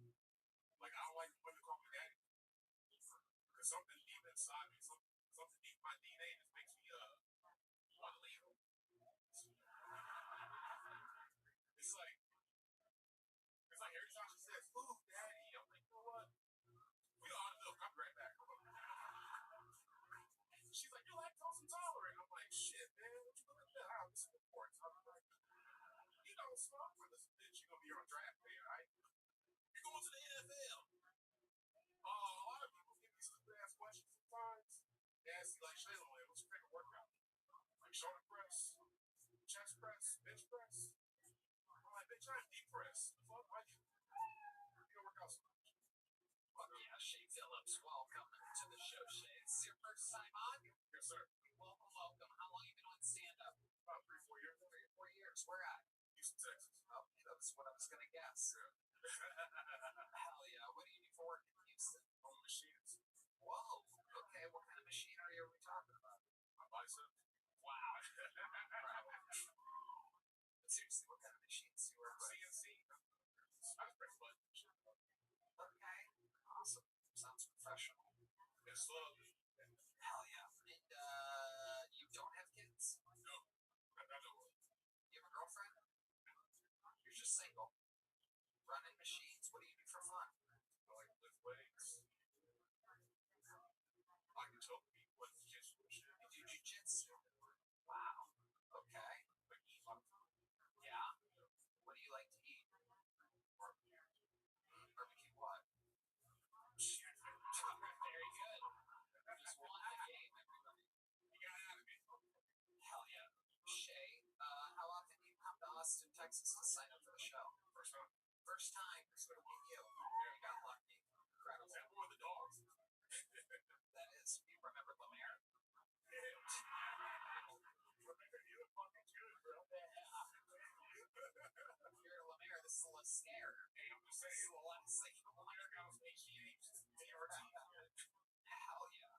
[SPEAKER 2] Like, I don't like when women call me daddy. Because something deep inside me, something deep in my DNA just makes me want to leave them. It's like every time she says, "Ooh, daddy," I'm like, you know what? We ought to look. I'll be right back. She's like, "You're lactose intolerant." I'm like, "Shit, man, what you looking at? I was sports." I'm like, "You don't smoke for this bitch. You're gonna be on draft day, right? You're going to the NFL." A lot of people give me stupid ass questions sometimes. They ask me like, "Shayla, what's your favorite workout? Like shoulder press, chest press, bench press?" I'm like, "Bitch, I'm deep press. The fuck? Why you don't work out so much?"
[SPEAKER 5] Well, yeah, Shay Phillips, welcome to the show, Shay. This is your first time on?
[SPEAKER 2] Yes, sir.
[SPEAKER 5] Welcome, welcome. How long have you been on stand-up?
[SPEAKER 2] About 3-4 years.
[SPEAKER 5] 3 or 4 years. Where at?
[SPEAKER 2] Houston, Texas.
[SPEAKER 5] Oh, that's what I was going to guess. Hell yeah. What do you do for work in Houston?
[SPEAKER 2] On the machines.
[SPEAKER 5] Whoa. Okay, what kind of machinery are we talking about?
[SPEAKER 2] My bicep.
[SPEAKER 5] Wow. But seriously, what kind of machines do you work with?
[SPEAKER 2] CNC. I just press buttons.
[SPEAKER 5] Okay, awesome. Sounds professional.
[SPEAKER 2] It's slowly.
[SPEAKER 5] Hell yeah. And you don't have kids?
[SPEAKER 2] No. I know.
[SPEAKER 5] You have a girlfriend? You're just single. Running machines. What do you do for fun?
[SPEAKER 2] I like to lift weights. I can choke people with jiu-jitsu and shit.
[SPEAKER 5] You do jiu-jitsu? Wow. Okay.
[SPEAKER 2] Like eat my food.
[SPEAKER 5] Yeah. What do you like to eat?
[SPEAKER 2] Barbecue.
[SPEAKER 5] Barbecue what?
[SPEAKER 2] Shit.
[SPEAKER 5] Very good. Just won the game, everybody.
[SPEAKER 2] You got out of me.
[SPEAKER 5] Hell yeah. Shay, how often do you come to Austin, Texas to sign up for the show?
[SPEAKER 2] First time.
[SPEAKER 5] First time. So look at you. You got lucky. Incredible.
[SPEAKER 2] Is that one of the dogs?
[SPEAKER 5] That is. You remember Lemaire?
[SPEAKER 2] Yeah. You look fucking good, bro.
[SPEAKER 5] You're a Lemaire. This is a little scare.
[SPEAKER 2] Hey, I'm just
[SPEAKER 5] This is
[SPEAKER 2] saying.
[SPEAKER 5] the last thing you want.
[SPEAKER 2] Here goes HGH. TRT.
[SPEAKER 5] Hell yeah.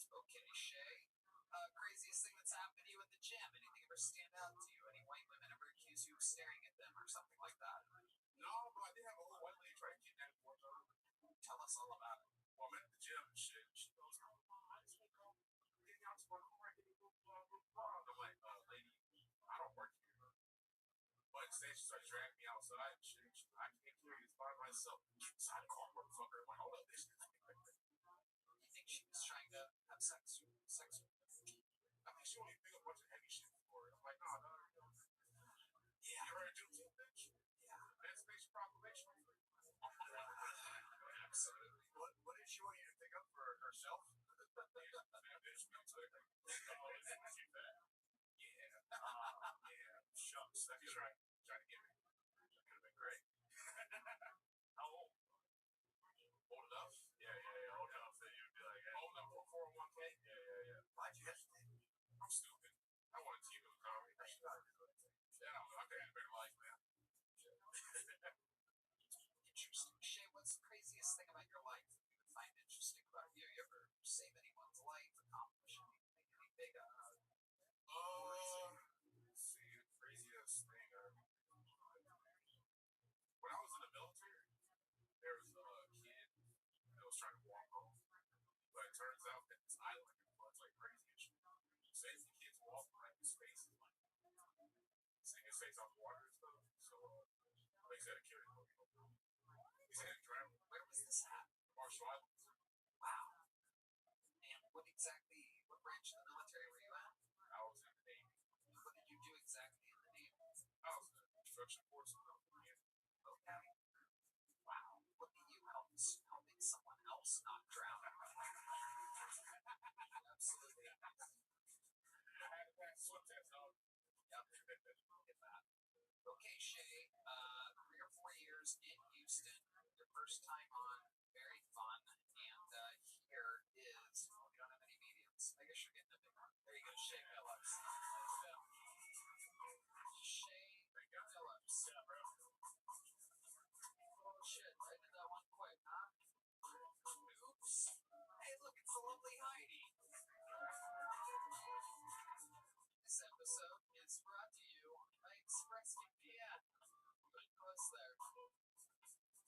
[SPEAKER 5] Okay, Shay. Craziest thing that's happened to you at the gym? Anything ever stand out to you? Any white women ever accuse you of staring at them or something like that?
[SPEAKER 2] No, but I did have a old white lady try to kidnap me one time.
[SPEAKER 5] Tell us all about it.
[SPEAKER 2] Well, I'm at the gym and shit. She goes, "Oh, I just want to come get out to my car and get a blah, blah, blah." I'm like, "Lady, I don't work here." But instead, she started dragging me outside and shit. She's like, "I can't carry this by myself. Get inside the car, motherfucker." I'm like, "Hold up, this."
[SPEAKER 5] You think she was trying to have sex with you?
[SPEAKER 2] I think she only picked a bunch of heavy shit for it. I'm like, "Nah, no. Yeah, you heard of Juneteenth, bitch?
[SPEAKER 5] Yeah.
[SPEAKER 2] Emancipation Proclamation.
[SPEAKER 5] Absolutely.
[SPEAKER 2] What did she want you to pick up for herself? Man, bitch, me too. Oh, it's too bad. Yeah. Shucks. That's trying to get me. That could have been great. How old? I'm stupid. I want to team with comedy. Yeah, I think I better like that.
[SPEAKER 5] Interesting. Shay, what's the craziest thing about your life that you would find interesting about you? You ever save anyone's life, accomplish anything, any big,
[SPEAKER 2] See, the craziest thing. When I was in the military, there was a kid that was trying to walk home, but it turns out that this island floods like crazy. So as the kids walk, like his face is like, seeing his face off the water and stuff. So they said a kid is looking. He's had to drown.
[SPEAKER 5] where was this at?
[SPEAKER 2] Marshall Islands.
[SPEAKER 5] Wow. And what branch of the military were you at?
[SPEAKER 2] I was in the Navy.
[SPEAKER 5] What did you do exactly in the Navy?
[SPEAKER 2] I was in the construction force of the Navy.
[SPEAKER 5] Okay. Wow. Look at you helping someone else not drown. Absolutely.
[SPEAKER 2] I had to pass swim test out.
[SPEAKER 5] Yep. Get that. Okay, Shay. 3 or 4 years in Houston. Your first time on. Very fun. And here is. Oh, we don't have any mediums. I guess you're getting a big one. There you go, Shay Phillips. Shay Phillips.
[SPEAKER 2] Yeah, bro.
[SPEAKER 5] Oh shit! I did that one quick, huh? Oops. Hey, look, it's the lovely Heidi. This episode is brought to you by ExpressVPN. Good close there.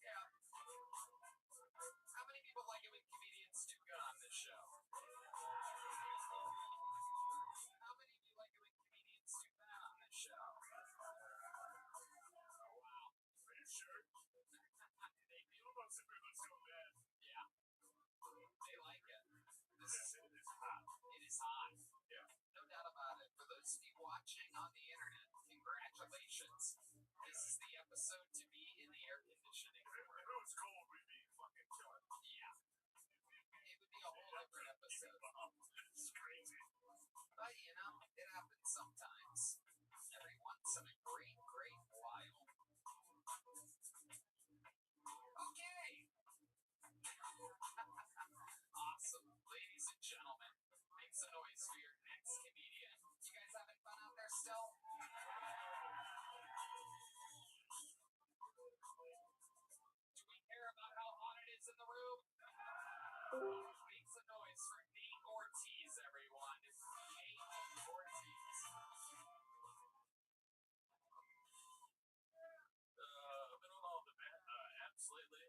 [SPEAKER 5] Yeah. How many people like it when comedians do good on this show? How many of you like it when comedians do bad on this show? Wow.
[SPEAKER 2] Are you sure?
[SPEAKER 5] They do.
[SPEAKER 2] Most everyone's so bad.
[SPEAKER 5] Yeah. They like it. This is
[SPEAKER 2] It is hot.
[SPEAKER 5] It is hot.
[SPEAKER 2] Yeah.
[SPEAKER 5] No doubt about it. For those of you watching on the internet, congratulations. This is the episode to be in the air conditioning.
[SPEAKER 2] If it was cold, we'd be fucking killing.
[SPEAKER 5] Yeah. It would be a whole different episode.
[SPEAKER 2] It's crazy.
[SPEAKER 5] But, you know, it happens sometimes. Every once in a great, great while. Okay. Awesome. Ladies and gentlemen, make some noise for your next comedian. You guys having fun out there still? Do we care about how hot it is in the room? Make some noise for Nate Ortiz, everyone. Nate Ortiz.
[SPEAKER 2] I've been on all the apps lately.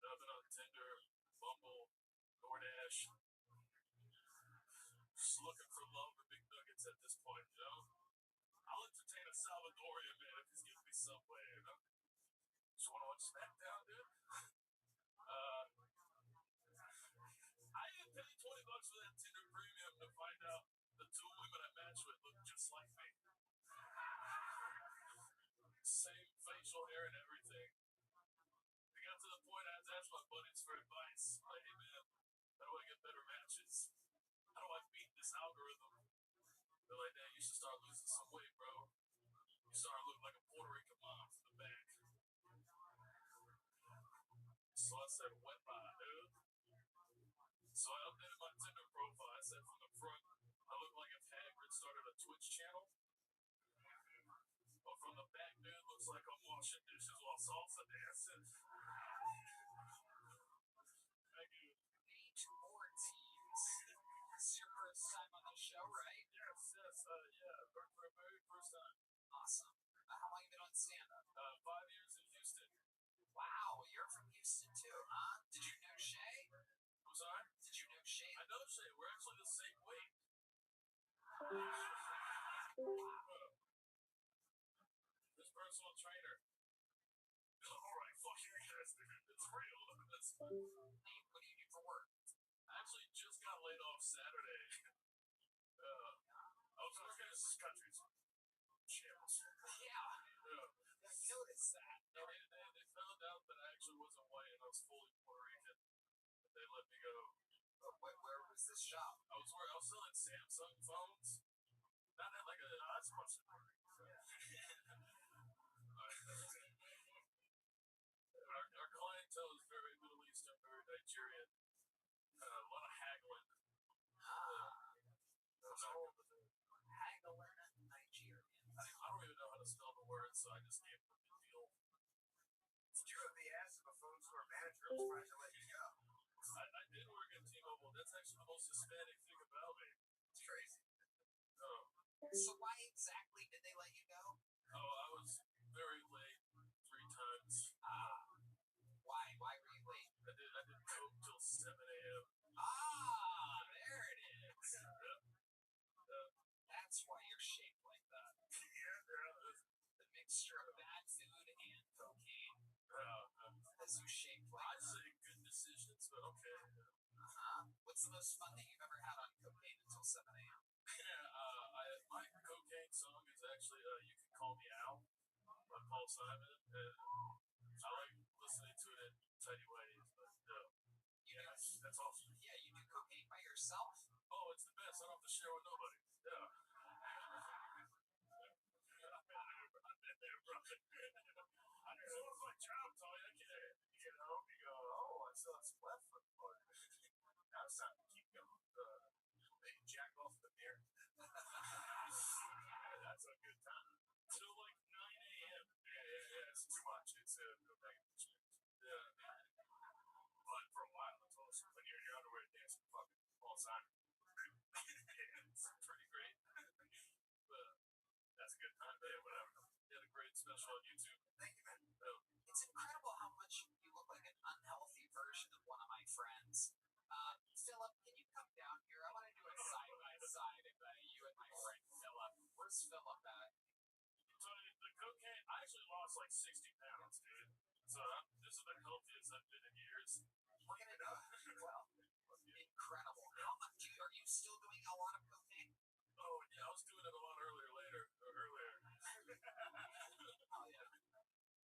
[SPEAKER 2] I've been on Tinder, Bumble, DoorDash. Just looking for love and big nuggets at this point, you know? I'll entertain a Salvadorian man if he's giving me Subway, you know? Just want to watch SmackDown, dude? I didn't pay $20 for that Tinder premium to find out the 2 women I matched with look just like me. Same facial hair and everything. It got to the point I had to ask my buddies for advice. Like, hey man, how do I get better matches? How do I beat this algorithm? They're like, hey, you should start losing some weight, bro. You start looking like a Puerto Rican mom from the back. So I said, wepa, dude. So I updated my Tinder profile. I said from the front, I look like if Hagrid started a Twitch channel. But from the back, dude, looks like I'm washing dishes while salsa dancing. Thank you.
[SPEAKER 5] Nate Ortiz. This is your first time on the show, right?
[SPEAKER 2] Yes, yeah, for a very first time.
[SPEAKER 5] Awesome. How long have you been on stand-up?
[SPEAKER 2] 5 years in Houston.
[SPEAKER 5] Wow, you're from Houston too, huh? Did you know Shay?
[SPEAKER 2] I'm sorry?
[SPEAKER 5] Did you know Shay?
[SPEAKER 2] I know Shay. We're actually the same weight. This personal trainer. Alright, fuck you guys, dude. It's real.
[SPEAKER 5] Nate, what do you do for work?
[SPEAKER 2] I actually just got laid off Saturday. I was working in this country's shambles.
[SPEAKER 5] Yeah, I noticed that.
[SPEAKER 2] They found out that I actually wasn't white and I was fully Puerto Rican. They let me go.
[SPEAKER 5] Where was this shop?
[SPEAKER 2] I was selling Samsung phones. Not at like a that's much our clientele is very Middle Eastern, very Nigerian. A lot of haggling.
[SPEAKER 5] Ah,
[SPEAKER 2] I just gave them a good deal.
[SPEAKER 4] Did you have the ass of a phone store manager? I'm surprised they let you go.
[SPEAKER 2] I did work at T-Mobile. That's actually the most Hispanic thing about me.
[SPEAKER 4] It's crazy.
[SPEAKER 2] Oh,
[SPEAKER 5] So why exactly did they let you go?
[SPEAKER 2] I was very late 3 times.
[SPEAKER 5] Why? Why were you late?
[SPEAKER 2] I did coke till 7 a.m.
[SPEAKER 5] There it is. That's why you're shaped like that. The mixture of bad food and cocaine has you shaped like
[SPEAKER 2] I'd say good decisions, but okay.
[SPEAKER 5] What's the most fun that you've ever had on cocaine until 7 a.m.?
[SPEAKER 2] Yeah, my cocaine song is actually You Can Call Me Al by Paul Simon, and I like listening to it in tidy whities, but that's awesome.
[SPEAKER 5] Yeah, you do cocaine by yourself?
[SPEAKER 2] Oh, it's the best. I don't have to share with nobody. Yeah. I've been there, brother. I just lost my job, Tony. I can't. You get home, you go, oh, I still have some left for the party. Now it's time to keep going. Maybe jack off the beer. That's a good time. Till like 9 a.m. Yeah, it's too much. It's cocaine. Yeah. But for a while, it's awesome. When you're in your underwear dancing fucking Paul Simon. It's pretty great. But that's a good time. Yeah, whatever. He had a great special on YouTube.
[SPEAKER 5] Thank you, man. It's incredible how much you look like an unhealthy version of one of my friends. Philip, can you come down here? I want to do a side by side of you and my friend Philip. Where's Philip at?
[SPEAKER 2] So the cocaine, I actually lost like 60 pounds, dude. So this is the healthiest I've been in years.
[SPEAKER 5] Look at it. Well, incredible. How much are you still doing a lot of cocaine?
[SPEAKER 2] Oh, yeah, I was doing it a lot earlier.
[SPEAKER 5] Oh, yeah.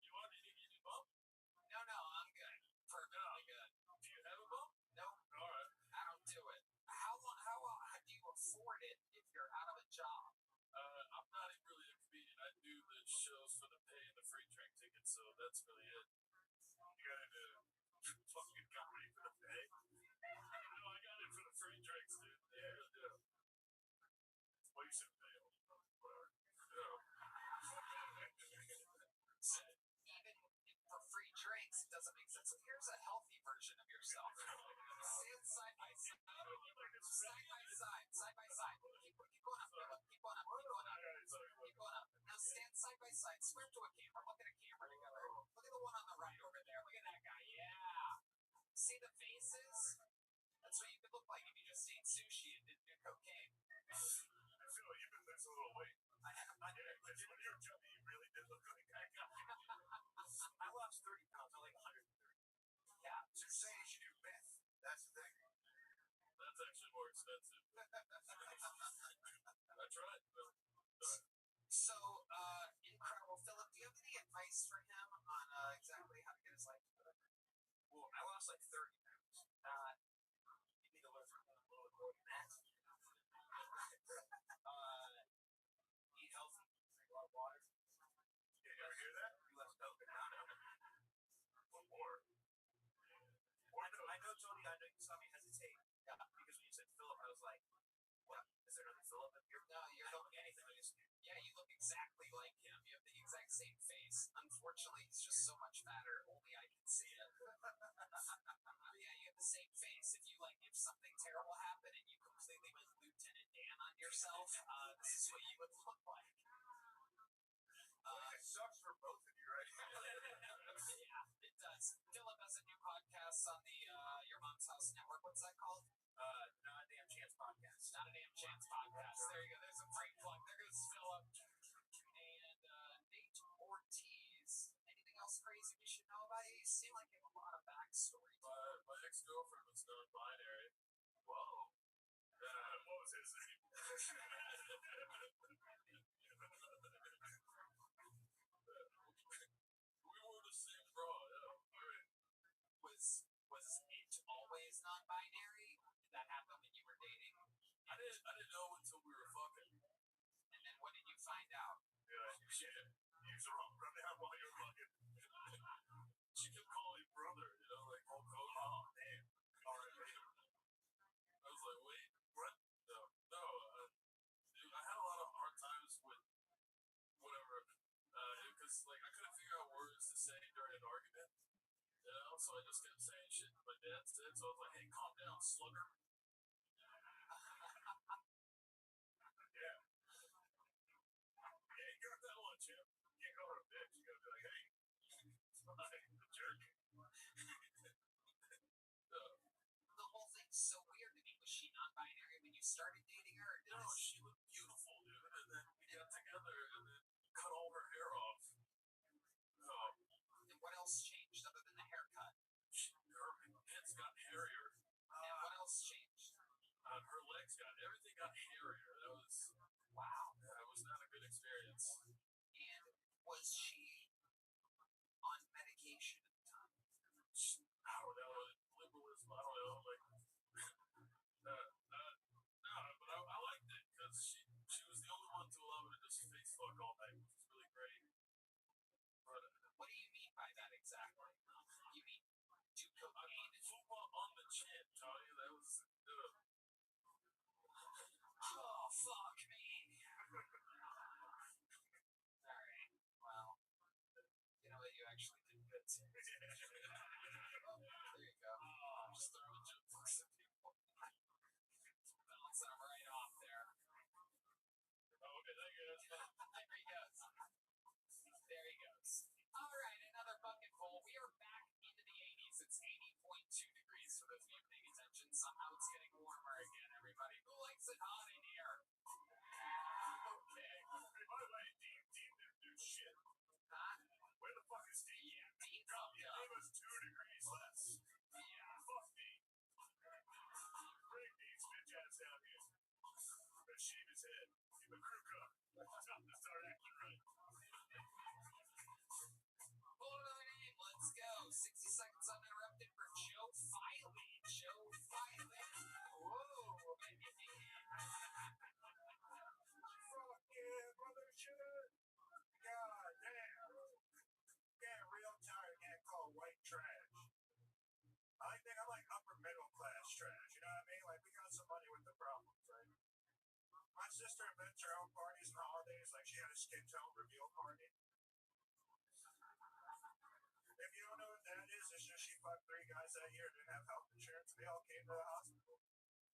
[SPEAKER 2] You want me to give you a bump?
[SPEAKER 5] No, I'm good. Perfectly good.
[SPEAKER 2] Do you have a bump?
[SPEAKER 5] No.
[SPEAKER 2] All right.
[SPEAKER 5] I don't do it. How do you afford it if you're out of a job?
[SPEAKER 2] I'm not really a comedian. I do the shows for the pay and the free drink tickets, so that's really it. You got into fucking comedy for the pay? No, I got it for the free drinks, dude. Yeah, really do. Well, you should pay. Whatever.
[SPEAKER 5] Even for free drinks, it doesn't make sense. So here's a healthy version of yourself. Stand side by side. Side by side. Keep going up, Philip. Keep going up. Now stand side by side. Swear to a camera. Look at a camera together. Look at the one on the right over there. Look at that guy. Yeah. See the faces? That's what you could look like if you just ate sushi and didn't do cocaine.
[SPEAKER 2] I feel like you've been losing a little weight.
[SPEAKER 5] I have.
[SPEAKER 2] When you were chubby, you really did look like that guy.
[SPEAKER 4] I lost 30 pounds. I like 130.
[SPEAKER 5] Yeah.
[SPEAKER 4] So you're saying you should do meth? That's the thing.
[SPEAKER 2] That's actually more expensive. I tried, but
[SPEAKER 5] So, incredible. Philip, do you have any advice for him on exactly how to get his life together?
[SPEAKER 4] Well, I lost like 30 pounds. You need to learn from a little bit more than that. Eat healthy, drink a lot of water.
[SPEAKER 2] you ever hear that?
[SPEAKER 4] Do less coke.
[SPEAKER 2] One more.
[SPEAKER 4] I know, Tony, I know you saw me hesitate. Yeah. Because when you said Philip, I was like, what? Is there another Philip in here?
[SPEAKER 5] No,
[SPEAKER 4] I don't look anything like this.
[SPEAKER 5] Yeah, you look exactly like him. You have the exact same face. Unfortunately, he's just so much fatter. Only I can see it. Yeah, you have the same face. If something terrible happened and you completely went Lieutenant Dan on yourself, this is what you would look like.
[SPEAKER 4] It sucks for both of you, right?
[SPEAKER 5] Yeah, it does. Philip has a new podcast on the Your Mom's House Network. What's that called?
[SPEAKER 4] Not a damn chance podcast.
[SPEAKER 5] Not a damn chance podcast. There you go. There's a free plug. There goes Philip. And Nate Ortiz. Anything else crazy we should know about you? You seem like you have a lot of backstory.
[SPEAKER 2] My ex-girlfriend was non-binary. Whoa. What was his name? We were the same bra, yeah.
[SPEAKER 5] Was it always non-binary? Did that happen when you were dating?
[SPEAKER 2] I didn't know until we were fucking.
[SPEAKER 5] And then when did you find out?
[SPEAKER 2] Yeah, shit. Use the wrong pronoun while you're fucking. She kept calling me brother, like Hulk Hogan. Oh, man. I was like, wait, what? No, dude, I had a lot of hard times with whatever, because so I just kept saying shit my dad said. So I was like, "Hey, calm down, slugger." Yeah. Yeah, you got that one, Chip. You can't call her a bitch. You gotta be like, "Hey, the jerk."
[SPEAKER 5] The whole thing's so weird to me. Was she non-binary when you started dating her?
[SPEAKER 2] No, she looked beautiful, dude. And then we got together, and then cut all her hair off.
[SPEAKER 5] And what else changed other than the haircut?
[SPEAKER 2] Her head's got hairier.
[SPEAKER 5] And what else changed?
[SPEAKER 2] Her legs everything got hairier. That was
[SPEAKER 5] Wow.
[SPEAKER 2] That was not a good experience.
[SPEAKER 5] And was she on medication at the time?
[SPEAKER 2] I don't know, liberalism. I don't know, like, no, but I liked it because she was the only one to allow me to just face fuck all night, which was really great. But
[SPEAKER 5] what do you mean by that exactly? You mean do cocaine?
[SPEAKER 2] Fupa on the chin, Tony. That was.
[SPEAKER 5] Oh, fuck me. Alright, well, you know what? You actually did good too. There you go.
[SPEAKER 2] I'm just throwing jokes at people.
[SPEAKER 5] Bounce them right off there.
[SPEAKER 2] Okay, there you go.
[SPEAKER 5] There he goes. There he goes. Alright, another bucket full. We are back into the 80s. It's 80.2 degrees for those of you paying attention. Somehow it's getting warmer again, everybody. Who likes it hot in here?
[SPEAKER 2] Okay. Hey, by the way, Dean didn't do shit.
[SPEAKER 5] Huh?
[SPEAKER 2] Where the fuck is Dean?
[SPEAKER 5] Yeah, Dean fucked
[SPEAKER 2] He
[SPEAKER 5] up.
[SPEAKER 2] gave us 2 degrees less.
[SPEAKER 5] Yeah.
[SPEAKER 2] Fuck Dean. Bring Dean's bitch ass down here. Better shave his head. Give him a crew cut. Tell him to start acting right.
[SPEAKER 5] Pull another name. Let's go. 60 seconds uninterrupted for Joe Filey. Joe Filey. Whoa.
[SPEAKER 2] Fuck yeah, brother, shit. God damn. Getting real tired of getting called white trash. I think I'm like upper middle class trash, you know what I mean? Like, we got some money with the problems, right? My sister invents her own parties and holidays, like she had a skin tone reveal party. If you don't know what that is, it's just she fucked 3 guys that year, didn't have health insurance, and they all came to the hospital.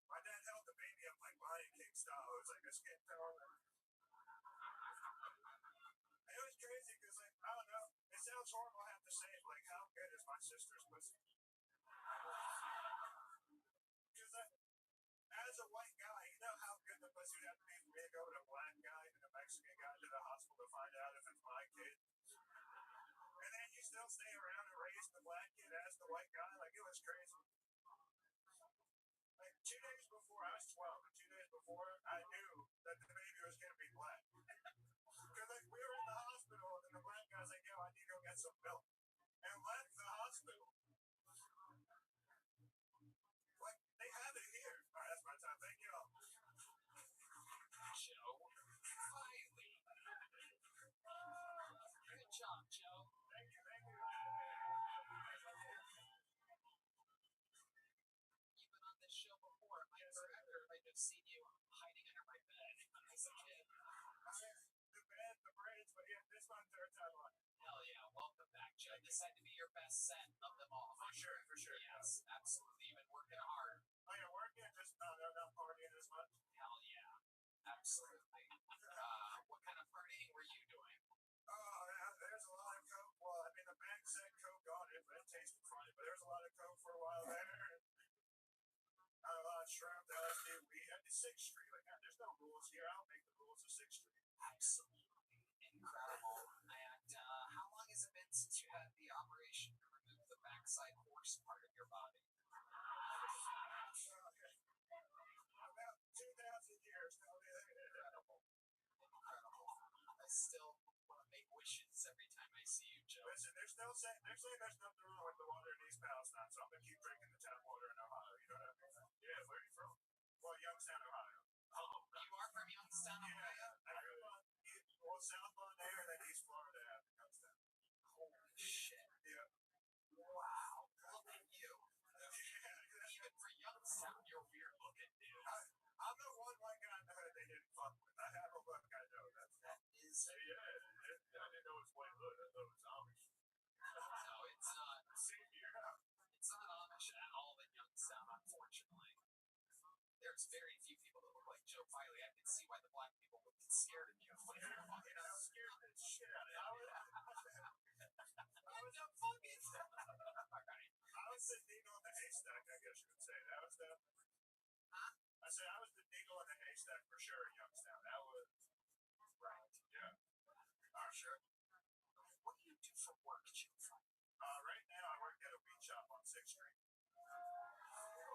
[SPEAKER 2] My dad held the baby up like Lion King style. It was like a skin tone. It was crazy because, like, I don't know. It sounds horrible I have to say it. Like, how good is my sister's pussy? Because as a white guy, you know how good the pussy would have to be for me to go to a black guy and a Mexican guy to the hospital to find out if it's my kid. And then you still stay around and raise the black kid as the white guy. Like, it was crazy. Like, 2 days before, I was 12, and 2 days before, I knew that the baby was going to be black. Because, like, we were in the hospital, and the black guy's like, yo, I need to go get some milk. And left the hospital. Like, they have it here. All right, that's my time. Thank you all.
[SPEAKER 5] Joe Filey. Good job, Joe.
[SPEAKER 2] Thank you, thank you.
[SPEAKER 5] You've been on this show before. Am I correct, or have I just seen you hiding under my bed as a kid?
[SPEAKER 2] The bed, the braids, but yeah, this one, 3rd time on.
[SPEAKER 5] Hell yeah, welcome back, Joe. This had to be your best set of them all.
[SPEAKER 2] For sure, for sure.
[SPEAKER 5] Yes, absolutely. You've been working hard.
[SPEAKER 2] Oh, yeah, working, just not partying as much.
[SPEAKER 5] Hell yeah, absolutely. What kind of partying were you doing?
[SPEAKER 2] Oh, yeah, there's a lot of coke. Well, I mean, the bag said coke on it, but it tasted funny. But there's a lot of coke for a while there. A lot of shrimp, LSD, weed. I did 6th Street. Like, there's no rules here. I don't make the rules of 6th Street.
[SPEAKER 5] Absolutely incredible. And how long has it been since you had the operation to remove the backside horse part of your body?
[SPEAKER 2] About 2,000 years.
[SPEAKER 5] Incredible. Incredible. I still want to make wishes every time I see you, Joe.
[SPEAKER 2] Listen, they're saying there's nothing wrong with the water in East Palestine, so I'm going to keep drinking the tap water in Ohio. You know what I mean? Yeah, where are you from? Well, Youngstown, Ohio.
[SPEAKER 5] Oh, you are from Youngstown, Ohio?
[SPEAKER 2] Well, South Bonaire and then East Florida after Youngstown.
[SPEAKER 5] Holy shit.
[SPEAKER 2] Yeah.
[SPEAKER 5] Wow. Look at you. Even for Youngstown, you're weird looking, dude.
[SPEAKER 2] I'm the one white guy in the hood they didn't fuck with. I have a look, I know that.
[SPEAKER 5] That is.
[SPEAKER 2] Yeah, I didn't know it was white hood. I thought it was Amish.
[SPEAKER 5] No, it's not.
[SPEAKER 2] Same here.
[SPEAKER 5] there's very few people that look like Joe Filey. I can see why the black people would get scared of you. Like,
[SPEAKER 6] I was scared the shit out of it.
[SPEAKER 5] I was a fucking.
[SPEAKER 6] I was the needle in the haystack, I guess you would say. That was the.
[SPEAKER 5] Huh?
[SPEAKER 6] I said I was the needle in the haystack for sure in Youngstown. That was.
[SPEAKER 5] Right.
[SPEAKER 6] Yeah.
[SPEAKER 5] Sure. What do you do for work, Joe?
[SPEAKER 6] Right now I work at a weed shop on 6th Street.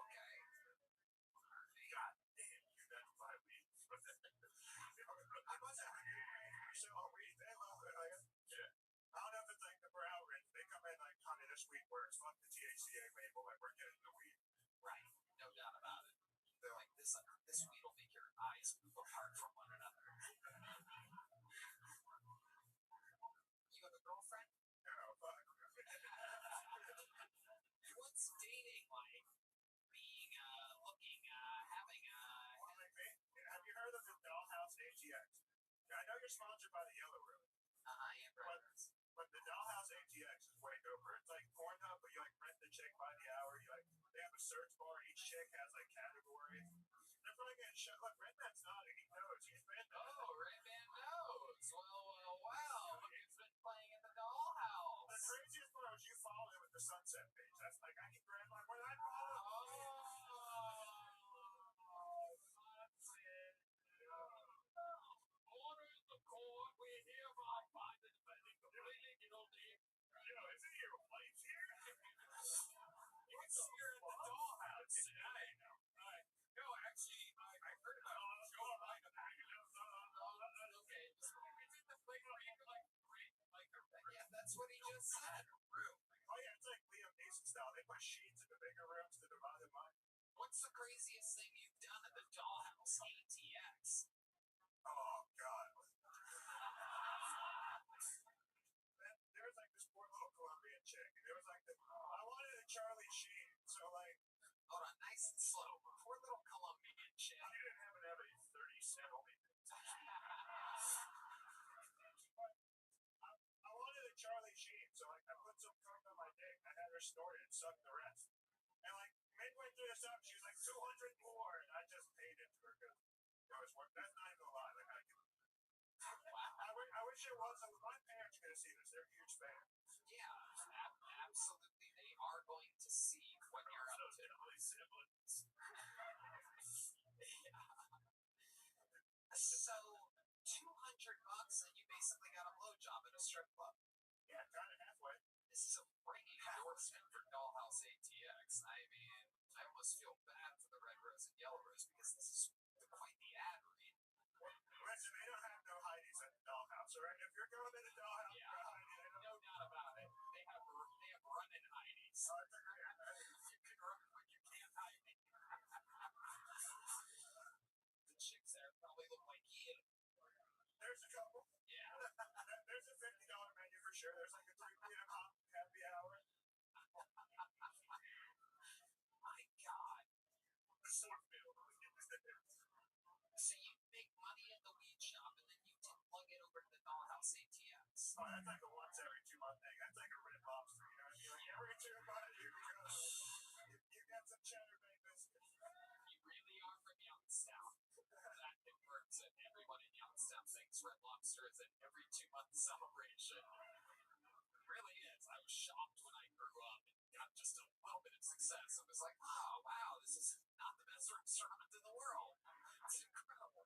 [SPEAKER 5] Okay.
[SPEAKER 6] God damn, you got to buy weed. I wasn't. So weed, they love it. Yeah. I don't know if it's like the brow rinse. They come in like, honey, this weed works. Fuck the THCA label. Like, we're getting the weed.
[SPEAKER 5] Right. No doubt about it. They're like, this weed will make your eyes move apart from one another. You have a girlfriend?
[SPEAKER 6] No, fuck.
[SPEAKER 5] What's dating like? Being, looking, having,
[SPEAKER 6] Well, like, have you heard of the Dollhouse ATX? I know you're sponsored by the Yellow Room.
[SPEAKER 5] yeah, brothers.
[SPEAKER 6] But the Dollhouse ATX is way doper. It's like Pornhub, but you like rent the chick by the hour. You like they have a search bar. Each chick has like categories. They're probably getting shut. Look, Redman's nodding. He knows. He's been there.
[SPEAKER 5] Oh, Redman knows. Well. He's been playing in the dollhouse.
[SPEAKER 6] The craziest part was you followed him with the Sunset page. That's like I can grab my when I follow.
[SPEAKER 5] Order in the court. We're hereby find the defendant completely guilty.
[SPEAKER 6] Yo, isn't your wife here?
[SPEAKER 5] What's here in the dollhouse? I know. No, actually, I heard about Joe Biden. Okay, is it the thing where you like yeah, that's what he just said. Room.
[SPEAKER 6] Oh yeah, it's like Liam Neeson style. They put sheets in the bigger rooms to divide them up.
[SPEAKER 5] What's the craziest thing you've done at the dollhouse ATX?
[SPEAKER 6] Oh god. There was like this poor little Colombian chick, and there was like I wanted a Charlie Sheen, so like
[SPEAKER 5] hold on, nice and slow. Poor little Colombian chick.
[SPEAKER 6] You didn't have an every 30 centimeters. I wanted a Charlie Sheen, so like I put some coke on my dick, I had her snort it and suck the rest. And like midway through the song, she was like 200 more, and I just paid it to her because it was worth. That's not even a lie. Like I wish it was. My parents could have seen this. They're huge fans.
[SPEAKER 5] Yeah, absolutely. They are going to see what you're up to.
[SPEAKER 6] Siblings.
[SPEAKER 5] So, $200 and you basically got a blowjob at a strip club.
[SPEAKER 6] Yeah, kind of halfway.
[SPEAKER 5] This is a ringing endorsement for Dollhouse ATX. I mean, I almost feel bad for the Red Rose and Yellow Rose because this is quite the ad read.
[SPEAKER 6] Listen, they don't have no Heidi's at the Dollhouse, alright? If you're going to the Dollhouse,
[SPEAKER 5] yeah, no doubt about it. They have running Heidi's. You can run when you can't hide me. The chicks there probably look like you.
[SPEAKER 6] There's a couple.
[SPEAKER 5] Yeah.
[SPEAKER 6] There's a $50 menu for sure. There's like a 3 p.m. happy hour.
[SPEAKER 5] My God.
[SPEAKER 6] So
[SPEAKER 5] you make money in the weed shop and then you plug it over to the Dollhouse ATX.
[SPEAKER 6] Oh, that's like a once every 2 month thing. That's like a red lobster, you know what I mean? Like every 2 months, here we go. You got some cheddar bay biscuits.
[SPEAKER 5] You really are from Youngstown. That confirms it. Everyone in Youngstown thinks Red Lobster is an every 2 month celebration. It really is. I was shocked when I grew up and got just a little bit of success. I was like, oh, wow, this is not the best restaurant in the world. It's incredible.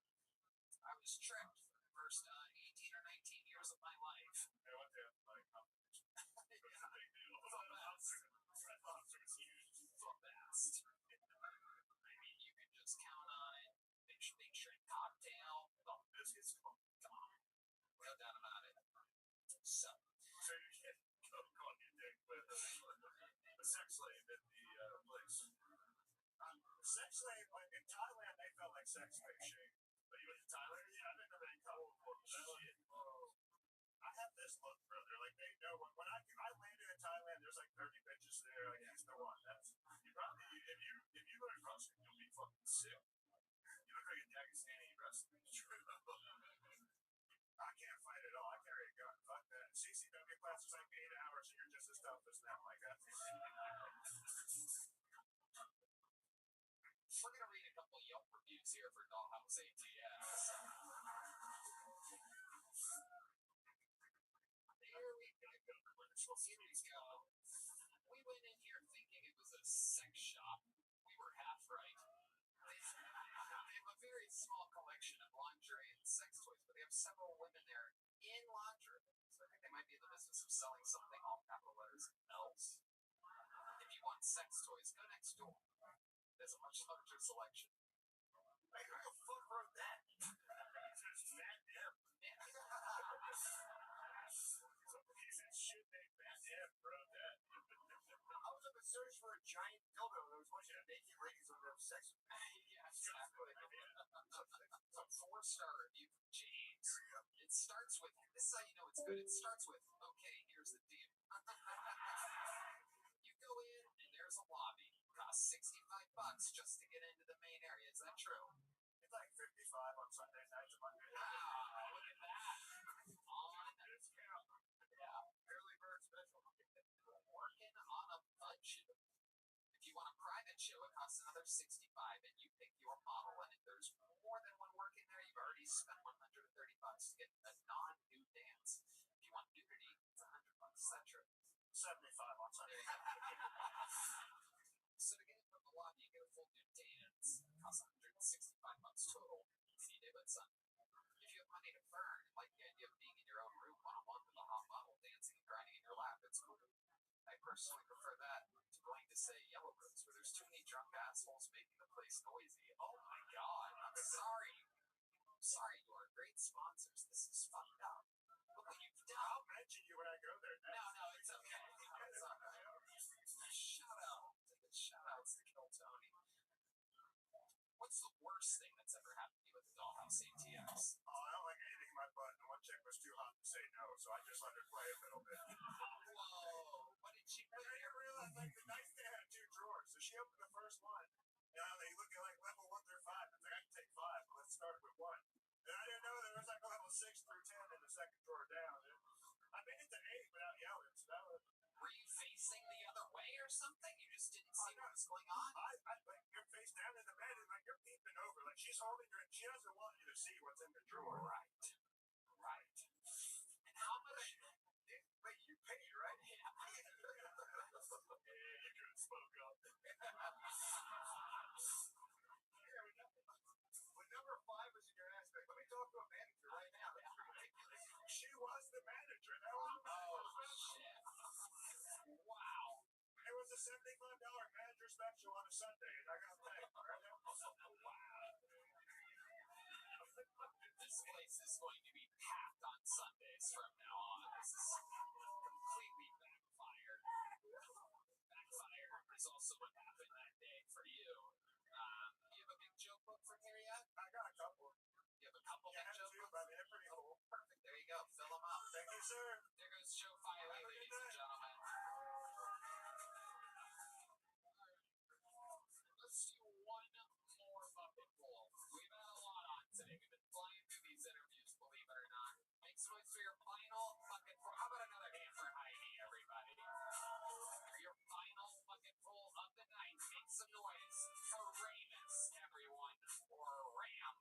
[SPEAKER 5] I was tricked for the first 18 or 19 years of my life.
[SPEAKER 6] I went there like competition. It was a big deal. Red lobster was huge.
[SPEAKER 5] The best. I mean, you can just count on it. Big shrimp cocktail. The biscuits. Oh, God. No doubt about it. So
[SPEAKER 6] you get coke on your dick with a sex slave at the place. Sex slave, like in Thailand, they felt like sex slave shit. But you went to Thailand? Yeah, I didn't know they called shit. I have this look, brother. Like they know when I landed in Thailand, there's like 30 bitches there. Like he's the one. That's you probably if you go to CrossFit, you'll be fucking sick. You look like a Dagestani wrestler. I can't fight at all. I carry a gun. Fuck that. CCW class is like 8 hours, and you're just as tough as them. Like that.
[SPEAKER 5] we're gonna read a couple Yelp Rabi's here for Dollhouse ATS. There we go. Here we go. We went in here thinking it was a sex shop. We were half right. They have a very small collection of lingerie and sex toys, but they have several women there in lingerie. So I think they might be in the business of selling something, all capital letters, else. If you want sex toys, go next door. There's a much larger selection.
[SPEAKER 6] Hey, who the fuck wrote that?
[SPEAKER 2] It's Matt M. Some piece of shit named Matt M wrote that.
[SPEAKER 6] I was on the search for a giant dildo. There was a bunch of naked ladies on there sex.
[SPEAKER 5] Yeah, exactly. It's a 4-star review from James. It starts with, this is how you know it's good. It starts with, okay, here's the deal. You go in and there's a lobby. Costs $65 just to get into the main area. Is that true?
[SPEAKER 6] It's like 55 on Sunday nights and Monday nights.
[SPEAKER 5] Wow, look at that. On
[SPEAKER 6] Discount.
[SPEAKER 5] yeah,
[SPEAKER 6] Early bird special.
[SPEAKER 5] working on a budget. If you want a private show, it costs another $65, and you pick your model. And if there's more than one working there, you've already spent $130 to get a non-nude dance. If you want nudity, it's $100. Is that true?
[SPEAKER 6] 75 on Sunday.
[SPEAKER 5] So to get it from the lobby, you get a full nude dance. It costs $165 total. Any day but Sunday. If you have money to burn, like the idea of being in your own room one-on-one with a hot model dancing and grinding in your lap, it's cool. I personally prefer that to going to, say, Yellow Rose, where there's too many drunk assholes making the place noisy. Oh my god, I'm sorry. I'm sorry, you are great sponsors. This is fucked up. Look what you've done.
[SPEAKER 6] I'll mention you when I go there next.
[SPEAKER 5] No, it's okay. It's okay. Shout out. Shout outs to Kill Tony. What's the worst thing that's ever happened to you at the Dollhouse ATX?
[SPEAKER 6] Oh, I don't like anything in my butt, and one chick was too hot to say no, so I just let her play a little bit.
[SPEAKER 5] Whoa, what did she
[SPEAKER 6] And
[SPEAKER 5] put
[SPEAKER 6] I
[SPEAKER 5] here?
[SPEAKER 6] didn't realize, like, the nightstand had 2 drawers, so she opened the first one. You know, they look at, like, level 1 through 5. It's like, I can take 5, but let's start with 1. And I didn't know there was, like, a level 6 through 10 in the second drawer down. I made it to 8 without yelling, so that was...
[SPEAKER 5] Were you facing the other way or something? You just didn't see what was going on?
[SPEAKER 6] Like, you're face down in the bed, and, like, you're peeping over. Like, she's holding her, and she doesn't want you to see what's in the drawer.
[SPEAKER 5] Right. And how much?
[SPEAKER 6] But you paid, right?
[SPEAKER 5] Yeah.
[SPEAKER 2] Yeah, you could have spoke up.
[SPEAKER 6] When number 5 was in your aspect, let me talk to a manager right now. That's ridiculous. She was the manager. That was the manager.
[SPEAKER 5] Shit. Wow.
[SPEAKER 6] It was a $75 manager special on a Sunday, and I got paid.
[SPEAKER 5] Wow. This place is going to be packed on Sundays from now on. This is completely backfired. Backfire is also what happened that day for you. You have a big joke book from here yet?
[SPEAKER 6] I got a couple.
[SPEAKER 5] You have a couple
[SPEAKER 6] Yeah,
[SPEAKER 5] big joke
[SPEAKER 6] 2,
[SPEAKER 5] books?
[SPEAKER 6] but they're pretty cool.
[SPEAKER 5] Perfect. There you go. Fill them up.
[SPEAKER 6] Thank you, sir.
[SPEAKER 5] There goes Joe Filey,
[SPEAKER 6] Have a good
[SPEAKER 5] ladies and
[SPEAKER 6] night.
[SPEAKER 5] gentlemen. Let's do one more bucket full. We've had a lot on today. We've been flying through these interviews, believe it or not. Make some noise for your final bucket full. How about another hand for Heidi, everybody? For your final bucket full of the night, make some noise for Ramus, everyone. Or Ram.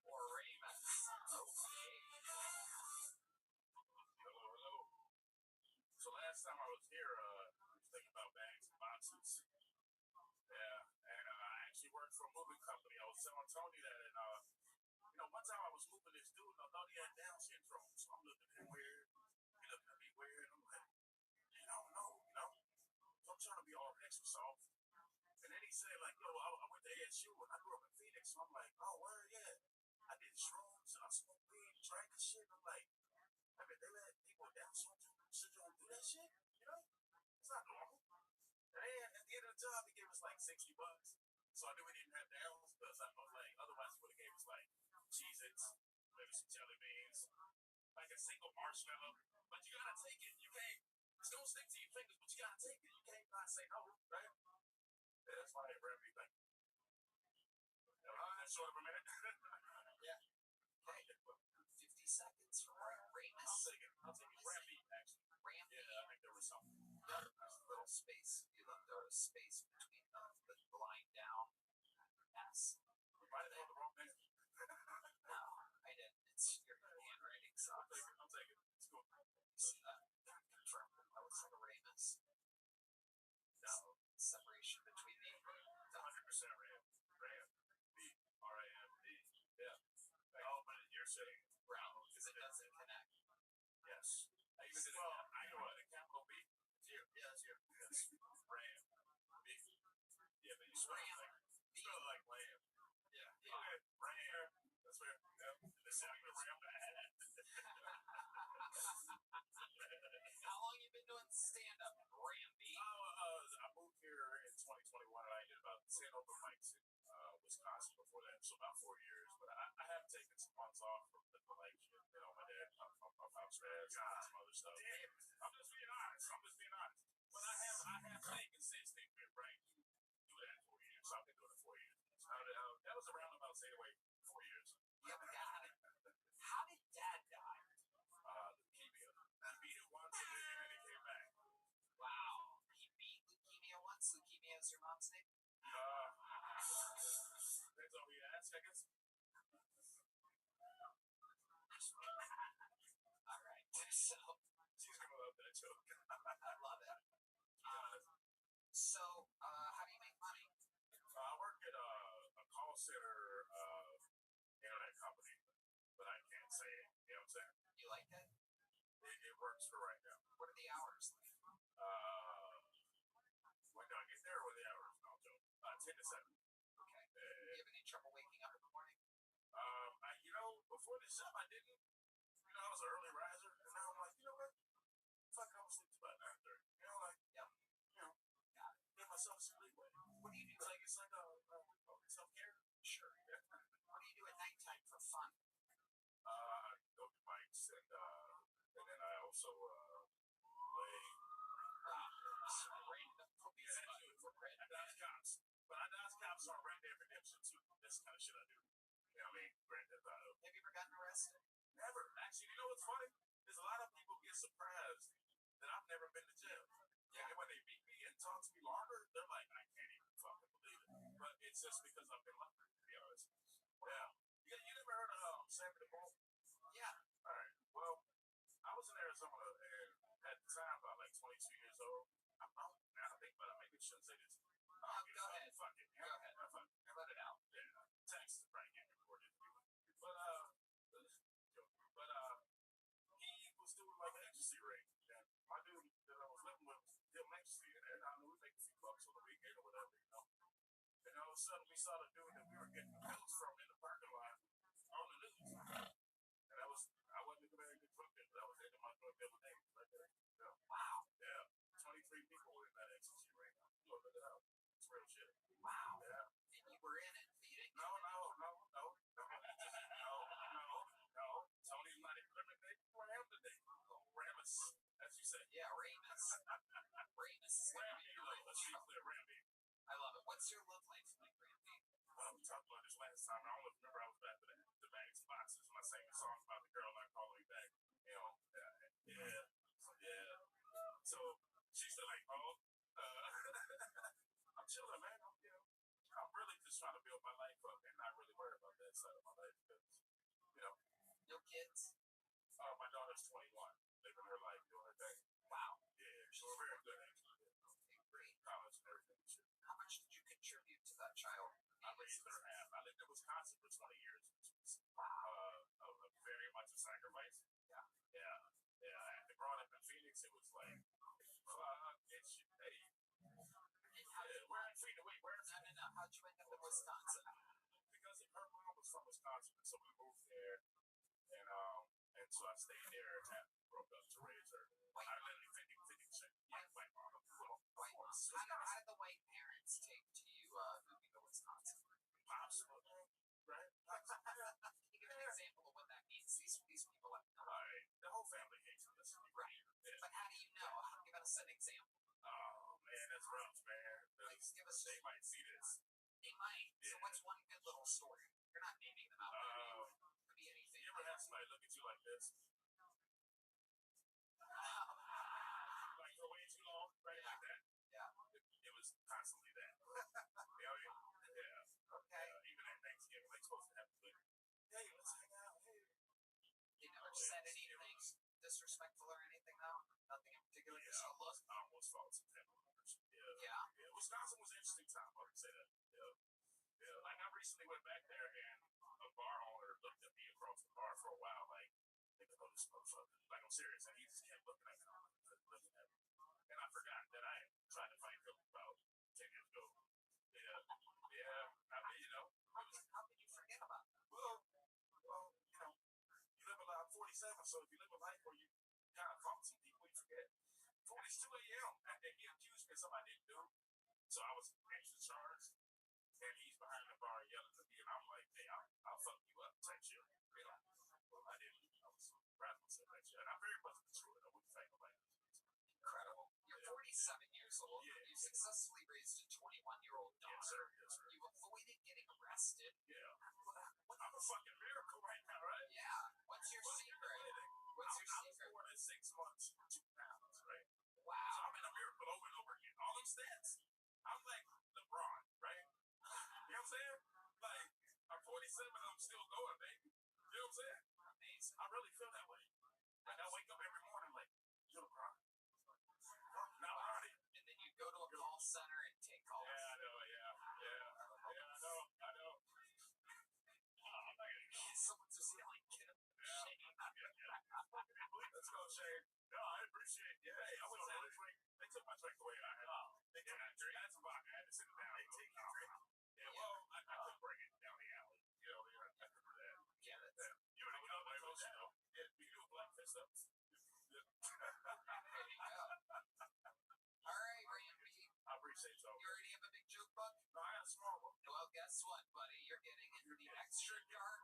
[SPEAKER 5] Or Ramus. Okay.
[SPEAKER 2] Hello. So last time I was here, I was thinking about bags and boxes. Yeah, and I actually worked for a moving company. I was telling Tony that, and one time I was moving this dude, and I thought he had Down syndrome. So I'm looking at him weird, he looking at me weird. I'm like, man, I don't know. So I'm trying to be all extra soft. And then he said, like, yo, I went to ASU, and I grew up in Phoenix. So I'm like, oh, where, yeah. I did shrooms, and I smoked weed, drank and shit. I'm like, I mean, they let people with Down syndrome do that shit? You know? It's not normal. And then at the end of the job, he gave us like $60. So I knew we didn't have Downs, because I was like, otherwise he would have gave us like Cheez-Its, maybe some jelly beans, like a single marshmallow. But you gotta take it. You can't, it's gonna stick to your fingers, but you gotta take it. You can't not say no, right? Yeah, that's why I had Rabbi like, that's short of a minute.
[SPEAKER 5] Yeah. Okay. 50 seconds for Ramus.
[SPEAKER 2] I'll take it. Rabbi, actually.
[SPEAKER 5] Ram.
[SPEAKER 2] Yeah, I think there was something.
[SPEAKER 5] There's a little space. You left out a space between the line down S.
[SPEAKER 2] saying
[SPEAKER 5] Right. Because it doesn't connect.
[SPEAKER 2] yes. I even did I know a capital B. It's here. Yeah, it's here. Yes. Ram. Beef. Yeah, but you smell it like lamb.
[SPEAKER 5] Yeah.
[SPEAKER 2] Okay, ram. That's where this is ram bad.
[SPEAKER 5] How long you been doing stand-up, Ramby?
[SPEAKER 2] I moved here in 2021 and I did about 10 open mics in Wisconsin before that, so about 4 years. But I have taken some months off from the collection. You know, my dad popped stress and some other stuff. I'm just being honest. But I have stayed consistent with right. Do that 4 years. So I've been doing it 4 years. That was around about say away 4 years.
[SPEAKER 5] You have a dad. How did Dad die?
[SPEAKER 2] Leukemia. He beat it once and then he came back.
[SPEAKER 5] Wow. He beat leukemia once. Leukemia is your mom's name?
[SPEAKER 2] That's all we ask, I guess.
[SPEAKER 5] All right. So
[SPEAKER 2] She's gonna love that joke.
[SPEAKER 5] I love it. So how do you make money?
[SPEAKER 2] I work at a call center internet company, but I can't say it. You know what I'm saying?
[SPEAKER 5] You like it?
[SPEAKER 2] It works for right now.
[SPEAKER 5] What are the hours like?
[SPEAKER 2] When do I get there or the hours? No, joke. 10 to 7.
[SPEAKER 5] Okay. Do you have any trouble waking up in the morning?
[SPEAKER 2] Before this job, I didn't. I was an early riser, and now I'm like, you know what? Fuck, I'm asleep till about 9:30. Give myself some leeway.
[SPEAKER 5] What do you do?
[SPEAKER 2] It's like a self-care.
[SPEAKER 5] Sure. What do you do at nighttime for fun?
[SPEAKER 2] I go to bikes, and then I also play.
[SPEAKER 5] Random police
[SPEAKER 2] I dodge cops. But I dodge cops on Red Dead Redemption 2. This kind of shit I do. You know what I mean? Grand Theft Auto.
[SPEAKER 5] Have you ever gotten arrested?
[SPEAKER 2] Never. Actually, you know what's funny? There's a lot of people get surprised that I've never been to jail. Yeah. And when they meet me and talk to me longer, they're like, I can't even fucking believe it. But it's just because I've been lucky, to be honest. Yeah. You never heard of Sammy the Bull?
[SPEAKER 5] Yeah.
[SPEAKER 2] All right. Well, I was in Arizona and at the time about like 22 years old. Now I think about it. Maybe I shouldn't say this.
[SPEAKER 5] Go ahead.
[SPEAKER 2] Fuck it.
[SPEAKER 5] Go ahead. Let it out.
[SPEAKER 2] Yeah. Texas is probably getting recorded. But he was doing like an ecstasy ring. And my dude that I was living with was dealing ecstasy, and I knew we'd make a few bucks on the weekend or whatever, And all of a sudden, we saw the dude that we were getting the pills from in the parking lot on the news. And I wasn't a very good drug dealer. That was the end of my drug dealer days right there. Yeah. Wow. Yeah. 23 people were in that ecstasy ring. You look it up. It's real shit.
[SPEAKER 5] Wow.
[SPEAKER 2] Yeah.
[SPEAKER 5] And you were in it, but you didn't.
[SPEAKER 2] No. Tony's not incriminating Ram today. Ramus, as you say.
[SPEAKER 5] Yeah, Ramus. Ramus is
[SPEAKER 2] Ramby. Let's be clear, Ramby.
[SPEAKER 5] I love it. What's your love life like, Ramby?
[SPEAKER 2] We talked about this last time. I don't remember I was back to the bags boxes when I sang a song about the girl not calling me back. Yeah. So she's still like, I'm chilling, man. I'm really just trying to build my life up and not really worry about that side of my life because,
[SPEAKER 5] No kids?
[SPEAKER 2] my daughter's 21, living her life, doing her thing.
[SPEAKER 5] Wow.
[SPEAKER 2] Yeah, she's very good actually.
[SPEAKER 5] Great.
[SPEAKER 2] College and everything.
[SPEAKER 5] How much did you contribute to that child?
[SPEAKER 2] I raised her half. I lived in Wisconsin for 20 years, which was very much a sacrifice. Yeah. After growing up in Phoenix, it was like, it's hey. We're in Phoenix. Wait, where?
[SPEAKER 5] No. How'd you end up in Wisconsin?
[SPEAKER 2] Because her mom was from Wisconsin, so we moved there, and so I stayed there and broke up to raise her. I literally 50%. Yeah, white mom.
[SPEAKER 5] White mom. How did the white parents take to you moving to Wisconsin?
[SPEAKER 2] Pops, right?
[SPEAKER 5] Can you give an example of what that means? These people have no idea.
[SPEAKER 2] The whole family hates us.
[SPEAKER 5] Right. Yeah. But how do you know? Give us an example.
[SPEAKER 2] Oh man, that's rough, man.
[SPEAKER 5] Like, give us.
[SPEAKER 2] They might see this.
[SPEAKER 5] They might. Yeah. So what's one good little story? You're not naming them out. It could be anything.
[SPEAKER 2] You ever have somebody look at you like this? Like you're way too long, right? Like that?
[SPEAKER 5] Yeah.
[SPEAKER 2] It was constantly that. Yeah.
[SPEAKER 5] Okay.
[SPEAKER 2] Even at Thanksgiving, they're supposed to have food. Hey, let's hang out. Hey.
[SPEAKER 5] You never said anything disrespectful or anything, though? Nothing in particular?
[SPEAKER 2] Yeah, I almost fought some family members. Yeah. Wisconsin was an interesting time, I would say that. Yeah. Like, I recently went back there, and a bar owner looked at me across the bar from I'm serious. And he just kept looking at me. And I forgot that I tried to fight Philip about 10 years ago. Yeah. Yeah. I mean,
[SPEAKER 5] How can you forget about that?
[SPEAKER 2] Well, you live a life 47, so if you live a life where you kind of fought some people, you forget. 42 a.m. and he accused me of something I didn't do. So I was extra charged, and he's behind the bar yelling at me, and I'm like, hey, I'll fuck you up, type shit. Well, I didn't. I was proud of myself, that shit. And I'm very much mature. I wouldn't fight nobody.
[SPEAKER 5] Incredible. You're 47 years old.
[SPEAKER 2] Yeah.
[SPEAKER 5] You successfully raised a 21-year-old daughter.
[SPEAKER 2] Yes, sir. Yes, sir.
[SPEAKER 5] You avoided getting arrested.
[SPEAKER 2] Yeah. I'm a fucking miracle right now, right?
[SPEAKER 5] Yeah. What's your secret? What's your
[SPEAKER 2] I was
[SPEAKER 5] secret?
[SPEAKER 2] born at 6 months, 2 pounds, right? So
[SPEAKER 5] Wow.
[SPEAKER 2] I'm in a miracle over and over again. All them stats. I'm like LeBron, right? You know what I'm saying? Like, I'm 47 and I'm still going, baby. You know what I'm saying?
[SPEAKER 5] Amazing.
[SPEAKER 2] I really feel that way. Like, I wake up every morning like, you're LeBron. Now, Ronnie.
[SPEAKER 5] And then you go to a call center and take calls.
[SPEAKER 2] Yeah, I know, I know. I'm not gonna go.
[SPEAKER 5] Someone's just yelling, get him.
[SPEAKER 2] Let's go, Shane. No, I appreciate it. Yeah, hey, I was at a drink. They took my drink away. They took my drink. I had some vodka. I had to sit it down. They take your drink. Yeah, well, I couldn't bring it down the alley. I could do that.
[SPEAKER 5] Yeah, that's
[SPEAKER 2] You already know my emotion, though. Yeah, we can do a black fist up.
[SPEAKER 5] there you go. All right, Randy.
[SPEAKER 2] I appreciate y'all.
[SPEAKER 5] You already have a big joke book?
[SPEAKER 2] No, I got a small one.
[SPEAKER 5] Well, guess what, buddy? You're getting into the extra dark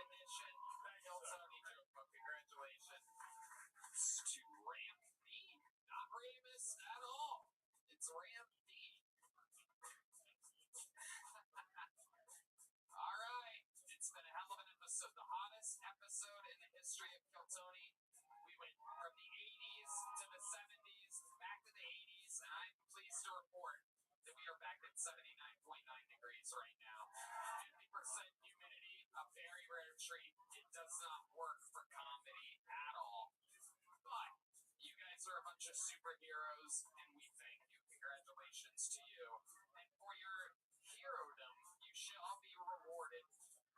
[SPEAKER 5] edition Keltoni joke book. Congratulations to Ram D. Not Ramus at all. It's Ram D. All right. It's been a hell of an episode. The hottest episode in the history of Keltoni. We went from the 80s to the 70s, back to the 80s, and I'm pleased to report that we are back at 79.9 degrees right now. 50% humidity, a very rare treat. It does not work for comedy at all. But you guys are a bunch of superheroes, and we thank you. Congratulations to you. And for your herodom, you shall be rewarded.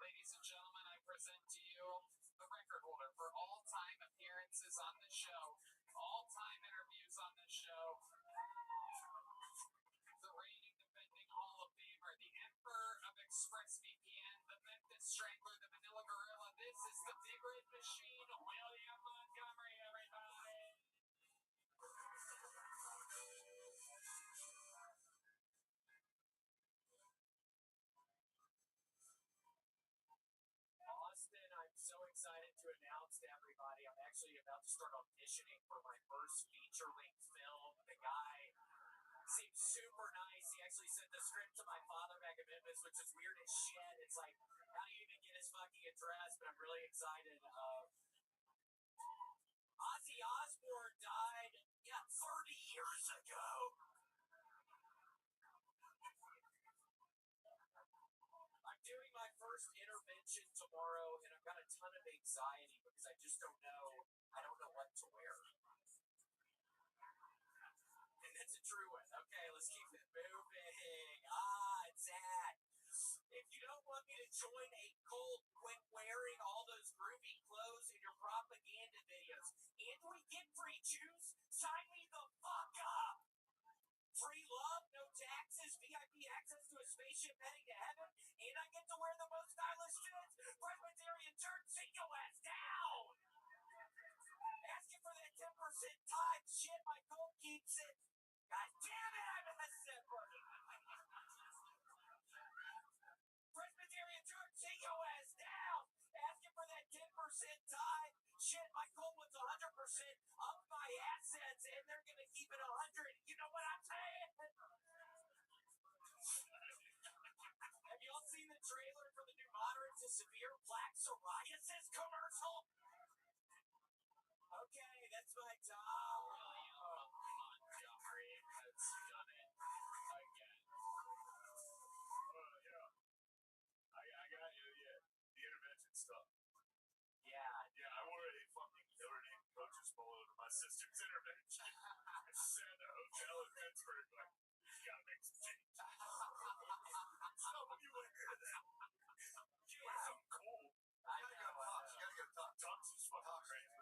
[SPEAKER 5] Ladies and gentlemen, I present to you the record holder for all-time appearances on the show, all-time interviews on the show, the reigning defending Hall of Famer, the Emperor of ExpressVPN, the Memphis Strangler, the Manila Gorilla. This is the Big Red Machine, William Montgomery, everybody. Austin, I'm so excited to announce to everybody I'm actually about to start auditioning for my first feature-length film. The guy seems super nice. He actually sent the script to my father back in Memphis, which is weird as shit. It's like, how do you even get his fucking address? But I'm really excited. Ozzy Osbourne died, 30 years ago. I'm doing my first intervention tomorrow, and I've got a ton of anxiety because I just don't know. I don't know what to wear. And that's a true one. Okay, let's keep it moving. It's that. If you don't want me to join a cult, quit wearing all those groovy clothes in your propaganda videos. And we get free juice? Sign me the fuck up! Free love, no taxes, VIP access to a spaceship heading to heaven, and I get to wear the most stylish fits. Presbyterian Church, sit your ass down! Asking for that 10% tithe shit, my coat keeps it. God damn it, I missed that part. Presbyterian Church, sit your ass down! Asking for that 10% tithe shit, my goal was 100% of my assets, and they're gonna keep it 100. You know what I'm saying? Have y'all seen the trailer for the new moderate to severe plaque psoriasis commercial? Okay, that's my top. Montgomery has done it again.
[SPEAKER 2] Yeah. I got you, yeah. The intervention stuff.
[SPEAKER 5] Yeah.
[SPEAKER 2] Yeah, I wore a fucking Notre Dame coach's polo to my sister's intervention. I sat at a hotel in Pittsburgh, like, you gotta make some change. Some of you wear that. You wear something cool.
[SPEAKER 5] I know.
[SPEAKER 2] You gotta get a tux. Tux is fucking crazy.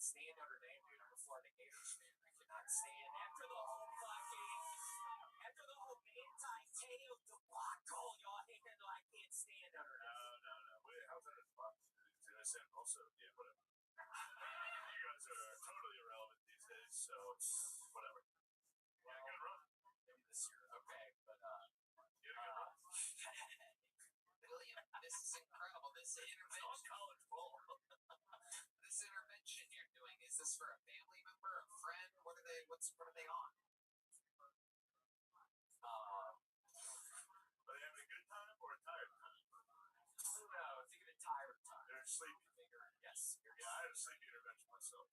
[SPEAKER 5] can't stand Notre Dame, dude. I'm a Florida Gators fan. I cannot stand after the whole Manti-Te'o debacle y'all handle. I can't stand Notre Dame.
[SPEAKER 2] No. Wait, how's that a spot? It's innocent also. Yeah, whatever. You guys are totally irrelevant these days, so whatever. Yeah, good run.
[SPEAKER 5] Maybe this year. Okay, but
[SPEAKER 2] You had a good run.
[SPEAKER 5] William, this is incredible. This intervention. College ball. This intervention you're doing, is this for a family member, a friend? What are they on?
[SPEAKER 2] Are they having a good time or a tired time?
[SPEAKER 5] No, it's even a tired time.
[SPEAKER 2] They're sleepy.
[SPEAKER 5] Yes.
[SPEAKER 2] Yeah, I had a sleepy intervention myself.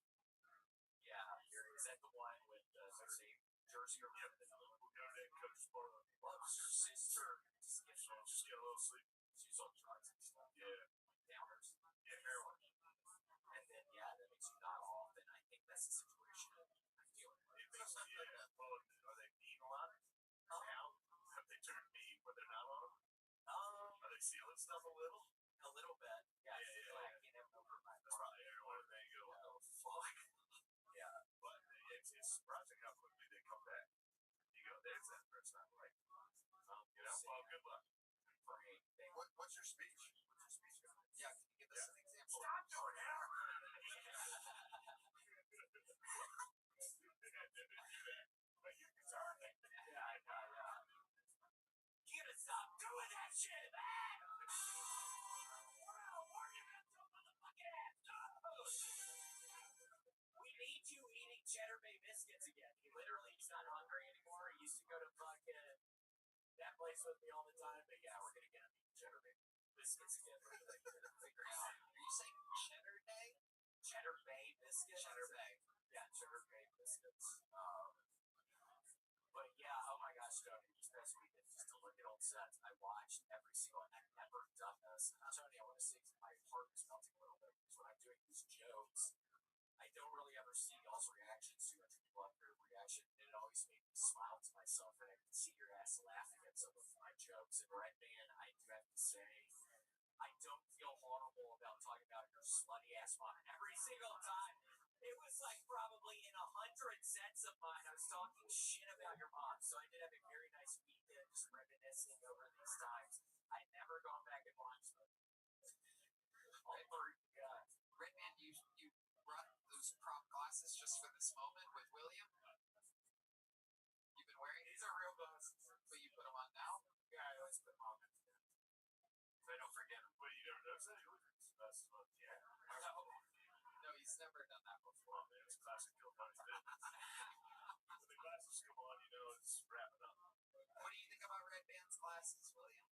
[SPEAKER 5] Yeah, is that the one with Notre Dame jersey or
[SPEAKER 2] Yep. Notre Dame coach Barlow.
[SPEAKER 5] loves her sister? Just gets
[SPEAKER 2] Just get a little sleep.
[SPEAKER 5] she's on drugs and stuff.
[SPEAKER 2] Yeah.
[SPEAKER 5] Downers.
[SPEAKER 2] Yeah, heroin.
[SPEAKER 5] And then that makes you not off. And I think that's the situation I feel in.
[SPEAKER 2] It makes well, are they mean a lot? Now? Have they turned mean when they're not on them? Are they sealing stuff a little?
[SPEAKER 5] A little bit. Yeah.
[SPEAKER 2] Yeah.
[SPEAKER 5] I can't have over my
[SPEAKER 2] That's probably everyone. There you go.
[SPEAKER 5] Oh, fuck. Yeah.
[SPEAKER 2] But it's surprising how quickly they come back. You go, there's that first time, right? Well, good luck.
[SPEAKER 5] What's your speech? Yeah, can you give us an example?
[SPEAKER 2] Stop doing that! But you can turn it.
[SPEAKER 5] Yeah, I know. You gotta stop doing that shit, man! We need you eating Cheddar Bay biscuits again. He literally is not hungry anymore. He used to go to fucking that place with me all the time. But yeah, we're gonna get him eating Cheddar Bay biscuits again. We're gonna figure out. Are you saying Cheddar Bay? Cheddar Bay biscuits? Cheddar Bay. Yeah, Cheddar Bay biscuits. But yeah, oh my gosh, Tony, this past weekend, just to look at old sets, I watched every single, and I've never done this. Tony, I want to say my heart is melting a little bit because when I'm doing these jokes, I don't really ever see y'all's reactions to it. People have their reaction, and it always made me smile to myself, and I could see your ass laughing at some of my jokes. And Red Man, I do have to say, I don't feel horrible about talking about your slutty ass mom every single time. It was like probably in 100 sets of mine, I was talking shit about your mom. So I did have a very nice weekend just reminiscing over these times. I'd never gone back and watched them. Redman, you brought those prop glasses just for this moment with William? You've been wearing these are real glasses, but you put them on now? Yeah, I always put them on. So I don't forget them.
[SPEAKER 2] Wait, you never noticed that? You look at this month. Yeah.
[SPEAKER 5] No, he's never done that before.
[SPEAKER 2] Oh, man, it's classic Kill Tony Fit. When the glasses come on, you know it's wrapping up.
[SPEAKER 5] What do you think about Red Band's glasses, William?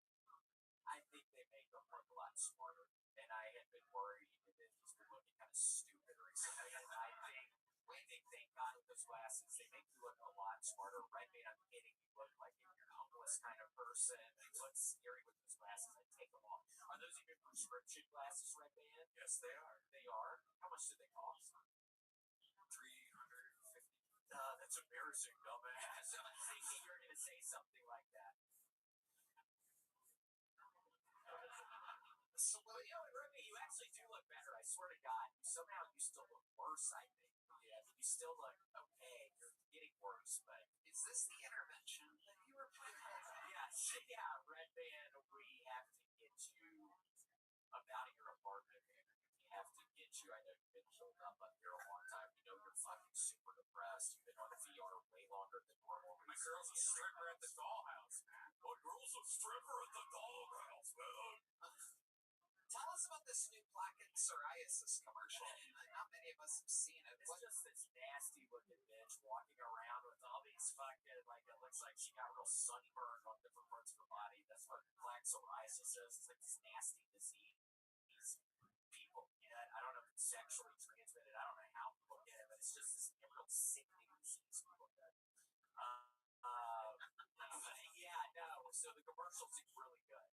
[SPEAKER 5] I think they make them look a lot smarter. And I had been worried that he's been looking kind of stupid recently. And I think, thank God with those glasses, they make you look a lot smarter. Red Band, I'm kidding, you look like you're homeless kind of person. You look scary with those glasses. I take them off. Are those even prescription glasses, Red Band?
[SPEAKER 2] Yes, they are.
[SPEAKER 5] They are? How much do they cost?
[SPEAKER 2] $350.
[SPEAKER 5] That's embarrassing, dumbass. I'm thinking you're going to say something like that. So, William, you actually do look better. I swear to God. Somehow you still look worse, I think. Yeah, you still look okay. You're getting worse, but is this the intervention that you were planning? Yeah, Red Band, we have to get you about your apartment, man. We have to get you. I know you've been holed up here a long time. You know you're fucking super depressed. You've been on VR way longer than normal.
[SPEAKER 2] My girl's a stripper at the dollhouse, man. My girl's a stripper at the dollhouse, man.
[SPEAKER 5] Tell us about this new plaque and psoriasis commercial. Not many of us have seen it. It's just this nasty looking bitch walking around with all these fucking, like, it looks like she got real sunburned on different parts of her body. That's what plaque psoriasis is. It's like this nasty disease. People get it. I don't know if it's sexually transmitted. I don't know how people get it, but it's just this real sickening disease people get. Yeah, no. So the commercial seems really good.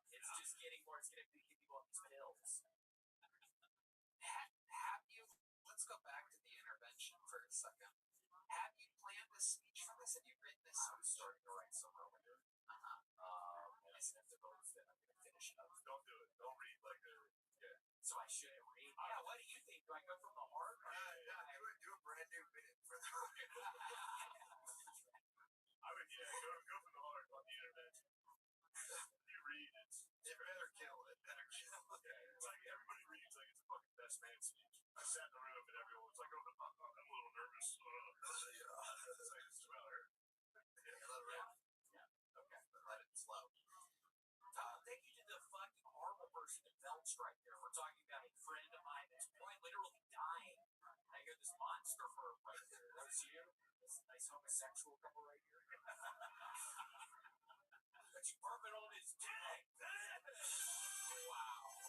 [SPEAKER 5] It's just getting more. It's going to keep people on these pills. Have you? Let's go back to the intervention for a second. Have you planned a speech for this? Have you written this? I was starting to write some earlier. And I said to both that I'm going to finish it up.
[SPEAKER 2] Don't do it. Don't read like a. Yeah.
[SPEAKER 5] So I shouldn't read. Yeah. What do you think? Do I go from the heart? monster right here. We're talking about a friend of mine that's quite literally dying. I hear this monster burp right there. That was you? This nice homosexual couple right here? But you burp it on his dick! Wow.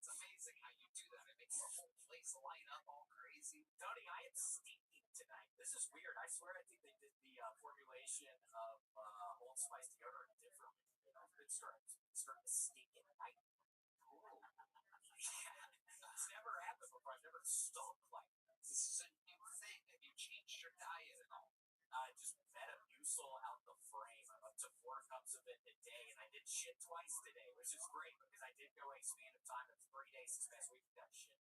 [SPEAKER 5] It's amazing how you do that. It makes the whole place light up all crazy. Tony, I am stinking tonight. This is weird. I swear I think they did the formulation of Old Spice deodorant differently. You know, it's starting to stink at night. Ooh. It's never happened before. I've never stunk like this. This is a new thing. Have you changed your diet at all? Just Metamucil out the frame. I'm up to 4 cups of it a day, and I did shit twice today, which is great because I did go a span of time of 3 days this past week without shit.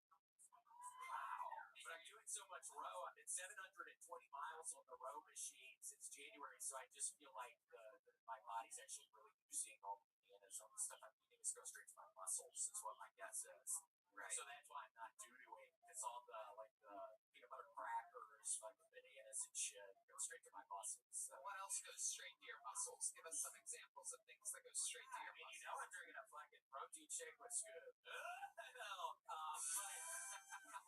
[SPEAKER 5] Wow. But I'm doing so much row. I've been 720 miles on the row machine since January, so I just feel like my body's actually really using all the bananas on the stuff I'm eating. It's go straight to my muscles, is what my guess is. Right. So that's why I'm not doo-dooing. It's all the peanut butter crackers, like the bananas and shit, go straight to my muscles. So what else goes straight to your muscles? Give us some examples of things that go straight to your muscles. You know I'm drinking a fucking protein shake with scoop.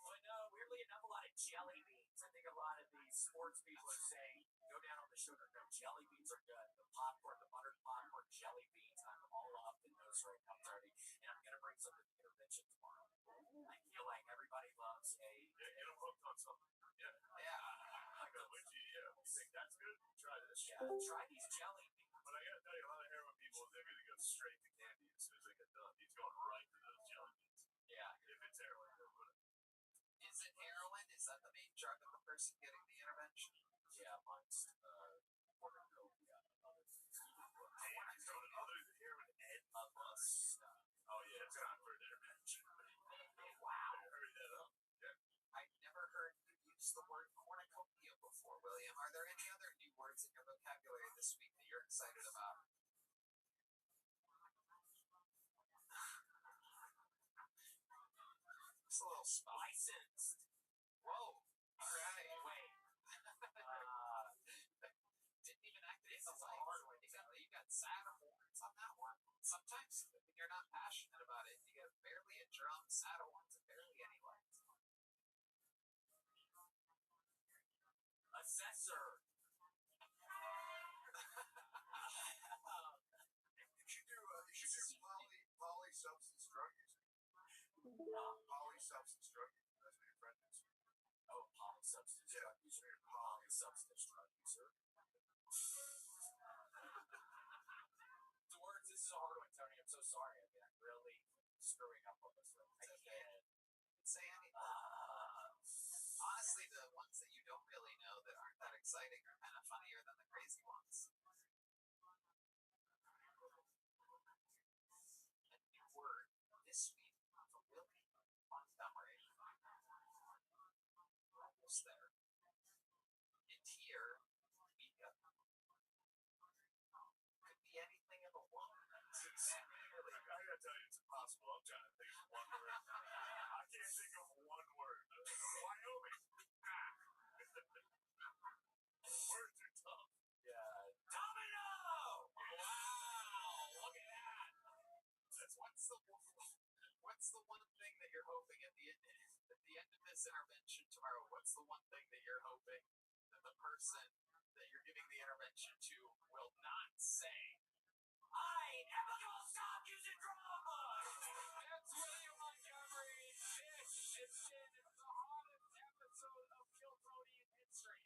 [SPEAKER 5] But no, weirdly enough, a lot of jelly beans. I think a lot of these sports people are saying, go down on the sugar. No, jelly beans are good. The popcorn, the buttered popcorn jelly beans, I'm all up in those right now, Tony. And I'm going to bring some to the intervention tomorrow. I feel like everybody loves a...
[SPEAKER 2] Yeah, get them hooked on something. Yeah.
[SPEAKER 5] Yeah.
[SPEAKER 2] I go, you think that's good? Try this.
[SPEAKER 5] Yeah, try these jelly beans.
[SPEAKER 2] But I gotta tell you, a lot of heroin people, they're gonna go straight to candy as soon as they get done. He's going right to those jelly beans.
[SPEAKER 5] Yeah.
[SPEAKER 2] If it's heroin, they'll put it.
[SPEAKER 5] Is it heroin? Is that the main drug of the person getting the intervention? Yeah, mine's cornucopia.
[SPEAKER 2] Damn, he's going other than heroin and us. Oh yeah, it's time for an intervention.
[SPEAKER 5] Wow.
[SPEAKER 2] Hurry that up. Yeah.
[SPEAKER 5] I've never heard you use the word cornucopia before, William. Are there any other new words in your vocabulary this week that you're excited about? It's a little licensed. Whoa. All right. Wait. Didn't even activate the hard one. You got sad horns on that one. Sometimes when you're not passionate about it, you get barely a drum, sad horns, and barely any lights. Assessor.
[SPEAKER 2] You should do poly substance drug using. Poly substance drug using. That's what your friend is.
[SPEAKER 5] Oh, polysubstance drug user. Polysubstance drug user. The words, this is a hard one, Tony. I'm so sorry. I mean, I'm really screwing up on this one. I can't say anything. Honestly, the ones that you don't really know that aren't that exciting are kind of funnier than the crazy ones. A new word this week for Willie Montgomery. Almost there. And here we go. Could be anything in the one.
[SPEAKER 2] I gotta tell you, it's impossible. I'm trying to think of one word. I can't think of one word. Wyoming. Words are tough.
[SPEAKER 5] Yeah. Domino! Wow! Look at that. What's the one thing that you're hoping at the end of this intervention tomorrow? What's the one thing that you're hoping that the person that you're giving the intervention to will not say? I never will stop using drugs! That's William Montgomery. This has been the hottest episode of Kill Tony in history.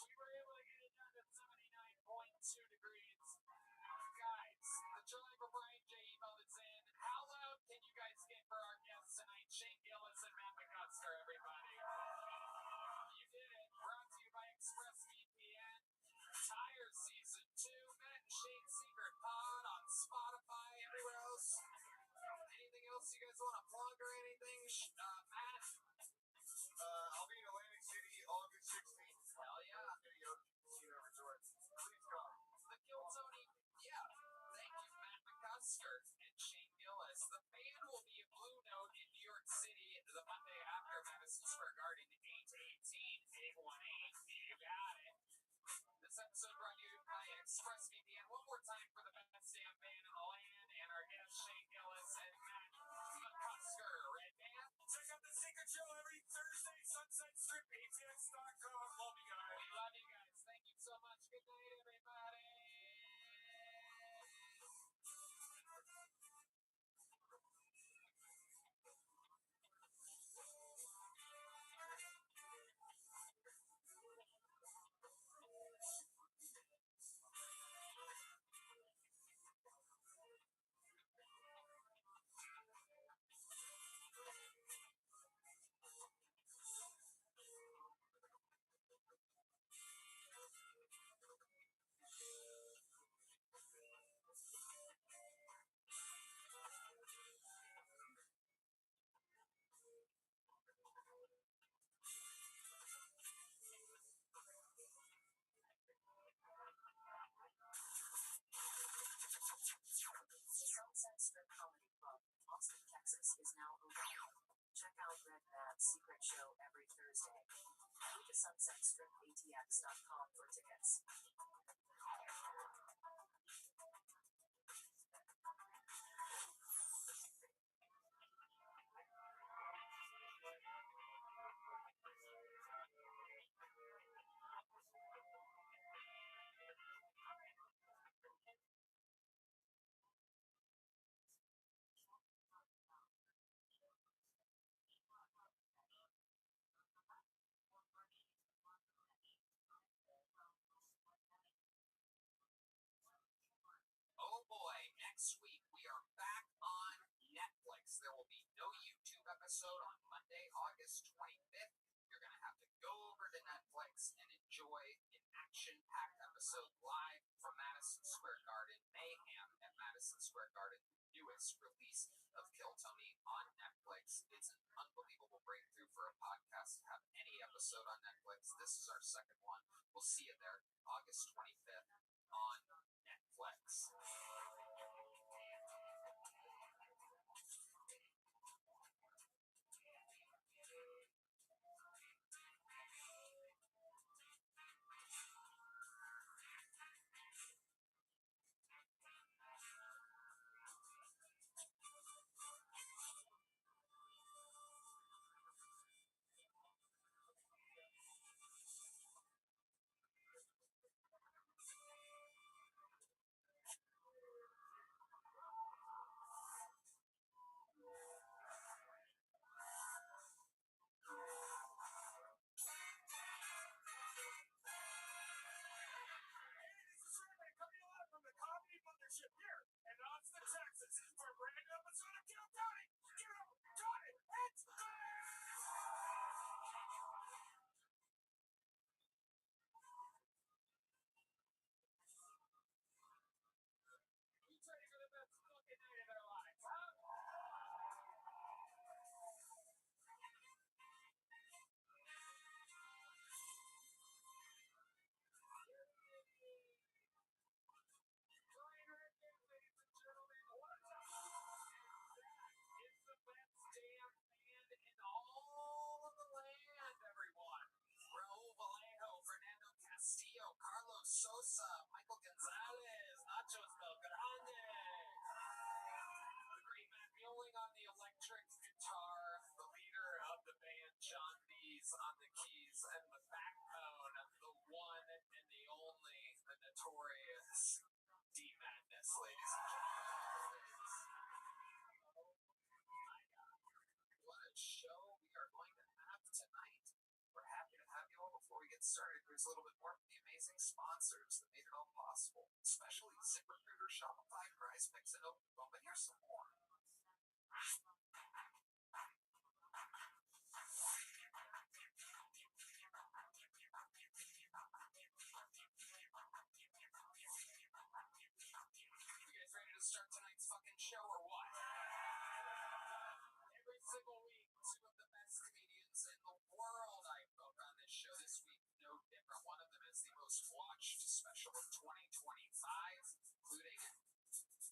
[SPEAKER 5] We were able to get it down to 79.2 degrees. Guys, the Charlie for Brian J. email that's in. How loud can you guys get for our guests tonight? Shane Gillis and Matt McCusker, everybody. You did it. Brought to you by ExpressVPN. Tire Season 2. Matt and Shane's secret
[SPEAKER 9] ATX.com for tickets.
[SPEAKER 5] Oh boy, next week we are back on Netflix. There will be no YouTube episode on Monday, August 25th. You're going to have to go over to Netflix and enjoy an action-packed episode live from Madison Square Garden, Mayhem at Madison Square Garden, the newest release of Kill Tony on Netflix. It's an unbelievable breakthrough for a podcast to have any episode on Netflix. This is our second one. We'll see you there, August 25th on Netflix. Here, and Austin, Texas, for a brand new episode of Kill Tony. Kill Tony, it's Who's ready for the best fucking night of their lives, huh? Ladies and gentlemen, what's up? That is the best damn band in all of the land, everyone. Raul Vallejo, Fernando Castillo, Carlos Sosa, Michael Gonzalez, Nachos Del Grande. The great Matt Mueling on the electric guitar, the leader of the band, John Dees on the keys, and the backbone, the one and the only, the notorious D-Madness, ladies and gentlemen. My God. What a show we are going to have tonight. We're happy to have you all. Before we get started, here's a little bit more from the amazing sponsors that made it all possible, especially ZipRecruiter, Shopify, PrizePicks, and OpenBone. But here's some more. You guys ready to start tonight's fucking show or what? Every single week, two of the best comedians in the world I book on this show. This week, no different. One of them is the most watched special of 2025, including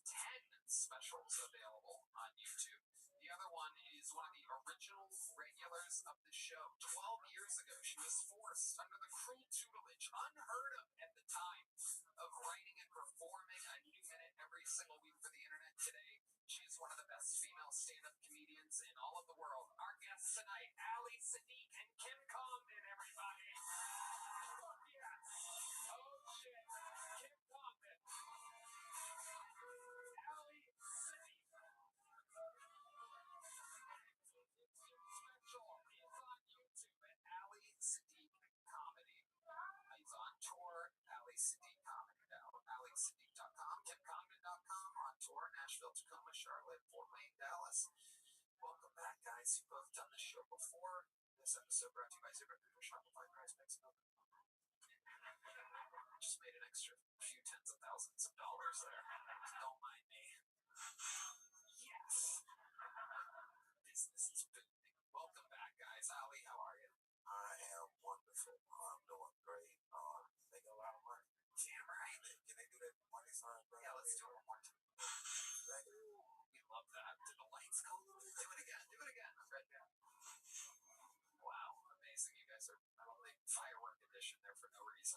[SPEAKER 5] 10 specials available on YouTube. The other one is one of the original regulars of the show. 12 years ago, she was forced, under the cruel tutelage, unheard of at the time, of writing and performing a new minute every single week for the internet today. She is one of the best female stand-up comedians in all of the world. Our guests tonight, Ali Sadiq and Kim Comden, everybody. Fuck yes. Oh shit. Kim Comden. Ali Sadiq. Special is on YouTube at Ali Sadiq Comedy. He's on tour, Ali Sadiq Comedy now. AliSadiq.com, KimComden.com, on tour, Nashville, Tacoma, Charlotte, Fort Wayne, Dallas. Welcome back, guys. You've both done the show before. This episode brought to you by ZipRecruiter, Shopify, PrizePicks, and OpenBone. Just made an extra few tens of thousands of dollars there. Don't mind me. Yes. Business is booming. Welcome back, guys. Ali, how are you?
[SPEAKER 6] I am wonderful. I'm doing great. Making a lot of money.
[SPEAKER 5] Damn right.
[SPEAKER 6] Can they do that money sign?
[SPEAKER 5] Yeah, let's do it one more time.
[SPEAKER 6] Thank you.
[SPEAKER 5] We love that. Did the lights go? Do it again. Do it again. Right now. Wow. Amazing. You guys are not only firework edition there for no reason.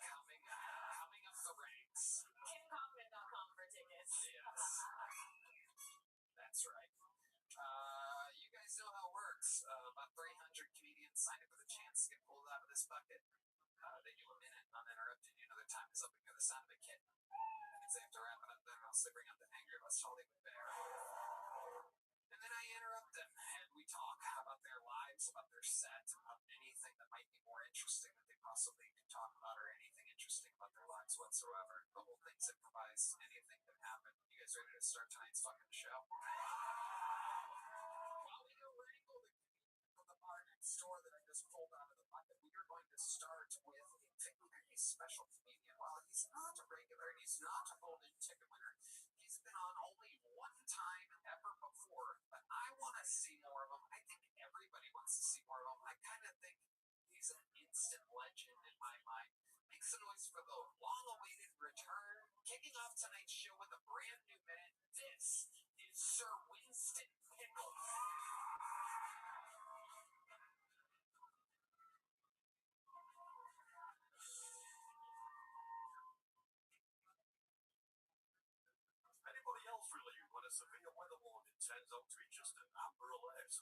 [SPEAKER 5] coming up the ranks.
[SPEAKER 7] KimCoffin.com for tickets.
[SPEAKER 5] Yes. That's right. You guys know how it works. About 300 comedians sign up for the chance to get pulled out of this bucket. They do a minute uninterrupted. You know their time is up and the sound of a kid. Because they have to wrap it up then or else they bring out the angry West Hollywood bear. And then I interrupt them and we talk about their lives, about their set, about anything that might be more interesting that they possibly could talk about or anything interesting about their lives whatsoever. The whole thing's improvised. Anything can happen. You guys ready to start tonight's fucking show? While we go wrangle the comedian from the bar next door that I just pulled out of the bucket, we are going to start with a very special comedian. While he's not a regular and he's not a golden ticket winner, he's been on only one time ever before, but I want to see more of him. I think everybody wants to see more of him. I kind of think he's an instant legend in my mind. Make some noise for the long-awaited return. Kicking off tonight's show with a brand new minute, this is Sir Winston Pickles.
[SPEAKER 2] Anybody else relieved when a severe weather warning turns out to be just an amber alert?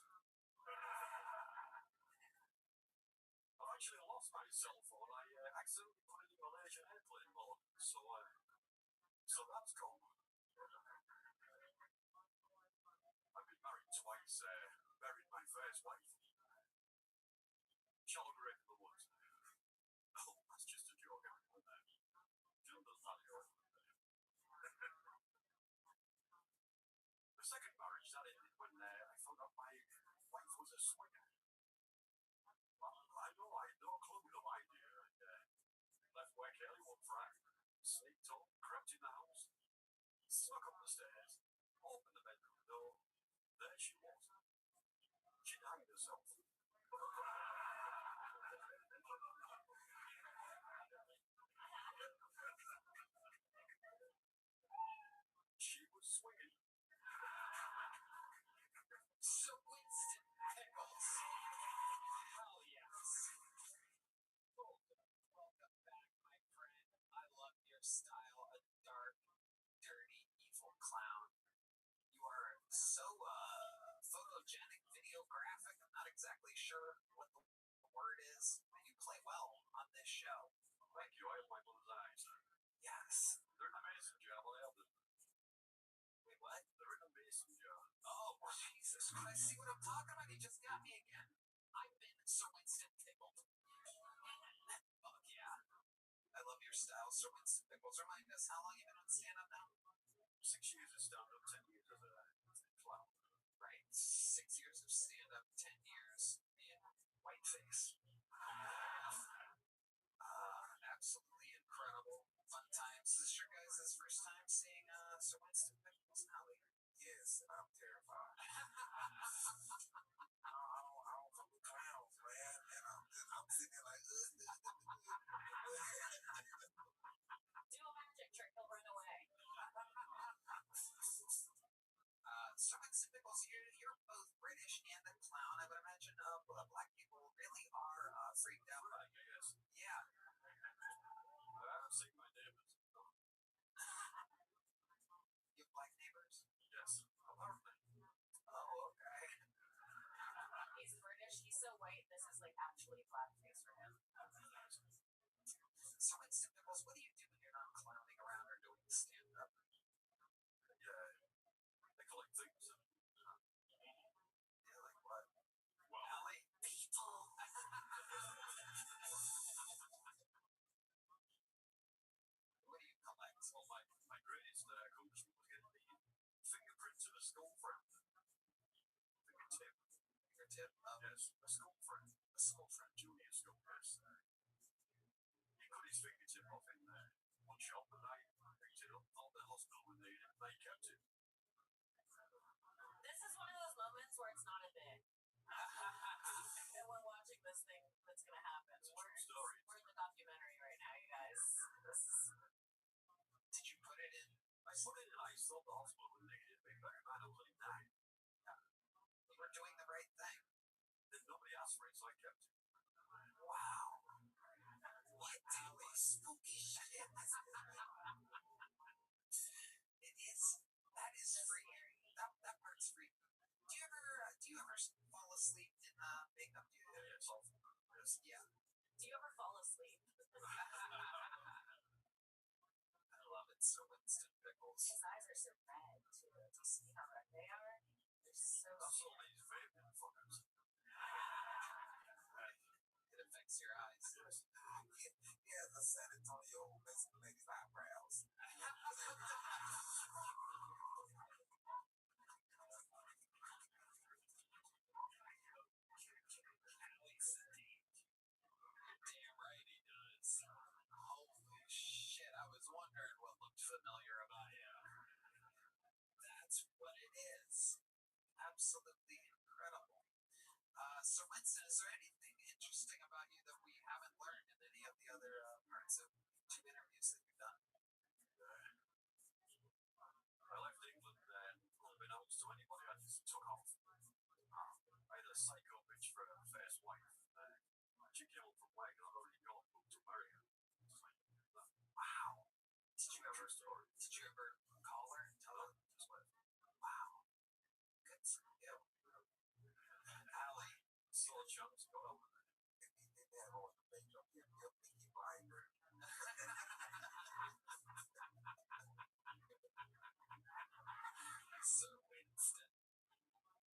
[SPEAKER 2] I actually lost my cell phone. I accidentally put it in Malaysia airplane mode, so that's gone. I've been married twice, buried my first wife. Shall I break the woods? Oh, that's just a joke, everyone. Jim does that joke. The second marriage that ended when I found out my wife was a swinger. Well, I know, I had no clue, no idea. Left work early one Friday, sneaked up, crept in the house, snuck up the stairs, opened the bedroom door. There she was. She'd hanged herself. She was swinging.
[SPEAKER 5] Sir Winston Pickles. Hell yes. Welcome back, my friend. I love your style. A dark, dirty, evil clown. You are so photogenic, videographic. I'm not exactly sure what the word is, but you play well on this show.
[SPEAKER 2] Thank you, I have my mother's eyes.
[SPEAKER 5] Yes.
[SPEAKER 2] They're in a mason jar, but I have them.
[SPEAKER 5] Wait, what?
[SPEAKER 2] They're in a mason jar.
[SPEAKER 5] Oh, Jesus Christ. See what I'm talking about? He just got me again. I've been Sir Winston Pickled. Fuck yeah. I love your style, Sir Winston Pickles. Remind us, how long you been on stand-up now?
[SPEAKER 2] 6 years as stand-up, 10 years as a clown.
[SPEAKER 5] Right. 6 years of stand-up, 10 years in whiteface. Absolutely incredible. Fun times. Is this your guys' first time seeing Sir Winston Pickles and Holly?
[SPEAKER 4] Yes, and I'm terrified. I don't fuck with clowns, man. And I'm sitting there like,
[SPEAKER 7] Do a magic trick, he'll run away.
[SPEAKER 5] Sir Winston Pickles, you're both British and a clown. I would imagine black people really are freaked out by
[SPEAKER 2] I guess.
[SPEAKER 5] Yeah.
[SPEAKER 2] I've seen my neighbors.
[SPEAKER 5] You have black neighbors?
[SPEAKER 2] Yes, apparently.
[SPEAKER 5] Oh, okay.
[SPEAKER 7] He's British, he's so white, this is like actually blackface for him.
[SPEAKER 5] Sir Winston Pickles, what do you do when you're not clowning around or doing stand-up?
[SPEAKER 2] Yeah, they collect things.
[SPEAKER 5] Yeah, like what?
[SPEAKER 2] Well,
[SPEAKER 5] Alley people. What do you collect?
[SPEAKER 2] well, my greatest accomplishment was getting the fingerprints of a school friend. Fingertip.
[SPEAKER 5] Fingertip of
[SPEAKER 2] Yes, a school friend.
[SPEAKER 5] a school friend.
[SPEAKER 2] Junior school, yes. He cut his fingertip off in one shop and I picked it up, thought the hospital would need it, and they kept it.
[SPEAKER 7] This is one of those moments where it's not a bit. And we're watching this thing that's gonna happen.
[SPEAKER 2] It's a true story.
[SPEAKER 7] We're in the documentary right now, you guys. This is...
[SPEAKER 5] Did you put it in?
[SPEAKER 2] I put it in ice, thought the hospital would need it, being very bad, I was only 9.
[SPEAKER 5] You were doing the right thing.
[SPEAKER 2] Then nobody asked for it, so I kept it.
[SPEAKER 5] Wow. What? Alley school
[SPEAKER 4] It is. That is free. That part's free. Do you ever fall asleep in makeup? Yeah.
[SPEAKER 9] Do you ever fall asleep?
[SPEAKER 4] I love it. Sir Winston Pickles.
[SPEAKER 9] His eyes are so red, too. Do you see how red they are? They're so scary.
[SPEAKER 4] It affects your eyes. Yeah, the San Antonio makes the lady's eyebrows. Damn right he does. Holy shit, I was wondering what looked familiar about you. That's what it is. Absolutely incredible. Sir Winston, is there anything interesting about you that we haven't learned in any of the other parts of two interviews that you've done?
[SPEAKER 2] I left England unbeknownst to anybody. I just took off. I had a psycho bitch for a first wife. She came up from Wagon. I'd already gone home to marry her.
[SPEAKER 4] Wow. Did you ever call her and tell her? Wow. Good for you. Allie,
[SPEAKER 2] Saw a chance, got over there.
[SPEAKER 4] Sir Winston.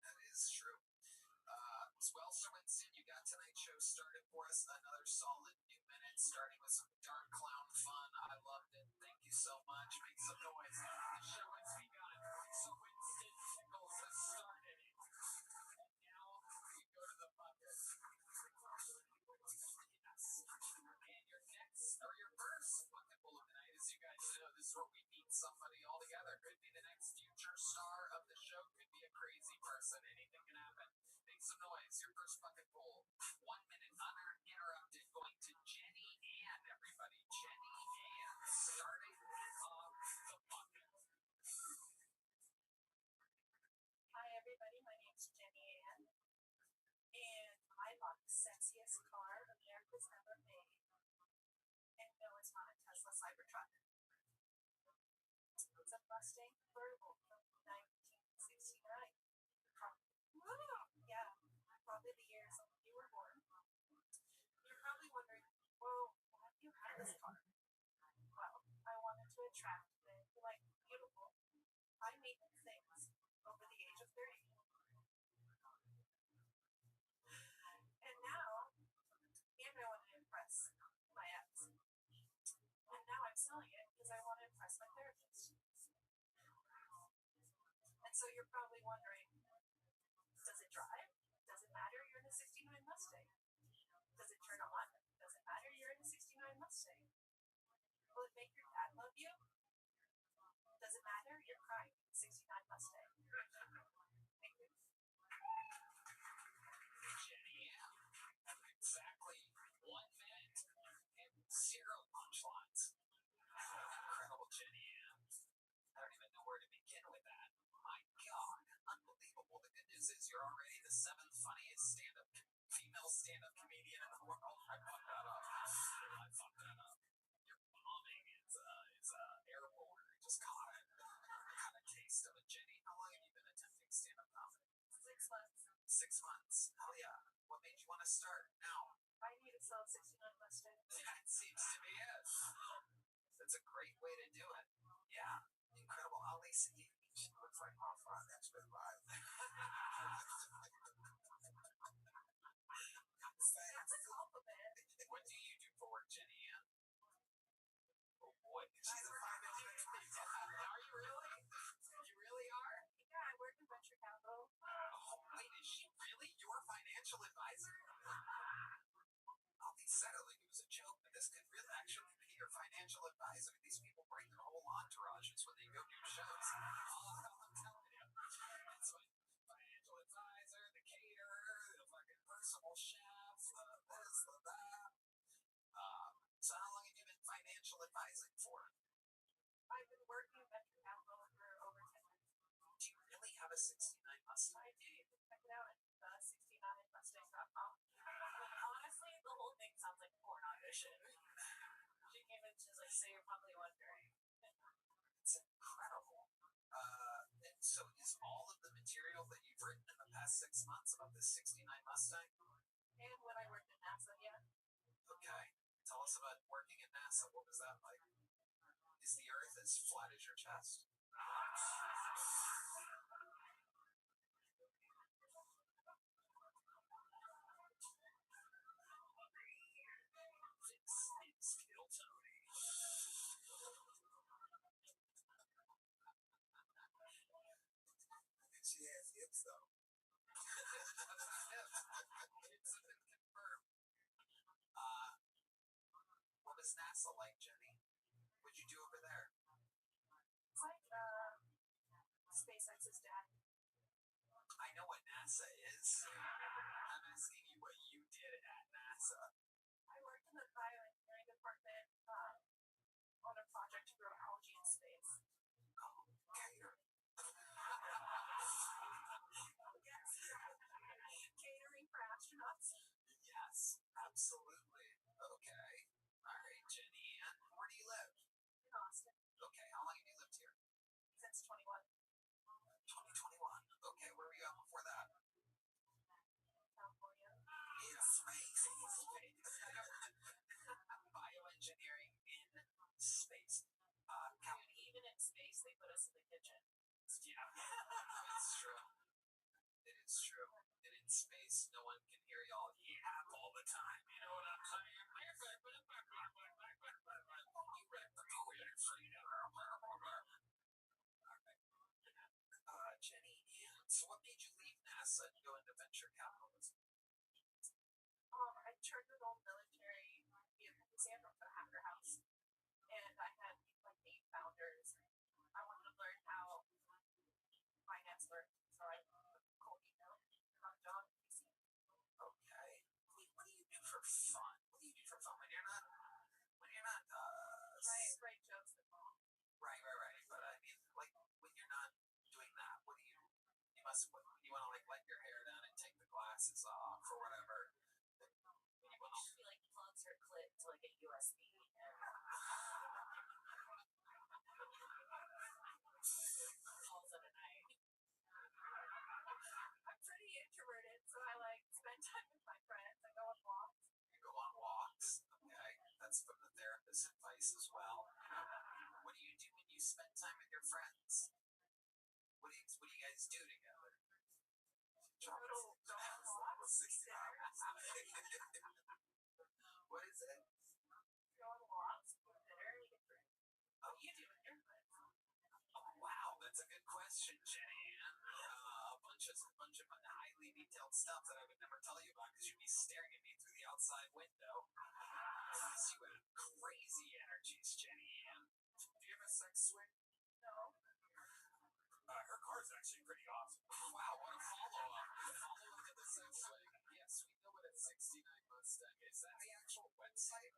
[SPEAKER 4] That is true. Well, Sir Winston, you got tonight's show started for us. Another solid few minutes, starting with some dark clown fun. I loved it. Thank you so much. Make some noise. The show has begun. Sir Winston Pickles has started. And now we go to the bucket. Yes. And your first bucket full of the night, as you guys know, this is where we meet somebody all together. Could be the next future star of the show. Could be a crazy person. Anything can happen. Make some noise. Your first bucket full. 1 minute uninterrupted. Going to Jenny Ann, everybody. Jenny Ann, starting off the bucket.
[SPEAKER 9] Hi, everybody. My name's Jenny Ann, and I bought the sexiest car America's ever made. And no, it's not a Tesla Cybertruck. It's a Mustang convertible from 1969. Yeah, probably the years you were born. You're probably wondering, well, why do you have this car? Well, I wanted to attract men who like beautiful, high maintenance things over the age of 30. And now, I want to impress my ex. And now I'm selling it because I want to impress my therapist. And so you're probably wondering, does it drive? Does it matter? You're in a 69 Mustang. Does it turn on? Does it matter? You're in a 69 Mustang. Will it make your dad love you? Does it matter? You're crying in a 69 Mustang. Thank you.
[SPEAKER 4] Jenny Ann. Exactly 1 minute and 0 punchlines. Incredible, Jenny Ann. I don't even know where to begin with that. My God, unbelievable. The good news is you're already the 7th funniest female stand-up comedian in the world. I fucked that up. Your bombing is airborne. I just caught it. Got a taste of it. Jenny, how long have you been attempting stand-up comedy?
[SPEAKER 9] 6 months.
[SPEAKER 4] 6 months. Hell yeah. What made you want to start now?
[SPEAKER 9] I need to sell 69 Mustang.
[SPEAKER 4] That seems to be it. That's a great way to do it. Yeah. Incredible. Ali Sadiq. She looks like my friend. That's been live.
[SPEAKER 9] That's a compliment.
[SPEAKER 4] What do you do for work, Jenny Ann? Oh boy. She's a financial advisor. Are you really? You really are?
[SPEAKER 9] Yeah, I work in venture capital.
[SPEAKER 4] Oh, wait, is she really your financial advisor? Ali said it like it was a joke, but this could really actually be your financial advisor. These people bring their whole entourages when they go do shows. Oh, I'm telling you. It's like financial advisor, the caterer, the fucking personal chef, this, that. So how long have you been financial advising for?
[SPEAKER 9] I've been working in venture capital for over 10 years.
[SPEAKER 4] Do you really have a 69 Mustang?
[SPEAKER 9] I do. You can check it out at 69mustang.com. Honestly, the whole thing sounds like a porn audition. She came in, she's like,
[SPEAKER 7] So you're probably wondering.
[SPEAKER 5] It's incredible. And so is all of the material that you've written in the past 6 months about this '69 Mustang?
[SPEAKER 7] And when I worked at NASA, yeah.
[SPEAKER 5] Okay. Tell us about working at NASA. What was that like? Is the Earth as flat as your chest?
[SPEAKER 2] It's Kill Tony.
[SPEAKER 5] She has hips though. It's been confirmed. What was NASA like, Jenny? What'd you do over there?
[SPEAKER 7] It's like SpaceX's dad.
[SPEAKER 5] I know what NASA is. I'm asking you what you did at NASA.
[SPEAKER 7] I worked in the bioengineering department on a project to grow algae in space.
[SPEAKER 5] Catering.
[SPEAKER 7] Yes. Catering for astronauts.
[SPEAKER 5] Yes, absolutely. Okay. All right, Jenny. And where do you live?
[SPEAKER 7] In Austin.
[SPEAKER 5] Okay, how long have you lived here?
[SPEAKER 7] Since 21.
[SPEAKER 5] 2021. Okay, where were you at before that?
[SPEAKER 7] California.
[SPEAKER 5] In space. Bioengineering in space.
[SPEAKER 7] And even in space, they put us in the kitchen.
[SPEAKER 5] Yeah, it's true. It is true. And in space, no one can hear y'all yap all the time. You know what I'm saying? You read the Twitter freedom. Alright. Jenny, so what made you leave NASA and go into venture capitalism?
[SPEAKER 7] I turned an old military vehicle museum into a hacker house. And I had like 8 founders. I wanted to learn how finance works. So I cold email got a job in DC.
[SPEAKER 5] Okay. What do you do for fun? What do you do for fun when you're not
[SPEAKER 7] Write jokes at home.
[SPEAKER 5] Right. But I mean, like, when you're not doing that, what do you must, what, you want to, like, let your hair down and take the glasses off or whatever.
[SPEAKER 7] I think she like plugs her clit to like a USB and calls it a night. I'm pretty introverted, so I like spend time with my friends. I go on walks.
[SPEAKER 5] You go on walks. Okay. That's from the therapist's advice as well. What do you do when you spend time with your friends? What do you guys do together?
[SPEAKER 7] Little dog walks.
[SPEAKER 5] What is it?
[SPEAKER 7] Go on walks, eat dinner, and eat drink. What do you do with your friends?
[SPEAKER 5] Oh, wow, that's a good question, Jenny. A bunch of highly detailed stuff that I would never tell you about because you'd be staring at me through the outside window. You have crazy energies, Jenny. Do you have a sex swing?
[SPEAKER 7] No.
[SPEAKER 2] Her car's actually pretty awesome.
[SPEAKER 5] Wow, what a follow-up. Follow-up to the sex swing. Yes, we know what a '69 Mustang is. That the actual website?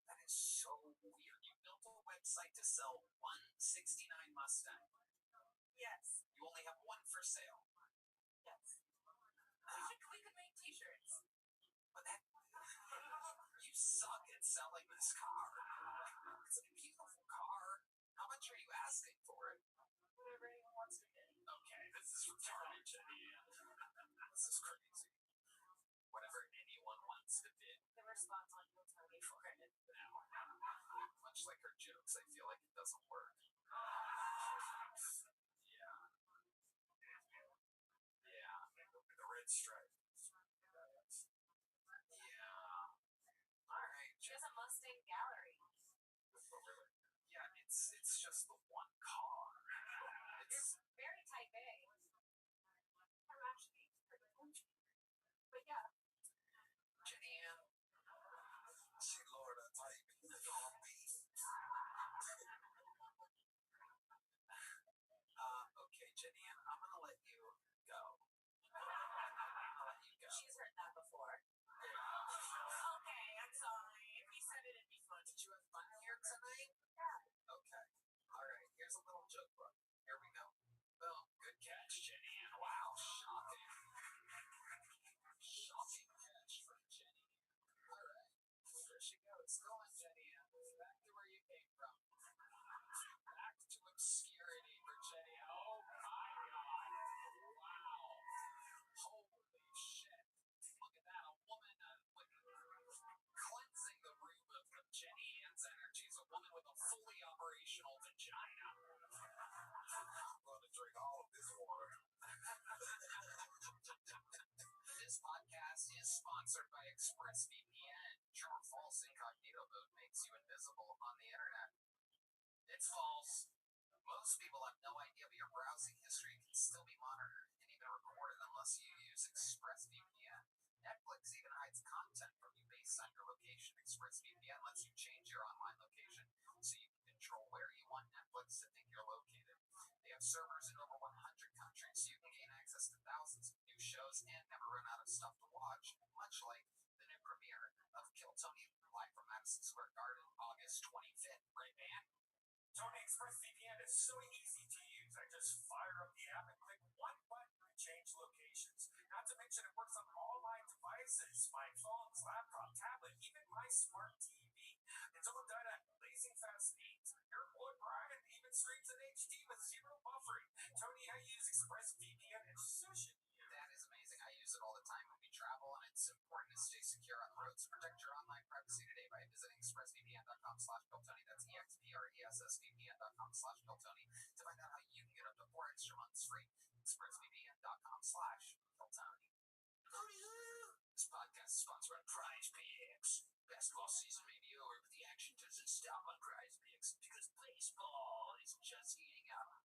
[SPEAKER 5] That is so weird. You built a website to sell one '69 Mustang.
[SPEAKER 7] Yes.
[SPEAKER 5] You only have one for sale.
[SPEAKER 7] Yes. We could make t-shirts.
[SPEAKER 5] But that you suck at selling this car. It's a beautiful car. How much are you asking for it?
[SPEAKER 7] Whatever anyone wants to bid.
[SPEAKER 5] Okay, this is retarded, Jenny. This is crazy. Whatever anyone wants to bid.
[SPEAKER 7] The response on you'll tell me for it.
[SPEAKER 5] Now, much like her jokes, I feel like it doesn't work. Yeah.
[SPEAKER 2] The red stripe.
[SPEAKER 5] Yeah. Alright.
[SPEAKER 7] She has a Mustang gallery.
[SPEAKER 5] Yeah, it's just the one car. It's
[SPEAKER 7] Very type A. I'm actually pretty cool. But yeah.
[SPEAKER 5] Jenny Ann. She lowered her type on me. Okay, Jenny Ann, I'm gonna let you go. ExpressVPN, true or false, incognito mode makes you invisible on the internet. It's false. Most people have no idea, but your browsing history can still be monitored and even recorded unless you use ExpressVPN. Netflix even hides content from you based on your location. ExpressVPN lets you change your online location so you can control where you want Netflix to think you're located. They have servers in over 100 countries, so you can gain access to thousands of new shows and never run out of stuff to watch, much like the new premiere of Kill Tony live from Madison Square Garden, August 25th. Right, man?
[SPEAKER 2] Tony, ExpressVPN is so easy to use. I just fire up the app and click one button to change locations. Not to mention it works on all my devices, my phones, laptop, tablet, even my smart TV. It's all done at blazing fast speeds. Your boy Brian even streams in HD with zero buffering. Tony, I use ExpressVPN and so should you.
[SPEAKER 5] That is amazing. I use it all the time when we travel, and it's important to stay secure on the road. So protect your online privacy today by visiting expressvpn.com/BillTony. That's expressvpn.com/BillTony to find out how you can get up to 4 extra months free. expressvpn.com/BillTony. This podcast is sponsored by Prize Picks. Basketball season may be over, but the action doesn't stop on Prize Picks because baseball is just heating up.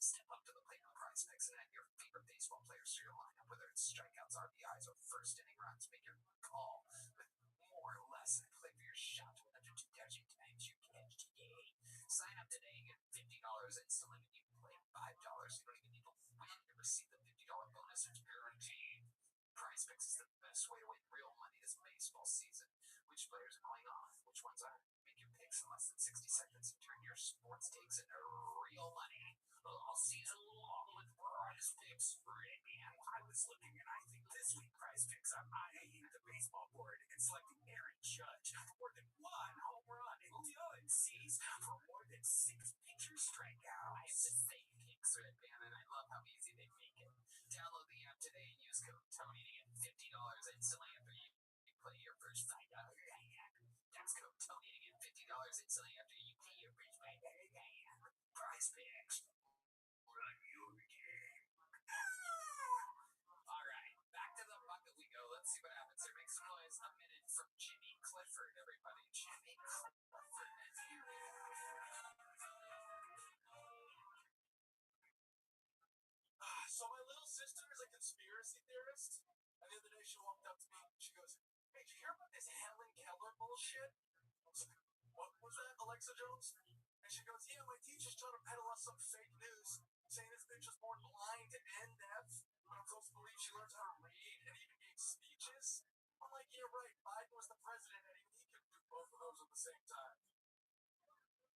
[SPEAKER 5] Step up to the plate with Prize Picks and add your favorite baseball players to your lineup, whether it's strikeouts, RBIs, or first inning runs. Make your call with more or less and play for your shot to win up to 2,000 times your cash today. Sign up today and get $50 instantly when you play $5. You don't even need to win to receive the $50 bonus. It's guaranteed. Prize Picks is the best way to win real money this baseball season. Which players are going off? Which ones are? Make your picks in less than 60 seconds and turn your sports takes into real money all season long with Prize Picks. Man,
[SPEAKER 2] I was looking and I think this week Prize Picks are eyeing the baseball board and selecting Aaron Judge for more than 1 home run and Julio Cease for more than 6 pitcher strikeouts.
[SPEAKER 5] I have the same picks, Red Man, and I love how easy they make it. Download the app today and use code Tony to get $50 instantly after you play your first $5 game. That's code Tony to get $50 instantly after you play your first $5 game. Prize Picks. Run your game. Alright, back to the bucket we go. Let's see what happens here. Make some noise. A minute from Jimmy Clifford, everybody. Jimmy Clifford is here.
[SPEAKER 2] So my little sister is a conspiracy theorist, and the other day she walked up to me and she goes, "Hey, did you hear about this Helen Keller bullshit?" I was like, "What was that, Alexa Jones?" And she goes, "Yeah, my teacher's trying to peddle us some fake news, saying this bitch is born blind and deaf, but I'm supposed to believe she learns how to read and even gave speeches." I'm like, "Yeah, right, Biden was the president and even he could do both of those at the same time."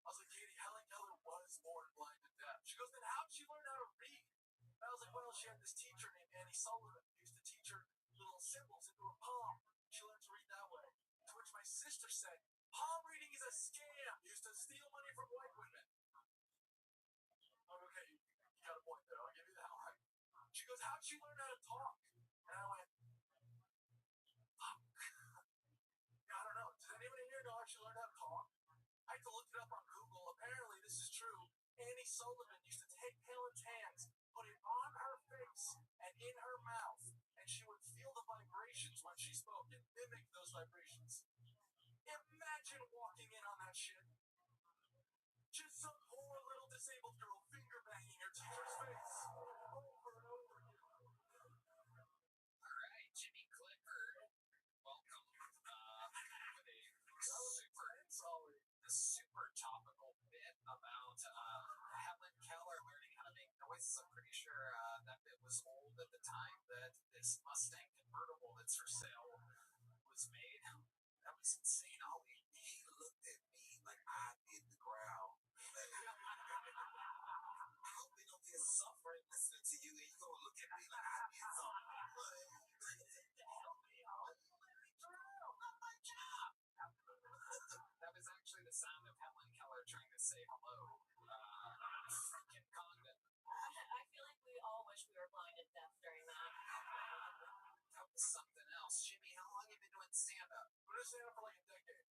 [SPEAKER 2] I was like, "Katie, Helen Keller was born blind and deaf." She goes, "Then how'd she learn how to read?" And I was like, "Well, she had this teacher named Annie Sullivan who used to teach her little symbols into her palm. She learned to read that way." To which my sister said, "Palm reading is a scam used to steal money from white women." Okay, you got a point there. I'll give you that one. She goes, "How'd she learn how to talk?" And I went, "Fuck. I don't know. Does anyone in here know how she learned how to talk?" I had to look it up on Google. Apparently, this is true. Annie Sullivan used to take Helen's hands, put it on her face and in her mouth, and she would feel the vibrations when she spoke and mimic those vibrations. Imagine walking in on that shit. Just some poor little disabled girl finger banging her teacher's face over and over again.
[SPEAKER 5] Alright, Jimmy Clifford. Welcome. With a super topical bit about Helen Keller learning how to make noises. I'm pretty sure that bit was old at the time that this Mustang convertible that's for sale was made. That was insane, Ollie. He looked at me like I did the ground. I've been over here suffering listening to you, and you gonna look at me like I did something. Help me, Ollie. You let me drown. Not my job. That was actually the sound of Helen Keller trying to say hello. Kim Condon.
[SPEAKER 9] I feel like we all wish we were blind and deaf during that.
[SPEAKER 5] That was something else. Jimmy, how long have you been doing stand-up?
[SPEAKER 2] I've been doing stand-up for like a decade.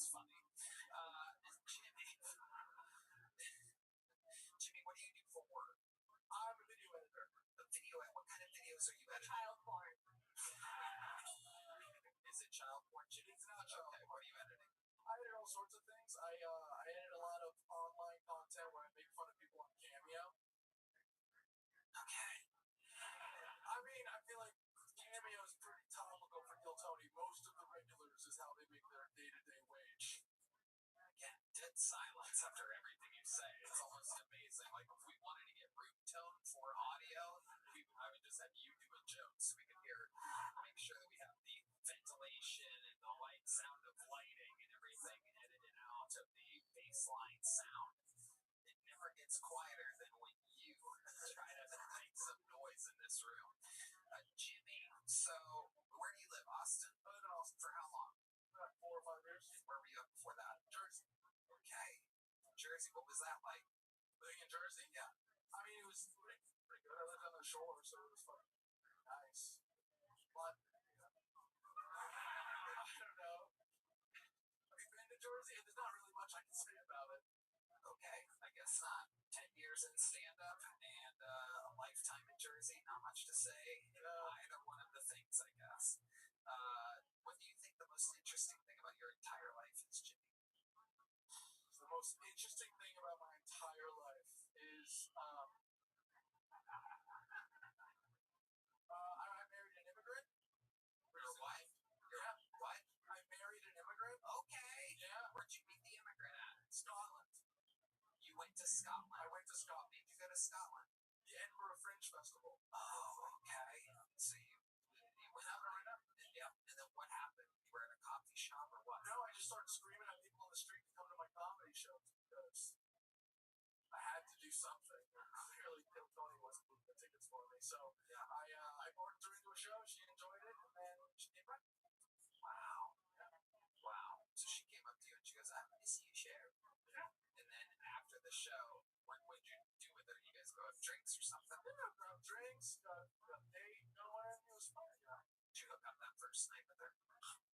[SPEAKER 5] funny. Jimmy, what do you do for work?
[SPEAKER 2] I'm a video editor.
[SPEAKER 5] A video edit. What kind of videos are you editing?
[SPEAKER 7] Child porn.
[SPEAKER 5] Is it child porn, Jimmy?
[SPEAKER 2] It's not child
[SPEAKER 5] Okay, what are you editing?
[SPEAKER 2] I edit all sorts of things. I edit a lot of online content where I make fun of people on Cameo.
[SPEAKER 5] Okay.
[SPEAKER 2] I mean, I feel like Cameo is pretty topical for Gil Tony. Most of the regulars is how they make their day-to-day wage.
[SPEAKER 5] Again, dead silence after everything you say. It's almost amazing. Like, if we wanted to get room tone for audio, I would just have you do a joke so we could hear, make sure that we have the ventilation and the light sound of lighting and everything edited out of the baseline sound. It never gets quieter than when you try to make some noise in this room. Jimmy, so where do you live? Austin?
[SPEAKER 2] I live in Austin.
[SPEAKER 5] For how long?
[SPEAKER 2] About 4 or 5 years.
[SPEAKER 5] Where were you at before that?
[SPEAKER 2] Jersey.
[SPEAKER 5] Okay. Jersey, what was that like?
[SPEAKER 2] Living in Jersey?
[SPEAKER 5] Yeah.
[SPEAKER 2] I mean, it was pretty good. I lived on the shore, so it was fucking nice. But, I don't know. Have you been to Jersey? There's not really much I can say about it.
[SPEAKER 5] Okay, I guess not. 10 years in stand-up and a lifetime in Jersey, not much to say. Either one of the things, I guess. What do you think the most interesting thing about your entire life is, Jimmy?
[SPEAKER 2] The most interesting thing about my entire life is I married an immigrant.
[SPEAKER 5] Your wife?
[SPEAKER 2] Yeah.
[SPEAKER 5] What?
[SPEAKER 2] I married an immigrant.
[SPEAKER 5] Okay.
[SPEAKER 2] Yeah.
[SPEAKER 5] Where'd you meet the immigrant at?
[SPEAKER 2] Scotland.
[SPEAKER 5] You went to Scotland.
[SPEAKER 2] I went to Scotland.
[SPEAKER 5] Did you go to Scotland?
[SPEAKER 2] The Edinburgh Fringe Festival.
[SPEAKER 5] Oh, okay. So you went out right up. Yep. And then what happened? You were at a coffee shop or what?
[SPEAKER 2] No, I just started screaming at people on the street to come to my comedy shows because I had to do something. Clearly, Tony wasn't moving the tickets for me, so
[SPEAKER 5] Yeah.
[SPEAKER 2] I worked her into a show. She enjoyed it, and then she came back.
[SPEAKER 5] Wow. Wow. So she came up to you and she goes, I miss you, Sheriff.
[SPEAKER 2] Yeah.
[SPEAKER 5] And then after the show, what would you do with her? You guys go have drinks or something?
[SPEAKER 2] Yeah, grab drinks, got a date going. It was fun. Yeah.
[SPEAKER 5] Did you hook up that first night with her?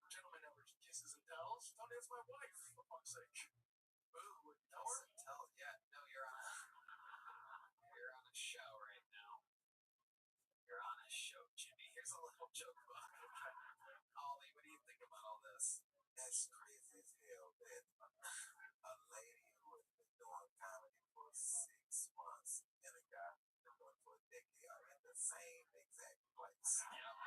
[SPEAKER 2] Gentleman never kisses and tells. Tony, that's my wife, for fuck's sake. Boo, would you know her?
[SPEAKER 5] Tell, yeah. No, you're on a show right now. You're on a show, Jimmy. Here's a little joke about it. Ollie, what do you think about all this?
[SPEAKER 10] That's crazy as hell that a lady who has been doing comedy for 6 months and a guy who's been doing it for a decade are in the same exact place.
[SPEAKER 5] Yep.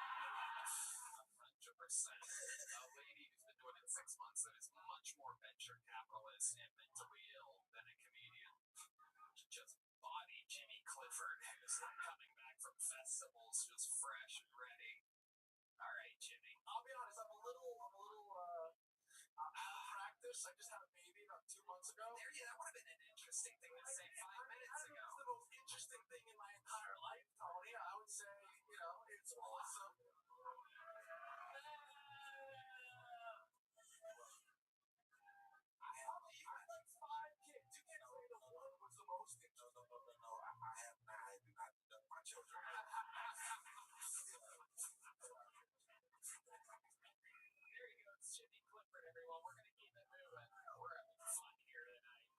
[SPEAKER 5] 100%. A lady who's been doing it 6 months that is much more venture capitalist and mentally ill than a comedian. Just body Jimmy Clifford, who's coming back from festivals just fresh and ready. All right, Jimmy.
[SPEAKER 2] I'll be honest, I'm a little out of practice. I just had a baby about 2 months ago.
[SPEAKER 5] There, yeah, that would have been an interesting thing to say 5 minutes ago.
[SPEAKER 2] It's the most interesting thing in my entire life, Tony. I would say, it's awesome. I have 5 kids. You can't say the one was the most interesting.
[SPEAKER 10] No. I have 9. I do not know my children.
[SPEAKER 5] There you go. It's Jimmy Clifford, everyone. We're going to keep it moving. We're having fun here tonight.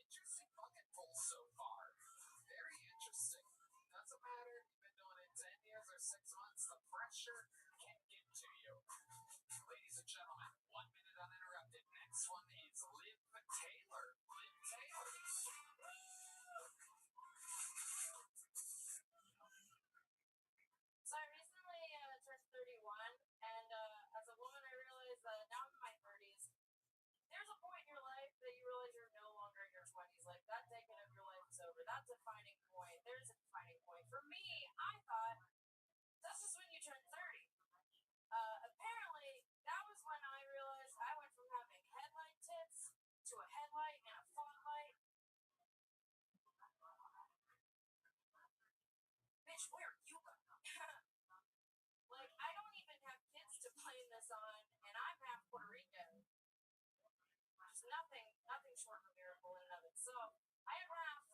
[SPEAKER 5] Interesting fucking poll so far. Very interesting. Doesn't matter if you've been doing it 10 years or 6 months, the pressure can get to you. Ladies and gentlemen, 1 minute uninterrupted. Next one is Liv Taylor. Liv Taylor.
[SPEAKER 7] So I recently turned 31, and as a woman, I realized that now I'm in my 30s. There's a point in your life that you realize you're no longer in your 20s. Like, that decade of your life is over. That defining point. There's a defining point. For me, I thought, this is when you turn 30. Apparently, that was when I realized I went from having headlight tips to a headlight and a fog light. Bitch, where are you going? Like, I don't even have kids to blame this on, and I'm half Puerto Rican. There's nothing short of a miracle in and of itself. I am half,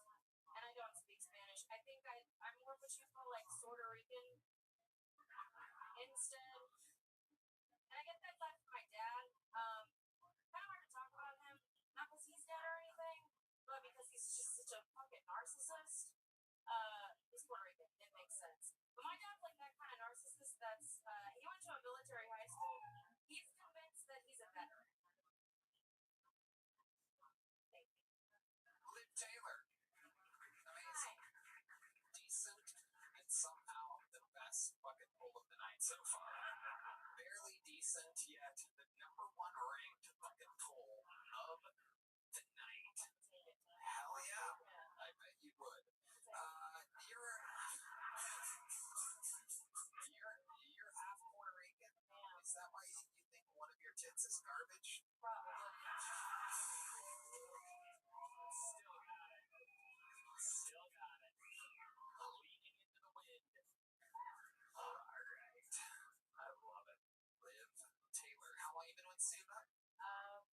[SPEAKER 7] and I don't speak Spanish. I think I'm more what you call, like, Puerto Rican instead. And I get that from my dad. Kind of my
[SPEAKER 9] narcissist. He's Puerto Rican. It makes sense. But my dad's like that kind of narcissist that's he went to a military high school. He's convinced that he's a veteran.
[SPEAKER 5] Liv Taylor. Amazing. Decent and somehow the best bucket pull of the night so far. Barely decent yet the number one ranked bucket pull of the night. Hell yeah. I bet you would. You're half Puerto Rican. Is that why you think one of your tits is garbage?
[SPEAKER 9] Probably.
[SPEAKER 5] Still got it. Leaning into the wind. Alright. I love it. Liv Taylor. How long you been with Siva?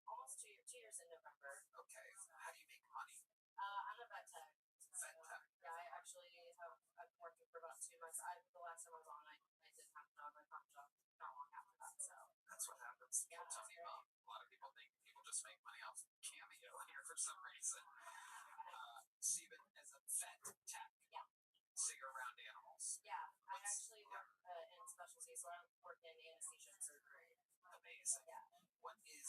[SPEAKER 9] Almost 2 years in November.
[SPEAKER 5] Okay. How do you make money?
[SPEAKER 9] I'm a vet tech.
[SPEAKER 5] Vet tech.
[SPEAKER 9] Yeah, I actually I've been working for about 2 months. The last time I was on, I didn't have a job. I found a job not long after that. So
[SPEAKER 5] that's what happens.
[SPEAKER 9] Yeah,
[SPEAKER 5] Tell me about. A lot of people think people just make money off Cameo here for some reason. Steven, as a vet tech.
[SPEAKER 9] Yeah.
[SPEAKER 5] So you're around animals.
[SPEAKER 9] Yeah, I actually work in specialty, so I work in anesthesia and surgery.
[SPEAKER 5] Amazing.
[SPEAKER 9] Yeah.
[SPEAKER 5] What is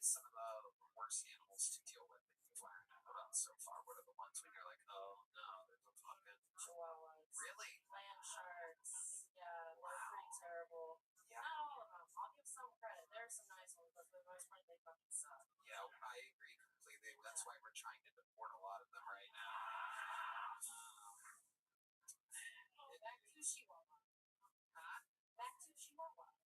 [SPEAKER 5] some of the worst animals to deal with that you've learned about so far? What are the ones when you're like, oh no, there's a fucking
[SPEAKER 9] Chihuahuas.
[SPEAKER 5] Really?
[SPEAKER 9] Land sharks. Yeah, they're pretty terrible.
[SPEAKER 5] Yeah.
[SPEAKER 9] Not all of them. I'll give some credit. There are some nice ones, but for the most part, they fucking suck.
[SPEAKER 5] Yeah, I agree completely. That's why we're trying to deport a lot of them right now.
[SPEAKER 9] Back to Chihuahua. Huh? Back to Chihuahua.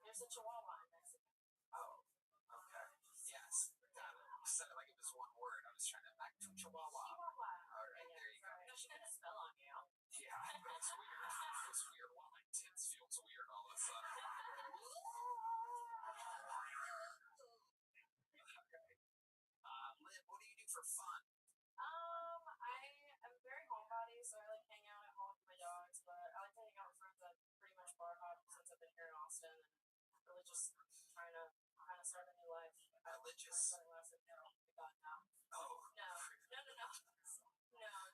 [SPEAKER 9] There's a Chihuahua in Mexico.
[SPEAKER 5] Oh, okay. Yes, got it. You said it like it was one word. I was trying to back to Chihuahua.
[SPEAKER 9] Chihuahua.
[SPEAKER 5] All right, there you go.
[SPEAKER 9] No, she didn't spell on you.
[SPEAKER 5] Yeah, that's weird. It was weird. One of my tits feels weird all of a sudden. Okay. Liv, what do you do for fun?
[SPEAKER 9] I'm very homebody, so I like hang out at home with my dogs, but I like to hang out with friends that pretty much bar hop since I've been here in Austin and really just trying to kind of start a new life.
[SPEAKER 5] Religious?
[SPEAKER 9] No, God, no.
[SPEAKER 5] Oh.
[SPEAKER 9] No,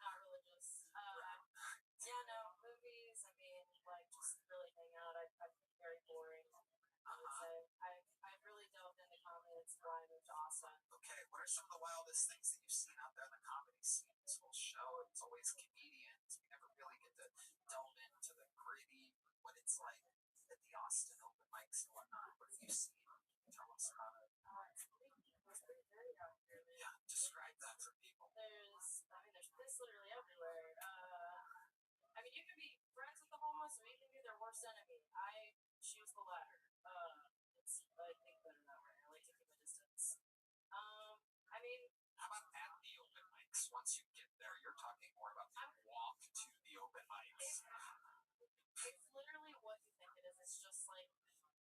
[SPEAKER 9] not religious. Yeah, no, movies, I mean, like, just really hang out. I'm very boring, I would say. I really delved into comedy. That's why I moved to Austin.
[SPEAKER 5] Okay, what are some of the wildest things that you've seen out there in the comedy scene? This whole show, it's always comedians. We never really get to delve into the gritty, what it's like at the Austin open mics and whatnot. What have you seen? Tell us about it.
[SPEAKER 9] It's pretty dirty out here.
[SPEAKER 5] Yeah, describe that for people.
[SPEAKER 9] There's piss literally everywhere. I mean, you can be friends with the homeless, or you can be their worst enemy. I choose the latter. I think better that way. I like to keep a distance. I mean,
[SPEAKER 5] how about at the open mics? Once you get there, you're talking more about the walk to the open mics.
[SPEAKER 9] It's literally what you think it is. It's just like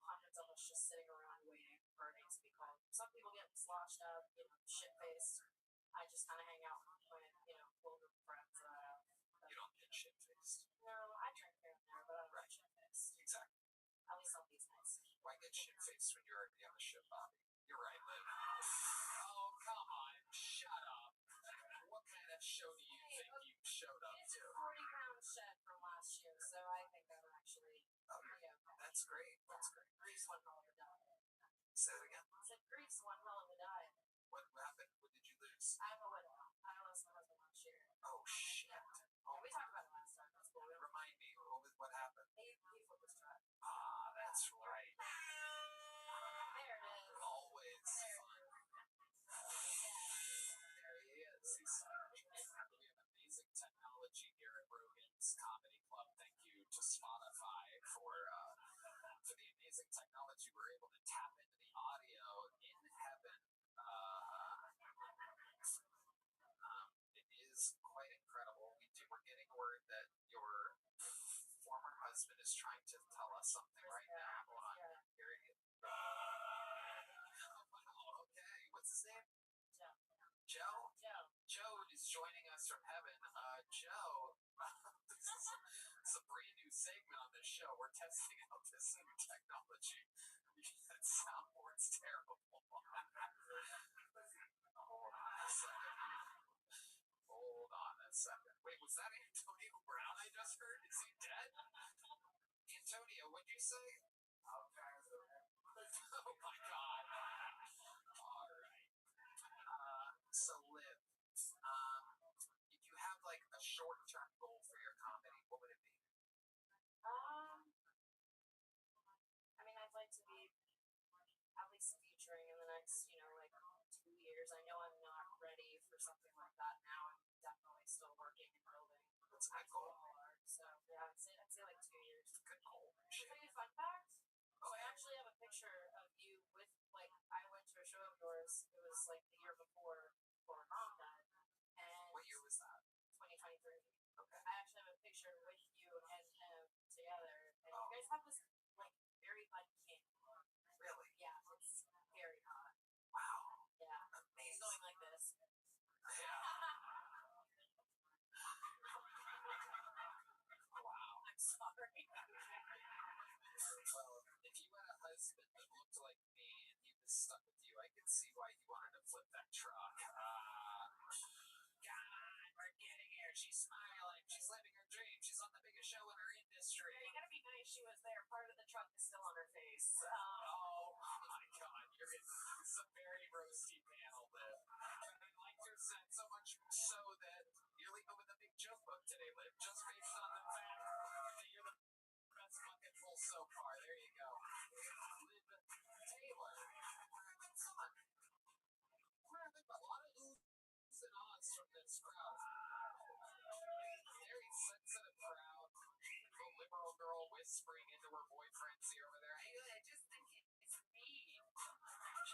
[SPEAKER 9] hundreds of us just sitting around waiting for a name to be called. Some people get sloshed up, shit-faced. I just kind of hang out with my, little group of friends that I have.
[SPEAKER 5] You don't get shit-faced.
[SPEAKER 9] No, I drink here and there, but I don't get shit-faced.
[SPEAKER 5] Exactly.
[SPEAKER 9] At least on these nights.
[SPEAKER 5] Why get shit-faced when you're already on the ship, Bobby? You're right, Liv. Oh, come on. Shut up. What kind of show do you think you showed up
[SPEAKER 9] it's
[SPEAKER 5] to?
[SPEAKER 9] It's a 40-pound shed from last year, so I think I'm actually...
[SPEAKER 5] That's great. That's great.
[SPEAKER 9] Grief's one hell of a diet.
[SPEAKER 5] Say it again.
[SPEAKER 9] I said grief's one hell of a diet.
[SPEAKER 5] What happened? What did you lose?
[SPEAKER 9] I'm a widow. I lost my husband last year.
[SPEAKER 5] Oh, shit.
[SPEAKER 9] Yeah. Oh, we talked about it last time. That's cool.
[SPEAKER 5] Remind me, what happened?
[SPEAKER 9] He flipped his truck.
[SPEAKER 5] Ah, that's right.
[SPEAKER 9] There it is.
[SPEAKER 5] Always fun. There he is. We have amazing technology here at Rogan's Comedy Club. Thank you to Spotify for the amazing technology. We're able to tap into the audio in heaven. It is quite incredible. We're getting word that your former husband is trying to tell us something right now. Hold on. Here he is. Oh, wow. Okay. What's his name? Joe? Joe is joining us from heaven. Joe, it's a brand new segment on this show. We're testing out this new technology. That soundboard's terrible. Hold on a second. you say?
[SPEAKER 10] All kinds of
[SPEAKER 5] Oh my god. All right. So Liv, if you have like a short-term goal for your comedy, what would it be?
[SPEAKER 9] I mean, I'd like to be at least featuring in the next, like 2 years. I know I'm not ready for something like that now. I'm definitely still working and building.
[SPEAKER 5] That's a good goal.
[SPEAKER 9] So yeah, I'd say like 2 years.
[SPEAKER 5] Good goal.
[SPEAKER 9] Can I tell you a fun fact? Oh, I actually have a picture of you with, like, I went to a show of yours. It was like the year before Mom died. And
[SPEAKER 5] What year was that?
[SPEAKER 9] 2023.
[SPEAKER 5] Okay.
[SPEAKER 9] I actually have a picture with you and him together. And you guys have this, like, very uncanny look.
[SPEAKER 5] Really?
[SPEAKER 9] Yeah, it's very hot.
[SPEAKER 5] Wow.
[SPEAKER 9] Yeah. He's
[SPEAKER 5] Amazing.
[SPEAKER 9] going like this.
[SPEAKER 5] Yeah. Wow.
[SPEAKER 9] I'm sorry.
[SPEAKER 5] Well, if you had a husband that looked like me and he was stuck with you, I could see why you wanted to flip that truck. God, we're getting here. She's smiling. She's living her dream. She's on the biggest show in her industry.
[SPEAKER 9] You gotta be nice. She was there. Part of the truck is still on her face.
[SPEAKER 5] Oh my god, this is a very roasty panel, Liv. I liked your set so much so that you're leaving with a big joke book today, Liv, just based on the fact that you're the best bucket full so far. There you go. Liv Taylor. Where have been fun? Where have been a lot of oohs and ahs from this crowd? Very sensitive crowd. The liberal girl whispering into her boyfriend's ear over there. I just think it's me.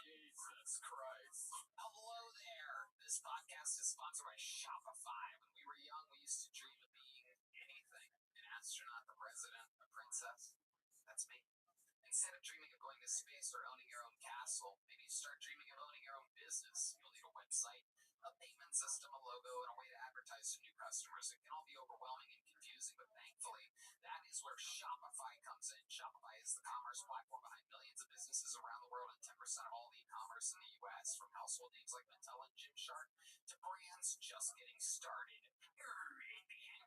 [SPEAKER 5] Jesus Christ. Hello there. This podcast is sponsored by Shopify. When we were young, we used to dream of being anything. An astronaut, the president, a princess. That's me. Instead of dreaming of going to space or owning your own castle, maybe start dreaming of owning your own business. You'll need a website, a payment system, a logo, and a way to advertise to new customers. It can all be overwhelming and confusing, but thankfully, that is where Shopify comes in. Shopify is the commerce platform behind millions of businesses around the world and 10% of all e-commerce in the U.S., from household names like Mattel and Gymshark to brands just getting started.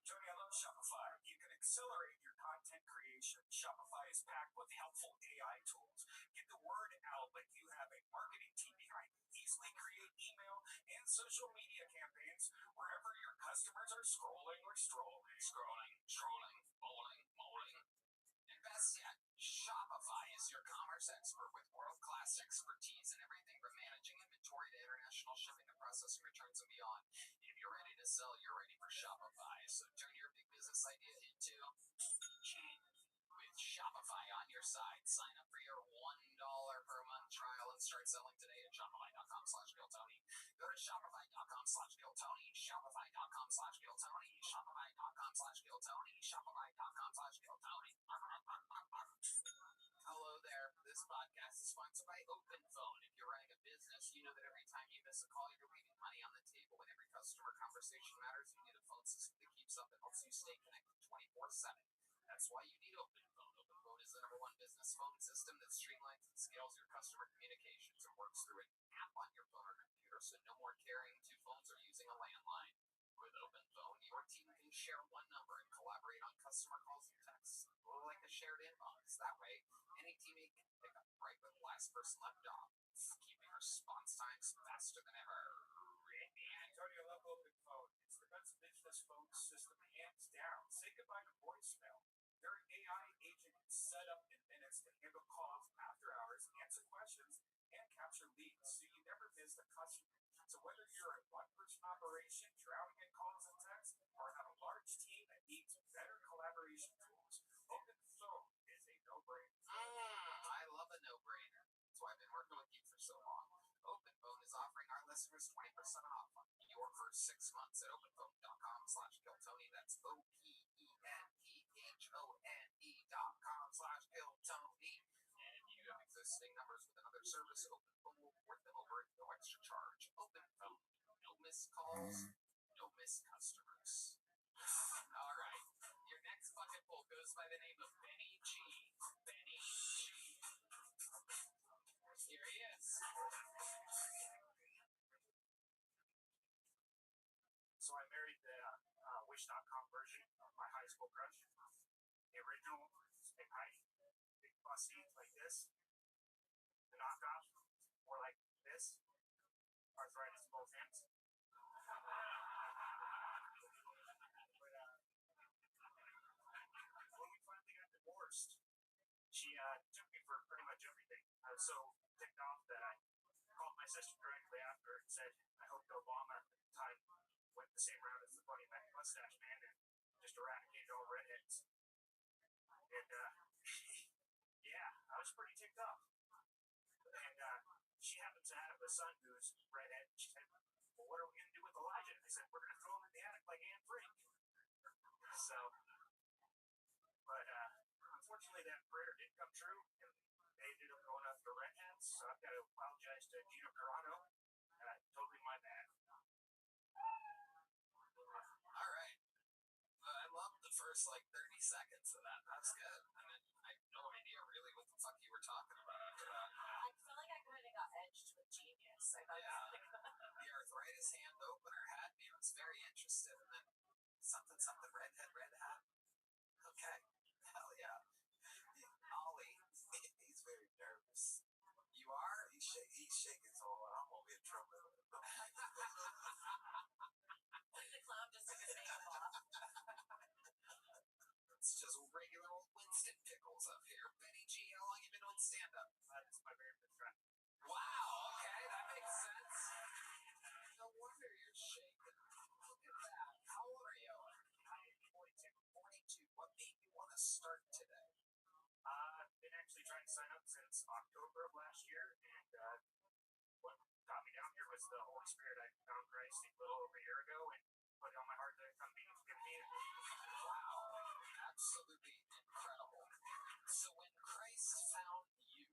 [SPEAKER 2] Tony, I love Shopify. You can accelerate your content creation. Shopify is packed with helpful AI tools. Get the word out like you have a marketing team behind you. Easily create email and social media campaigns wherever your customers are scrolling or strolling.
[SPEAKER 5] Bowling. And best yet, Shopify is your commerce expert with world-class expertise in everything from managing inventory to international shipping to processing returns and beyond. If you're ready to sell, you're ready for Shopify. So turn your big business idea into with Shopify on your side. Sign up for your $1 per month trial and start selling today at shopify.com/GilTony. Go to shopify.com/GilTony, shopify.com/GilTony, shopify.com/GilTony, shopify.com/GilTony. Hello there. This podcast is sponsored by OpenPhone. If you're running a business, you know that every time you miss a call, you're leaving money on the table. When every customer conversation matters, you need a phone system that keeps up and helps you stay connected 24/7. That's why you need OpenPhone. OpenPhone is the #1 business phone system that streamlines and scales your customer communications. It works through an app on your phone or computer, so no more carrying 2 phones or using a landline. With OpenPhone, your team can share one number and collaborate on customer calls and texts, like a shared inbox. That way, any teammate can pick up right where the last person left off, keeping response times faster than ever.
[SPEAKER 2] Tony, I love OpenPhone. It's the best business phone system hands down. Say goodbye to voicemail. Their AI agent is set up in minutes to handle calls after hours, answer questions, and capture leads, so you never miss a customer. So whether you're a one-person operation drowning in calls and texts, or have a large team that needs better collaboration tools, OpenPhone is a no-brainer.
[SPEAKER 5] I love a no-brainer. That's why I've been working with you for so long. OpenPhone is offering our listeners 20% off your first 6 months at openphone.com/GilTony. That's OPENPHONE.com/GilTony. And if you have existing numbers with another service, OpenPhone will port them over at no extra charge. OpenPhone. No missed calls, no missed customers. All right. Your next bucketful goes by the name of Benny G. Benny G. Here he is.
[SPEAKER 2] So I married the Wish.com version of my high school crush. The original, a pie. see like this, the knockoff, or like this, arthritis in both hands. But when we finally got divorced, she took me for pretty much everything. I was so ticked off that I called my sister directly after and said, I hope Obama at the time went the same route as the funny mustache man and just eradicated all redheads. And yeah, I was pretty ticked off. And she happens to have a son who's redhead. She said, well, what are we going to do with Elijah? I said, we're going to throw him in the attic like Anne Frank. So, but unfortunately that prayer did come true, and they ended up going after redheads. So I've got to apologize to Gino Carano. Totally my bad.
[SPEAKER 5] All right. I loved the first like 30 seconds of that. That's good. And then I have no idea really what the fuck you were talking about after that.
[SPEAKER 9] I feel like I kind of got edged with genius. I thought
[SPEAKER 5] Yeah. The arthritis hand opener had me. I was very interested. And then something redhead, red hat. Okay. Hell yeah. Ollie,
[SPEAKER 10] He's very nervous.
[SPEAKER 5] you are?
[SPEAKER 10] He's shaking so hard. I'm over here trembling.
[SPEAKER 9] the clown just took his makeup off.
[SPEAKER 5] It's just regular old Winston Pickles up here. Benny G, how long you been doing stand-up?
[SPEAKER 2] This is my very first try.
[SPEAKER 5] Wow, okay, that makes sense. No wonder you're shaking. Look at that. How old are you?
[SPEAKER 2] I'm 42.
[SPEAKER 5] 42. What made you want to start today?
[SPEAKER 2] I've been actually trying to sign up since October of last year, and what got me down here was the Holy Spirit. I found Christ a little over a year ago and put it on my heart to come be with me.
[SPEAKER 5] Wow, absolutely incredible. So when Christ found you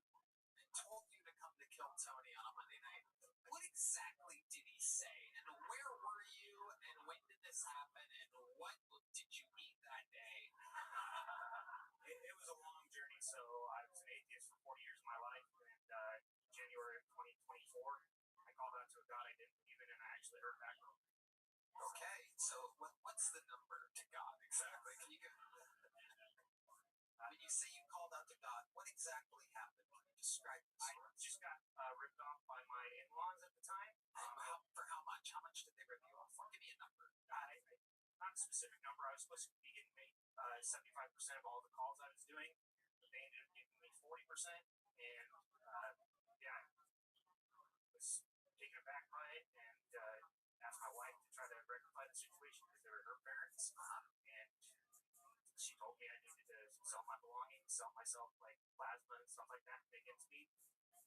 [SPEAKER 5] and told you to come to Kill Tony on a Monday night, what exactly did he say? And where were you? And when did this happen? And what did you eat that day?
[SPEAKER 2] It was a long journey. So I was an atheist for 40 years of my life, and January of 2024, I called out to a God I didn't believe in, and I actually heard back from him.
[SPEAKER 5] Okay, so what's the number to God exactly? Can you give? When you say you called out to God, what exactly happened? Can you describe it?
[SPEAKER 2] I just got ripped off by my in-laws at the time.
[SPEAKER 5] For how much? How much did they rip you off for? Give me a number.
[SPEAKER 2] Not a specific number. I was supposed to be getting paid 75% of all the calls I was doing, but they ended up giving me 40%. And yeah, I was taken aback by it, and asked my wife to try to rectify the situation because they were her parents. And she told me I needed to sell my belongings, sell myself like plasma and stuff like that to make ends meet.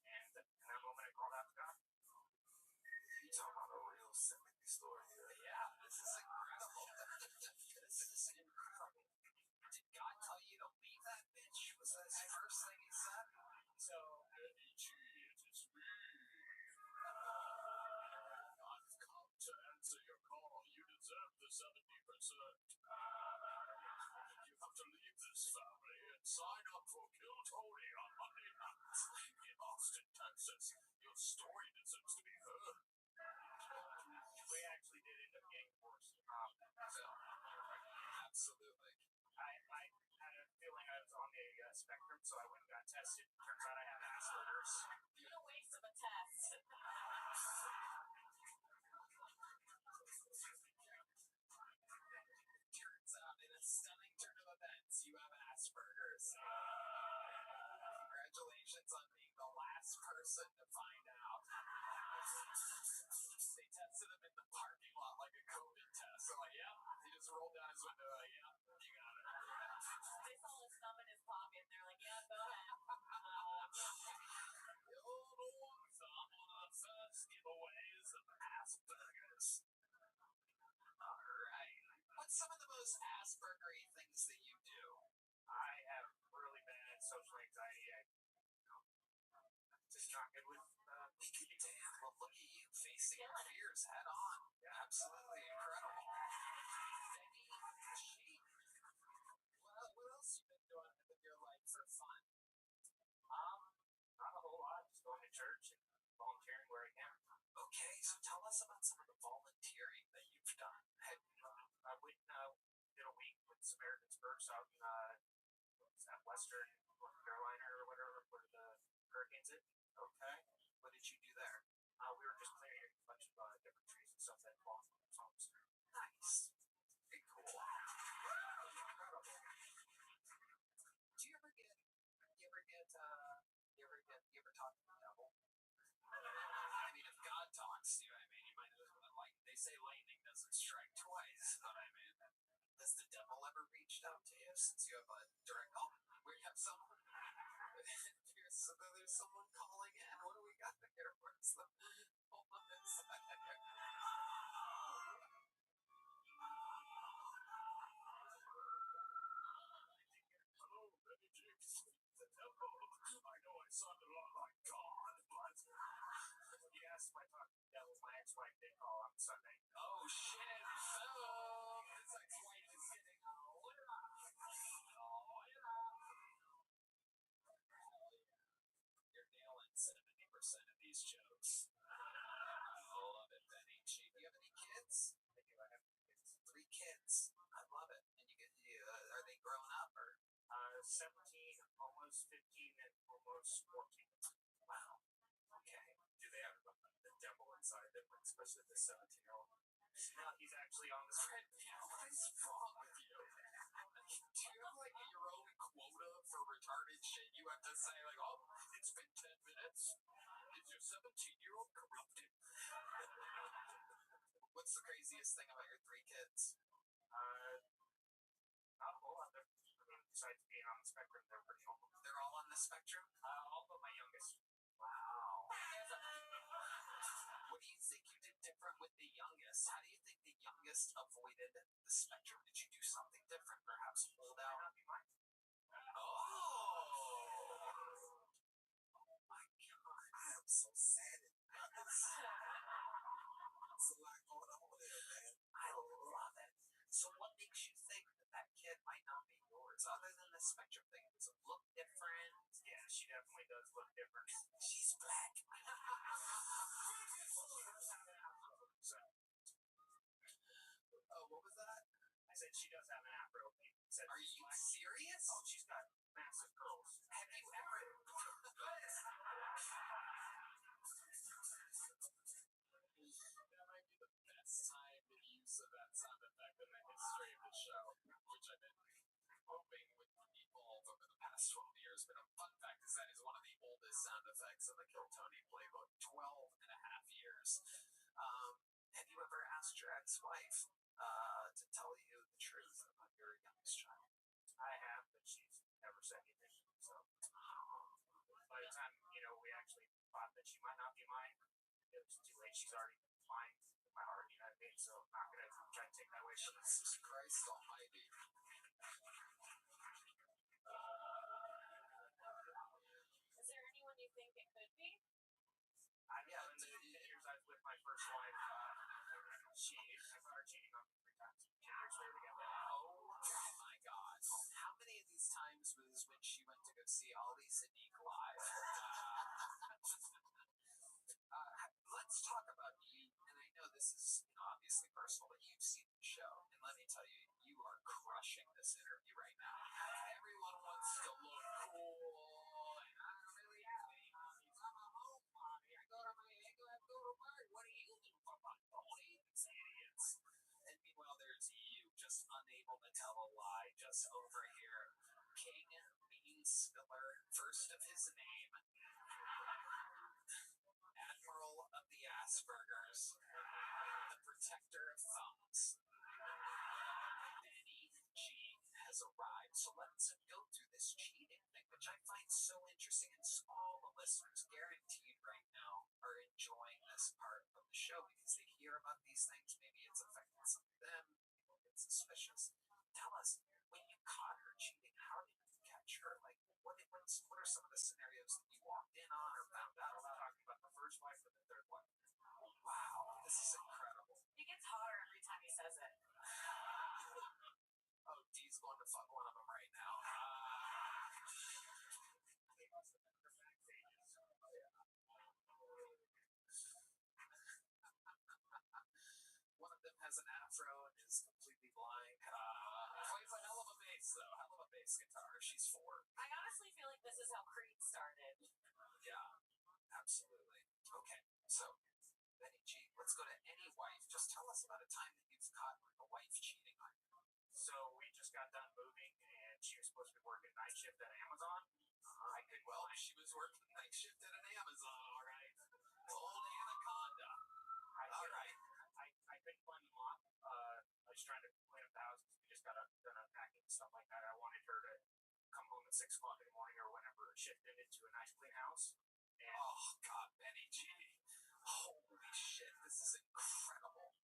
[SPEAKER 2] And in that moment, I called out to God.
[SPEAKER 10] You talking about a real sympathy story here.
[SPEAKER 5] Yeah, this is incredible. This is incredible. Did God tell you to leave that bitch? Was that his first thing he said?
[SPEAKER 2] So,
[SPEAKER 5] Eddie G, it is me. I've come to answer your call. You deserve the 70%. You have to leave this family and sign up for Kill Tony on Monday nights in Austin, Texas. Your story deserves to be heard.
[SPEAKER 2] we actually did end up getting divorced.
[SPEAKER 5] Absolutely.
[SPEAKER 2] I had a feeling I was on the spectrum, so I went and got tested. Turns out I have Asperger's.
[SPEAKER 9] What a waste of a test.
[SPEAKER 5] Turns out, in a stunning turn of events, you have Asperger's. Congratulations on being the last person to find out. They tested him in the parking lot like a COVID test. They're like, yep. He just rolled down his window, like, yep, you got it.
[SPEAKER 9] They saw his thumb in his pocket and they're like, yeah, go ahead.
[SPEAKER 5] The old thumb, one of the first giveaways of Asperger's. Alright. What's some of the most Asperger-y things that you do?
[SPEAKER 2] I have really bad social anxiety. Just not good with
[SPEAKER 5] We can damn well look at you facing your fears head on. Absolutely incredible. Benny G. What else you been doing with your life for fun?
[SPEAKER 2] not a whole lot. Just going to church and volunteering where I can.
[SPEAKER 5] Okay, so tell us about some of the volunteering that you've done.
[SPEAKER 2] I went did a week with Samaritan's Purse out in Western North Carolina or
[SPEAKER 4] painted. Okay. What did you do there?
[SPEAKER 6] We were just clearing a bunch of different trees and stuff that belong to people's homes.
[SPEAKER 4] Nice. Very cool. Incredible. Do you ever talk to the devil? I mean, if God talks to you, I mean, you might, like, they say lightning doesn't strike twice, but I mean, has the devil ever reached out to you since you have a direct, we have someone, there's someone calling in. What do we got here? Where's the, hold on a second.
[SPEAKER 2] Hello, Benny Jigs. The devil. I know I sound a lot like God, but
[SPEAKER 6] You asked if I talked to the devil. My ex-wife did call on Sunday.
[SPEAKER 4] Oh shit! Oh, his ex-wife is getting lit up. You're nailing 70% of these jokes. I love it, Benny. Do you have any kids?
[SPEAKER 6] I do. I have
[SPEAKER 4] 3 kids. I love it. And are they grown up or?
[SPEAKER 6] 17, almost 15, and almost 14.
[SPEAKER 4] Wow. Okay.
[SPEAKER 6] Do they have the devil inside them, especially the 17-year-old? No, he's actually on the screen.
[SPEAKER 4] What is wrong with you? Do you have like your own quota for retarded shit you have to say? Like, oh, it's been 10 minutes. Is your 17-year-old corrupted? What's the craziest thing about your 3 kids?
[SPEAKER 6] Not a whole lot. Besides being on the spectrum, they're pretty normal.
[SPEAKER 4] They're all on the spectrum?
[SPEAKER 6] All but my youngest.
[SPEAKER 4] Wow. What do you think you did different with the youngest? How do you think the youngest avoided the spectrum? Did you do something different? Perhaps hold out?
[SPEAKER 6] Not be mine.
[SPEAKER 4] Oh my God.
[SPEAKER 10] I am so saddened about this. There's a lot going on there, man.
[SPEAKER 4] I love it. So what makes you think that kid might not be yours? Other than the spectrum thing, does it look different?
[SPEAKER 6] Yeah, she definitely does look different.
[SPEAKER 4] She's black.
[SPEAKER 6] So,
[SPEAKER 4] What was that?
[SPEAKER 6] I said she does have an afro.
[SPEAKER 4] Are you serious?
[SPEAKER 6] Oh, she's got massive curls.
[SPEAKER 4] Have you ever? That might be the best timed use of that sound effect in the history of the show, which I've been hoping would evolve over the past 12 years. But a fun fact is that is one of the oldest sound effects in the Kill Tony playbook, 12 and a half years. Have you ever asked your ex-wife to tell you the truth about your youngest child?
[SPEAKER 6] I have, but she's never said anything. So, by the time, we actually thought that she might not be mine, it was too late. She's already mine in my heart, you know what I mean? So, I'm not going to try to take that away from her.
[SPEAKER 4] Jesus Christ almighty.
[SPEAKER 7] Is there anyone you think it could be?
[SPEAKER 6] I don't know. In the years I was with my first wife, I saw her cheating on me 3 times. 10 years we were together.
[SPEAKER 4] Oh my God. How many of these times was when she went to go see Ali Sadiq live? Let's talk about you, and I know this is obviously personal, but you've seen the show, and let me tell you, you are crushing this interview right now. Everyone wants to look cool, and I don't really have any hobbies. I'm a homebody. I go to work. What do you do for fun? Don't these idiots. And meanwhile, there's you, just unable to tell a lie, just over here. King Bean Spiller, first of his name. Admiral of the Aspergers, the protector of thumbs. Benny G has arrived, so let's go through this cheating thing, which I find so interesting, and all the listeners, guaranteed right now, are enjoying this part of the show because they hear about these things. Maybe it's affecting some of them. People get suspicious. Tell us, when you caught her cheating, how did you catch her? Like, what are some of the scenarios that you walked in on or found out about?
[SPEAKER 6] Talking about the first wife or the third wife.
[SPEAKER 4] Wow, this is incredible.
[SPEAKER 7] He gets hotter every time he says it.
[SPEAKER 4] Oh, D's going to fuck one of them right now. One of them has an afro and is completely blind. Plays a hell of a bass, though. Hell of a bass guitar. She's 4.
[SPEAKER 7] I honestly feel like this is how Creed started.
[SPEAKER 4] Yeah.
[SPEAKER 5] go to any wife. Just tell us about a time that you've caught a wife cheating on you.
[SPEAKER 2] So we just got done moving, and she was supposed to be working night shift at Amazon. I couldn't
[SPEAKER 5] Well,
[SPEAKER 2] find.
[SPEAKER 5] she was working night shift at an Amazon, all right. Old Anaconda. All right.
[SPEAKER 2] I couldn't find the mop. I was trying to clean up the house because we just got done unpacking and stuff like that. I wanted her to come home at 6 o'clock in the morning or whenever shift ended to a nice clean house. And
[SPEAKER 5] Oh, God, Benny G. Holy shit, this is incredible.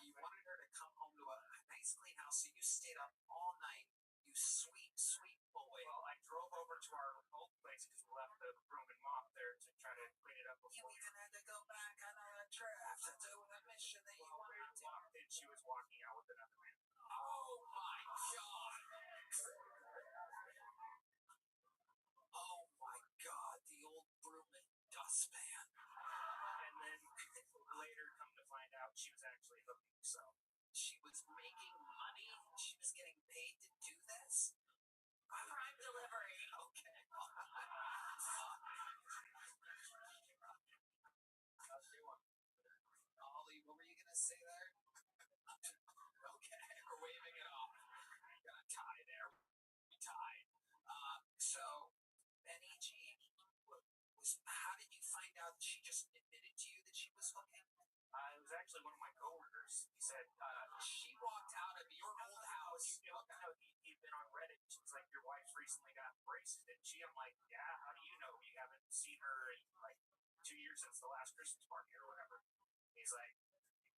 [SPEAKER 5] You wanted her to come home to a nice clean house, so you stayed up all night. You sweet, sweet boy.
[SPEAKER 2] well, I drove over to our old place because we left the broom and mop there to try to clean it up
[SPEAKER 5] You
[SPEAKER 2] before.
[SPEAKER 5] even had to go back on a draft to do a mission that you wanted to do.
[SPEAKER 2] And she was walking out with another man.
[SPEAKER 5] Oh my God. Oh my God, the old broom and dustpan.
[SPEAKER 2] And then later, come to find out, she was actually hooking herself.
[SPEAKER 5] She was making money? She was getting paid to do this?
[SPEAKER 7] Prime delivery.
[SPEAKER 5] Okay. Ollie, what were you going to say there? Okay, we're waving it off. Got a tie there. We tied. So, Benny G, how did you find out that she just admitted to you that she was hooking?
[SPEAKER 2] It was actually one of my coworkers. He said,
[SPEAKER 5] She walked out of your old house.
[SPEAKER 2] he'd been on Reddit. She's like, your wife's recently got braces, didn't she? I'm like, yeah, how do you know? You haven't seen her in like 2 years since the last Christmas party or whatever. He's like,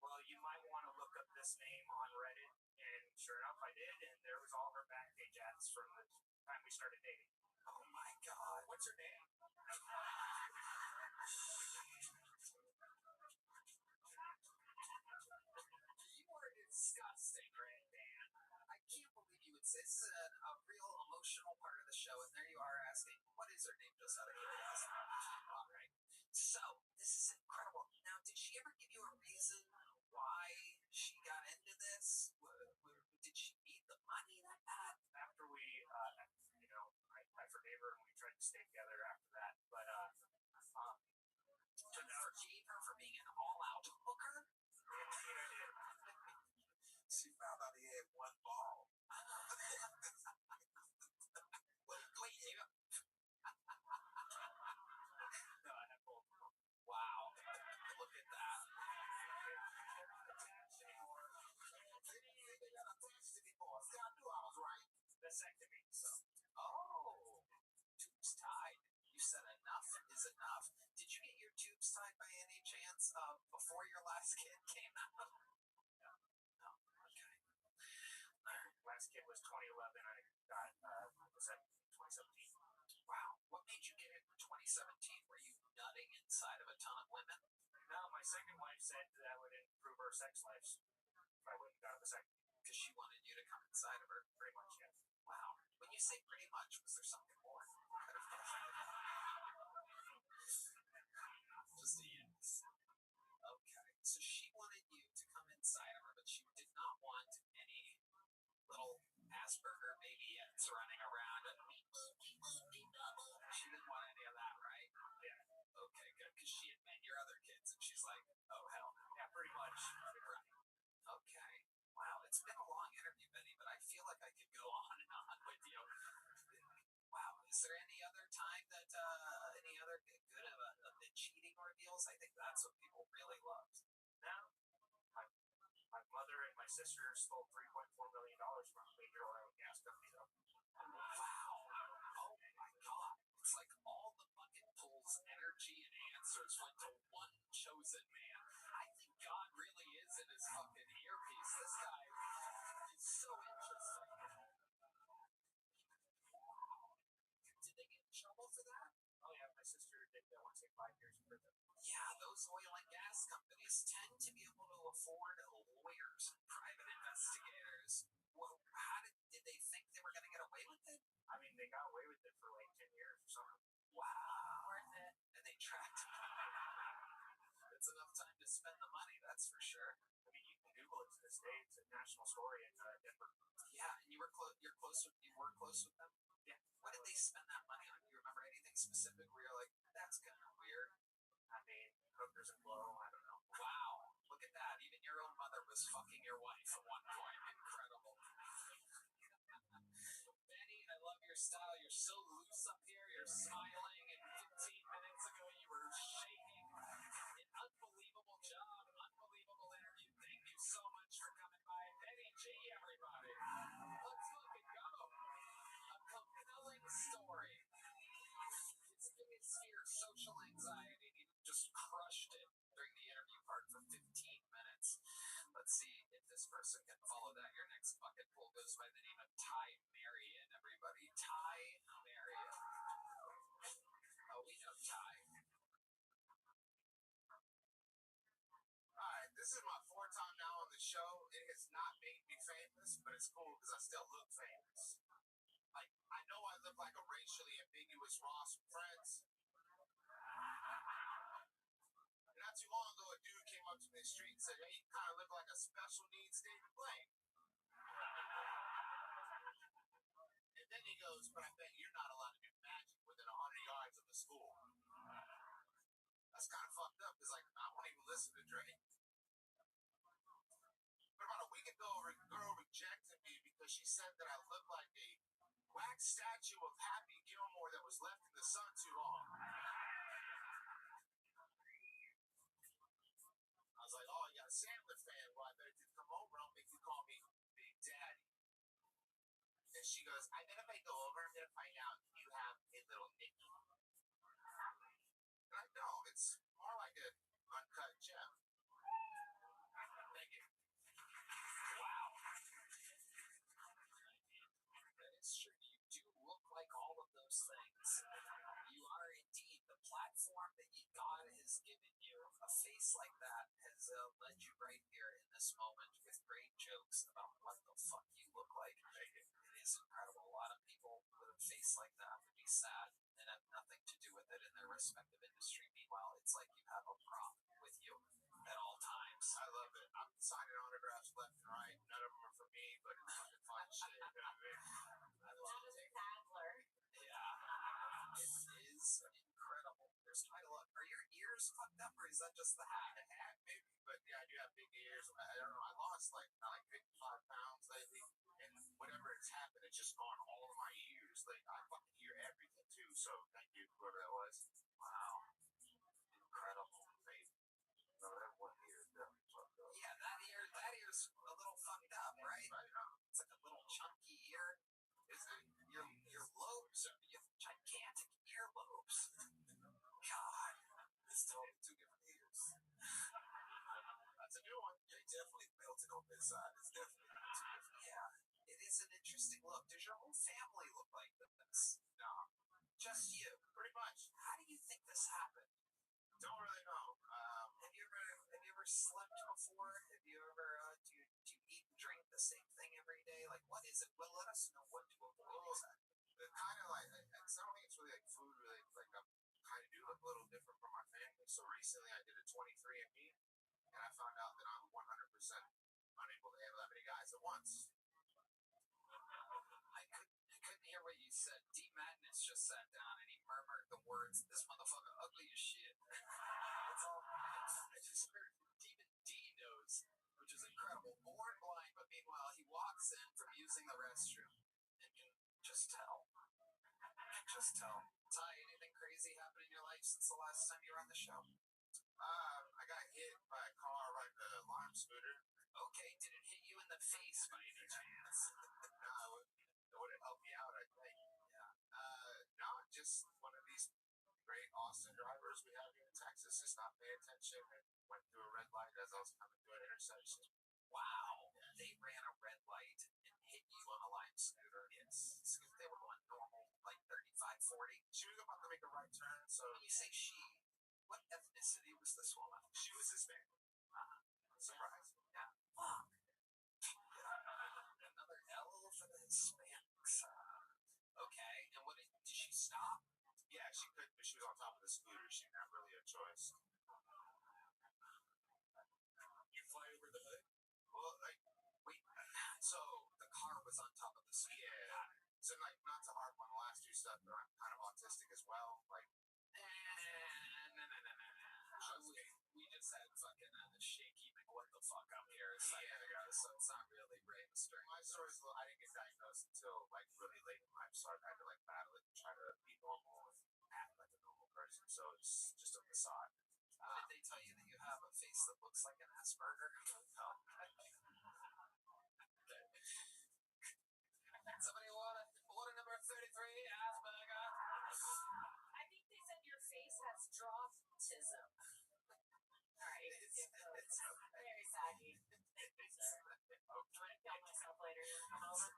[SPEAKER 2] well, you might want to look up this name on Reddit. And sure enough, I did. And there was all her Backpage ads from the time we started dating.
[SPEAKER 5] Oh my God.
[SPEAKER 2] What's her name?
[SPEAKER 5] You are disgusting, right, man? I can't believe you would say this is a real emotional part of the show, and there you are asking, what is her name, just out of curiosity? All right. So, this is incredible. Now, did she ever give you a reason why she got into this? Did she need the money that bad?
[SPEAKER 2] After we, I forgave her and we tried to stay together after that. But,
[SPEAKER 5] You forgave her for being an all-out hooker?
[SPEAKER 10] She found out he had one ball.
[SPEAKER 5] Wait, you...
[SPEAKER 2] no, I had both.
[SPEAKER 5] Wow. Look at that.
[SPEAKER 10] They got a tax anymore. See, I knew I was right.
[SPEAKER 2] Vasectomy, so.
[SPEAKER 5] Oh, tubes tied. You said enough is enough. Did you get your tubes tied by any chance before your last kid came out? No. Okay.
[SPEAKER 2] Last kid was 2011. I got vasectomy in 2017.
[SPEAKER 5] Wow. What made you get it in 2017? Were you nutting inside of a ton of women?
[SPEAKER 2] No, my second wife said that would improve her sex life if I wouldn't got a vasectomy.
[SPEAKER 5] Because she wanted you to come inside of her?
[SPEAKER 2] Pretty much, yeah.
[SPEAKER 5] Wow. When you say pretty much, was there something more? Just a yes. Okay. So she wanted you to come inside of her, but she did not want any little Asperger babyettes running around. She didn't want any of that, right? Yeah. Okay, good. Because she had met your other kids, and she's like, oh, hell no.
[SPEAKER 2] Yeah, pretty much.
[SPEAKER 5] Right. Okay. Wow, it's been a long interview, Benny, but I feel like I could go on and on with you. Wow, is there any other time that, any other good of the cheating ordeals? I think that's what people really love.
[SPEAKER 2] Now, my mother and my sister stole $3.4 million from a major oil and gas company, though.
[SPEAKER 5] Wow. Oh my God. It's like all the bucket pulls, energy, and answers went to one chosen man. I think God really is in his fucking earpiece. This guy is so interesting. Did they get in trouble for that?
[SPEAKER 2] Oh, yeah, my sister did, I want to say 5 years in prison.
[SPEAKER 5] Yeah, those oil and gas companies tend to be able to afford lawyers and private investigators. Well, did they think they were going to get away with it?
[SPEAKER 2] I mean, they got away with it for like 10 years or something.
[SPEAKER 5] Wow.
[SPEAKER 7] Worth it.
[SPEAKER 5] And they tracked him. It's enough time to spend the money, that's for sure.
[SPEAKER 2] I mean, you can Google it to this day. It's a national story in Denver.
[SPEAKER 5] Yeah, and you were close with them?
[SPEAKER 2] Yeah.
[SPEAKER 5] What did they spend that money on? Do you remember anything specific where you're like, that's kind of weird?
[SPEAKER 2] I mean, hookers and blow, I don't know.
[SPEAKER 5] Wow. was fucking your wife at one point. Incredible. Benny, I love your style. You're so loose up here. You're smiling, and 15 minutes ago you were shaking. An unbelievable job. Unbelievable interview. Thank you so much for coming by. Benny G, everybody. Let's fucking go. A compelling story. His biggest fear, social anxiety. He just crushed it during the interview part for 15 minutes. Let's see if this person can follow that. Your next bucket pool goes by the name of Ty Marion, everybody. Ty Marion. Oh, we know Ty.
[SPEAKER 10] Alright, this is my fourth time now on the show. It has not made me famous, but it's cool because I still look famous. Like, I know I look like a racially ambiguous Ross from Friends. Not too long ago, a dude came up to me in the street and said, hey, you kind of look like a special needs David Blaine. And then he goes, but I bet you're not allowed to do magic within 100 yards of the school. That's kind of fucked up because, like, I won't even listen to Drake. But about a week ago, a girl rejected me because she said that I look like a wax statue of Happy Gilmore that was left in the sun too long. I was like, oh, you got a Sandler fan. Well, I better just come over. I'll make you call me Big Daddy. And she goes, I bet if I go over, I'm going to find out you have a little Nicky. And I know, it's more like an uncut gem. Thank you.
[SPEAKER 5] Wow. That is true. You do look like all of those things. You are indeed. The platform that God has given you, a face like that, has led you right here in this moment with great jokes about what the fuck you look like. It is incredible. A lot of people with a face like that would be sad and have nothing to do with it in their respective industry. Meanwhile, it's like you have a prop with you at all times.
[SPEAKER 10] I love it. I'm signing autographs left and right. None of them are for me, but it's fucking fun shit. You know what I mean? I love it.
[SPEAKER 7] Sadler.
[SPEAKER 5] Yeah. It is incredible. There's quite a lot. Are your ears fucked up, or is that just the hat?
[SPEAKER 10] The hat, maybe, but yeah, I do have big ears. I don't know. I lost like 55 pounds lately, and whatever has happened, it's just gone all of my ears. Like, I fucking hear everything too. So thank you, whoever that was.
[SPEAKER 5] Wow. Incredible.
[SPEAKER 10] Amazing. No, that one ear is definitely fucked up.
[SPEAKER 5] Yeah, that ear's a little fucked up, right? It's like a little chunky ear.
[SPEAKER 10] Is it?
[SPEAKER 5] Your lobes you have gigantic earlobes. God, it's totally two different ears.
[SPEAKER 10] That's a new one.
[SPEAKER 5] Yeah, definitely melted on this side. It's definitely two different. Yeah, it is an interesting look. Does your whole family look like this?
[SPEAKER 10] No,
[SPEAKER 5] just you.
[SPEAKER 10] pretty much.
[SPEAKER 5] How do you think this happened?
[SPEAKER 10] Don't really know.
[SPEAKER 5] Have you ever slept before? Have you ever do you eat and drink the same thing every day? Like, what is it? Well, let us know what to avoid exactly.
[SPEAKER 10] It's kind of like, I don't think it's really like food related. Like, I kind of do look a little different from my family. So recently I did a 23andMe, and I found out that I'm 100% unable to handle that many guys at once.
[SPEAKER 5] I couldn't hear what you said. D. Madness just sat down and he murmured the words, "This motherfucker ugly as shit." That's all. I just heard even D knows, which is incredible. Born blind, but meanwhile he walks in from using the restroom and can just tell. Just tell. Ty, anything crazy happened in your life since the last time you were on the show?
[SPEAKER 10] I got hit by a car riding a Lime scooter.
[SPEAKER 5] Okay, did it hit you in the face by any chance?
[SPEAKER 10] No, it would have helped me out, I think.
[SPEAKER 5] Yeah.
[SPEAKER 10] No, just one of these great Austin drivers we have here in Texas just not paying attention and went through a red light as I was coming through an intersection.
[SPEAKER 5] Wow. They ran a red light and hit you on a Lime scooter.
[SPEAKER 10] Yes.
[SPEAKER 5] They were going normal, like 35, 40.
[SPEAKER 10] She was about to make a right turn, so
[SPEAKER 5] When you say she, what ethnicity was this woman?
[SPEAKER 10] she was Hispanic. Surprise.
[SPEAKER 5] Yeah. Fuck. Yeah. Another L for the Hispanics. Okay. And what did she stop?
[SPEAKER 10] Yeah, she could, but she was on top of the scooter. She didn't have really a choice.
[SPEAKER 5] You fly over the hood?
[SPEAKER 10] Well, like,
[SPEAKER 5] Wait. So the car was on top of the scooter.
[SPEAKER 10] yeah. So, like, not to harp on the last two stuff, but I'm kind of autistic as well. Like,
[SPEAKER 5] No. We just had fucking shaky what the fuck up here a second
[SPEAKER 10] so it's just a facade.
[SPEAKER 5] Did they tell you that you have a face that looks like an Asperger? No. Somebody order number 33, Asperger.
[SPEAKER 9] I think they said your face has draughtism. Alright.
[SPEAKER 5] It's
[SPEAKER 9] Very saggy. Thank you, sir. I'm gonna kill myself later. Come over.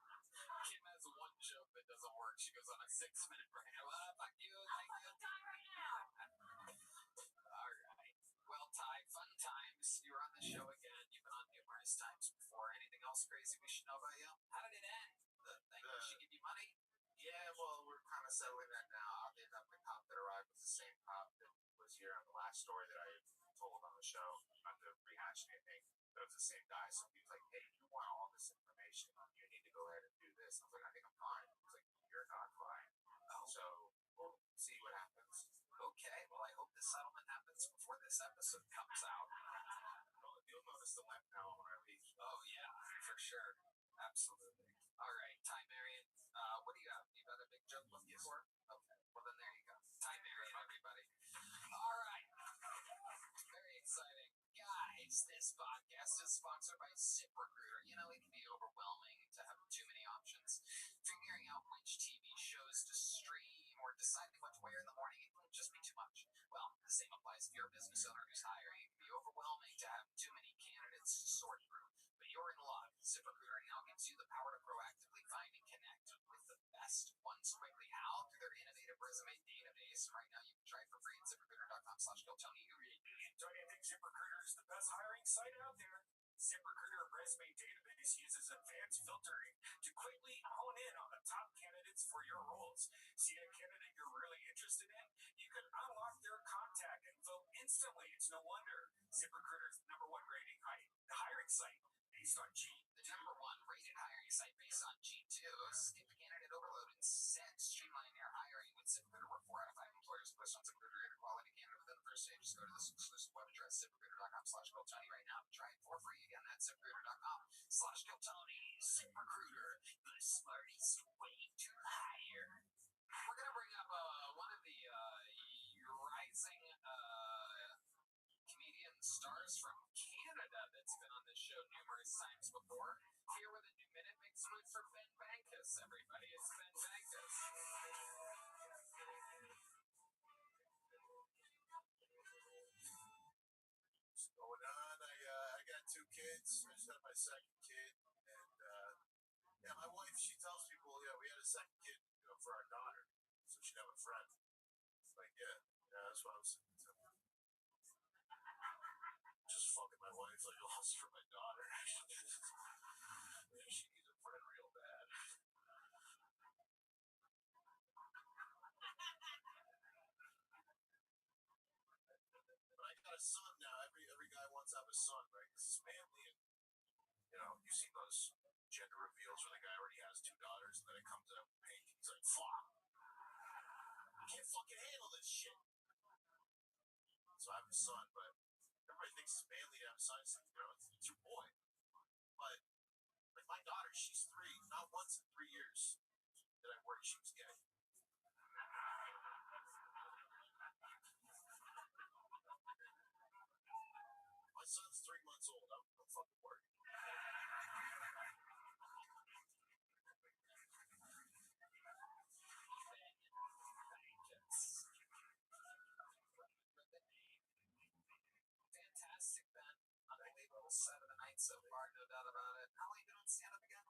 [SPEAKER 5] Kim has one joke that doesn't work. She goes on a 6-minute break. Fuck you. Thank you.
[SPEAKER 9] Die right now.
[SPEAKER 5] All right. Well, Ty, fun times. You're on the show again. You've been on numerous times before. Anything else crazy we should know about you? How did it end? The thing where she give you money?
[SPEAKER 10] Yeah, well, we're kind of settling that now. Oddly enough, the cop that arrived was the same cop that was here on the last story that I told on the show. Not to rehash anything, but it was the same guy. So he was like, hey, you want all this information. You need to go ahead and do this. I was like, I think I'm fine. He was like, you're not fine.
[SPEAKER 5] Oh.
[SPEAKER 10] So we'll see what happens.
[SPEAKER 5] Okay, well, I hope the settlement happens before this episode comes out.
[SPEAKER 10] Well, you'll notice the limp now when I leave.
[SPEAKER 5] Oh, yeah, for sure. Absolutely. All right, Ty Marion, what do you have? You got a big joke looking for? Okay, well, then there you go. Ty Marion, everybody. All right. Very exciting. Guys, this podcast is sponsored by ZipRecruiter. You know, it can be overwhelming to have too many options. Figuring out which TV shows to stream or deciding what to wear in the morning, it can just be too much. Well, the same applies if you're a business owner who's hiring. It can be overwhelming to have too many candidates to sort through. But you're in luck. ZipRecruiter now gives you the power to proactively find and connect with the best ones quickly. How? Through their innovative resume database. Right now, you can try it for free at ZipRecruiter.com/GoTony.
[SPEAKER 2] Dynamic ZipRecruiter is the best hiring site out there. ZipRecruiter resume database uses advanced filtering to quickly hone in on the top candidates for your roles. See a candidate you're really interested in? You can unlock their contact info instantly. It's no wonder ZipRecruiter's #1 rating hiring site based on G.
[SPEAKER 5] The #1 rated hiring site based on G2. Skip candidate overload and instead streamline your hiring with ZipRecruiter, where 4 out of 5 employers post on ZipRecruiter get a quality candidate within the first day. Just go to this exclusive web address, ZipRecruiter.com/GoTony right now to try it for free. Again, that's ZipRecruiter.com/GoTony. ZipRecruiter, the smartest way to hire. We're going to bring up one of the rising comedian stars from Canada that's been on this show numerous times before. Here with a new minute mix with for Ben Bankus, everybody. It's Ben Bankus.
[SPEAKER 10] What's going on? I got 2 kids. I just had my second kid, and yeah, my wife, she tells people, yeah, we had a second kid, for our daughter, so she'd have a friend. It's like, yeah, that's what I was saying. Just fucking my wife like lost for my daughter. Yeah, she needs a friend real bad. But I got a son now. Every guy wants to have a son, right? Because it's manly, and you see those gender reveals where the guy already has 2 daughters, and then it comes out pink. He's like, fuck, I can't fucking handle this shit. So I have a son, but everybody thinks it's manly to have a son. It's like, it's your boy. But like my daughter, she's 3. Not once in 3 years did I worry she was gay. My son's 3 months old. I'm fucking worried.
[SPEAKER 5] Fantastic, Ben. Unbelievable set of the night so far, no doubt about it. How long you been on stand-up again?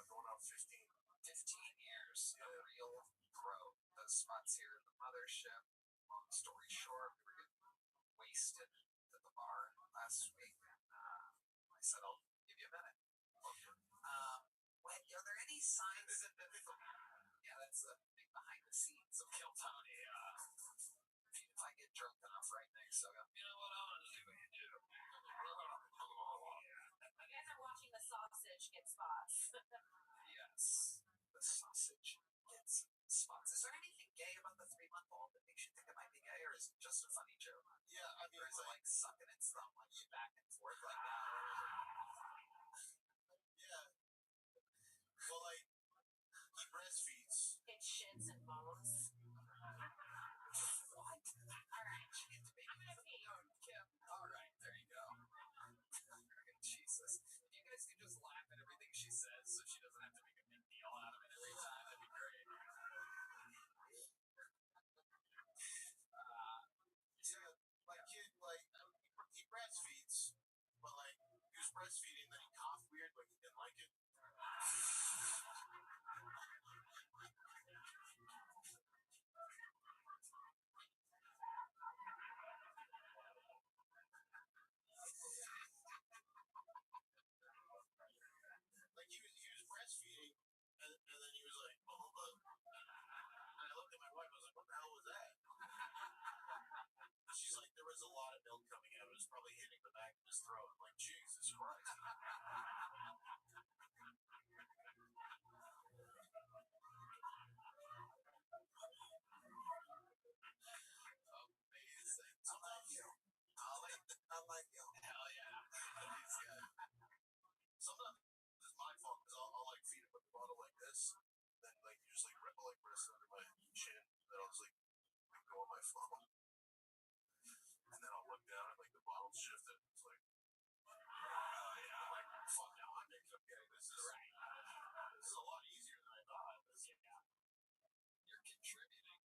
[SPEAKER 10] Going on 15.
[SPEAKER 5] 15 years. A real pro. Those spots here in the mothership. Long story short, we were getting wasted at the bar last week, and I said, I'll give you a minute. Wait, are there any signs that yeah, that's the big behind the scenes of Kill Tony. If I get drunk enough right next, I'll go, you know what, I'm gonna see what you do.
[SPEAKER 9] You guys are watching the sausage get spots.
[SPEAKER 5] Yes, the sausage gets spots. Is there anything gay about the 3-month-old that makes you think it might be gay, or is it just a funny joke?
[SPEAKER 10] Yeah, I mean,
[SPEAKER 5] or is it like sucking its thumb like you back and forth like that?
[SPEAKER 10] yeah. Well, like, he breastfeeds.
[SPEAKER 9] It shits and moans.
[SPEAKER 5] What?
[SPEAKER 10] phone. And then I'll look down and like the bottle's shifted. It's like, oh yeah, I'm like, fuck no, I'm okay. This is right. This is a lot easier than I thought.
[SPEAKER 5] You're contributing.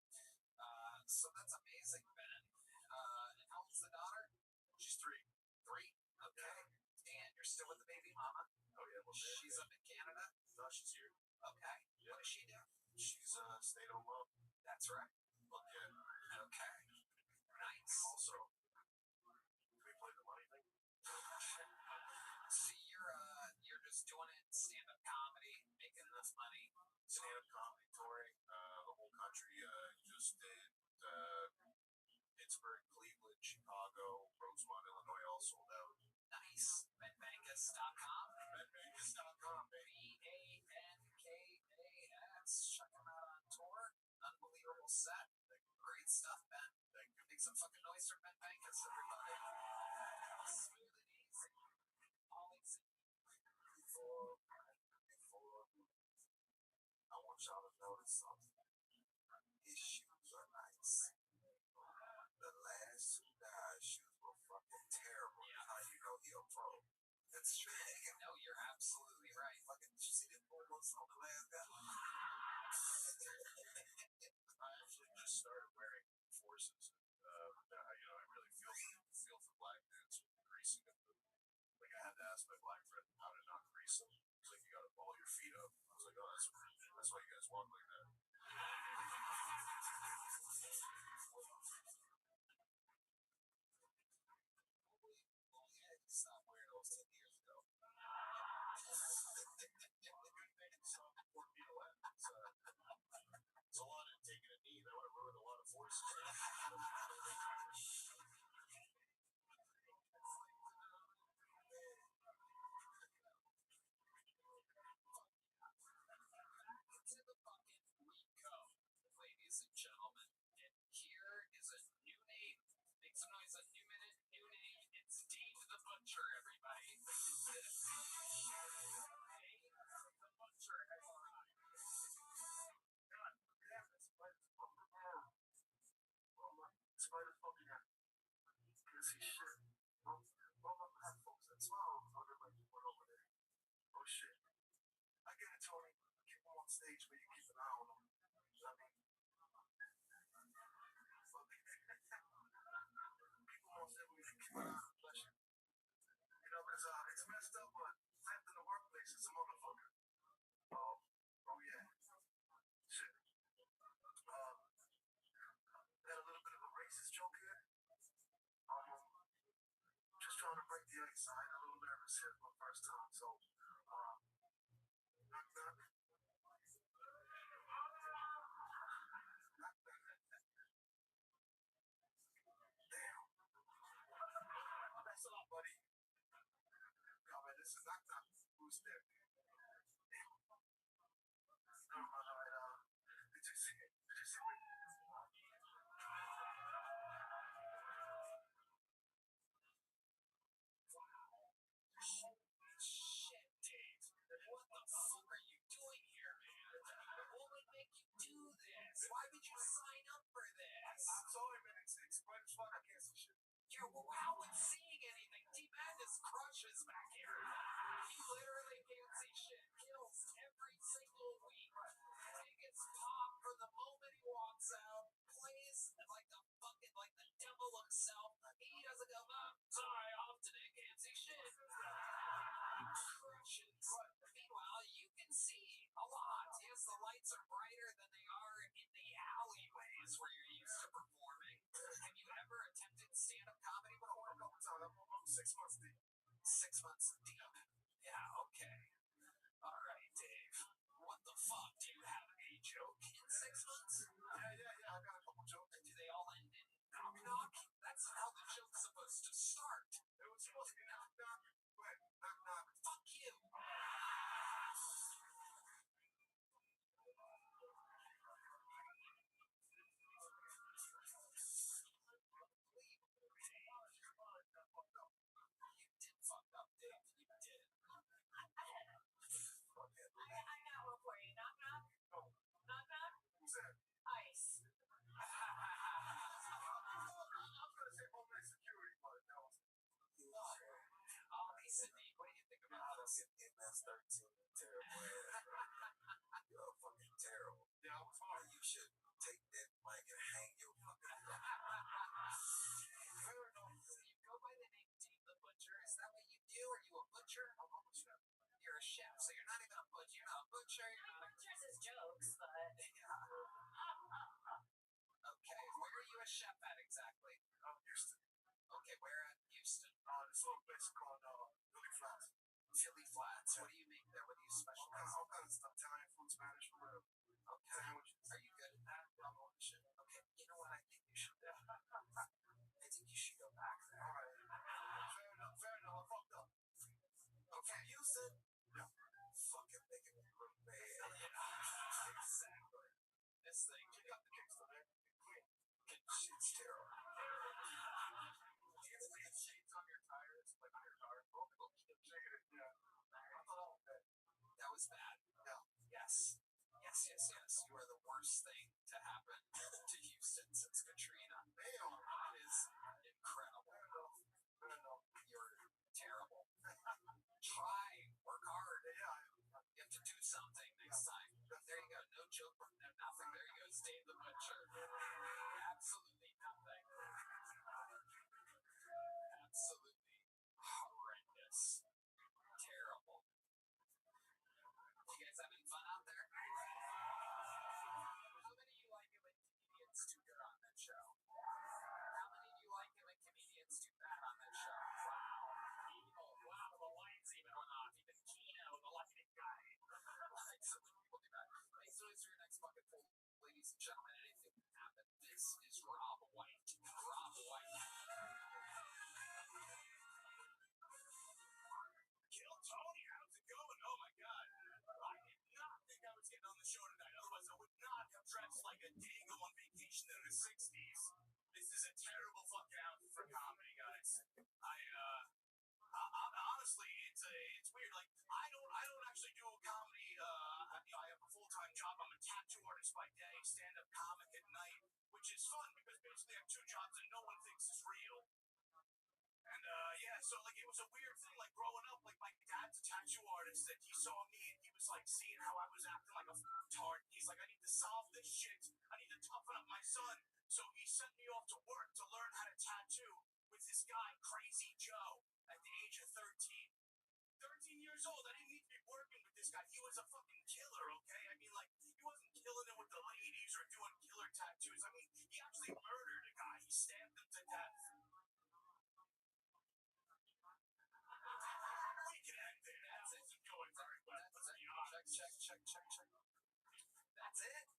[SPEAKER 5] So that's amazing, Ben. And how old's the daughter?
[SPEAKER 10] She's 3.
[SPEAKER 5] 3? Okay. And you're still with the baby mama?
[SPEAKER 10] Oh yeah, well,
[SPEAKER 5] She's up in Canada?
[SPEAKER 10] no, she's here.
[SPEAKER 5] Okay.
[SPEAKER 10] Yeah.
[SPEAKER 5] What does she do?
[SPEAKER 10] She's stay-at-home mom.
[SPEAKER 5] That's right.
[SPEAKER 10] Look, yeah.
[SPEAKER 5] Okay. Nice.
[SPEAKER 10] Also, can we play the money thing?
[SPEAKER 5] So you're just doing it stand-up comedy, making enough money.
[SPEAKER 10] Stand-up comedy touring, the whole country. Just did Pittsburgh, Cleveland, Chicago, Rosemont, Illinois, all sold out.
[SPEAKER 5] Nice. BenBankus.com.
[SPEAKER 10] BenBankus.com, baby.
[SPEAKER 5] BANKAS. Check him out on tour. Unbelievable set. Great stuff, Ben.
[SPEAKER 10] Thank you.
[SPEAKER 5] Make some fucking noise for Ben Bankus, everybody. Smooth and easy. Always
[SPEAKER 10] I want y'all to notice something. His shoes are nice. The last 2 guys' shoes were fucking terrible.
[SPEAKER 5] Yeah.
[SPEAKER 10] How you know he a pro? That's true.
[SPEAKER 5] No, you're absolutely right.
[SPEAKER 10] Fucking, did you see the moments on the last guy? I actually just started wearing Forces. I really feel for black dudes with greasing them. Like I had to ask my black friend how to not grease them. He's like, you gotta ball your feet up. I was like, oh, that's why you guys walk like that.
[SPEAKER 5] Stop wearing those 10 years ago.
[SPEAKER 10] It's a lot of taking a knee. That would have ruined a lot of forces.
[SPEAKER 5] To the fucking Rico, ladies and gentlemen. And here is a new name. Make some noise. A new minute, new name. It's Dave the Butcher, everybody. Dave the Butcher has arrived.
[SPEAKER 10] God damn it, Spider fucking out. Can't see shit. Roll up headphones. That's why I'm fucking like you went over there. Oh shit. I get it, Tony. Keep him on stage where you keep an eye on him. You know what I mean? Keep him on stage where you keep an eye on him. Bless you. You know, because it's messed up, but left in the workplace, it's a motherfucker. Oh yeah. Shit. Got a little bit of a racist joke here. Just trying to break the ice. I'm a little nervous here for my first time, so knock knock. Damn. Thanks a lot, buddy. Oh man, this is knock knock. Who's there? Alright, did you see it? Did you see it?
[SPEAKER 5] Shit, Dave. What the fuck are you doing here, man? What would make you do this? Why would you sign up for this?
[SPEAKER 10] I'm sorry, man. It's quite as fun. I can't see shit.
[SPEAKER 5] You're how it's seeing anything. D-Madness crushes back here. He literally can't see shit. Kills every single week. Biggest pop from the moment he walks out. Plays like the fucking, like the devil himself. He doesn't go, sorry, off today. Can't see shit. Crushes. Meanwhile, you can see a lot. Yes, the lights are brighter than they are in the alleyways where you're used to performing. Have you ever attempted stand-up comedy before?
[SPEAKER 10] A couple times. I'm 6 months deep.
[SPEAKER 5] 6 months deep. Yeah, okay. All right, Dave. What the fuck? Do you have a joke in 6 months?
[SPEAKER 10] Yeah. I got a couple jokes.
[SPEAKER 5] Do they all end in knock knock? That's how the joke's supposed to start.
[SPEAKER 10] It was supposed to be knock knock. Go ahead. Knock knock.
[SPEAKER 5] Fuck you. You did fuck up, Dave. You
[SPEAKER 4] Philly flats. What do you make there? What do you specialize?
[SPEAKER 10] All kinds of stuff. Italian food, Spanish food.
[SPEAKER 4] Okay.
[SPEAKER 10] Sandwiches.
[SPEAKER 4] Are you good at that? Oh, shit. Okay. You know what I think you should do? I think you should go back there.
[SPEAKER 10] All right. Fair enough. I fucked up.
[SPEAKER 4] Okay.
[SPEAKER 10] Houston.
[SPEAKER 4] Yeah.
[SPEAKER 10] Fucking making me look bad.
[SPEAKER 4] Exactly. This thing.
[SPEAKER 10] Check out the Kingston, man. Clean.
[SPEAKER 4] Shit's terrible. Do you have shades on your tires? Like on your car? Oh,
[SPEAKER 10] Shaking it, yeah. I thought all of that.
[SPEAKER 4] that was bad.
[SPEAKER 10] Yeah.
[SPEAKER 4] Yes. You are the worst thing to happen to Houston since Katrina.
[SPEAKER 10] Damn.
[SPEAKER 4] It is incredible.
[SPEAKER 10] Fair enough.
[SPEAKER 4] You're terrible. Try. Work hard.
[SPEAKER 10] Yeah.
[SPEAKER 4] You have to do something next time. There you go. No joke. No nothing. There you go. Dave the Butcher. Absolutely nothing. Absolutely horrendous. Terrible. You guys having fun out there? How many of you like it when comedians do good on that show? How many of you like it when comedians do bad on that show? Wow, the lights even went off. Even Kino, the lucky guy. Lights when people do that. Okay, so it's your next bucket full, ladies and gentlemen. Anything can happen. This is Rob White. Rob White. Kill Tony, how's it going? Oh my god. I did not think I was getting on the show tonight. Otherwise, I would not have dressed like a dingo on vacation in the 60s. This is a terrible fucking outfit for comedy, guys. Honestly, it's weird. Like, I don't actually do a comedy. I have a full-time job. I'm a tattoo artist by day, stand-up comic at night, which is fun because basically I have two jobs that no one thinks is real. And yeah, so like it was a weird thing. Like growing up, like my dad's a tattoo artist, and he saw me, and he was like seeing how I was acting like a tart. He's like, I need to solve this shit. I need to toughen up my son. So he sent me off to work to learn how to tattoo with this guy, Crazy Joe, at the age of 13. 13 years old. I didn't need to be working with this guy. He was a fucking killer, okay? I mean, like, he wasn't killing it with the ladies or doing killer tattoos. I mean, he actually murdered a guy. He stabbed him to death. We can end there. That's it. Isn't going very well. Let's be honest. Check. That's it?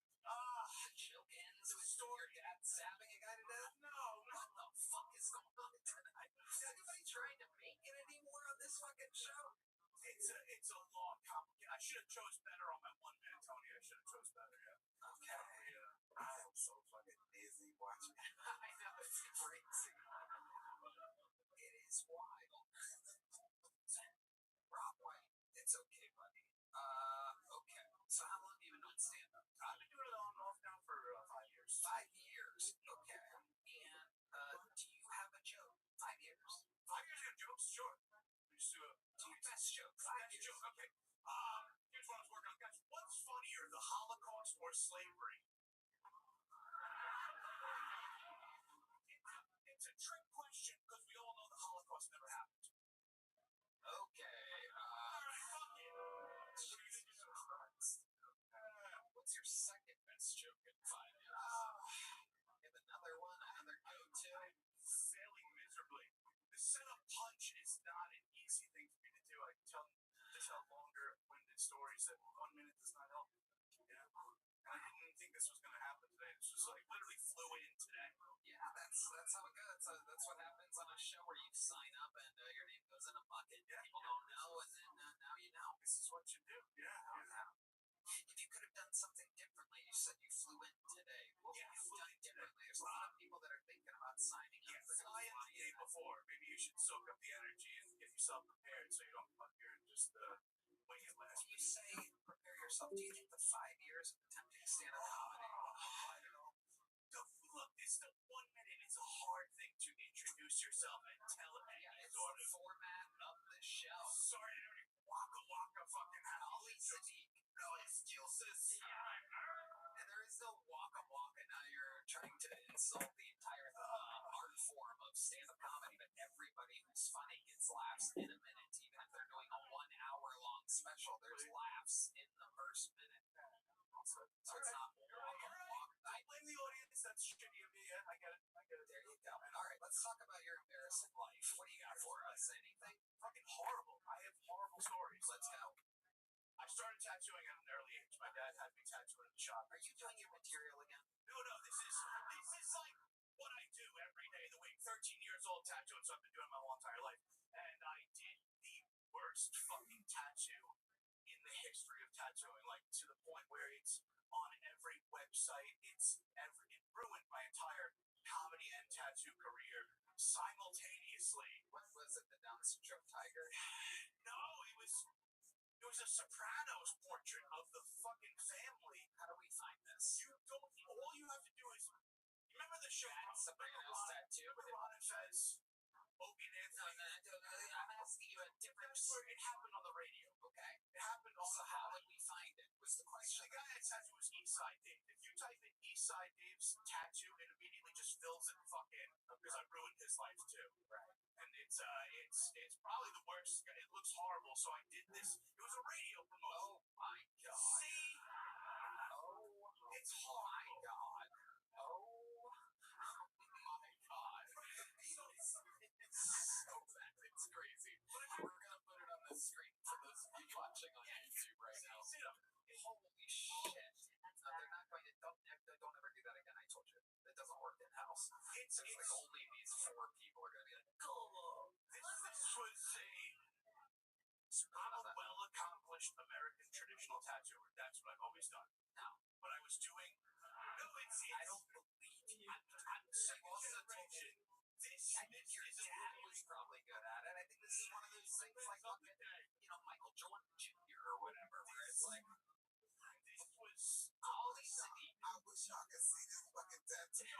[SPEAKER 4] Chill ends with your dad stabbing a guy to death?
[SPEAKER 10] No.
[SPEAKER 4] What the fuck is going on tonight? Is anybody trying to make it anymore on this fucking show?
[SPEAKER 10] It's a long, complicated. I should have chose better on my 1 minute, Tony. I should have chose better, yeah.
[SPEAKER 4] Okay.
[SPEAKER 10] Yeah. I am so fucking busy watching.
[SPEAKER 4] I know, it's crazy. It is wild. Rob White, it's okay, buddy. Okay. So how long have you been doing stand-up?
[SPEAKER 10] I've been doing it on and off now for 5 years.
[SPEAKER 4] 5 years. Okay. And do you have a joke? 5 years.
[SPEAKER 10] 5 years ago, jokes? Sure. We just do
[SPEAKER 4] Your best joke. 5 years.
[SPEAKER 10] joke. Okay. Here's what I was working on. Guys, what's funnier, the Holocaust or slavery? It's a trick question because we all know the Holocaust never happened.
[SPEAKER 4] Okay.
[SPEAKER 10] All right, fuck it.
[SPEAKER 4] Jesus Christ. What's your second best joke in 5 years? Give another one, another go-to.
[SPEAKER 10] Failing miserably. The setup punch is not an easy thing for me to do. I can tell longer, winded stories that 1 minute does not help. Yeah. And I didn't think this was going to happen today. This was like literally flew in today.
[SPEAKER 4] Yeah, that's how it goes. That's what happens on a show where you sign up and your name goes in a bucket.
[SPEAKER 10] Yeah.
[SPEAKER 4] People don't know, and then now you know.
[SPEAKER 10] This is what you do. Yeah.
[SPEAKER 4] If you could have done something differently, you said you flew in today. What would you have done differently? There's a lot of people that are thinking about signing up.
[SPEAKER 10] Yeah, fly in the day before. Maybe you should soak up the energy and get yourself prepared so you don't come up here and just wing it last
[SPEAKER 4] When you say prepare yourself, do you think the 5 years of attempting stand-up comedy?
[SPEAKER 10] I don't know. Look, it's the 1 minute. It's a hard thing to introduce yourself and tell any
[SPEAKER 4] It's
[SPEAKER 10] sort
[SPEAKER 4] the
[SPEAKER 10] of
[SPEAKER 4] format of the show.
[SPEAKER 10] sorry, waka fucking
[SPEAKER 4] Ali Sadiq.
[SPEAKER 10] No, it's Gilsis.
[SPEAKER 4] And there is no waka waka. Now you're trying to insult the entire art form of stand-up comedy, but everybody who's funny gets laughs in a minute. Even if they're doing a 1 hour long special, there's laughs in the first minute. So it's not waka waka.
[SPEAKER 10] I blame the audience. That's shitty of me. Yeah, I get it.
[SPEAKER 4] There you go. All right, let's talk about your embarrassing life. What do you got for us? Anything?
[SPEAKER 10] Fucking horrible. I have
[SPEAKER 2] horrible stories.
[SPEAKER 4] Let's go.
[SPEAKER 2] I started tattooing at an early age. My dad had me tattoo in the shop.
[SPEAKER 4] Are you doing your material again?
[SPEAKER 2] No, this is like what I do every day of the week. 13 years old tattooing, so I've been doing it my whole entire life. And I did the worst fucking tattoo in the history of tattooing, like to the point where it's on every website. It ruined my entire comedy and tattoo career simultaneously.
[SPEAKER 4] What was it? The Down syndrome tiger?
[SPEAKER 2] No, it was a Sopranos portrait of the fucking family.
[SPEAKER 4] How do we find this?
[SPEAKER 2] All you have to do is, you remember the show?
[SPEAKER 4] Sopranos tattoo.
[SPEAKER 2] Remember Ron and Fez? Opie and Anthony?
[SPEAKER 4] I'm asking you a different
[SPEAKER 2] story. It happened on the radio.
[SPEAKER 4] Okay.
[SPEAKER 2] It happened on
[SPEAKER 4] So how would we find it? Was the question.
[SPEAKER 2] The guy had tattoo was Eastside Dave. If you type in Eastside Dave's tattoo, it immediately just fills it fucking, because I ruined his life too.
[SPEAKER 4] Right.
[SPEAKER 2] And it's probably the worst. It looks horrible. So I did this. It was a radio promotion.
[SPEAKER 4] Oh my god.
[SPEAKER 2] See?
[SPEAKER 4] Oh,
[SPEAKER 2] it's horrible.
[SPEAKER 4] My god. Oh my god. It's so bad. It's crazy. We're gonna put it on the screen for those of you watching on YouTube right now. Holy shit. They're not going to, don't ever do that again. I told you. It doesn't work in house. It's like only these 4 people are going to be like, go.
[SPEAKER 2] I'm a well-accomplished American traditional tattooer. That's what I've always done.
[SPEAKER 4] Now,
[SPEAKER 2] What I was doing,
[SPEAKER 4] I don't believe you.
[SPEAKER 2] I'm second generation.
[SPEAKER 4] I think your dad was probably good at it. I think this is one of those things like, Michael Jordan Jr. or whatever, where it's like, all these things.
[SPEAKER 10] I wish y'all could see this fucking tattoo.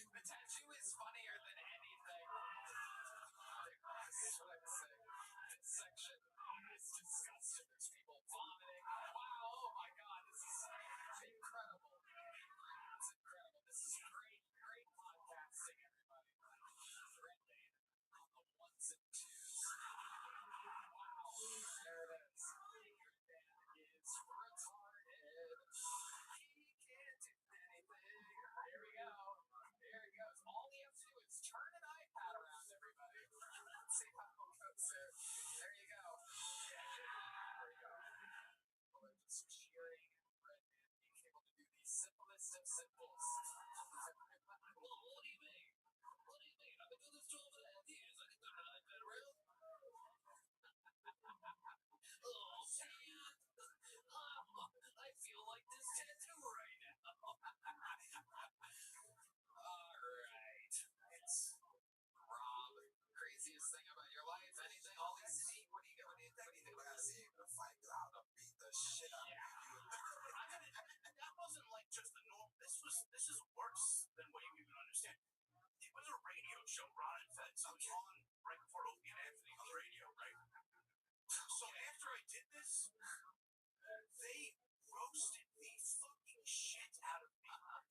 [SPEAKER 4] The tattoo is funnier than anything. That's what I'm saying. This section is disgusting. There's people vomiting. Wow, oh my god, this is incredible. It's incredible. This is great podcasting, everybody. Really, on the ones and twos. Wow, there it is. Your dad is retarded. He can't do anything. Here we go. There it goes. All he has to do is turn an iPad around, everybody. Let's see how it goes there. There you go. There we go. Well, they're just cheering Red Man being able to do the simplest of symbols. What do you mean? What do you mean? I've been doing this 12.5 years. I can turn an iPad around. Oh, see? I feel like this tattoo right now. Alright. It's Rob. Craziest thing about your life? Anything? All these see? What do you think about this?
[SPEAKER 10] To fight you out to beat the shit out of you.
[SPEAKER 2] That wasn't like just the norm. This is worse than what you even understand. It was a radio show, Ron and Feds. I was on right before Opie and Anthony on the radio, right? So after I did this, they roasted the fucking shit out of me.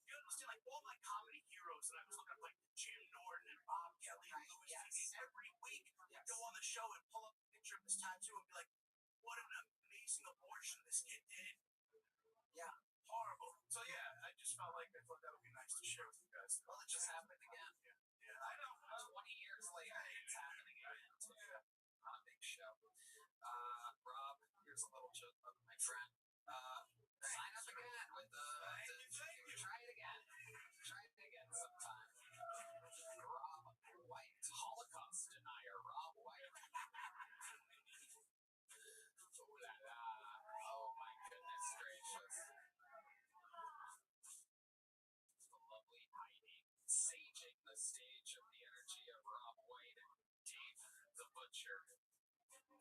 [SPEAKER 2] You understand? Like all my comedy heroes that I was looking at, like Jim Norton and Bob Kelly and Louis C.K. every week, I'd go on the show and pull up a picture of this tattoo and be like, what an amazing abortion this kid did.
[SPEAKER 4] Yeah.
[SPEAKER 2] Horrible. So yeah, I just felt like that would be nice to share with you guys.
[SPEAKER 4] Well, it just happened again.
[SPEAKER 2] Yeah, I know.
[SPEAKER 4] 20 years later, it's happening again, too. On a big show. Rob, here's a little joke of my friend. Sign up again with try it again. Try it again sometime. Rob White, Holocaust denier, Rob White. Ooh la la. Oh my goodness gracious. The lovely Heidi, saging the stage of the energy of Rob White and Dave the Butcher.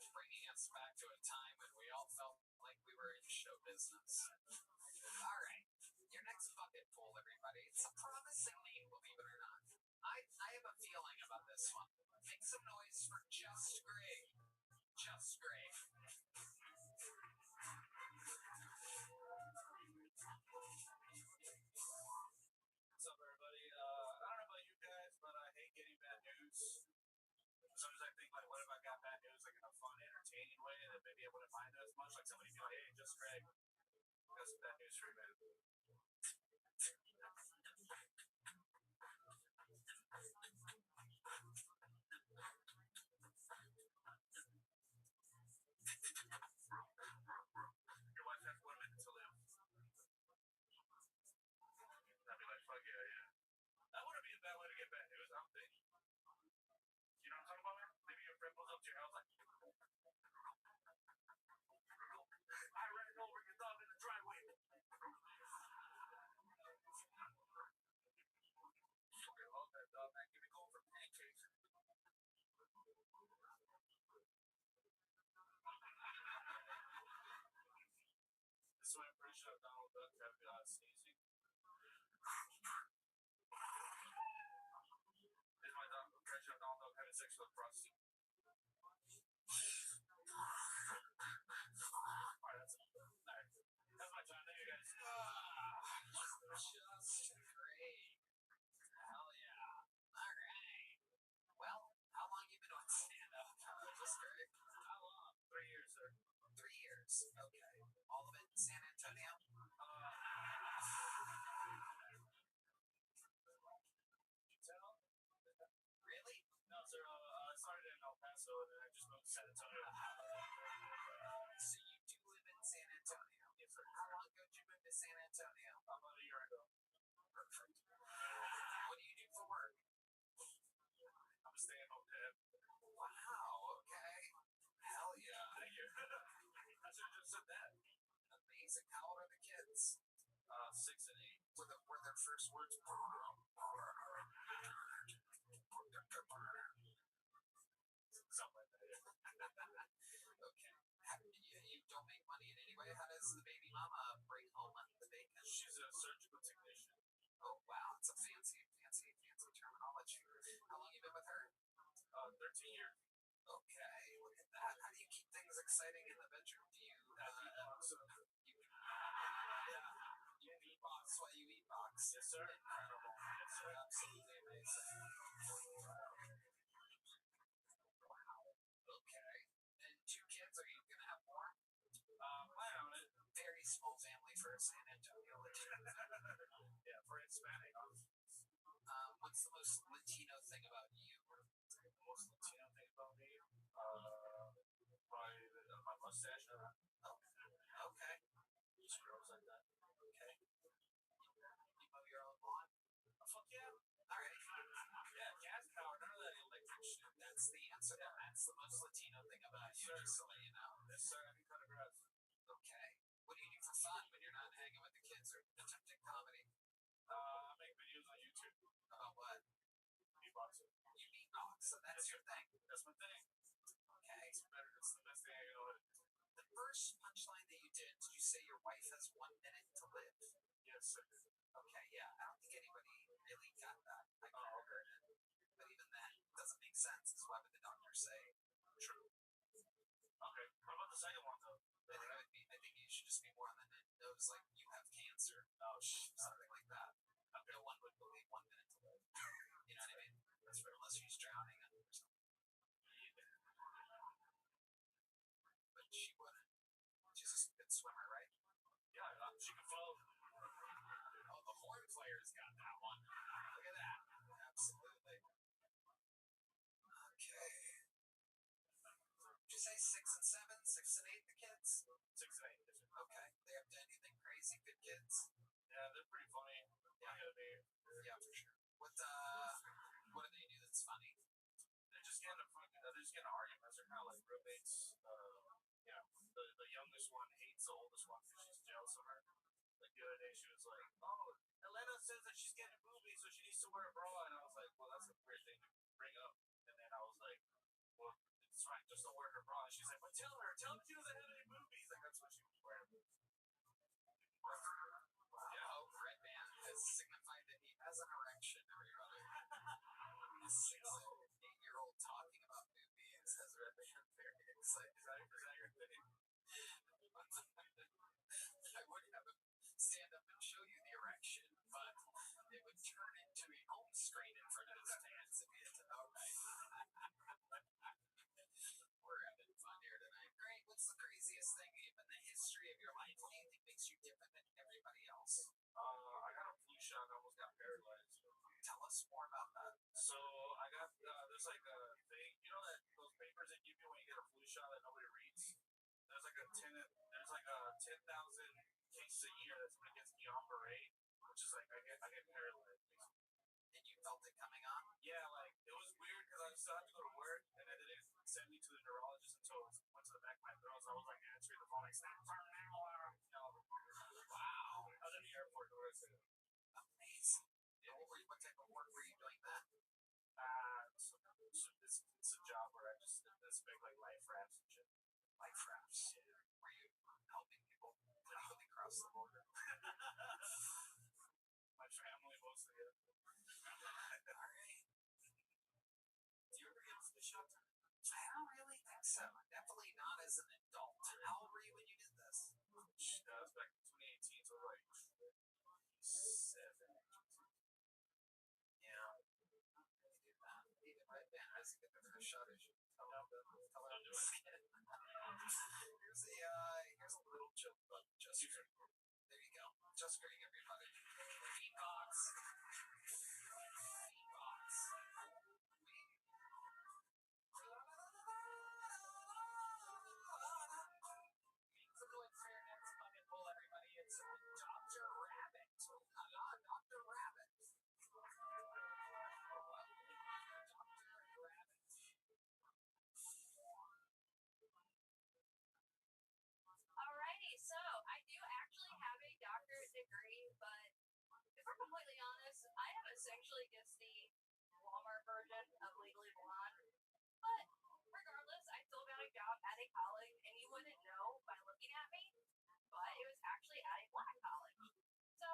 [SPEAKER 4] Bringing us back to a time when we all felt like we were in show business. Alright, your next bucket pool, everybody. It's a promising name, believe it or not. I have a feeling about this one. Make some noise for Just Greg. Just Greg.
[SPEAKER 2] What's up, everybody? I don't know about you guys, but I hate getting bad news. Sometimes I think, like, what if I got bad news, like, in a fun, entertaining way that maybe I wouldn't mind as much? Like, somebody be like, hey, Just Greg, got some bad news for you, man. shot Donald Duck sneezing. Is my dog Crash Shot Donald Duck having sex with a prostitute? Alright, that's it. Alright. That's my time. Thank you guys.
[SPEAKER 5] Just great. Hell yeah. All right. Well, how long you been on stand-up? Just great.
[SPEAKER 2] How long? 3 years, sir.
[SPEAKER 5] 3 years. Okay. All of it in San Antonio? Really?
[SPEAKER 2] No, sir. I started in El Paso and then I just moved to San Antonio.
[SPEAKER 5] So you do live in San Antonio?
[SPEAKER 2] Yes, sir.
[SPEAKER 5] How long ago did you move to San Antonio?
[SPEAKER 2] About a year ago.
[SPEAKER 5] Perfect. What do you do for work?
[SPEAKER 2] I'm a stay-at-home dad.
[SPEAKER 5] Wow, okay. Hell yeah.
[SPEAKER 2] Thank you. I should have just said that.
[SPEAKER 5] Amazing. How old are the kids?
[SPEAKER 2] 6 and 8.
[SPEAKER 5] Were their first words?
[SPEAKER 2] Something like that, yeah.
[SPEAKER 5] Okay. You don't make money in any way. How does the baby mama bring home the bacon?
[SPEAKER 2] She's a surgical technician.
[SPEAKER 5] Oh wow, it's a fancy terminology. How long you been with her?
[SPEAKER 2] 13 years.
[SPEAKER 5] Okay, look at that. How do you keep things exciting in the bedroom? Do you beatbox while you eat box?
[SPEAKER 2] Yes, sir.
[SPEAKER 5] Incredible. Yes, sir. Absolutely amazing. Wow. Okay. And 2 kids? Are you gonna have more?
[SPEAKER 2] Plan on it.
[SPEAKER 5] Very small family for San Antonio.
[SPEAKER 2] Yeah, for Hispanic.
[SPEAKER 5] What's the most Latino thing about you?
[SPEAKER 2] The most Latino thing about me? Probably my mustache.
[SPEAKER 5] Okay.
[SPEAKER 2] Just grows like that.
[SPEAKER 5] Okay. You mow your own lawn?
[SPEAKER 2] Fuck yeah.
[SPEAKER 5] Alright.
[SPEAKER 2] Yeah, gas power, none of that electric shit.
[SPEAKER 5] That's the answer. That's the most Latino thing about you, just to let you know.
[SPEAKER 2] Yes, sir. I can cut a grass.
[SPEAKER 5] Okay. What do you do for fun when you're not hanging with the kids or attempting comedy?
[SPEAKER 2] I make videos on YouTube.
[SPEAKER 5] About what?
[SPEAKER 2] Beatboxing.
[SPEAKER 5] You beatbox, so that's your thing.
[SPEAKER 2] That's my thing.
[SPEAKER 5] Okay.
[SPEAKER 2] It's better. It's the best thing I know.
[SPEAKER 5] The first punchline that you did you say your wife has 1 minute to live?
[SPEAKER 2] Yes, sir.
[SPEAKER 5] Okay, yeah. I don't think anybody really got that. I kind of heard it. But even then, it doesn't make sense. So why would the doctor say true?
[SPEAKER 2] Okay. What about the second one, though?
[SPEAKER 5] I think you should just be more on the nose, like you have cancer.
[SPEAKER 2] Oh,
[SPEAKER 5] something like that.
[SPEAKER 2] Okay.
[SPEAKER 5] No one would believe 1 minute to live. You know what I mean? That's for unless she's drowning or something. But she wouldn't. She's a good swimmer, right?
[SPEAKER 2] Yeah, she can float.
[SPEAKER 5] Oh, the horn player's got that one. Look at that. Absolutely. Okay. Did you say 6 and 7, 6 and 8, the kids?
[SPEAKER 2] 6 and 8.
[SPEAKER 5] Okay. They up to anything crazy? Good kids?
[SPEAKER 2] Yeah, they're pretty funny.
[SPEAKER 5] Yeah. Yeah, for sure. What do they do that's funny?
[SPEAKER 2] They're just getting arguments. They're kind of like roommates. The youngest one hates the oldest one because she's jealous of her. Like the other day, she was like, "Oh, Elena says that she's getting boobies, so she needs to wear a bra." And I was like, "Well, that's a weird thing to bring up." And then I was like, "Well, it's fine, just don't wear her bra." And she's like, "But tell her she doesn't have any boobies." Like that's what she was wearing.
[SPEAKER 5] Wow, Red Man has signified that he has an erection, everybody. A 6 and 8-year-old talking about boobies has Red Man very excited.
[SPEAKER 2] Is that your thing?
[SPEAKER 5] I would have him stand up and show you the erection, but it would turn into a home screen in front of his pants if he had to. Alright. We're having fun here tonight. Great. What's the craziest thing in the history of your life? What do you think makes you different than everybody else?
[SPEAKER 2] I got a flu shot and almost got paralyzed.
[SPEAKER 5] Tell us more about that.
[SPEAKER 2] So I got there's like a thing, you know that those papers they give you when you get a flu shot that nobody reads. There's like a 10,000 cases a year that's when it gets Guillain-Barré, which is like I get paralyzed.
[SPEAKER 5] And you felt it coming on?
[SPEAKER 2] Yeah, like it was weird because I still had to go to work, and then they didn't send me to the neurologist until it went to the back of my throat. So I was like answering the phone like, wow. I was in the airport.
[SPEAKER 5] Amazing. Yeah. What type of work were you doing then?
[SPEAKER 2] It's a job where I just inspect like life rafts and shit.
[SPEAKER 5] Life rafts. Yeah. Were you helping people legally cross
[SPEAKER 10] across the border.
[SPEAKER 2] My family mostly is.
[SPEAKER 10] Alright. Do you ever get a flu shot? I don't really think so. Definitely not as an adult. How old were you when you did this?
[SPEAKER 2] That was back in 2018, so like 7.
[SPEAKER 10] Yeah. You do that. Even my parents get their first shot. As you tell them to tell
[SPEAKER 2] Don't do
[SPEAKER 10] everyone.
[SPEAKER 2] it.
[SPEAKER 10] Here's a little joke about just green. There you go. Just green, everybody. Beatbox. Beatbox.
[SPEAKER 5] Musical experiments fucking pull everybody. It's Dr. Rabbit. Dr. Rabbit.
[SPEAKER 7] Alrighty, so I do actually have a doctorate degree, but if we're completely honest, I am essentially just the Walmart version of Legally Blonde. But regardless, I still got a job at a college, and you wouldn't know by looking at me, but it was actually at a black college. So,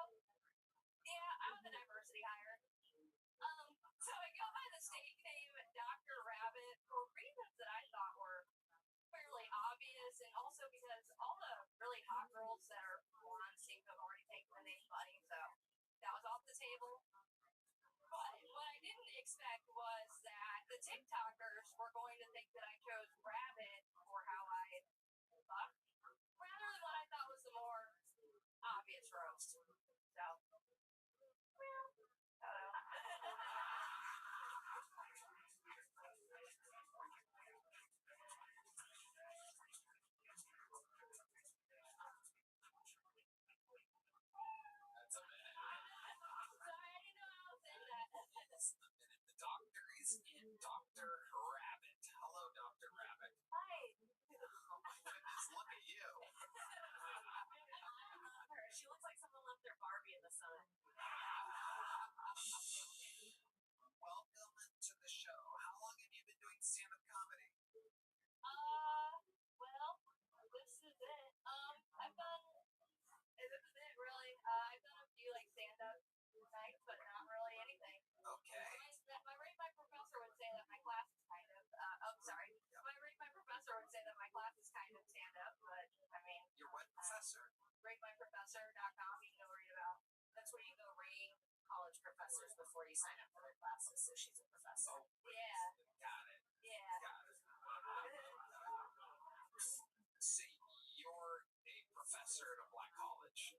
[SPEAKER 7] yeah, I was a diversity hire. So I go by the stage name Dr. Rabbit for reasons that I thought were fairly obvious, and also because all the really hot girls that are blonde seem to have already taken the name Bunny, so that was off the table. But what I didn't expect was that the TikTokers were going to think that I chose Rabbit for how I thought, rather than what I thought was the more obvious roast. So, well, I don't know.
[SPEAKER 10] That's a minute.
[SPEAKER 7] Sorry, I didn't know I was in that.
[SPEAKER 10] That's a minute. The doctor is in Dr. Rabbit. Hello, Dr. Rabbit.
[SPEAKER 7] Hi.
[SPEAKER 10] Oh my goodness, look at you.
[SPEAKER 9] Her. She looks like someone left their Barbie in the sun.
[SPEAKER 10] Welcome to the show. How long have you been doing stand-up comedy?
[SPEAKER 7] Well, this is it. This is it really. I've done a few like stand-up nights, but not really anything.
[SPEAKER 10] Okay.
[SPEAKER 7] My professor would say that my class is kind of, my professor would say that my class is kind of stand-up, but I mean.
[SPEAKER 10] Your what professor?
[SPEAKER 7] RateMyProfessor.com, you can go read about.
[SPEAKER 9] That's where you go rate college professors before you sign up for their classes, so she's a professor.
[SPEAKER 10] Oh,
[SPEAKER 7] Yeah.
[SPEAKER 10] got it.
[SPEAKER 7] Yeah.
[SPEAKER 10] Got it. So you're a professor at a black college.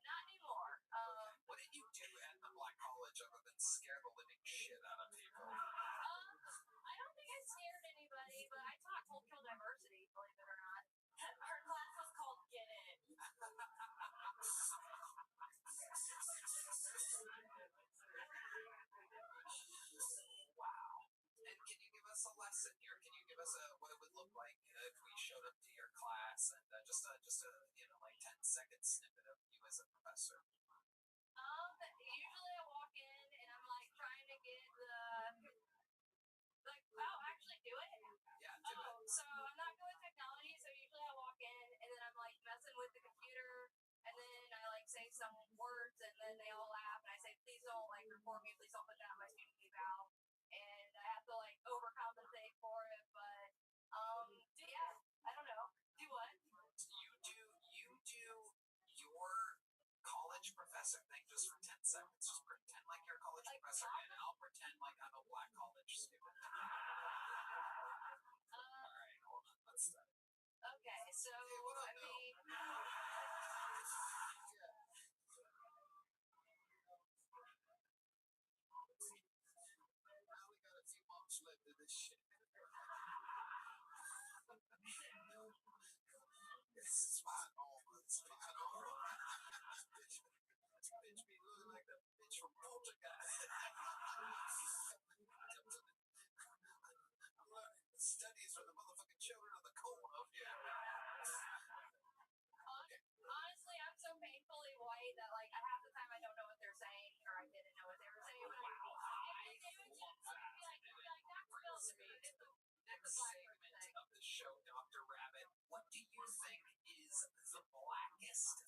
[SPEAKER 7] Not anymore.
[SPEAKER 10] What did you do at the black college other than scare the living shit out of people?
[SPEAKER 7] I don't think I scared anybody, but I taught cultural diversity, believe it or not.
[SPEAKER 9] Her class was called Get In.
[SPEAKER 10] Wow. And can you give us a lesson here? Can you give us what it would look like if we showed up to your class and just a 10-second snippet of you as a professor?
[SPEAKER 7] Usually I walk in and I'm like trying to get I'll actually do it.
[SPEAKER 10] Yeah, do it.
[SPEAKER 7] So I'm not good with technology, so usually I walk in and then I'm like messing with the computer, and then I like say some words and then they all laugh and I say, please don't like report me, please don't put that on my student eval, and I have to like overcompensate for it, but yeah, I don't know. Do what?
[SPEAKER 10] You do your college professor thing just for 10 seconds. Just pretend like you're a college professor, and I'll pretend like I'm a black college student. Alright, hold on. Let's start.
[SPEAKER 7] Okay, so
[SPEAKER 10] Hey, what up,
[SPEAKER 7] I mean.
[SPEAKER 10] I only got a few months left of this shit. It's spot on. It's spot on. This bitch be looking like the bitch from Poltergeist. I'm learning the studies from the motherfucking children of the corn over here.
[SPEAKER 7] Honestly, I'm so painfully white that like half the time I don't know what they're saying, or I didn't know what they were saying. But they would just be like, Dr. Wilson, it's the
[SPEAKER 10] Next segment of the show, Dr. Rabbit, what do you think is the blackest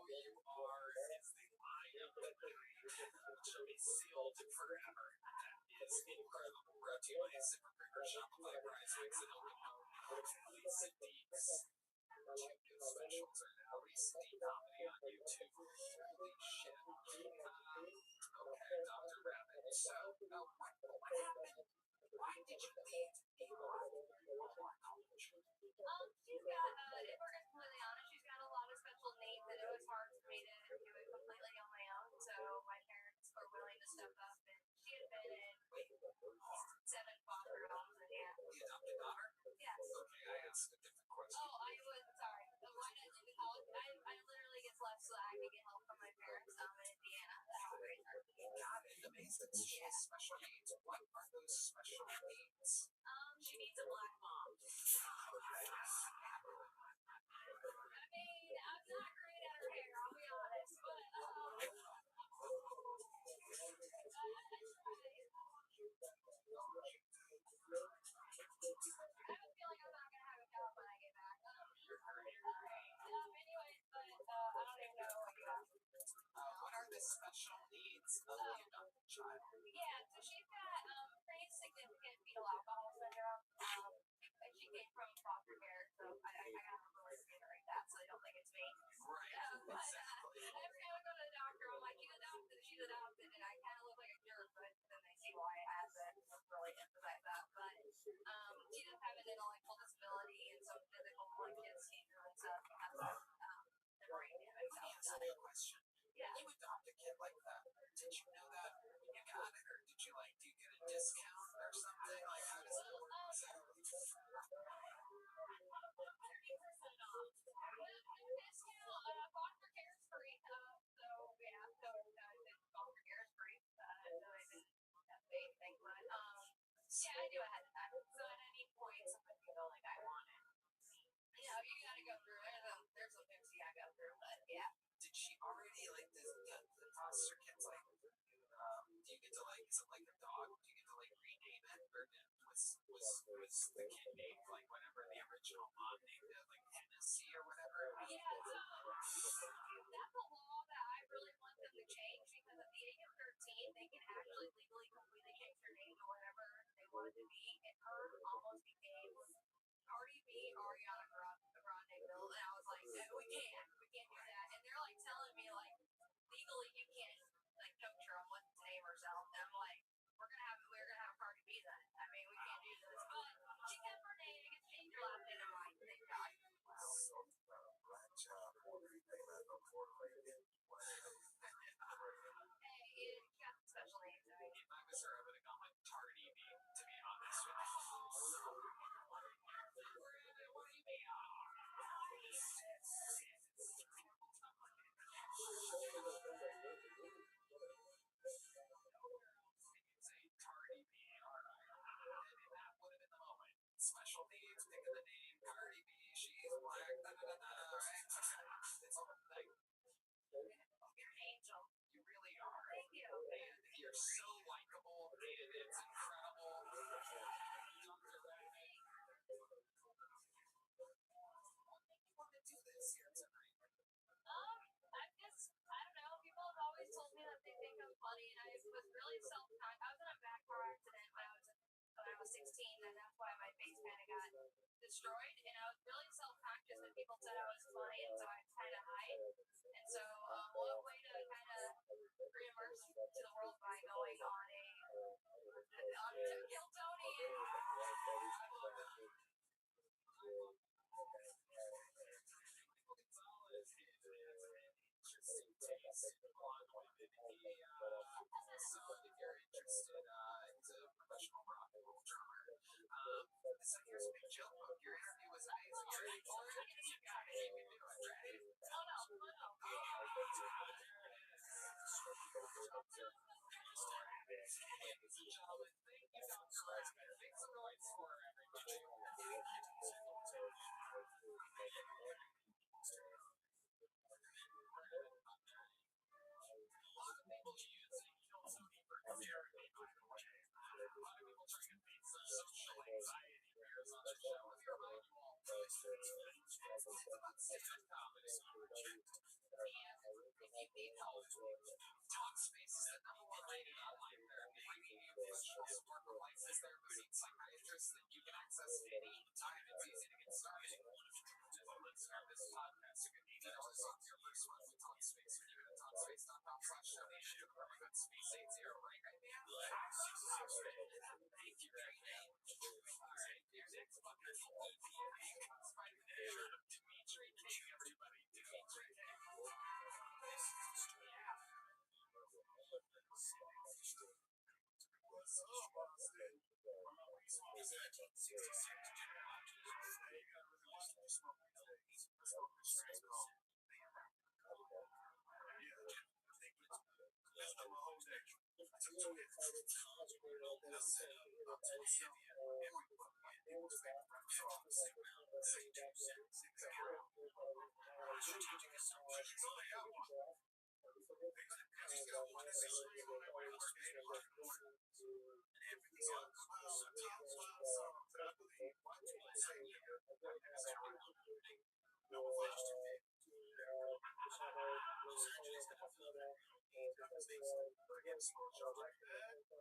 [SPEAKER 5] you are is the line of victory, which shall be sealed forever. That is incredible. Brought to you by ZipRecruiter, Shopify, PrizePicks, and Omaha. Lisa Deeds. Chicken specials are now Lisa D comedy on YouTube. Holy shit. Okay, Dr. Rabbit. So, what happened? Why did you leave college?
[SPEAKER 7] She's got, if we're completely honest, she's got a lot of special needs, and it was hard for me to do it completely on my own. So my parents were willing to step up, and she had been in 7 foster homes, and yeah.
[SPEAKER 5] The adopted daughter?
[SPEAKER 7] Yes.
[SPEAKER 5] Okay, I asked a different question.
[SPEAKER 7] Oh, I was sorry. Why did I leave college? I literally just left so that I could get help from my parents in Indiana. That helped raise her.
[SPEAKER 5] Got it. Amazing. She has special needs. What are those special needs?
[SPEAKER 7] She needs a black mom. I mean, I'm not great at her hair, I'll be honest, but I have a feeling I'm not gonna have a job when I get back. Anyways, but I don't even know what you asked.
[SPEAKER 5] What are the special needs of the adopted child?
[SPEAKER 7] Yeah, so she's got pretty significant fetal alcohol syndrome. And she came from foster care, so I gotta really reiterate that so they don't think it's me.
[SPEAKER 5] Right,
[SPEAKER 7] But
[SPEAKER 5] exactly.
[SPEAKER 7] every time I go to the doctor, I'm like, she's adopted, and I kind of look like a jerk, but then they see why I have it and really emphasize that. But she does have an intellectual disability and some physical like dystonia and stuff. The brain damage.
[SPEAKER 5] Let me ask you a question.
[SPEAKER 7] Yeah.
[SPEAKER 5] You adopt a kid like that. Did you know that when you got it, or did you do you get a discount or something? Like, how does that work exactly?
[SPEAKER 7] 30% off. Discount, foster care is free. So yeah, so foster care is free. So I didn't have to pay anything, but yeah, I do ahead of time. So at any point, somebody can go like I want it. You know, you gotta go through. There's some things you gotta go through, but yeah.
[SPEAKER 5] Did she already the foster kids do you get to is it like a dog? Do you get to rename it, or was the kid named whatever the original mom named it, like Hennessy or whatever?
[SPEAKER 7] Yeah, so that's a law that I really want them to change because at the age of 13, they can actually legally completely change their name to whatever they want it to be. And her almost became Cardi B, Ariana Grande Bill, and I was like, no, we can't do that. And they're telling me legally you can't coach her on what to name herself. And I'm like, we're gonna have Cardi B then. I mean, we can't do this. But she kept her name. It gets changed her last name to mine. Thank God.
[SPEAKER 10] Black child, everything I look for to make it.
[SPEAKER 7] Hey, she got some special names. I mean,
[SPEAKER 5] If I was her, I would have gone with Cardi B, to be honest with you. What do you mean? Cardi B, alright. That would have been the moment. Special needs, pick of the name, Cardi B, she's black, alright? Okay. It's all
[SPEAKER 7] you're an angel.
[SPEAKER 5] you really are.
[SPEAKER 7] Thank you.
[SPEAKER 5] And you're so likable, and it's incredible. Dr. Rabbi. What made you want to do this here tonight?
[SPEAKER 7] I don't know. People have always told me that they think I'm funny, and I was really self-conscious. I was in a back car accident when I was 16, and that's why my face kind of got destroyed. And I was really self-conscious when people said I was funny, and so I kind of hide. And so, what way to kind of reimmerse to the world by going on to kill Tony?
[SPEAKER 5] So if you're interested, he's a professional rock and roll drummer. So here's a big joke. Your interview was amazing. You're ready for it? You got it. You can do it. Ready?
[SPEAKER 7] Oh no.
[SPEAKER 5] Ladies and gentlemen, thank you, Dr. Rabbi. Make some noise for everybody. A lot of people using Kill Tony for therapy, by the way. A lot of people trying to beat some social anxiety fears on the show. If you're like, you all, it's about stand-up comedy. with State Zero running right now. Thank you, great name. Alright, here's it. Fucking EPA. Spider-Man. Dimitri. Hey, everybody. Dimitri. This is the story.
[SPEAKER 6] What's up, Austin?
[SPEAKER 5] It's 1966.
[SPEAKER 6] Hey, you gotta really watch what you smoke these days. I smoke this strain called That's not my whole day. I took 2 hits. That's it. About 10 heavy. It was very rough. So I'm sick.
[SPEAKER 5] Strategic assumptions.
[SPEAKER 6] So they got one. Because he's got one that's extreme on that way to work at 8 o'clock in the morning.
[SPEAKER 5] And everything's on
[SPEAKER 6] Sometimes that I believe might be the same year. No offense to me.
[SPEAKER 5] Los Angeles got a phenomenon.
[SPEAKER 6] I get a small job like that. That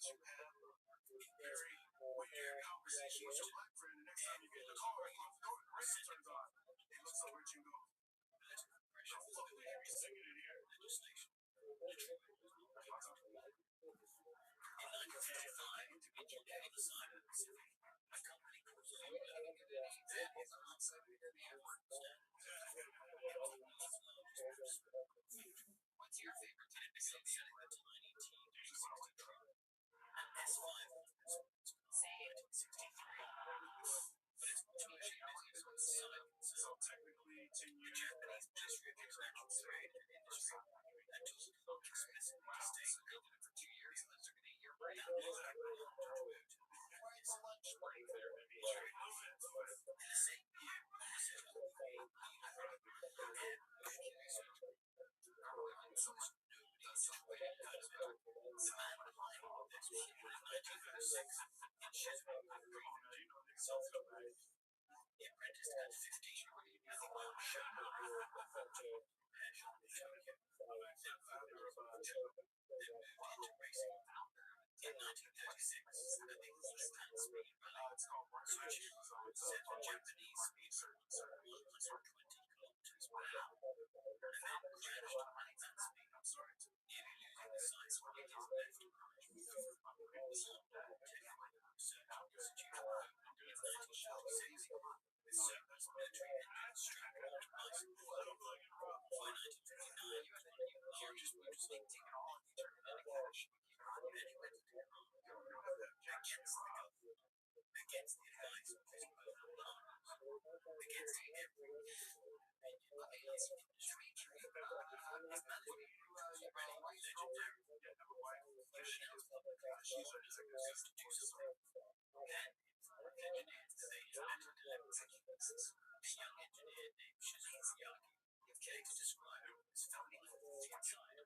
[SPEAKER 6] you have very weird conversation with your black friend. The next time you get in the car, you look the door, the radio turns on. He looks over at you and goes, "The fuck we hear you singing in here?"
[SPEAKER 5] In 1955, Dimitri decided a company called Rabbi alongside the airport staff. What's your favorite type of city? The tiny T360 truck. An S5
[SPEAKER 7] Same.
[SPEAKER 5] 1963. But it's too much
[SPEAKER 6] So technically, 10
[SPEAKER 5] the
[SPEAKER 6] years.
[SPEAKER 5] Japanese Ministry of International Trade and Industry that took explicitly state they did it for 2 years and then took an 8-year break. Why so much break there, Dimitri? In the same year, I said, the man behind this was in 1936 in Chisholm, the apprentice had 15 using my own show. Passion in Tokyo. Then founder of then moved into racing. In 1936, at the East Land Speed Rally, Rothschild set the Japanese speed record 120 kilometers per hour, and then crashed to running that speed, nearly losing the sight of his left eye. Technical Research Institute in 1966, with surplus military engines strapped onto bicycle by 1959, the largest motorcycle ticket on the Terminator cash. And he went to against the government, against the advice of his own partners, against every opinion of the industry. His management was really legendary. She's used to do something. Then, engineers that they invented 11 techniques. A young engineer named Shizuaki came to describe it as founding the inside.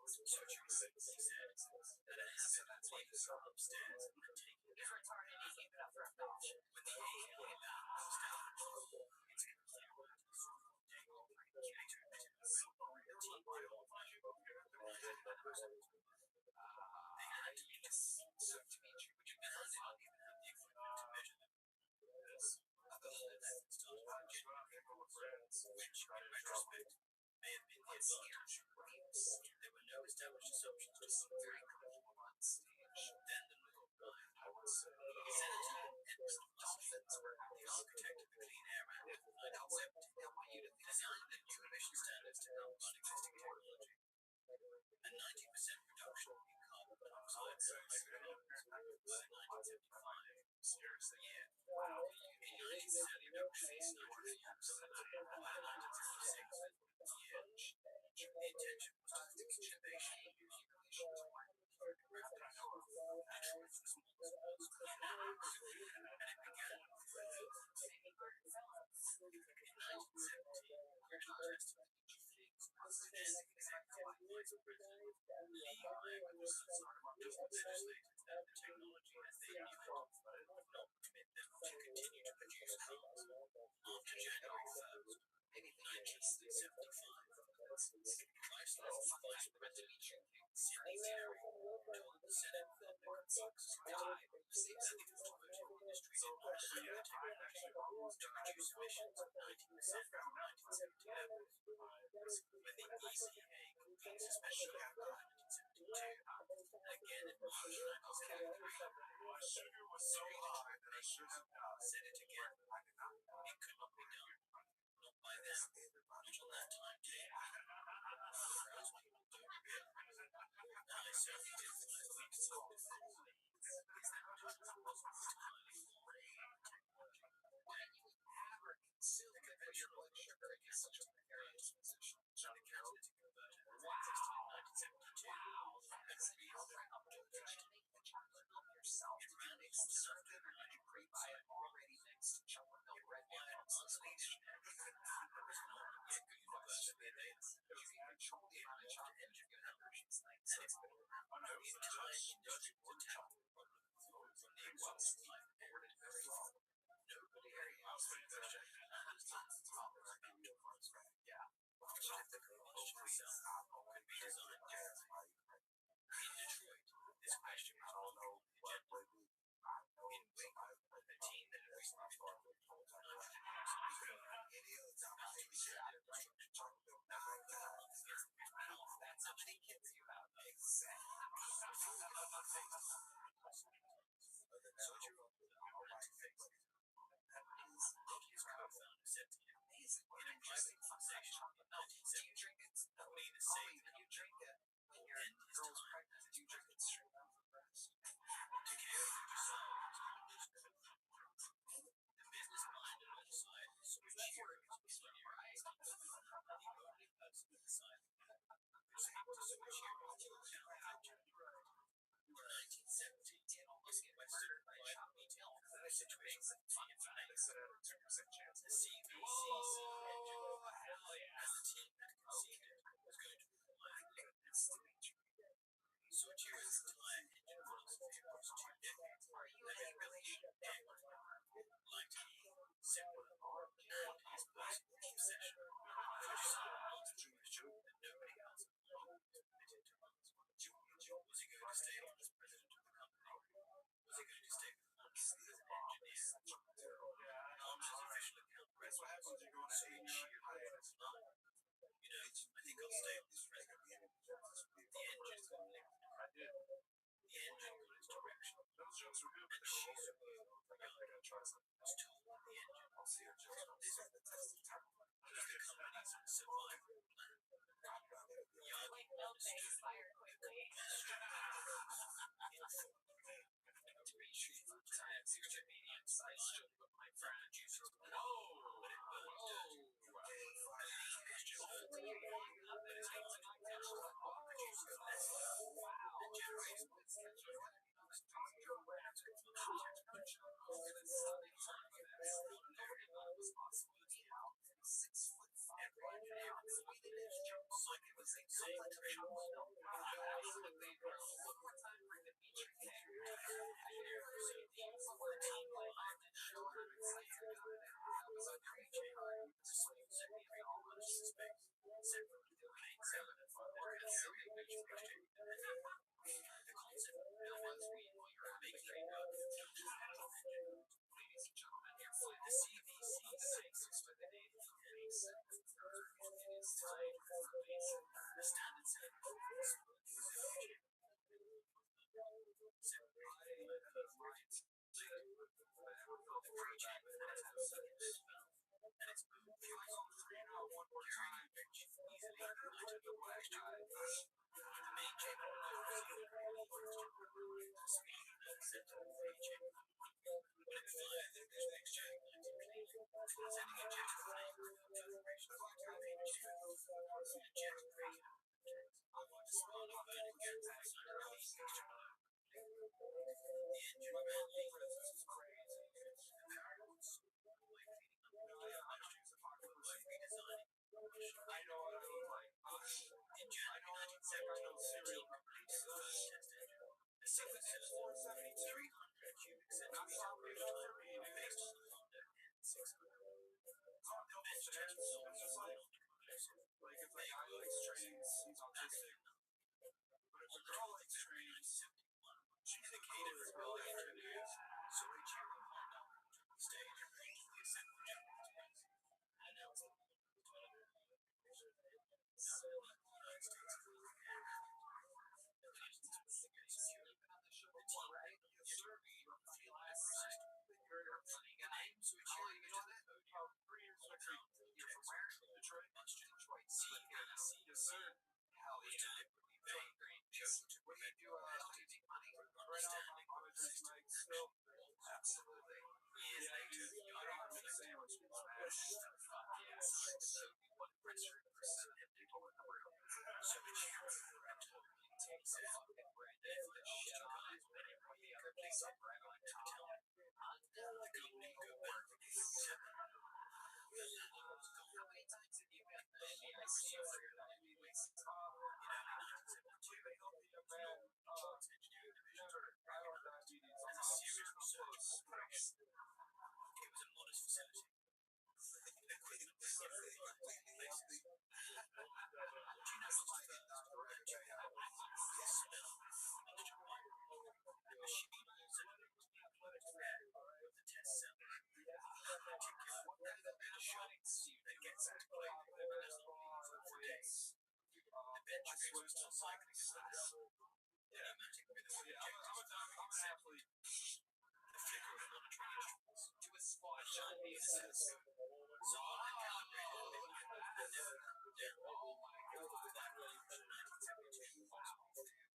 [SPEAKER 5] Surgery says, he said, that a habit of leaving her upstairs and taking
[SPEAKER 7] He's retarded. He gave it up for a dog.
[SPEAKER 5] when the A came out, it's complete day operating activities. The team did all they had to use so Dimitri, which now they don't even have the equipment to measure them. The whole method started with genuine friends, which, in retrospect, may have been the advantage. There were no established assumptions to seem very comfortable on stage. Then the move arrived. Senator Edward Rothschild, the architect of the Clean Air Act, I concept I want you to design the new emission standards to help run existing technology. A 90% reduction in carbon monoxide by 1975. Seriously, yeah. Wow. A 90% reduction in nitrogen oxide by 1976. The intention was to fix innovation in accumulation to one. The truth was multiples clean air, and it began with in 1917, original estimate of things was exactly like noise of president. Lee was legislated that the technology as they knew it would not permit them to continue to produce cars. After January 1st, 1975, Chrysler's vice president, Sidney Terry, told the Senate that the Fox Committee said that the automotive industry did not have the technology to reduce emissions of 90% from 1970 levels.
[SPEAKER 6] Until that time came, that's what you do. And I certainly did fly a week to go before.
[SPEAKER 4] Ever consume it, but your blood sugar is such a precarious position.
[SPEAKER 6] Johnny Carroll to convert it in 1972.
[SPEAKER 4] That's the dosage to make the chocolate milk yourself. It's served in a pre-buy already mixed chocolate milk red wine process. You can control the amount of chocolate you can have versions like so.
[SPEAKER 6] And it's to tackle the problem from the exhaust pipe area. Nobody else in the check
[SPEAKER 4] Yeah.
[SPEAKER 6] so the combustion itself could be designed differently. In Detroit, this question was put to the agenda. In Waco, a team that had recently been deployed to Nigeria after receiving instruction
[SPEAKER 4] That's how many kids you have. Exactly.
[SPEAKER 6] So you're up with all right fix it. His co-founder said to him,
[SPEAKER 4] Amazing.
[SPEAKER 6] in a private conversation in
[SPEAKER 4] Do you
[SPEAKER 6] 1970,
[SPEAKER 4] drink it?
[SPEAKER 6] that would be the same
[SPEAKER 4] You drink it when your girl's pregnant. Do you drink it straight out of the breast?
[SPEAKER 6] to care for society was almost the business mind on one side, so cheering is beside right. The only person inside who was able to switch here was in 1970, Western private retail situation the CVCC engine, as the team had conceived it, was going to require Soichiro's entire engine philosophy across 2 decades
[SPEAKER 4] Are you
[SPEAKER 6] had
[SPEAKER 4] in
[SPEAKER 6] been
[SPEAKER 4] a relationship?
[SPEAKER 6] lighter, simpler, and his personal obsession for some master question that nobody else at the moment was permitted to answer. Was he going to stay on as president of the company? Was he going to stay with us as an engineer? On his official account,
[SPEAKER 10] That's what happens when you go to
[SPEAKER 6] Soichiro was not. You know, I think I'll stay on as president. The engine got linked. The engine got its direction.
[SPEAKER 10] Those jokes were good,
[SPEAKER 6] And
[SPEAKER 10] but they were
[SPEAKER 6] Shizuo
[SPEAKER 10] gotta try something.
[SPEAKER 6] was told the engine
[SPEAKER 10] I'll see you just
[SPEAKER 6] this
[SPEAKER 10] the test of time.
[SPEAKER 6] was the company's survival plan. Yagi
[SPEAKER 7] Like milk they
[SPEAKER 6] understood
[SPEAKER 7] expire quickly.
[SPEAKER 6] to be treated for time future medium size with my friend producers. But it won't do.
[SPEAKER 7] When you're young, up there, I took my
[SPEAKER 6] Produces less and generates every engineer on Sweden like it was the same traditions. The CVC6 for the Navy it is time for the standard set of In January 1970, released the first test engine, a single-cylinder 300 cubic centimeter prototype based on the Honda N600. The best test results were not conclusive. They were extreme, massive numbers. On the 12th of February 1971, in the cadre of building engineers, Soichiro Honda took the stage and arranged the assembly of activities, announced the development of the United States
[SPEAKER 4] exercise cycling class. Yeah, I'm an athlete. The flicker of another training tools. Do a squat shot says. So I calibrated it. Oh my god, that really was 1972.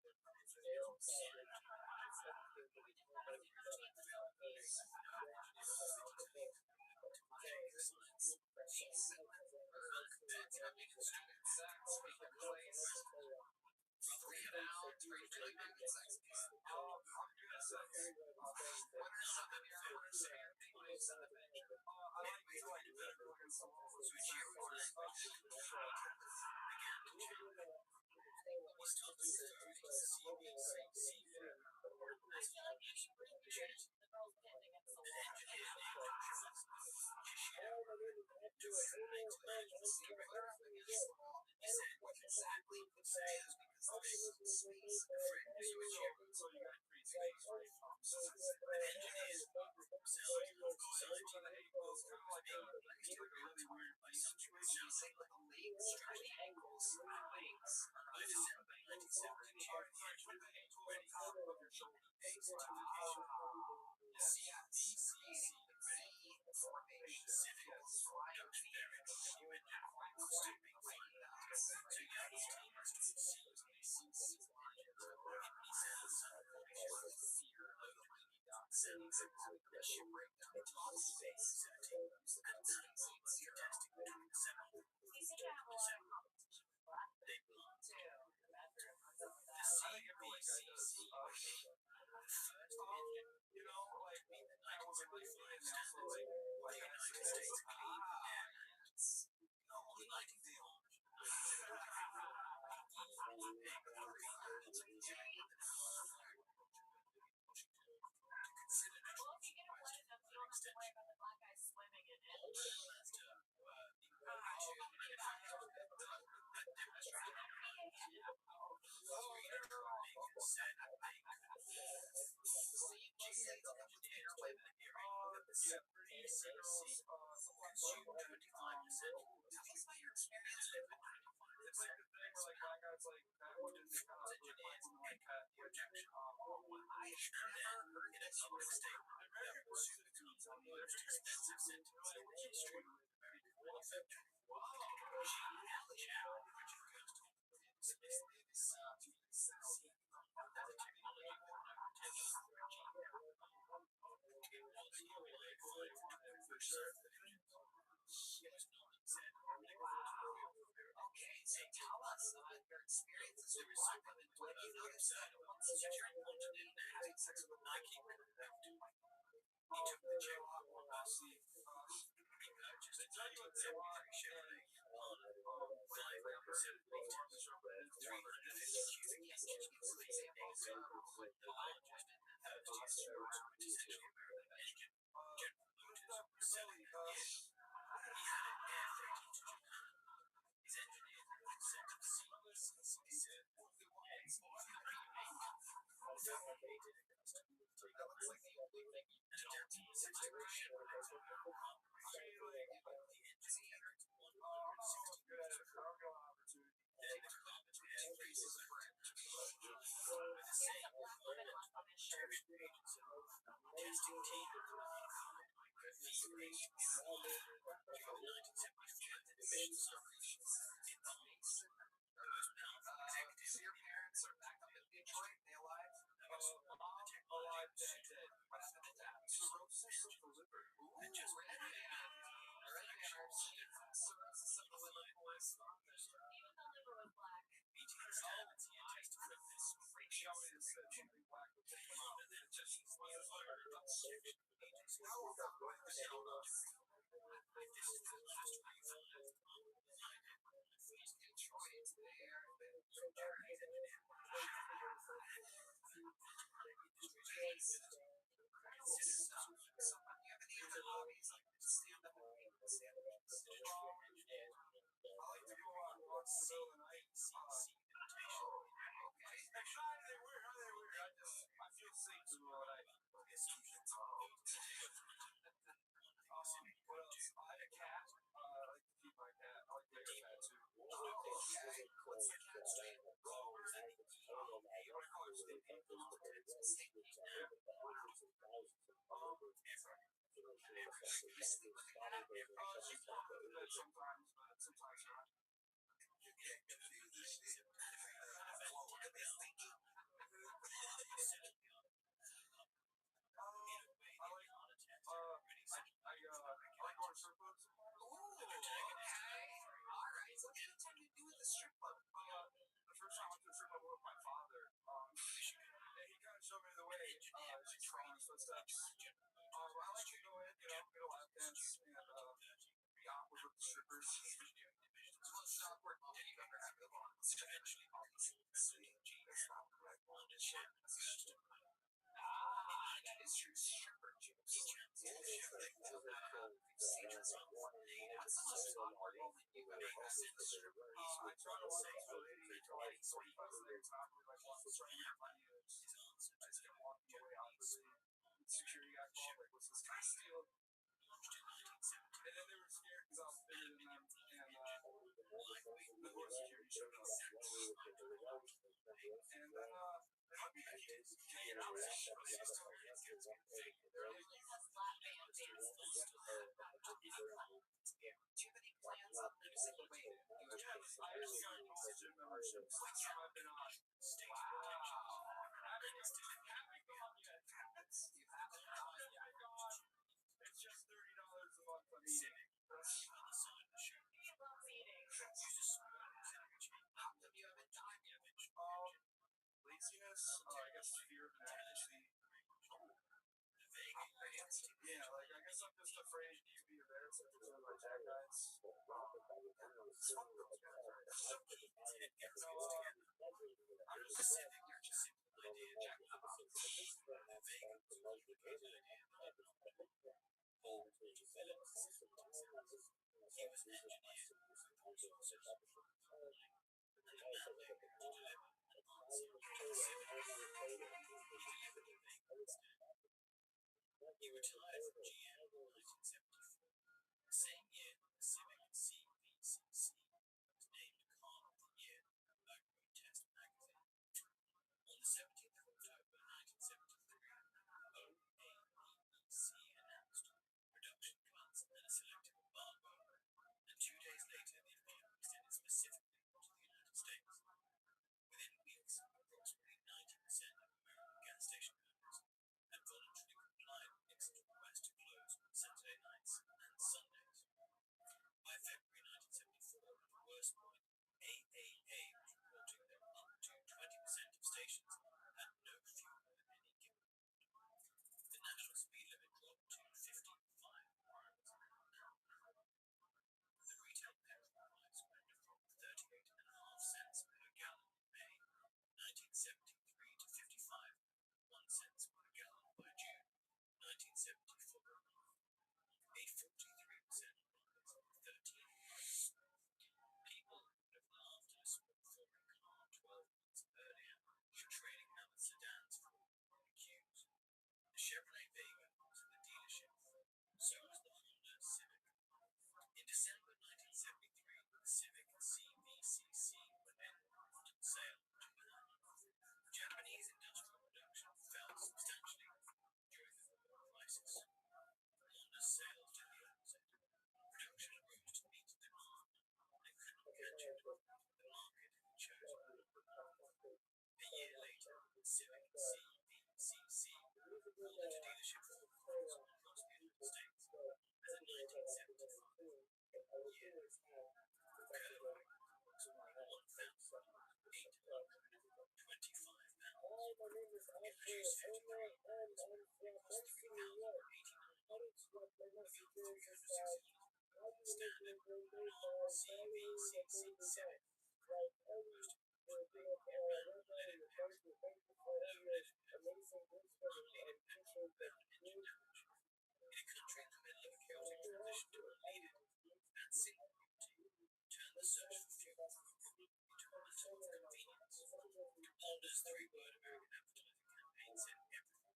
[SPEAKER 4] sleep with a cat every
[SPEAKER 2] She's not really good sometimes, but sometimes not.
[SPEAKER 4] You can't confuse this shit. Flow with the best thinking.
[SPEAKER 2] I like going to strip clubs.
[SPEAKER 4] Ooh, okay. All right. So what did you intend to do with the strip club?
[SPEAKER 2] The first time I went to a strip club with my father, and he kind of showed me the way. She trained me footsteps. I like to go in, get a lap dance, and be awkward with the strippers.
[SPEAKER 4] It's the most awkward moment you've ever had with one. Eventually, that's not correct. That is true. Stripper juice. What's the most awkward moment you've ever had in the strip club?
[SPEAKER 2] I tried to walk up to a lady for like 45 minutes, and I really like walked straight in my ears. I just kept walking away awkwardly. Security guy called, like, what's this guy steal? And then they were scared because I was bigger than them, and the more security showed up. And then, Rabbi came out. She was telling me it's getting fake. They're like,
[SPEAKER 4] Do you have any plans on losing the weight?
[SPEAKER 2] yes, I actually got a college gym membership. It's like something I've been on.
[SPEAKER 4] Wow.
[SPEAKER 2] Haven't gone yet.
[SPEAKER 4] You haven't gone yet.
[SPEAKER 2] Haven't gone. It's just $30 a month I'm eating.
[SPEAKER 7] He loves eating.
[SPEAKER 4] How come you haven't dined yet?
[SPEAKER 2] Laziness, I guess fear of inadequacy. Yeah, like, I guess I'm just afraid to be embarrassed if it's one of my tag guys.
[SPEAKER 4] I'm specific, you're just simple idea, Jack. He retired from GM in 1974. The same year, the Civic CVCC was named Car of the Year by Road Test magazine. On the 17th of October 1973, OAEC announced production cuts and a selective embargo, and 2 days later the embargo extended specifically to the United States. Within weeks, approximately 90% of American gas station owners had voluntarily complied with Nixon's request to close on Saturday nights and Sundays. By February 1974, at the worst point, AAA was reporting that up to 20% of stations had no fuel at any given moment. The national speed limit dropped to 55 miles an hour. The retail petrol price went from 38.5 cents per gallon in May 1973 to 55 cents per gallon by June 1974. A 43% rise in 13 months. People would have laughed at a small foreign car 12 months earlier for trading Mammoth sedans for Qs. The Chevrolet Vega was at the dealership. So was the Honda Civic. In December 1973, the Civic CVCC went on sale in Japan. Japanese industrial production fell substantially during the oil crisis. Honda's sales did the opposite. Production rose to meet demand and couldn't catch it. The market chose Honda. A year later, Civic CVCC launched a dealership footprint across the United States as a 1975 year. Cadillac, approximately 1,825 pounds. Introduced 53 models, cost $3,089. Available 360 standard non-CVCC Civic. Most importantly, it ran unleaded petrol. Low-leaded petrol. Unleaded petrol without engine damage. In a country in the middle of a chaotic transition to unleaded, that single quality turned the search for fuel from a problem into a matter of convenience. Honda's 3-word American advertising campaign said everything.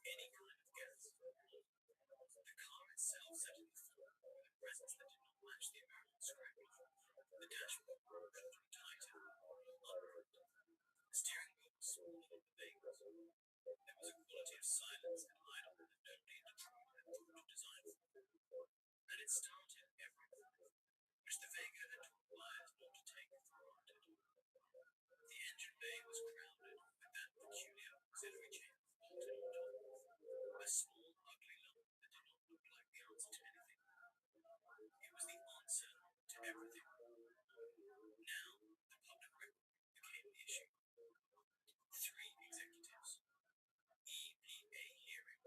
[SPEAKER 4] Any kind of gas. The car itself certainly flew with a presence that did not match the American script. The dashboard was tighter, longer. The steering wheel was smaller than the Vegas. There was a quality of silence and idle that nobody in Detroit had thought to design
[SPEAKER 2] had started everything, which the Vega had told buyers not to take for granted. The engine bay was crowded with that peculiar auxiliary chamber bolted on top, a small, ugly lump that did not look like the answer to anything. It was the answer to everything. Now, the public record became the issue. 3 executives. EPA hearing,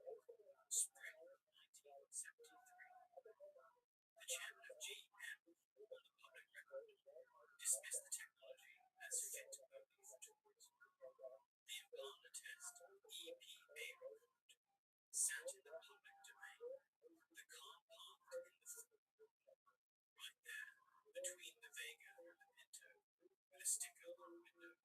[SPEAKER 2] spring 1973. The chairman of GM, on the public record, dismissed the technology as fit only for toys. The Impala test EPA report sat in the public domain. The car parked in the forecourt, right there, between the Vega and the Pinto, with a sticker on the window,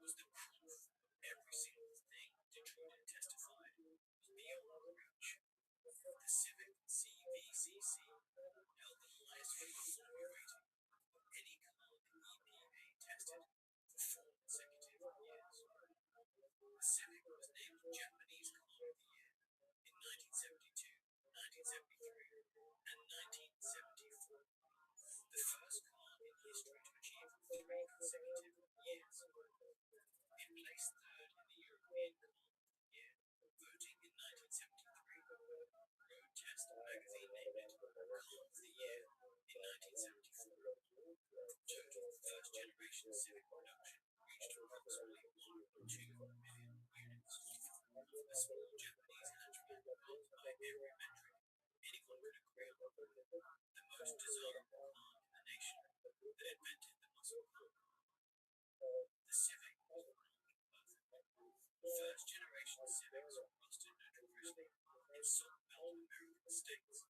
[SPEAKER 2] was the proof of every single thing Detroit had testified was beyond reach. The Civic CVCC held the highest conformity rating of any car the EPA tested for 4 consecutive years. The Civic was named Japanese Car of the Year in 1972, 1973, and 1974. The first car in history to achieve 3 consecutive years. It placed third in the European Car of the Year voting in 1973. Road Test magazine named it Car of the Year in 1974. Total first generation Civic production reached approximately 1.2 million units. A small Japanese hatchback marked by every metric anyone could agree on. The most desirable car in the nation that invented the muscle car. The Civic was wrong both. First generation Civics rusted notoriously in Sun Belt American states,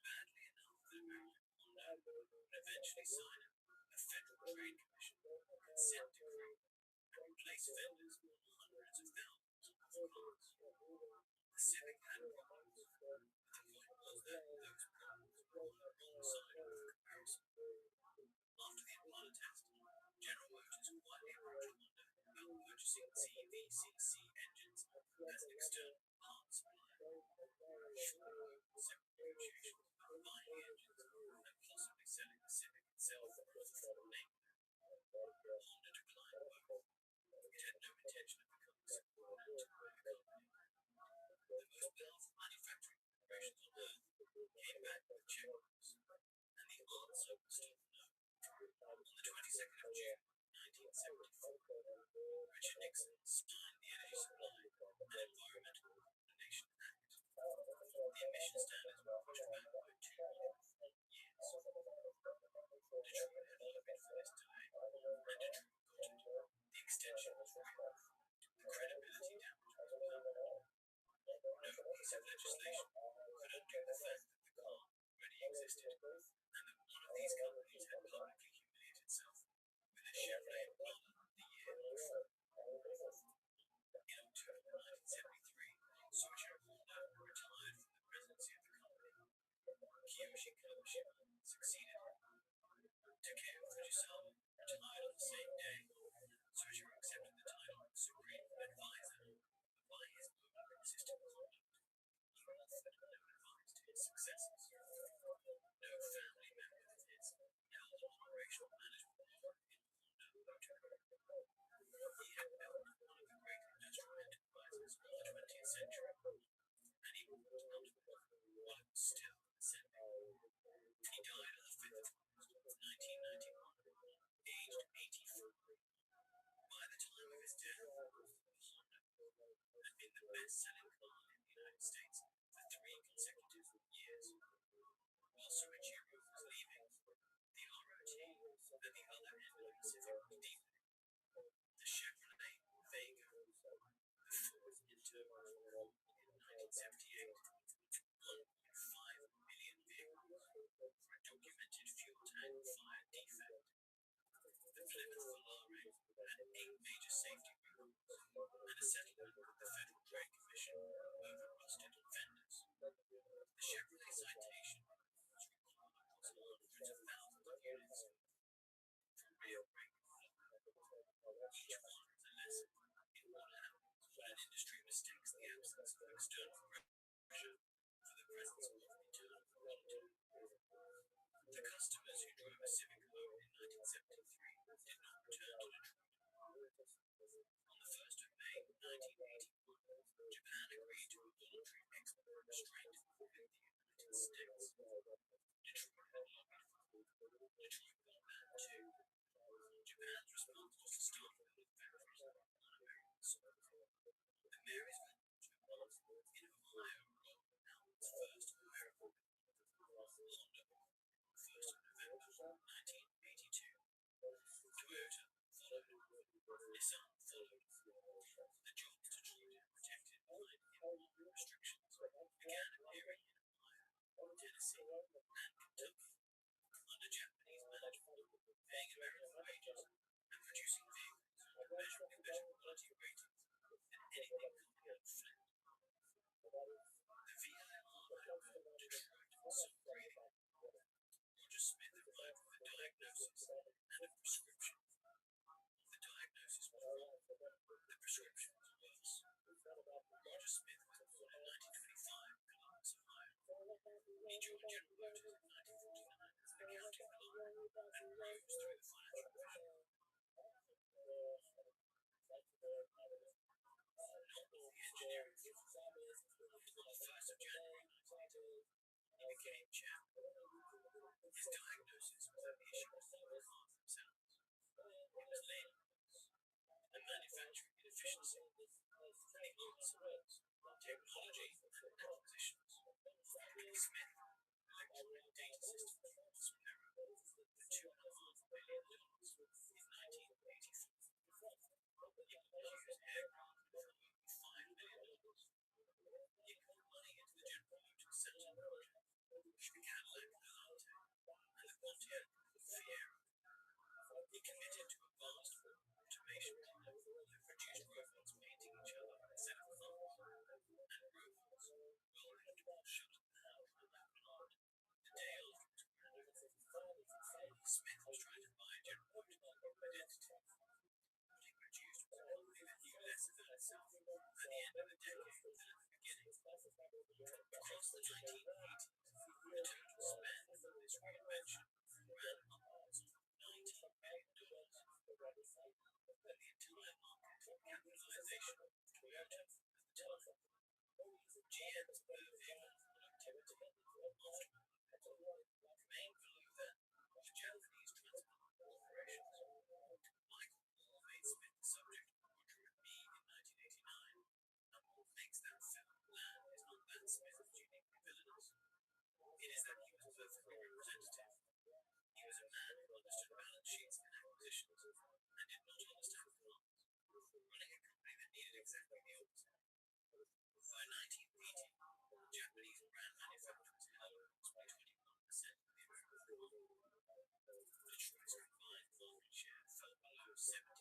[SPEAKER 2] badly enough that American Honda would eventually sign a Federal Trade Commission consent decree and replace vendors on hundreds of thousands of cars. The Civic had problems, but the point was that those problems were on the wrong side of the comparison. After the Impala test, General Motors quietly approached Honda about purchasing CVCC engines as an external parts supplier. Shortly, several negotiations about buying the engines and possibly selling the Civic itself for a full name. Honda declined both. It had no intention of becoming subordinate to either company. The most powerful manufacturing corporations on earth came back with checkbooks, and the answer was still no. On the 22nd of June, 1974, Richard Nixon signed the Energy Supply and Environmental Coordination Act. The emission standards were pushed back by 2 more years. Detroit had lobbied for this delay, and Detroit got it. The extension was real. The credibility damage was permanent. No piece of legislation could undo the fact that the car already existed, and that one of these companies had publicly humiliated itself with a Chevrolet Impala the year before. In October 1973, Soichiro Honda retired from the presidency of the company. Kiyoshi Kawashima succeeded him. Takeo Fujisawa retired on the same day. Soichiro accepted the title of Supreme Advisor, but by his own consistent conduct, he offered no advice to his successors. No family member of his held an operational management role in Honda Motor Co. He had built one of the great industrial enterprises of the 20th century, and he walked out of it while it was still ascending. He died on the 5th of August, 1991, aged 84. By the time of his death, the Honda had been the best-selling car in the United States for 3 consecutive years. While Soichiro was leaving, the ROT at the other end of the Pacific was deepening. The Chevrolet Vega, the fourth in total, in 1978, 1.5 million vehicles for a documented fuel tank fire defect. The Plymouth Volare had 8 major safety recalls and a settlement with the Federal Trade Commission over rusted fenders. The Chevrolet Citation was recalled across hundreds of thousands of units for real break. Each one was a lesson in what happens when an industry mistakes the absence of external pressure for the presence of internal quality. Detroit got that too. Japan's response was to start building factories on American soil. The Marysville plant in Ohio rolled out its first American Honda, 1st of November 1982. Toyota followed. Nissan followed. The jobs Detroit had protected behind import restrictions began appearing in Ohio, Tennessee, and Kentucky under Japanese management, paying American wages and producing vehicles measuring better quality ratings than anything coming out of Flint. The VIR had Detroit some breathing. Roger Smith arrived with a diagnosis and a prescription. The diagnosis was wrong. The prescription was worse. Roger Smith was born in 1925 in Columbus, Ohio. He joined General Motors in 1949 as an accounting clerk and rose through the financial ladder. Not with the engineering front. On the 1st of January 1980, he became chairman. His diagnosis was an issue of heart themselves. It was laziness and manufacturing inefficiency. And the answer was technology and acquisitions. Smith, electronic data system was error for $2.5 billion in 1984. He could use aircraft for only $5 million. He put money into the General Motors Center project, the Cadillac Volante, and the Pontiac Fiero. He committed to a vast automation plan that produced robots painting each other instead of cars, and robots welding doors shut at the house in that plant the day after it was granted. Smith was trying to buy General Motors' identity. What he produced was a company that knew less about itself at the end of the decade than at the beginning. Across the 1980s, the total spend for this reinvention ran upwards of $19 billion. And the entire market capitalization of Toyota at the time. GM's per vehicle productivity remained below that of the Japanese transport corporations. Michael Moore made Smith the subject of Roger and me in 1989, and what makes that film land is not that Smith was uniquely villainous. It is that he was perfectly representative. He was a man who understood balance sheets and acquisitions, and did not understand finance, running a company that needed exactly the opposite. By 1980, Japanese brand manufacturers held approximately 21% of the American market. Detroit's combined market share fell below 70%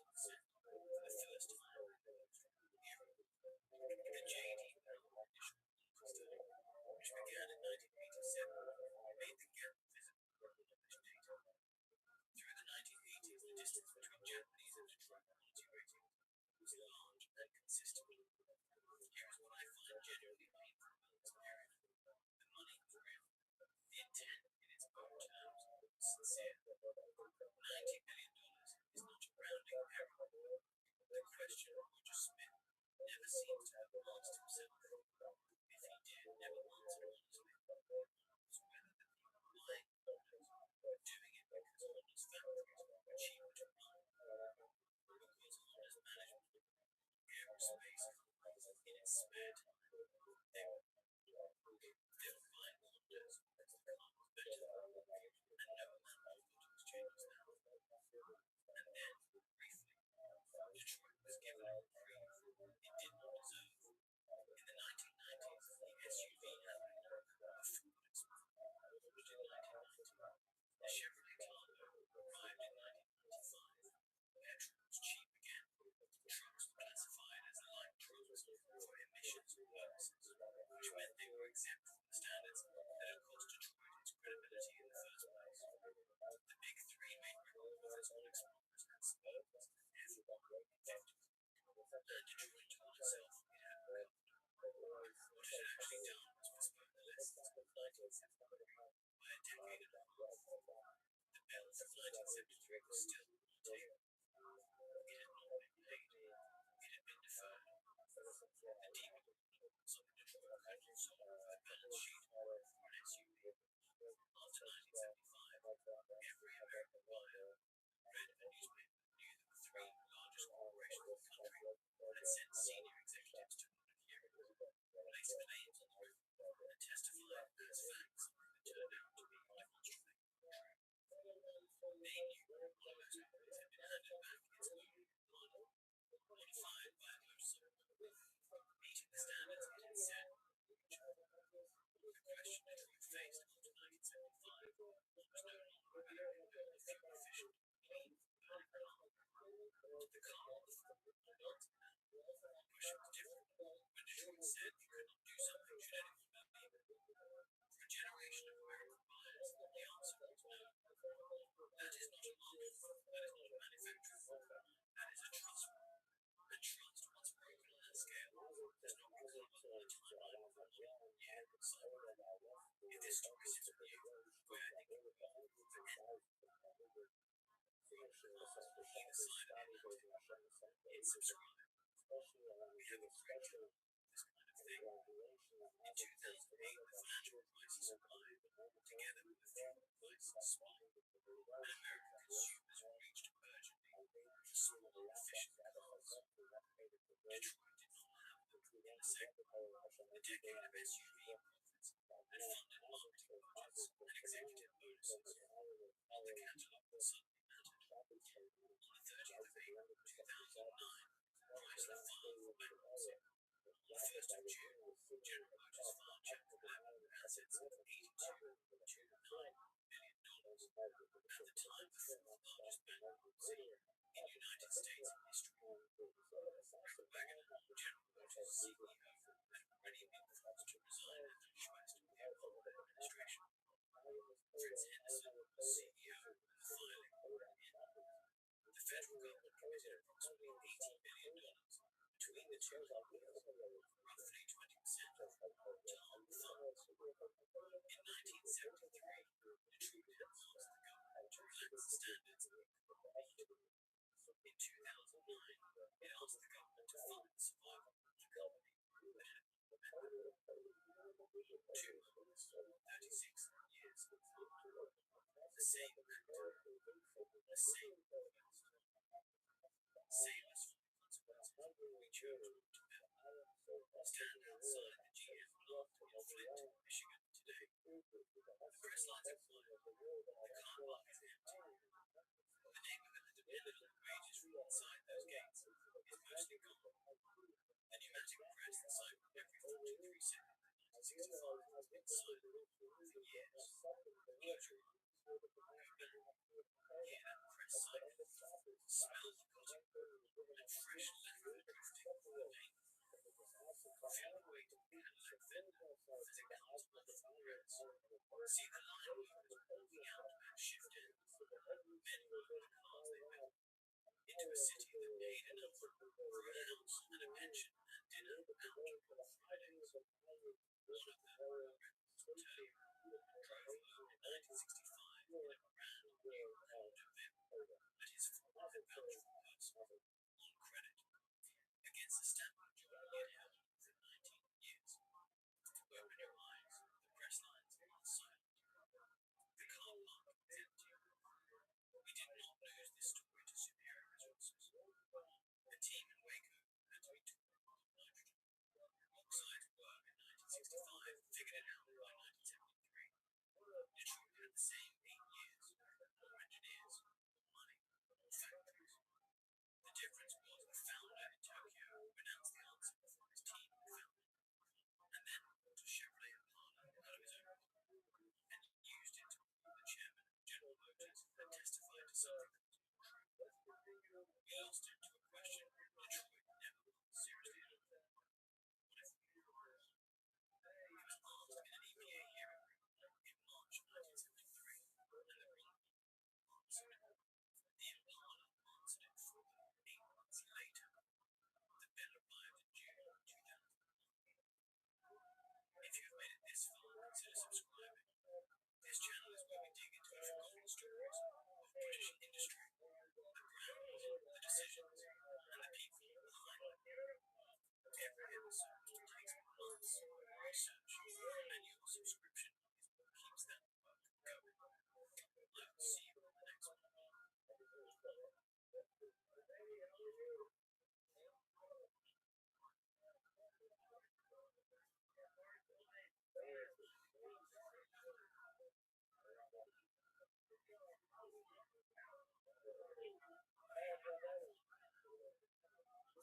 [SPEAKER 2] for the first time in almost a era. The J.D. Power initial market study, which began in 1987, made the gap visible in published data. Through the 1980s, the distance between Japanese and Detroit quality ratings was large and consistent. Here is what I find genuinely painful about this period. The money was real. The intent, in its own terms, was sincere. $90 million is not a rounding error. The question Roger Smith never seems to have asked himself, if he did never answer honestly, was whether the people buying Hondas were doing it because Honda's factories were cheaper to run, or because Honda's management, aerospace companies in its spare time, they were buying Hondas because the car was better, and no amount of auto exchanges now. And then, briefly, Detroit was given a reprieve it did not deserve. In the 1990s, the SUV happened, a food experiment, launched in 1990. The Chevrolet Tahoe arrived in 1995. Petrol was cheap again. Trucks were classified as light trucks for emissions purposes, which meant they were exempt from the standards that had cost Detroit its credibility in the first place. The Big Three made records with its all Explorers and Suburbans, F1 and F2. And Detroit told itself it had recovered. What it had actually done was postpone the lessons of 1973 by a decade and a half. The bill from 1973 was still on the table. It had not been paid. It had been deferred. The demon was something Detroit couldn't solve with a balance sheet for an SUV. After 1975, every American newspaper knew that the three largest corporations in the country had sent senior executives to one of hearings, placed the names on the record, and testified as facts that turned out to be demonstrably untrue. They knew all those companies had been handed back its own blood, modified by a Rothschild, meeting the standards it had set for the future. The question Detroit faced after 1975 was no longer whether it could build a fuel-efficient, clean, burning car. The car was not that. The question was different. When Detroit said it could not do something genetically malleable, for a generation of American buyers, the answer was no. That is not a market. That is not a manufacturer. That is a trust war. And trust, once broken on that scale, does not recover on a timeline of 1 year cycle. If this story sits with you, the way I think it will be for anyone, on either side of the Atlantic, hit subscribe. We have a great job of this kind of thing. In 2008, the financial crisis applied, together with the fuel price spike, and American consumers reached urgently for small, efficient cars. Detroit did not have them in the segment. A decade of SUV profits had funded marketing budgets and executive bonuses. Not the catalog that suddenly mattered. On the 30th of April 2009, Chrysler filed for bankruptcy. On the 1st of June, General Motors filed Chapter 11 with assets of $82.29 billion. At the time, the fourth largest bankruptcy in United States history. Frank Wagner, General Motors CEO, had already been forced to resign at the request of the Obama administration. Fritz Henderson, CEO, was filing for removal. The federal government committed approximately $80 billion between the two companies, roughly 20%, to harm funds. In 1973, Detroit had asked the government to relax the standards it could meet. In 2009, it asked the government to fund the survival of the company that had not met them. 236 years of fun. The same actor, the same first. Save us from the consequences we chose to bear. Stand outside the GM plant in Flint, Michigan today. The press lines are quiet. The car park is empty. The neighborhood that depended on the wages from inside those gates is mostly gone. The pneumatic press that cycled every 43 seconds in 1965 has been silent for years. Closure lines go back. Hear that press cycle. Smell the cotton wool and fresh leather drifting through the paint. Feel the weight of the Cadillac fender as it comes off the press. See the line movers walking out at shift ends. Men rode the cars they met. Into a city that paid enough for a house and a pension and dinner out on Fridays. One of them, Reynolds will tell you, drove home in 1965 in a brand new Honda Bim that his father had vouched for personally, on credit, against the standard job he had held for 19 years. Open your eyes, the press lines are silent. The car park is empty. We did not lose this story to superior resources. The team in Waco had to be taught on nitrogen. Oxides were in 1965, figured it out by 1973. Detroit had the same 8 years, more engineers, more money, more factories. The difference was the founder in Tokyo renounced the answer before his team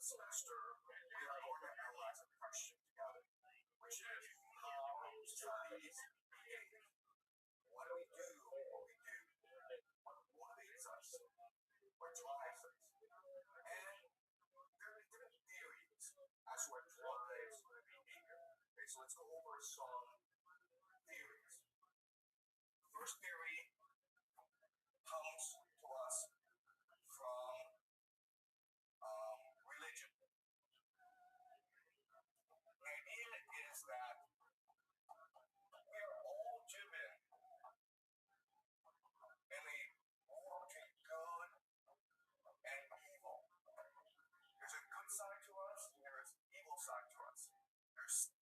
[SPEAKER 10] semester, we are going to analyze a question together, which is how studies behave. Why do we do what we do? What motivates us? What drives us? And there are different theories as to what drives behavior. Okay, so let's go over some theories. The first theory comes to us from religion. The idea is that we are all given in a war between good and evil. There's a good side to us, and there is an evil side to us. There's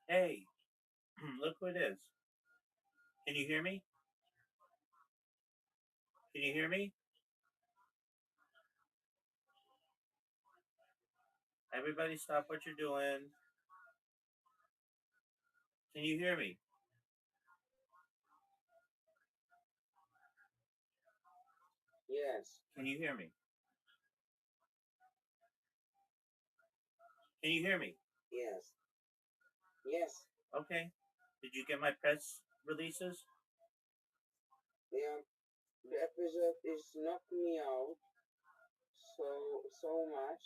[SPEAKER 1] Hey, look who it is. Can you hear me? Can you hear me? Everybody stop what you're doing. Can you hear me?
[SPEAKER 3] Yes.
[SPEAKER 1] Can you hear me? Can you hear me?
[SPEAKER 3] Yes. Yes.
[SPEAKER 1] Okay. Did you get my press releases?
[SPEAKER 3] Yeah. The episode is knocked me out so much.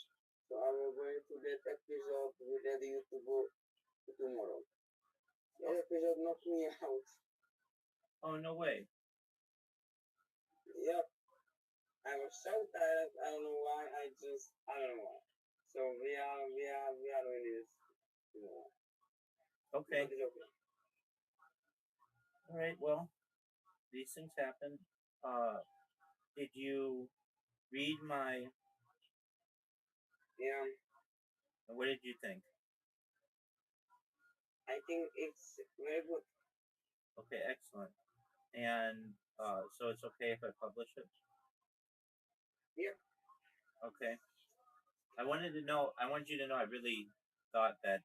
[SPEAKER 3] So I will go into that episode with the YouTube tomorrow. That episode knocked me out.
[SPEAKER 1] Oh, no way.
[SPEAKER 3] Yep. I was so tired. I don't know why. I don't know why. So we are doing this tomorrow.
[SPEAKER 1] Okay.
[SPEAKER 3] But it's okay.
[SPEAKER 1] All right. Well, these things happen. Did you read my?
[SPEAKER 3] Yeah.
[SPEAKER 1] What did you think?
[SPEAKER 3] I think it's very good.
[SPEAKER 1] Okay, excellent. And so it's okay if I publish it?
[SPEAKER 3] Yeah.
[SPEAKER 1] Okay. I want you to know I really thought that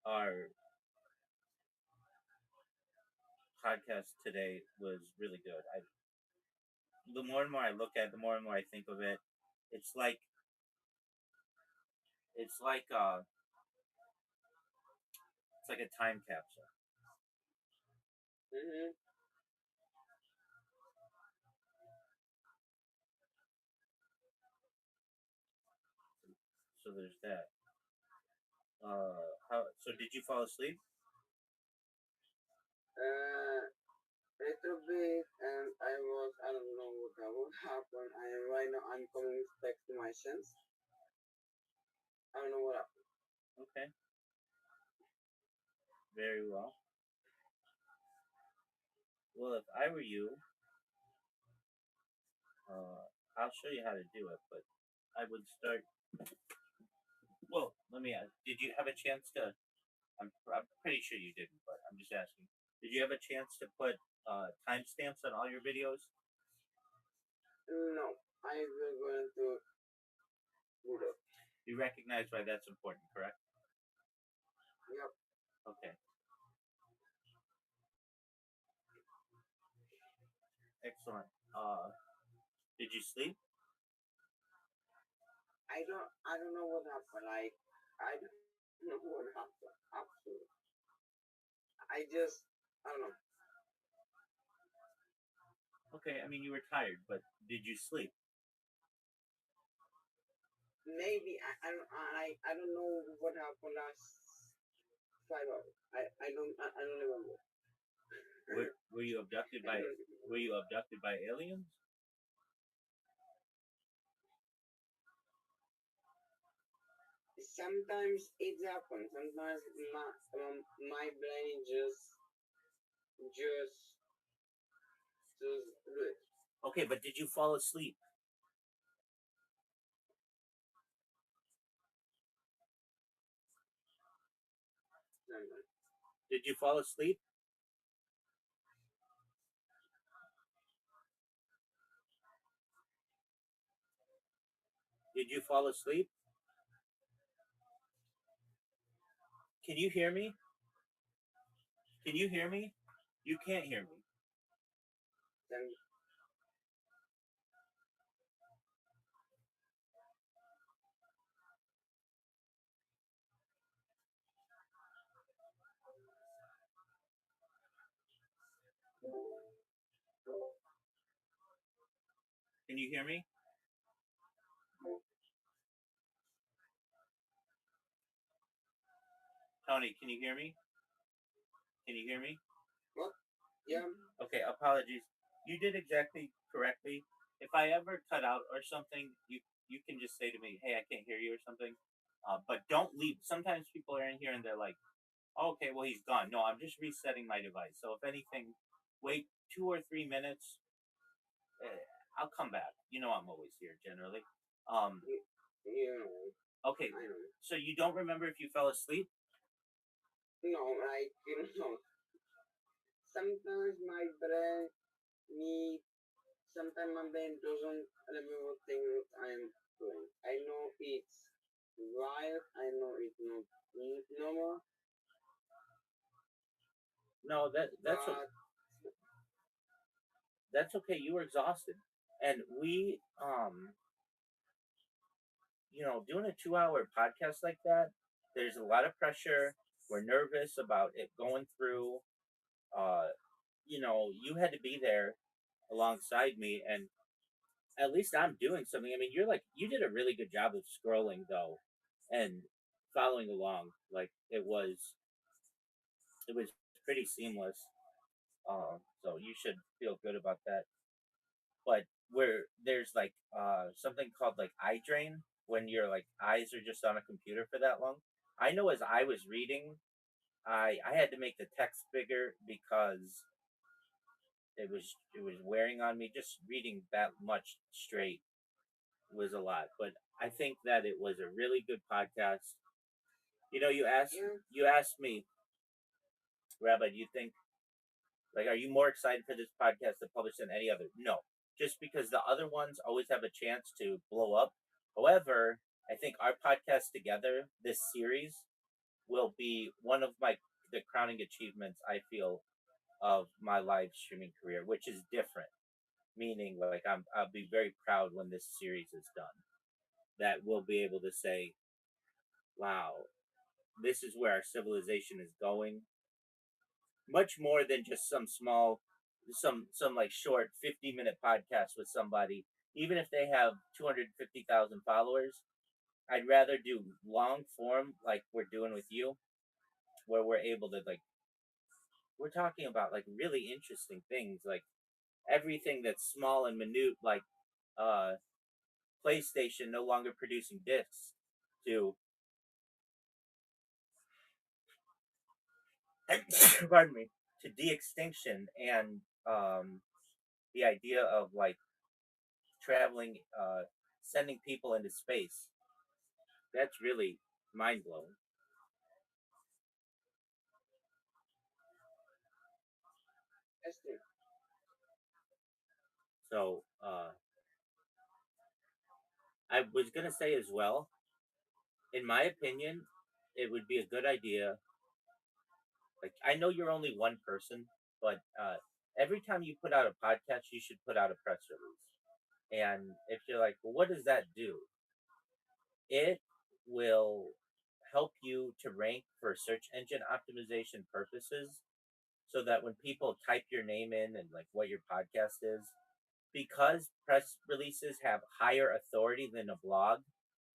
[SPEAKER 1] our podcast today was really good. The more and more I look at it, the more and more I think of it. It's like it's like a time capsule.
[SPEAKER 3] Mhm.
[SPEAKER 1] So there's that. So did you fall asleep?
[SPEAKER 3] Little bit, and I don't know what happened. Right now I'm coming back to my sense. I don't know what happened.
[SPEAKER 1] Okay. Very well. Well, if I were you, I'll show you how to do it, but I would start. Well, let me ask. Did you have a chance to? I'm pretty sure you didn't, but I'm just asking. Did you have a chance to put timestamps on all your videos?
[SPEAKER 3] No, I will going to do that.
[SPEAKER 1] You recognize why that's important, correct?
[SPEAKER 3] Yep.
[SPEAKER 1] Okay. Excellent. Did you sleep?
[SPEAKER 3] I don't know what happened. Like I don't know what happened. Absolutely. I don't know.
[SPEAKER 1] Okay. I mean, you were tired, but did you sleep?
[SPEAKER 3] Maybe I don't know what happened last 5 hours. I don't remember.
[SPEAKER 1] Were you abducted by aliens?
[SPEAKER 3] Sometimes it happens. Sometimes my brain just do it.
[SPEAKER 1] Okay, but did you fall asleep?
[SPEAKER 3] Sometimes.
[SPEAKER 1] Did you fall asleep? Did you fall asleep? Can you hear me? Can you hear me? You can't hear me.
[SPEAKER 3] Some-
[SPEAKER 1] Can you hear me? Tony, can you hear me? Can you hear me?
[SPEAKER 3] What? Yeah.
[SPEAKER 1] Okay, apologies. You did exactly correctly. If I ever cut out or something, you can just say to me, "Hey, I can't hear you" or something. But don't leave. Sometimes people are in here and they're like, oh, "Okay, well he's gone." No, I'm just resetting my device. So if anything, wait 2 or 3 minutes. I'll come back. You know I'm always here generally.
[SPEAKER 3] Yeah.
[SPEAKER 1] Okay.
[SPEAKER 3] I know.
[SPEAKER 1] So you don't remember if you fell asleep?
[SPEAKER 3] No, I don't know. Sometimes my brain needs. Sometimes my brain doesn't remember things I'm doing. I know it's wild. I know it's not normal.
[SPEAKER 1] No, that's okay. You were exhausted, and we doing a 2 hour podcast like that, there's a lot of pressure. We're nervous about it going through. Uh, you had to be there alongside me, and at least I'm doing something. I mean, you did a really good job of scrolling though, and following along. Like it was pretty seamless. So you should feel good about that. But where there's like something called like eye drain when your like eyes are just on a computer for that long. I know as I was reading, I had to make the text bigger because it was wearing on me. Just reading that much straight was a lot. But I think that it was a really good podcast. You asked
[SPEAKER 3] Yeah.
[SPEAKER 1] you asked me, Rabbi, do you think like, are you more excited for this podcast to publish than any other? No, just because the other ones always have a chance to blow up. However, I think our podcast together, this series, will be one of the crowning achievements I feel of my live streaming career, which is different. Meaning, like I'll be very proud when this series is done. That we'll be able to say, "Wow, this is where our civilization is going." Much more than just some like short 50-minute podcast with somebody. Even if they have 250,000 followers, I'd rather do long form like we're doing with you, where we're able to like we're talking about like really interesting things, like everything that's small and minute, like uh PlayStation no longer producing discs, to pardon me, to de-extinction, and the idea of like traveling, sending people into space. That's really mind blowing.
[SPEAKER 3] That's true.
[SPEAKER 1] So I was gonna say as well, in my opinion, it would be a good idea. Like I know you're only one person, but every time you put out a podcast, you should put out a press release. And if you're like, well, what does that do? It will help you to rank for search engine optimization purposes, so that when people type your name in and like what your podcast is, because press releases have higher authority than a blog,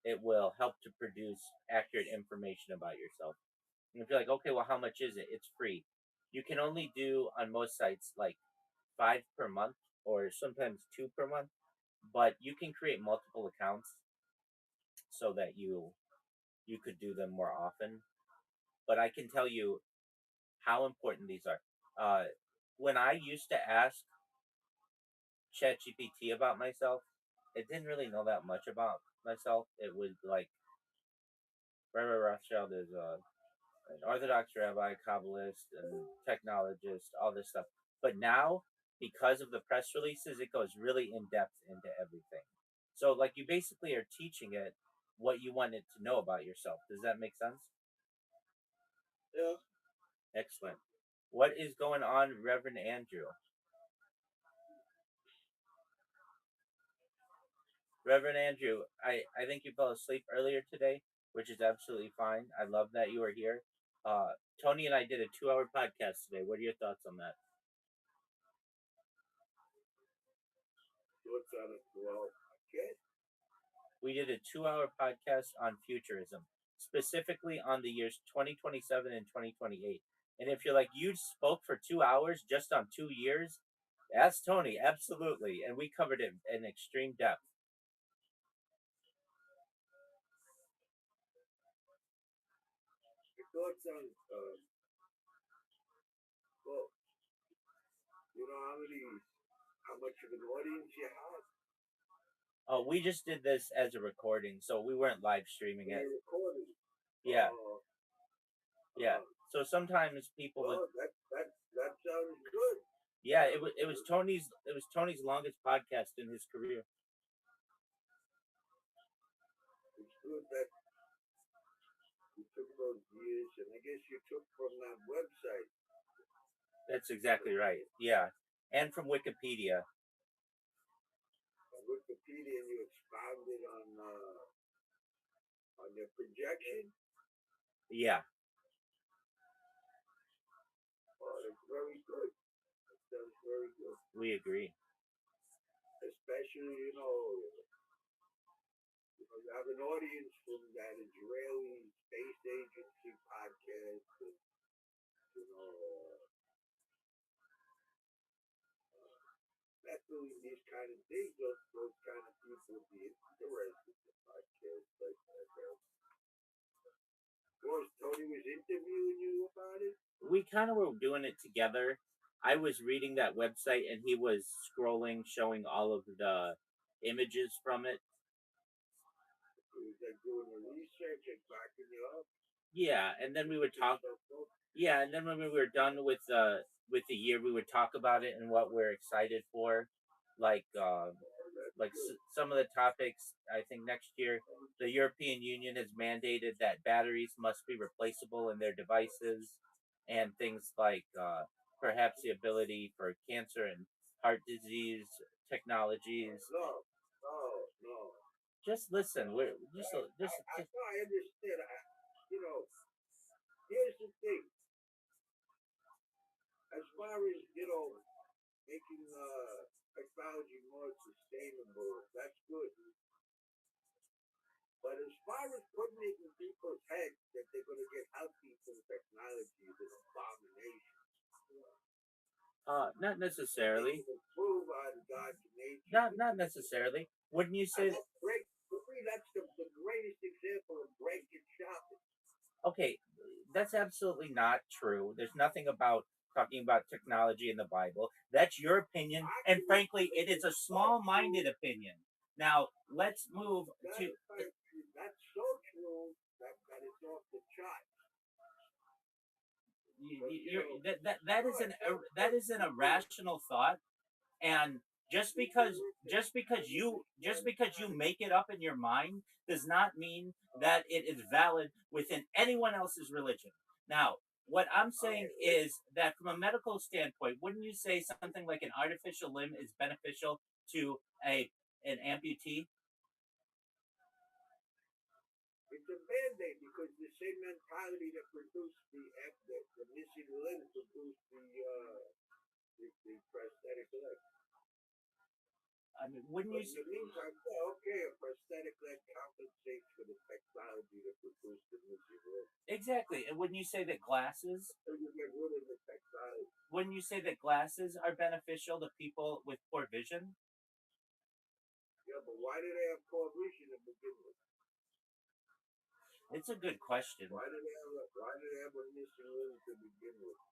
[SPEAKER 1] it will help to produce accurate information about yourself. And if you're like, okay, well, how much is it? It's free. You can only do on most sites like 5 per month or sometimes 2 per month, but you can create multiple accounts so that you could do them more often. But I can tell you how important these are. When I used to ask ChatGPT about myself, it didn't really know that much about myself. It was like Rabbi Rothschild is an Orthodox rabbi, Kabbalist, and technologist, all this stuff. But now, because of the press releases, it goes really in depth into everything. So, like, you basically are teaching it what you want it to know about yourself. Does that make sense?
[SPEAKER 3] Yeah.
[SPEAKER 1] Excellent. What is going on, Reverend Andrew? Reverend Andrew, I think you fell asleep earlier today, which is absolutely fine. I love that you are here. Tony and I did a 2 hour podcast today. What are your thoughts on that?
[SPEAKER 2] Thoughts on a 12 podcast?
[SPEAKER 1] We did a 2-hour podcast on futurism, specifically on the years 2027 and 2028. And if you're like, you spoke for 2 hours just on 2 years, ask Tony, absolutely. And we covered it in extreme depth.
[SPEAKER 2] Your thoughts on, well, you know how much of an audience you have?
[SPEAKER 1] Oh, we just did this as a recording, so we weren't live streaming it.
[SPEAKER 2] You're recording.
[SPEAKER 1] Yeah. Yeah. So sometimes people would.
[SPEAKER 2] Well, that sounds good.
[SPEAKER 1] Yeah, it was Tony's longest podcast in his career.
[SPEAKER 2] It's good that you took those years, and I guess you took from that website.
[SPEAKER 1] That's exactly right. Yeah, and from Wikipedia.
[SPEAKER 2] On Wikipedia, you expounded on their projection.
[SPEAKER 1] Yeah.
[SPEAKER 2] Oh, it's very good. That sounds very good.
[SPEAKER 1] We agree.
[SPEAKER 2] Especially, you have an audience from that Israeli space agency podcast. And, definitely these kind of things, those kind of people would be interested in podcasts like that. Of course, Tony was interviewing you about it.
[SPEAKER 1] We kind of were doing it together. I was reading that website and he was scrolling, showing all of the images from it.
[SPEAKER 2] He was like doing the research and backing you up.
[SPEAKER 1] Yeah, and then we would talk. Yeah, and then when we were done with the year, we would talk about it and what we're excited for, like some of the topics. I think next year, the European Union has mandated that batteries must be replaceable in their devices, and things like perhaps the ability for cancer and heart disease technologies.
[SPEAKER 2] No.
[SPEAKER 1] Just listen. We're just.
[SPEAKER 2] I understand. Here's the thing. As far as making technology more sustainable, that's good. But as far as putting it in people's heads that they're going to get healthy from technology is an abomination.
[SPEAKER 1] Not necessarily.
[SPEAKER 2] Improve on God's nature.
[SPEAKER 1] Not necessarily. Wouldn't you say?
[SPEAKER 2] That's the greatest example of breaking shopping.
[SPEAKER 1] Okay, that's absolutely not true. There's nothing about talking about technology in the Bible. That's your opinion, and frankly, it is a small-minded opinion. Now, let's move to.
[SPEAKER 2] That's so true that it's off the chart.
[SPEAKER 1] That is an irrational thought, and just because you make it up in your mind does not mean that it is valid within anyone else's religion. Now, what I'm saying is that from a medical standpoint, wouldn't you say something like an artificial limb is beneficial to an amputee?
[SPEAKER 2] It's a band-aid because the same mentality that produced the missing limb produced the prosthetic leg.
[SPEAKER 1] I mean, wouldn't you?
[SPEAKER 2] In the meantime, a prosthetic leg compensates for the technology that produced the missing limb.
[SPEAKER 1] Exactly, and wouldn't you say that glasses?
[SPEAKER 2] So you get rid of the technology.
[SPEAKER 1] Wouldn't you say that glasses are beneficial to people with poor vision?
[SPEAKER 2] Yeah, but why do they have poor vision to begin with?
[SPEAKER 1] It's a good question.
[SPEAKER 2] Why do they have a missing limb to begin with?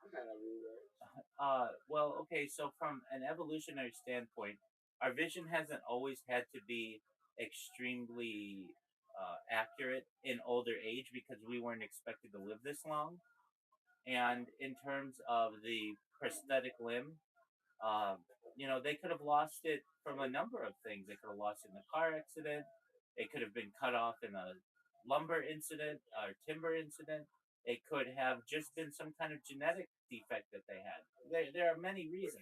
[SPEAKER 2] I gotta read that.
[SPEAKER 1] Well, okay, so from an evolutionary standpoint, our vision hasn't always had to be extremely accurate in older age because we weren't expected to live this long. And in terms of the prosthetic limb, they could have lost it from a number of things. They could have lost it in a car accident. It could have been cut off in a lumber incident or timber incident. It could have just been some kind of genetic defect that they had. There are many reasons.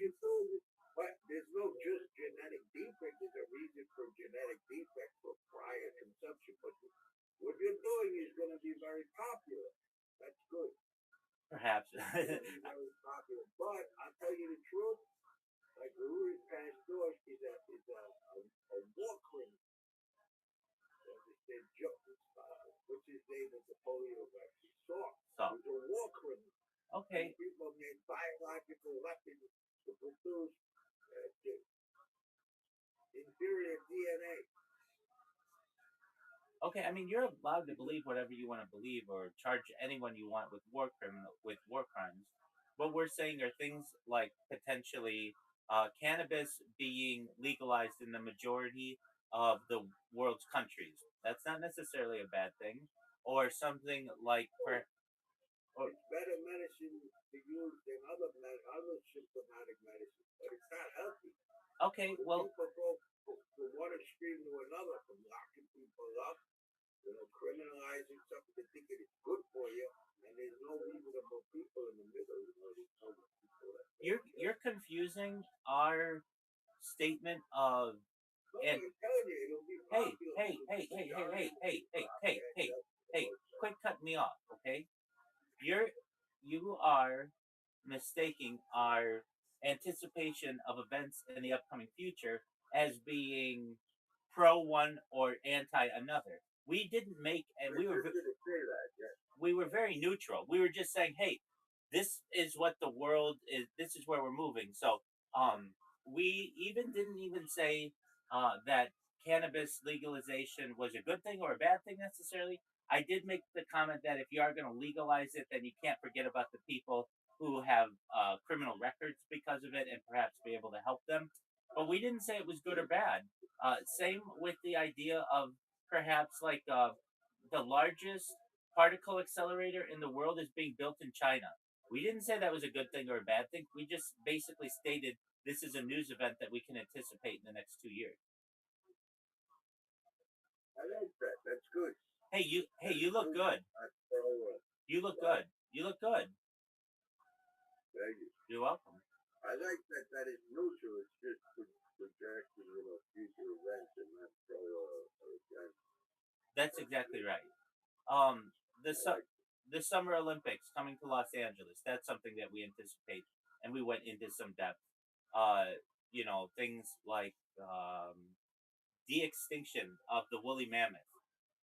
[SPEAKER 2] But there's no just genetic defect. There's a reason for genetic defect for prior consumption. But what you're doing is going to be very popular. That's good.
[SPEAKER 1] Perhaps.
[SPEAKER 2] Very popular. But I'll tell you the truth. Like Louis passed off, is that
[SPEAKER 1] Okay.
[SPEAKER 6] People made biological weapons to produce inferior DNA.
[SPEAKER 1] Okay, I mean you're allowed to believe whatever you want to believe or charge anyone you want with war crimes. What we're saying are things like potentially cannabis being legalized in the majority of the world's countries. That's not necessarily a bad thing, or something like or,
[SPEAKER 6] It's better medicine to use than other symptomatic medicine, but it's not healthy.
[SPEAKER 1] okay,
[SPEAKER 6] When
[SPEAKER 1] well,
[SPEAKER 6] people go from one extreme to another, from locking people up, criminalizing something they think it is good for you, and there's no reasonable people in the middle. There's no people
[SPEAKER 1] you're confusing our statement of and
[SPEAKER 6] I'm telling you, it'll be
[SPEAKER 1] hey,
[SPEAKER 6] popular.
[SPEAKER 1] hey, hey, hey, hey, hey, hey, hey, hey, hey, hey, quit cutting me off, okay? You are mistaking our anticipation of events in the upcoming future as being pro one or anti another. We didn't make, and we were very neutral. We were just saying, hey, this is what the world is. This is where we're moving. So, we even didn't even say that cannabis legalization was a good thing or a bad thing necessarily. I did make the comment that if you are going to legalize it, then you can't forget about the people who have criminal records because of it and perhaps be able to help them. But we didn't say it was good or bad. Same with the idea of perhaps like the largest particle accelerator in the world is being built in China. We didn't say that was a good thing or a bad thing. We just basically stated this is a news event that we can anticipate in the next 2 years.
[SPEAKER 6] I like that. That's good.
[SPEAKER 1] Hey, you look good. You look good. You look good.
[SPEAKER 6] Thank you.
[SPEAKER 1] You're welcome.
[SPEAKER 6] I like that is neutral. It's just projecting, future events and not pro or against.
[SPEAKER 1] That's exactly right. The Summer Olympics coming to Los Angeles. That's something that we anticipate, and we went into some depth. Things like de-extinction of the woolly mammoth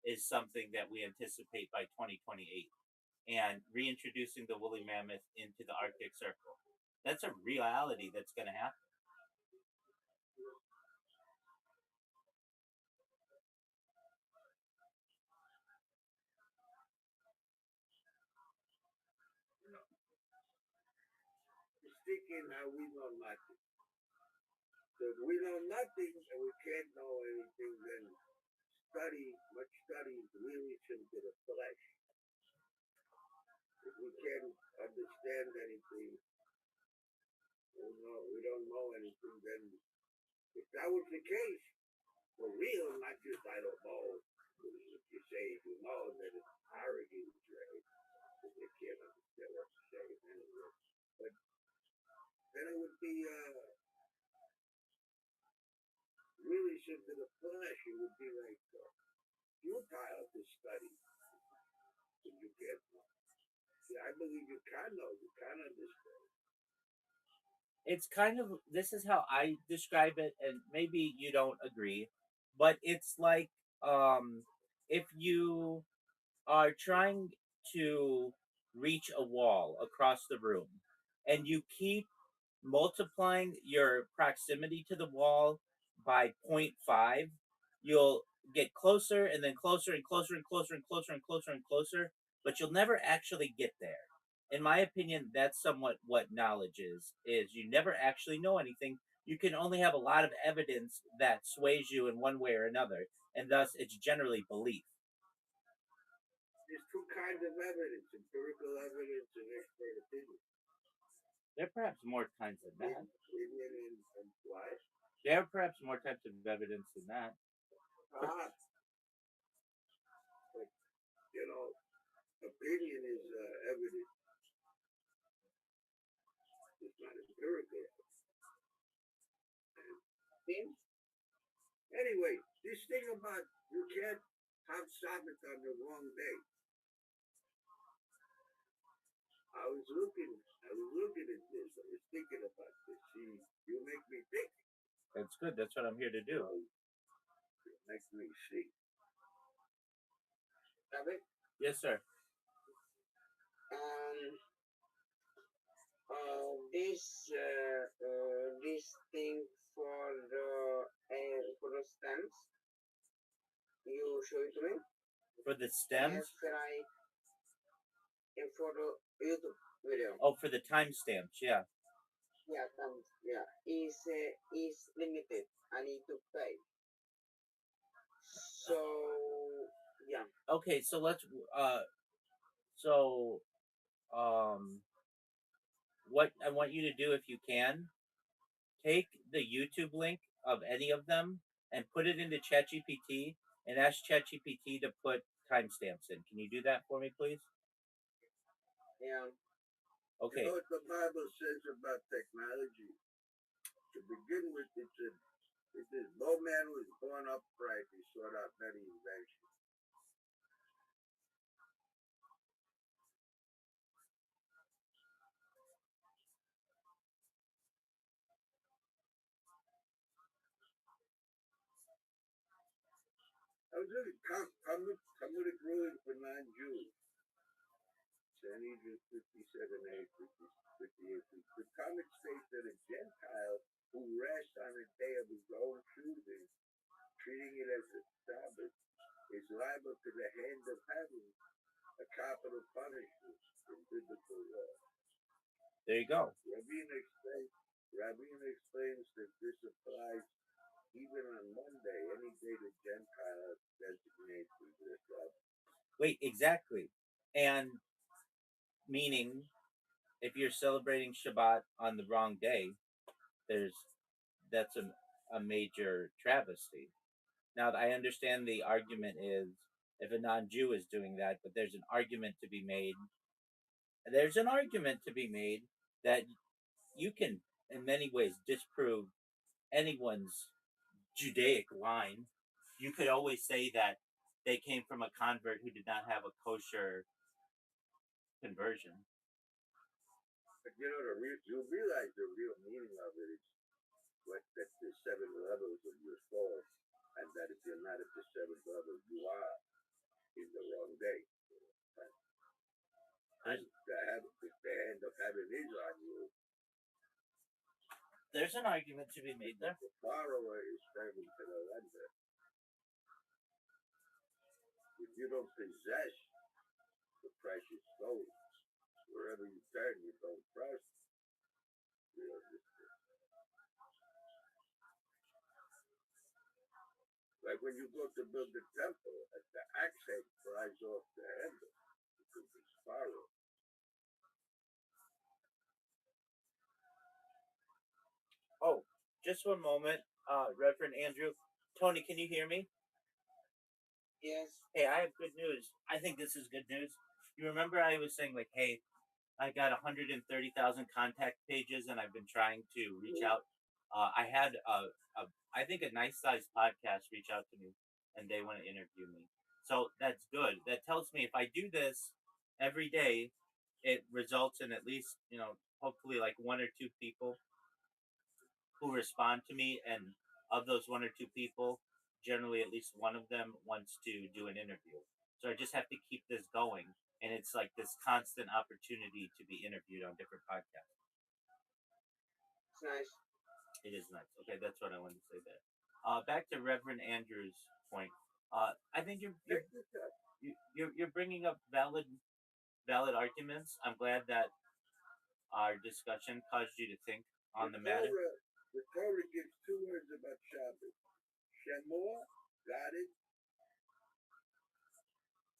[SPEAKER 1] is something that we anticipate by 2028, and reintroducing the woolly mammoth into the Arctic Circle. That's a reality that's going to happen.
[SPEAKER 6] Thinking how we know nothing. So if we know nothing and we can't know anything, then much study is wearisome to the flesh. If we can't understand anything, we don't know anything, then if that was the case, for real, not just I don't know, if you say you know, then it's arrogant, right? Because they can't understand what you're saying anyway. But then it would be really to the flesh. It would be like futile to study. If you can't know. See, I believe you can know. You can understand.
[SPEAKER 1] It's kind of this is how I describe it, and maybe you don't agree, but it's like if you are trying to reach a wall across the room and you keep multiplying your proximity to the wall by zero point 0.5, you'll get closer and then closer and closer and closer and closer and closer and closer, but you'll never actually get there. In my opinion, that's somewhat what knowledge is you never actually know anything. You can only have a lot of evidence that sways you in one way or another, and thus it's generally belief.
[SPEAKER 6] There's two kinds of evidence: empirical evidence and expert opinion.
[SPEAKER 1] There are perhaps more kinds than that.
[SPEAKER 6] Opinion and what?
[SPEAKER 1] There are perhaps more types of evidence than that.
[SPEAKER 6] But opinion is evidence. It's not empirical. Anyway, this thing about you can't have Sabbath on the wrong day. I was looking at this. I was thinking about this. See, you make me think.
[SPEAKER 1] That's good. That's what I'm here to do.
[SPEAKER 6] You make me see. Sabbath?
[SPEAKER 1] Yes, sir.
[SPEAKER 3] this thing for the stems. You show it to me.
[SPEAKER 1] For the
[SPEAKER 3] And
[SPEAKER 1] stems?
[SPEAKER 3] for the YouTube video.
[SPEAKER 1] Oh, for the timestamps, yeah.
[SPEAKER 3] Yeah, is limited. I need to pay. So yeah,
[SPEAKER 1] Okay, so let's so what I want you to do, if you can, take the YouTube link of any of them and put it into ChatGPT and ask ChatGPT to put timestamps in. Can you do that for me, please?
[SPEAKER 3] yeah.
[SPEAKER 1] Okay.
[SPEAKER 10] You know what the Bible says about technology? To begin with, it says, no man was born upright, he sought out many inventions. I was looking Talmudic ruling for non-Jews. Sanhedrin 57a, 58. The Talmud states that a Gentile who rests on a day of his own choosing, treating it as a Sabbath, is liable to the hand of heaven, a capital punishment in biblical law.
[SPEAKER 1] There you go.
[SPEAKER 10] Rabbi explains that this applies even on Monday, any day the Gentile designates as their Sabbath.
[SPEAKER 1] Wait, exactly. And meaning, if you're celebrating Shabbat on the wrong day, that's a major travesty. Now, I understand the argument is if a non-Jew is doing that, but there's an argument to be made. There's an argument to be made that you can, in many ways, disprove anyone's Judaic line. You could always say that they came from a convert who did not have a kosher conversion.
[SPEAKER 10] But you know, you realize the real meaning of it is that there's 7 levels of your soul, and that if you're not at the 7th level, you are in the wrong day. And the hand of heaven is on you.
[SPEAKER 1] There's an argument to be made there.
[SPEAKER 10] The borrower is serving to the lender. If you don't possess the precious gold, wherever you turn, you don't prosper. You know, like when you go to build a temple, the axe head flies off the handle because it's borrowed.
[SPEAKER 1] Oh, just one moment, Reverend Andrew. Tony, can you hear me?
[SPEAKER 3] Yes.
[SPEAKER 1] Hey, I have good news. I think this is good news. You remember I was saying, like, hey, I got 130,000 contact pages and I've been trying to reach out. I had I think a nice sized podcast reach out to me and they want to interview me. So that's good. That tells me if I do this every day, it results in at least, hopefully like one or two people who respond to me. And of those one or two people, generally at least one of them wants to do an interview. So I just have to keep this going. And it's like this constant opportunity to be interviewed on different podcasts.
[SPEAKER 3] It's nice.
[SPEAKER 1] It is nice. Okay, that's what I wanted to say there. Back to Reverend Andrew's point. I think you're bringing up valid arguments. I'm glad that our discussion caused you to think on the matter.
[SPEAKER 10] The Torah gives 2 words about Shabbos: Shemor, got it,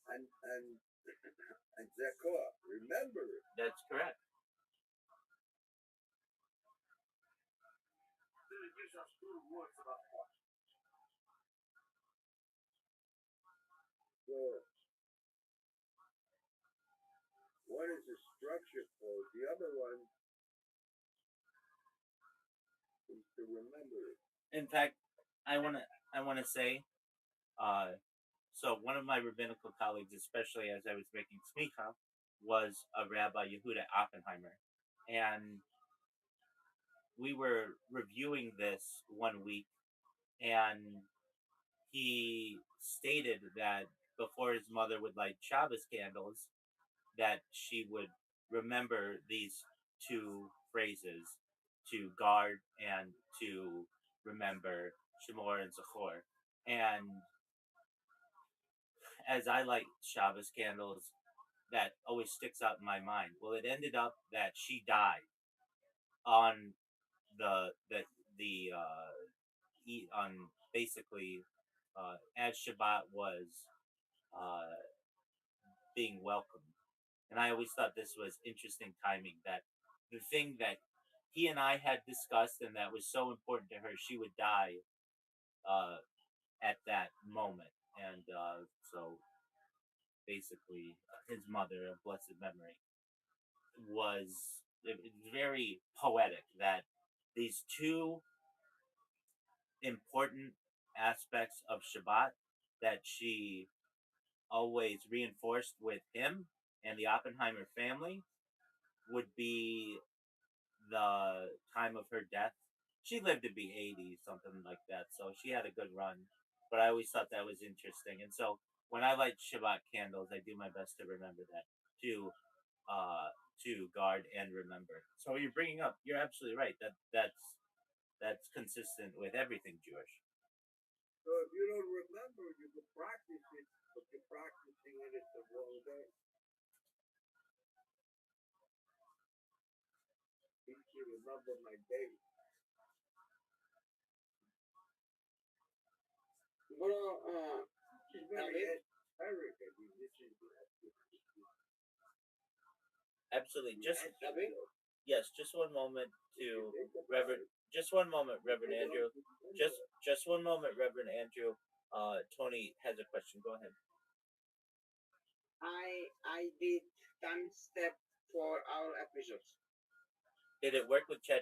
[SPEAKER 10] and Zekor, remember it.
[SPEAKER 1] That's correct.
[SPEAKER 10] Then it gives us 2 words about heart. So, one is a structure code, the other one is to remember it.
[SPEAKER 1] In fact, I wanna say, so one of my rabbinical colleagues, especially as I was making smicha, was a Rabbi Yehuda Oppenheimer, and we were reviewing this one week, and he stated that before his mother would light Shabbos candles, that she would remember these two phrases to guard and to remember Shemor and Zachor. And as I light Shabbos candles, that always sticks out in my mind. Well, it ended up that she died on the on basically as Shabbat was uh, being welcomed. And I always thought this was interesting timing, that the thing that he and I had discussed and that was so important to her, she would die at that moment. And so basically, his mother, of blessed memory, was very poetic that these two important aspects of Shabbat that she always reinforced with him and the Oppenheimer family would be the time of her death. She lived to be 80, something like that, so she had a good run. But I always thought that was interesting. And so when I light Shabbat candles, I do my best to remember that, to uh, to guard and remember. So you're bringing up, you're absolutely right. That's consistent with everything Jewish.
[SPEAKER 2] So if you don't remember, you can practice it, but you're practicing it at the wrong day. Need to remember my day.
[SPEAKER 3] Bro,
[SPEAKER 2] It's very esoteric. I mean, this is
[SPEAKER 1] Absolutely. Just
[SPEAKER 3] Rabbi?
[SPEAKER 1] yes, just one moment to Reverend. Just one moment, Reverend Andrew. Just one moment, Reverend Andrew. Tony has a question. Go ahead.
[SPEAKER 3] I did time step for our episodes.
[SPEAKER 1] Did it work with Chat